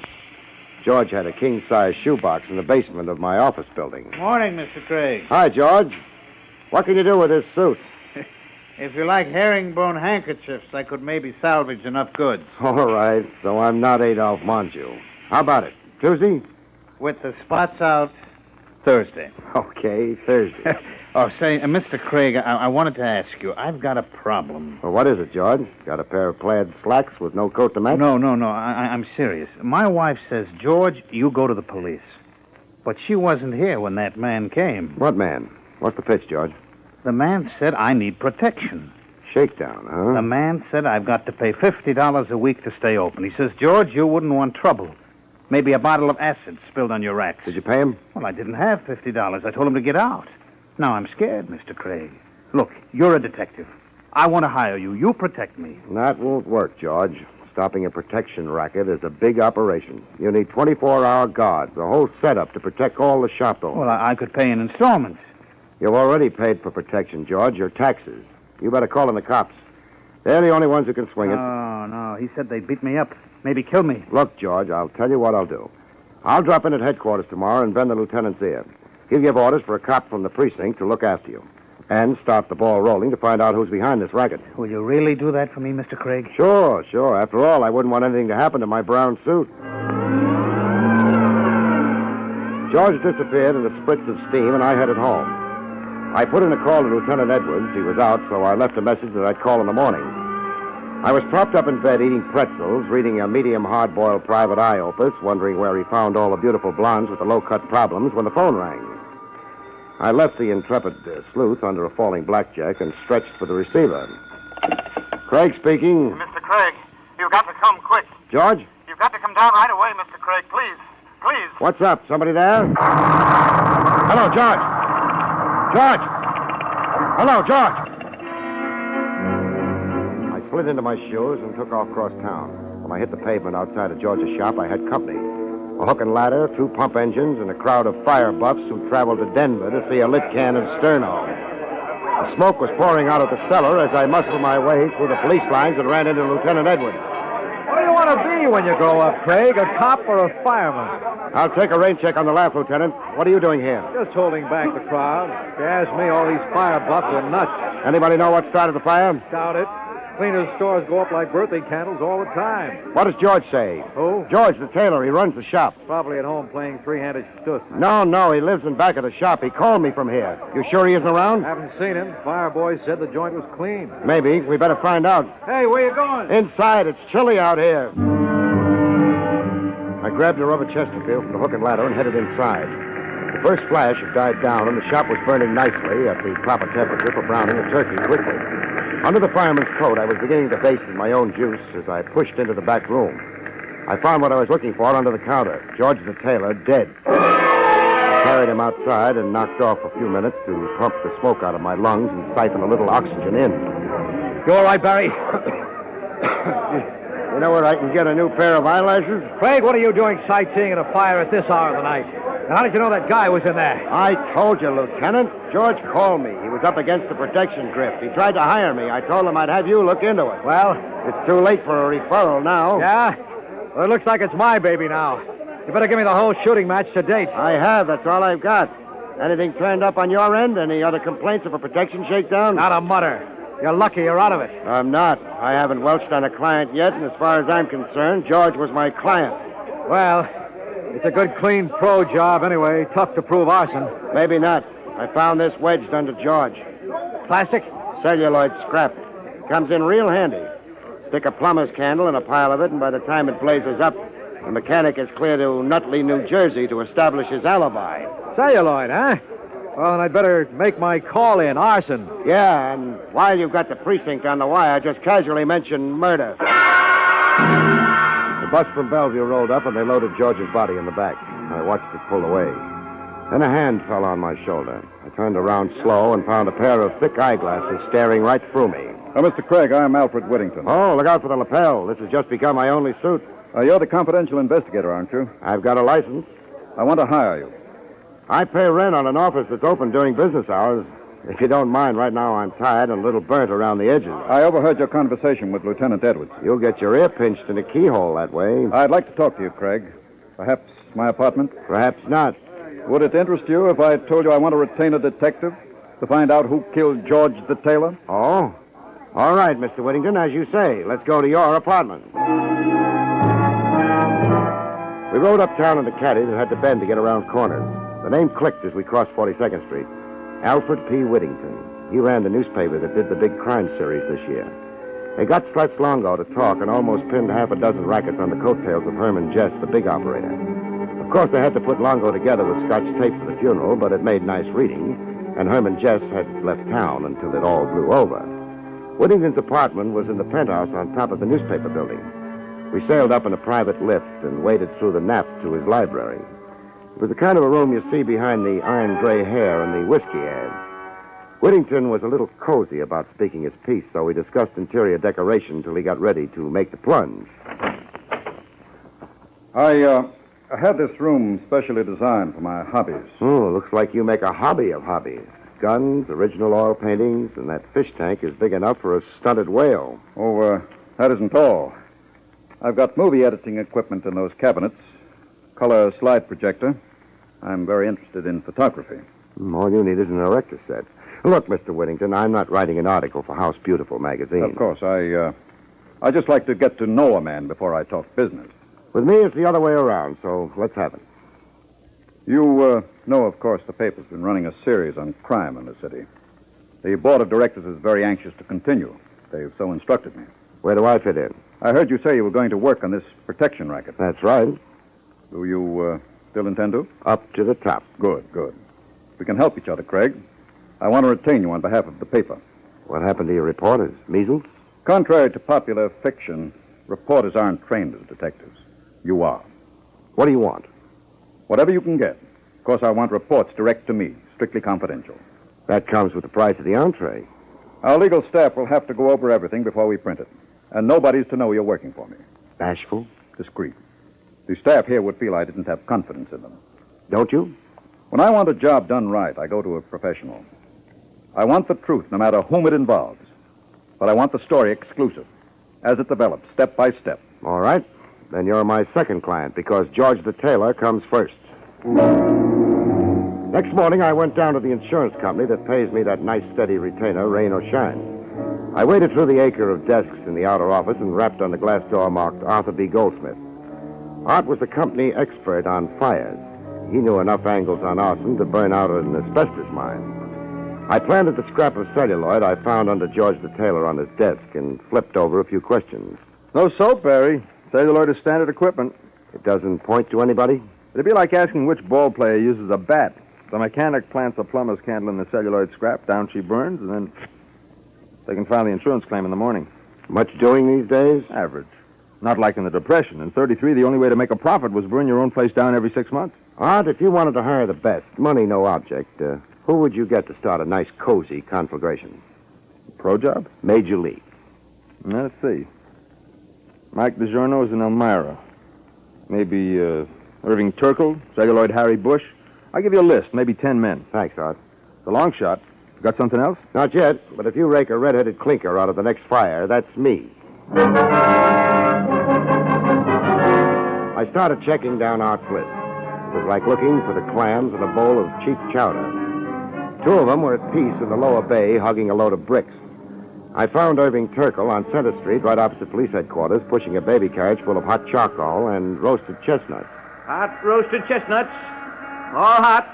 George had a king-size shoebox in the basement of my office building. Morning, Mr. Craig. Hi, George. What can you do with this suit? If you like herringbone handkerchiefs, I could maybe salvage enough goods. All right, so I'm not Adolphe Monju. How about it? Tuesday? With the spots out, Thursday. Okay, Thursday. Oh, say, Mr. Craig, I wanted to ask you, I've got a problem. Well, what is it, George? Got a pair of plaid slacks with no coat to match? No, I'm serious. My wife says, George, you go to the police. But she wasn't here when that man came. What man? What's the pitch, George? The man said I need protection. Shakedown, huh? The man said I've got to pay $50 a week to stay open. He says, George, you wouldn't want trouble. Maybe a bottle of acid spilled on your racks. Did you pay him? Well, I didn't have $50. I told him to get out. Now I'm scared, Mr. Craig. Look, you're a detective. I want to hire you. You protect me. That won't work, George. Stopping a protection racket is a big operation. You need 24-hour guards, a whole setup to protect all the shop owners. Well, I could pay in installments. You've already paid for protection, George, your taxes. You better call in the cops. They're the only ones who can swing it. Oh, no. He said they'd beat me up. Maybe kill me. Look, George, I'll tell you what I'll do. I'll drop in at headquarters tomorrow and bend the lieutenant's ear. He'll give orders for a cop from the precinct to look after you. And start the ball rolling to find out who's behind this racket. Will you really do that for me, Mr. Craig? Sure. After all, I wouldn't want anything to happen to my brown suit. George disappeared in a spritz of steam, and I headed home. I put in a call to Lieutenant Edwards. He was out, so I left a message that I'd call in the morning. I was propped up in bed eating pretzels, reading a medium hard-boiled private eye opus, wondering where he found all the beautiful blondes with the low-cut problems when the phone rang. I left the intrepid sleuth under a falling blackjack and stretched for the receiver. Craig speaking. Mr. Craig, you've got to come quick. George? You've got to come down right away, Mr. Craig. Please. What's up? Somebody there? Hello, George. George! Hello, George! I slid into my shoes and took off across town. When I hit the pavement outside of George's shop, I had company. A hook and ladder, 2 pump engines, and a crowd of fire buffs who traveled to Denver to see a lit can of Sterno. The smoke was pouring out of the cellar as I muscled my way through the police lines and ran into Lieutenant Edwards. What do you want to be when you grow up, Craig? A cop or a fireman? I'll take a rain check on the laugh, Lieutenant. What are you doing here? Just holding back the crowd. If you ask me, all these fire buffs are nuts. Anybody know what started the fire? Doubt it. Cleaners' stores go up like birthday candles all the time. What does George say? Who? George, the tailor. He runs the shop. Probably at home playing three-handed stuss. No. He lives in back of the shop. He called me from here. You sure he isn't around? Haven't seen him. Fire boy said the joint was clean. Maybe. We better find out. Hey, where you going? Inside. It's chilly out here. I grabbed a rubber Chesterfield from the hook and ladder and headed inside. The first flash had died down, and the shop was burning nicely at the proper temperature for browning a turkey quickly. Under the fireman's coat, I was beginning to baste in my own juice as I pushed into the back room. I found what I was looking for under the counter, George the tailor, dead. I carried him outside and knocked off a few minutes to pump the smoke out of my lungs and siphon a little oxygen in. You all right, Barry? You know where I can get a new pair of eyelashes? Craig, what are you doing sightseeing at a fire at this hour of the night? And how did you know that guy was in there? I told you, Lieutenant. George called me. He was up against the protection grift. He tried to hire me. I told him I'd have you look into it. Well? It's too late for a referral now. Yeah? Well, it looks like it's my baby now. You better give me the whole shooting match to date. I have. That's all I've got. Anything turned up on your end? Any other complaints of a protection shakedown? Not a mutter. You're lucky you're out of it. I'm not. I haven't welched on a client yet, and as far as I'm concerned, George was my client. Well, it's a good, clean pro job anyway. Tough to prove arson. Maybe not. I found this wedged under George. Plastic? Celluloid scrap. Comes in real handy. Stick a plumber's candle in a pile of it, and by the time it blazes up, the mechanic is clear to Nutley, New Jersey to establish his alibi. Celluloid, huh? Well, then I'd better make my call in. Arson. Yeah, and while you've got the precinct on the wire, just casually mention murder. The bus from Bellevue rolled up, and they loaded George's body in the back. I watched it pull away. Then a hand fell on my shoulder. I turned around slow and found a pair of thick eyeglasses staring right through me. Mr. Craig, I'm Alfred Whittington. Oh, look out for the lapel. This has just become my only suit. You're the confidential investigator, aren't you? I've got a license. I want to hire you. I pay rent on an office that's open during business hours. If you don't mind, right now I'm tired and a little burnt around the edges. I overheard your conversation with Lieutenant Edwards. You'll get your ear pinched in a keyhole that way. I'd like to talk to you, Craig. Perhaps my apartment? Perhaps not. Would it interest you if I told you I want to retain a detective to find out who killed George the tailor? Oh? All right, Mr. Whittington, as you say. Let's go to your apartment. We rode uptown in the caddy and had to bend to get around corners. The name clicked as we crossed 42nd Street. Alfred P. Whittington. He ran the newspaper that did the big crime series this year. They got Stretch Longo to talk and almost pinned half a dozen rackets on the coattails of Herman Jess, the big operator. Of course, they had to put Longo together with Scotch tape for the funeral, but it made nice reading, and Herman Jess had left town until it all blew over. Whittington's apartment was in the penthouse on top of the newspaper building. We sailed up in a private lift and waded through the nap to his library. It was the kind of a room you see behind the iron gray hair and the whiskey ad. Whittington was a little cozy about speaking his piece, so we discussed interior decoration till he got ready to make the plunge. I had this room specially designed for my hobbies. Oh, looks like you make a hobby of hobbies. guns, original oil paintings, and that fish tank is big enough for a stunted whale. Oh, that isn't all. I've got movie editing equipment in those cabinets, color slide projector. I'm very interested in photography. All you need is an erector set. Look, Mr. Whittington, I'm not writing an article for House Beautiful magazine. Of course, I just like to get to know a man before I talk business. With me, it's the other way around, so let's have it. You know, of course, the paper's been running a series on crime in the city. The board of directors is very anxious to continue. They've so instructed me. Where do I fit in? I heard you say you were going to work on this protection racket. That's right. Do you still intend to? Up to the top. Good, good. We can help each other, Craig. I want to retain you on behalf of the paper. What happened to your reporters? Measles? Contrary to popular fiction, reporters aren't trained as detectives. You are. What do you want? Whatever you can get. Of course, I want reports direct to me, strictly confidential. That comes with the price of the entree. Our legal staff will have to go over everything before we print it. And nobody's to know you're working for me. Bashful? Discreet. The staff here would feel I didn't have confidence in them. Don't you? When I want a job done right, I go to a professional. I want the truth, no matter whom it involves. But I want the story exclusive, as it develops, step by step. All right. Then you're my second client, because George the tailor comes first. Next morning, I went down to the insurance company that pays me that nice, steady retainer, rain or shine. I waded through the acre of desks in the outer office and rapped on the glass door marked Arthur B. Goldsmith. Art was the company expert on fires. He knew enough angles on arson to burn out an asbestos mine. I planted the scrap of celluloid I found under George the tailor on his desk and flipped over a few questions. No soap, Barrie. Celluloid is standard equipment. It doesn't point to anybody? It'd be like asking which ball player uses a bat. The mechanic plants a plumber's candle in the celluloid scrap, down she burns, and then they can file the insurance claim in the morning. Much doing these days? Average. Not like in the Depression. In 33, the only way to make a profit was burn your own place down every 6 months. Art, if you wanted to hire the best, money no object, who would you get to start a nice, cozy conflagration? Pro job? Major League. Let's see. Mike DiGiorno is in Elmira. Maybe Irving Turkle, celluloid Harry Bush. I'll give you a list, maybe 10 men. Thanks, Art. It's a long shot. Got something else? Not yet, but if you rake a red-headed clinker out of the next fire, that's me. I started checking down Art's list. It was like looking for the clams in a bowl of cheap chowder. 2 of them were at peace in the lower bay, hugging a load of bricks. I found Irving Turkle on Center Street, right opposite police headquarters, pushing a baby carriage full of hot charcoal and roasted chestnuts. Hot roasted chestnuts. All hot.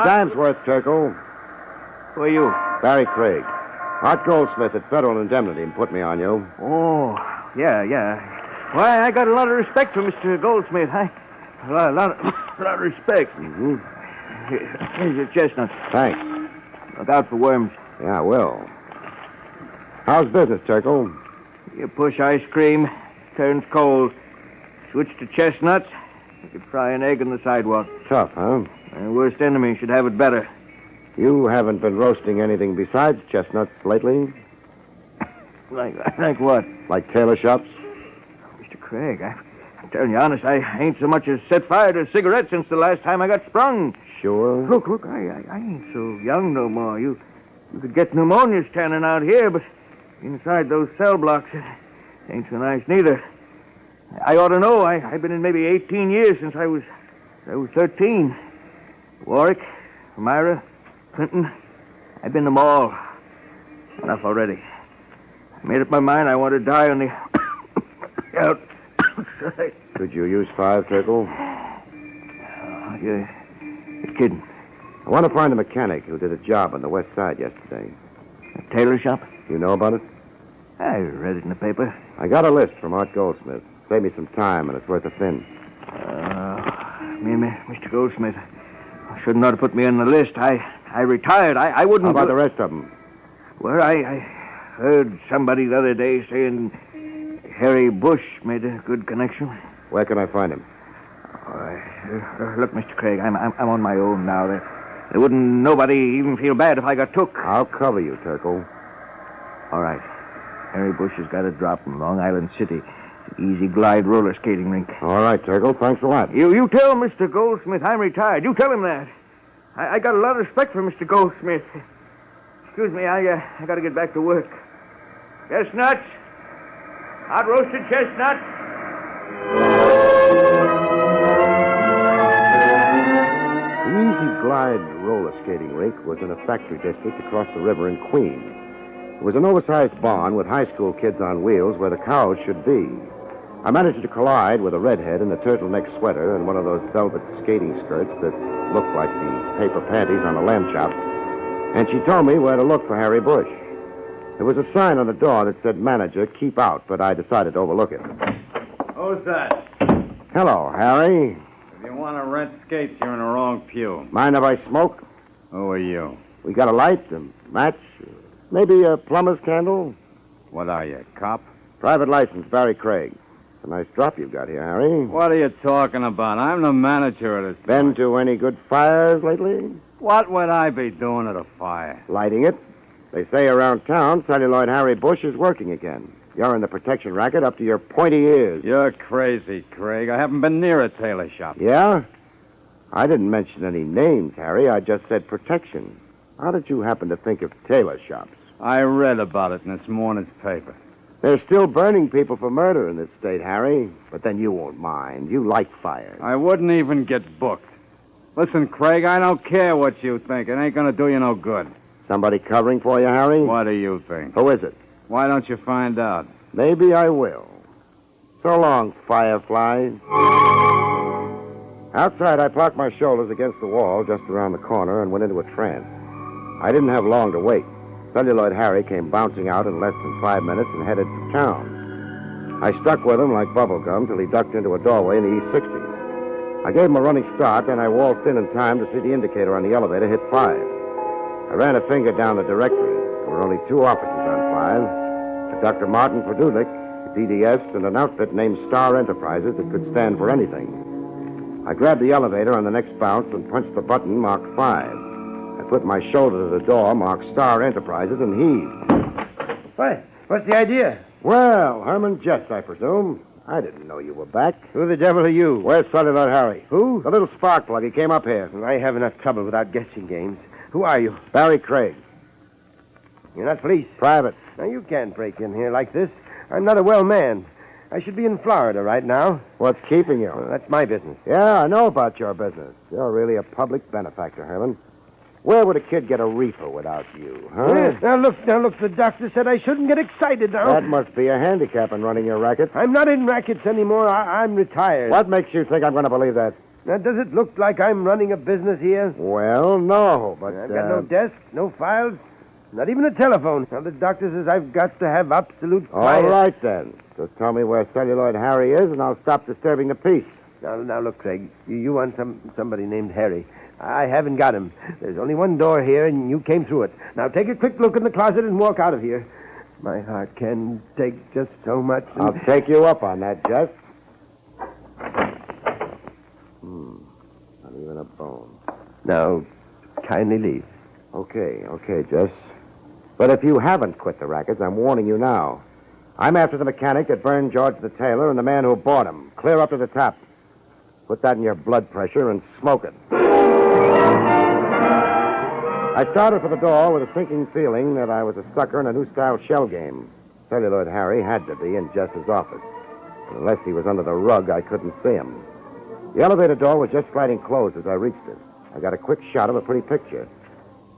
Dime's worth, Turkle. Who are you? Barrie Craig. Art Goldsmith at Federal Indemnity put me on you. Oh, yeah. Why, I got a lot of respect for Mr. Goldsmith. A lot of respect. Mm-hmm. Here's your chestnuts. Thanks. Look out for worms. Yeah, I will. How's business, Turkle? You push ice cream, turns cold. Switch to chestnuts, you could fry an egg on the sidewalk. Tough, huh? My worst enemy should have it better. You haven't been roasting anything besides chestnuts lately? Like what? Like tailor shops? Mr. Craig, I'm telling you honest, I ain't so much as set fire to a cigarette since the last time I got sprung. Sure? Look, I ain't so young no more. You could get pneumonia standing out here, but inside those cell blocks, it ain't so nice neither. I ought to know. I've been in maybe 18 years since I was 13. Warwick, Elmira, Clinton, I've been them all. Enough already. I made up my mind I want to die on the outside. Could you use 5, Turkle? Oh, you're kidding. I want to find a mechanic who did a job on the west side yesterday. A tailor shop? You know about it? I read it in the paper. I got a list from Art Goldsmith. Save me some time, and it's worth a fin. Mr. Goldsmith, shouldn't ought to put me on the list. I retired. I wouldn't... How about the rest of them? Well, I heard somebody the other day saying Harry Bush made a good connection. Where can I find him? Look, Mr. Craig, I'm on my own now. There wouldn't nobody even feel bad if I got took. I'll cover you, Turkle. All right. Harry Bush has got a drop from Long Island City. Easy glide roller skating rink. All right, Turkle. Thanks a lot. You tell Mr. Goldsmith I'm retired. You tell him that. I got a lot of respect for Mr. Goldsmith. Excuse me, I got to get back to work. Chestnuts? Hot roasted chestnuts? The Easy Glide roller skating rink was in a factory district across the river in Queens. It was an oversized barn with high school kids on wheels where the cows should be. I managed to collide with a redhead in a turtleneck sweater and one of those velvet skating skirts that looked like the paper panties on a lamb chop, and she told me where to look for Harry Bush. There was a sign on the door that said, "Manager, keep out," but I decided to overlook it. Who's that? Hello, Harry. If you want to rent skates, you're in the wrong pew. Mind if I smoke? Who are you? We got a light, a match, maybe a plumber's candle? What are you, cop? Private license, Barrie Craig. It's a nice drop you've got here, Harry. What are you talking about? I'm the manager of this. Been to any good fires lately? What would I be doing at a fire? Lighting it. They say around town, celluloid Harry Bush is working again. You're in the protection racket up to your pointy ears. You're crazy, Craig. I haven't been near a tailor shop. Yeah? I didn't mention any names, Harry. I just said protection. How did you happen to think of tailor shops? I read about it in this morning's paper. They're still burning people for murder in this state, Harry. But then you won't mind. You like fire. I wouldn't even get booked. Listen, Craig, I don't care what you think. It ain't gonna do you no good. Somebody covering for you, Harry? What do you think? Who is it? Why don't you find out? Maybe I will. So long, fireflies. Outside, I parked my shoulders against the wall just around the corner and went into a trance. I didn't have long to wait. Celluloid Harry came bouncing out in less than 5 minutes and headed to town. I stuck with him like bubblegum till he ducked into a doorway in the East 60s. I gave him a running start, then I waltzed in time to see the indicator on the elevator hit 5. I ran a finger down the directory. There were only 2 officers on 5. A Dr. Martin Produlik, a DDS, and an outfit named Star Enterprises that could stand for anything. I grabbed the elevator on the next bounce and punched the button marked 5. I put my shoulder to the door marked Star Enterprises and heaved. What? What's the idea? Well, Herman Jess, I presume. I didn't know you were back. Who the devil are you? Where's Celluloid Harry? Who? The little spark plug. He came up here. I have enough trouble without guessing games. Who are you? Barrie Craig. You're not police? Private. Now, you can't break in here like this. I'm not a well man. I should be in Florida right now. What's keeping you? Well, that's my business. Yeah, I know about your business. You're really a public benefactor, Herman. Where would a kid get a reefer without you, huh? Yeah. Now, look, the doctor said I shouldn't get excited now. That must be a handicap in running your racket. I'm not in rackets anymore. I'm retired. What makes you think I'm going to believe that? Now, does it look like I'm running a business here? Well, no, but... I've got no desk, no files, not even a telephone. Now, the doctor says I've got to have absolute quiet. All right, then. Just tell me where Celluloid Harry is, and I'll stop disturbing the peace. Now, look, Craig. You want somebody named Harry. I haven't got him. There's only one door here, and you came through it. Now, take a quick look in the closet and walk out of here. My heart can take just so much. I'll take you up on that, Jess. Not even a bone. Now, kindly leave. Okay, Jess. But if you haven't quit the rackets, I'm warning you now. I'm after the mechanic that burned George the tailor and the man who bought him. Clear up to the top. Put that in your blood pressure and smoke it. I started for the door with a sinking feeling that I was a sucker in a new-style shell game. Celluloid Harry had to be in Jess's office. Unless he was under the rug, I couldn't see him. The elevator door was just sliding closed as I reached it. I got a quick shot of a pretty picture.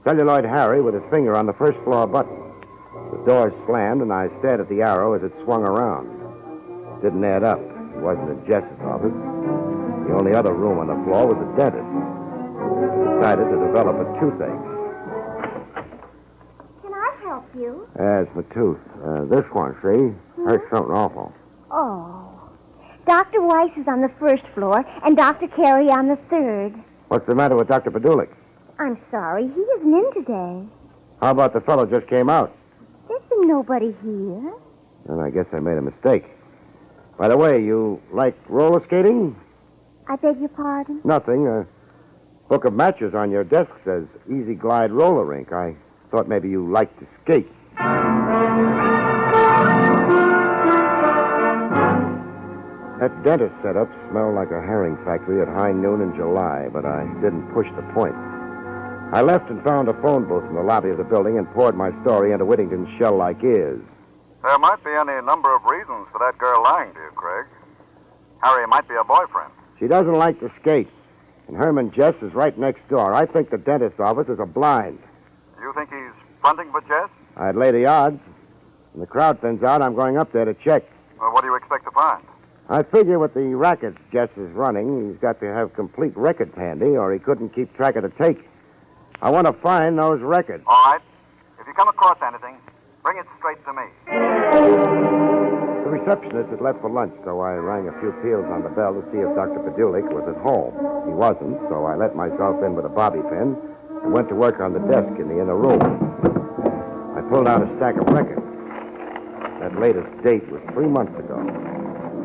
Celluloid Harry with his finger on the first-floor button. The door slammed, and I stared at the arrow as it swung around. It didn't add up. It wasn't in Jess's office. The only other room on the floor was the dentist. I decided to develop a toothache. Can I help you? It's my tooth. This one, see? Hurts something awful. Oh. Dr. Weiss is on the first floor, and Dr. Carey on the third. What's the matter with Dr. Produlik? I'm sorry, he isn't in today. How about the fellow just came out? There's been nobody here. Then I guess I made a mistake. By the way, you like roller skating? I beg your pardon? Nothing. A book of matches on your desk says Easy Glide Roller Rink. I thought maybe you liked to skate. That dentist setup smelled like a herring factory at high noon in July, but I didn't push the point. I left and found a phone booth in the lobby of the building and poured my story into Whittington's shell-like ears. There might be any number of reasons for that girl lying to you, Craig. Harry might be a boyfriend. She doesn't like to skate, and Herman Jess is right next door. I think the dentist's office is a blind. You think he's fronting for Jess? I'd lay the odds. When the crowd thins out, I'm going up there to check. Well, what do you expect to find? I figure with the rackets Jess is running, he's got to have complete records handy, or he couldn't keep track of the take. I want to find those records. All right. If you come across anything, bring it straight to me. The receptionist had left for lunch, so I rang a few peals on the bell to see if Dr. Padulik was at home. He wasn't, so I let myself in with a bobby pin and went to work on the desk in the inner room. I pulled out a stack of records. That latest date was 3 months ago.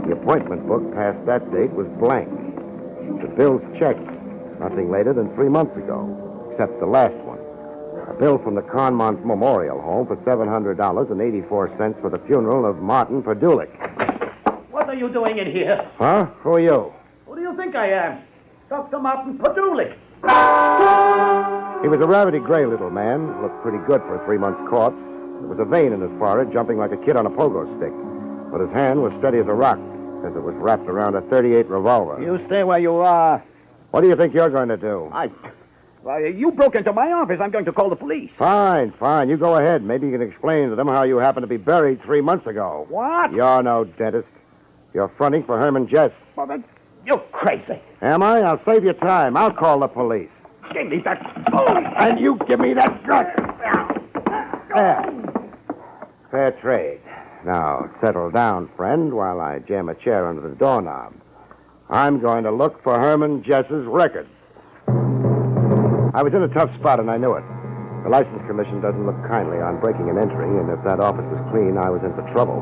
The appointment book past that date was blank. The bills checked. Nothing later than 3 months ago, except the last one. A bill from the Conmont Memorial Home for $700.84 for the funeral of Martin Padulik. What are you doing in here? Huh? Who are you? Who do you think I am? Dr. Martin Padulik. He was a rabbity gray little man. Looked pretty good for a 3-month corpse. There was a vein in his forehead, jumping like a kid on a pogo stick. But his hand was steady as a rock, as it was wrapped around a .38 revolver. You stay where you are. What do you think you're going to do? Well, you broke into my office. I'm going to call the police. Fine. You go ahead. Maybe you can explain to them how you happened to be buried 3 months ago. What? You're no dentist. You're fronting for Herman Jess. Well, you're crazy. Am I? I'll save you time. I'll call the police. Give me that phone. And you give me that gun. There. Fair trade. Now, settle down, friend, while I jam a chair under the doorknob. I'm going to look for Herman Jess's records. I was in a tough spot, and I knew it. The License Commission doesn't look kindly on breaking and entering, and if that office was clean, I was in for trouble.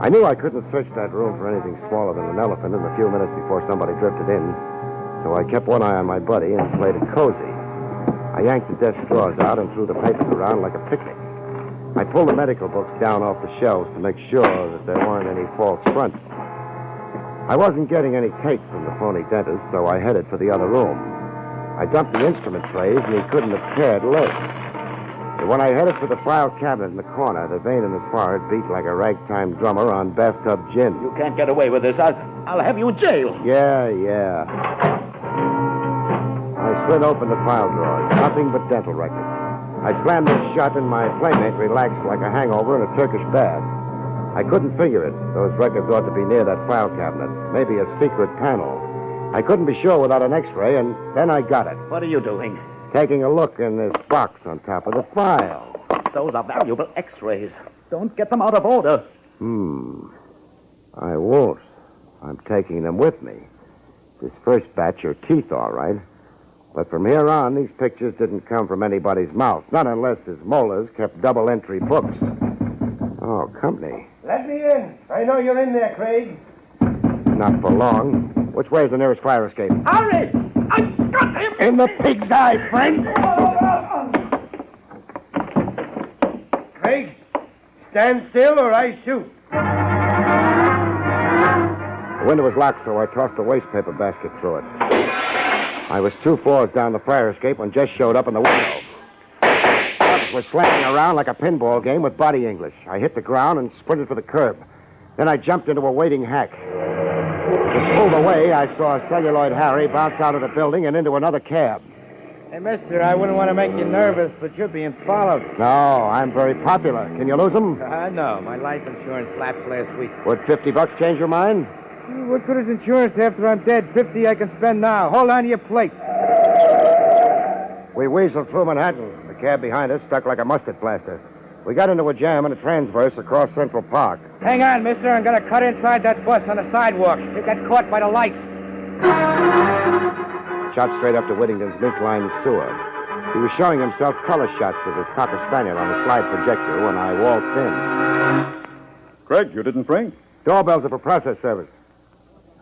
I knew I couldn't search that room for anything smaller than an elephant in the few minutes before somebody drifted in, so I kept one eye on my buddy and played it cozy. I yanked the desk drawers out and threw the papers around like a picnic. I pulled the medical books down off the shelves to make sure that there weren't any false fronts. I wasn't getting any take from the phony dentist, so I headed for the other room. I dumped the instrument trays, and he couldn't have cared less. But when I headed for the file cabinet in the corner, the vein in his forehead beat like a ragtime drummer on bathtub gin. You can't get away with this. I'll have you in jail. Yeah. I slid open the file drawers. Nothing but dental records. I slammed it shut, and my playmate relaxed like a hangover in a Turkish bath. I couldn't figure it. Those records ought to be near that file cabinet. Maybe a secret panel. I couldn't be sure without an X-ray, and then I got it. What are you doing? Taking a look in this box on top of the file. Those are valuable X-rays. Don't get them out of order. I won't. I'm taking them with me. This first batch are teeth, all right. But from here on, these pictures didn't come from anybody's mouth. Not unless his molars kept double-entry books. Oh, company. Let me in. I know you're in there, Craig. Not for long. Which way is the nearest fire escape? Hurry! I've got him! In the pig's eye, friend! Craig, stand still or I shoot. The window was locked, so I tossed a wastepaper basket through it. I was 2 floors down the fire escape when Jess showed up in the window. Others were slamming around like a pinball game with body English. I hit the ground and sprinted for the curb. Then I jumped into a waiting hack. As it pulled away, I saw Celluloid Harry bounce out of the building and into another cab. Hey, mister, I wouldn't want to make you nervous, but you're being followed. No, I'm very popular. Can you lose him? No. My life insurance lapsed last week. Would $50 change your mind? What good is insurance after I'm dead? 50 I can spend now. Hold on to your plate. We weaseled through Manhattan. The cab behind us stuck like a mustard plaster. We got into a jam and a transverse across Central Park. Hang on, mister. I'm going to cut inside that bus on the sidewalk. You got caught by the lights. Shot straight up to Whittington's mink-lined sewer. He was showing himself color shots with his Cocker Spaniel on a slide projector when I waltzed in. Craig, you didn't ring? Doorbells are for process service.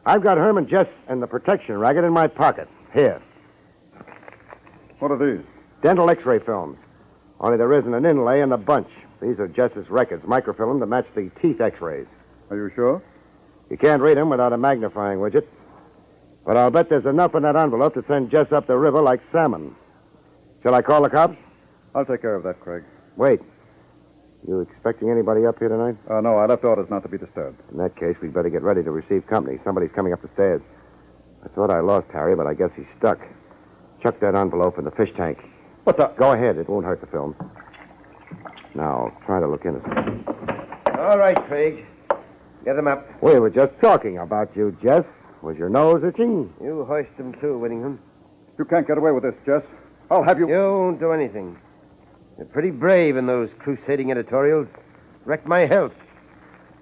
I've got Herman Jess and the protection racket in my pocket. Here. What are these? Dental X-ray films. Only there isn't an inlay in the bunch. These are Jess's records, microfilm to match the teeth X-rays. Are you sure? You can't read them without a magnifying widget. But I'll bet there's enough in that envelope to send Jess up the river like salmon. Shall I call the cops? I'll take care of that, Craig. Wait. You expecting anybody up here tonight? No, I left orders not to be disturbed. In that case, we'd better get ready to receive company. Somebody's coming up the stairs. I thought I lost Harry, but I guess he's stuck. Chuck that envelope in the fish tank. What's up? Go ahead. It won't hurt the film. Now, try to look innocent. All right, Craig. Get him up. We were just talking about you, Jess. Was your nose itching? You hoist him, too, Whittingham. You can't get away with this, Jess. I'll have you... You won't do anything. You're pretty brave in those crusading editorials. Wrecked my health.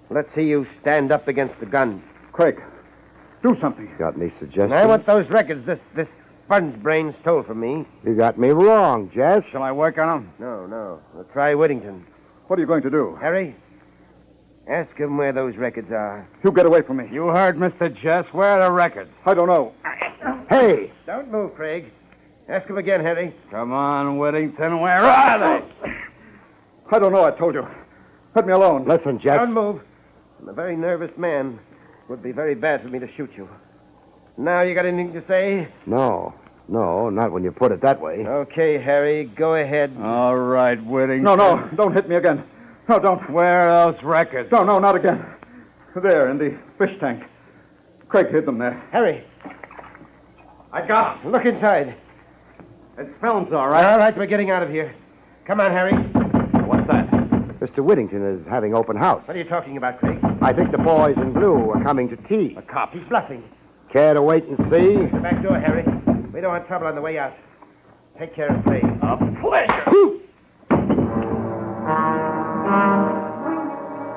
Let's see you stand up against the gun. Craig, do something. Got any suggestions? I want those records this sponge brain stole from me. You got me wrong, Jess. Shall I work on them? No. We'll try Whittington. What are you going to do? Harry, ask him where those records are. You get away from me. You heard Mr. Jess. Where are the records? I don't know. Hey! Don't move, Craig. Ask him again, Harry. Come on, Whittington. Where are they? I don't know, I told you. Let me alone. Listen, Jess. Don't move. I'm a very nervous man. It would be very bad for me to shoot you. Now you got anything to say? No, not when you put it that way. Okay, Harry, go ahead. All right, Whittington. No, don't hit me again. No, don't. Where are those records? No, not again. There, in the fish tank. Craig hid them there. Harry. I got them. Look inside. It's films, all right. All right, we're getting out of here. Come on, Harry. What's that? Mr. Whittington is having open house. What are you talking about, Craig? I think the boys in blue are coming to tea. A cop. He's bluffing. Care to wait and see? The back door, Harry. We don't want trouble on the way out. Take care of Craig. A pleasure.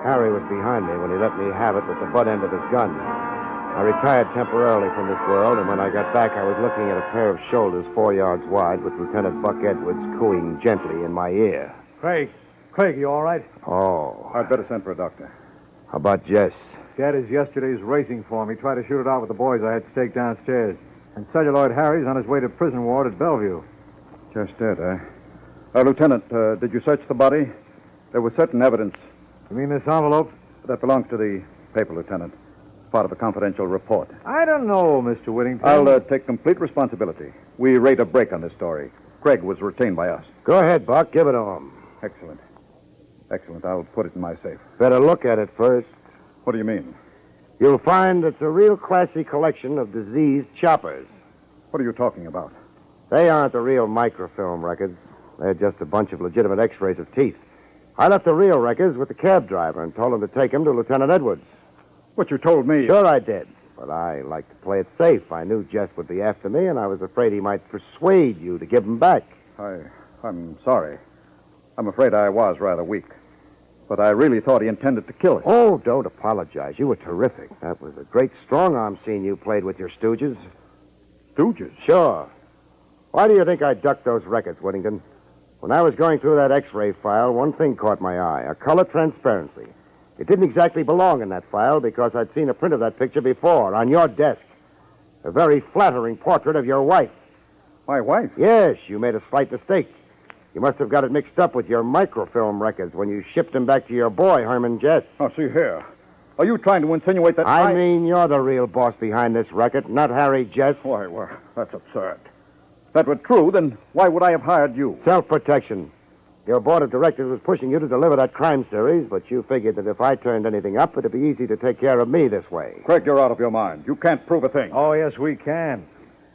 Harry was behind me when he let me have it with the butt end of his gun. I retired temporarily from this world, and when I got back, I was looking at a pair of shoulders 4 yards wide with Lieutenant Buck Edwards cooing gently in my ear. Craig, you all right? Oh. I'd better send for a doctor. How about Jess? That is yesterday's racing form. He tried to shoot it out with the boys I had staked downstairs. And Celluloid Harry's on his way to prison ward at Bellevue. Just dead, eh? Lieutenant, did you search the body? There was certain evidence. You mean this envelope? That belongs to the paper, Lieutenant. Part of a confidential report. I don't know, Mr. Whittington. I'll take complete responsibility. We rate a break on this story. Craig was retained by us. Go ahead, Buck. Give it to him. Excellent. I'll put it in my safe. Better look at it first. What do you mean? You'll find it's a real classy collection of diseased choppers. What are you talking about? They aren't the real microfilm records. They're just a bunch of legitimate x-rays of teeth. I left the real records with the cab driver and told him to take them to Lieutenant Edwards. What you told me... Sure I did. But I like to play it safe. I knew Jess would be after me, and I was afraid he might persuade you to give them back. I'm sorry. I'm afraid I was rather weak. But I really thought he intended to kill us. Oh, don't apologize. You were terrific. That was a great strong-arm scene you played with your stooges. Stooges? Sure. Why do you think I ducked those records, Whittington? When I was going through that X-ray file, one thing caught my eye, a color transparency. It didn't exactly belong in that file because I'd seen a print of that picture before, on your desk. A very flattering portrait of your wife. My wife? Yes, you made a slight mistake. You must have got it mixed up with your microfilm records when you shipped them back to your boy, Herman Jess. Oh, see here. Are you trying to insinuate that I mean, you're the real boss behind this racket, not Harry Jess. Why, well, that's absurd. If that were true, then why would I have hired you? Self-protection. Your board of directors was pushing you to deliver that crime series, but you figured that if I turned anything up, it'd be easy to take care of me this way. Craig, you're out of your mind. You can't prove a thing. Oh, yes, we can.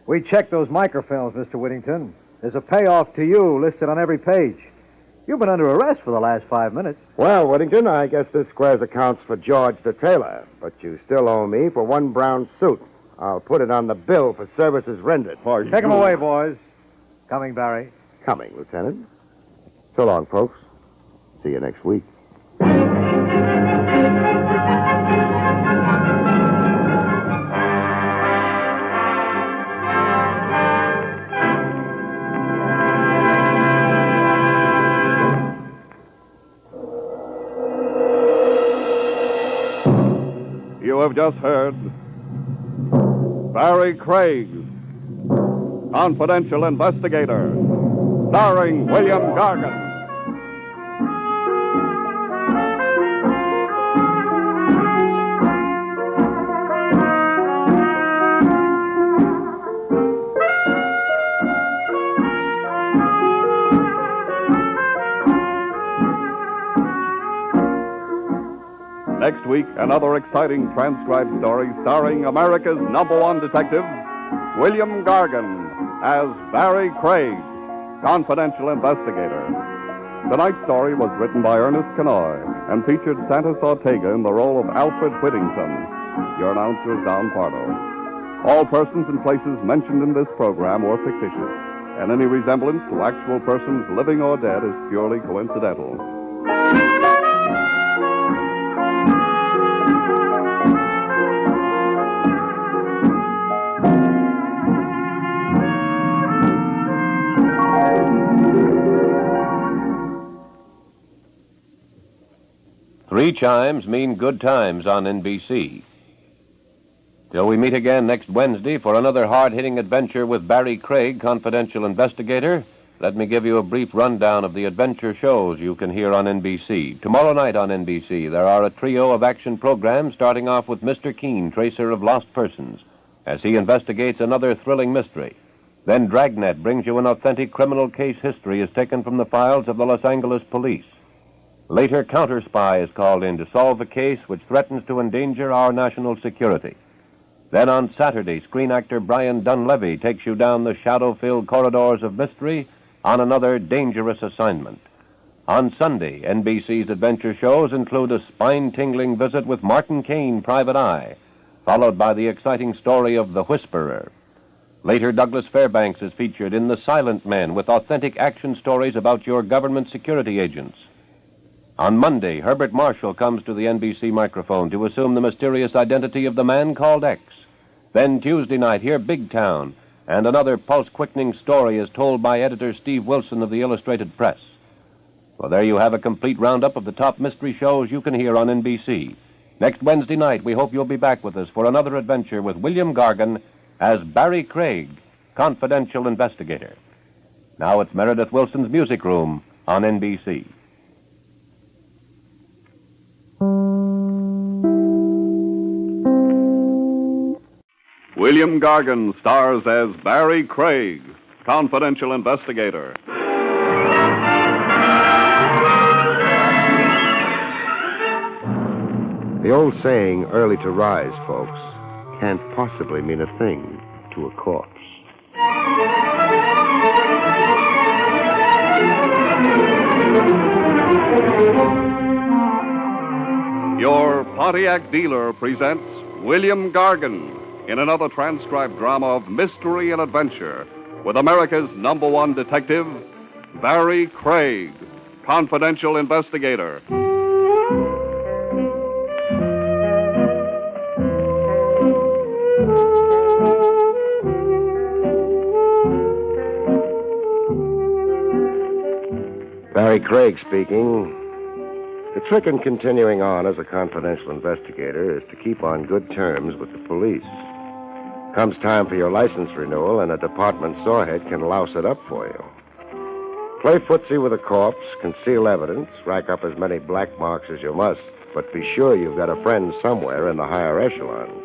We checked those microfilms, Mr. Whittington. There's a payoff to you listed on every page. You've been under arrest for the last 5 minutes. Well, Whittington, I guess this squares accounts for George the tailor, but you still owe me for one brown suit. I'll put it on the bill for services rendered. Take him away, boys. Coming, Barry. Coming, Lieutenant. So long, folks. See you next week. You have just heard Barrie Craig, Confidential Investigator, starring William Gargan. Next week, another exciting transcribed story starring America's #1 detective, William Gargan, as Barrie Craig, confidential investigator. Tonight's story was written by Ernest Kenoy and featured Santos Ortega in the role of Alfred Whittington. Your announcer is Don Pardo. All persons and places mentioned in this program were fictitious, and any resemblance to actual persons living or dead is purely coincidental. Three chimes mean good times on NBC. Till we meet again next Wednesday for another hard-hitting adventure with Barrie Craig, confidential investigator, let me give you a brief rundown of the adventure shows you can hear on NBC. Tomorrow night on NBC, there are a trio of action programs starting off with Mr. Keene, tracer of lost persons, as he investigates another thrilling mystery. Then Dragnet brings you an authentic criminal case history as taken from the files of the Los Angeles police. Later, Counter Spy is called in to solve a case which threatens to endanger our national security. Then on Saturday, screen actor Brian Dunleavy takes you down the shadow-filled corridors of mystery on another dangerous assignment. On Sunday, NBC's adventure shows include a spine-tingling visit with Martin Caine, Private Eye, followed by the exciting story of The Whisperer. Later, Douglas Fairbanks is featured in The Silent Men with authentic action stories about your government security agents. On Monday, Herbert Marshall comes to the NBC microphone to assume the mysterious identity of the man called X. Then Tuesday night, hear Big Town, and another pulse-quickening story is told by editor Steve Wilson of the Illustrated Press. Well, there you have a complete roundup of the top mystery shows you can hear on NBC. Next Wednesday night, we hope you'll be back with us for another adventure with William Gargan as Barrie Craig, confidential investigator. Now it's Meredith Wilson's Music Room on NBC. William Gargan stars as Barrie Craig, confidential investigator. The old saying, early to rise, folks, can't possibly mean a thing to a corpse. Your Pontiac dealer presents William Gargan in another transcribed drama of mystery and adventure with America's #1 detective, Barrie Craig, confidential investigator. Barrie Craig speaking. The trick in continuing on as a confidential investigator is to keep on good terms with the police. Comes time for your license renewal, and a department sawhead can louse it up for you. Play footsie with a corpse, conceal evidence, rack up as many black marks as you must, but be sure you've got a friend somewhere in the higher echelons.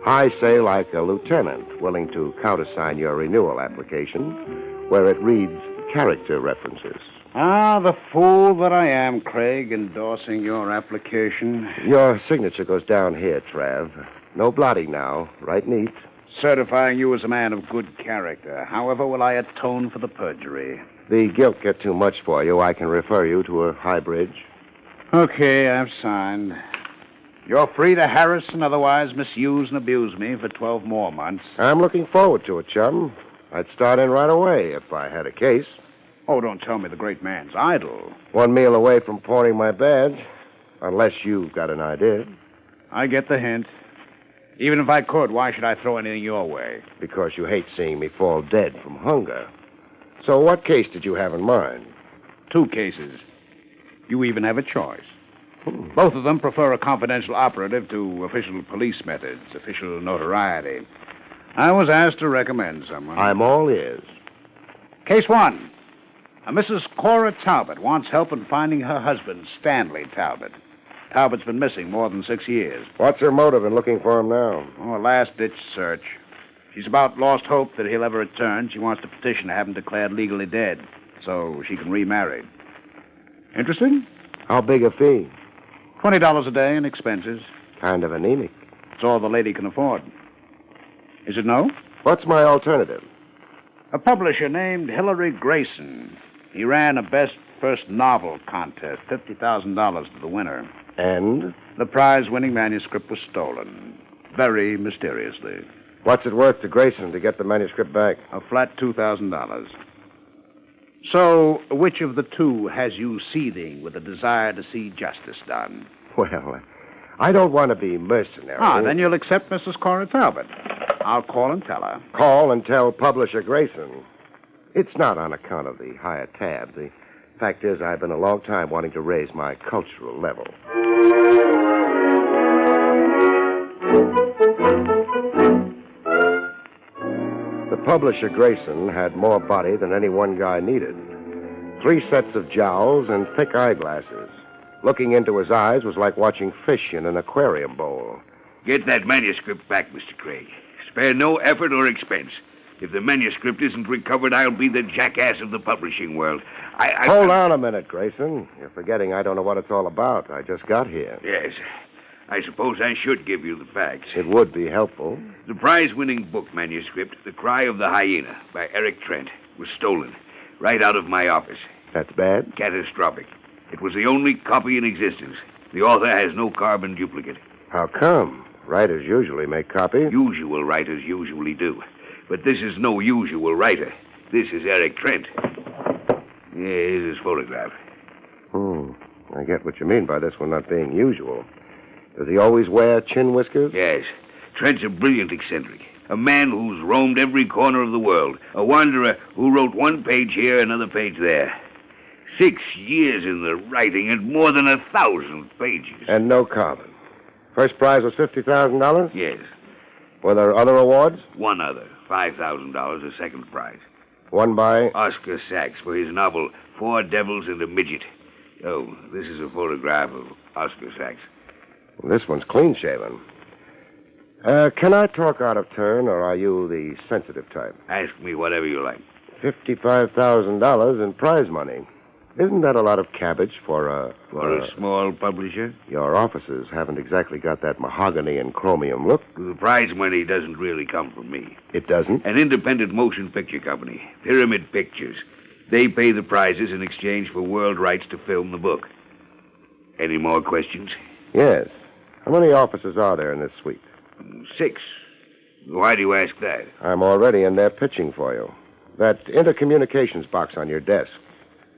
High, say, like a lieutenant, willing to countersign your renewal application, where it reads character references. Ah, the fool that I am, Craig, endorsing your application. Your signature goes down here, Trav. No blotting now. Right neat. Certifying you as a man of good character. However will I atone for the perjury? The guilt get too much for you. I can refer you to a high bridge. Okay, I've signed. You're free to harass and otherwise misuse and abuse me for 12 more months. I'm looking forward to it, chum. I'd start in right away if I had a case. Oh, don't tell me the great man's idle. One meal away from pawning my badge. Unless you've got an idea. I get the hint. Even if I could, why should I throw anything your way? Because you hate seeing me fall dead from hunger. So what case did you have in mind? 2 cases. You even have a choice. Both of them prefer a confidential operative to official police methods, official notoriety. I was asked to recommend someone. I'm all ears. Case 1. A Mrs. Cora Talbot wants help in finding her husband, Stanley Talbot. Talbot's been missing more than 6 years. What's her motive in looking for him now? Oh, a last-ditch search. She's about lost hope that he'll ever return. She wants to petition to have him declared legally dead so she can remarry. Interesting? How big a fee? $20 a day in expenses. Kind of anemic. It's all the lady can afford. Is it no? What's my alternative? A publisher named Hilary Grayson. He ran a best first novel contest, $50,000 to the winner. And? The prize-winning manuscript was stolen, very mysteriously. What's it worth to Grayson to get the manuscript back? A flat $2,000. So, which of the two has you seething with a desire to see justice done? Well, I don't want to be mercenary. Then you'll accept Mrs. Cora Talbot. I'll call and tell her. Call and tell publisher Grayson. It's not on account of the higher tab. The fact is, I've been a long time wanting to raise my cultural level. The publisher Grayson had more body than any one guy needed. 3 sets of jowls and thick eyeglasses. Looking into his eyes was like watching fish in an aquarium bowl. Get that manuscript back, Mr. Craig. Spare no effort or expense. If the manuscript isn't recovered, I'll be the jackass of the publishing world. Hold on a minute, Grayson. You're forgetting I don't know what it's all about. I just got here. Yes. I suppose I should give you the facts. It would be helpful. The prize-winning book manuscript, The Cry of the Hyena, by Eric Trent, was stolen right out of my office. That's bad? Catastrophic. It was the only copy in existence. The author has no carbon duplicate. How come? Writers usually make copies. Usual writers usually do. But this is no usual writer. This is Eric Trent. Here's his photograph. I get what you mean by this one not being usual. Does he always wear chin whiskers? Yes. Trent's a brilliant eccentric. A man who's roamed every corner of the world. A wanderer who wrote one page here, another page there. 6 years in the writing and more than 1,000 pages. And no carbon. First prize was $50,000? Yes. Were there other awards? One other. $5,000, a second prize. Won by? Oscar Sachs for his novel, 4 Devils and a Midget. Oh, this is a photograph of Oscar Sachs. Well, this one's clean-shaven. Can I talk out of turn, or are you the sensitive type? Ask me whatever you like. $55,000 in prize money. Isn't that a lot of cabbage for a... For a small publisher? Your offices haven't exactly got that mahogany and chromium look. The prize money doesn't really come from me. It doesn't? An independent motion picture company, Pyramid Pictures. They pay the prizes in exchange for world rights to film the book. Any more questions? Yes. How many offices are there in this suite? 6. Why do you ask that? I'm already in there pitching for you. That intercommunications box on your desk.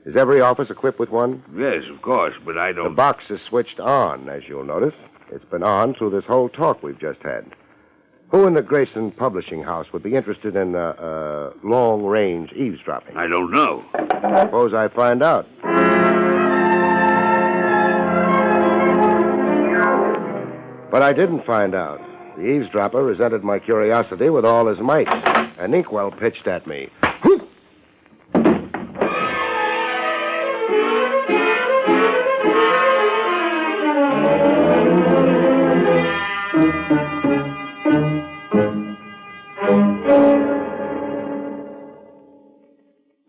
Is every office equipped with one? Yes, of course, but I don't... The box is switched on, as you'll notice. It's been on through this whole talk we've just had. Who in the Grayson Publishing House would be interested in long-range eavesdropping? I don't know. Suppose I find out. But I didn't find out. The eavesdropper resented my curiosity with all his might. An inkwell pitched at me.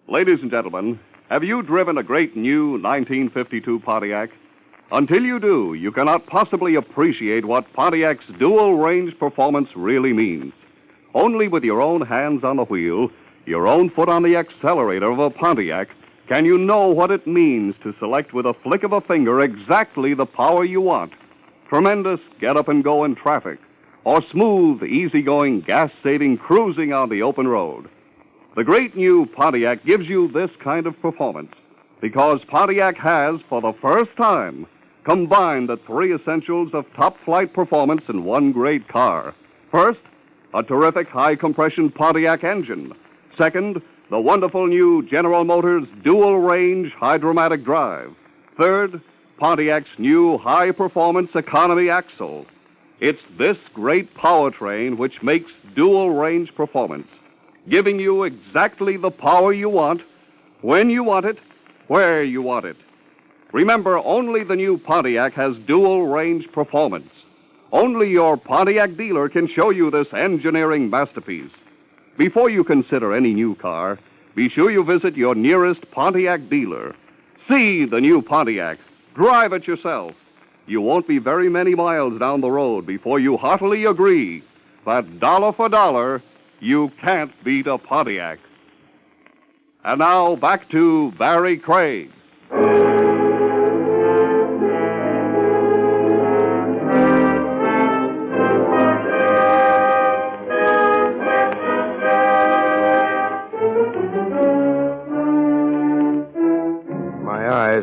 Ladies and gentlemen, have you driven a great new 1952 Pontiac? Until you do, you cannot possibly appreciate what Pontiac's dual-range performance really means. Only with your own hands on the wheel, your own foot on the accelerator of a Pontiac, can you know what it means to select with a flick of a finger exactly the power you want. Tremendous get-up-and-go in traffic, or smooth, easy-going, gas-saving cruising on the open road. The great new Pontiac gives you this kind of performance because Pontiac has, for the first time, combined the 3 essentials of top-flight performance in one great car. First, a terrific high-compression Pontiac engine. Second, the wonderful new General Motors dual-range hydromatic drive. Third, Pontiac's new high-performance economy axle. It's this great powertrain which makes dual-range performance, giving you exactly the power you want, when you want it, where you want it. Remember, only the new Pontiac has dual-range performance. Only your Pontiac dealer can show you this engineering masterpiece. Before you consider any new car, be sure you visit your nearest Pontiac dealer. See the new Pontiac. Drive it yourself. you won't be very many miles down the road before you heartily agree that dollar for dollar, you can't beat a Pontiac. And now back to Barrie Craig.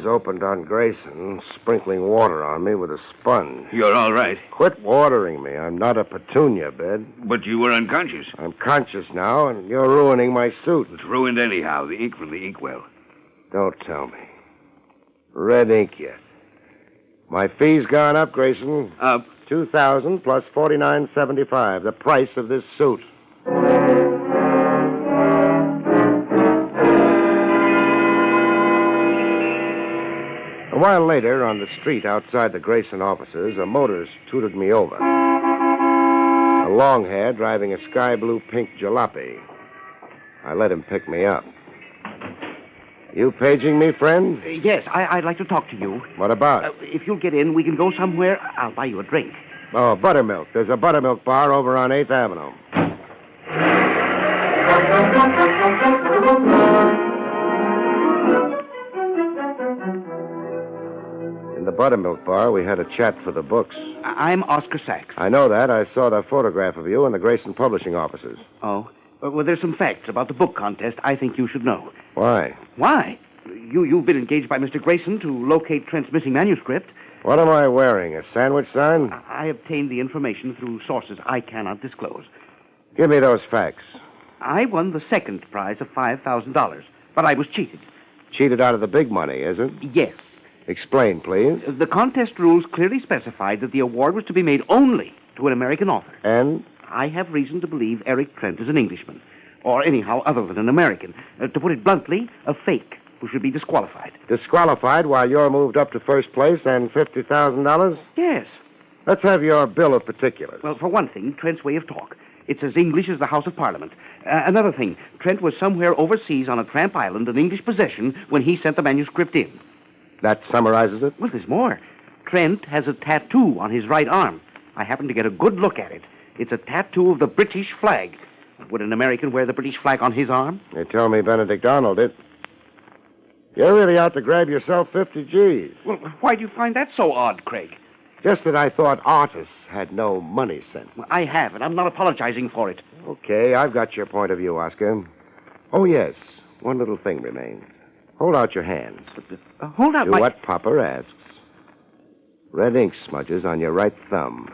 Opened on Grayson, sprinkling water on me with a sponge. You're all right. Quit watering me. I'm not a petunia bed. But you were unconscious. I'm conscious now, and you're ruining my suit. It's ruined anyhow, the ink from the inkwell. Don't tell me. Red ink yet. My fee's gone up, Grayson. Up? $2,000 plus $49.75, the price of this suit. A while later, on the street outside the Grayson offices, a motorist tooted me over. A long hair driving a sky blue pink jalopy. I let him pick me up. You paging me, friend? Yes, I'd like to talk to you. What about? If you'll get in, we can go somewhere. I'll buy you a drink. Oh, buttermilk. There's a buttermilk bar over on 8th Avenue. In the buttermilk bar, we had a chat for the books. I'm Oscar Sachs. I know that. I saw the photograph of you in the Grayson publishing offices. Oh? Well, there's some facts about the book contest I think you should know. Why? Why? You've been engaged by Mr. Grayson to locate Trent's missing manuscript. What am I wearing, a sandwich sign? I obtained the information through sources I cannot disclose. Give me those facts. I won the second prize of $5,000, but I was cheated. Cheated out of the big money, is it? Yes. Explain, please. The contest rules clearly specified that the award was to be made only to an American author. And? I have reason to believe Eric Trent is an Englishman, or anyhow other than an American. To put it bluntly, a fake who should be disqualified. Disqualified while you're moved up to first place and $50,000? Yes. Let's have your bill of particulars. Well, for one thing, Trent's way of talk. It's as English as the House of Parliament. Another thing, Trent was somewhere overseas on a tramp island, an English possession, when he sent the manuscript in. That summarizes it? Well, there's more. Trent has a tattoo on his right arm. I happened to get a good look at it. It's a tattoo of the British flag. Would an American wear the British flag on his arm? They tell me Benedict Arnold did. You're really out to grab yourself 50 G's. Well, why do you find that so odd, Craig? Just that I thought artists had no money sense. Well, I have, and I'm not apologizing for it. Okay, I've got your point of view, Oscar. Oh, yes, one little thing remains. Hold out your hands. Hold out Do what Papa asks. Red ink smudges on your right thumb.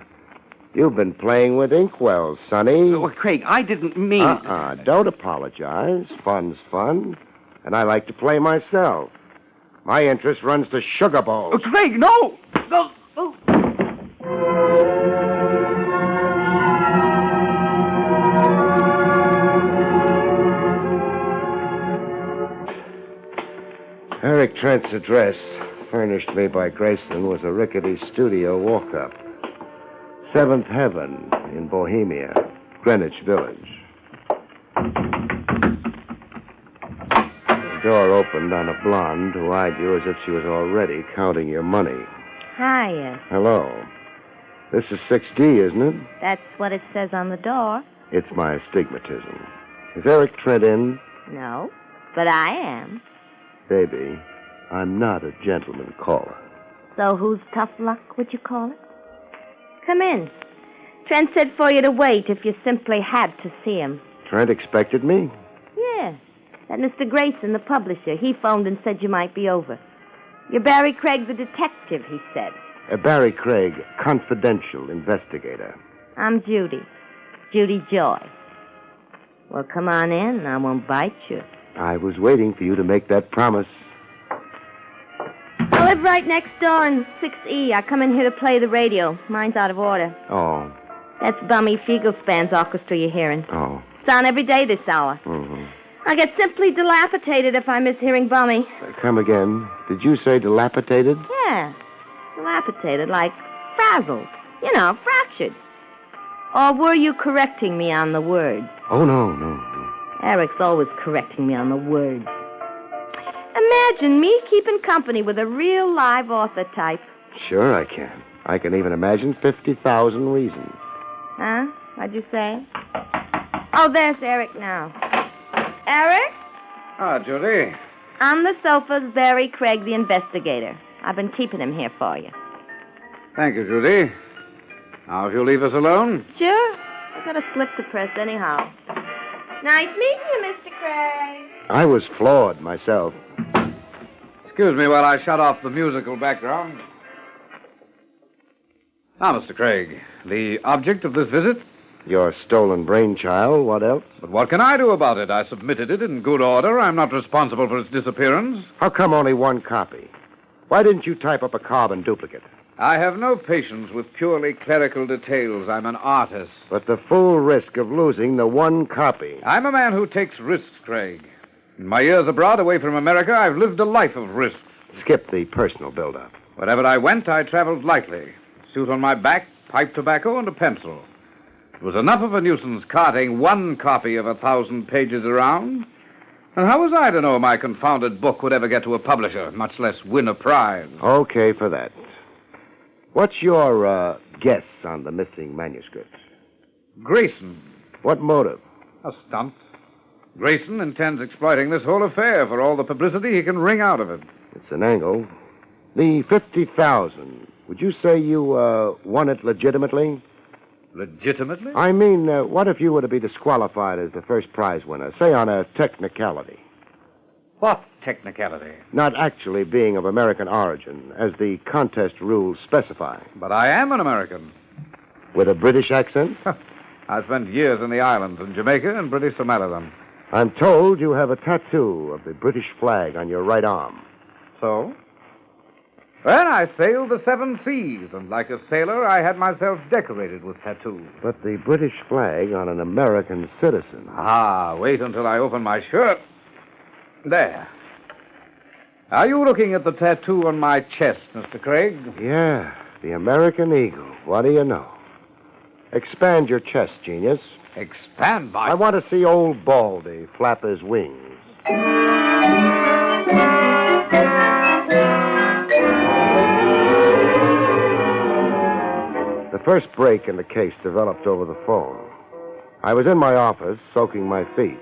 You've been playing with inkwells, Sonny. Well, Craig, I didn't mean... Don't apologize. Fun's fun. And I like to play myself. My interest runs to sugar bowls. Oh, Craig, no! No! No! Eric Trent's address, furnished me by Grayson, was a rickety studio walk-up. 7th Heaven in Bohemia, Greenwich Village. The door opened on a blonde who eyed you as if she was already counting your money. Hiya. Hello. This is 6D, isn't it? That's what it says on the door. It's my astigmatism. Is Eric Trent in? No, but I am. Baby, I'm not a gentleman caller. So who's tough luck, would you call it? Come in. Trent said for you to wait if you simply had to see him. Trent expected me? Yeah. That Mr. Grayson, the publisher, he phoned and said you might be over. You're Barrie Craig, the detective, he said. Barrie Craig, confidential investigator. I'm Judy. Judy Joy. Well, come on in. I won't bite you. I was waiting for you to make that promise. I live right next door in 6E. I come in here to play the radio. Mine's out of order. Oh. That's Bummy Fiegelspann's orchestra you're hearing. Oh. It's on every day this hour. Mm-hmm. I get simply dilapidated if I miss hearing Bummy. Come again. Did you say dilapidated? Yeah. Dilapidated, like frazzled. You know, fractured. Or were you correcting me on the words? Oh, no. Eric's always correcting me on the words. Imagine me keeping company with a real live author type. Sure I can. I can even imagine 50,000 reasons. Huh? What'd you say? Oh, there's Eric now. Eric? Ah, Judy. On the sofa's Barrie Craig, the investigator. I've been keeping him here for you. Thank you, Judy. Now, if you'll leave us alone. Sure. I got a slip to press anyhow. Nice meeting you, Mr. Craig. I was floored myself. Excuse me while I shut off the musical background. Now, Mr. Craig, the object of this visit? Your stolen brainchild. What else? But what can I do about it? I submitted it in good order. I'm not responsible for its disappearance. How come only one copy? Why didn't you type up a carbon duplicate? I have no patience with purely clerical details. I'm an artist. But the full risk of losing the one copy. I'm a man who takes risks, Craig. In my years abroad, away from America, I've lived a life of risks. Skip the personal build-up. Wherever I went, I traveled lightly. Suit on my back, pipe tobacco, and a pencil. It was enough of a nuisance carting one copy of 1,000 pages around. And how was I to know my confounded book would ever get to a publisher, much less win a prize? Okay for that. What's your guess on the missing manuscript? Grayson. What motive? A stunt. Grayson intends exploiting this whole affair for all the publicity he can wring out of it. It's an angle. The 50,000, would you say you won it legitimately? Legitimately? I mean, what if you were to be disqualified as the first prize winner, say on a technicality? What technicality? Not actually being of American origin, as the contest rules specify. But I am an American. With a British accent? I spent years in the islands, in Jamaica and British Somaliland. I'm told you have a tattoo of the British flag on your right arm. So? Well, I sailed the 7 seas, and like a sailor, I had myself decorated with tattoos. But the British flag on an American citizen. Ah, wait until I open my shirt. There. Are you looking at the tattoo on my chest, Mr. Craig? Yeah, the American eagle. What do you know? Expand your chest, genius. Expand my... I want to see old Baldy flap his wings. The first break in the case developed over the phone. I was in my office, soaking my feet.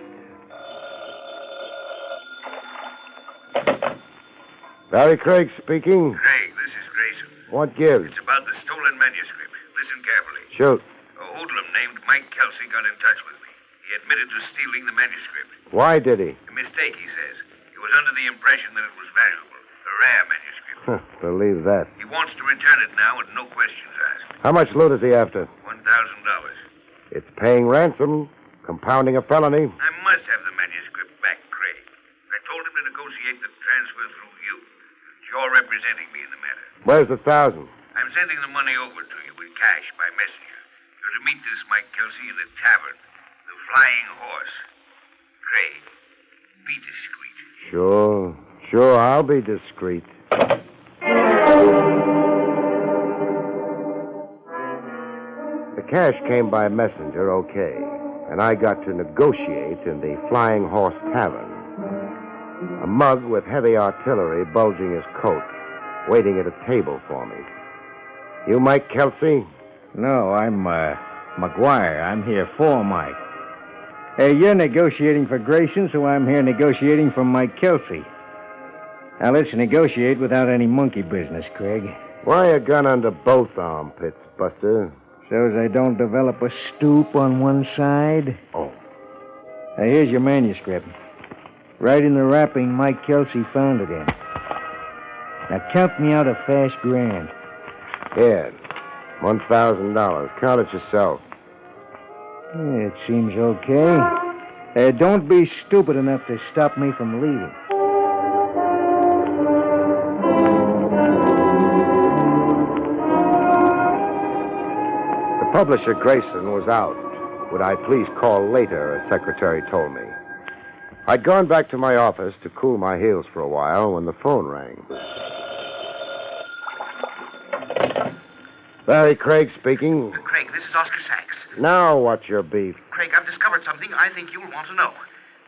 Barrie Craig speaking. Craig, this is Grayson. What gives? It's about the stolen manuscript. Listen carefully. Shoot. A hoodlum named Mike Kelsey got in touch with me. He admitted to stealing the manuscript. Why did he? A mistake, he says. He was under the impression that it was valuable. A rare manuscript. Believe that. He wants to return it now and no questions asked. How much loot is he after? $1,000. It's paying ransom, compounding a felony. I must have the manuscript back, Craig. I told him to negotiate the transfer through you. You're representing me in the matter. Where's the 1,000? I'm sending the money over to you with cash by messenger. You're to meet this Mike Kelsey in the tavern, the Flying Horse. Craig, be discreet. Sure, I'll be discreet. The cash came by messenger, okay, and I got to negotiate in the Flying Horse Tavern. A mug with heavy artillery bulging his coat, waiting at a table for me. You Mike Kelsey? No, I'm, McGuire. I'm here for Mike. Hey, you're negotiating for Grayson, so I'm here negotiating for Mike Kelsey. Now, let's negotiate without any monkey business, Craig. Why a gun under both armpits, Buster? So as I don't develop a stoop on one side? Oh. Now, here's your manuscript. Right in the wrapping Mike Kelsey found it in. Now, count me out a fast grand. Here, $1,000. Count it yourself. Yeah, it seems okay. Don't be stupid enough to stop me from leaving. The publisher, Grayson, was out. Would I please call later, a secretary told me. I'd gone back to my office to cool my heels for a while when the phone rang. Barrie Craig speaking. Craig, this is Oscar Sachs. Now what's your beef? Craig, I've discovered something I think you'll want to know.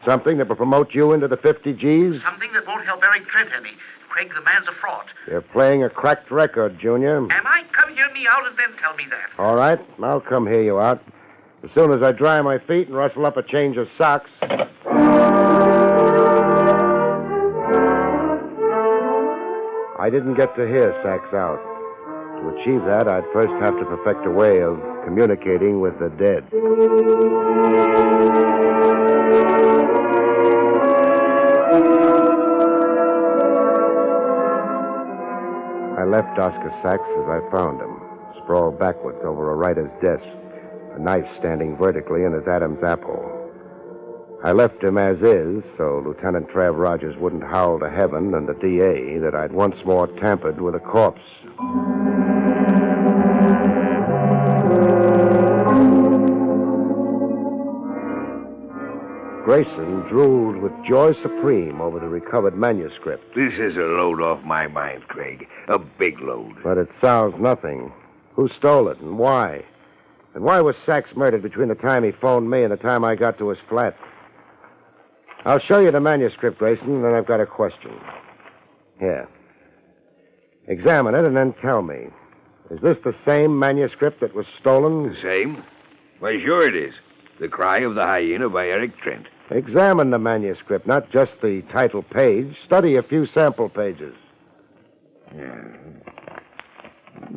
Something that will promote you into the 50 Gs? Something that won't help Eric Trent any. Craig, the man's a fraud. You're playing a cracked record, Junior. Am I? Come hear me out and then tell me that. All right, I'll come hear you out. As soon as I dry my feet and rustle up a change of socks. I didn't get to hear Sachs out. To achieve that, I'd first have to perfect a way of communicating with the dead. I left Oscar Sachs as I found him, sprawled backwards over a writer's desk, a knife standing vertically in his Adam's apple. I left him as is, so Lieutenant Trav Rogers wouldn't howl to heaven and the DA that I'd once more tampered with a corpse. Grayson drooled with joy supreme over the recovered manuscript. This is a load off my mind, Craig. A big load. But it solves nothing. Who stole it and why? And why was Sachs murdered between the time he phoned me and the time I got to his flat? I'll show you the manuscript, Grayson, and then I've got a question. Here. Examine it and then tell me. Is this the same manuscript that was stolen? The same? Why, sure it is. The Cry of the Hyena by Eric Trent. Examine the manuscript, not just the title page. Study a few sample pages. Yeah.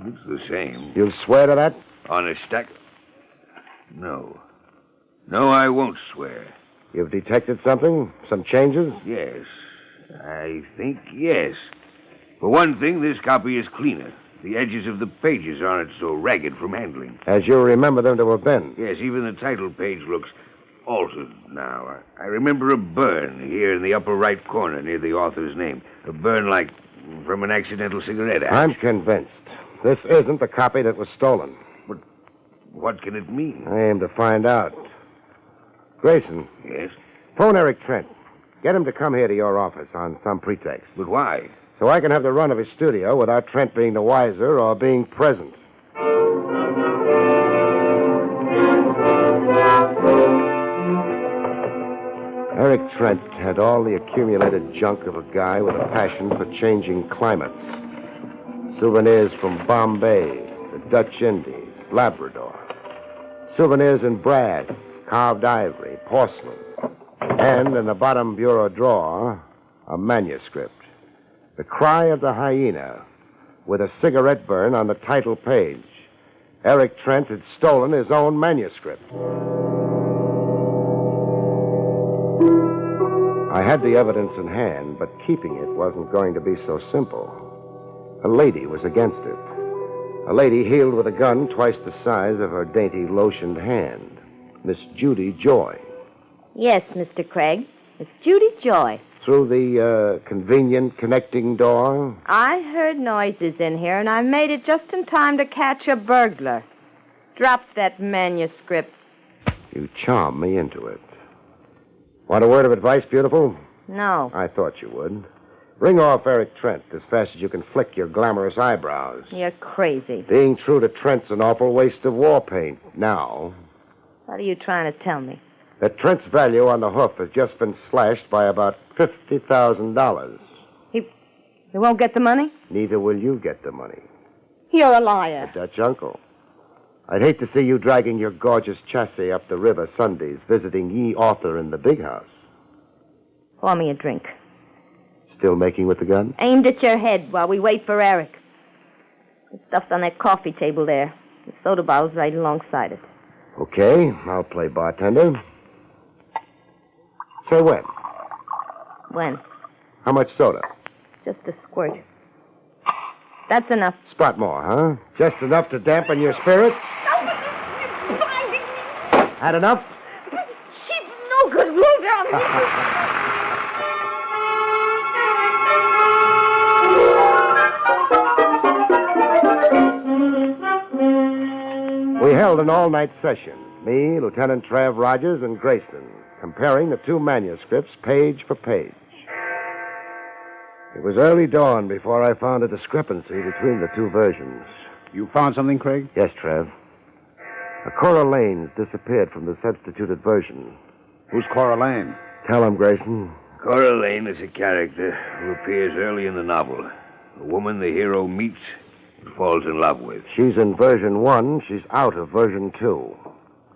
It's the same. You'll swear to that? On a stack? No. No, I won't swear. You've detected something? Some changes? Yes. I think yes. For one thing, this copy is cleaner. The edges of the pages aren't so ragged from handling. As you remember them to have been? Yes, even the title page looks altered now. I remember a burn here in the upper right corner near the author's name. A burn like from an accidental cigarette ash. I'm convinced. This isn't the copy that was stolen. But what can it mean? I aim to find out. Grayson. Yes? Phone Eric Trent. Get him to come here to your office on some pretext. But why? So I can have the run of his studio without Trent being the wiser or being present. Eric Trent had all the accumulated junk of a guy with a passion for changing climates. Souvenirs from Bombay, the Dutch Indies, Labrador. Souvenirs in brass, carved ivory, porcelain. And in the bottom bureau drawer, a manuscript. The Cry of the Hyena, with a cigarette burn on the title page. Eric Trent had stolen his own manuscript. I had the evidence in hand, but keeping it wasn't going to be so simple. A lady was against it. A lady healed with a gun twice the size of her dainty lotioned hand. Miss Judy Joy. Yes, Mr. Craig. It's Judy Joy. Through the convenient connecting door? I heard noises in here, and I made it just in time to catch a burglar. Drop that manuscript. You charm me into it. Want a word of advice, beautiful? No. I thought you would. Ring off Eric Trent as fast as you can flick your glamorous eyebrows. You're crazy. Being true to Trent's an awful waste of war paint. Now... What are you trying to tell me? That Trent's value on the hoof has just been slashed by about $50,000. He won't get the money? Neither will you get the money. You're a liar. The Dutch uncle. I'd hate to see you dragging your gorgeous chassis up the river Sundays, visiting ye author in the big house. Pour me a drink. Still making with the gun? Aimed at your head while we wait for Eric. The stuff's on that coffee table there. The soda bottle's right alongside it. Okay, I'll play bartender. Say when? When? How much soda? Just a squirt. That's enough. Spot more, huh? Just enough to dampen your spirits? Had enough? She's no good. Roll down here. We held an all-night session, me, Lieutenant Trav Rogers, and Grayson, comparing the two manuscripts page for page. It was early dawn before I found a discrepancy between the two versions. You found something, Craig? Yes, Trav. Cora Lane's disappeared from the substituted version. Who's Cora Lane? Tell him, Grayson. Cora Lane is a character who appears early in the novel. A woman the hero meets and falls in love with. She's in version 1. She's out of version 2.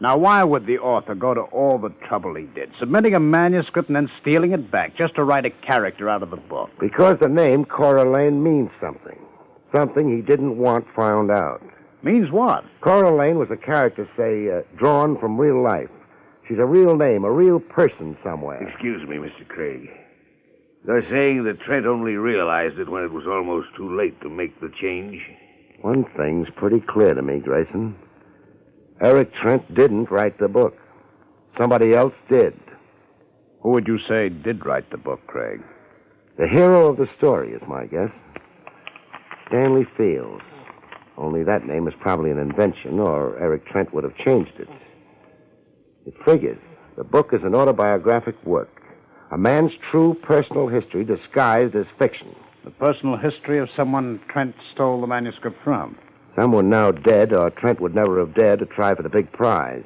Now, why would the author go to all the trouble he did, submitting a manuscript and then stealing it back just to write a character out of the book? Because the name Cora Lane means something. Something he didn't want found out. Means what? Cora Lane was a character, say, drawn from real life. She's a real name, a real person somewhere. Excuse me, Mr. Craig. They're saying that Trent only realized it when it was almost too late to make the change. One thing's pretty clear to me, Grayson. Eric Trent didn't write the book. Somebody else did. Who would you say did write the book, Craig? The hero of the story is my guess. Stanley Fields. Only that name is probably an invention, or Eric Trent would have changed it. It figures. The book is an autobiographic work. A man's true personal history disguised as fiction. The personal history of someone Trent stole the manuscript from. Someone now dead, or Trent would never have dared to try for the big prize.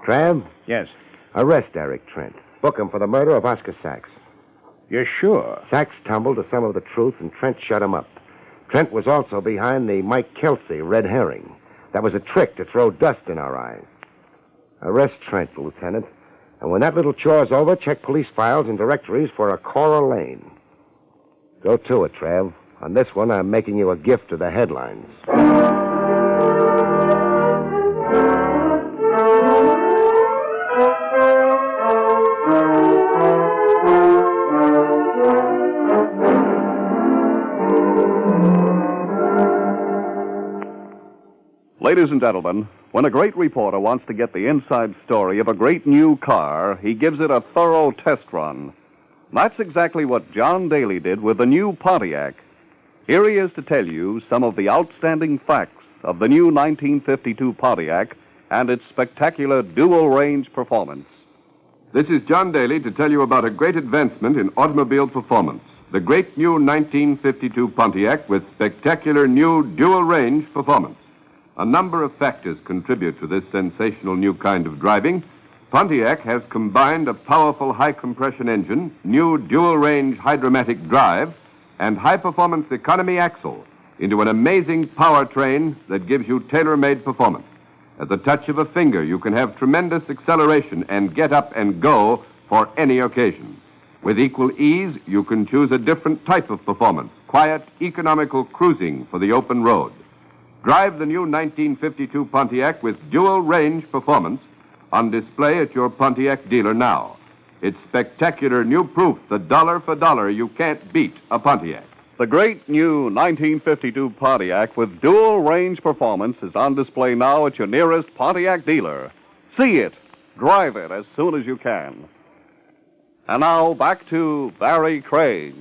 Trav? Yes. Arrest Eric Trent. Book him for the murder of Oscar Sachs. You're sure? Sachs tumbled to some of the truth, and Trent shut him up. Trent was also behind the Mike Kelsey red herring. That was a trick to throw dust in our eyes. Arrest Trent, Lieutenant. And when that little chore's over, check police files and directories for a Cora Lane. Go to it, Trav. On this one, I'm making you a gift to the headlines. Ladies and gentlemen, when a great reporter wants to get the inside story of a great new car, he gives it a thorough test run. That's exactly what John Daly did with the new Pontiac. Here he is to tell you some of the outstanding facts of the new 1952 Pontiac and its spectacular dual-range performance. This is John Daly to tell you about a great advancement in automobile performance. The great new 1952 Pontiac with spectacular new dual-range performance. A number of factors contribute to this sensational new kind of driving. Pontiac has combined a powerful high-compression engine, new dual-range hydromatic drive, and high-performance economy axle into an amazing powertrain that gives you tailor-made performance. At the touch of a finger, you can have tremendous acceleration and get up and go for any occasion. With equal ease, you can choose a different type of performance, quiet, economical cruising for the open road. Drive the new 1952 Pontiac with dual-range performance on display at your Pontiac dealer now. It's spectacular new proof that dollar for dollar you can't beat a Pontiac. The great new 1952 Pontiac with dual-range performance is on display now at your nearest Pontiac dealer. See it. Drive it as soon as you can. And now, back to Barrie Craig.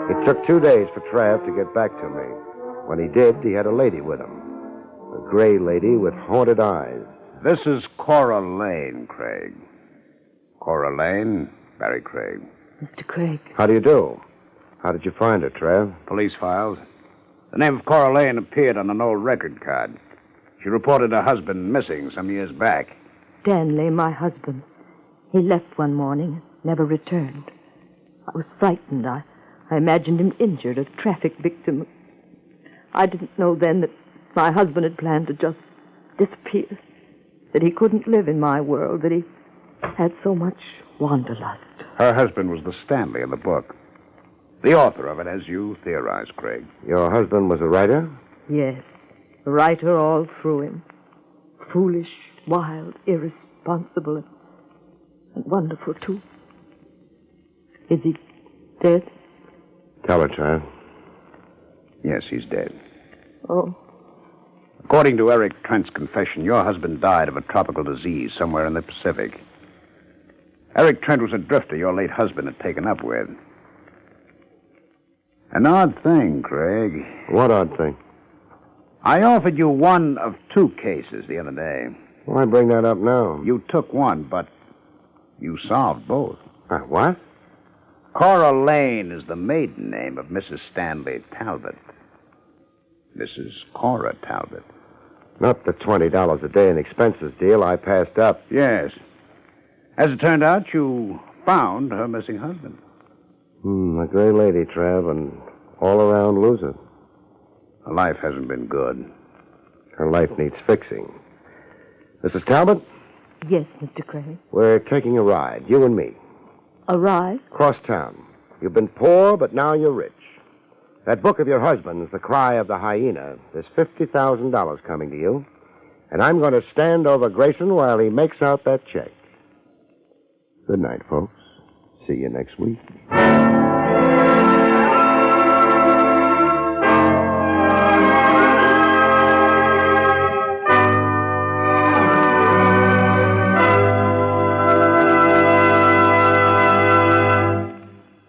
It took 2 days for Trav to get back to me. When he did, he had a lady with him. A gray lady with haunted eyes. This is Cora Lane, Craig. Cora Lane, Barrie Craig. Mr. Craig. How do you do? How did you find her, Trav? Police files. The name of Cora Lane appeared on an old record card. She reported her husband missing some years back. Stanley, my husband. He left one morning, never returned. I was frightened. I imagined him injured, a traffic victim. I didn't know then that my husband had planned to just disappear, that he couldn't live in my world, that he had so much wanderlust. Her husband was the Stanley in the book. The author of it, as you theorized, Craig. Your husband was a writer? Yes, a writer all through him. Foolish, wild, irresponsible, and wonderful, too. Is he dead? Tell her, Trav. Yes, he's dead. Oh. According to Eric Trent's confession, your husband died of a tropical disease somewhere in the Pacific. Eric Trent was a drifter your late husband had taken up with. An odd thing, Craig. What odd thing? I offered you one of two cases the other day. Why bring that up now? You took one, but you solved both. What? Cora Lane is the maiden name of Mrs. Stanley Talbot. Mrs. Cora Talbot. Not the $20 a day in expenses deal I passed up. Yes. As it turned out, you found her missing husband. A gray lady, Trav, and all-around loser. Her life hasn't been good. Her life needs fixing. Mrs. Talbot? Yes, Mr. Craig. We're taking a ride, you and me. A ride? Cross town. You've been poor, but now you're rich. That book of your husband's, The Cry of the Hyena, there's $50,000 coming to you. And I'm going to stand over Grayson while he makes out that check. Good night, folks. See you next week.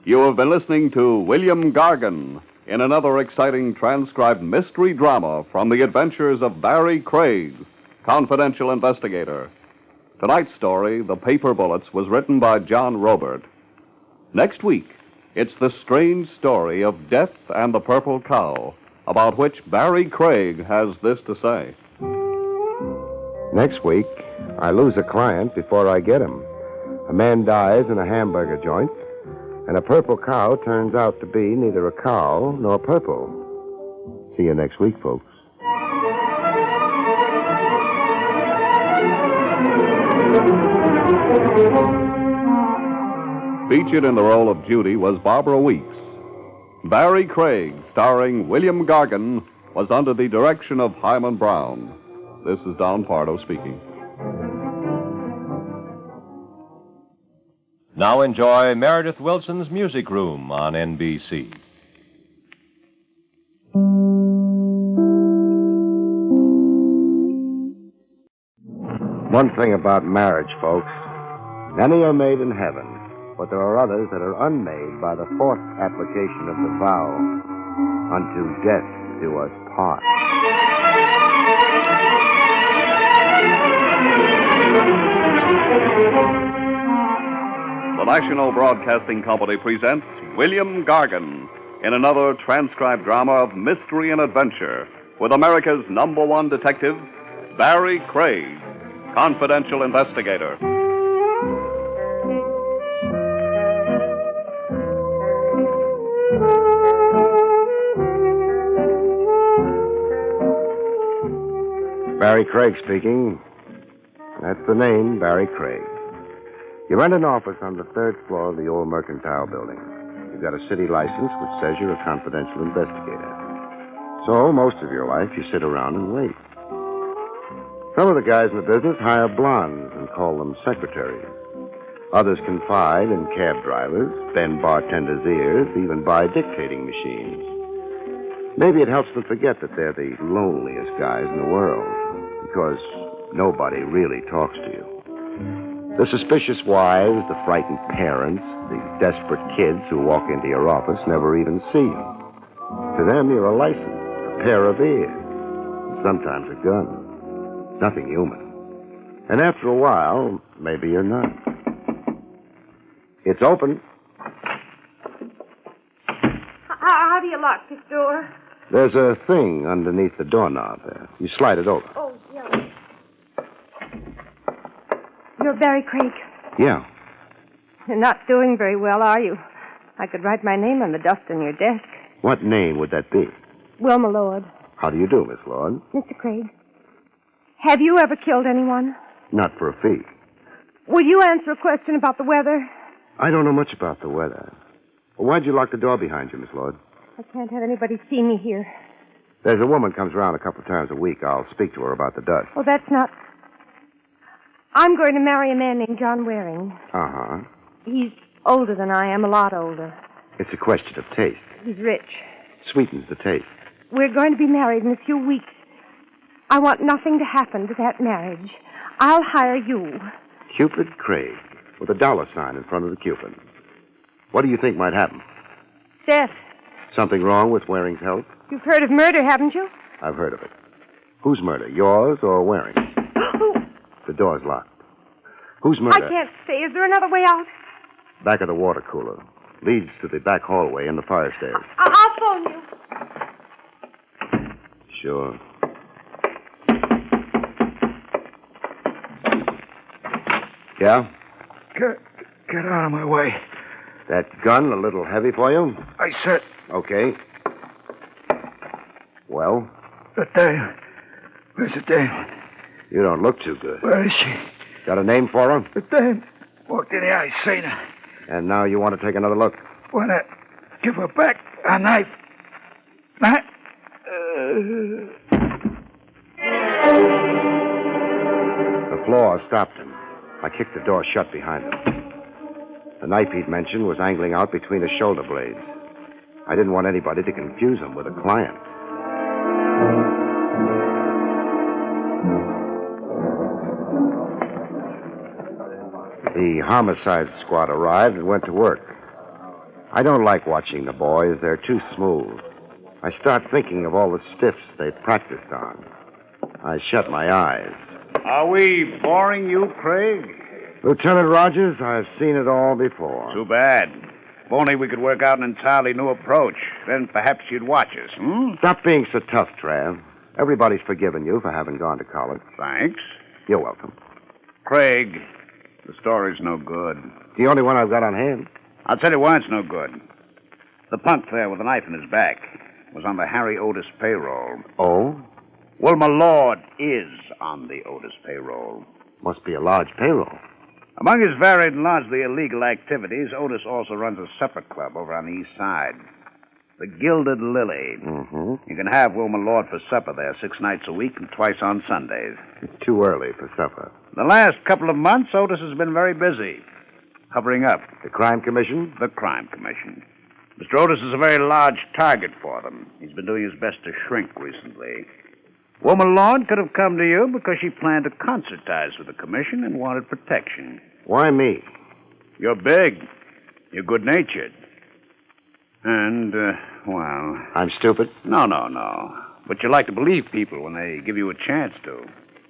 You have been listening to William Gargan in another exciting transcribed mystery drama from the adventures of Barrie Craig, confidential investigator. Tonight's story, The Paper Bullets, was written by John Robert. Next week, it's the strange story of Death and the Purple Cow, about which Barrie Craig has this to say. Next week, I lose a client before I get him. A man dies in a hamburger joint, and a purple cow turns out to be neither a cow nor purple. See you next week, folks. Featured in the role of Judy was Barbara Weeks. Barrie Craig, starring William Gargan, was under the direction of Hyman Brown. This is Don Pardo speaking. Now enjoy Meredith Wilson's Music Room on NBC. One thing about marriage, folks. Many are made in heaven, but there are others that are unmade by the fourth application of the vow, unto death do us part. The National Broadcasting Company presents William Gargan in another transcribed drama of mystery and adventure with America's #1 detective, Barrie Craig, confidential investigator. Barrie Craig speaking. That's the name, Barrie Craig. You rent an office on the 3rd floor of the old Mercantile building. You've got a city license which says you're a confidential investigator. So, most of your life, you sit around and wait. Some of the guys in the business hire blondes and call them secretaries. Others confide in cab drivers, bend bartenders' ears, even buy dictating machines. Maybe it helps them forget that they're the loneliest guys in the world, because nobody really talks to you. The suspicious wives, the frightened parents, the desperate kids who walk into your office never even see you. To them, you're a license, a pair of ears, and sometimes a gun. Nothing human. And after a while, maybe you're not. It's open. How do you lock this door? There's a thing underneath the doorknob there. You slide it over. Oh, yeah. You're Barrie Craig. Yeah. You're not doing very well, are you? I could write my name on the dust on your desk. What name would that be? Wilma Lord. How do you do, Miss Lord? Mr. Craig, have you ever killed anyone? Not for a fee. Will you answer a question about the weather? I don't know much about the weather. Why'd you lock the door behind you, Miss Lord? I can't have anybody see me here. There's a woman comes around a couple of times a week. I'll speak to her about the dust. Oh, that's not... I'm going to marry a man named John Waring. Uh-huh. He's older than I am, a lot older. It's a question of taste. He's rich. Sweetens the taste. We're going to be married in a few weeks. I want nothing to happen to that marriage. I'll hire you. Cupid Craig, with a $sign in front of the Cupid. What do you think might happen? Death. Something wrong with Waring's health? You've heard of murder, haven't you? I've heard of it. Whose murder, yours or Waring's? The door's locked. Whose murder? I can't say. Is there another way out? Back of the water cooler. Leads to the back hallway and the fire stairs. I'll phone you. Sure. Yeah? Get out of my way. That gun a little heavy for you? I said, Okay. Well, the dame. Where's the dame? you don't look too good. Where is she? Got a name for her? The dame walked in here. I seen her. And now you want to take another look? Want to give her back a knife. Knife? The floor stopped him. I kicked the door shut behind him. The knife he'd mentioned was angling out between his shoulder blades. I didn't want anybody to confuse him with a client. The homicide squad arrived and went to work. I don't like watching the boys. They're too smooth. I start thinking of all the stiffs they've practiced on. I shut my eyes. Are we boring you, Craig? Lieutenant Rogers, I've seen it all before. Too bad. If only we could work out an entirely new approach. Then perhaps you'd watch us, Stop being so tough, Trav. Everybody's forgiven you for having gone to college. Thanks. You're welcome. Craig, the story's no good. The only one I've got on hand. I'll tell you why it's no good. The punk there with the knife in his back was on the Harry Otis payroll. Oh? Wilma Lord is on the Otis payroll. Must be a large payroll. Among his varied and largely illegal activities, Otis also runs a supper club over on the east side. The Gilded Lily. Mm-hmm. You can have Wilma Lord for supper there 6 nights a week and twice on Sundays. It's too early for supper. The last couple of months, Otis has been very busy. Covering up. The Crime Commission? The Crime Commission. Mr. Otis is a very large target for them. He's been doing his best to shrink recently. Wilma Lord could have come to you because she planned to concertize with the commission and wanted protection. Why me? You're big. You're good-natured. And, well... I'm stupid? No. But you like to believe people when they give you a chance to.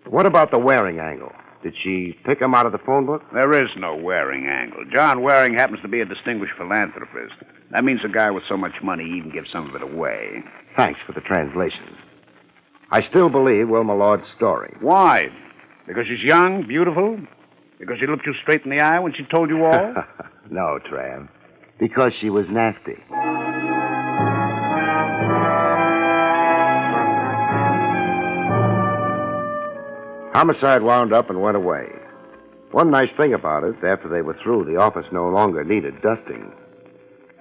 What about the Waring angle? Did she pick him out of the phone book? There is no Waring angle. John Waring happens to be a distinguished philanthropist. That means a guy with so much money he can give some of it away. Thanks for the translation. I still believe Wilma Lord's story. Why? Because she's young, beautiful? Because she looked you straight in the eye when she told you all? No, Trav. Because she was nasty. Homicide wound up and went away. One nice thing about it, after they were through, the office no longer needed dusting.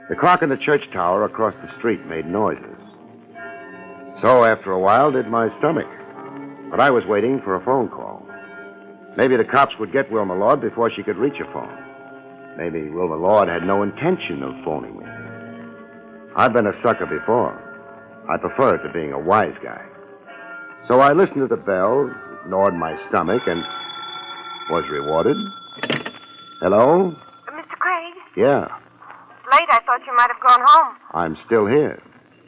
The clock in the church tower across the street made noises. So, after a while, did my stomach. But I was waiting for a phone call. Maybe the cops would get Wilma Lord before she could reach a phone. Maybe Wilma Lord had no intention of phoning me. I've been a sucker before. I prefer it to being a wise guy. So I listened to the bell, ignored my stomach, and was rewarded. Hello? Mr. Craig? Yeah, It's late. I thought you might have gone home. I'm still here.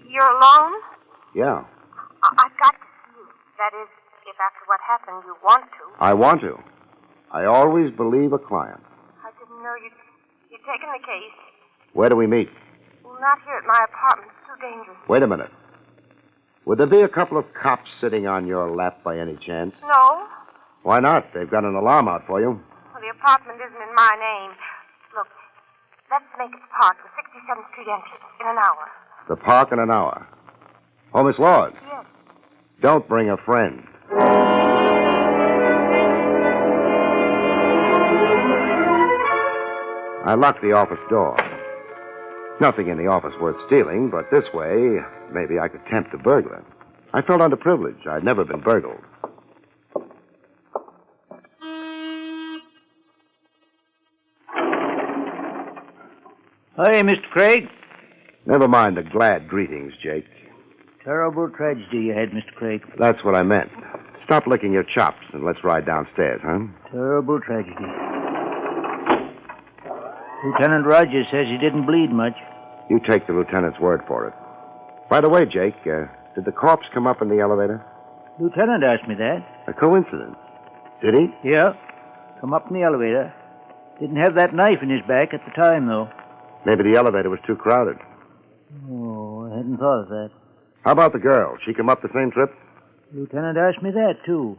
You're alone? Yeah, I've got to see you. That is, if after what happened you want to. I want to. I always believe a client. I didn't know you'd taken the case. Where do we meet? Well, not here at my apartment. It's too dangerous. Wait a minute. Would there be a couple of cops sitting on your lap by any chance? No. Why not? They've got an alarm out for you. Well, the apartment isn't in my name. Look, let's make it the park, the 67th Street entrance, in an hour. The park in an hour. Oh, Miss Lord. Yes. Don't bring a friend. I locked the office door. Nothing in the office worth stealing, but this way, maybe I could tempt a burglar. I felt underprivileged. I'd never been burgled. Hey, Mr. Craig. Never mind the glad greetings, Jake. Terrible tragedy you had, Mr. Craig. That's what I meant. Stop licking your chops and let's ride downstairs, huh? Terrible tragedy. Lieutenant Rogers says he didn't bleed much. You take the lieutenant's word for it. By the way, Jake, did the corpse come up in the elevator? Lieutenant asked me that. A coincidence. Did he? Yeah. Come up in the elevator. Didn't have that knife in his back at the time, though. Maybe the elevator was too crowded. Oh, I hadn't thought of that. How about the girl? She come up the same trip? Lieutenant asked me that, too.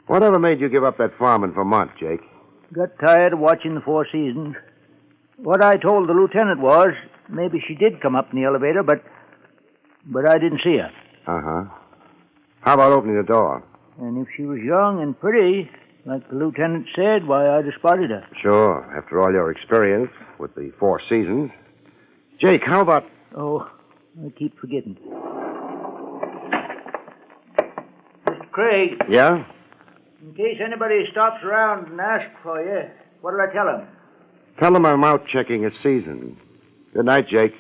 Whatever made you give up that farm in Vermont, Jake? Got tired of watching the Four Seasons. What I told the lieutenant was maybe she did come up in the elevator, but I didn't see her. Uh-huh. How about opening the door? And if she was young and pretty, like the lieutenant said, why, I'd have spotted her. Sure, after all your experience with the Four Seasons. Jake, how about... Oh, I keep forgetting. Mr. Craig. Yeah? In case anybody stops around and asks for you, what'll I tell them? Tell them I'm out checking a season. Good night, Jake.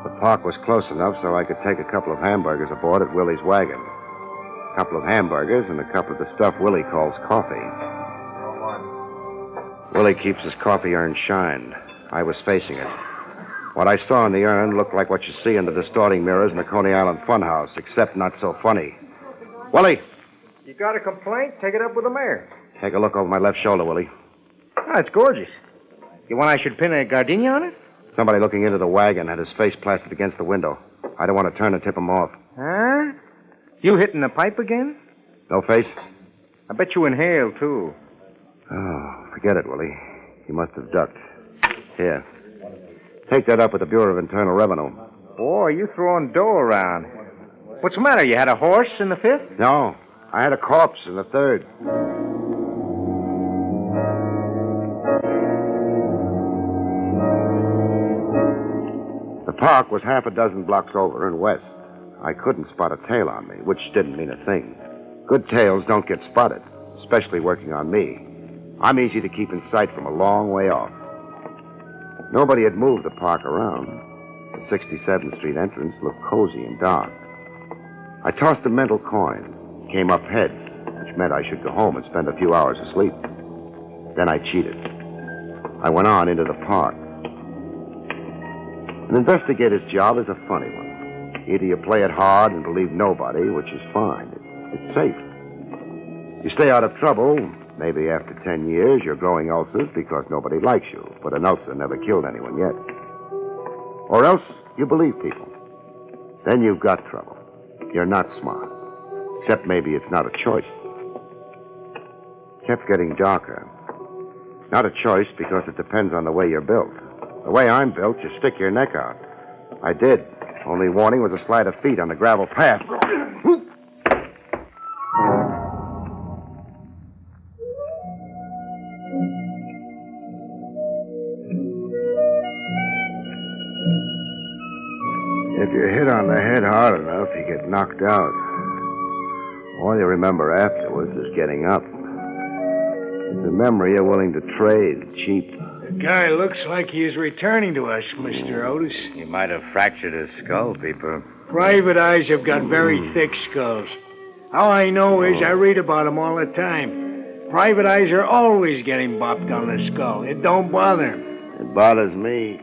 The park was close enough so I could take a couple of hamburgers aboard at Willie's wagon. A couple of hamburgers and a cup of the stuff Willie calls coffee. Willie keeps his coffee urn shined. I was facing it. What I saw in the urn looked like what you see in the distorting mirrors in the Coney Island Funhouse, except not so funny. Willie! You got a complaint? Take it up with the mayor. Take a look over my left shoulder, Willie. Oh, it's gorgeous. You want I should pin a gardenia on it? Somebody looking into the wagon had his face plastered against the window. I don't want to turn and tip him off. Huh? You hitting the pipe again? No face? I bet you inhale, too. Oh, forget it, Willie. You must have ducked. Here. Take that up with the Bureau of Internal Revenue. Boy, you throwing dough around. What's the matter? You had a horse in the fifth? No. I had a corpse in the third. The park was half a dozen blocks over and west. I couldn't spot a tail on me, which didn't mean a thing. Good tails don't get spotted, especially working on me. I'm easy to keep in sight from a long way off. Nobody had moved the park around. The 67th Street entrance looked cozy and dark. I tossed a mental coin, came up heads, which meant I should go home and spend a few hours asleep. Then I cheated. I went on into the park. An investigator's job is a funny one. Either you play it hard and believe nobody, which is fine. It's safe. You stay out of trouble. Maybe after 10 years, you're growing ulcers because nobody likes you, but an ulcer never killed anyone yet. Or else you believe people. Then you've got trouble. You're not smart. Except maybe it's not a choice. Kept getting darker. Not a choice because it depends on the way you're built. The way I'm built, you stick your neck out. I did. Only warning was a slide of feet on the gravel path. If you hit on the head hard enough, you get knocked out. All you remember afterwards is getting up. It's a memory you're willing to trade cheap. The guy looks like he is returning to us, Mr. Otis. He might have fractured his skull, Peeper. Private eyes have got very thick skulls. All I know is I read about them all the time. Private eyes are always getting bopped on the skull. It don't bother him. It bothers me.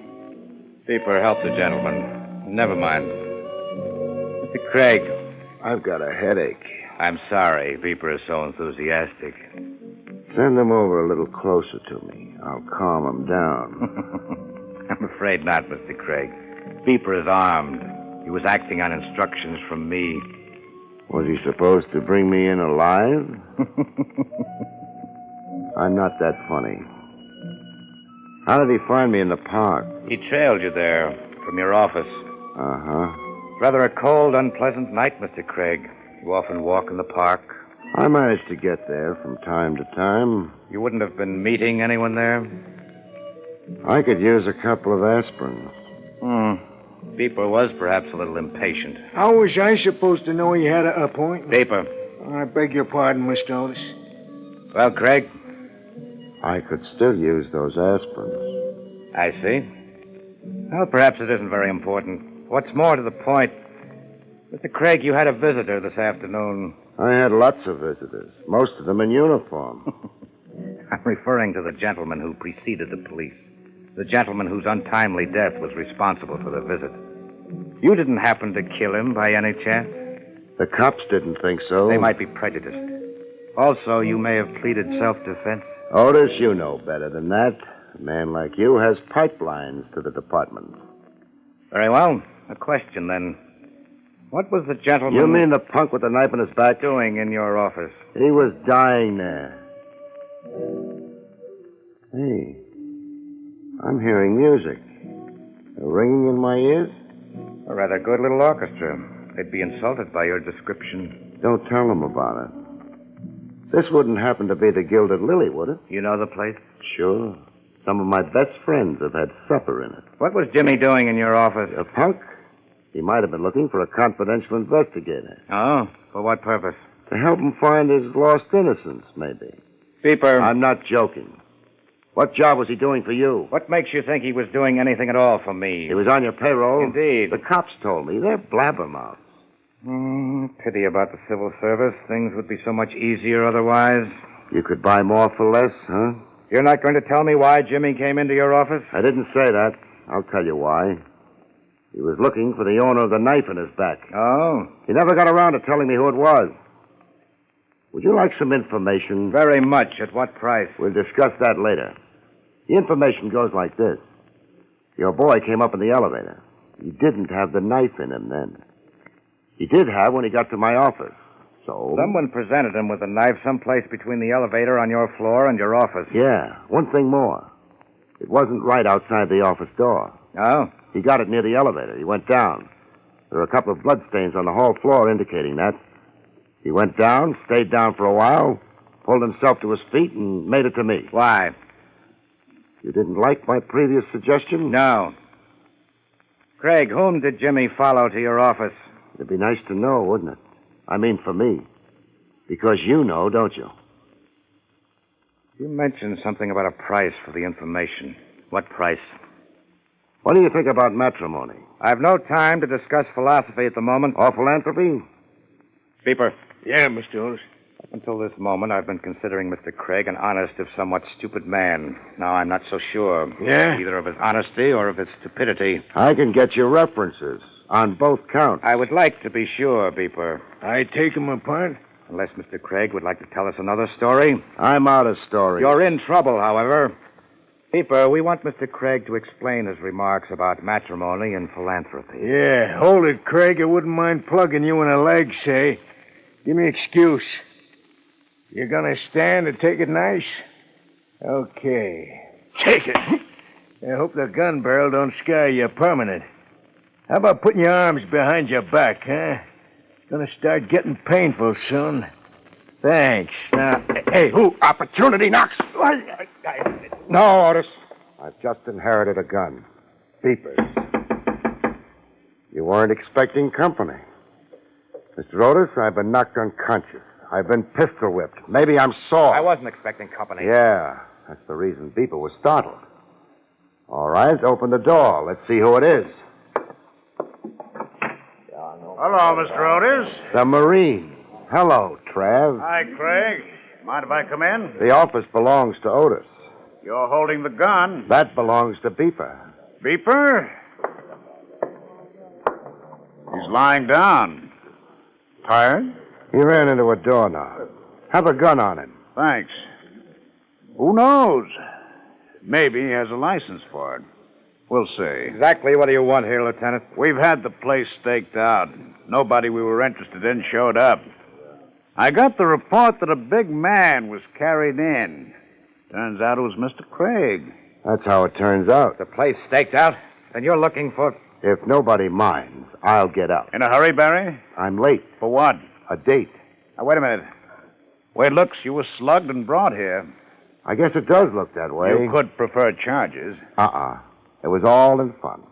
Peeper, help the gentleman. Never mind. Mr. Craig. I've got a headache. I'm sorry Peeper is so enthusiastic. Send him over a little closer to me. I'll calm him down. I'm afraid not, Mr. Craig. Peeper is armed. He was acting on instructions from me. Was he supposed to bring me in alive? I'm not that funny. How did he find me in the park? He trailed you there from your office. Uh-huh. Rather a cold, unpleasant night, Mr. Craig. You often walk in the park. I managed to get there from time to time. You wouldn't have been meeting anyone there? I could use a couple of aspirins. Peeper was perhaps a little impatient. How was I supposed to know he had an appointment? Peeper. I beg your pardon, Mr. Otis. Well, Craig? I could still use those aspirins. I see. Well, perhaps it isn't very important. What's more to the point, Mr. Craig, you had a visitor this afternoon. I had lots of visitors, most of them in uniform. I'm referring to the gentleman who preceded the police. The gentleman whose untimely death was responsible for the visit. You didn't happen to kill him by any chance? The cops didn't think so. They might be prejudiced. Also, you may have pleaded self-defense. Otis, you know better than that. A man like you has pipelines to the department. Very well. A question, then. What was the gentleman... You mean the punk with the knife in his back? ...doing in your office? He was dying there. Hey, I'm hearing music. Ringing in my ears? A rather good little orchestra. They'd be insulted by your description. Don't tell them about it. This wouldn't happen to be the Gilded Lily, would it? You know the place? Sure. Some of my best friends have had supper in it. What was Jimmy doing in your office? A punk? He might have been looking for a confidential investigator. Oh? For what purpose? To help him find his lost innocence, maybe. Beeper. I'm not joking. What job was he doing for you? What makes you think he was doing anything at all for me? He was on your payroll? Indeed. The cops told me. They're blabbermouths. Pity about the civil service. Things would be so much easier otherwise. You could buy more for less, huh? You're not going to tell me why Jimmy came into your office? I didn't say that. I'll tell you why. He was looking for the owner of the knife in his back. Oh? He never got around to telling me who it was. Would you like some information? Very much. At what price? We'll discuss that later. The information goes like this. Your boy came up in the elevator. He didn't have the knife in him then. He did have when he got to my office. So... Someone presented him with a knife someplace between the elevator on your floor and your office. Yeah. One thing more. It wasn't right outside the office door. Oh? He got it near the elevator. He went down. There were a couple of bloodstains on the hall floor indicating that. He went down, stayed down for a while, pulled himself to his feet, and made it to me. Why? You didn't like my previous suggestion? No. Craig, whom did Jimmy follow to your office? It'd be nice to know, wouldn't it? I mean, for me. Because you know, don't you? You mentioned something about a price for the information. What price? What do you think about matrimony? I've no time to discuss philosophy at the moment. Or philanthropy? Beeper. Yeah, Mr. Otis. Up until this moment, I've been considering Mr. Craig an honest, if somewhat stupid man. Now I'm not so sure. Yeah? Either of his honesty or of his stupidity. I can get you references on both counts. I would like to be sure, Beeper. I take him apart? Unless Mr. Craig would like to tell us another story. I'm out of stories. You're in trouble, however. Beeper, we want Mr. Craig to explain his remarks about matrimony and philanthropy. Yeah, hold it, Craig. I wouldn't mind plugging you in a leg, say. Give me an excuse. You're gonna stand and take it nice? Okay. Take it. I hope the gun barrel don't scare you permanent. How about putting your arms behind your back, huh? Gonna start getting painful soon. Thanks. Now, hey, who? Opportunity knocks. No, Otis. I've just inherited a gun. Beepers. You weren't expecting company. Mr. Otis, I've been knocked unconscious. I've been pistol whipped. Maybe I'm sore. I wasn't expecting company. Yeah, that's the reason Beeper was startled. All right, open the door. Let's see who it is. Hello, Mr. Otis. The Marine. Hello, Trav. Hi, Craig. Mind if I come in? The office belongs to Otis. You're holding the gun. That belongs to Beeper. Beeper? He's lying down. Tired? He ran into a doorknob. Have a gun on him. Thanks. Who knows? Maybe he has a license for it. We'll see. Exactly what do you want here, Lieutenant? We've had the place staked out. Nobody we were interested in showed up. I got the report that a big man was carried in. Turns out it was Mr. Craig. That's how it turns out. The place staked out? Then you're looking for... If nobody minds, I'll get out. In a hurry, Barry? I'm late. For what? A date. Now, wait a minute. Way it looks, you were slugged and brought here. I guess it does look that way. You could prefer charges. It was all in fun.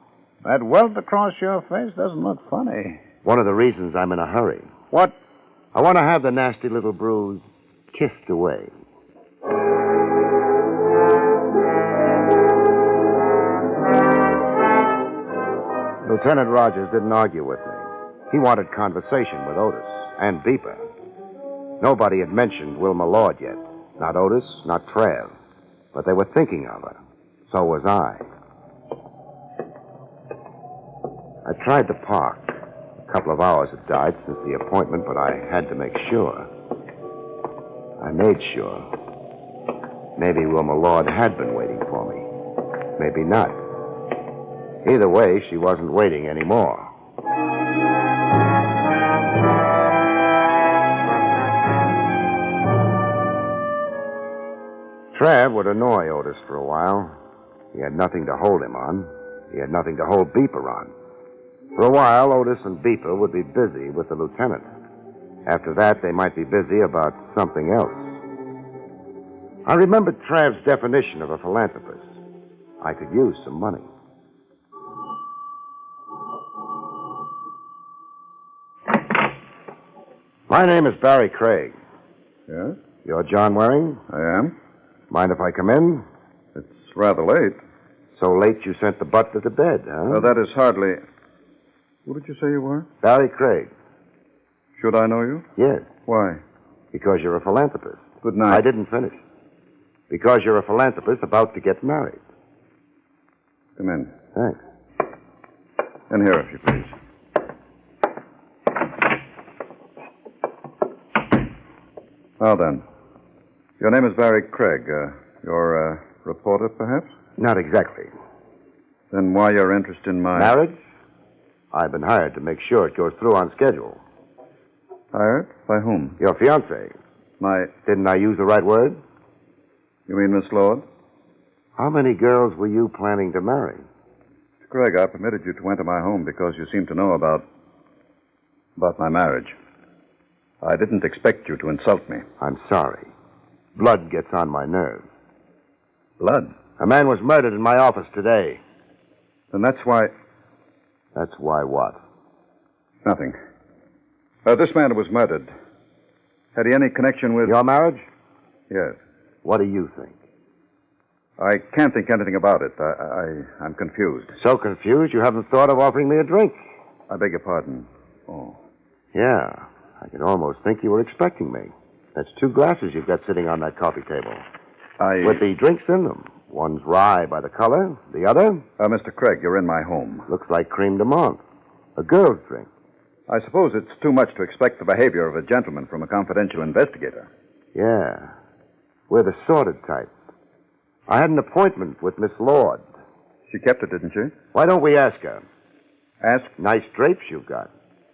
That welt across your face doesn't look funny. One of the reasons I'm in a hurry. What? I want to have the nasty little bruise kissed away. Lieutenant Rogers didn't argue with me. He wanted conversation with Otis and Beeper. Nobody had mentioned Wilma Lord yet. Not Otis, not Trav. But they were thinking of her. So was I. I tried the park. A couple of hours had died since the appointment, but I had to make sure. I made sure. Maybe Wilma Lord had been waiting for me. Maybe not. Either way, she wasn't waiting anymore. Trav would annoy Otis for a while. He had nothing to hold him on. He had nothing to hold Beeper on. For a while, Otis and Beeper would be busy with the lieutenant. After that, they might be busy about something else. I remembered Trav's definition of a philanthropist. I could use some money. My name is Barrie Craig. Yes? You're John Waring? I am. Mind if I come in? It's rather late. So late you sent the butler to bed, huh? That is hardly... Who did you say you were? Barrie Craig. Should I know you? Yes. Why? Because you're a philanthropist. Good night. I didn't finish. Because you're a philanthropist about to get married. Come in. Thanks. In here, if you please. Now then. Your name is Barrie Craig. You're a reporter, perhaps? Not exactly. Then why your interest in my... Marriage? I've been hired to make sure it goes through on schedule. Hired? By whom? Your fiancée. My... Didn't I use the right word? You mean Miss Lord? How many girls were you planning to marry? Mr. Craig, I permitted you to enter my home because you seem to know about my marriage. I didn't expect you to insult me. I'm sorry. Blood gets on my nerves. Blood? A man was murdered in my office today. Then that's why... That's why what? Nothing. This man who was murdered, had he any connection with... Your marriage? Yes. What do you think? I can't think anything about it. I'm confused. So confused you haven't thought of offering me a drink? I beg your pardon. Oh. Yeah. I could almost think you were expecting me. That's 2 glasses you've got sitting on that coffee table. With the drinks in them. One's rye by the color. The other? Mr. Craig, you're in my home. Looks like creme de menthe. A girl's drink. I suppose it's too much to expect the behavior of a gentleman from a confidential investigator. Yeah. We're the sorted type. I had an appointment with Miss Lord. She kept it, didn't she? Why don't we ask her? Ask? Nice drapes you've got.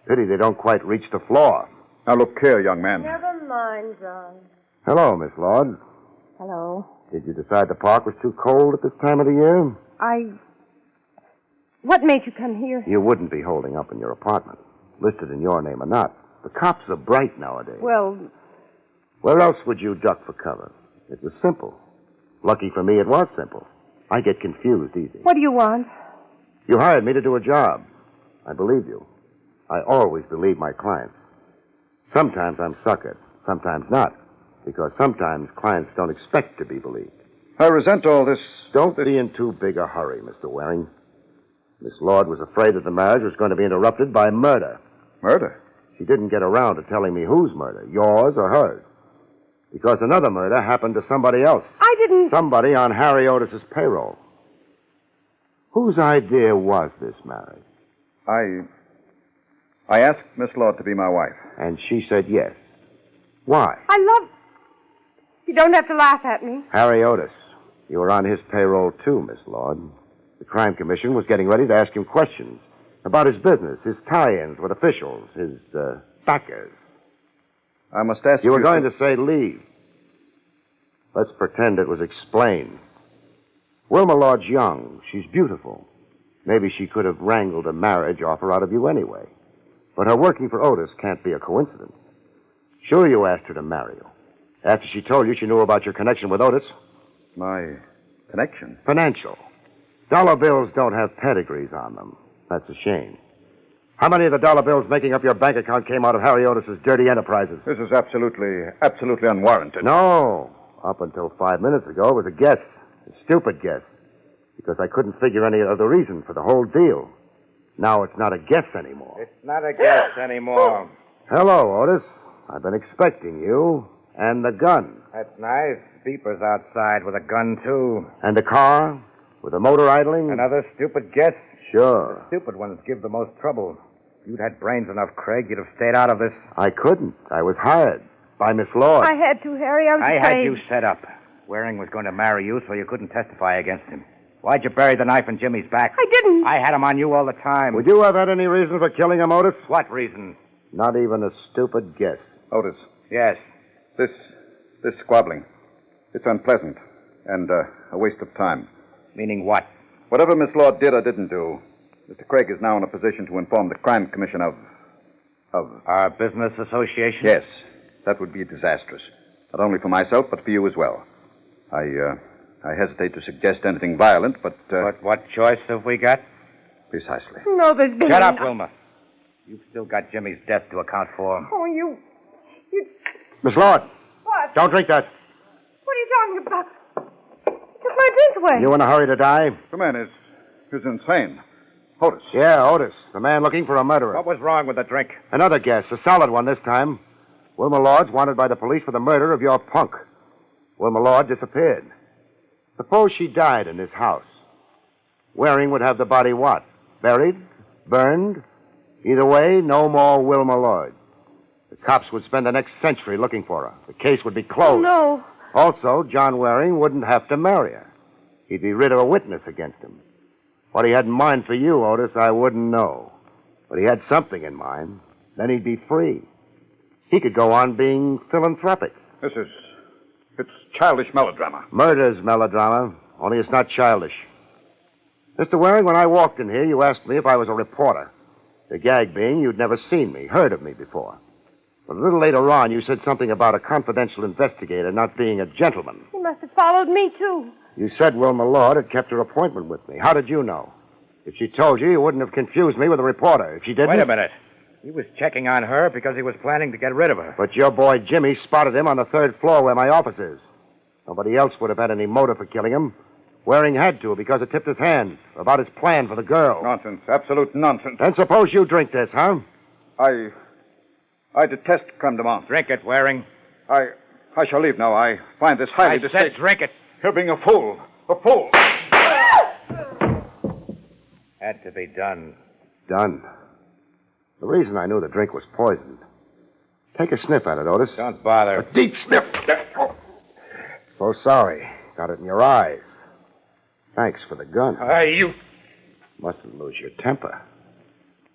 Pity they don't quite reach the floor. Now, look here, young man. Never mind, John. Hello, Miss Lord. Hello. Did you decide the park was too cold at this time of the year? What made you come here? You wouldn't be holding up in your apartment, listed in your name or not. The cops are bright nowadays. Well... Where else would you duck for cover? It was simple. Lucky for me, it was simple. I get confused easy. What do you want? You hired me to do a job. I believe you. I always believe my clients. Sometimes I'm suckered, sometimes not. Because sometimes clients don't expect to be believed. I resent all this... Don't be in too big a hurry, Mr. Waring. Miss Lord was afraid that the marriage was going to be interrupted by murder. Murder? She didn't get around to telling me whose murder, yours or hers. Because another murder happened to somebody else. I didn't... Somebody on Harry Otis's payroll. Whose idea was this marriage? I asked Miss Lord to be my wife. And she said yes. Why? I love... You don't have to laugh at me. Harry Otis. You were on his payroll, too, Miss Lord. The Crime Commission was getting ready to ask him questions about his business, his tie-ins with officials, his backers. I must ask you... You were going to say leave. Let's pretend it was explained. Wilma Lord's young. She's beautiful. Maybe she could have wrangled a marriage offer out of you anyway. But her working for Otis can't be a coincidence. Sure you asked her to marry you. After she told you she knew about your connection with Otis. My connection? Financial. Dollar bills don't have pedigrees on them. That's a shame. How many of the dollar bills making up your bank account came out of Harry Otis's dirty enterprises? This is absolutely unwarranted. No. Up until 5 minutes ago, it was a guess. A stupid guess. Because I couldn't figure any other reason for the whole deal. Now it's not a guess anymore. It's not a guess anymore. Hello, Otis. I've been expecting you. And the gun. That's nice. Beeper's outside with a gun, too. And the car? With the motor idling? Another stupid guess? Sure. The stupid ones give the most trouble. If you'd had brains enough, Craig, you'd have stayed out of this. I couldn't. I was hired. By Miss Lord. I had to, Harry. I was I afraid. had you set up. Waring was going to marry you, so you couldn't testify against him. Why'd you bury the knife in Jimmy's back? I didn't. I had him on you all the time. Would you have had any reason for killing him, Otis? What reason? Not even a stupid guess. Otis. Yes. This squabbling. It's unpleasant and a waste of time. Meaning what? Whatever Miss Lord did or didn't do, Mr. Craig is now in a position to inform the Crime Commission of... Our business association? Yes. That would be disastrous. Not only for myself, but for you as well. I hesitate to suggest anything violent, but... But what choice have we got? Precisely. No, there's been... Shut up, Wilma. You've still got Jimmy's death to account for. Oh, you... Miss Lord. What? Don't drink that. What are you talking about? Took my drink away. You in a hurry to die? The man is insane. Otis. Yeah, Otis. The man looking for a murderer. What was wrong with the drink? Another guess. A solid one this time. Wilma Lord's wanted by the police for the murder of your punk. Wilma Lord disappeared. Suppose she died in this house. Waring would have the body what? Buried? Burned? Either way, no more Wilma Lord. The cops would spend the next century looking for her. The case would be closed. No. Also, John Waring wouldn't have to marry her. He'd be rid of a witness against him. What he had in mind for you, Otis, I wouldn't know. But he had something in mind. Then he'd be free. He could go on being philanthropic. It's childish melodrama. Murder's melodrama, only it's not childish. Mr. Waring, when I walked in here, you asked me if I was a reporter. The gag being you'd never seen me, heard of me before. But a little later on, you said something about a confidential investigator not being a gentleman. He must have followed me, too. You said Wilma Lord had kept her appointment with me. How did you know? If she told you, you wouldn't have confused me with a reporter. If she didn't... Wait a minute. He was checking on her because he was planning to get rid of her. But your boy Jimmy spotted him on the third floor where my office is. Nobody else would have had any motive for killing him. Waring had to because it tipped his hand about his plan for the girl. Nonsense. Absolute nonsense. Then suppose you drink this, huh? I detest creme de menthe. Drink it, Waring. I shall leave now. I find this highly I said drink it. You're being a fool. A fool. Had to be done. Done. The reason I knew the drink was poisoned. Take a sniff at it, Otis. Don't bother. A deep sniff. So sorry. Got it in your eyes. Thanks for the gun. You... Mustn't lose your temper.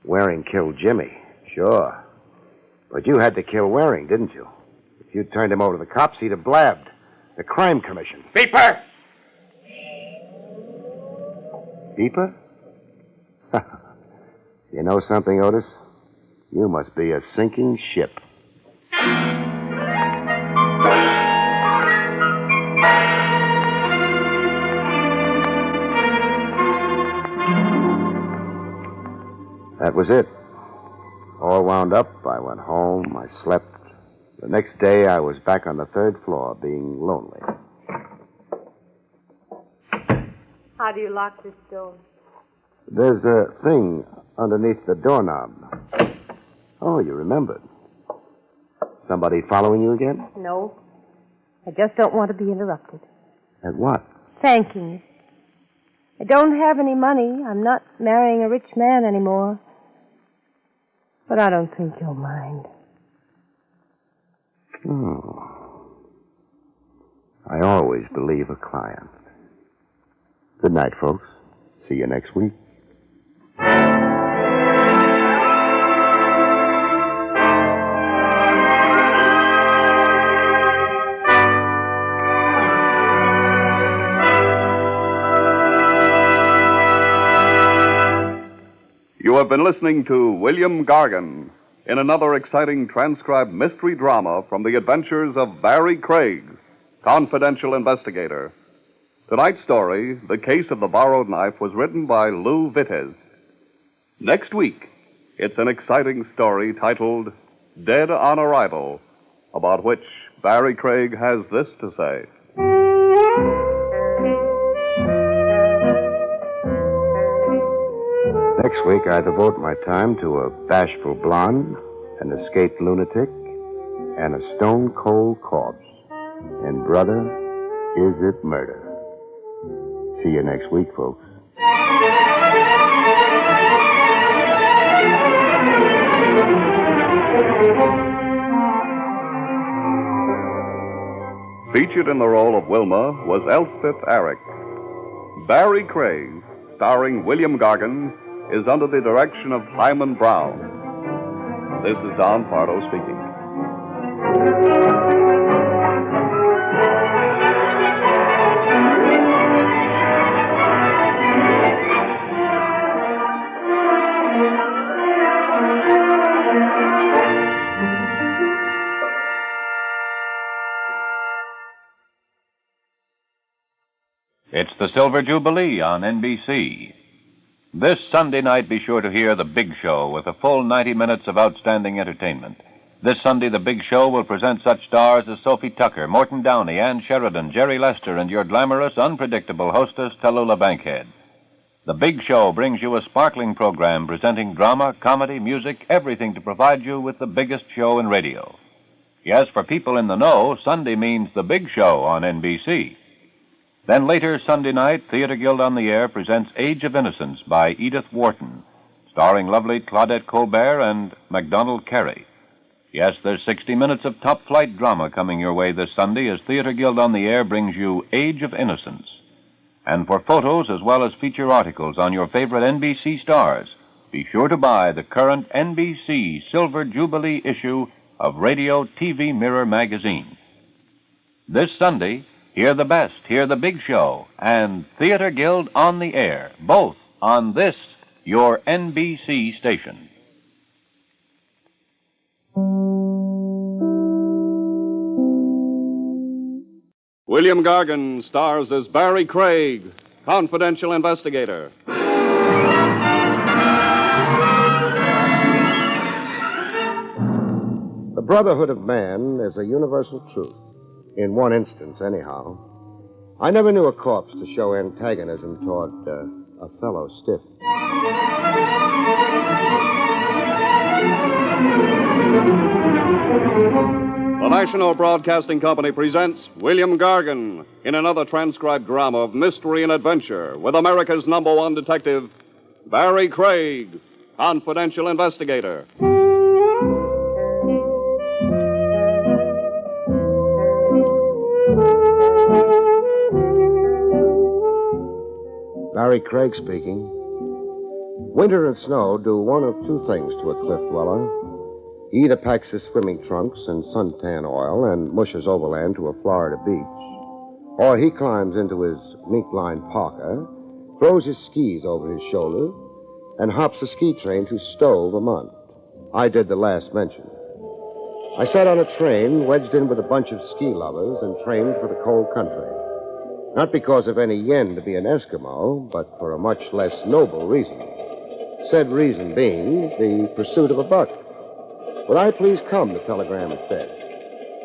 Waring killed Jimmy. Sure. But you had to kill Waring, didn't you? If you'd turned him over to the cops, he'd have blabbed. The Crime Commission. Beeper! Beeper? You know something, Otis? You must be a sinking ship. That was it. All wound up, I went home, I slept. The next day, I was back on the third floor, being lonely. How do you lock this door? There's a thing underneath the doorknob. Oh, you remembered. Somebody following you again? No. I just don't want to be interrupted. At what? Thanking you. I don't have any money. I'm not marrying a rich man anymore. But I don't think you'll mind. Oh. I always believe a client. Good night, folks. See you next week. You have been listening to William Gargan in another exciting transcribed mystery drama from the adventures of Barrie Craig, confidential investigator. Tonight's story, The Case of the Borrowed Knife, was written by Lou Vittes. Next week, it's an exciting story titled Dead on Arrival, about which Barrie Craig has this to say. Next week, I devote my time to a bashful blonde, an escaped lunatic, and a stone-cold corpse. And, brother, is it murder? See you next week, folks. Featured in the role of Wilma was Elspeth Eric. Barrie Craig, starring William Gargan, is under the direction of Hyman Brown. This is Don Pardo speaking. It's the Silver Jubilee on NBC. This Sunday night, be sure to hear The Big Show with a full 90 minutes of outstanding entertainment. This Sunday, The Big Show will present such stars as Sophie Tucker, Morton Downey, Ann Sheridan, Jerry Lester, and your glamorous, unpredictable hostess, Tallulah Bankhead. The Big Show brings you a sparkling program presenting drama, comedy, music, everything to provide you with the biggest show in radio. Yes, for people in the know, Sunday means The Big Show on NBC. Then later Sunday night, Theater Guild on the Air presents Age of Innocence by Edith Wharton, starring lovely Claudette Colbert and MacDonald Carey. Yes, there's 60 minutes of top-flight drama coming your way this Sunday as Theater Guild on the Air brings you Age of Innocence. And for photos as well as feature articles on your favorite NBC stars, be sure to buy the current NBC Silver Jubilee issue of Radio TV Mirror magazine. This Sunday, hear the best, hear The Big Show, and Theater Guild on the Air, both on this, your NBC station. William Gargan stars as Barrie Craig, confidential investigator. The brotherhood of man is a universal truth. In one instance, anyhow. I never knew a corpse to show antagonism toward a fellow stiff. The National Broadcasting Company presents William Gargan in another transcribed drama of mystery and adventure with America's #1 detective, Barrie Craig, confidential investigator. Barrie Craig speaking. Winter and snow do one of two things to a cliff dweller. He either packs his swimming trunks and suntan oil and mushes overland to a Florida beach, or he climbs into his mink-lined parka, throws his skis over his shoulder, and hops a ski train to Stowe, Vermont. I did the last mentioned. I sat on a train wedged in with a bunch of ski lovers and trained for the cold country. Not because of any yen to be an Eskimo, but for a much less noble reason. Said reason being the pursuit of a buck. Would I please come, the telegram had said.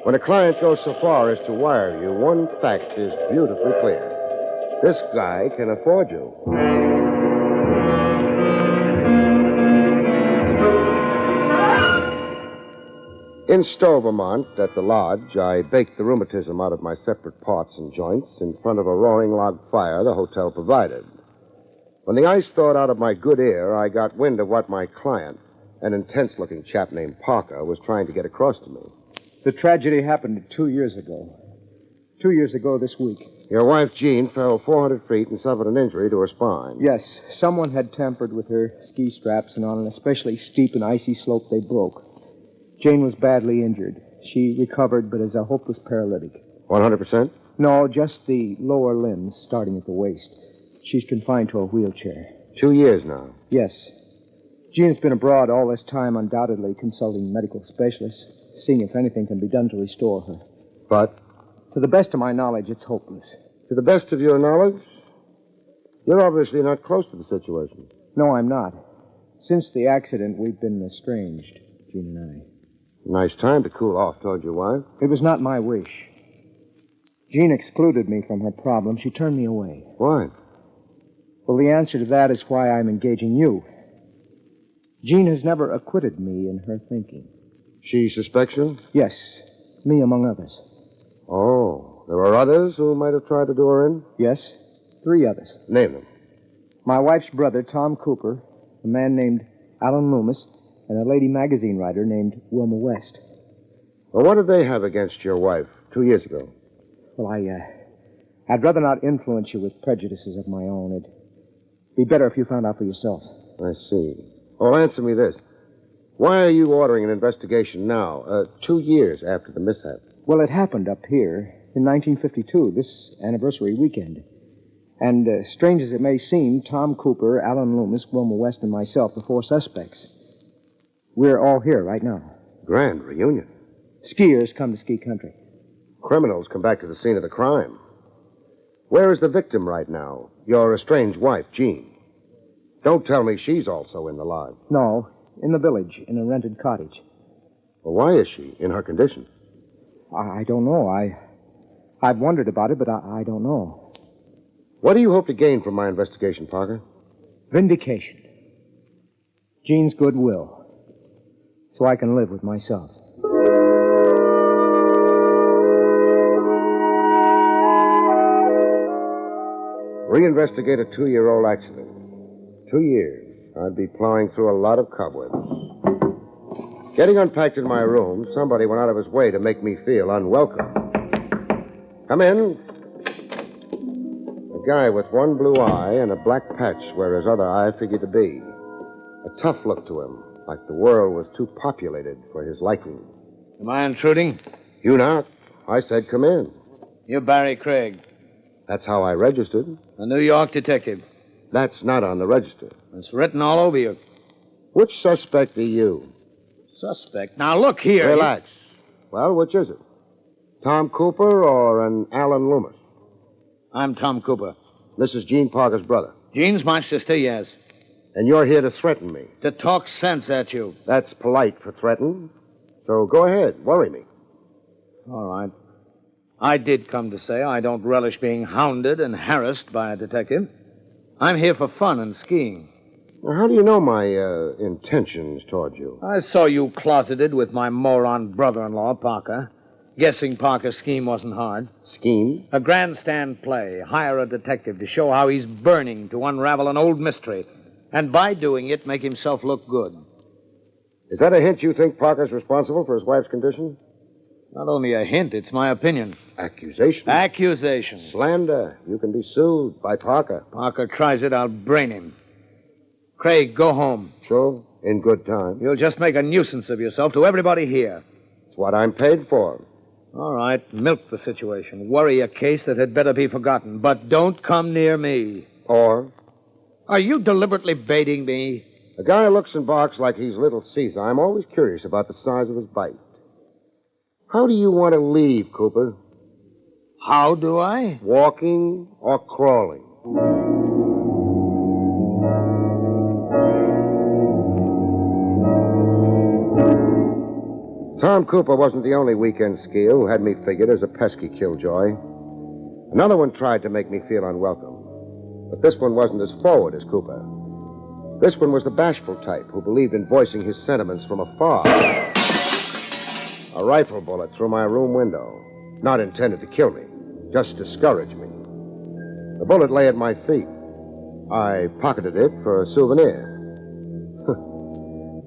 When a client goes so far as to wire you, one fact is beautifully clear. This guy can afford you. In Stowe, Vermont, at the lodge, I baked the rheumatism out of my separate parts and joints in front of a roaring log fire the hotel provided. When the ice thawed out of my good ear, I got wind of what my client, an intense-looking chap named Parker, was trying to get across to me. The tragedy happened 2 years ago. 2 years ago this week. Your wife, Jean, fell 400 feet and suffered an injury to her spine. Yes, someone had tampered with her ski straps, and on an especially steep and icy slope, they broke. Jane was badly injured. She recovered, but is a hopeless paralytic. 100%? No, just the lower limbs, starting at the waist. She's confined to a wheelchair. 2 years now? Yes. Jean's been abroad all this time, undoubtedly consulting medical specialists, seeing if anything can be done to restore her. But? To the best of my knowledge, it's hopeless. To the best of your knowledge? You're obviously not close to the situation. No, I'm not. Since the accident, we've been estranged, Jean and I. Nice time to cool off, told your wife. It was not my wish. Jean excluded me from her problem. She turned me away. Why? Well, the answer to that is why I'm engaging you. Jean has never acquitted me in her thinking. She suspects you? Yes, me among others. Oh, there are others who might have tried to do her in? Yes, 3 others. Name them. My wife's brother, Tom Cooper, a man named Alan Loomis, and a lady magazine writer named Wilma West. Well, what did they have against your wife 2 years ago? Well, I'd rather not influence you with prejudices of my own. It'd be better if you found out for yourself. I see. Well, answer me this. Why are you ordering an investigation now, 2 years after the mishap? Well, it happened up here in 1952, this anniversary weekend. And strange as it may seem, Tom Cooper, Alan Loomis, Wilma West, and myself, the 4 suspects, we're all here right now. Grand reunion. Skiers come to ski country. Criminals come back to the scene of the crime. Where is the victim right now? Your estranged wife, Jean. Don't tell me she's also in the lodge. No, in the village, in a rented cottage. Well, why is she in her condition? I don't know. I've wondered about it, but I don't know. What do you hope to gain from my investigation, Parker? Vindication. Jean's goodwill. So I can live with myself. Reinvestigate a 2-year-old accident. 2 years. I'd be plowing through a lot of cobwebs. Getting unpacked in my room, somebody went out of his way to make me feel unwelcome. Come in. A guy with one blue eye and a black patch where his other eye figured to be. A tough look to him, like the world was too populated for his liking. Am I intruding? You not. I said come in. You're Barrie Craig. That's how I registered. A New York detective. That's not on the register. It's written all over you. Which suspect are you? Suspect? Now, look here. Relax. Well, which is it? Tom Cooper or an Alan Loomis? I'm Tom Cooper. Mrs. Jean Parker's brother. Jean's my sister, yes. And you're here to threaten me? To talk sense at you. That's polite for threaten. So go ahead, worry me. All right. I did come to say I don't relish being hounded and harassed by a detective. I'm here for fun and skiing. Now, how do you know my intentions toward you? I saw you closeted with my moron brother-in-law, Parker. Guessing Parker's scheme wasn't hard. Scheme? A grandstand play. Hire a detective to show how he's burning to unravel an old mystery. And by doing it, make himself look good. Is that a hint you think Parker's responsible for his wife's condition? Not only a hint, it's my opinion. Accusation? Accusation. Slander. You can be sued by Parker. Parker tries it, I'll brain him. Craig, go home. Sure, in good time. You'll just make a nuisance of yourself to everybody here. It's what I'm paid for. All right, milk the situation. Worry a case that had better be forgotten. But don't come near me. Or? Are you deliberately baiting me? A guy looks and barks like he's Little Caesar. I'm always curious about the size of his bite. How do you want to leave, Cooper? How do I? Walking or crawling? Tom Cooper wasn't the only weekend skier who had me figured as a pesky killjoy. Another one tried to make me feel unwelcome. But this one wasn't as forward as Cooper. This one was the bashful type who believed in voicing his sentiments from afar. A rifle bullet through my room window. Not intended to kill me, just discourage me. The bullet lay at my feet. I pocketed it for a souvenir.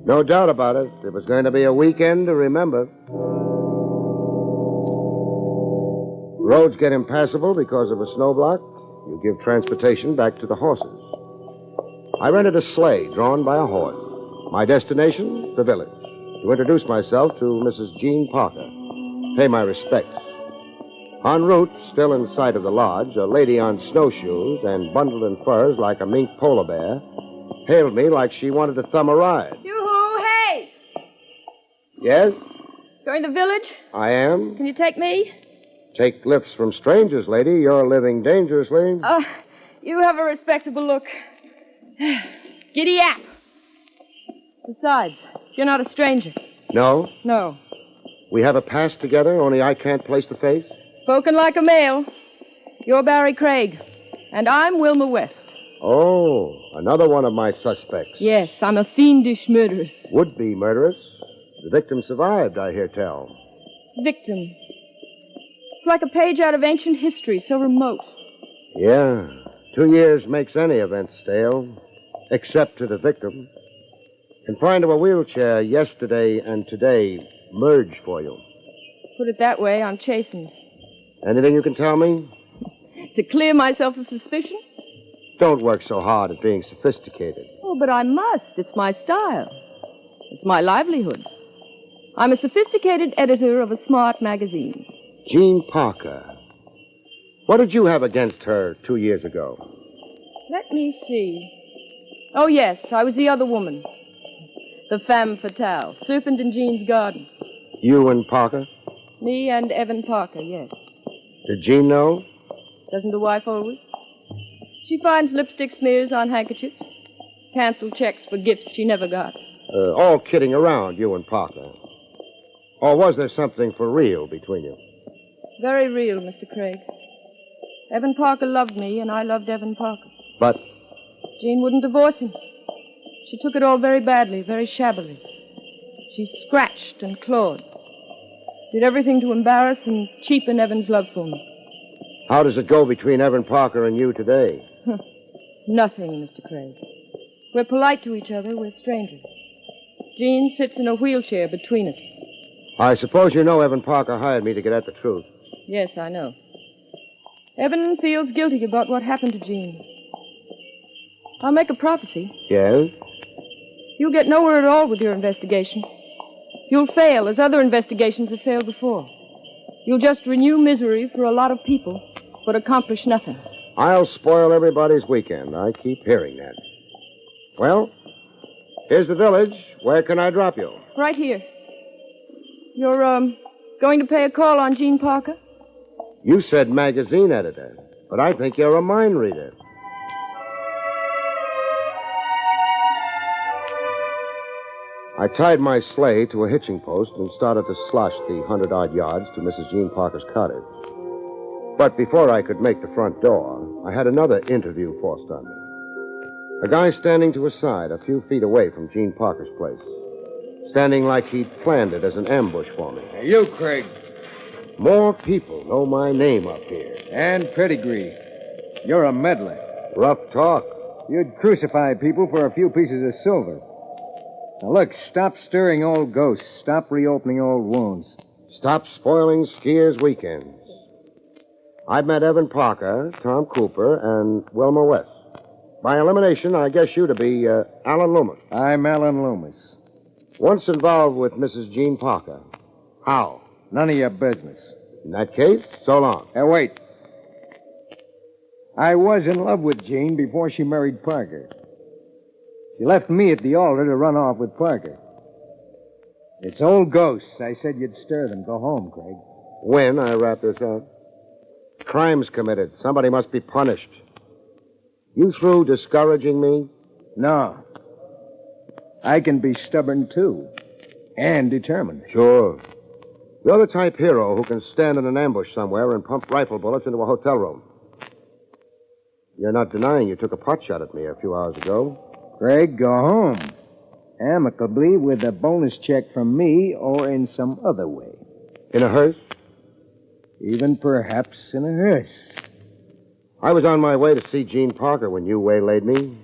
No doubt about it. It was going to be a weekend to remember. Roads get impassable because of a snowblock. You give transportation back to the horses. I rented a sleigh drawn by a horse. My destination, the village. To introduce myself to Mrs. Jean Parker. Pay my respects. En route, still in sight of the lodge, a lady on snowshoes and bundled in furs like a mink polar bear hailed me like she wanted to thumb a ride. Yoo-hoo, hey! Yes? Going to the village? I am. Can you take me? Take lifts from strangers, lady. You're living dangerously. You have a respectable look. Giddy up. Besides, you're not a stranger. No? No. We have a past together, only I can't place the face? Spoken like a male. You're Barrie Craig, and I'm Wilma West. Oh, another one of my suspects. Yes, I'm a fiendish murderess. Would-be murderess. The victim survived, I hear tell. Victim. It's like a page out of ancient history, so remote. Yeah, 2 years makes any event stale, except to the victim. Confined to a wheelchair, yesterday and today merge for you. Put it that way, I'm chastened. Anything you can tell me? To clear myself of suspicion? Don't work so hard at being sophisticated. Oh, but I must. It's my style. It's my livelihood. I'm a sophisticated editor of a smart magazine. Jean Parker. What did you have against her 2 years ago? Let me see. Oh, yes, I was the other woman. The femme fatale. Serpent in Jean's garden. You and Parker? Me and Evan Parker, yes. Did Jean know? Doesn't the wife always? She finds lipstick smears on handkerchiefs. Canceled checks for gifts she never got. All kidding around, you and Parker. Or was there something for real between you? Very real, Mr. Craig. Evan Parker loved me, and I loved Evan Parker. But Jean wouldn't divorce him. She took it all very badly, very shabbily. She scratched and clawed. Did everything to embarrass and cheapen Evan's love for me. how does it go between Evan Parker and you today? Nothing, Mr. Craig. We're polite to each other. We're strangers. Jean sits in a wheelchair between us. I suppose you know Evan Parker hired me to get at the truth. Yes, I know. Evan feels guilty about what happened to Jean. I'll make a prophecy. Yes? You'll get nowhere at all with your investigation. You'll fail as other investigations have failed before. You'll just renew misery for a lot of people, but accomplish nothing. I'll spoil everybody's weekend. I keep hearing that. Well, here's the village. Where can I drop you? Right here. You're, going to pay a call on Jean Parker? You said magazine editor, but I think you're a mind reader. I tied my sleigh to a hitching post and started to slosh the 100-odd yards to Mrs. Jean Parker's cottage. But before I could make the front door, I had another interview forced on me. A guy standing to his side a few feet away from Jean Parker's place. Standing like he'd planned it as an ambush for me. Hey, you, Craig. More people know my name up here. And pedigree. You're a meddler. Rough talk. You'd crucify people for a few pieces of silver. Now, look, stop stirring old ghosts. Stop reopening old wounds. Stop spoiling skiers' weekends. I've met Evan Parker, Tom Cooper, and Wilma West. By elimination, I guess you to be Alan Loomis. I'm Alan Loomis. Once involved with Mrs. Jean Parker. How? None of your business. In that case, so long. Hey, wait. I was in love with Jean before she married Parker. She left me at the altar to run off with Parker. It's old ghosts. I said you'd stir them. Go home, Craig. When I wrap this up? Crimes committed. Somebody must be punished. You through discouraging me? No. I can be stubborn, too. And determined. Sure. You're the type hero who can stand in an ambush somewhere and pump rifle bullets into a hotel room. You're not denying you took a pot shot at me a few hours ago. Craig, go home. Amicably with a bonus check from me or in some other way. In a hearse? Even perhaps in a hearse. I was on my way to see Jean Parker when you waylaid me.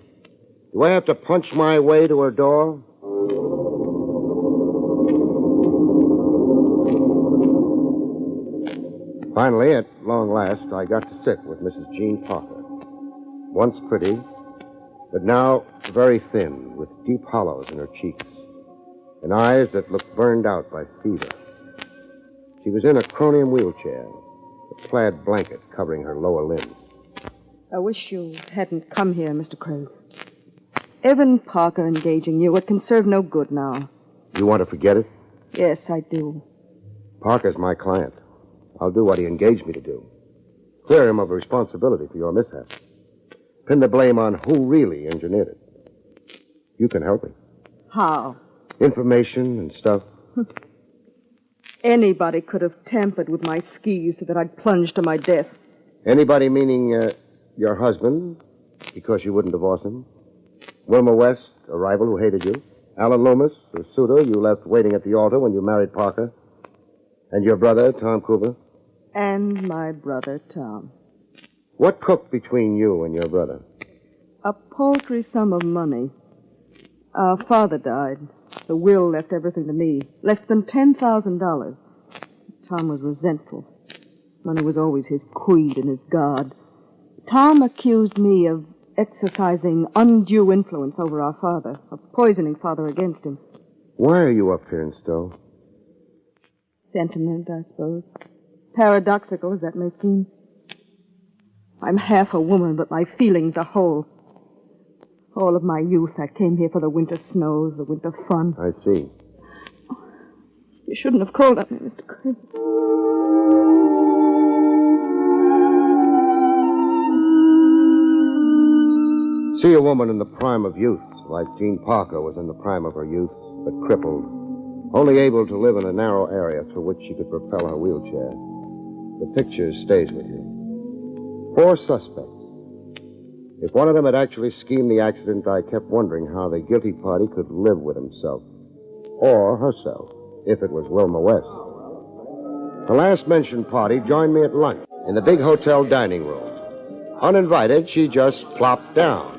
Do I have to punch my way to her door? Finally, at long last, I got to sit with Mrs. Jean Parker. Once pretty, but now very thin, with deep hollows in her cheeks, and eyes that looked burned out by fever. She was in a chromium wheelchair, a plaid blanket covering her lower limbs. I wish you hadn't come here, Mr. Craig. Evan Parker engaging you, it can serve no good now. You want to forget it? Yes, I do. Parker's my client. I'll do what he engaged me to do. Clear him of responsibility for your mishap. Pin the blame on who really engineered it. You can help me. How? Information and stuff. Anybody could have tampered with my skis so that I'd plunge to my death. Anybody meaning your husband, because you wouldn't divorce him? Wilma West, a rival who hated you? Alan Loomis, a suitor you left waiting at the altar when you married Parker? And your brother, Tom Cooper? And my brother, Tom. What cooked between you and your brother? A paltry sum of money. Our father died. The will left everything to me. Less than $10,000. Tom was resentful. Money was always his creed and his god. Tom accused me of exercising undue influence over our father, of poisoning Father against him. Why are you up here in Stowe? Sentiment, I suppose. Paradoxical as that may seem. I'm half a woman, but my feelings are whole. All of my youth, I came here for the winter snows, the winter fun. I see. You shouldn't have called on me, Mr. Craig. See a woman in the prime of youth, like Jean Parker was in the prime of her youth, but crippled, only able to live in a narrow area through which she could propel her wheelchair. The picture stays with you. 4 suspects. If one of them had actually schemed the accident, I kept wondering how the guilty party could live with himself. Or herself, if it was Wilma West. The last mentioned party joined me at lunch in the big hotel dining room. Uninvited, she just plopped down.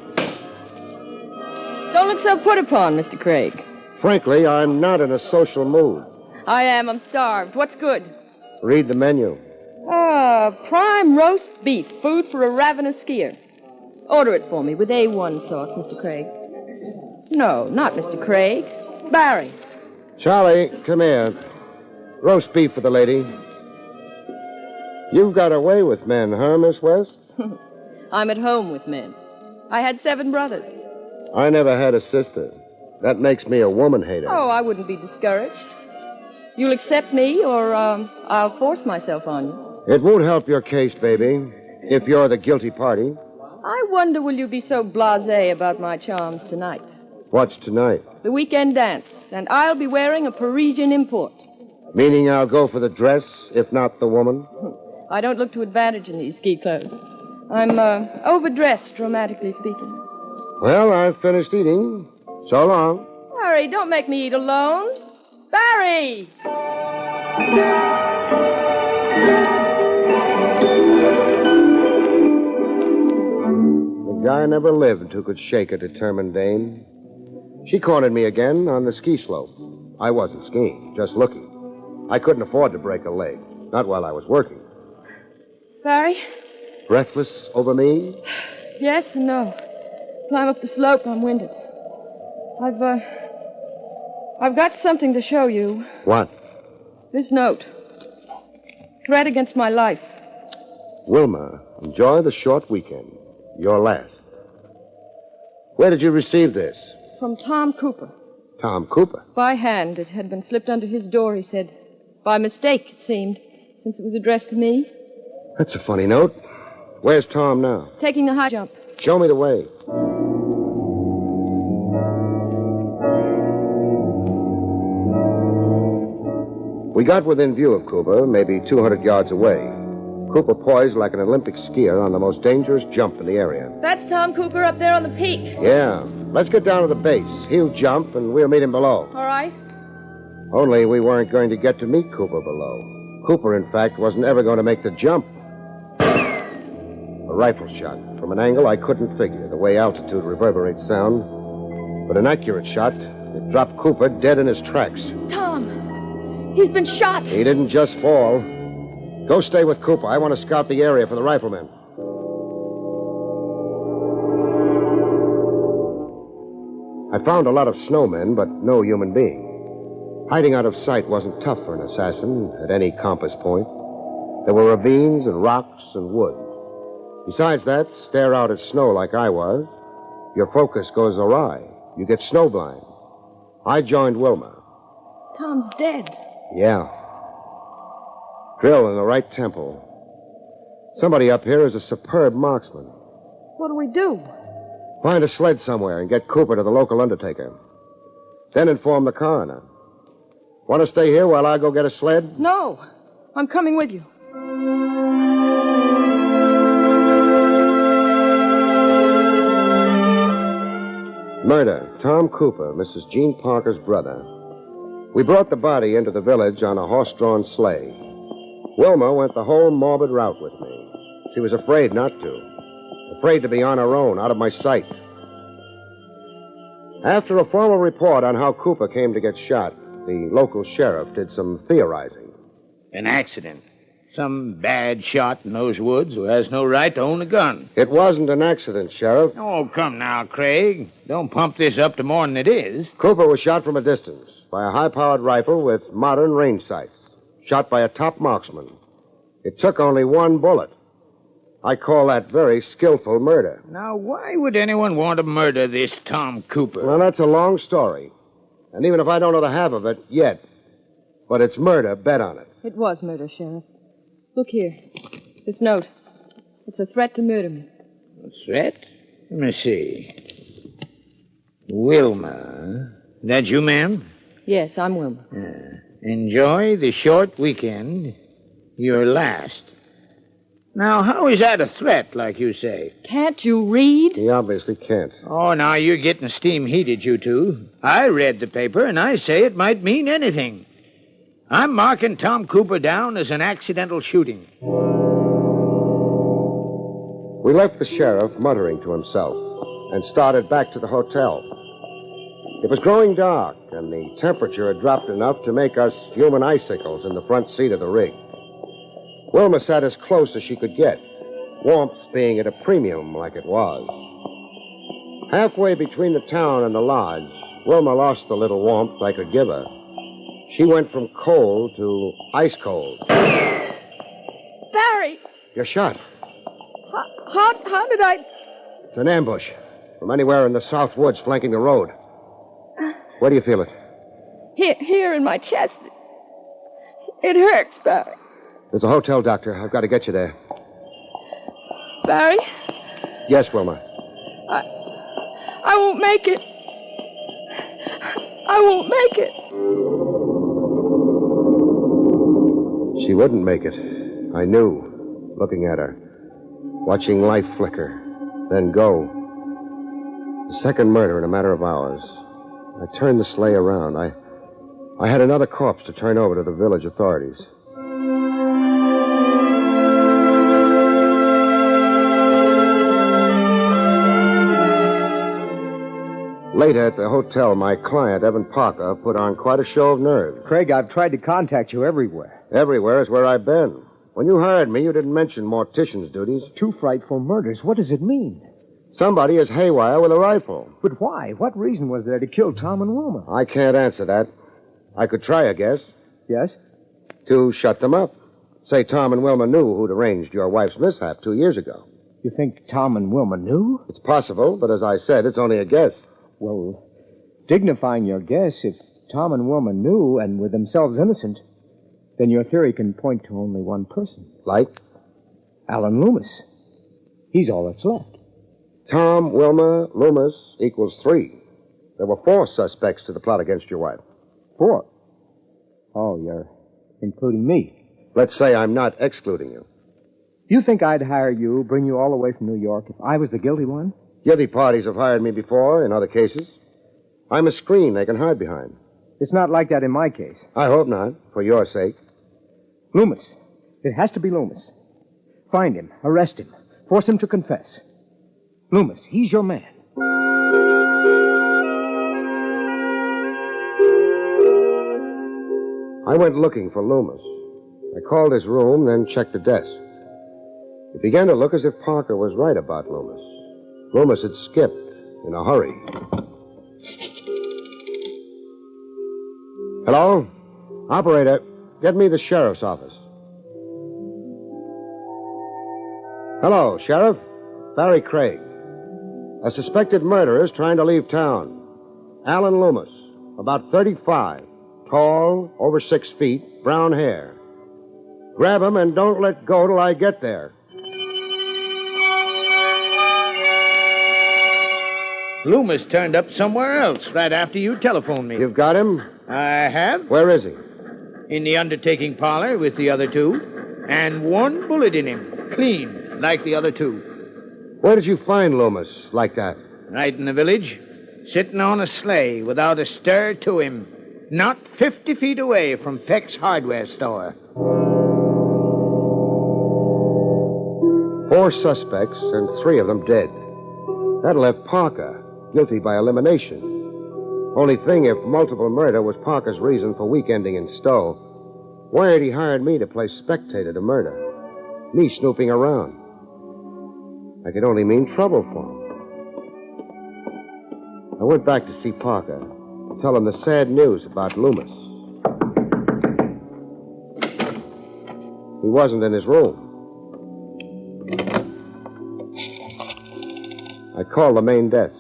Don't look so put upon, Mr. Craig. Frankly, I'm not in a social mood. I am. I'm starved. What's good? Read the menu. Prime roast beef. Food for a ravenous skier. Order it for me with A1 sauce, Mr. Craig. No, not Mr. Craig. Barrie. Charlie, come here. Roast beef for the lady. You've got away with men, huh, Miss West? I'm at home with men. I had 7 brothers. I never had a sister. That makes me a woman hater. Oh, I wouldn't be discouraged. You'll accept me, or I'll force myself on you. It won't help your case, baby, if you're the guilty party. I wonder, will you be so blasé about my charms tonight? What's tonight? The weekend dance, and I'll be wearing a Parisian import. Meaning I'll go for the dress, if not the woman? I don't look to advantage in these ski clothes. I'm overdressed, dramatically speaking. Well, I've finished eating. So long. Barrie, don't make me eat alone. Barrie! The guy never lived who could shake a determined dame. She cornered me again on the ski slope. I wasn't skiing, just looking. I couldn't afford to break a leg, not while I was working. Barrie? Breathless over me? Yes and no. Climb up the slope, I'm winded. I've got something to show you. What? This note. Threat against my life. Wilma, enjoy the short weekend. Your last. Where did you receive this? From Tom Cooper. Tom Cooper? By hand. It had been slipped under his door, he said. By mistake, it seemed, since it was addressed to me. That's a funny note. Where's Tom now? Taking the high jump. Show me the way. We got within view of Cooper, maybe 200 yards away. Cooper poised like an Olympic skier on the most dangerous jump in the area. That's Tom Cooper up there on the peak. Yeah. Let's get down to the base. He'll jump, and we'll meet him below. All right. Only we weren't going to get to meet Cooper below. Cooper, in fact, wasn't ever going to make the jump. A rifle shot. From an angle I couldn't figure, the way altitude reverberates sound. But an accurate shot. It dropped Cooper dead in his tracks. Tom! He's been shot! He didn't just fall. Go stay with Cooper. I want to scout the area for the riflemen. I found a lot of snowmen, but no human being. Hiding out of sight wasn't tough for an assassin at any compass point. There were ravines and rocks and wood. Besides that, stare out at snow like I was, your focus goes awry. You get snowblind. I joined Wilma. Tom's dead. Yeah. Drill in the right temple. Somebody up here is a superb marksman. What do we do? Find a sled somewhere and get Cooper to the local undertaker. Then inform the coroner. Want to stay here while I go get a sled? No. I'm coming with you. Murder. Tom Cooper, Mrs. Jean Parker's brother. We brought the body into the village on a horse-drawn sleigh. Wilma went the whole morbid route with me. She was afraid not to. Afraid to be on her own, out of my sight. After a formal report on how Cooper came to get shot, the local sheriff did some theorizing. An accident. Some bad shot in those woods who has no right to own a gun. It wasn't an accident, Sheriff. Oh, come now, Craig. Don't pump this up to more than it is. Cooper was shot from a distance by a high-powered rifle with modern range sights. Shot by a top marksman. It took only one bullet. I call that very skillful murder. Now, why would anyone want to murder this Tom Cooper? Well, that's a long story. And even if I don't know the half of it yet, but it's murder, bet on it. It was murder, Sheriff. Look here. This note. It's a threat to murder me. A threat? Let me see. Wilma. That you, ma'am? Yes, I'm Wilma. Enjoy the short weekend. Your last. Now, how is that a threat, like you say? Can't you read? He obviously can't. Oh, now you're getting steam heated, you two. I read the paper, and I say it might mean anything. I'm marking Tom Cooper down as an accidental shooting. We left the sheriff muttering to himself and started back to the hotel. It was growing dark, and the temperature had dropped enough to make us human icicles in the front seat of the rig. Wilma sat as close as she could get, warmth being at a premium like it was. Halfway between the town and the lodge, Wilma lost the little warmth I could give her. She went from cold to ice cold. Barrie! You're shot. How did I... It's an ambush from anywhere in the south woods flanking the road. Where do you feel it? Here in my chest. It hurts, Barrie. There's a hotel, Doctor. I've got to get you there. Barrie? Yes, Wilma. I won't make it. I won't make it. She wouldn't make it. I knew, looking at her, watching life flicker, then go. The second murder in a matter of hours. I turned the sleigh around. I had another corpse to turn over to the village authorities. Later at the hotel, my client, Evan Parker, put on quite a show of nerve. Craig, I've tried to contact you everywhere. Everywhere is where I've been. When you hired me, you didn't mention mortician's duties. 2 frightful murders. What does it mean? Somebody is haywire with a rifle. But why? What reason was there to kill Tom and Wilma? I can't answer that. I could try a guess. Yes? To shut them up. Say Tom and Wilma knew who'd arranged your wife's mishap 2 years ago. You think Tom and Wilma knew? It's possible, but as I said, it's only a guess. Well, dignifying your guess, if Tom and Wilma knew and were themselves innocent, then your theory can point to only one person. Like? Alan Loomis. He's all that's left. Tom, Wilma, Loomis equals 3. There were 4 suspects to the plot against your wife. 4? Oh, you're including me. Let's say I'm not excluding you. You think I'd hire you, bring you all the way from New York, if I was the guilty one? Guilty parties have hired me before in other cases. I'm a screen they can hide behind. It's not like that in my case. I hope not, for your sake. Loomis. It has to be Loomis. Find him. Arrest him. Force him to confess. Loomis, he's your man. I went looking for Loomis. I called his room, then checked the desk. It began to look as if Parker was right about Loomis. Loomis had skipped in a hurry. Hello? Operator, get me the sheriff's office. Hello, Sheriff. Barrie Craig. A suspected murderer is trying to leave town. Alan Loomis, about 35, tall, over 6 feet, brown hair. Grab him and don't let go till I get there. Loomis turned up somewhere else right after you telephoned me. You've got him? I have. Where is he? In the undertaking parlor with the other 2. And 1 bullet in him. Clean, like the other 2. Where did you find Loomis like that? Right in the village. Sitting on a sleigh without a stir to him. Not 50 feet away from Peck's hardware store. 4 suspects and 3 of them dead. That left Parker, guilty by elimination. Only thing, if multiple murder was Parker's reason for weekending in Stowe, Why had he hired me to play spectator to murder? Me snooping around. I could only mean trouble for him. I went back to see Parker, to tell him the sad news about Loomis. He wasn't in his room. I called the main desk.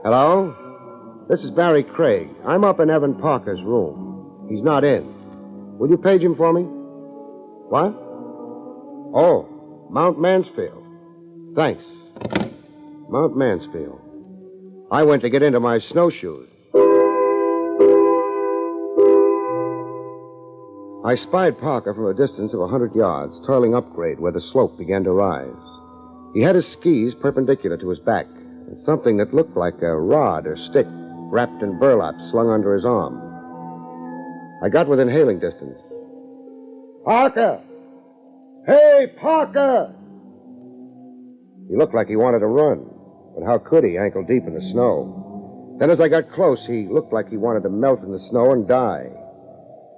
Hello? This is Barrie Craig. I'm up in Evan Parker's room. He's not in. Will you page him for me? What? Oh, Mount Mansfield. Thanks. Mount Mansfield. I went to get into my snowshoes. I spied Parker from a distance of 100 yards, toiling upgrade where the slope began to rise. He had his skis perpendicular to his back, and something that looked like a rod or stick wrapped in burlap slung under his arm. I got within hailing distance. Parker! Hey, Parker! He looked like he wanted to run, but how could he, ankle deep in the snow? Then as I got close, he looked like he wanted to melt in the snow and die.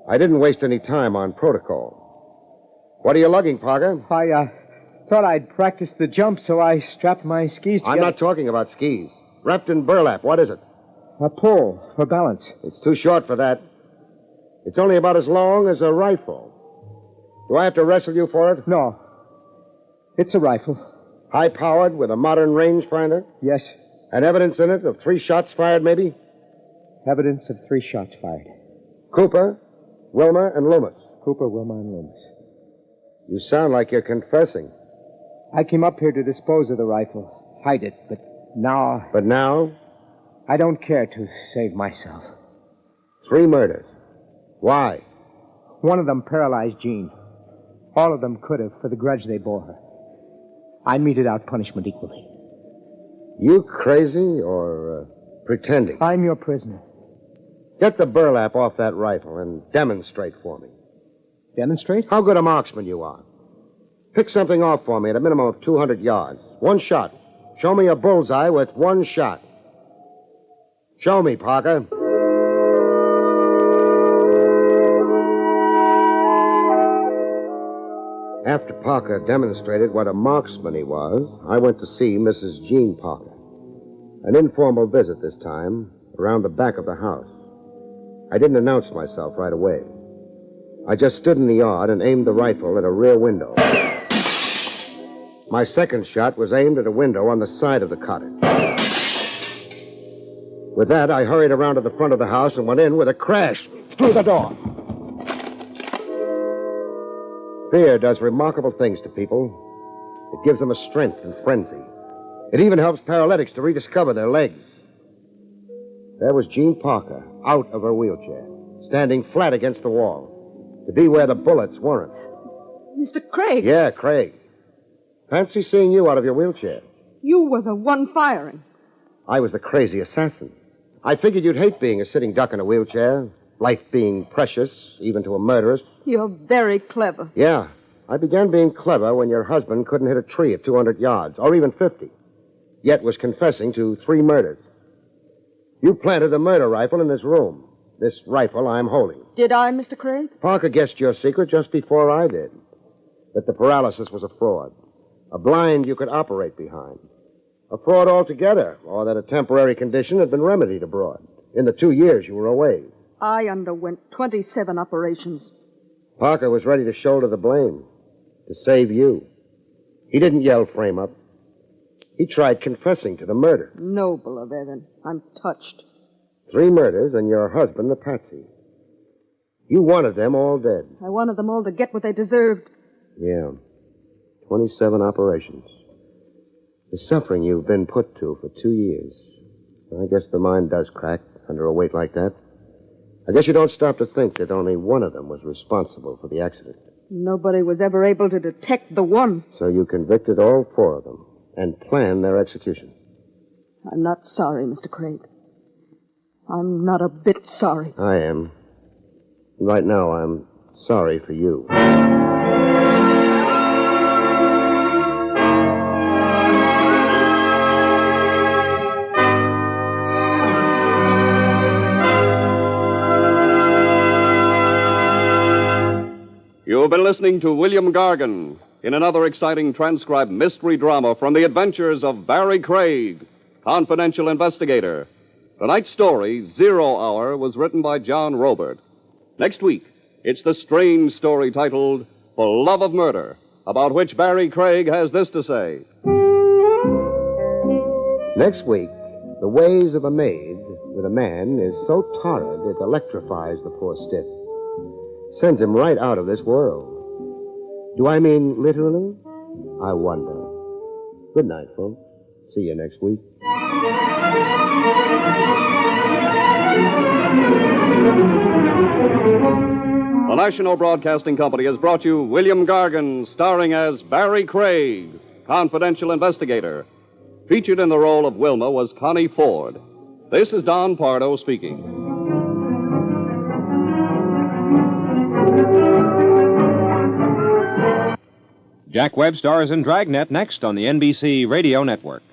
I didn't waste any time on protocol. What are you lugging, Parker? I thought I'd practice the jump, so I strapped my skis together. I'm not talking about skis. Wrapped in burlap. What is it? A pole for balance. It's too short for that. It's only about as long as a rifle. Do I have to wrestle you for it? No. It's a rifle. High-powered with a modern rangefinder? Yes. And evidence in it of 3 shots fired, maybe? Evidence of 3 shots fired. Cooper, Wilmer, and Loomis. Cooper, Wilmer, and Loomis. You sound like you're confessing. I came up here to dispose of the rifle, hide it, but now... But now? I don't care to save myself. 3 murders. Why? One of them paralyzed Jean. All of them could have, for the grudge they bore her. I meted out punishment equally. You crazy or pretending? I'm your prisoner. Get the burlap off that rifle and demonstrate for me. Demonstrate? How good a marksman you are. Pick something off for me at a minimum of 200 yards. 1 shot. Show me a bullseye with 1 shot. Show me, Parker. After Parker demonstrated what a marksman he was, I went to see Mrs. Jean Parker. An informal visit this time, around the back of the house. I didn't announce myself right away. I just stood in the yard and aimed the rifle at a rear window. My second shot was aimed at a window on the side of the cottage. With that, I hurried around to the front of the house and went in with a crash through the door. Fear does remarkable things to people. It gives them a strength and frenzy. It even helps paralytics to rediscover their legs. There was Jean Parker, out of her wheelchair, standing flat against the wall, to be where the bullets weren't. Mr. Craig. Yeah, Craig. Fancy seeing you out of your wheelchair. You were the one firing. I was the crazy assassin. I figured you'd hate being a sitting duck in a wheelchair, life being precious, even to a murderess. You're very clever. Yeah. I began being clever when your husband couldn't hit a tree at 200 yards, or even 50, yet was confessing to 3 murders. You planted the murder rifle in this room. This rifle I'm holding. Did I, Mr. Craig? Parker guessed your secret just before I did. That the paralysis was a fraud. A blind you could operate behind. A fraud altogether, or that a temporary condition had been remedied abroad in the 2 years you were away. I underwent 27 operations. Parker was ready to shoulder the blame, to save you. He didn't yell frame up. He tried confessing to the murder. Noble of Evan. I'm touched. 3 murders and your husband the patsy. You wanted them all dead. I wanted them all to get what they deserved. Yeah. 27 operations. The suffering you've been put to for 2 years. I guess the mind does crack under a weight like that. I guess you don't stop to think that only one of them was responsible for the accident. Nobody was ever able to detect the one. So you convicted all 4 of them and planned their execution. I'm not sorry, Mr. Craig. I'm not a bit sorry. I am. Right now, I'm sorry for you. You've been listening to William Gargan in another exciting transcribed mystery drama from the adventures of Barrie Craig, confidential investigator. Tonight's story, 0 Hour, was written by John Robert. Next week, it's the strange story titled For Love of Murder, about which Barrie Craig has this to say. Next week, the ways of a maid with a man is so torrid it electrifies the poor stiff. Sends him right out of this world. Do I mean literally? I wonder. Good night, folks. See you next week. The National Broadcasting Company has brought you William Gargan, starring as Barrie Craig, confidential investigator. Featured in the role of Wilma was Connie Ford. This is Don Pardo speaking. Jack Webb stars in Dragnet next on the NBC Radio Network.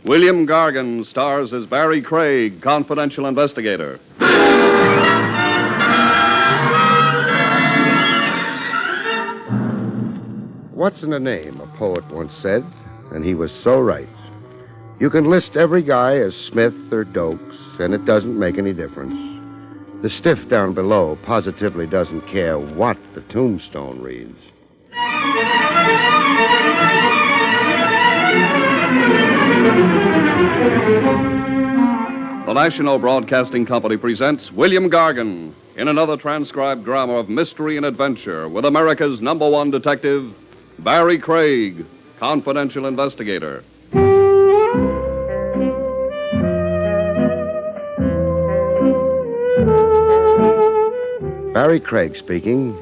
William Gargan stars as Barrie Craig, confidential investigator. What's in a name, a poet once said, and he was so right. You can list every guy as Smith or Dokes, and it doesn't make any difference. The stiff down below positively doesn't care what the tombstone reads. The National Broadcasting Company presents William Gargan in another transcribed drama of mystery and adventure with America's #1 detective, Barrie Craig, confidential investigator. Barrie Craig speaking.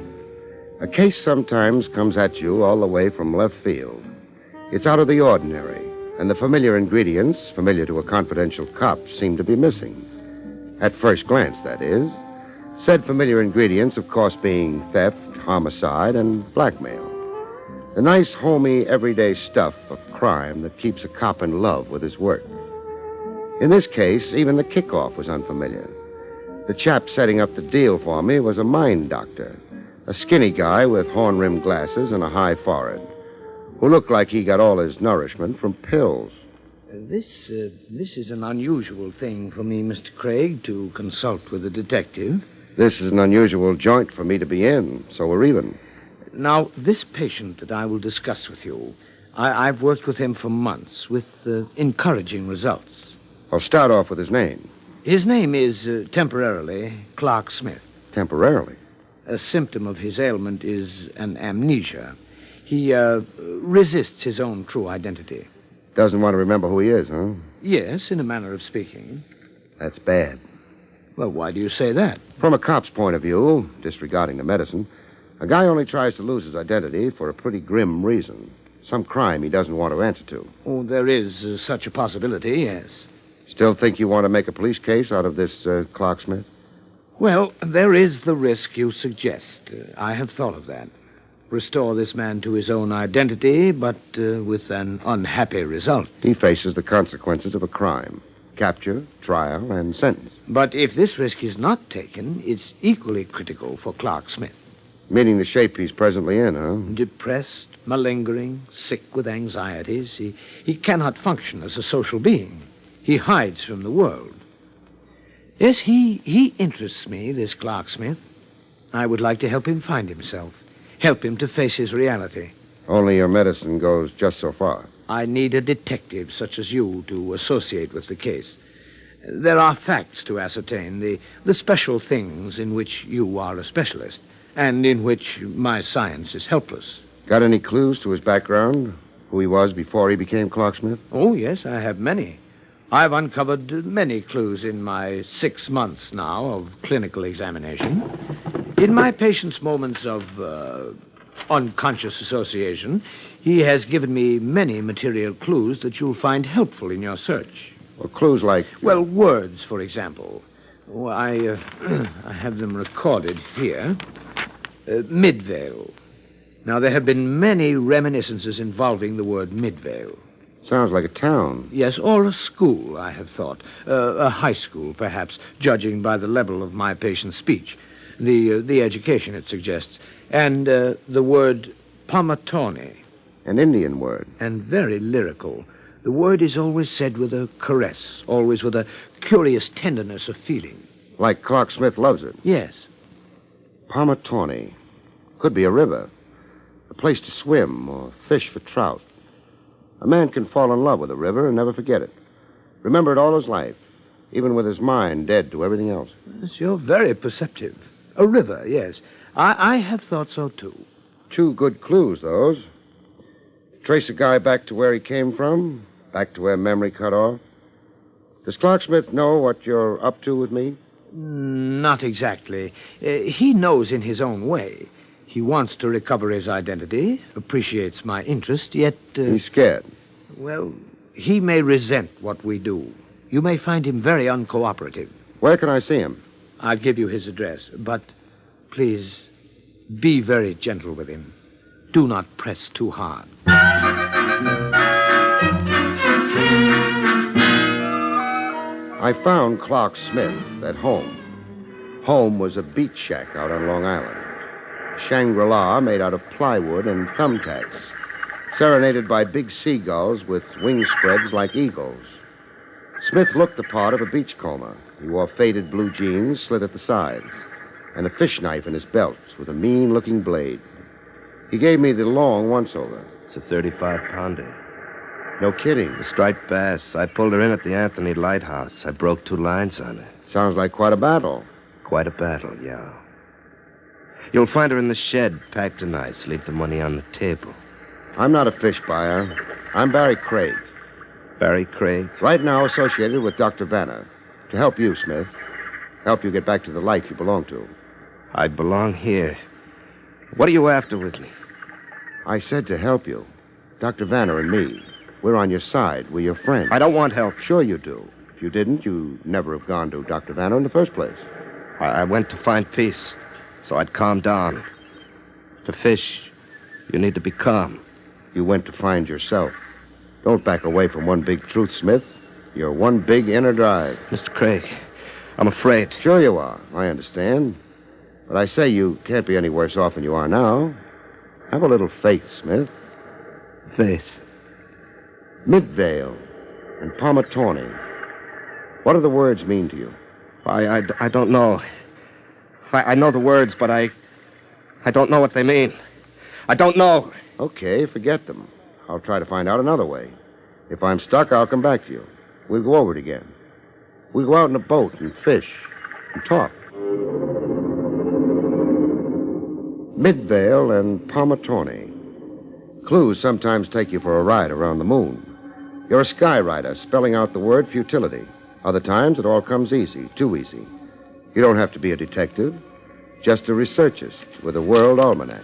A case sometimes comes at you all the way from left field. It's out of the ordinary, and the familiar ingredients, familiar to a confidential cop, seem to be missing. At first glance, that is. Said familiar ingredients, of course, being theft, homicide, and blackmail. The nice, homey, everyday stuff of crime that keeps a cop in love with his work. In this case, even the kickoff was unfamiliar. The chap setting up the deal for me was a mind doctor, a skinny guy with horn-rimmed glasses and a high forehead, who looked like he got all his nourishment from pills. This is an unusual thing for me, Mr. Craig, to consult with a detective. This is an unusual joint for me to be in, so we're even. Now, this patient that I will discuss with you, I've worked with him for months with encouraging results. I'll start off with his name. His name is, temporarily, Clark Smith. Temporarily? A symptom of his ailment is an amnesia. He resists his own true identity. Doesn't want to remember who he is, huh? Yes, in a manner of speaking. That's bad. Well, why do you say that? From a cop's point of view, disregarding the medicine, a guy only tries to lose his identity for a pretty grim reason. Some crime he doesn't want to answer to. Oh, there is such a possibility, yes. Still think you want to make a police case out of this Clark Smith? Well, there is the risk you suggest. I have thought of that. Restore this man to his own identity, but with an unhappy result. He faces the consequences of a crime. Capture, trial, and sentence. But if this risk is not taken, it's equally critical for Clark Smith. Meaning the shape he's presently in, huh? Depressed, malingering, sick with anxieties. He cannot function as a social being. He hides from the world. Yes, he interests me, this Clark Smith. I would like to help him find himself. Help him to face his reality. Only your medicine goes just so far. I need a detective such as you to associate with the case. There are facts to ascertain, the special things in which you are a specialist, and in which my science is helpless. Got any clues to his background? Who he was before he became Clark Smith? Oh, yes, I have many. I've uncovered many clues in my 6 months now of clinical examination. In my patient's moments of unconscious association, he has given me many material clues that you'll find helpful in your search. Well, clues like? Well, words, for example. Oh, I have them recorded here. Midvale. Now, there have been many reminiscences involving the word Midvale. Sounds like a town. Yes, or a school, I have thought. A high school, perhaps, judging by the level of my patient's speech. The education it suggests. And the word Pamatone. An Indian word. And very lyrical. The word is always said with a caress, always with a curious tenderness of feeling. Like Clark Smith loves it. Yes. Pamatone. Could be a river. A place to swim or fish for trout. A man can fall in love with a river and never forget it. Remember it all his life, even with his mind dead to everything else. Yes, you're very perceptive. A river, yes. I have thought so, too. 2 good clues, those. Trace a guy back to where he came from, back to where memory cut off. Does Clark Smith know what you're up to with me? Not exactly. He knows in his own way. He wants to recover his identity, appreciates my interest, yet... He's scared. Well, he may resent what we do. You may find him very uncooperative. Where can I see him? I'll give you his address, but please be very gentle with him. Do not press too hard. I found Clark Smith at home. Home was a beach shack out on Long Island. Shangri-La made out of plywood and thumbtacks, serenaded by big seagulls with wing spreads like eagles. Smith looked the part of a beachcomber. He wore faded blue jeans slit at the sides and a fish knife in his belt with a mean-looking blade. He gave me the long once-over. It's a 35-pounder. No kidding. The striped bass. I pulled her in at the Anthony Lighthouse. I broke 2 lines on her. Sounds like quite a battle. Quite a battle, yeah. You'll find her in the shed, packed nice. Leave the money on the table. I'm not a fish buyer. I'm Barrie Craig. Barrie Craig? Right now associated with Dr. Vanner. To help you, Smith. Help you get back to the life you belong to. I belong here. What are you after with me? I said to help you. Dr. Vanner and me. We're on your side. We're your friends. I don't want help. Sure you do. If you didn't, you'd never have gone to Dr. Vanner in the first place. I went to find peace, so I'd calm down. To fish, you need to be calm. You went to find yourself. Don't back away from one big truth, Smith. You're one big inner drive. Mr. Craig, I'm afraid. Sure you are. I understand. But I say you can't be any worse off than you are now. Have a little faith, Smith. Faith? Midvale and Pamatone. What do the words mean to you? I don't know. I know the words, but I don't know what they mean. I don't know. Okay, forget them. I'll try to find out another way. If I'm stuck, I'll come back to you. We'll go over it again. We'll go out in a boat and fish and talk. Midvale and Pamatone. Clues sometimes take you for a ride around the moon. You're a skywriter spelling out the word futility. Other times it all comes easy, too easy. You don't have to be a detective, just a researchist with a world almanac.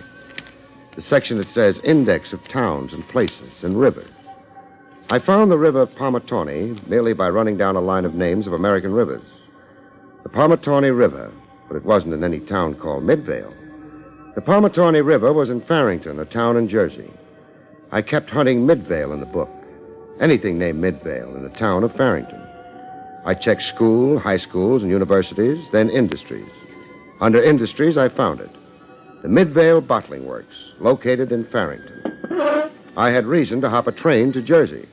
The section that says index of towns and places and rivers. I found the river Pamatone merely by running down a line of names of American rivers. The Pamatone River, but it wasn't in any town called Midvale. The Pamatone River was in Farrington, a town in Jersey. I kept hunting Midvale in the book. Anything named Midvale in the town of Farrington. I checked school, high schools, and universities, then industries. Under industries, I found it. The Midvale Bottling Works, located in Farrington. I had reason to hop a train to Jersey.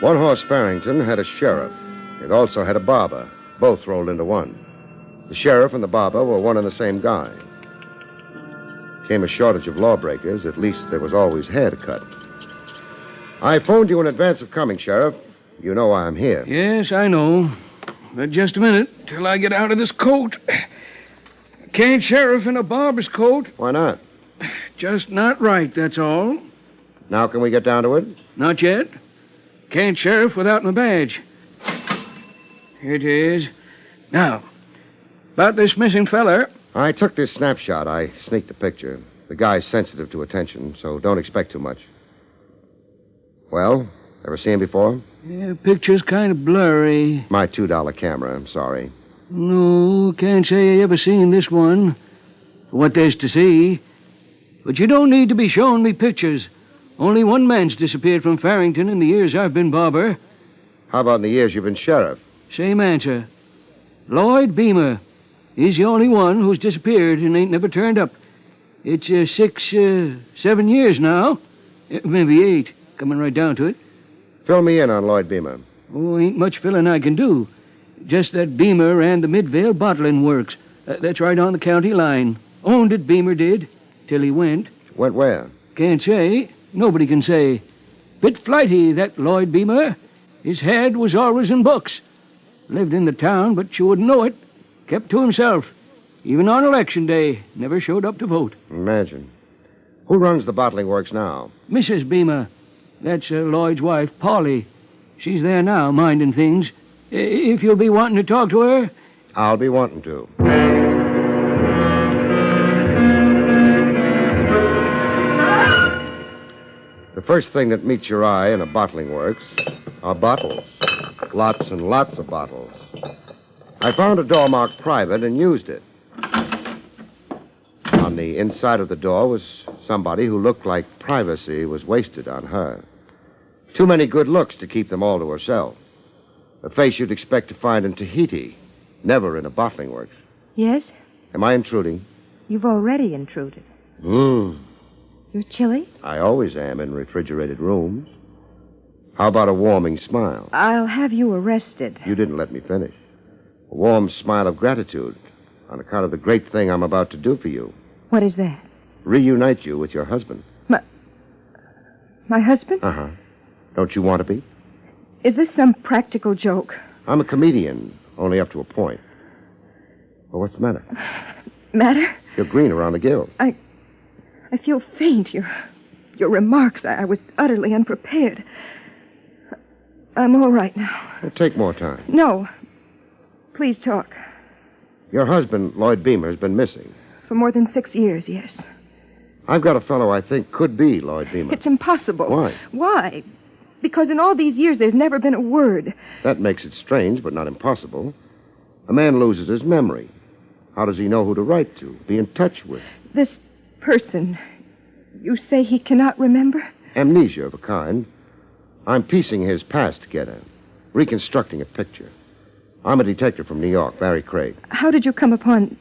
One Horse Farrington had a sheriff. It also had a barber, both rolled into one. The sheriff and the barber were one and the same guy. Came a shortage of lawbreakers, at least there was always hair to cut. I phoned you in advance of coming, Sheriff. You know why I'm here. Yes, I know. But just a minute, till I get out of this coat. Can't sheriff in a barber's coat. Why not? Just not right, that's all. Now can we get down to it? Not yet. Can't sheriff without my badge. Here it is. Now, about this missing feller. I took this snapshot. I sneaked the picture. The guy's sensitive to attention, so don't expect too much. Well, ever seen him before? Yeah, picture's kind of blurry. My $2 camera, I'm sorry. No, can't say I ever seen this one. For what there's to see. But you don't need to be showing me pictures. Only one man's disappeared from Farrington in the years I've been barber. How about in the years you've been sheriff? Same answer. Lloyd Beamer. He's the only one who's disappeared and ain't never turned up. It's 7 years now. Maybe 8, coming right down to it. Fill me in on Lloyd Beamer. Oh, ain't much filling I can do. Just that Beamer ran the Midvale bottling works. That's right on the county line. Owned it, Beamer did, till he went. Went where? Can't say. Nobody can say. Bit flighty, that Lloyd Beamer. His head was always in books. Lived in the town, but you wouldn't know it. Kept to himself. Even on election day, never showed up to vote. Imagine. Who runs the bottling works now? Mrs. Beamer. That's Lloyd's wife, Polly. She's there now, minding things. If you'll be wanting to talk to her... I'll be wanting to. The first thing that meets your eye in a bottling works are bottles. Lots and lots of bottles. I found a door marked private and used it. On the inside of the door was somebody who looked like privacy was wasted on her. Too many good looks to keep them all to herself. A face you'd expect to find in Tahiti, never in a bottling works. Yes? Am I intruding? You've already intruded. You're chilly? I always am in refrigerated rooms. How about a warming smile? I'll have you arrested. You didn't let me finish. A warm smile of gratitude on account of the great thing I'm about to do for you. What is that? Reunite you with your husband. My husband? Uh-huh. Don't you want to be? Is this some practical joke? I'm a comedian, only up to a point. Well, what's the matter? Matter? You're green around the gills. I feel faint. Your remarks, I was utterly unprepared. I'm all right now. Well, take more time. No. Please talk. Your husband, Lloyd Beamer, has been missing. For more than 6 years, yes. I've got a fellow I think could be Lloyd Beamer. It's impossible. Why? Why? Because in all these years, there's never been a word. That makes it strange, but not impossible. A man loses his memory. How does he know who to write to, be in touch with? This person, you say he cannot remember? Amnesia of a kind. I'm piecing his past together, reconstructing a picture. I'm a detective from New York, Barrie Craig. How did you come upon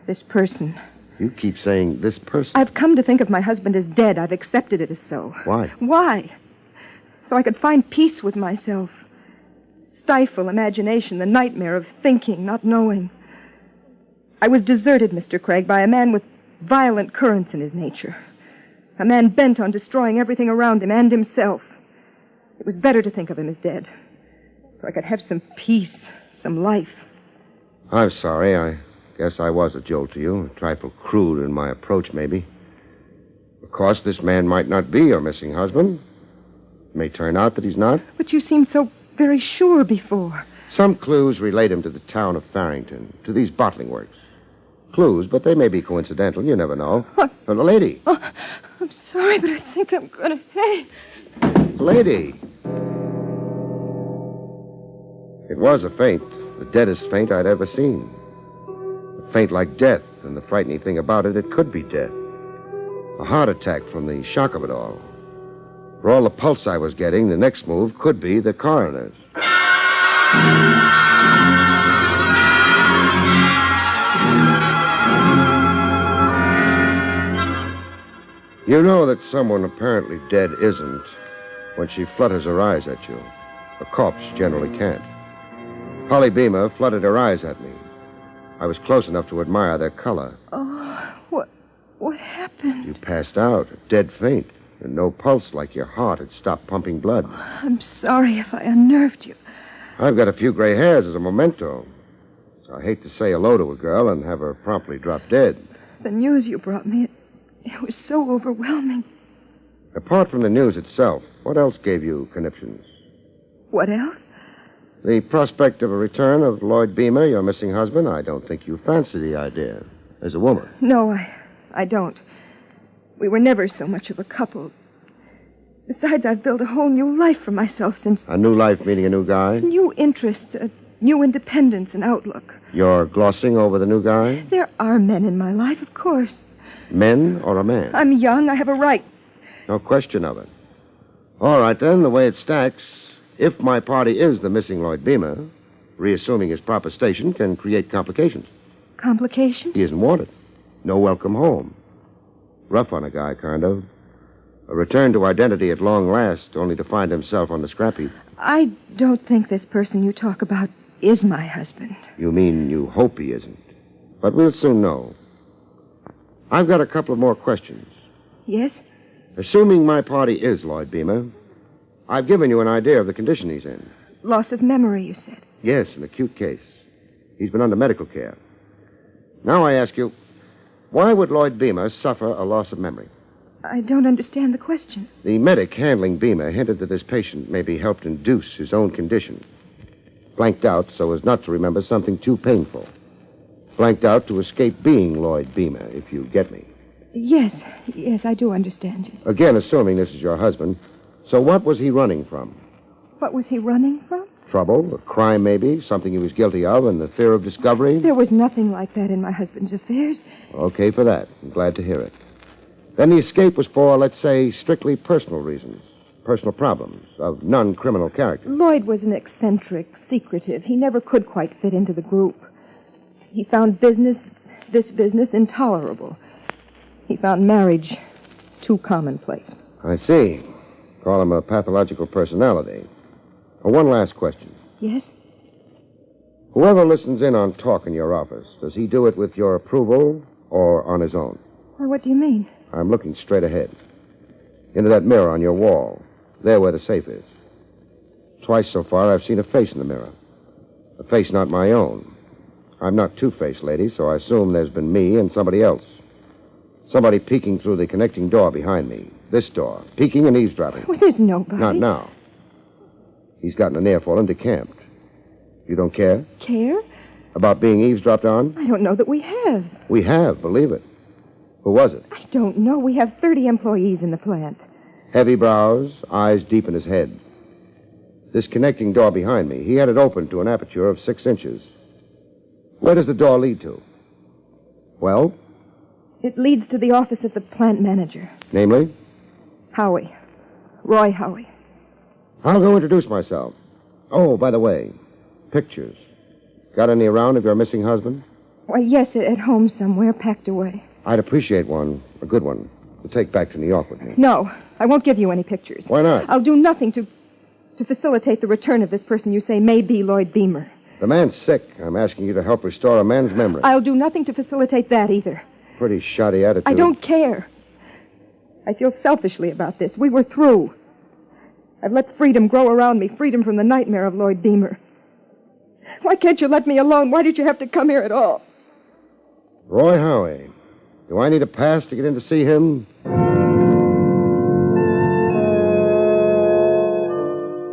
this person? You keep saying this person. I've come to think of my husband as dead. I've accepted it as so. Why? Why? So I could find peace with myself. Stifle imagination, the nightmare of thinking, not knowing. I was deserted, Mr. Craig, by a man with violent currents in his nature. A man bent on destroying everything around him and himself. It was better to think of him as dead, so I could have some peace, some life. I'm sorry. I guess I was a jolt to you. A trifle crude in my approach, maybe. Of course, this man might not be your missing husband. It may turn out that he's not. But you seemed so very sure before. Some clues relate him to the town of Farrington, to these bottling works. Clues, but they may be coincidental. You never know. The lady. Oh, I'm sorry, but I think I'm going to... Hey! Lady. It was a faint, the deadest faint I'd ever seen. A faint like death, and the frightening thing about it, it could be death. A heart attack from the shock of it all. For all the pulse I was getting, the next move could be the coroner's. You know that someone apparently dead isn't when she flutters her eyes at you. A corpse generally can't. Polly Beamer fluttered her eyes at me. I was close enough to admire their color. Oh, what happened? You passed out, a dead faint, and no pulse like your heart had stopped pumping blood. I'm sorry if I unnerved you. I've got a few gray hairs as a memento. So I hate to say hello to a girl and have her promptly drop dead. The news you brought me, it was so overwhelming. Apart from the news itself, what else gave you conniptions? What else? The prospect of a return of Lloyd Beamer, your missing husband. I don't think you fancy the idea as a woman. No, I don't. We were never so much of a couple. Besides, I've built a whole new life for myself since... A new life meaning a new guy? New interests, a new independence and outlook. You're glossing over the new guy? There are men in my life, of course. Men or a man? I'm young. I have a right. No question of it. All right, then, the way it stacks, if my party is the missing Lloyd Beamer, reassuming his proper station can create complications. Complications? He isn't wanted. No welcome home. Rough on a guy, kind of. A return to identity at long last, only to find himself on the scrap heap. I don't think this person you talk about is my husband. You mean you hope he isn't. But we'll soon know. I've got a couple of more questions. Yes? Assuming my party is Lloyd Beamer, I've given you an idea of the condition he's in. Loss of memory, you said. Yes, an acute case. He's been under medical care. Now I ask you, why would Lloyd Beamer suffer a loss of memory? I don't understand the question. The medic handling Beamer hinted that this patient maybe helped induce his own condition. Blanked out so as not to remember something too painful. Blanked out to escape being Lloyd Beamer, if you get me. Yes, I do understand you. Again, assuming this is your husband. So what was he running from? What was he running from? Trouble, a crime maybe, something he was guilty of, and the fear of discovery? There was nothing like that in my husband's affairs. Okay for that. I'm glad to hear it. Then the escape was for, let's say, strictly personal reasons. Personal problems of non-criminal character. Lloyd was an eccentric, secretive. He never could quite fit into the group. He found this business, intolerable. He found marriage too commonplace. I see. Call him a pathological personality. One last question. Yes? Whoever listens in on talk in your office, does he do it with your approval or on his own? Well, what do you mean? I'm looking straight ahead. Into that mirror on your wall. There where the safe is. Twice so far I've seen a face in the mirror. A face not my own. I'm not two-faced, lady, so I assume there's been me and somebody else. Somebody peeking through the connecting door behind me. This door. Peeking and eavesdropping. Well, there's nobody. Not now. He's gotten an earful and decamped. You don't care? Care? About being eavesdropped on? I don't know that we have. We have, believe it. Who was it? I don't know. We have 30 employees in the plant. Heavy brows, eyes deep in his head. This connecting door behind me, he had it open to an aperture of 6 inches. Where does the door lead to? Well? It leads to the office of the plant manager. Namely? Howie. Roy Howie. I'll go introduce myself. Oh, by the way, pictures. Got any around of your missing husband? Why, yes, at home somewhere, packed away. I'd appreciate one, a good one, to take back to New York with me. No, I won't give you any pictures. Why not? I'll do nothing to facilitate the return of this person you say may be Lloyd Beamer. The man's sick. I'm asking you to help restore a man's memory. I'll do nothing to facilitate that either. Pretty shoddy attitude. I don't care. I feel selfishly about this. We were through. I've let freedom grow around me, freedom from the nightmare of Lloyd Beamer. Why can't you let me alone? Why did you have to come here at all? Roy Howie. Do I need a pass to get in to see him?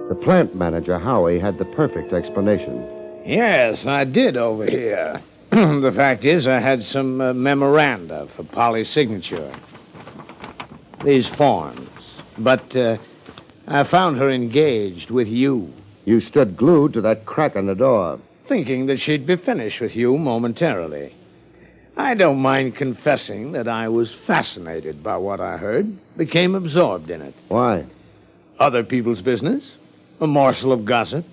The plant manager, Howie, had the perfect explanation. Yes, I did over here. The fact is, I had some memoranda for Polly's signature. These forms. But I found her engaged with you. You stood glued to that crack in the door. Thinking that she'd be finished with you momentarily. I don't mind confessing that I was fascinated by what I heard, became absorbed in it. Why? Other people's business? A morsel of gossip?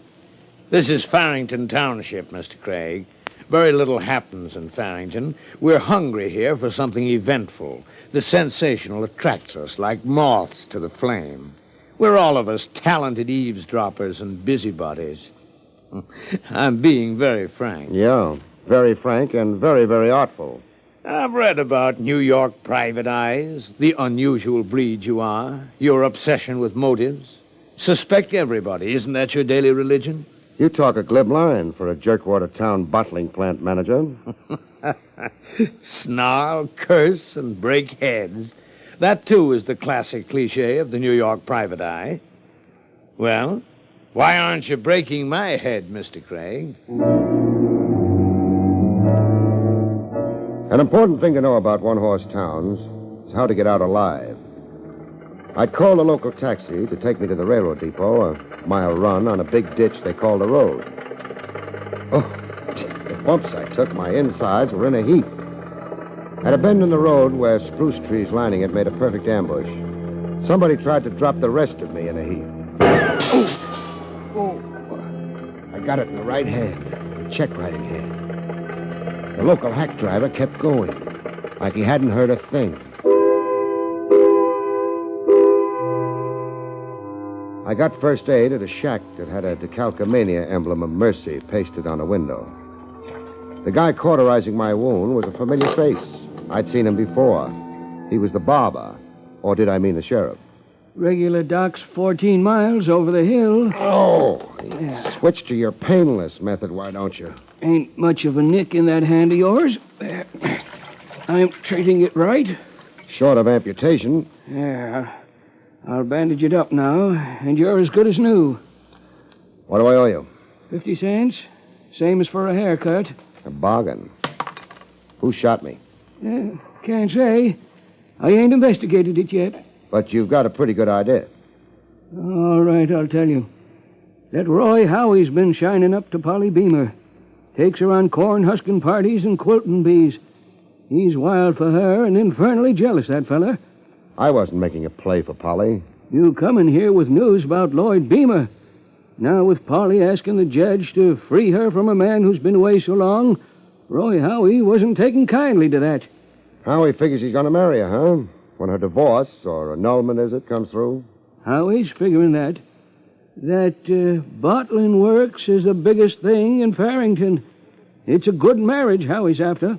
This is Farrington Township, Mr. Craig. Very little happens in Farrington. We're hungry here for something eventful. The sensational attracts us like moths to the flame. We're all of us talented eavesdroppers and busybodies. I'm being very frank. Yeah, very frank and very, very artful. I've read about New York private eyes, the unusual breed you are, your obsession with motives. Suspect everybody. Isn't that your daily religion? You talk a glib line for a Jerkwater Town bottling plant manager. Snarl, curse, and break heads. That, too, is the classic cliché of the New York private eye. Well, why aren't you breaking my head, Mr. Craig? An important thing to know about one-horse towns is how to get out alive. I'd call a local taxi to take me to the railroad depot, a mile run on a big ditch they called a road. Oh, the bumps I took, my insides were in a heap. At a bend in the road where spruce trees lining it made a perfect ambush, somebody tried to drop the rest of me in a heap. Oh. I got it in the right hand, check writing hand. The local hack driver kept going, like he hadn't heard a thing. I got first aid at a shack that had a decalcomania emblem of mercy pasted on a window. The guy cauterizing my wound was a familiar face. I'd seen him before. He was the barber. Or did I mean the sheriff? Regular doc's 14 miles over the hill. Oh, yeah. Switch to your painless method, why don't you? Ain't much of a nick in that hand of yours. I'm treating it right. Short of amputation. Yeah. I'll bandage it up now, and you're as good as new. What do I owe you? 50 cents. Same as for a haircut. A bargain. Who shot me? Can't say. I ain't investigated it yet. But you've got a pretty good idea. All right, I'll tell you. That Roy Howie's been shining up to Polly Beamer. Takes her on corn-husking parties and quilting bees. He's wild for her and infernally jealous, that fella. I wasn't making a play for Polly. You come in here with news about Lloyd Beamer. Now with Polly asking the judge to free her from a man who's been away so long, Roy Howie wasn't taking kindly to that. Howie figures he's going to marry her, huh? When her divorce, or annulment, as it comes through? Howie's figuring that. That bottling works is the biggest thing in Farrington. It's a good marriage Howie's after.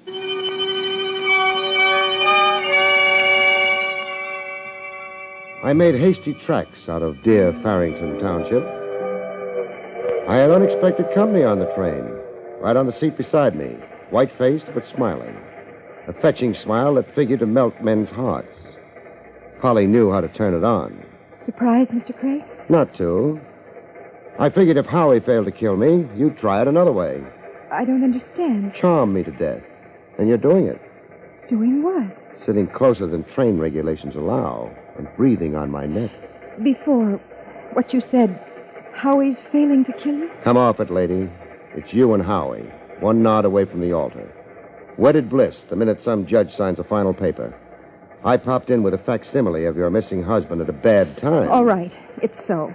I made hasty tracks out of dear Farrington Township. I had unexpected company on the train, right on the seat beside me, white-faced but smiling. A fetching smile that figured to melt men's hearts. Polly knew how to turn it on. Surprised, Mr. Craig? Not too. I figured if Howie failed to kill me, you'd try it another way. I don't understand. Charm me to death. And you're doing it. Doing what? Sitting closer than train regulations allow and breathing on my neck. Before what you said, Howie's failing to kill you? Come off it, lady. It's you and Howie, one nod away from the altar. Wedded bliss the minute some judge signs a final paper. I popped in with a facsimile of your missing husband at a bad time. All right, it's so.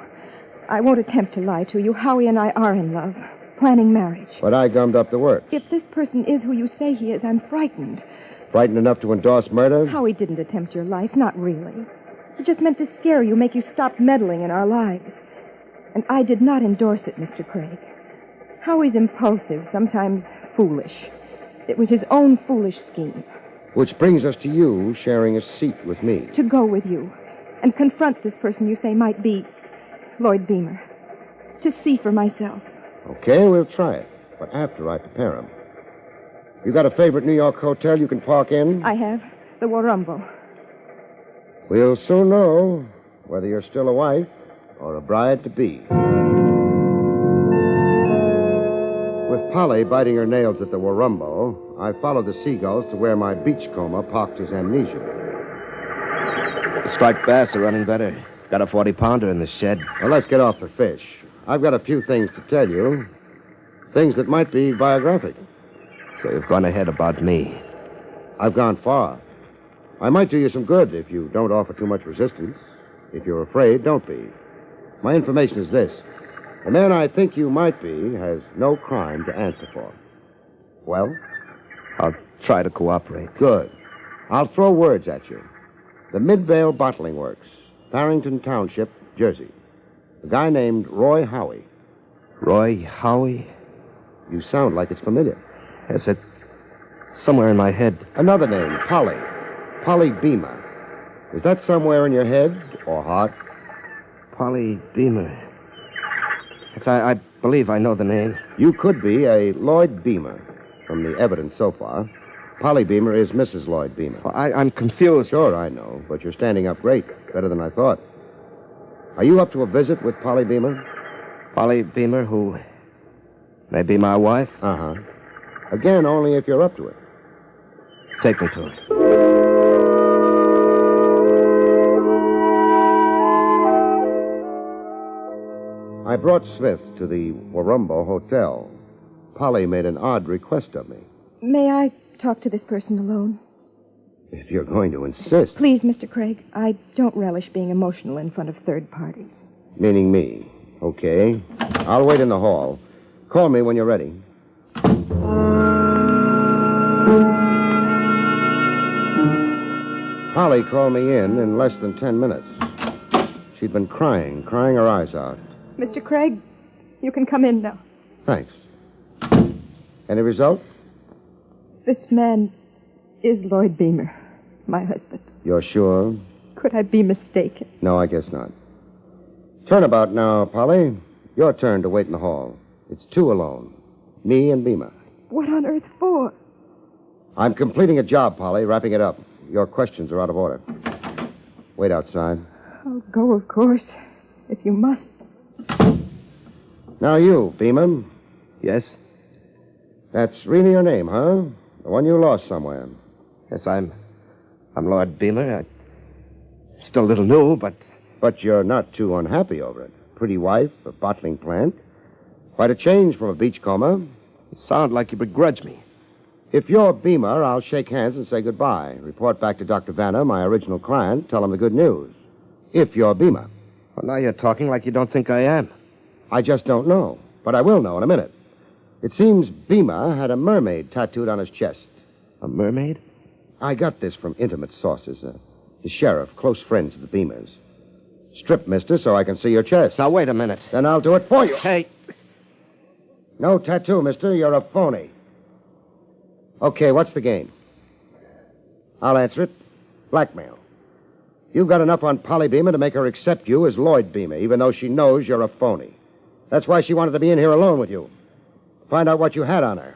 I won't attempt to lie to you. Howie and I are in love, planning marriage. But I gummed up the work. If this person is who you say he is, I'm frightened. Frightened enough to endorse murder? Howie didn't attempt your life, not really. He just meant to scare you, make you stop meddling in our lives. And I did not endorse it, Mr. Craig. Howie's impulsive, sometimes foolish. It was his own foolish scheme. Which brings us to you sharing a seat with me. To go with you and confront this person you say might be Lloyd Beamer. To see for myself. Okay, we'll try it. But after I prepare him. You got a favorite New York hotel you can park in? I have. The Warumbo. We'll soon know whether you're still a wife or a bride-to-be. With Polly biting her nails at the Warumbo, I followed the seagulls to where my beachcomber parked his amnesia. The striped bass are running better. Got a 40-pounder in the shed. Well, let's get off the fish. I've got a few things to tell you. Things that might be biographic. So you've gone ahead about me. I've gone far. I might do you some good if you don't offer too much resistance. If you're afraid, don't be. My information is this. The man I think you might be has no crime to answer for. Well? I'll try to cooperate. Good. I'll throw words at you. The Midvale Bottling Works, Farrington Township, Jersey. A guy named Roy Howie. Roy Howie? You sound like it's familiar. Yes, it's somewhere in my head. Another name, Polly. Polly Beamer. Is that somewhere in your head or heart? Polly Beamer. Yes, I believe I know the name. You could be a Lloyd Beamer, from the evidence so far. Polly Beamer is Mrs. Lloyd Beamer. Well, I'm confused. Sure, I know, but you're standing up great. Better than I thought. Are you up to a visit with Polly Beamer? Polly Beamer, who may be my wife? Uh-huh. Again, only if you're up to it. Take me to it. I brought Smith to the Warumbo Hotel. Polly made an odd request of me. May I talk to this person alone? If you're going to insist. Please, Mr. Craig, I don't relish being emotional in front of third parties. Meaning me. Okay. I'll wait in the hall. Call me when you're ready. Holly called me in less than 10 minutes. She'd been crying her eyes out. Mr. Craig, you can come in now. Thanks. Any result? This man is Lloyd Beamer, my husband. You're sure? Could I be mistaken? No, I guess not. Turnabout now, Polly. Your turn to wait in the hall. It's two alone. Me and Beamer. What on earth for? I'm completing a job, Polly, wrapping it up. Your questions are out of order. Wait outside. I'll go, of course, if you must. Now you, Beamer. Yes? That's really your name, huh? The one you lost somewhere. Yes, I'm Lord Beamer. Still a little new, but... But you're not too unhappy over it. Pretty wife, a bottling plant. Quite a change from a beachcomber. You sound like you begrudge me. If you're Beamer, I'll shake hands and say goodbye. Report back to Dr. Vanner, my original client, tell him the good news. If you're Beamer. Well, now you're talking like you don't think I am. I just don't know, but I will know in a minute. It seems Beamer had a mermaid tattooed on his chest. A mermaid? I got this from intimate sources. The sheriff, close friends of the Beamers. Strip, mister, so I can see your chest. Now, wait a minute. Then I'll do it for you. Hey. No tattoo, mister. You're a phony. Okay, what's the game? I'll answer it. Blackmail. You've got enough on Polly Beamer to make her accept you as Lloyd Beamer, even though she knows you're a phony. That's why she wanted to be in here alone with you. Find out what you had on her.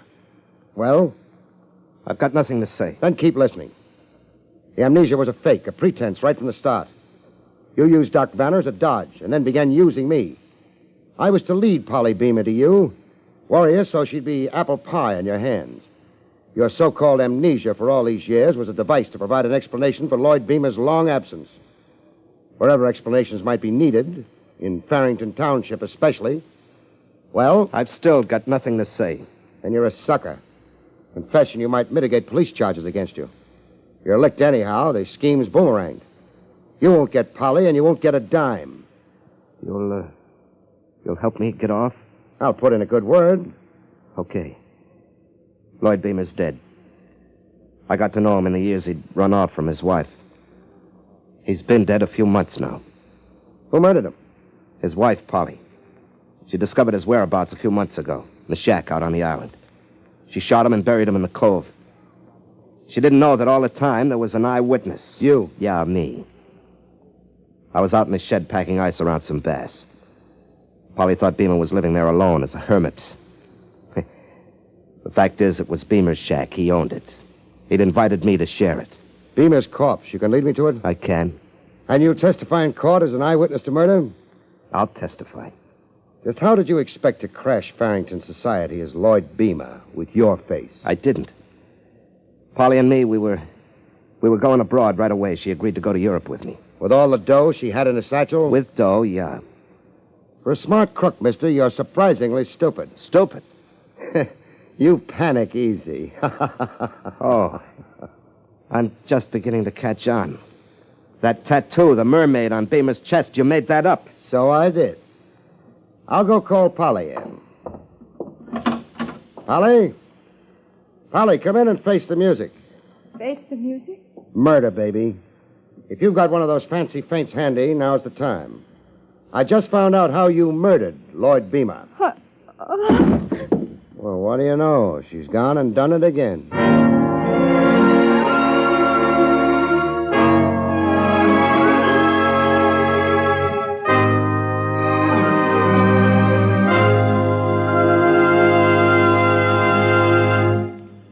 Well? I've got nothing to say. Then keep listening. The amnesia was a fake, a pretense right from the start. You used Doc Vanner as a dodge, and then began using me. I was to lead Polly Beamer to you, worry her so she'd be apple pie in your hands. Your so-called amnesia for all these years was a device to provide an explanation for Lloyd Beamer's long absence. Wherever explanations might be needed, in Farrington Township especially, well... I've still got nothing to say. Then you're a sucker. Confession you might mitigate police charges against you. You're licked anyhow. The scheme's boomeranged. You won't get Polly, and you won't get a dime. You'll help me get off? I'll put in a good word. Okay. Lloyd Beamer's dead. I got to know him in the years he'd run off from his wife. He's been dead a few months now. Who murdered him? His wife, Polly. She discovered his whereabouts a few months ago, in the shack out on the island. She shot him and buried him in the cove. She didn't know that all the time there was an eyewitness. You? Yeah, me. I was out in the shed packing ice around some bass. Polly thought Beamer was living there alone as a hermit. The fact is, it was Beamer's shack. He owned it. He'd invited me to share it. Beamer's corpse. You can lead me to it? I can. And you'll testify in court as an eyewitness to murder? I'll testify. Just how did you expect to crash Farrington society as Lloyd Beamer with your face? I didn't. Polly and me, we were going abroad right away. She agreed to go to Europe with me. With all the dough she had in her satchel? With dough, yeah. For a smart crook, mister, you're surprisingly stupid. Stupid? You panic easy. Oh. I'm just beginning to catch on. That tattoo, the mermaid on Beamer's chest, you made that up. So I did. I'll go call Polly in. Polly? Polly, come in and face the music. Face the music? Murder, baby. If you've got one of those fancy feints handy, now's the time. I just found out how you murdered Lloyd Beamer. Well, what do you know? She's gone and done it again.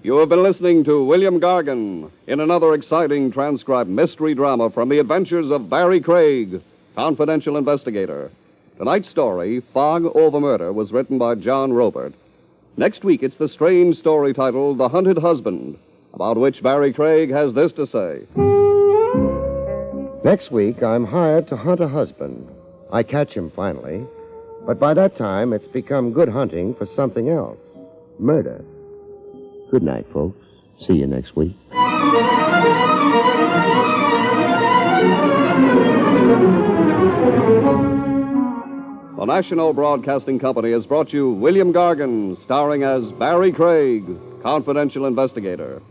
You have been listening to William Gargan in another exciting transcribed mystery drama from the adventures of Barrie Craig, confidential investigator. Tonight's story, Fog Over Murder, was written by John Robert. Next week, it's the strange story titled The Hunted Husband, about which Barrie Craig has this to say. Next week, I'm hired to hunt a husband. I catch him finally, but by that time, it's become good hunting for something else. Murder. Good night, folks. See you next week. The National Broadcasting Company has brought you William Gargan, starring as Barrie Craig, confidential investigator.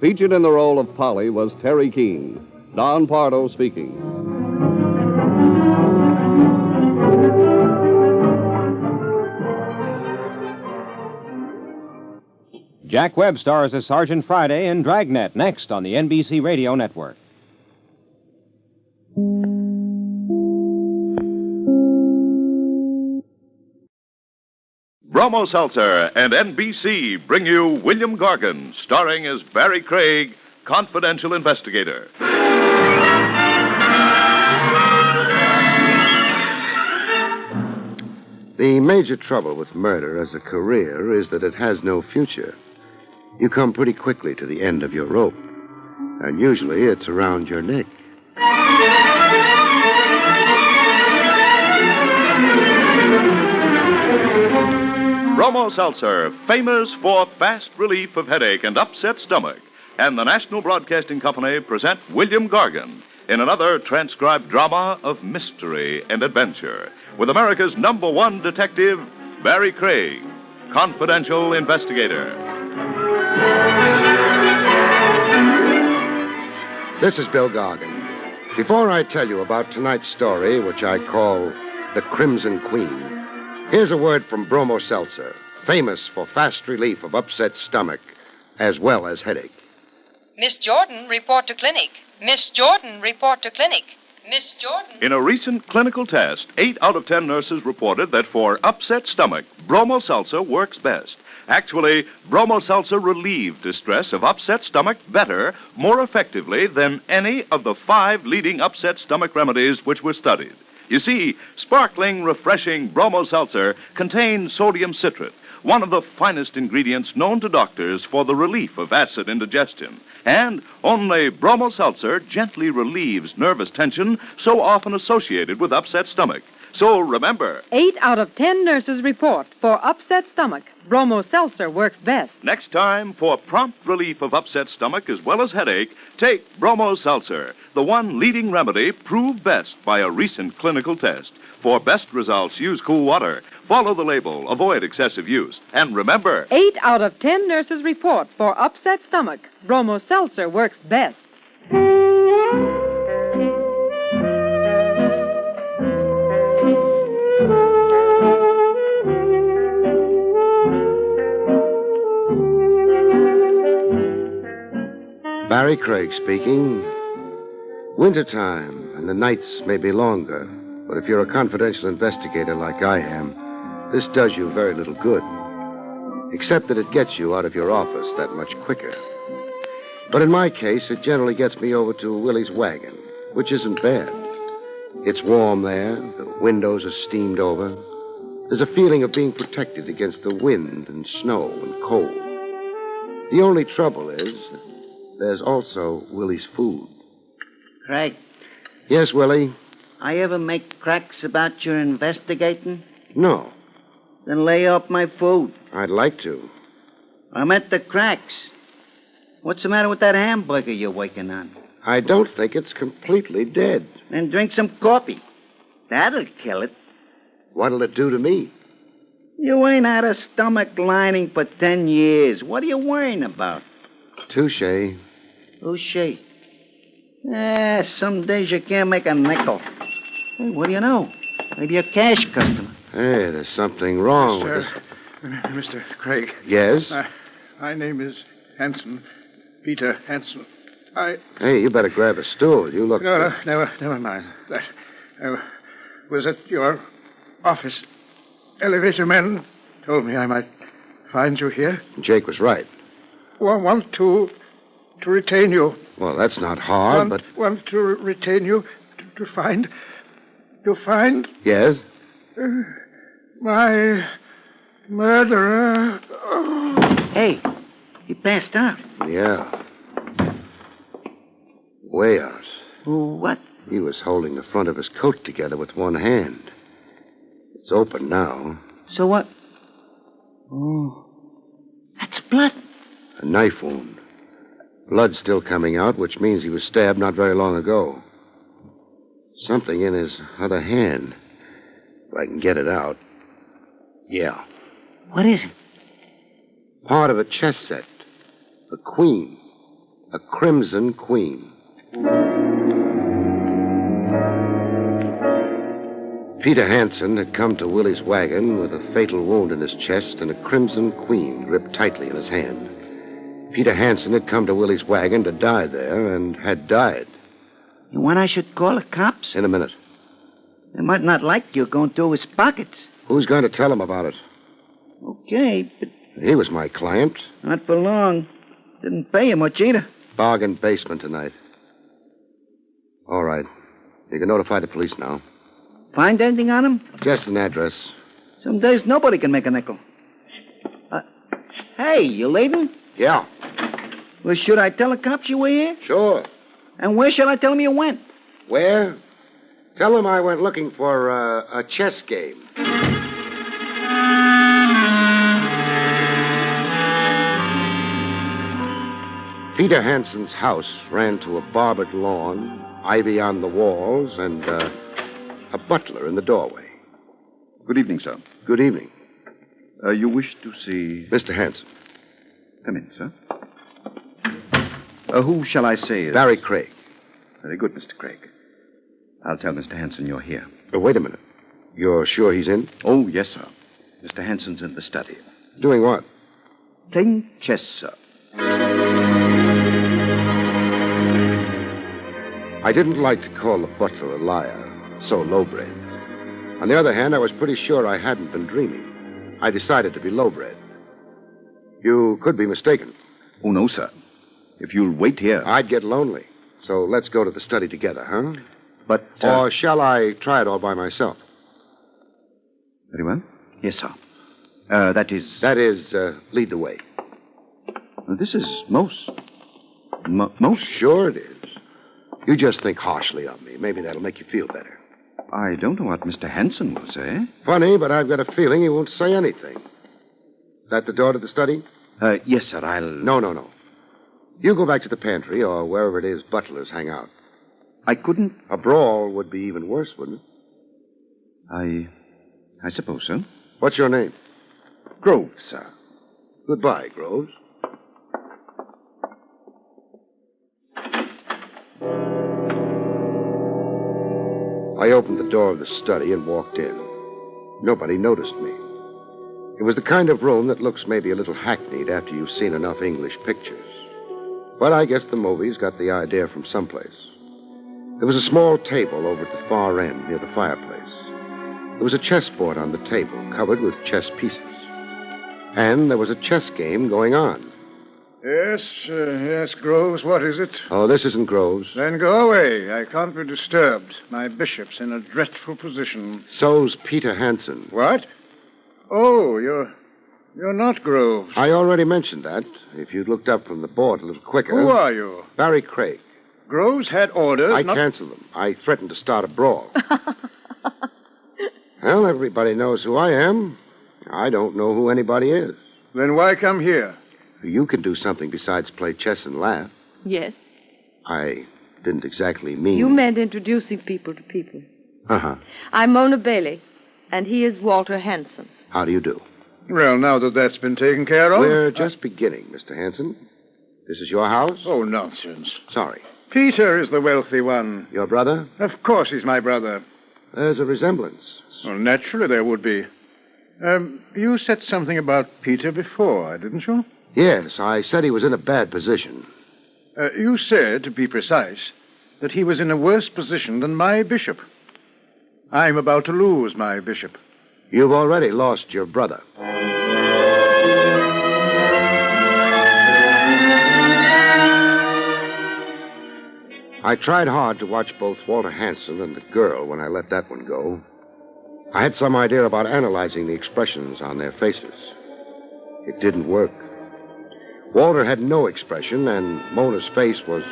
Featured in the role of Polly was Terry Keane. Don Pardo speaking. Jack Webb stars as Sergeant Friday in Dragnet, next on the NBC Radio Network. Bromo Seltzer and NBC bring you William Gargan, starring as Barrie Craig, confidential investigator. The major trouble with murder as a career is that it has no future. You come pretty quickly to the end of your rope, and usually it's around your neck. Bromo Seltzer, famous for fast relief of headache and upset stomach, and the National Broadcasting Company present William Gargan in another transcribed drama of mystery and adventure with America's #1 detective, Barrie Craig, confidential investigator. This is Bill Gargan. Before I tell you about tonight's story, which I call The Crimson Queen, here's a word from Bromo Seltzer, famous for fast relief of upset stomach as well as headache. Miss Jordan, report to clinic. Miss Jordan, report to clinic. Miss Jordan. In a recent clinical test, 8 out of 10 nurses reported that for upset stomach, Bromo Seltzer works best. Actually, Bromo Seltzer relieved distress of upset stomach better, more effectively than any of the 5 leading upset stomach remedies which were studied. You see, sparkling, refreshing Bromo Seltzer contains sodium citrate, one of the finest ingredients known to doctors for the relief of acid indigestion. And only Bromo Seltzer gently relieves nervous tension so often associated with upset stomach. So remember, 8 out of 10 nurses report for upset stomach, Bromo Seltzer works best. next time, for prompt relief of upset stomach as well as headache, take Bromo Seltzer, the one leading remedy proved best by a recent clinical test. For best results, use cool water. Follow the label. Avoid excessive use. And remember, 8 out of 10 nurses report for upset stomach, Bromo Seltzer works best. Barrie Craig speaking. Wintertime, and the nights may be longer, but if you're a confidential investigator like I am, this does you very little good. Except that it gets you out of your office that much quicker. But in my case, it generally gets me over to Willie's wagon, which isn't bad. It's warm there, the windows are steamed over. There's a feeling of being protected against the wind and snow and cold. The only trouble is, there's also Willie's food. Craig. Yes, Willie? I ever make cracks about your investigating? No. Then lay off my food. I'd like to. I meant the cracks. What's the matter with that hamburger you're working on? I don't think it's completely dead. Then drink some coffee. That'll kill it. What'll it do to me? You ain't had a stomach lining for 10 years. What are you worrying about? Touche. Touche. Some days you can't make a nickel. Hey, what do you know? Maybe a cash customer. Hey, there's something wrong with this. Mr. Craig. Yes? My name is Hanson. Peter Hanson. Hey, you better grab a stool. You look... No, never mind. That was at your office. Elevator man told me I might find you here. Jake was right. Want to retain you. Well, that's not hard, but... Want to retain you to find... To find... Yes? My murderer. Hey, he passed out. Yeah. Way out. What? He was holding the front of his coat together with one hand. It's open now. So what? Oh, that's blood. A knife wound. Blood still coming out, which means he was stabbed not very long ago. Something in his other hand. If I can get it out. Yeah. What is it? Part of a chess set. A queen. A crimson queen. Peter Hansen had come to Willie's wagon with a fatal wound in his chest and a crimson queen gripped tightly in his hand. Peter Hansen had come to Willie's wagon to die there and had died. You want I should call the cops? In a minute. They might not like you going through his pockets. Who's going to tell him about it? Okay, but... He was my client. Not for long. Didn't pay you much either. Bargain basement tonight. All right. You can notify the police now. Find anything on him? Just an address. Some days nobody can make a nickel. Hey, you leaving? Yeah. Well, should I tell the cops you were here? Sure. And where should I tell them you went? Where? Tell them I went looking for a chess game. Peter Hansen's house ran to a barbered lawn, ivy on the walls, and a butler in the doorway. Good evening, sir. Good evening. You wish to see... Mr. Hansen. Come in, sir. Who shall I say is... Barrie Craig. Very good, Mr. Craig. I'll tell Mr. Hansen you're here. Wait a minute. You're sure he's in? Oh, yes, sir. Mr. Hansen's in the study. Doing what? Playing chess, sir. I didn't like to call the butler a liar, so lowbred. On the other hand, I was pretty sure I hadn't been dreaming. I decided to be lowbred. You could be mistaken. Oh, no, sir. If you'll wait here... I'd get lonely. So let's go to the study together, huh? But... Or shall I try it all by myself? Very well. Yes, sir. That is... Lead the way. This is most... Sure it is. You just think harshly of me. Maybe that'll make you feel better. I don't know what Mr. Hansen will say. Funny, but I've got a feeling he won't say anything. That the door to the study? Yes, sir, I'll... No. You go back to the pantry or wherever it is butlers hang out. I couldn't... A brawl would be even worse, wouldn't it? I suppose so. What's your name? Groves, sir. Goodbye, Groves. I opened the door of the study and walked in. Nobody noticed me. It was the kind of room that looks maybe a little hackneyed after you've seen enough English pictures. But I guess the movies got the idea from someplace. There was a small table over at the far end near the fireplace. There was a chessboard on the table covered with chess pieces. And there was a chess game going on. Yes, Groves, what is it? Oh, this isn't Groves. Then go away. I can't be disturbed. My bishop's in a dreadful position. So's Peter Hansen. What? Oh, you're not Groves. I already mentioned that. If you'd looked up from the board a little quicker... Who are you? Barrie Craig. Groves had orders I canceled them. I threatened to start a brawl. Well, everybody knows who I am. I don't know who anybody is. Then why come here? You can do something besides play chess and laugh. Yes. I didn't exactly mean... You meant introducing people to people. Uh-huh. I'm Mona Bailey, and he is Walter Hansen. How do you do? Well, now that that's been taken care of... We're just beginning, Mr. Hansen. This is your house? Oh, nonsense. Sorry. Peter is the wealthy one. Your brother? Of course he's my brother. There's a resemblance. Well, naturally there would be. You said something about Peter before, didn't you? Yes, I said he was in a bad position. You said, to be precise, that he was in a worse position than my bishop. I'm about to lose my bishop. You've already lost your brother. I tried hard to watch both Walter Hansen and the girl when I let that one go. I had some idea about analyzing the expressions on their faces. It didn't work. Walter had no expression, and Mona's face was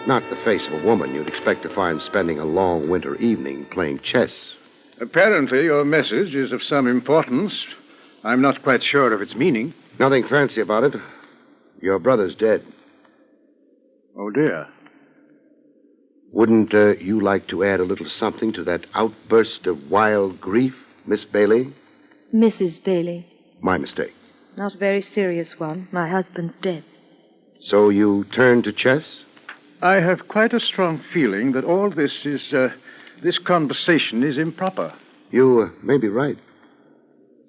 not the face of a woman you'd expect to find spending a long winter evening playing chess. Apparently your message is of some importance. I'm not quite sure of its meaning. Nothing fancy about it. Your brother's dead. Oh, dear. Wouldn't you like to add a little something to that outburst of wild grief, Miss Bailey? Mrs. Bailey. My mistake. Not a very serious one. My husband's dead. So you turn to chess? I have quite a strong feeling that all this is, this conversation is improper. You may be right.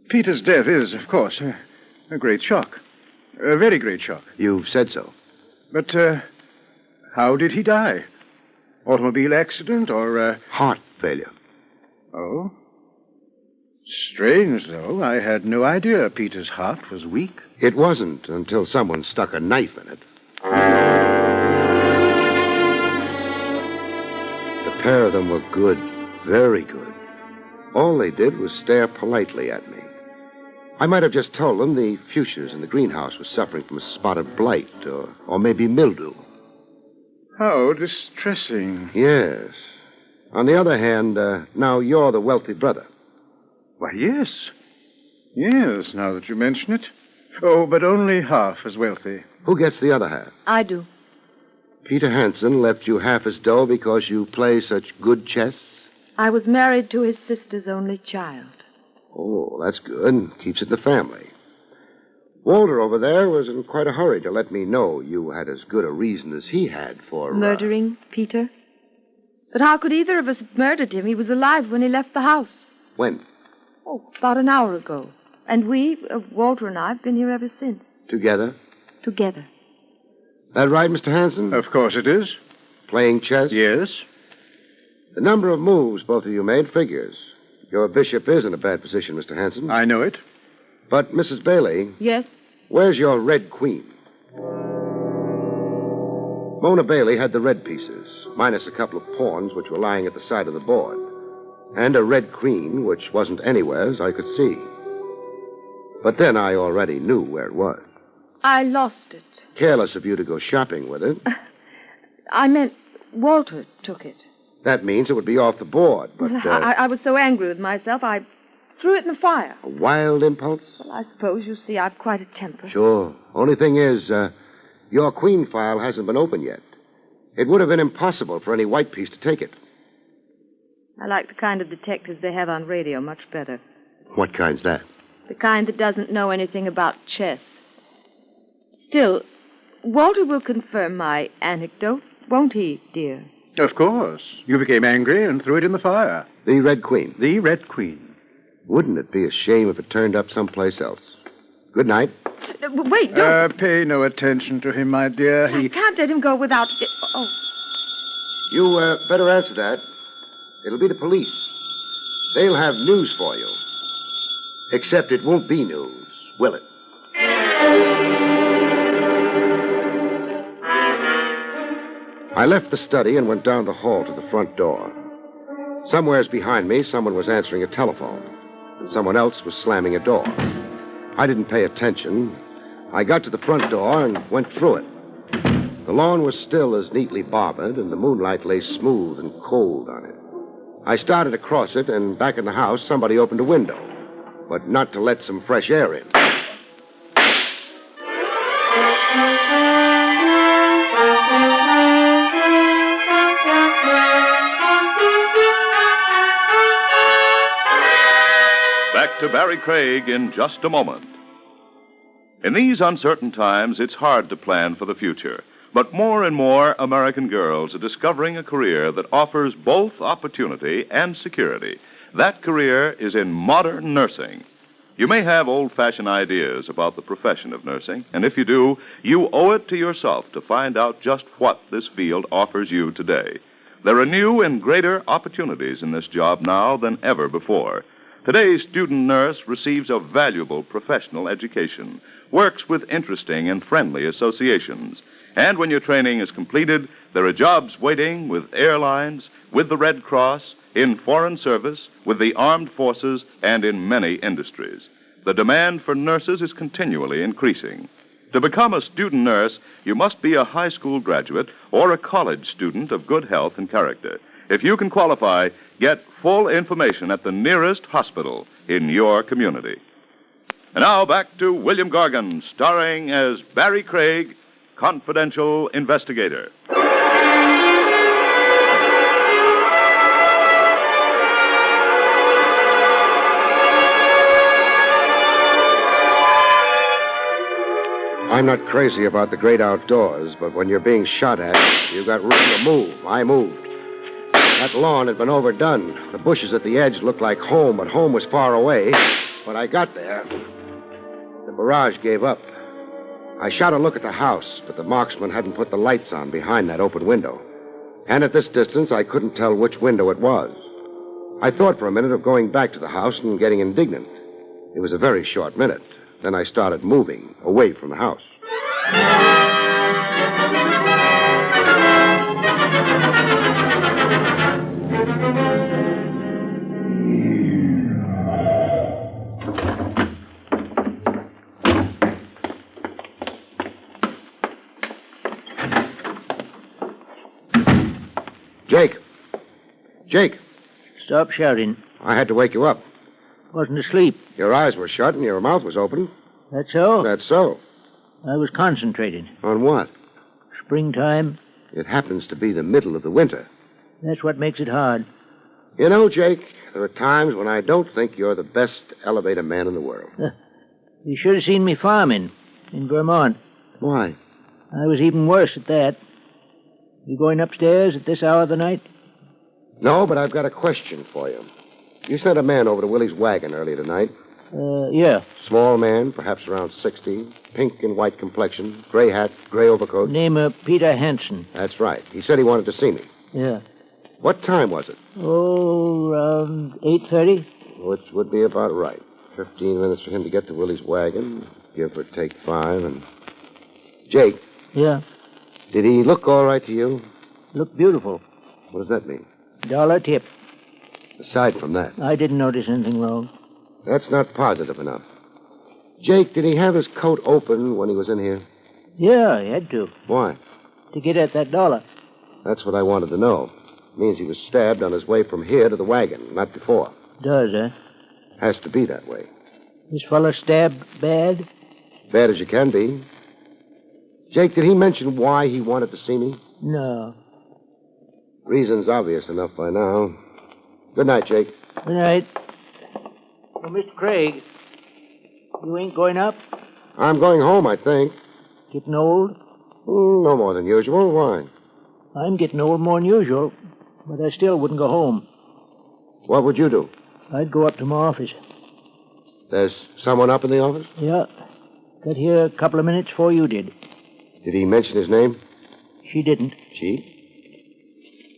Peter's death is, of course, a great shock. A very great shock. You've said so. But, how did he die? Automobile accident or, Heart failure. Oh? Strange, though. I had no idea Peter's heart was weak. It wasn't until someone stuck a knife in it. The pair of them were good, very good. All they did was stare politely at me. I might have just told them the fuchsias in the greenhouse were suffering from a spotted blight or maybe mildew. How distressing. Yes. On the other hand, now you're the wealthy brother. Why, yes. Yes, now that you mention it. Oh, but only half as wealthy. Who gets the other half? I do. Peter Hansen left you half his dough because you play such good chess? I was married to his sister's only child. Oh, that's good. Keeps it in the family. Walter over there was in quite a hurry to let me know you had as good a reason as he had for... Murdering Peter? But how could either of us have murdered him? He was alive when he left the house. When? Oh, about an hour ago. And we, Walter and I, have been here ever since. Together? Together. That right, Mr. Hansen? Of course it is. Playing chess? Yes. The number of moves both of you made figures. Your bishop is in a bad position, Mr. Hansen. I know it. But, Mrs. Bailey... Yes? Where's your red queen? Mona Bailey had the red pieces, minus a couple of pawns which were lying at the side of the board. And a red queen which wasn't anywhere as I could see. But then I already knew where it was. I lost it. Careless of you to go shopping with it. I meant Walter took it. That means it would be off the board, but... I was so angry with myself, I threw it in the fire. A wild impulse? Well, I suppose, you see, I've quite a temper. Sure. Only thing is, your queen file hasn't been opened yet. It would have been impossible for any white piece to take it. I like the kind of detectives they have on radio much better. What kind's that? The kind that doesn't know anything about chess. Still, Walter will confirm my anecdote, won't he, dear? Of course. You became angry and threw it in the fire. The Red Queen? The Red Queen. Wouldn't it be a shame if it turned up someplace else? Good night. Wait, don't... Pay no attention to him, my dear. I can't let him go without... Oh. You, better answer that. It'll be the police. They'll have news for you. Except it won't be news, will it? I left the study and went down the hall to the front door. Somewheres behind me, someone was answering a telephone, and someone else was slamming a door. I didn't pay attention. I got to the front door and went through it. The lawn was still as neatly barbered, and the moonlight lay smooth and cold on it. I started across it, and back in the house, somebody opened a window, but not to let some fresh air in. Back to Barrie Craig in just a moment. In these uncertain times, it's hard to plan for the future. But more and more American girls are discovering a career that offers both opportunity and security. That career is in modern nursing. You may have old-fashioned ideas about the profession of nursing, and if you do, you owe it to yourself to find out just what this field offers you today. There are new and greater opportunities in this job now than ever before. Today's student nurse receives a valuable professional education, works with interesting and friendly associations. And when your training is completed, there are jobs waiting with airlines, with the Red Cross, in foreign service, with the armed forces, and in many industries. The demand for nurses is continually increasing. To become a student nurse, you must be a high school graduate or a college student of good health and character. If you can qualify, get full information at the nearest hospital in your community. And now back to William Gargan, starring as Barrie Craig, confidential investigator. I'm not crazy about the great outdoors, but when you're being shot at, you've got room to move. I moved. That lawn had been overdone. The bushes at the edge looked like home, but home was far away. When I got there, the barrage gave up. I shot a look at the house, but the marksman hadn't put the lights on behind that open window. And at this distance, I couldn't tell which window it was. I thought for a minute of going back to the house and getting indignant. It was a very short minute. Then I started moving away from the house. Jake! Jake! Stop shouting. I had to wake you up. Wasn't asleep. Your eyes were shut and your mouth was open. That so? That's so. I was concentrating. On what? Springtime. It happens to be the middle of the winter. That's what makes it hard. You know, Jake, there are times when I don't think you're the best elevator man in the world. You should have seen me farming in Vermont. Why? I was even worse at that. You going upstairs at this hour of the night? No, but I've got a question for you. You sent a man over to Willie's wagon earlier tonight. Yeah. Small man, perhaps around 60, pink and white complexion, gray hat, gray overcoat. Name of Peter Hansen. That's right. He said he wanted to see me. Yeah. What time was it? Oh, around 8:30. Which would be about right. 15 minutes for him to get to Willie's wagon, give or take 5, and... Jake. Yeah. Did he look all right to you? Looked beautiful. What does that mean? $1 tip. Aside from that. I didn't notice anything wrong. That's not positive enough. Jake, did he have his coat open when he was in here? Yeah, he had to. Why? To get at that $1. That's what I wanted to know. Means he was stabbed on his way from here to the wagon, not before. Does, eh? Has to be that way. This fella stabbed bad? Bad as you can be. Jake, did he mention why he wanted to see me? No. Reason's obvious enough by now. Good night, Jake. Good night. Well, Mr. Craig, you ain't going up? I'm going home, I think. Getting old? No more than usual. Why? I'm getting old more than usual, but I still wouldn't go home. What would you do? I'd go up to my office. There's someone up in the office? Yeah. Got here a couple of minutes before you did. Did he mention his name? She didn't. She?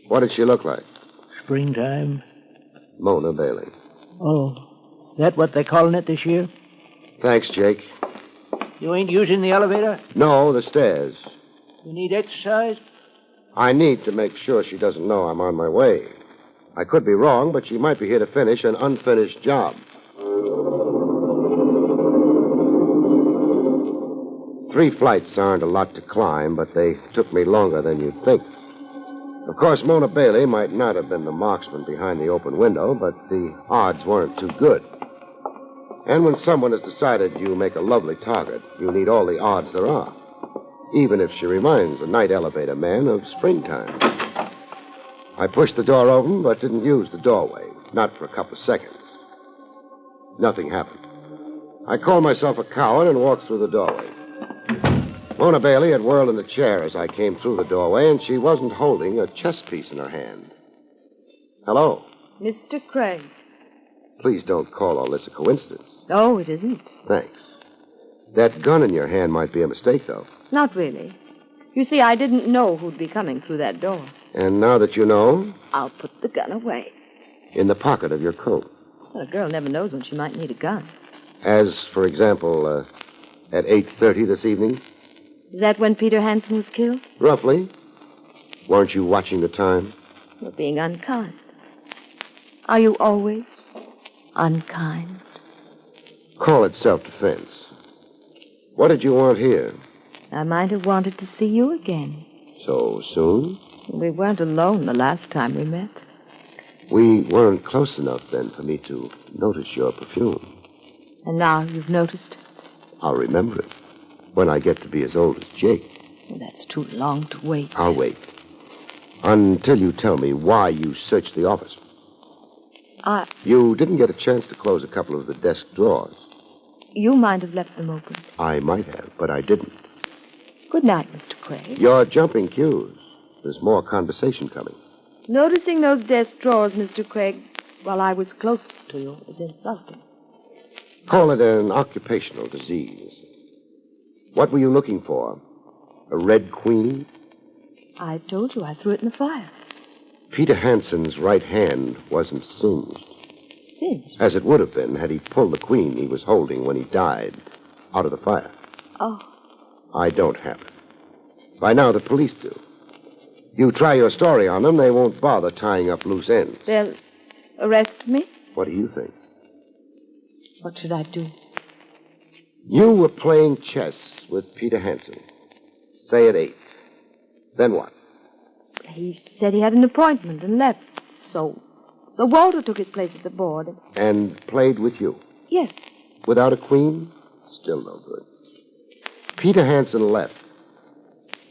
What did she look like? Springtime. Mona Bailey. Oh, that what they're calling it this year? Thanks, Jake. You ain't using the elevator? No, the stairs. You need exercise? I need to make sure she doesn't know I'm on my way. I could be wrong, but she might be here to finish an unfinished job. 3 flights aren't a lot to climb, but they took me longer than you'd think. Of course, Mona Bailey might not have been the marksman behind the open window, but the odds weren't too good. And when someone has decided you make a lovely target, you need all the odds there are, even if she reminds a night elevator man of springtime. I pushed the door open, but didn't use the doorway, not for a couple of seconds. Nothing happened. I called myself a coward and walked through the doorway. Mona Bailey had whirled in the chair as I came through the doorway, and she wasn't holding a chess piece in her hand. Hello. Mr. Craig. Please don't call all this a coincidence. Oh, it isn't. Thanks. That gun in your hand might be a mistake, though. Not really. You see, I didn't know who'd be coming through that door. And now that you know, I'll put the gun away. in the pocket of your coat. Well, a girl never knows when she might need a gun. As, for example, at 8:30 this evening? Is that when Peter Hansen was killed? Roughly. Weren't you watching the time? You're being unkind. Are you always unkind? Call it self-defense. What did you want here? I might have wanted to see you again. So soon? We weren't alone the last time we met. We weren't close enough then for me to notice your perfume. And now you've noticed it. I'll remember it when I get to be as old as Jake. Well, that's too long to wait. I'll wait. Until you tell me why you searched the office. You didn't get a chance to close a couple of the desk drawers. You might have left them open. I might have, but I didn't. Good night, Mr. Craig. You're jumping cues. There's more conversation coming. Noticing those desk drawers, Mr. Craig, while I was close to you is insulting. Call it an occupational disease. What were you looking for? A red queen? I told you I threw it in the fire. Peter Hansen's right hand wasn't singed. Singed? As it would have been had he pulled the queen he was holding when he died out of the fire. Oh. I don't have it. By now, the police do. You try your story on them, they won't bother tying up loose ends. They'll arrest me? What do you think? What should I do? You were playing chess with Peter Hansen. Say at 8. Then what? He said he had an appointment and left. So Walter took his place at the board. And played with you? Yes. Without a queen? Still no good. Peter Hansen left.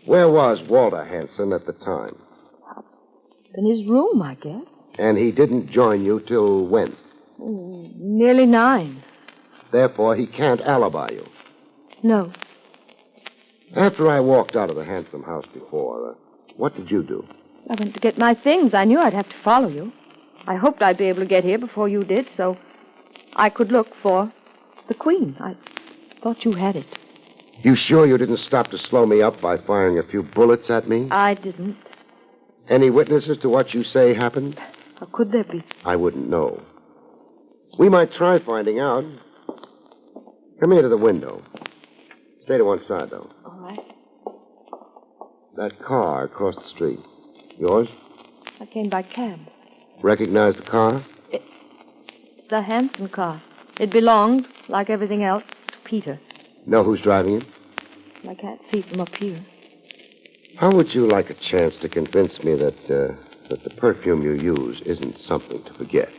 Where was Walter Hansen at the time? In his room, I guess. And he didn't join you till when? Nearly 9. Therefore, he can't alibi you. No. After I walked out of the Hansen house before, what did you do? I went to get my things. I knew I'd have to follow you. I hoped I'd be able to get here before you did, so I could look for the Queen. I thought you had it. You sure you didn't stop to slow me up by firing a few bullets at me? I didn't. Any witnesses to what you say happened? How could there be? I wouldn't know. We might try finding out. Come here to the window. Stay to one side, though. All right. That car across the street. Yours? I came by cab. Recognize the car? It's the Hansen car. It belonged, like everything else, to Peter. Know who's driving it? I can't see from up here. How would you like a chance to convince me that the perfume you use isn't something to forget?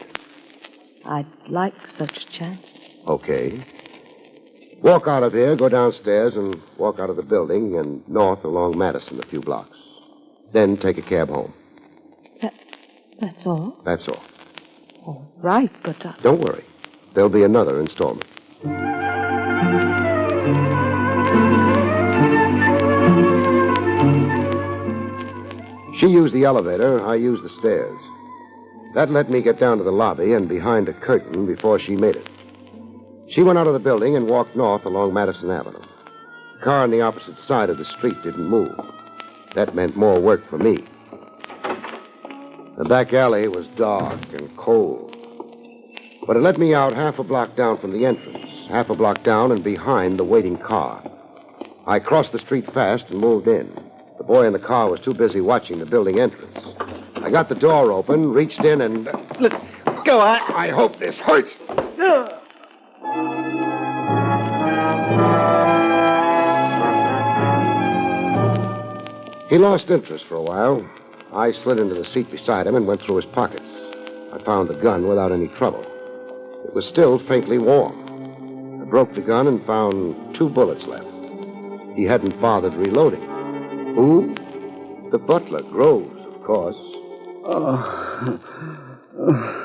I'd like such a chance. Okay. Walk out of here, go downstairs, and walk out of the building and north along Madison a few blocks. Then take a cab home. That's all? That's all. All right, but... Don't worry. There'll be another installment. She used the elevator, I used the stairs. That let me get down to the lobby and behind a curtain before she made it. She went out of the building and walked north along Madison Avenue. The car on the opposite side of the street didn't move. That meant more work for me. The back alley was dark and cold. But it let me out half a block down from the entrance, half a block down and behind the waiting car. I crossed the street fast and moved in. The boy in the car was too busy watching the building entrance. I got the door open, reached in, and... Go on. I hope this hurts. He lost interest for a while. I slid into the seat beside him and went through his pockets. I found the gun without any trouble. It was still faintly warm. I broke the gun and found 2 bullets left. He hadn't bothered reloading. Who? The butler, Groves, of course.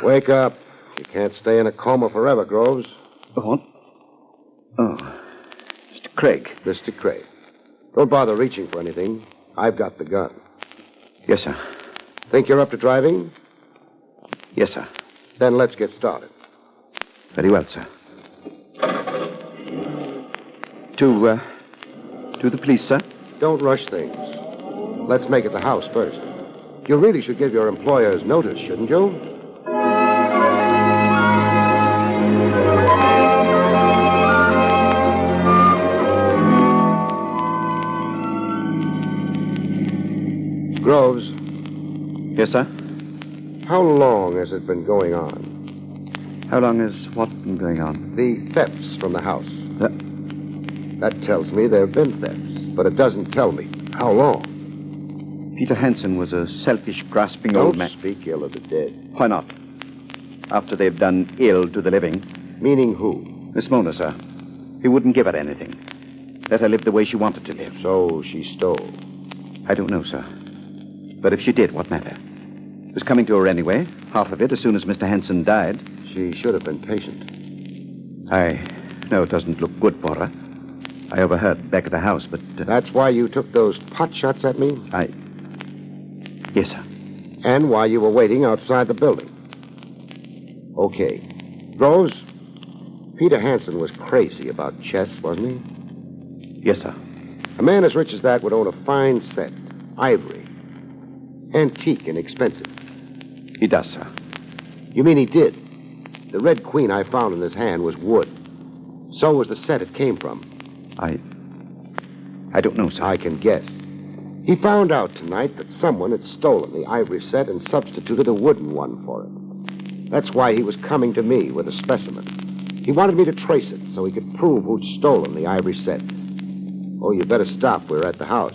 Wake up. You can't stay in a coma forever, Groves. What? Oh. Mr. Craig. Mr. Craig. Don't bother reaching for anything. I've got the gun. Yes, sir. Think you're up to driving? Yes, sir. Then let's get started. Very well, sir. To the police, sir? Don't rush things. Let's make it the house first. You really should give your employers notice, shouldn't you? Groves. Yes, sir? How long has it been going on? How long has what been going on? The thefts from the house. That tells me there have been thefts, but it doesn't tell me how long. Peter Hansen was a selfish, grasping old man. Don't speak ill of the dead. Why not? After they've done ill to the living. Meaning who? Miss Mona, sir. He wouldn't give her anything. Let her live the way she wanted to live. So she stole? I don't know, sir. But if she did, what matter? It was coming to her anyway, half of it, as soon as Mr. Hansen died. She should have been patient. I know it doesn't look good for her. I overheard back at the house, but... That's why you took those pot shots at me? Yes, sir. And while you were waiting outside the building. Okay. Groves, Peter Hansen was crazy about chess, wasn't he? Yes, sir. A man as rich as that would own a fine set. Ivory. Antique and expensive. He does, sir. You mean he did? The red queen I found in his hand was wood. So was the set it came from. I don't know, sir. I can guess. He found out tonight that someone had stolen the ivory set and substituted a wooden one for it. That's why he was coming to me with a specimen. He wanted me to trace it so he could prove who'd stolen the ivory set. Oh, you better stop. We're at the house.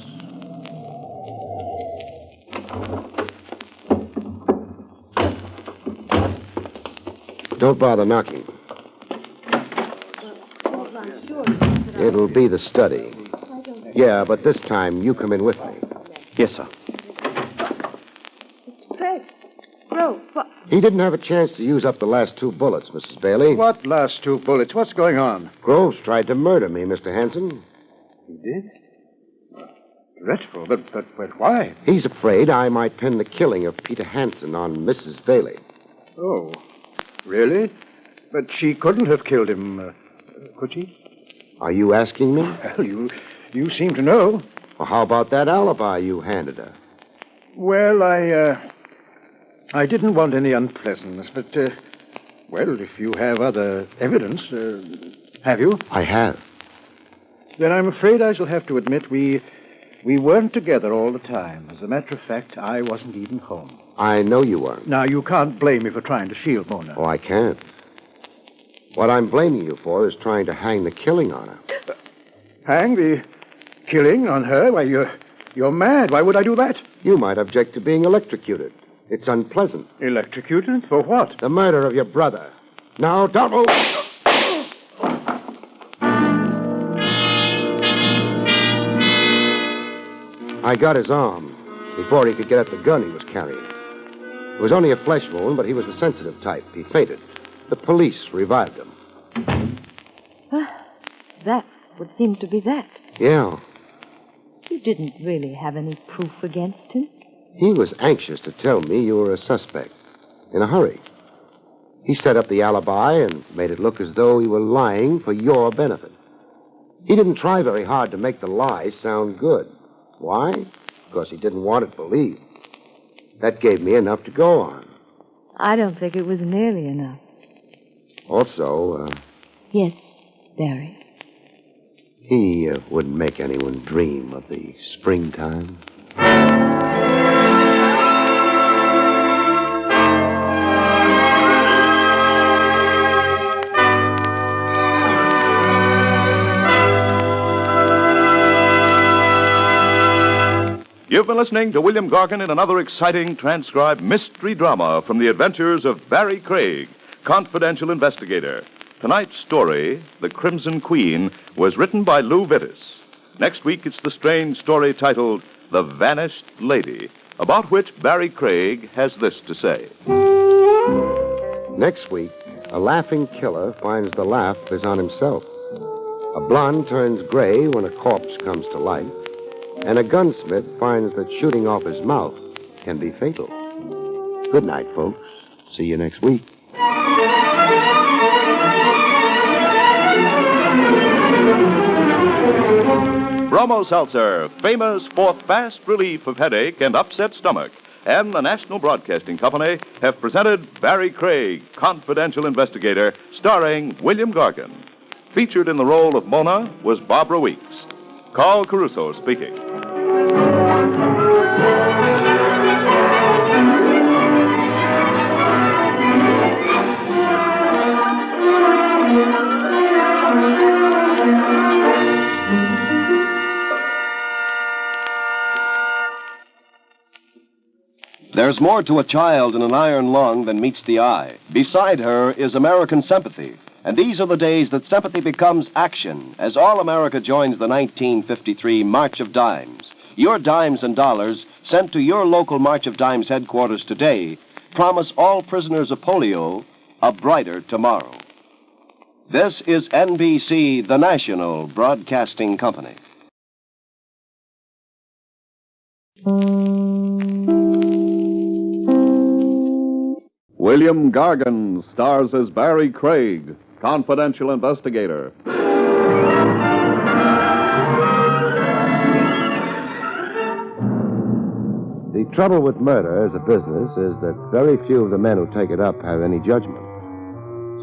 Don't bother knocking. It'll be the study. Yeah, but this time you come in with me. Yes, sir. Mr. Craig. Grove, what? He didn't have a chance to use up the last 2 bullets, Mrs. Bailey. What last 2 bullets? What's going on? Groves tried to murder me, Mr. Hansen. He did? Dreadful, but why? He's afraid I might pin the killing of Peter Hansen on Mrs. Bailey. Oh, really? But she couldn't have killed him, could she? Are you asking me? Well, you seem to know. Well, how about that alibi you handed her? Well, I didn't want any unpleasantness, but, well, if you have other evidence, have you? I have. Then I'm afraid I shall have to admit we weren't together all the time. As a matter of fact, I wasn't even home. I know you weren't. Now, you can't blame me for trying to shield Mona. Oh, I can't. What I'm blaming you for is trying to hang the killing on her. Hang the killing on her? Why, you're mad. Why would I do that? You might object to being electrocuted. It's unpleasant. Electrocuted? For what? The murder of your brother. Now, don't move. I got his arm before he could get at the gun he was carrying. It was only a flesh wound, but he was the sensitive type. He fainted. The police revived him. That would seem to be that. Yeah. You didn't really have any proof against him. He was anxious to tell me you were a suspect. In a hurry. He set up the alibi and made it look as though he were lying for your benefit. He didn't try very hard to make the lie sound good. Why? Because he didn't want it believed. That gave me enough to go on. I don't think it was nearly enough. Also, Yes, Barrie. He wouldn't make anyone dream of the springtime. You've been listening to William Gargan in another exciting transcribed mystery drama from the adventures of Barrie Craig, confidential investigator. Tonight's story, The Crimson Queen, was written by Lou Vittis. Next week, it's the strange story titled The Vanished Lady, about which Barrie Craig has this to say. Next week, a laughing killer finds the laugh is on himself. A blonde turns gray when a corpse comes to life. And a gunsmith finds that shooting off his mouth can be fatal. Good night, folks. See you next week. Bromo Seltzer, famous for fast relief of headache and upset stomach, and the National Broadcasting Company have presented Barrie Craig, confidential investigator, starring William Gargan. Featured in the role of Mona was Barbara Weeks. Carl Caruso speaking. There's more to a child in an iron lung than meets the eye. Beside her is American sympathy. And these are the days that sympathy becomes action as All America joins the 1953 March of Dimes. Your dimes and dollars sent to your local March of Dimes headquarters today promise all prisoners of polio a brighter tomorrow. This is NBC, the national broadcasting company. William Gargan stars as Barrie Craig, confidential investigator. The trouble with murder as a business is that very few of the men who take it up have any judgment.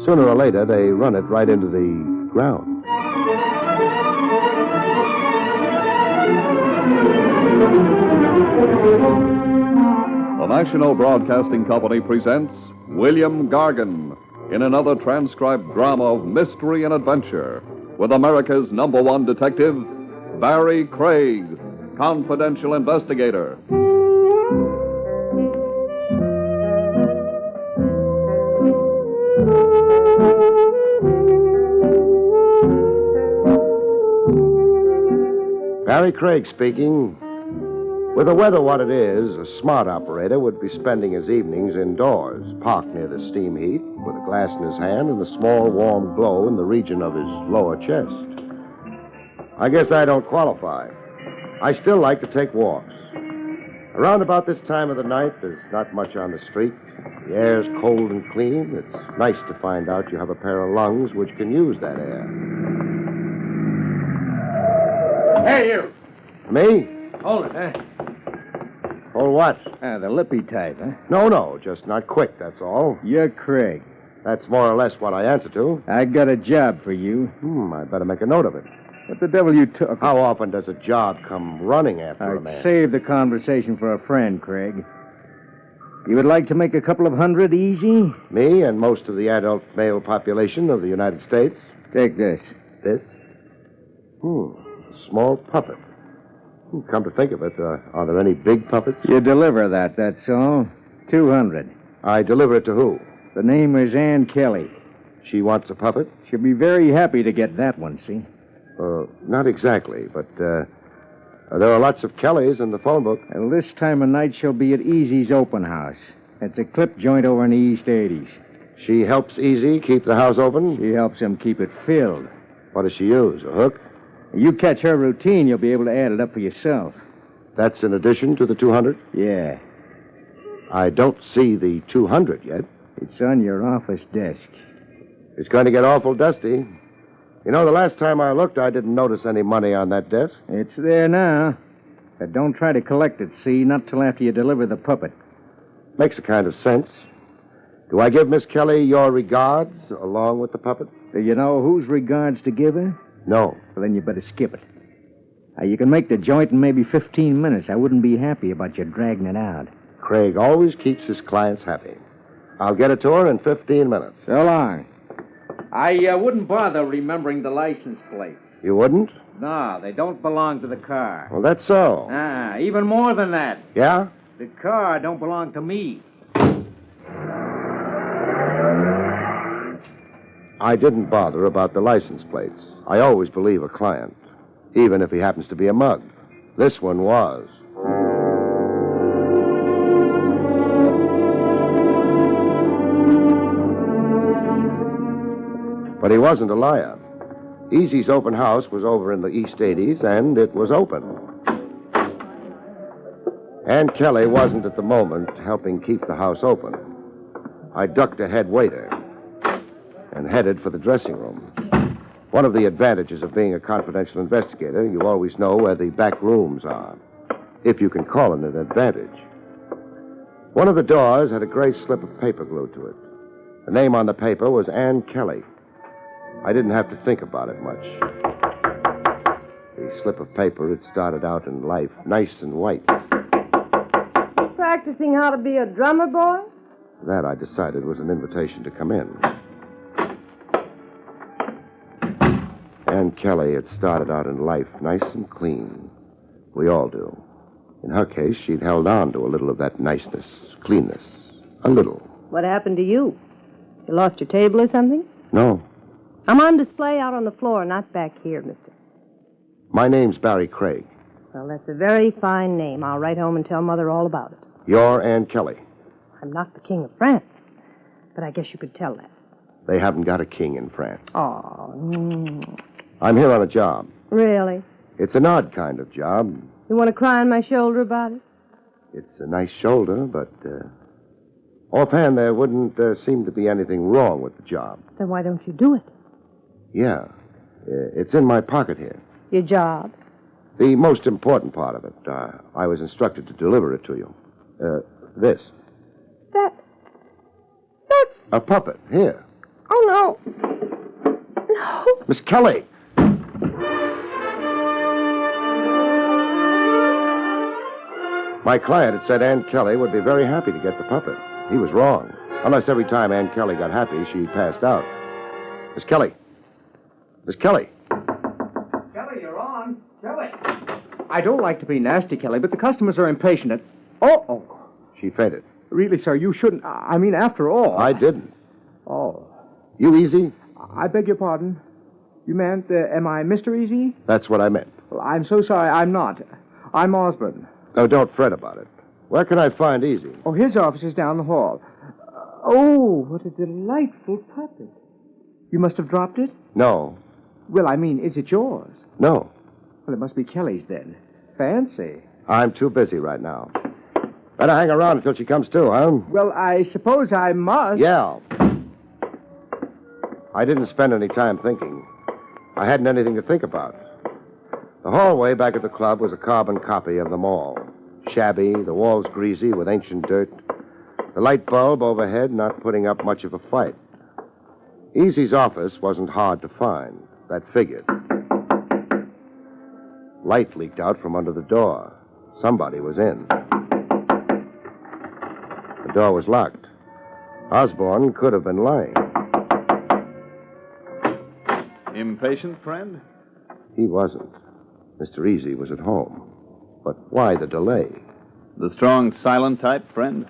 Sooner or later, they run it right into the ground. The National Broadcasting Company presents William Gargan in another transcribed drama of mystery and adventure with America's #1 detective, Barrie Craig, confidential investigator. Barrie Craig speaking. With the weather what it is, a smart operator would be spending his evenings indoors, parked near the steam heat, with a glass in his hand and a small warm glow in the region of his lower chest. I guess I don't qualify. I still like to take walks. Around about this time of the night, there's not much on the street. The air's cold and clean. It's nice to find out you have a pair of lungs which can use that air. Hey, you! Me? Hold it, huh? Hold what? The lippy type, huh? No, just not quick, that's all. You're Craig. That's more or less what I answer to. I got a job for you. I better make a note of it. What the devil you took? How often does a job come running after a man? I'd save the conversation for a friend, Craig. You would like to make a couple of hundred easy? Me and most of the adult male population of the United States. Take this. This? A small puppet. Come to think of it, are there any big puppets? You deliver that's all. 200. I deliver it to who? The name is Ann Kelly. She wants a puppet? She'll be very happy to get that one, see? Not exactly, but there are lots of Kellys in the phone book. And this time of night she'll be at Easy's open house. It's a clip joint over in the East 80s. She helps Easy keep the house open? She helps him keep it filled. What does she use, a hook? You catch her routine, you'll be able to add it up for yourself. That's in addition to the 200? Yeah. I don't see the 200 yet. It's on your office desk. It's going to get awful dusty. You know, the last time I looked, I didn't notice any money on that desk. It's there now. But don't try to collect it, see? Not till after you deliver the puppet. Makes a kind of sense. Do I give Miss Kelly your regards along with the puppet? Do you know whose regards to give her? No. Well, then you better skip it. You can make the joint in maybe 15 minutes. I wouldn't be happy about you dragging it out. Craig always keeps his clients happy. I'll get it to her in 15 minutes. So long. I wouldn't bother remembering the license plates. You wouldn't? No, they don't belong to the car. Well, that's so. Even more than that. Yeah? The car don't belong to me. I didn't bother about the license plates. I always believe a client, even if he happens to be a mug. This one was. But he wasn't a liar. Easy's open house was over in the East 80s, and it was open. Ann Kelly wasn't at the moment helping keep the house open. I ducked a head waiter and headed for the dressing room. One of the advantages of being a confidential investigator, you always know where the back rooms are, if you can call it an advantage. One of the doors had a gray slip of paper glued to it. The name on the paper was Ann Kelly. I didn't have to think about it much. The slip of paper had started out in life nice and white. You practicing how to be a drummer, boy? That, I decided, was an invitation to come in. Ann Kelly had started out in life nice and clean. We all do. In her case, she'd held on to a little of that niceness, cleanness. A little. What happened to you? You lost your table or something? No. I'm on display out on the floor, not back here, mister. My name's Barrie Craig. Well, that's a very fine name. I'll write home and tell Mother all about it. You're Ann Kelly. I'm not the King of France, but I guess you could tell that. They haven't got a king in France. Oh, I'm here on a job. really? It's an odd kind of job. You want to cry on my shoulder about it? It's a nice shoulder, but offhand, there wouldn't seem to be anything wrong with the job. Then why don't you do it? Yeah. It's in my pocket here. Your job? The most important part of it. I was instructed to deliver it to you. This. That's... A puppet. Here. Oh, no. No. Miss Kelly! My client had said Ann Kelly would be very happy to get the puppet. He was wrong. Unless every time Ann Kelly got happy, she passed out. Miss Kelly. Miss Kelly. Kelly, you're on. Kelly. I don't like to be nasty, Kelly, but the customers are impatient. Oh. She fainted. Really, sir, you shouldn't. I mean, after all. I didn't. Oh. You Easy? I beg your pardon. You meant, am I Mr. Easy? That's what I meant. Well, I'm so sorry, I'm not. I'm Osborne. Oh, don't fret about it. Where can I find Easy? Oh, his office is down the hall. Oh, what a delightful puppet. You must have dropped it? No. Well, I mean, is it yours? No. Well, it must be Kelly's then. Fancy. I'm too busy right now. Better hang around until she comes to, huh? Well, I suppose I must. Yeah. I didn't spend any time thinking. I hadn't anything to think about. The hallway back at the club was a carbon copy of the mall. Shabby, the walls greasy with ancient dirt. The light bulb overhead not putting up much of a fight. Easy's office wasn't hard to find. That figured. Light leaked out from under the door. Somebody was in. The door was locked. Osborne could have been lying. Impatient, friend? He wasn't. Mr. Easy was at home. But why the delay? The strong, silent type, friend?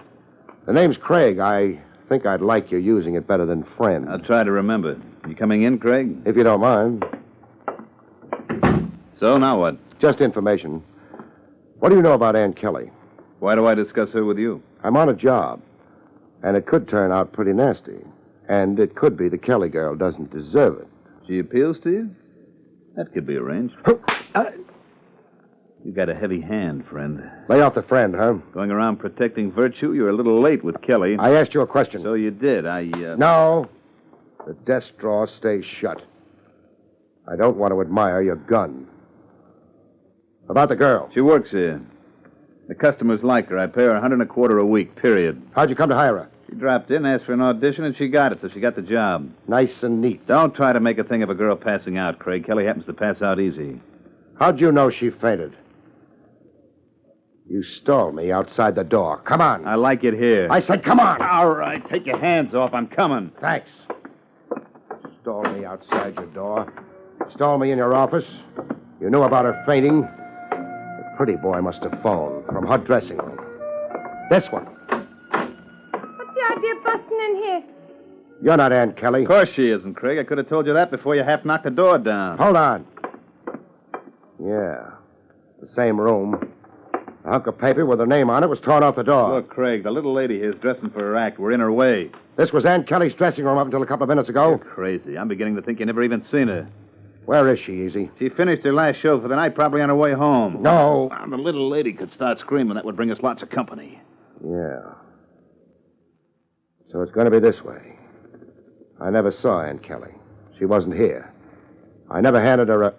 The name's Craig. I think I'd like you using it better than friend. I'll try to remember. You coming in, Craig? If you don't mind. So, now what? Just information. What do you know about Ann Kelly? Why do I discuss her with you? I'm on a job. And it could turn out pretty nasty. And it could be the Kelly girl doesn't deserve it. She appeals to you? That could be arranged. You got a heavy hand, friend. Lay off the friend, huh? Going around protecting virtue, you're a little late with Kelly. I asked you a question. So you did. No. The desk drawer stays shut. I don't want to admire your gun. About the girl. She works here. The customers like her. I pay her $125 a week, period. How'd you come to hire her? She dropped in, asked for an audition, and she got it, so she got the job. Nice and neat. Don't try to make a thing of a girl passing out, Craig. Kelly happens to pass out easy. How'd you know she fainted? You stalled me outside the door. Come on. I like it here. I said come on. All right, take your hands off. I'm coming. Thanks. Stall me outside your door. Stall me in your office. You knew about her fainting. The pretty boy must have phoned from her dressing room. This one. What's the idea of busting in here? You're not Ann Kelly. Of course she isn't, Craig. I could have told you that before you half knocked the door down. Hold on. Yeah. The same room. A hunk of paper with her name on it was torn off the door. Look, Craig, the little lady here's dressing for her act. We're in her way. This was Ann Kelly's dressing room up until a couple of minutes ago. You're crazy. I'm beginning to think you never even seen her. Where is she, Easy? She finished her last show for the night, probably on her way home. No. Well, the little lady could start screaming. That would bring us lots of company. Yeah. So it's going to be this way. I never saw Ann Kelly. She wasn't here. I never handed her a...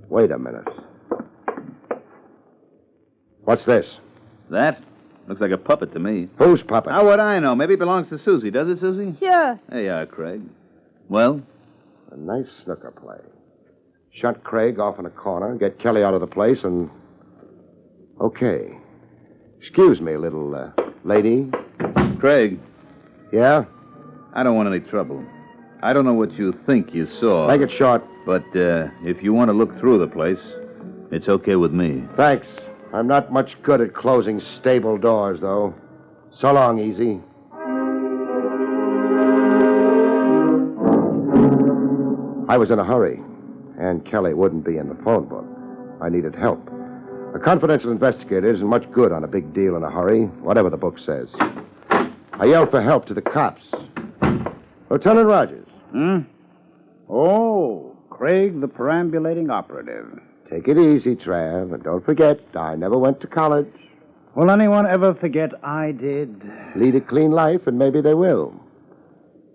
Wait a minute. What's this? That? Looks like a puppet to me. Whose puppet? How would I know? Maybe it belongs to Susie. Does it, Susie? Sure. There you are, Craig. Well? A nice snooker play. Shut Craig off in a corner, get Kelly out of the place, and... Okay. Excuse me, little lady. Craig. Yeah? I don't want any trouble. I don't know what you think you saw. Make it short. But if you want to look through the place, it's okay with me. Thanks. I'm not much good at closing stable doors, though. So long, Easy. I was in a hurry. Ann Kelly wouldn't be in the phone book. I needed help. A confidential investigator isn't much good on a big deal in a hurry, whatever the book says. I yelled for help to the cops. Lieutenant Rogers. Oh, Craig, the perambulating operative. Take it easy, Trav, and don't forget, I never went to college. Will anyone ever forget I did? Lead a clean life, and maybe they will.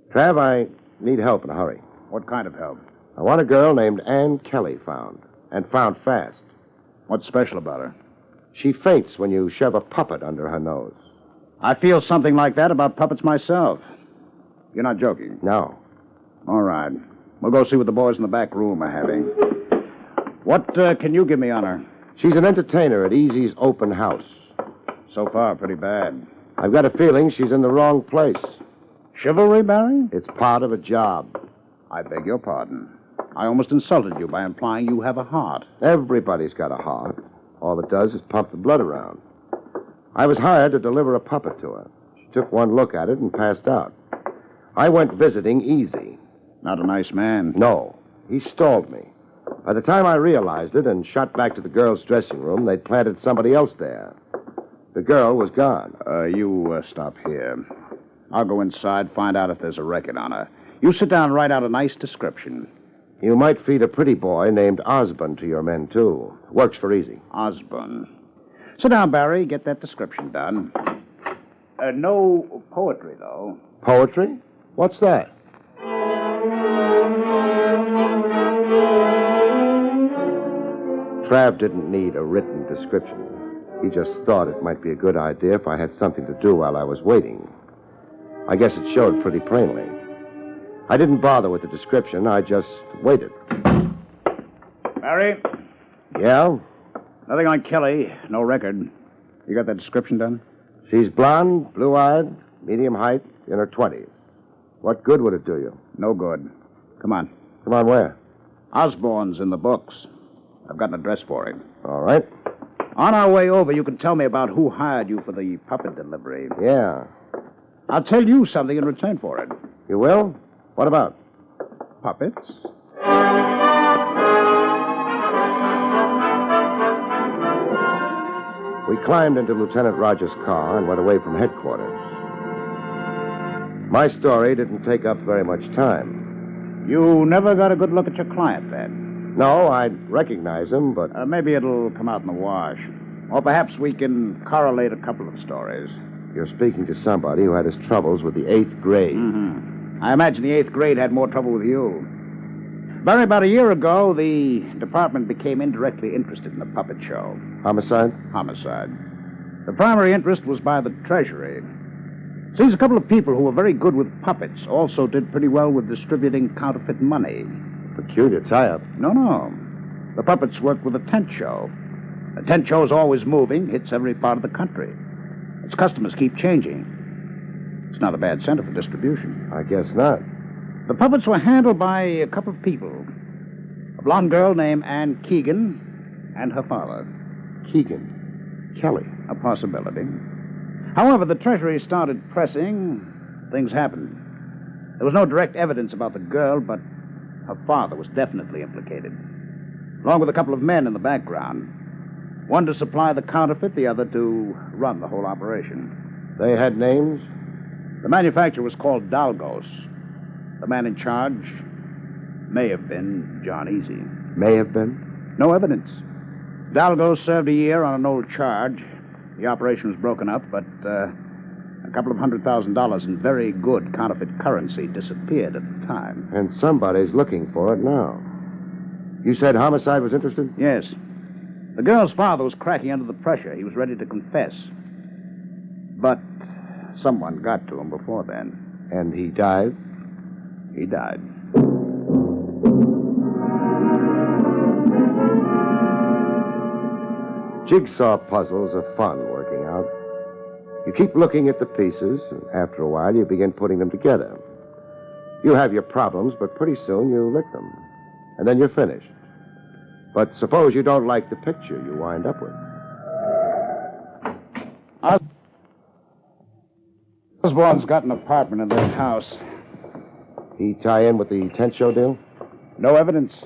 Trav, I need help in a hurry. What kind of help? I want a girl named Ann Kelly found, and found fast. What's special about her? She faints when you shove a puppet under her nose. I feel something like that about puppets myself. You're not joking? No. All right. We'll go see what the boys in the back room are having. What can you give me on her? She's an entertainer at Easy's open house. So far, pretty bad. I've got a feeling she's in the wrong place. Chivalry, Barry? It's part of a job. I beg your pardon. I almost insulted you by implying you have a heart. Everybody's got a heart. All it does is pump the blood around. I was hired to deliver a puppet to her. She took one look at it and passed out. I went visiting Easy. Not a nice man. No. He stalled me. By the time I realized it and shot back to the girls' dressing room, they'd planted somebody else there. The girl was gone. You stop here. I'll go inside, find out if there's a record on her. You sit down and write out a nice description. You might feed a pretty boy named Osborne to your men, too. Works for Easy. Osborne. Sit down, Barry. Get that description done. No poetry, though. Poetry? What's that? Trav didn't need a written description. He just thought it might be a good idea if I had something to do while I was waiting. I guess it showed pretty plainly. I didn't bother with the description. I just waited. Barry? Yeah? Nothing on Kelly. No record. You got that description done? She's blonde, blue-eyed, medium height, in her 20s. What good would it do you? No good. Come on. Come on where? Osborne's in the books. I've got an address for him. All right. On our way over, you can tell me about who hired you for the puppet delivery. Yeah. I'll tell you something in return for it. You will? What about? Puppets. We climbed into Lieutenant Rogers' car and went away from headquarters. My story didn't take up very much time. You never got a good look at your client, then? No, I'd recognize him, but... Maybe it'll come out in the wash. Or perhaps we can correlate a couple of stories. You're speaking to somebody who had his troubles with the 8th grade. Mm-hmm. I imagine the 8th grade had more trouble with you. Barry, about a year ago, the department became indirectly interested in the puppet show. Homicide? Homicide. The primary interest was by the Treasury. Seems a couple of people who were very good with puppets also did pretty well with distributing counterfeit money. Peculiar tie-up. No. The puppets worked with a tent show. A tent show is always moving, hits every part of the country. Its customers keep changing. It's not a bad center for distribution. I guess not. The puppets were handled by a couple of people. A blonde girl named Ann Keegan and her father. Keegan? Kelly? A possibility. However, the Treasury started pressing. Things happened. There was no direct evidence about the girl, but her father was definitely implicated, along with a couple of men in the background. One to supply the counterfeit, the other to run the whole operation. They had names? The manufacturer was called Dalgos. The man in charge may have been John Easy. May have been? No evidence. Dalgos served a year on an old charge. The operation was broken up, but a couple of $100,000 in very good counterfeit currency disappeared at the time. And somebody's looking for it now. You said homicide was interested? Yes. The girl's father was cracking under the pressure. He was ready to confess. But someone got to him before then. And he died? He died. Jigsaw puzzles are fun working out. You keep looking at the pieces, and after a while you begin putting them together. You have your problems, but pretty soon you lick them. And then you're finished. But suppose you don't like the picture you wind up with. Osborne's got an apartment in this house. He tie in with the tent show deal? No evidence.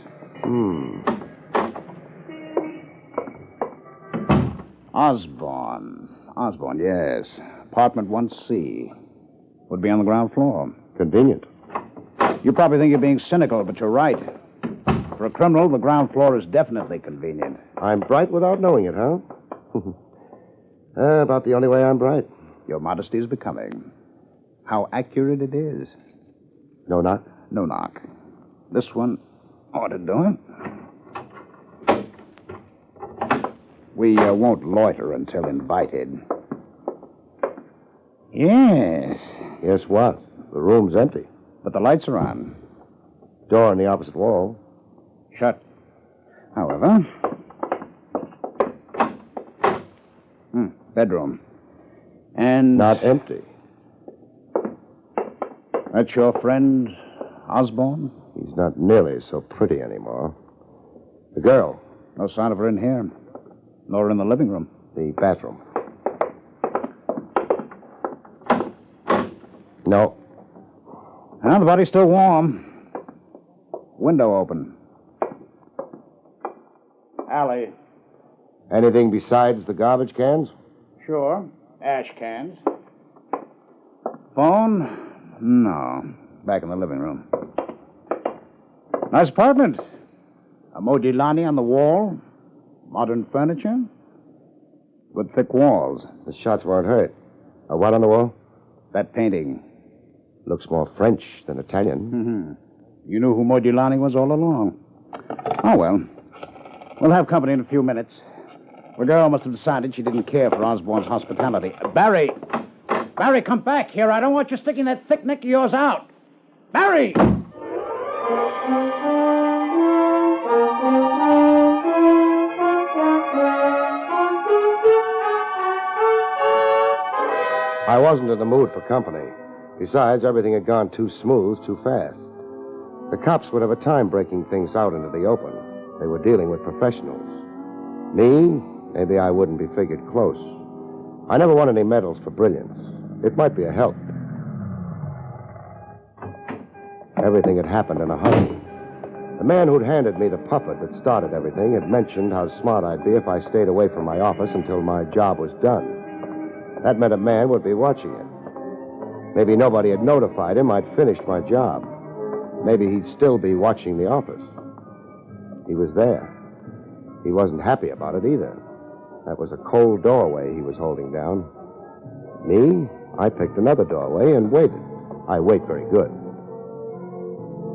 Osborne, yes. Apartment 1C. Would be on the ground floor. Convenient. You probably think you're being cynical, but you're right. For a criminal, the ground floor is definitely convenient. I'm bright without knowing it, huh? About the only way I'm bright. Your modesty is becoming. How accurate it is. No knock? No knock. This one ought to do it. We won't loiter until invited. Yes. Yes, what? The room's empty. But the lights are on. Door on the opposite wall. Shut. However. Bedroom. And... Not empty. That's your friend, Osborne? He's not nearly so pretty anymore. The girl. No sign of her in here. Nor in the living room. The bathroom. No. Well, the body's still warm. Window open. Alley. Anything besides the garbage cans? Sure. Ash cans. Phone? No. Back in the living room. Nice apartment. A Modigliani on the wall. Modern furniture. With thick walls. The shots weren't hurt. A what on the wall? That painting. Looks more French than Italian. Mm-hmm. You knew who Modigliani was all along. Oh, well. We'll have company in a few minutes. The girl must have decided she didn't care for Osborne's hospitality. Barrie! Barrie, come back here. I don't want you sticking that thick neck of yours out. Barrie! I wasn't in the mood for company. Besides, everything had gone too smooth, too fast. The cops would have a time breaking things out into the open. They were dealing with professionals. Me, maybe I wouldn't be figured close. I never won any medals for brilliance. It might be a help. Everything had happened in a hurry. The man who'd handed me the puppet that started everything had mentioned how smart I'd be if I stayed away from my office until my job was done. That meant a man would be watching it. Maybe nobody had notified him I'd finished my job. Maybe he'd still be watching the office. He was there. He wasn't happy about it either. That was a cold doorway he was holding down. Me, I picked another doorway and waited. I wait very good.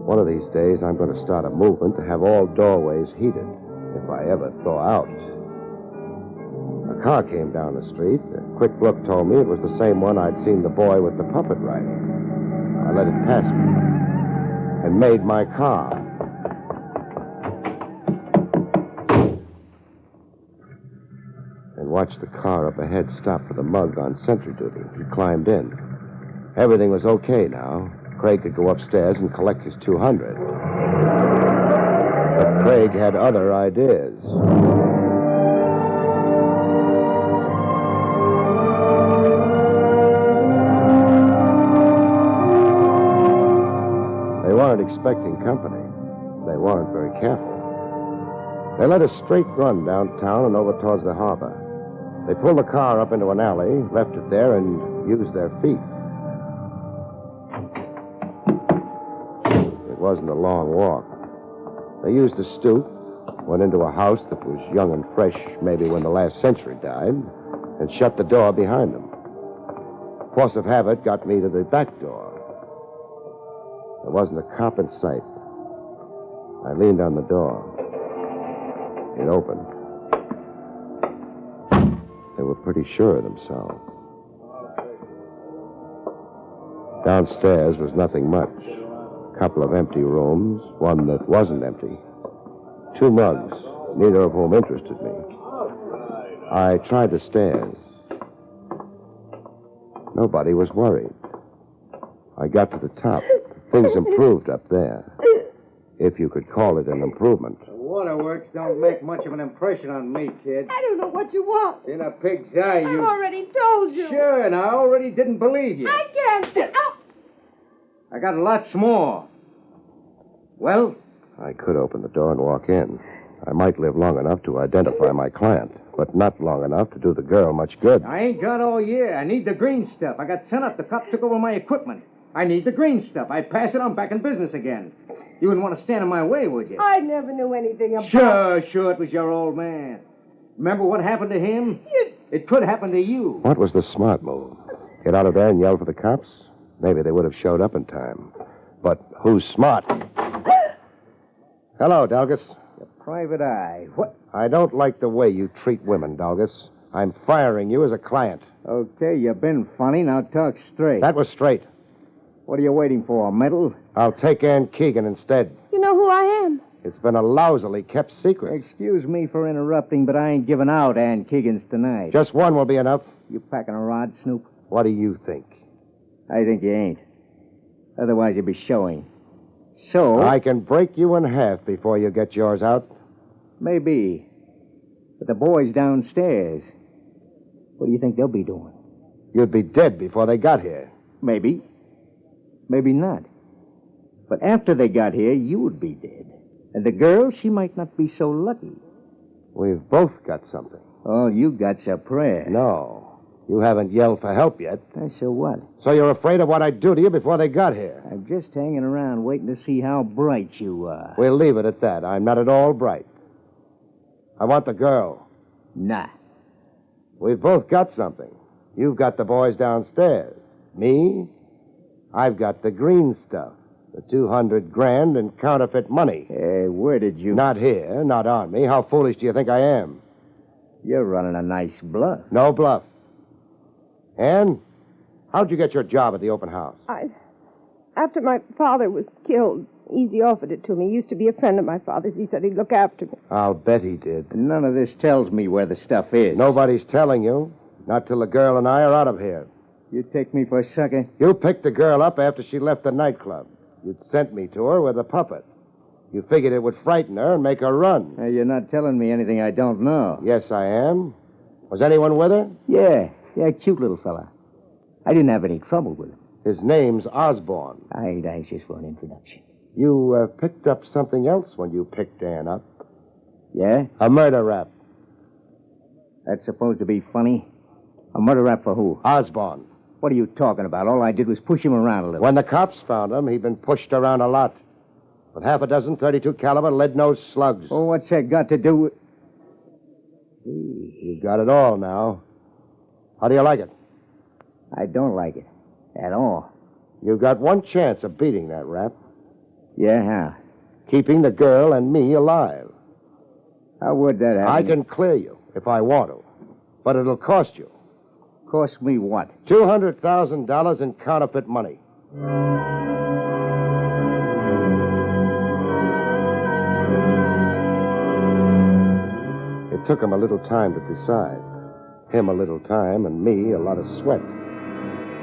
One of these days, I'm going to start a movement to have all doorways heated, if I ever thaw out. A car came down the street. A quick look told me it was the same one I'd seen the boy with the puppet riding. I let it pass me and made my car. And watched the car up ahead stop for the mug on sentry duty. He climbed in. Everything was okay now. Craig could go upstairs and collect his 200. But Craig had other ideas. They weren't expecting company. They weren't very careful. They let a straight run downtown and over towards the harbor. They pulled the car up into an alley, left it there, and used their feet. It wasn't a long walk. They used a stoop, went into a house that was young and fresh, maybe when the last century died, and shut the door behind them. Force of habit got me to the back door. There wasn't a cop in sight. I leaned on the door. It opened. They were pretty sure of themselves. Downstairs was nothing much. A couple of empty rooms, one that wasn't empty. 2 mugs, neither of whom interested me. I tried the stairs. Nobody was worried. I got to the top. Things improved up there. If you could call it an improvement. The waterworks don't make much of an impression on me, kid. I don't know what you want. In a pig's eye, you... I've already told you. Sure, and I already didn't believe you. I can't. Oh. I got lots more. Well? I could open the door and walk in. I might live long enough to identify my client, but not long enough to do the girl much good. I ain't got all year. I need the green stuff. I got sent up. The cops took over my equipment. I need the green stuff. I pass it on back in business again. You wouldn't want to stand in my way, would you? I never knew anything about... Sure, it was your old man. Remember what happened to him? It could happen to you. What was the smart move? Get out of there and yell for the cops? Maybe they would have showed up in time. But who's smart? Hello, Dalgus. Private eye. What? I don't like the way you treat women, Dalgus. I'm firing you as a client. Okay, you've been funny. Now talk straight. That was straight. What are you waiting for, a medal? I'll take Ann Keegan instead. You know who I am? It's been a lousily kept secret. Excuse me for interrupting, but I ain't giving out Ann Keegan's tonight. Just one will be enough. You packing a rod, Snoop? What do you think? I think you ain't. Otherwise, you'd be showing. So... I can break you in half before you get yours out. Maybe. But the boys downstairs, what do you think they'll be doing? You'd be dead before they got here. Maybe. Maybe not. But after they got here, you would be dead. And the girl, she might not be so lucky. We've both got something. All you got's a prayer. No. You haven't yelled for help yet. So what? So you're afraid of what I'd do to you before they got here. I'm just hanging around waiting to see how bright you are. We'll leave it at that. I'm not at all bright. I want the girl. Nah. We've both got something. You've got the boys downstairs. Me? I've got the green stuff. The 200 grand in counterfeit money. Hey, where did you... Not here, not on me. How foolish do you think I am? You're running a nice bluff. No bluff. Ann, how'd you get your job at the open house? After my father was killed, Easy offered it to me. He used to be a friend of my father's. He said he'd look after me. I'll bet he did. None of this tells me where the stuff is. Nobody's telling you. Not till the girl and I are out of here. You take me for a sucker? You picked the girl up after she left the nightclub. You'd sent me to her with a puppet. You figured it would frighten her and make her run. You're not telling me anything I don't know. Yes, I am. Was anyone with her? Yeah, cute little fella. I didn't have any trouble with him. His name's Osborne. I ain't anxious for an introduction. You picked up something else when you picked Ann up. Yeah? A murder rap. That's supposed to be funny? A murder rap for who? Osborne. What are you talking about? All I did was push him around a little. When the cops found him, he'd been pushed around a lot. With half a dozen .32 caliber lead-nosed slugs. Oh, what's that got to do with... You got it all now. How do you like it? I don't like it. At all. You got one chance of beating that rap. Yeah, how? Keeping the girl and me alive. How would that happen? I can clear you if I want to. But it'll cost you. Cost me what? $200,000 in counterfeit money. It took him a little time to decide. Him a little time and me a lot of sweat.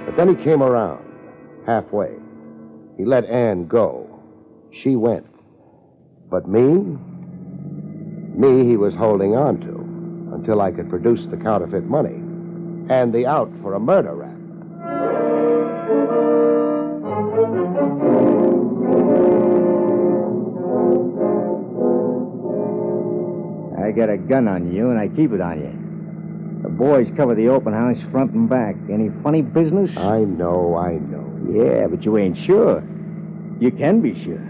But then he came around, halfway. He let Ann go. She went. But me he was holding on to until I could produce the counterfeit money and the out for a murder rap. I got a gun on you, and I keep it on you. The boys cover the open house front and back. Any funny business? I know. Yeah, but you ain't sure. You can be sure.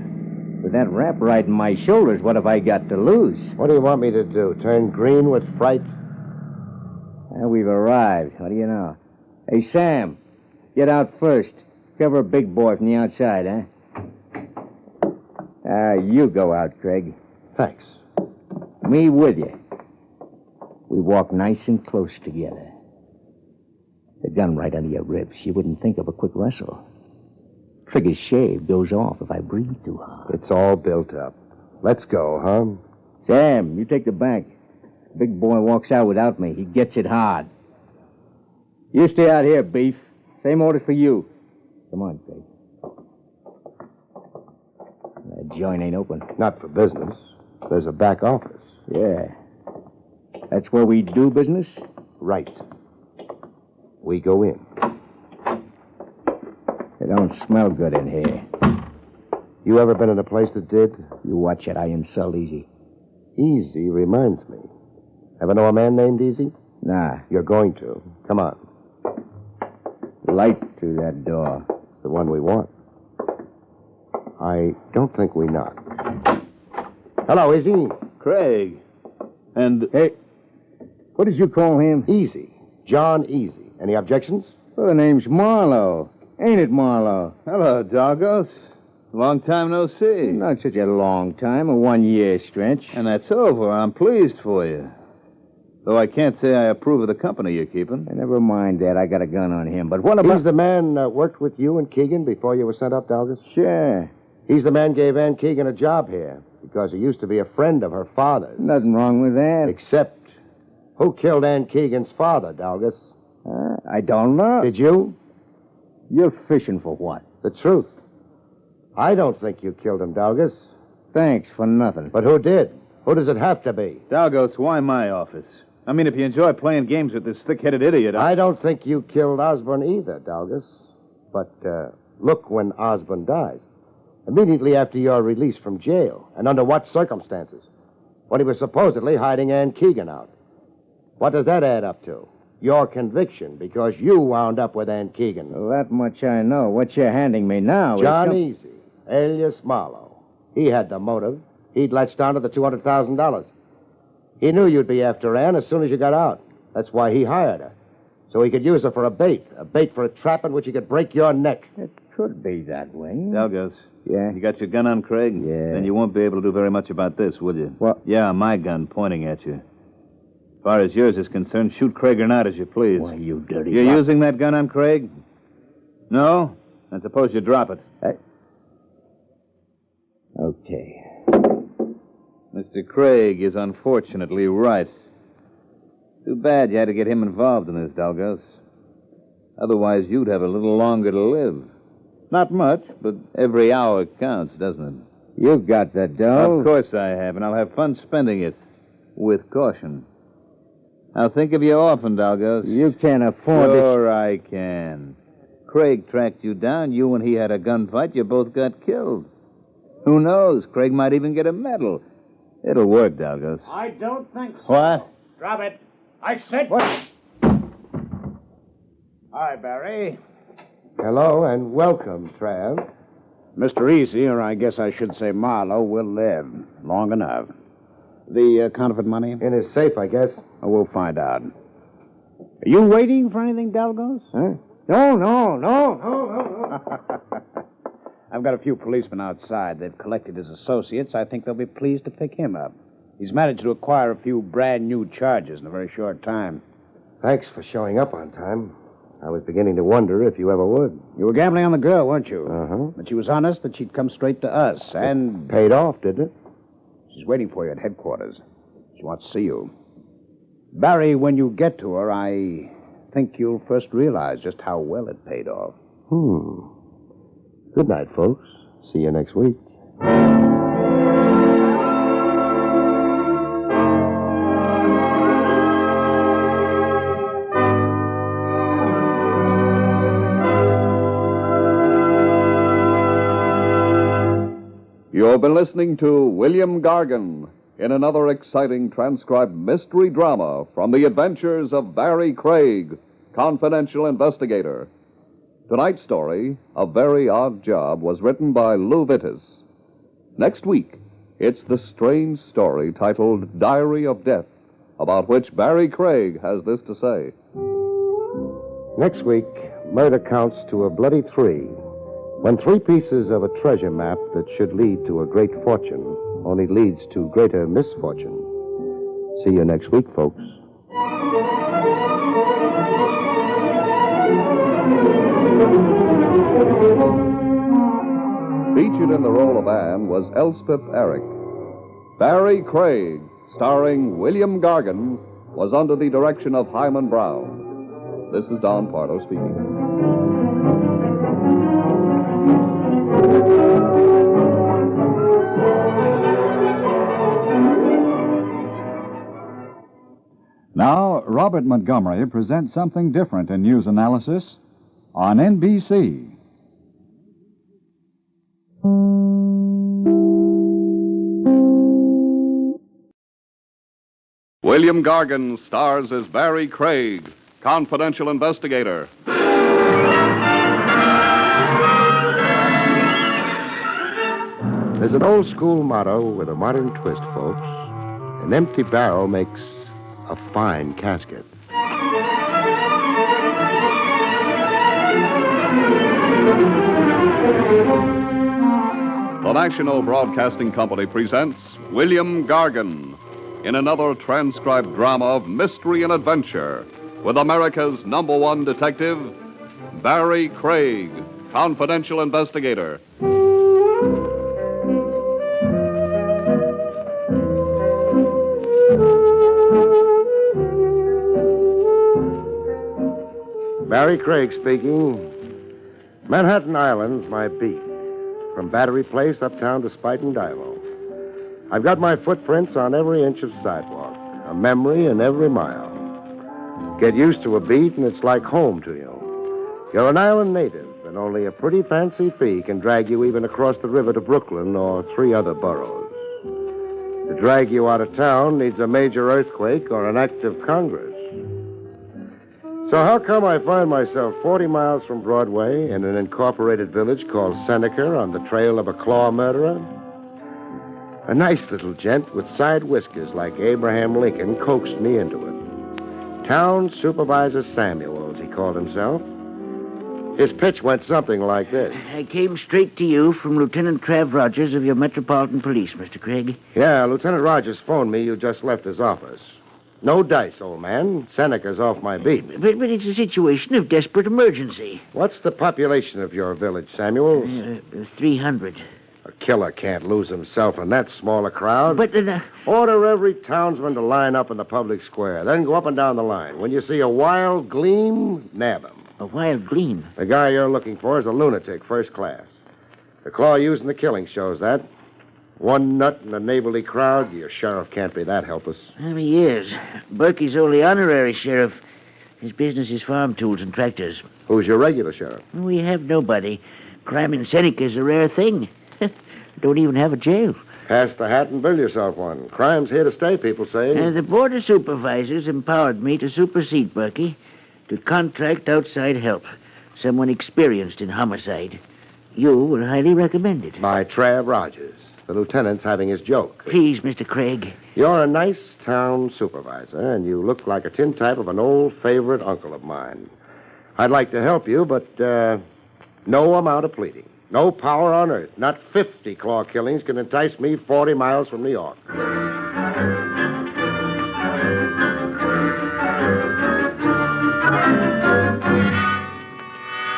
With that rap riding my shoulders, what have I got to lose? What do you want me to do? Turn green with fright? Well, we've arrived. What do you know? Hey, Sam, get out first. Cover a big boy from the outside, huh? You go out, Craig. Thanks. Me with you. We walk nice and close together. The gun right under your ribs. You wouldn't think of a quick wrestle. Trigger's shave goes off if I breathe too hard. It's all built up. Let's go, huh? Sam, you take the back. Big boy walks out without me. He gets it hard. You stay out here, Beef. Same orders for you. Come on, Craig. That joint ain't open. Not for business. There's a back office. Yeah. That's where we do business? Right. We go in. It don't smell good in here. You ever been in a place that did? You watch it. I insult Easy. Easy reminds me. Ever know a man named Easy? Nah. You're going to. Come on. Light through that door. the one we want. I don't think we knock. Hello, Easy. Craig. And... Hey, what did you call him? Easy. John Easy. Any objections? Well, the name's Marlowe. Ain't it, Marlowe? Hello, Doggos. Long time no see. Not such a long time, a 1-year stretch. And that's over. I'm pleased for you. Though I can't say I approve of the company you're keeping. Never mind that. I got a gun on him. But what about... He's the man worked with you and Keegan before you were sent up, Dalgas? Sure. He's the man gave Ann Keegan a job here because he used to be a friend of her father's. Nothing wrong with that. Except, who killed Ann Keegan's father, Dalgas? I don't know. Did you? You're fishing for what? The truth. I don't think you killed him, Dalgas. Thanks for nothing. But who did? Who does it have to be? Dalgos, why my office? I mean, if you enjoy playing games with this thick-headed idiot... I don't think you killed Osborne either, Dalgas. But look when Osborne dies. Immediately after your release from jail. And under what circumstances? When he was supposedly hiding Ann Keegan out. What does that add up to? Your conviction, because you wound up with Ann Keegan. Well, that much I know. What you're handing me now John is... Easy, alias Marlowe. He had the motive. He'd latched onto the $200,000. He knew you'd be after Ann as soon as you got out. That's why he hired her. So he could use her for a bait for a trap in which he could break your neck. It could be that way. Dalgos. Yeah? You got your gun on, Craig? Yeah. Then you won't be able to do very much about this, will you? What? Yeah, my gun pointing at you. As far as yours is concerned, shoot Craig or not as you please. Why, you dirty... You're using that gun on Craig? No? Then suppose you drop it. Okay. Mr. Craig is unfortunately right. Too bad you had to get him involved in this, Dalgos. Otherwise, you'd have a little longer to live. Not much, but every hour counts, doesn't it? You've got the dough. Of course I have, and I'll have fun spending it. With caution. Now think of your orphan, Dalgos. You can't afford it. Sure I can. Craig tracked you down. You and he had a gunfight. You both got killed. Who knows? Craig might even get a medal. It'll work, Dalgos. I don't think so. What? Drop it. I said... What? Hi, Barrie. Hello and welcome, Trav. Mr. Easy, or I guess I should say Marlowe, will live long enough. The counterfeit money? In his safe, I guess. Oh, we'll find out. Are you waiting for anything, Dalgos? Huh? No. I've got a few policemen outside. They've collected his associates. I think they'll be pleased to pick him up. He's managed to acquire a few brand new charges in a very short time. Thanks for showing up on time. I was beginning to wonder if you ever would. You were gambling on the girl, weren't you? Uh-huh. But she was honest that she'd come straight to us, and... Paid off, didn't it? She's waiting for you at headquarters. She wants to see you. Barrie, when you get to her, I think you'll first realize just how well it paid off. Good night, folks. See you next week. You've been listening to William Gargan in another exciting transcribed mystery drama from the adventures of Barrie Craig, confidential investigator. Tonight's story, A Very Odd Job, was written by Lou Vittis. Next week, it's the strange story titled Diary of Death, about which Barrie Craig has this to say. Next week, murder counts to a bloody 3. When 3 pieces of a treasure map that should lead to a great fortune only leads to greater misfortune. See you next week, folks. Featured in the role of Anne was Elspeth Eric. Barrie Craig, starring William Gargan, was under the direction of Hyman Brown. This is Don Pardo speaking. Now, Robert Montgomery presents something different in news analysis on NBC. William Gargan stars as Barrie Craig, confidential investigator. There's an old school motto with a modern twist, folks. An empty barrel makes a fine casket. The National Broadcasting Company presents William Gargan in another transcribed drama of mystery and adventure with America's #1 detective, Barrie Craig, confidential investigator. Barrie Craig speaking. Manhattan Island's my beat. From Battery Place uptown to Spuyten Duyvil. I've got my footprints on every inch of sidewalk, a memory in every mile. Get used to a beat and it's like home to you. You're an island native, and only a pretty fancy fee can drag you even across the river to Brooklyn or 3 other boroughs. To drag you out of town needs a major earthquake or an act of Congress. So how come I find myself 40 miles from Broadway in an incorporated village called Seneca on the trail of a claw murderer? A nice little gent with side whiskers like Abraham Lincoln coaxed me into it. Town Supervisor Samuels, he called himself. His pitch went something like this. I came straight to you from Lieutenant Trav Rogers of your Metropolitan Police, Mr. Craig. Yeah, Lieutenant Rogers phoned me you just left his office. No dice, old man. Seneca's off my beat. But it's a situation of desperate emergency. What's the population of your village, Samuel? 300. A killer can't lose himself in that small a crowd. But order every townsman to line up in the public square. Then go up and down the line. When you see a wild gleam, nab him. A wild gleam? The guy you're looking for is a lunatic, first class. The claw used in the killing shows that. One nut in a neighborly crowd, your sheriff can't be that helpless. He is. Berkey's only honorary sheriff. His business is farm tools and tractors. Who's your regular sheriff? We have nobody. Crime in Seneca is a rare thing. Don't even have a jail. Pass the hat and build yourself one. Crime's here to stay, people say. The board of supervisors empowered me to supersede Berkey, to contract outside help. Someone experienced in homicide. You were highly recommended. By Trav Rogers. The lieutenant's having his joke. Please, Mr. Craig. You're a nice town supervisor, and you look like a tintype of an old favorite uncle of mine. I'd like to help you, but no amount of pleading. No power on earth. Not 50 claw killings can entice me 40 miles from New York.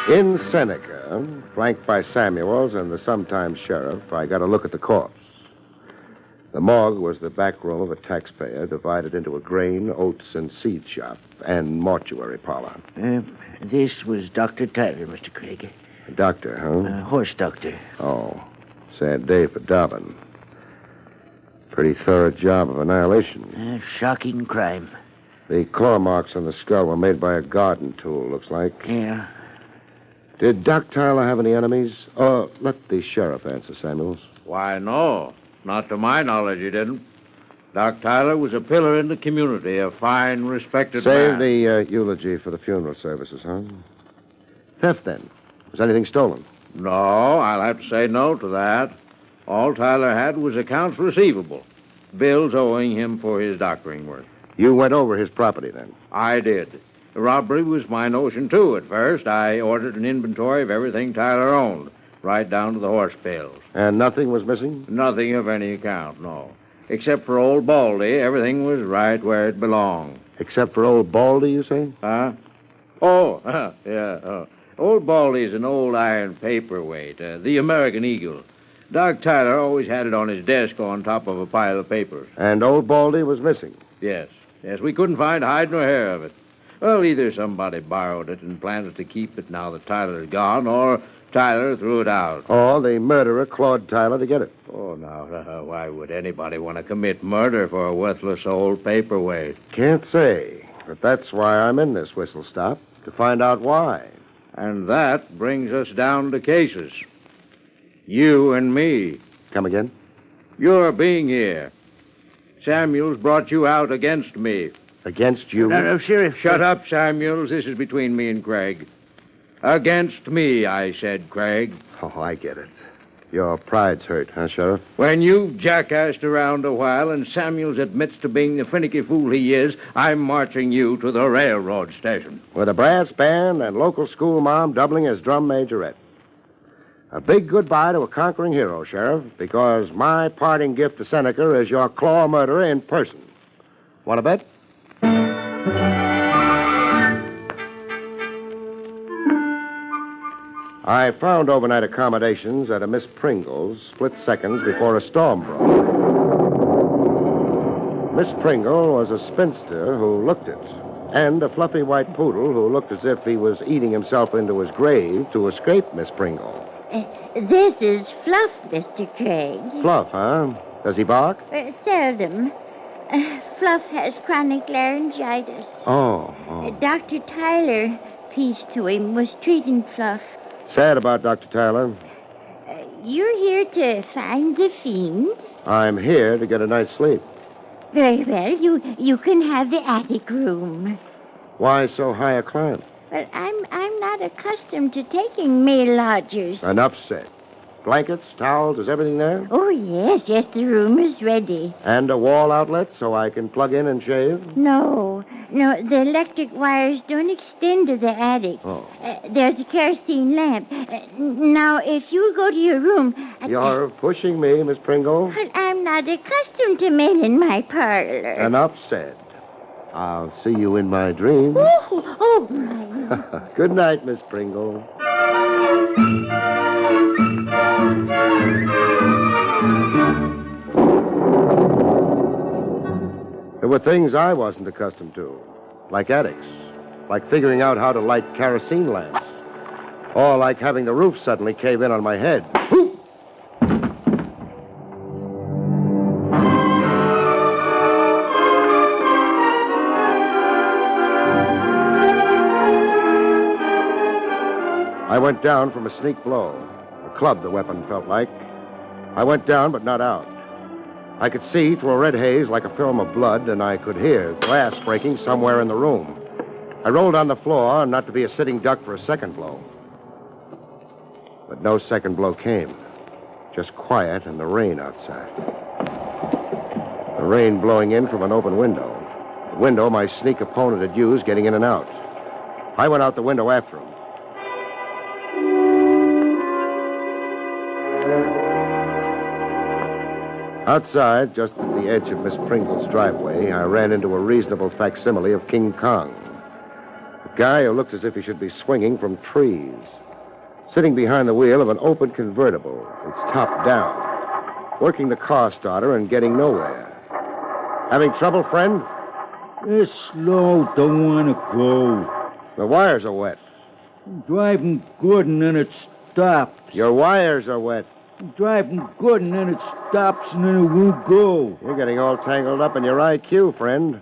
In Seneca, flanked by Samuels and the sometime sheriff, I got a look at the corpse. The morgue was the back room of a taxpayer divided into a grain, oats, and seed shop and mortuary parlor. This was Dr. Tyler, Mr. Craig. A doctor, huh? Horse doctor. Oh, sad day for Dobbin. Pretty thorough job of annihilation. Shocking crime. The claw marks on the skull were made by a garden tool, looks like. Yeah. Did Doc Tyler have any enemies? Let the sheriff answer, Samuels. Why, no. Not to my knowledge, he didn't. Doc Tyler was a pillar in the community, a fine, respected Save man. the eulogy for the funeral services, huh? Theft, then. Was anything stolen? No, I'll have to say no to that. All Tyler had was accounts receivable. Bills owing him for his doctoring work. You went over his property, then? I did. The robbery was my notion, too, at first. I ordered an inventory of everything Tyler owned, right down to the horse pails. And nothing was missing? Nothing of any account, no. Except for old Baldy, everything was right where it belonged. Except for old Baldy, you say? Huh? Oh, yeah. Old Baldy's an old iron paperweight, the American Eagle. Doc Tyler always had it on his desk on top of a pile of papers. And old Baldy was missing? Yes, we couldn't find hide nor hair of it. Well, either somebody borrowed it and planned to keep it now that Tyler's gone, or Tyler threw it out. Or the murderer clawed Tyler to get it. Oh, now, why would anybody want to commit murder for a worthless old paperweight? Can't say, but that's why I'm in this whistle stop, to find out why. And that brings us down to cases. You and me. Come again? Your being here. Samuels brought you out against me. Against you? No, Sheriff. Shut up, Samuels. This is between me and Craig. Against me, I said, Craig. Oh, I get it. Your pride's hurt, huh, Sheriff? When you've jackassed around a while and Samuels admits to being the finicky fool he is, I'm marching you to the railroad station. With a brass band and local school mom doubling as drum majorette. A big goodbye to a conquering hero, Sheriff, because my parting gift to Seneca is your claw murderer in person. Want to bet? I found overnight accommodations at a Miss Pringle's split seconds before a storm broke. Miss Pringle was a spinster who looked it, and a fluffy white poodle who looked as if he was eating himself into his grave to escape Miss Pringle. This is Fluff, Mr. Craig. Fluff, huh? Does he bark? Seldom. Fluff has chronic laryngitis. Oh. Dr. Tyler, peace to him, was treating Fluff. Sad about Dr. Tyler. You're here to find the fiend? I'm here to get a night's sleep. Very well. You can have the attic room. Why so high a climb? But I'm not accustomed to taking male lodgers. Enough said. Blankets, towels, is everything there? Oh, yes, the room is ready. And a wall outlet so I can plug in and shave? No, the electric wires don't extend to the attic. Oh. There's a kerosene lamp. Now, if you go to your room... You're pushing me, Miss Pringle. But I'm not accustomed to men in my parlor. Enough said. I'll see you in my dreams. Oh, my... Good night, Miss Pringle. There were things I wasn't accustomed to, like attics, like figuring out how to light kerosene lamps, or like having the roof suddenly cave in on my head. I went down from a sneak blow. A club, the weapon felt like. I went down, but not out. I could see through a red haze like a film of blood, and I could hear glass breaking somewhere in the room. I rolled on the floor, not to be a sitting duck for a second blow. But no second blow came. Just quiet and the rain outside. The rain blowing in from an open window. The window my sneak opponent had used getting in and out. I went out the window after him. Outside, just at the edge of Miss Pringle's driveway, I ran into a reasonable facsimile of King Kong. A guy who looked as if he should be swinging from trees. Sitting behind the wheel of an open convertible, its top down. Working the car starter and getting nowhere. Having trouble, friend? It's slow, don't want to go. The wires are wet. I'm driving good and then it stops. Your wires are wet. I'm driving good and then it stops and then it won't go. You're getting all tangled up in your IQ, friend.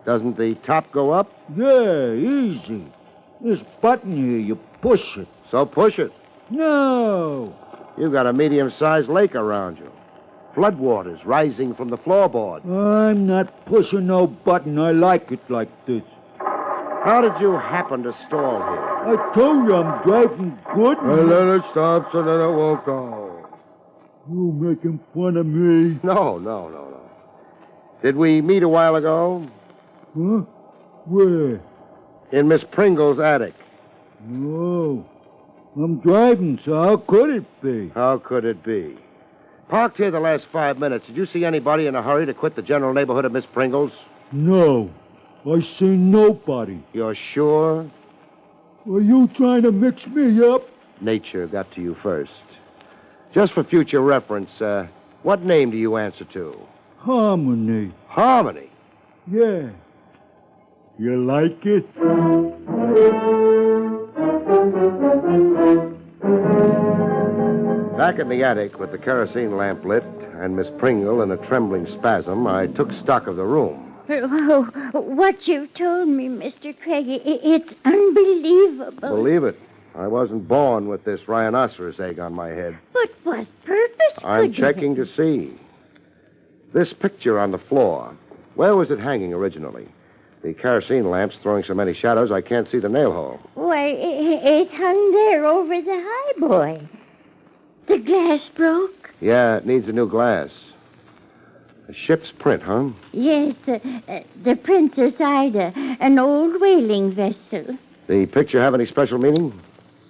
Doesn't the top go up? Yeah, easy. This button here, you push it. So push it. No. You've got a medium-sized lake around you. Floodwaters rising from the floorboard. I'm not pushing no button. I like it like this. How did you happen to stall here? I told you I'm driving good. And then it stops and then it won't go. You making fun of me? No. Did we meet a while ago? Huh? Where? In Miss Pringle's attic. No. I'm driving, so how could it be? How could it be? Parked here the last 5 minutes. Did you see anybody in a hurry to quit the general neighborhood of Miss Pringle's? No. I seen nobody. You're sure? Are you trying to mix me up? Nature got to you first. Just for future reference, what name do you answer to? Harmony. Harmony? Yeah. You like it? Back in the attic with the kerosene lamp lit and Miss Pringle in a trembling spasm, I took stock of the room. Oh, what you've told me, Mr. Craig, it's unbelievable. Believe it. I wasn't born with this rhinoceros egg on my head. But what purpose I'm checking to see. This picture on the floor, where was it hanging originally? The kerosene lamp's throwing so many shadows I can't see the nail hole. Why, it hung there over the highboy. The glass broke? Yeah, it needs a new glass. A ship's print, huh? Yes, the Princess Ida, an old whaling vessel. The picture have any special meaning?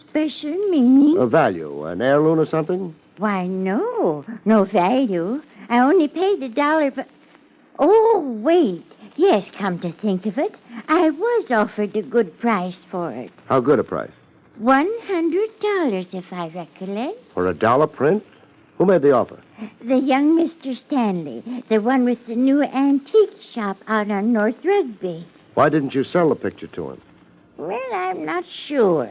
Special meaning? A value, an heirloom or something? Why, no. No value. I only paid $1 for... Oh, wait. Yes, come to think of it, I was offered a good price for it. How good a price? $100, if I recollect. For $1 print? Who made the offer? The young Mr. Stanley, the one with the new antique shop out on North Rugby. Why didn't you sell the picture to him? Well, I'm not sure.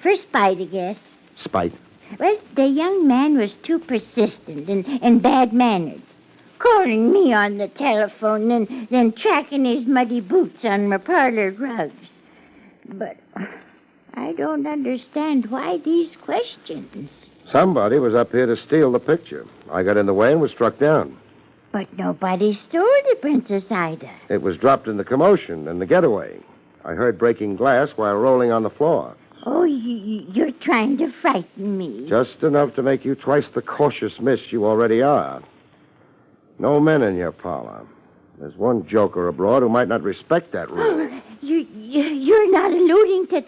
For spite, I guess. Spite? Well, the young man was too persistent and bad-mannered. Calling me on the telephone and then tracking his muddy boots on my parlor rugs. But I don't understand why these questions. Somebody was up here to steal the picture. I got in the way and was struck down. But nobody stole the Princess Ida. It was dropped in the commotion and the getaway. I heard breaking glass while rolling on the floor. Oh, you're trying to frighten me. Just enough to make you twice the cautious miss you already are. No men in your parlor. There's one joker abroad who might not respect that rule. Oh, you're not alluding to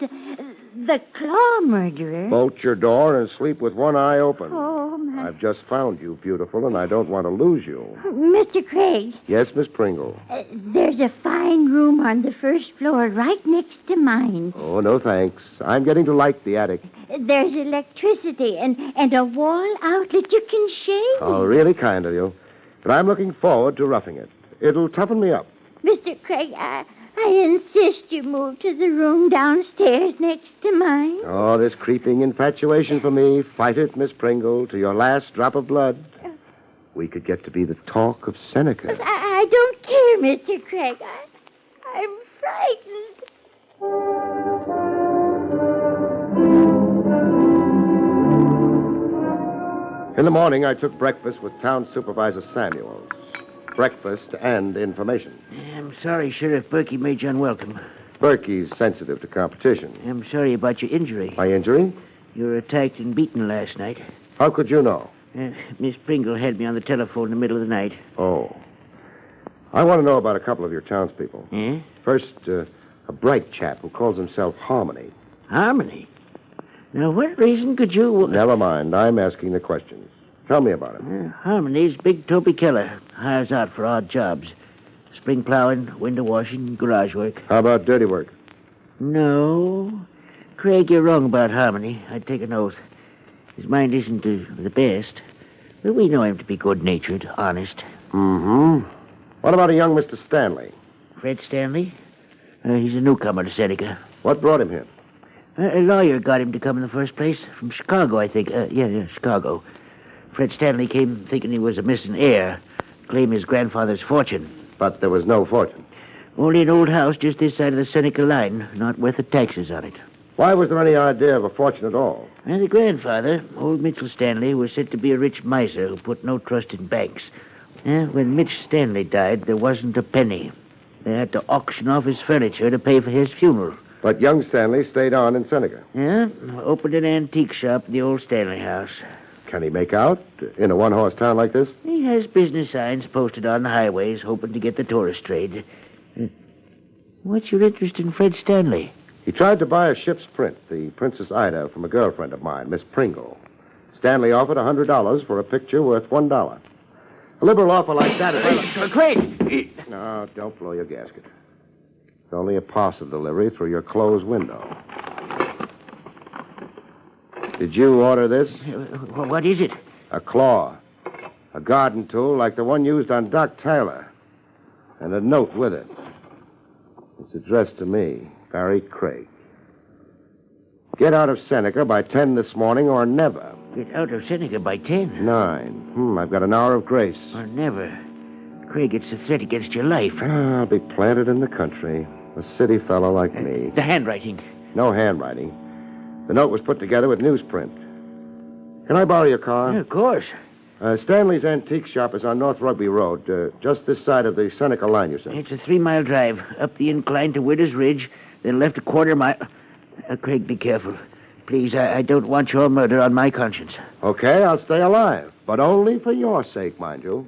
the claw murderer? Bolt your door and sleep with one eye open. Oh, my... I've just found you, beautiful, and I don't want to lose you. Mr. Craig. Yes, Miss Pringle? There's a fine room on the first floor right next to mine. Oh, no thanks. I'm getting to like the attic. There's electricity and a wall outlet you can shave. Oh, really kind of you. But I'm looking forward to roughing it. It'll toughen me up. Mr. Craig, I insist you move to the room downstairs next to mine. Oh, this creeping infatuation for me. Fight it, Miss Pringle, to your last drop of blood. We could get to be the talk of Seneca. But I don't care, Mr. Craig. I'm frightened. In the morning, I took breakfast with Town Supervisor Samuels. Breakfast and information. I'm sorry Sheriff Berkey made you unwelcome. Berkey's sensitive to competition. I'm sorry about your injury. My injury? You were attacked and beaten last night. How could you know? Miss Pringle had me on the telephone in the middle of the night. Oh. I want to know about a couple of your townspeople. Eh? First, a bright chap who calls himself Harmony. Harmony? Now, what reason could you... Never mind. I'm asking the questions. Tell me about him. Harmony's Big Toby Keller. Hires out for odd jobs. Spring plowing, window washing, garage work. How about dirty work? No. Craig, you're wrong about Harmony. I'd take an oath. His mind isn't the best. But we know him to be good-natured, honest. Mm-hmm. What about a young Mr. Stanley? Fred Stanley? He's a newcomer to Seneca. What brought him here? A lawyer got him to come in the first place. From Chicago, I think. Yeah, Chicago. Fred Stanley came thinking he was a missing heir. Claim his grandfather's fortune. But there was no fortune. Only an old house just this side of the Seneca line, not worth the taxes on it. Why was there any idea of a fortune at all? And the grandfather, old Mitchell Stanley, was said to be a rich miser who put no trust in banks. When Mitch Stanley died, there wasn't a penny. They had to auction off his furniture to pay for his funeral. But young Stanley stayed on in Seneca. Yeah, opened an antique shop at the old Stanley house. Can he make out in a one-horse town like this? He has business signs posted on the highways, hoping to get the tourist trade. What's your interest in Fred Stanley? He tried to buy a ship's print, the Princess Ida, from a girlfriend of mine, Miss Pringle. Stanley offered $100 for a picture worth $1. A liberal offer like that... Craig! No, don't blow your gasket. It's only a parcel delivery through your closed window. Did you order this? What is it? A claw. A garden tool like the one used on Doc Tyler. And a note with it. It's addressed to me, Barrie Craig. Get out of Seneca by 10 this morning or never. Get out of Seneca by 10? 9. I've got an hour of grace. Or never. Craig, it's a threat against your life. I'll be planted in the country. A city fellow like me. The handwriting. No handwriting. The note was put together with newsprint. Can I borrow your car? Yeah, of course. Stanley's antique shop is on North Rugby Road, just this side of the Seneca line, you said. It's a 3-mile drive, up the incline to Widow's Ridge, then left a quarter mile... Craig, be careful. Please, I don't want your murder on my conscience. Okay, I'll stay alive, but only for your sake, mind you.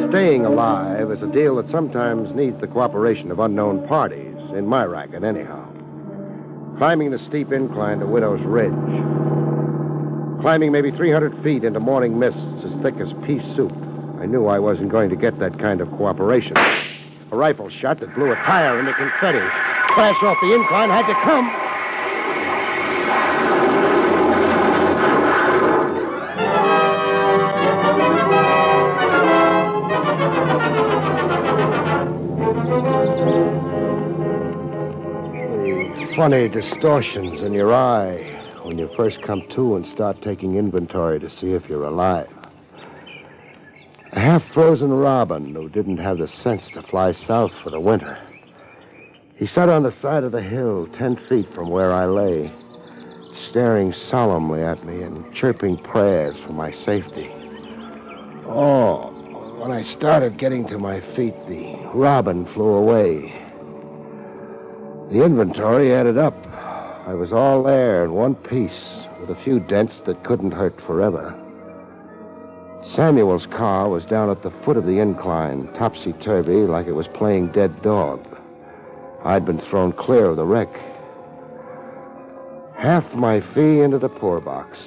Staying alive is a deal that sometimes needs the cooperation of unknown parties, in my racket anyhow. Climbing the steep incline to Widow's Ridge. Climbing maybe 300 feet into morning mists as thick as pea soup. I knew I wasn't going to get that kind of cooperation. A rifle shot that blew a tire into confetti. Crash off the incline had to come. Funny distortions in your eye when you first come to and start taking inventory to see if you're alive. A half-frozen robin who didn't have the sense to fly south for the winter. He sat on the side of the hill 10 feet from where I lay, staring solemnly at me and chirping prayers for my safety. Oh, when I started getting to my feet, the robin flew away. The inventory added up. I was all there in one piece, with a few dents that couldn't hurt forever. Samuel's car was down at the foot of the incline, topsy-turvy, like it was playing dead dog. I'd been thrown clear of the wreck. Half my fee into the poor box.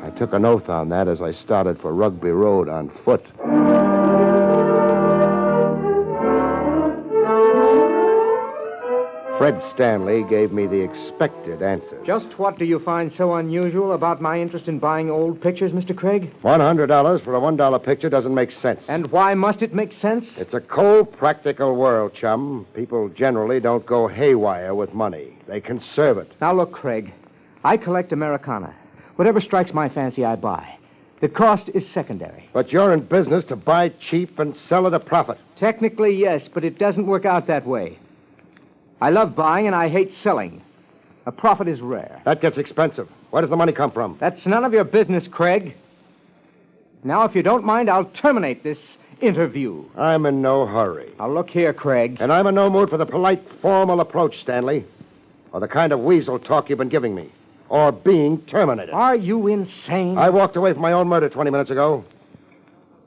I took an oath on that as I started for Rugby Road on foot. Fred Stanley gave me the expected answer. Just what do you find so unusual about my interest in buying old pictures, Mr. Craig? $100 for a $1 picture doesn't make sense. And why must it make sense? It's a cold, practical world, chum. People generally don't go haywire with money. They conserve it. Now, look, Craig, I collect Americana. Whatever strikes my fancy, I buy. The cost is secondary. But you're in business to buy cheap and sell at a profit. Technically, yes, but it doesn't work out that way. I love buying and I hate selling. A profit is rare. That gets expensive. Where does the money come from? That's none of your business, Craig. Now, if you don't mind, I'll terminate this interview. I'm in no hurry. Now, look here, Craig. And I'm in no mood for the polite, formal approach, Stanley. Or the kind of weasel talk you've been giving me. Or being terminated. Are you insane? I walked away from my own murder 20 minutes ago.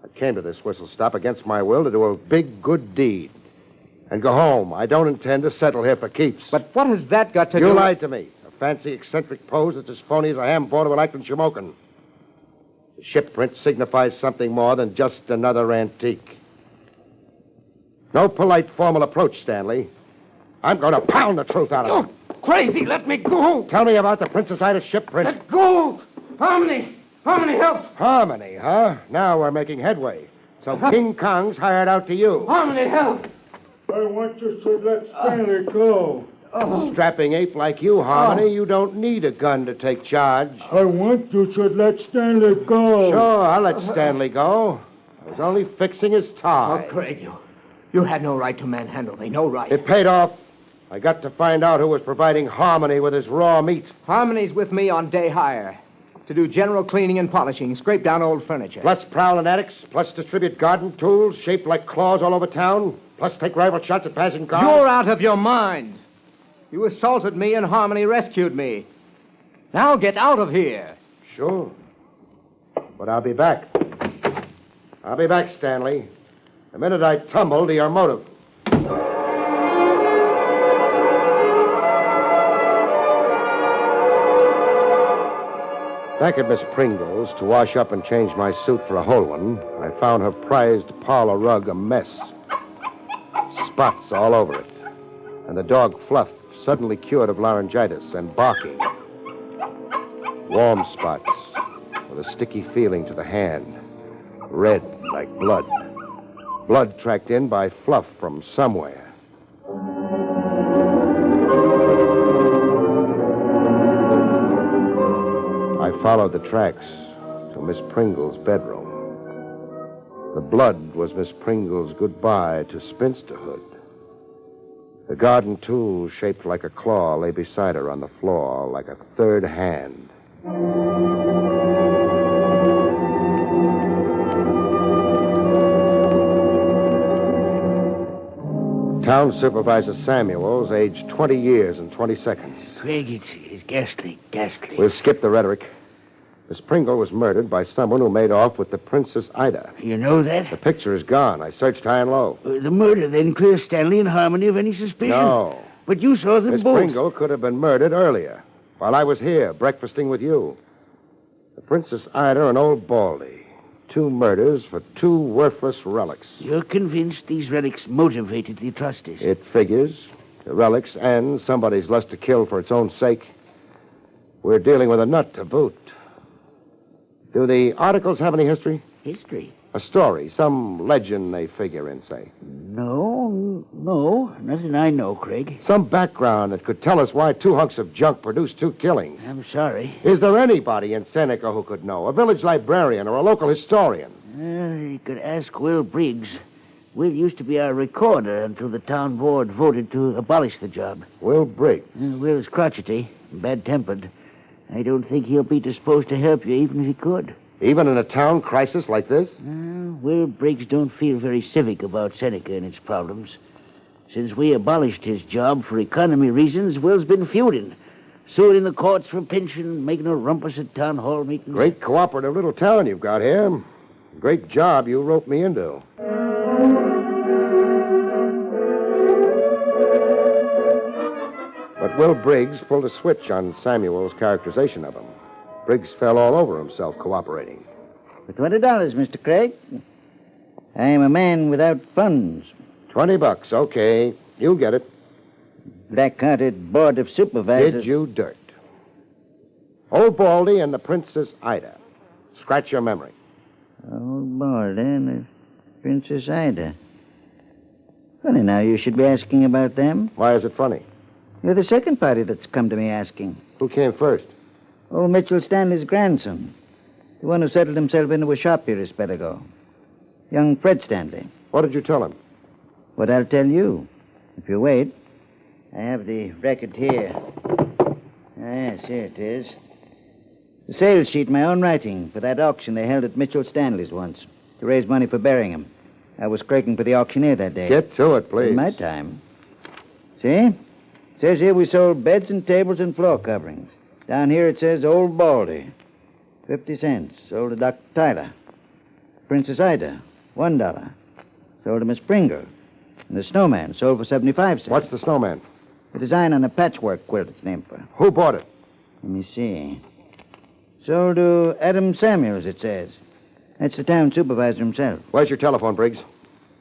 I came to this whistle stop against my will to do a big, good deed. And go home. I don't intend to settle here for keeps. But what has that got to do... You lied to me. A fancy, eccentric pose that's as phony as a ham board of an Acton Shamokin. The ship print signifies something more than just another antique. No polite, formal approach, Stanley. I'm going to pound the truth out of you. Crazy, let me go. Tell me about the Princess Ida ship print. Let go. Harmony, help. Harmony, huh? Now we're making headway. So King Kong's hired out to you. Harmony, help. I want you to let Stanley go. Strapping ape like you, Harmony, you don't need a gun to take charge. I want you to let Stanley go. Sure, I'll let Stanley go. I was only fixing his tie. Oh, Craig, you had no right to manhandle me, no right. It paid off. I got to find out who was providing Harmony with his raw meat. Harmony's with me on day hire to do general cleaning and polishing, scrape down old furniture. Plus prowl in attics, plus distribute garden tools shaped like claws all over town, plus take rifle shots at passing cars. You're out of your mind. You assaulted me and Harmony rescued me. Now get out of here. Sure. But I'll be back. I'll be back, Stanley. The minute I tumble to your motive. Back at Miss Pringle's to wash up and change my suit for a whole one, I found her prized parlor rug a mess. Spots all over it. And the dog Fluff, suddenly cured of laryngitis and barking. Warm spots with a sticky feeling to the hand. Red like blood. Blood tracked in by Fluff from somewhere. I followed the tracks to Miss Pringle's bedroom. The blood was Miss Pringle's goodbye to spinsterhood. The garden tool shaped like a claw lay beside her on the floor like a third hand. Town Town Supervisor Samuels, aged 20 years and 20 seconds. Craig, it's ghastly, ghastly. We'll skip the rhetoric. Miss Pringle was murdered by someone who made off with the Princess Ida. You know that? The picture is gone. I searched high and low. The murder then clears Stanley and Harmony of any suspicion. No. But you saw them Miss both. Pringle could have been murdered earlier, while I was here, breakfasting with you. The Princess Ida and Old Baldy. 2 murders for 2 worthless relics. You're convinced these relics motivated the atrocities? It figures. The relics and somebody's lust to kill for its own sake. We're dealing with a nut to boot. Do the articles have any history? History? A story, some legend they figure in, say. No, nothing I know, Craig. Some background that could tell us why 2 hunks of junk produced 2 killings. I'm sorry. Is there anybody in Seneca who could know? A village librarian or a local historian? You could ask Will Briggs. Will used to be our recorder until the town board voted to abolish the job. Will Briggs? Will is crotchety, bad-tempered. I don't think he'll be disposed to help you, even if he could. Even in a town crisis like this? Will Briggs don't feel very civic about Seneca and its problems. Since we abolished his job for economy reasons, Will's been feuding. Suing in the courts for pension, making a rumpus at town hall meetings. Great cooperative little town you've got here. Great job you roped me into. But Will Briggs pulled a switch on Samuel's characterization of him. Briggs fell all over himself cooperating. For $20, Mr. Craig. I am a man without funds. $20, okay. You get it. Black-hearted board of supervisors. Did you dirt? Old Baldy and the Princess Ida. Scratch your memory. Old Baldy and the Princess Ida. Funny now, you should be asking about them. Why is it funny? You're the second party that's come to me asking. Who came first? Old Mitchell Stanley's grandson. The one who settled himself into a shop here a spell ago. Young Fred Stanley. What did you tell him? What I'll tell you. If you wait. I have the record here. Yes, here it is. The sales sheet, my own writing, for that auction they held at Mitchell Stanley's once, to raise money for burying him. I was craking for the auctioneer that day. Get to it, please. In my time. See? It says here we sold beds and tables and floor coverings. Down here it says Old Baldy. 50 cents. Sold to Dr. Tyler. Princess Ida. $1. Sold to Miss Pringle. And the snowman sold for 75 cents. What's the snowman? The design on a patchwork quilt it's named for. Who bought it? Let me see. Sold to Adam Samuels, it says. That's the town supervisor himself. Where's your telephone, Briggs?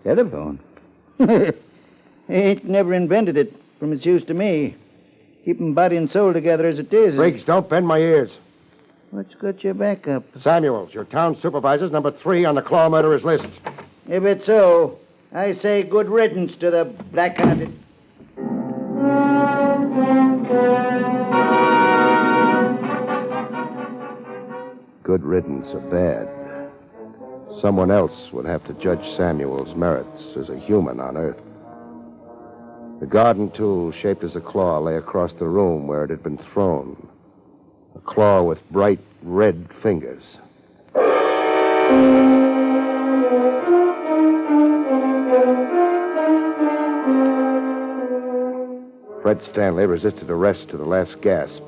Telephone? He never invented it from its use to me. Keeping body and soul together as it is. Briggs, don't bend my ears. What's got your back up? Samuels, your town supervisor's number 3 on the Claw murderers list. If it's so, I say good riddance to the black-hearted. Good riddance or bad. Someone else would have to judge Samuel's merits as a human on Earth. The garden tool, shaped as a claw, lay across the room where it had been thrown. A claw with bright red fingers. Fred Stanley resisted arrest to the last gasp.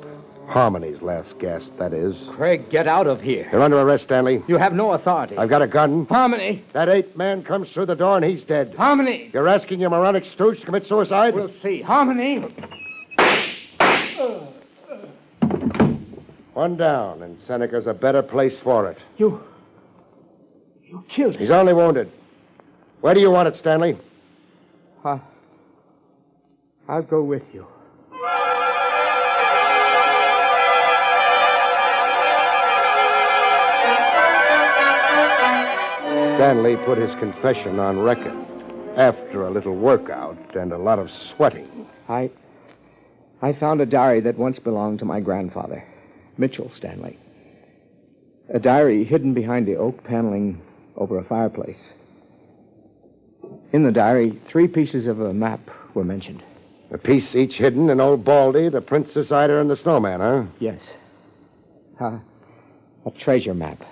Harmony's last gasp, that is. Craig, get out of here. You're under arrest, Stanley. You have no authority. I've got a gun. Harmony. That 8th man comes through the door and he's dead. Harmony. You're asking your moronic stooge to commit suicide? We'll see. Harmony. One down, and Seneca's a better place for it. You killed him. He's only wounded. Where do you want it, Stanley? I'll go with you. Stanley put his confession on record after a little workout and a lot of sweating. I found a diary that once belonged to my grandfather, Mitchell Stanley. A diary hidden behind the oak paneling over a fireplace. In the diary, 3 pieces of a map were mentioned. A piece each hidden in Old Baldy, the Princess Ida, and the Snowman, huh? Yes. A treasure map.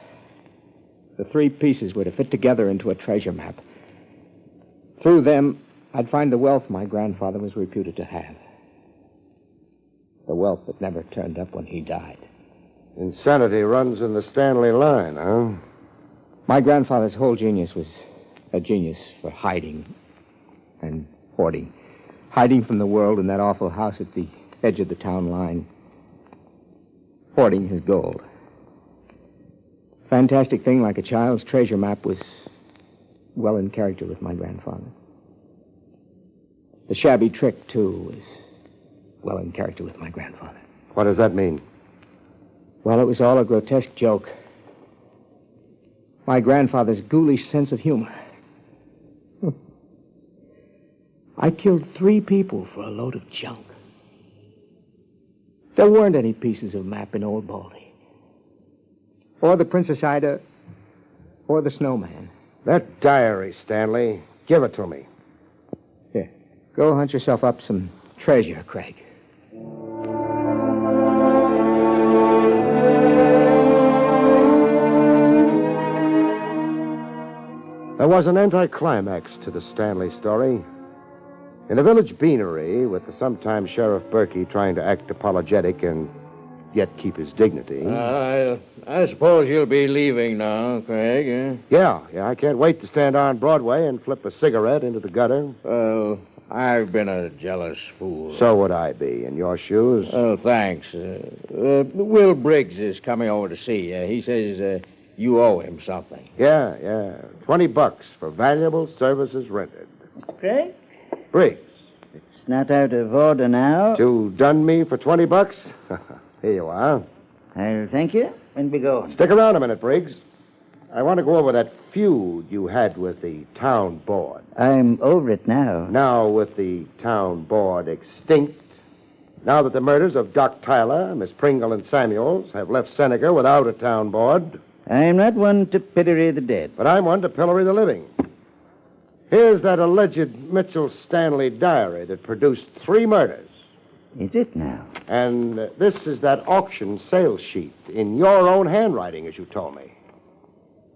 The 3 pieces were to fit together into a treasure map. Through them, I'd find the wealth my grandfather was reputed to have. The wealth that never turned up when he died. Insanity runs in the Stanley line, huh? My grandfather's whole genius was a genius for hiding and hoarding. Hiding from the world in that awful house at the edge of the town line. Hoarding his gold. Fantastic thing like a child's treasure map was well in character with my grandfather. The shabby trick, too, was well in character with my grandfather. What does that mean? Well, it was all a grotesque joke. My grandfather's ghoulish sense of humor. I killed 3 people for a load of junk. There weren't any pieces of map in Old Baldy. Or the Princess Ida, or the snowman. That diary, Stanley. Give it to me. Here, go hunt yourself up some treasure, Craig. There was an anticlimax to the Stanley story. In a village beanery, with the sometime Sheriff Berkey trying to act apologetic and yet keep his dignity. I suppose you'll be leaving now, Craig, eh? Yeah, I can't wait to stand on Broadway and flip a cigarette into the gutter. Well, I've been a jealous fool. So would I be, in your shoes. Oh, thanks. Will Briggs is coming over to see you. He says you owe him something. Yeah. $20 for valuable services rendered. Craig? Briggs. It's not out of order now. To dun me for $20? Here you are. I'll thank you when we go. Stick around a minute, Briggs. I want to go over that feud you had with the town board. I'm over it now. Now, with the town board extinct, now that the murders of Doc Tyler, Miss Pringle, and Samuels have left Seneca without a town board. I'm not one to pillory the dead. But I'm one to pillory the living. Here's that alleged Mitchell Stanley diary that produced 3 murders. Is it now? And this is that auction sales sheet in your own handwriting, as you told me.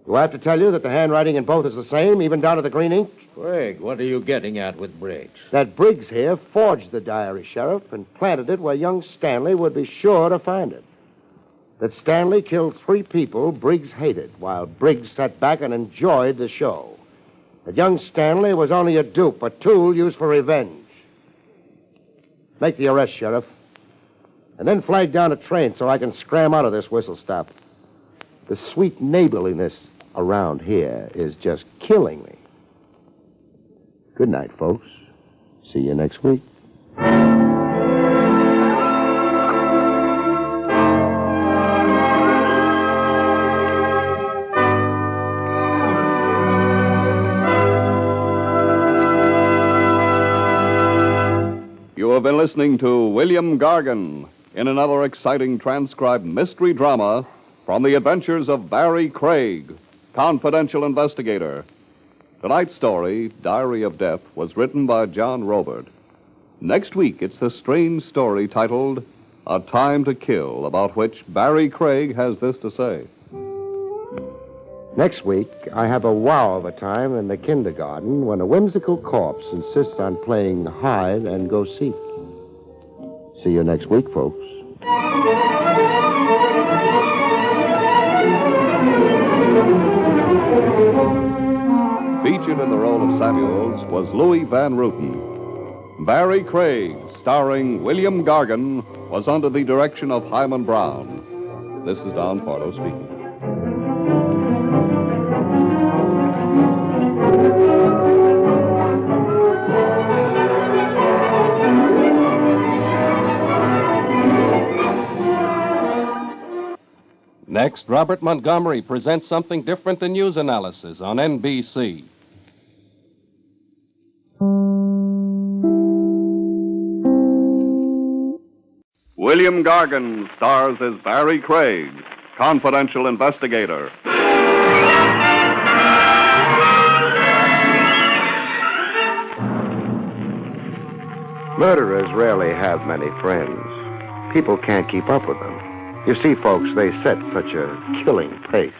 Do I have to tell you that the handwriting in both is the same, even down to the green ink? Craig, what are you getting at with Briggs? That Briggs here forged the diary, Sheriff, and planted it where young Stanley would be sure to find it. That Stanley killed 3 people Briggs hated, while Briggs sat back and enjoyed the show. That young Stanley was only a dupe, a tool used for revenge. Make the arrest, Sheriff. And then flag down a train so I can scram out of this whistle stop. The sweet neighborliness around here is just killing me. Good night, folks. See you next week. You have been listening to William Gargan in another exciting transcribed mystery drama from the adventures of Barrie Craig, confidential investigator. Tonight's story, Diary of Death, was written by John Robert. Next week, it's the strange story titled A Time to Kill, about which Barrie Craig has this to say. Next week, I have a wow of a time in the kindergarten when a whimsical corpse insists on playing hide and go seek. See you next week, folks. Featured in the role of Samuels was Louis Van Rooten. Barrie Craig, starring William Gargan, was under the direction of Hyman Brown. This is Don Pardo speaking. Next, Robert Montgomery presents something different than news analysis on NBC. William Gargan stars as Barrie Craig, confidential investigator. Murderers rarely have many friends. People can't keep up with them. You see, folks, they set such a killing pace.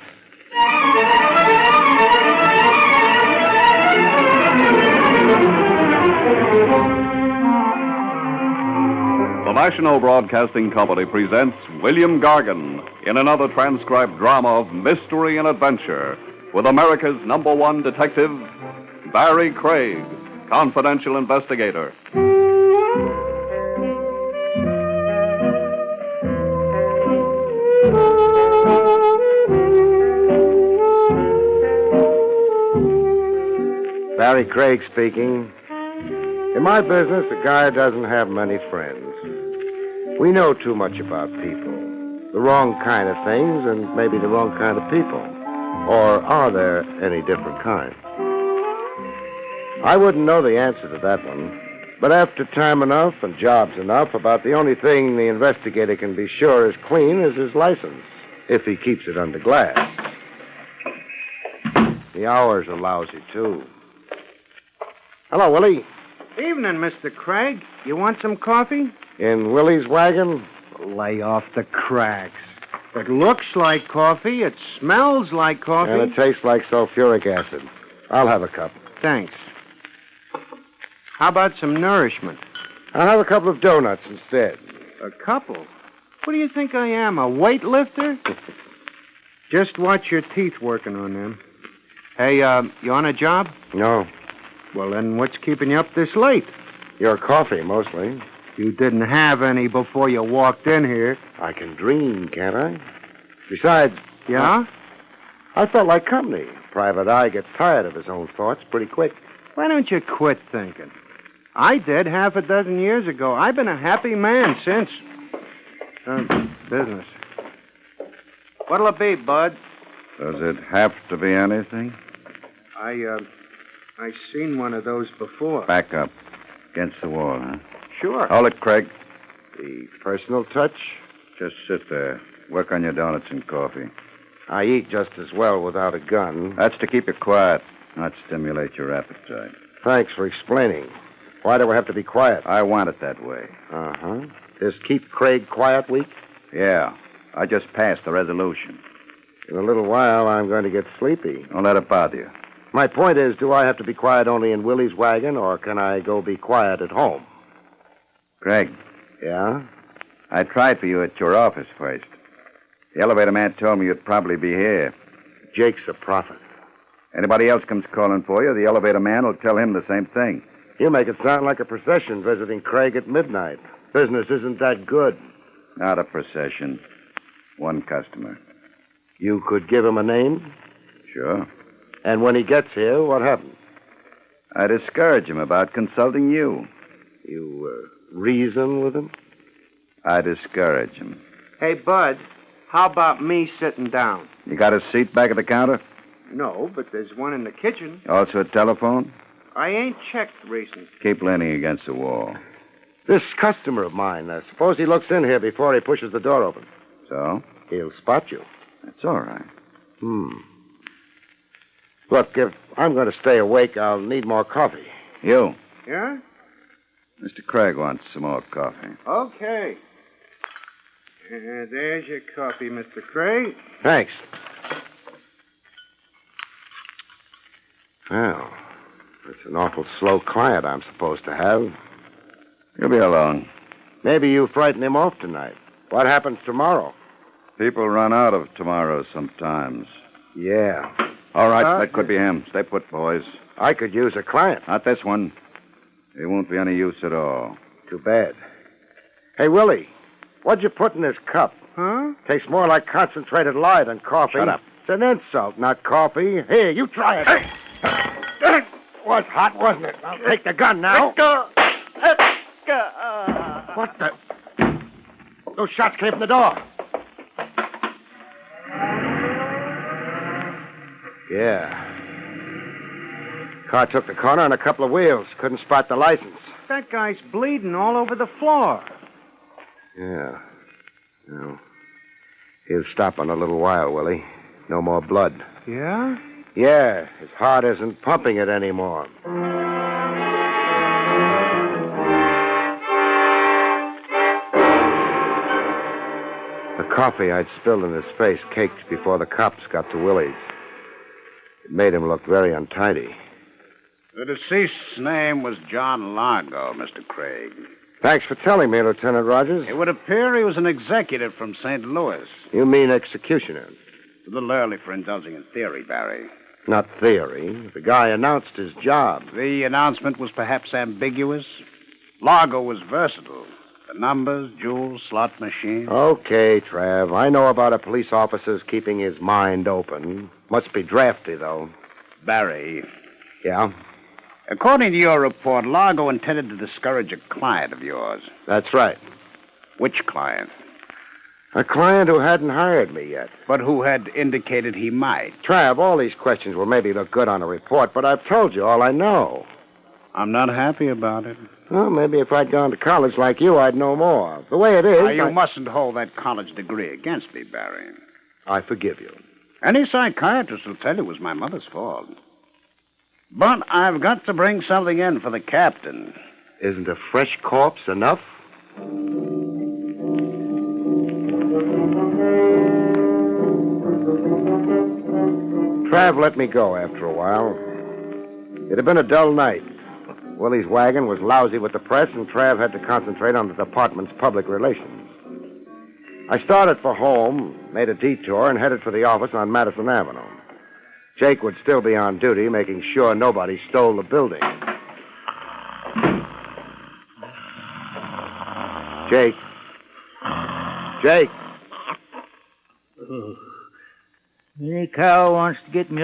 National Broadcasting Company presents William Gargan in another transcribed drama of mystery and adventure with America's #1 detective, Barrie Craig, confidential investigator. Barrie Craig speaking. In my business, a guy doesn't have many friends. We know too much about people. The wrong kind of things and maybe the wrong kind of people. Or are there any different kinds? I wouldn't know the answer to that one. But after time enough and jobs enough, about the only thing the investigator can be sure is clean is his license, if he keeps it under glass. The hours are lousy, too. Hello, Willie. Evening, Mr. Craig. You want some coffee? In Willie's wagon? Lay off the cracks. It looks like coffee. It smells like coffee. And it tastes like sulfuric acid. I'll have a cup. Thanks. How about some nourishment? I'll have a couple of donuts instead. A couple? What do you think I am, a weightlifter? Just watch your teeth working on them. Hey, you on a job? No. Well, then what's keeping you up this late? Your coffee, mostly. You didn't have any before you walked in here. I can dream, can't I? Besides... Yeah? I felt like company. Private Eye gets tired of his own thoughts pretty quick. Why don't you quit thinking? I did half a dozen years ago. I've been a happy man since. Business. What'll it be, Bud? Does it have to be anything? I seen one of those before. Back up. Against the wall, huh? Sure. Hold it, Craig. The personal touch? Just sit there. Work on your donuts and coffee. I eat just as well without a gun. That's to keep you quiet, not stimulate your appetite. Thanks for explaining. Why do I have to be quiet? I want it that way. Uh-huh. This Keep Craig Quiet Week? Yeah. I just passed the resolution. In a little while, I'm going to get sleepy. Don't let it bother you. My point is, do I have to be quiet only in Willie's wagon, or can I go be quiet at home? Craig. Yeah? I tried for you at your office first. The elevator man told me you'd probably be here. Jake's a prophet. Anybody else comes calling for you, the elevator man will tell him the same thing. You make it sound like a procession visiting Craig at midnight. Business isn't that good. Not a procession. One customer. You could give him a name? Sure. And when he gets here, what happens? I discourage him about consulting you. You reason with him? I discourage him. Hey, Bud, how about me sitting down? You got a seat back at the counter? No, but there's one in the kitchen. Also a telephone? I ain't checked recent. Keep leaning against the wall. This customer of mine, suppose he looks in here before he pushes the door open. So? He'll spot you. That's all right. Look, if I'm going to stay awake, I'll need more coffee. You? Yeah? Mr. Craig wants some more coffee. Okay. There's your coffee, Mr. Craig. Thanks. Well, it's an awful slow client I'm supposed to have. He'll be along. Maybe you frighten him off tonight. What happens tomorrow? People run out of tomorrows sometimes. Yeah. All right, that could be him. Stay put, boys. I could use a client. Not this one. He won't be any use at all. Too bad. Hey, Willie, what'd you put in this cup? Huh? Tastes more like concentrated lye than coffee. Shut up. It's an insult, not coffee. Here, you try it. It was hot, wasn't it? I'll take the gun now. Let go. What the? Those shots came from the door. Yeah. Car took the corner on a couple of wheels. Couldn't spot the license. That guy's bleeding all over the floor. Yeah. No. He'll stop in a little while, Willie. No more blood. Yeah? Yeah. His heart isn't pumping it anymore. The coffee I'd spilled in his face caked before the cops got to Willie's. It made him look very untidy. The deceased's name was John Largo, Mr. Craig. Thanks for telling me, Lieutenant Rogers. It would appear he was an executive from St. Louis. You mean executioner? It's a little early for indulging in theory, Barry. Not theory. The guy announced his job. The announcement was perhaps ambiguous. Largo was versatile. The numbers, jewels, slot machine. Okay, Trav. I know about a police officer's keeping his mind open. Must be drafty, though. Barry. Yeah? According to your report, Largo intended to discourage a client of yours. That's right. Which client? A client who hadn't hired me yet. But who had indicated he might. Trav, all these questions will maybe look good on a report, but I've told you all I know. I'm not happy about it. Well, maybe if I'd gone to college like you, I'd know more. The way it is... Now, you mustn't hold that college degree against me, Barry. I forgive you. Any psychiatrist will tell you it was my mother's fault. But I've got to bring something in for the captain. Isn't a fresh corpse enough? Trav let me go after a while. It had been a dull night. Willie's wagon was lousy with the press, and Trav had to concentrate on the department's public relations. I started for home, made a detour, and headed for the office on Madison Avenue. Jake would still be on duty, making sure nobody stole the building. Jake. Jake. Any cow wants to get me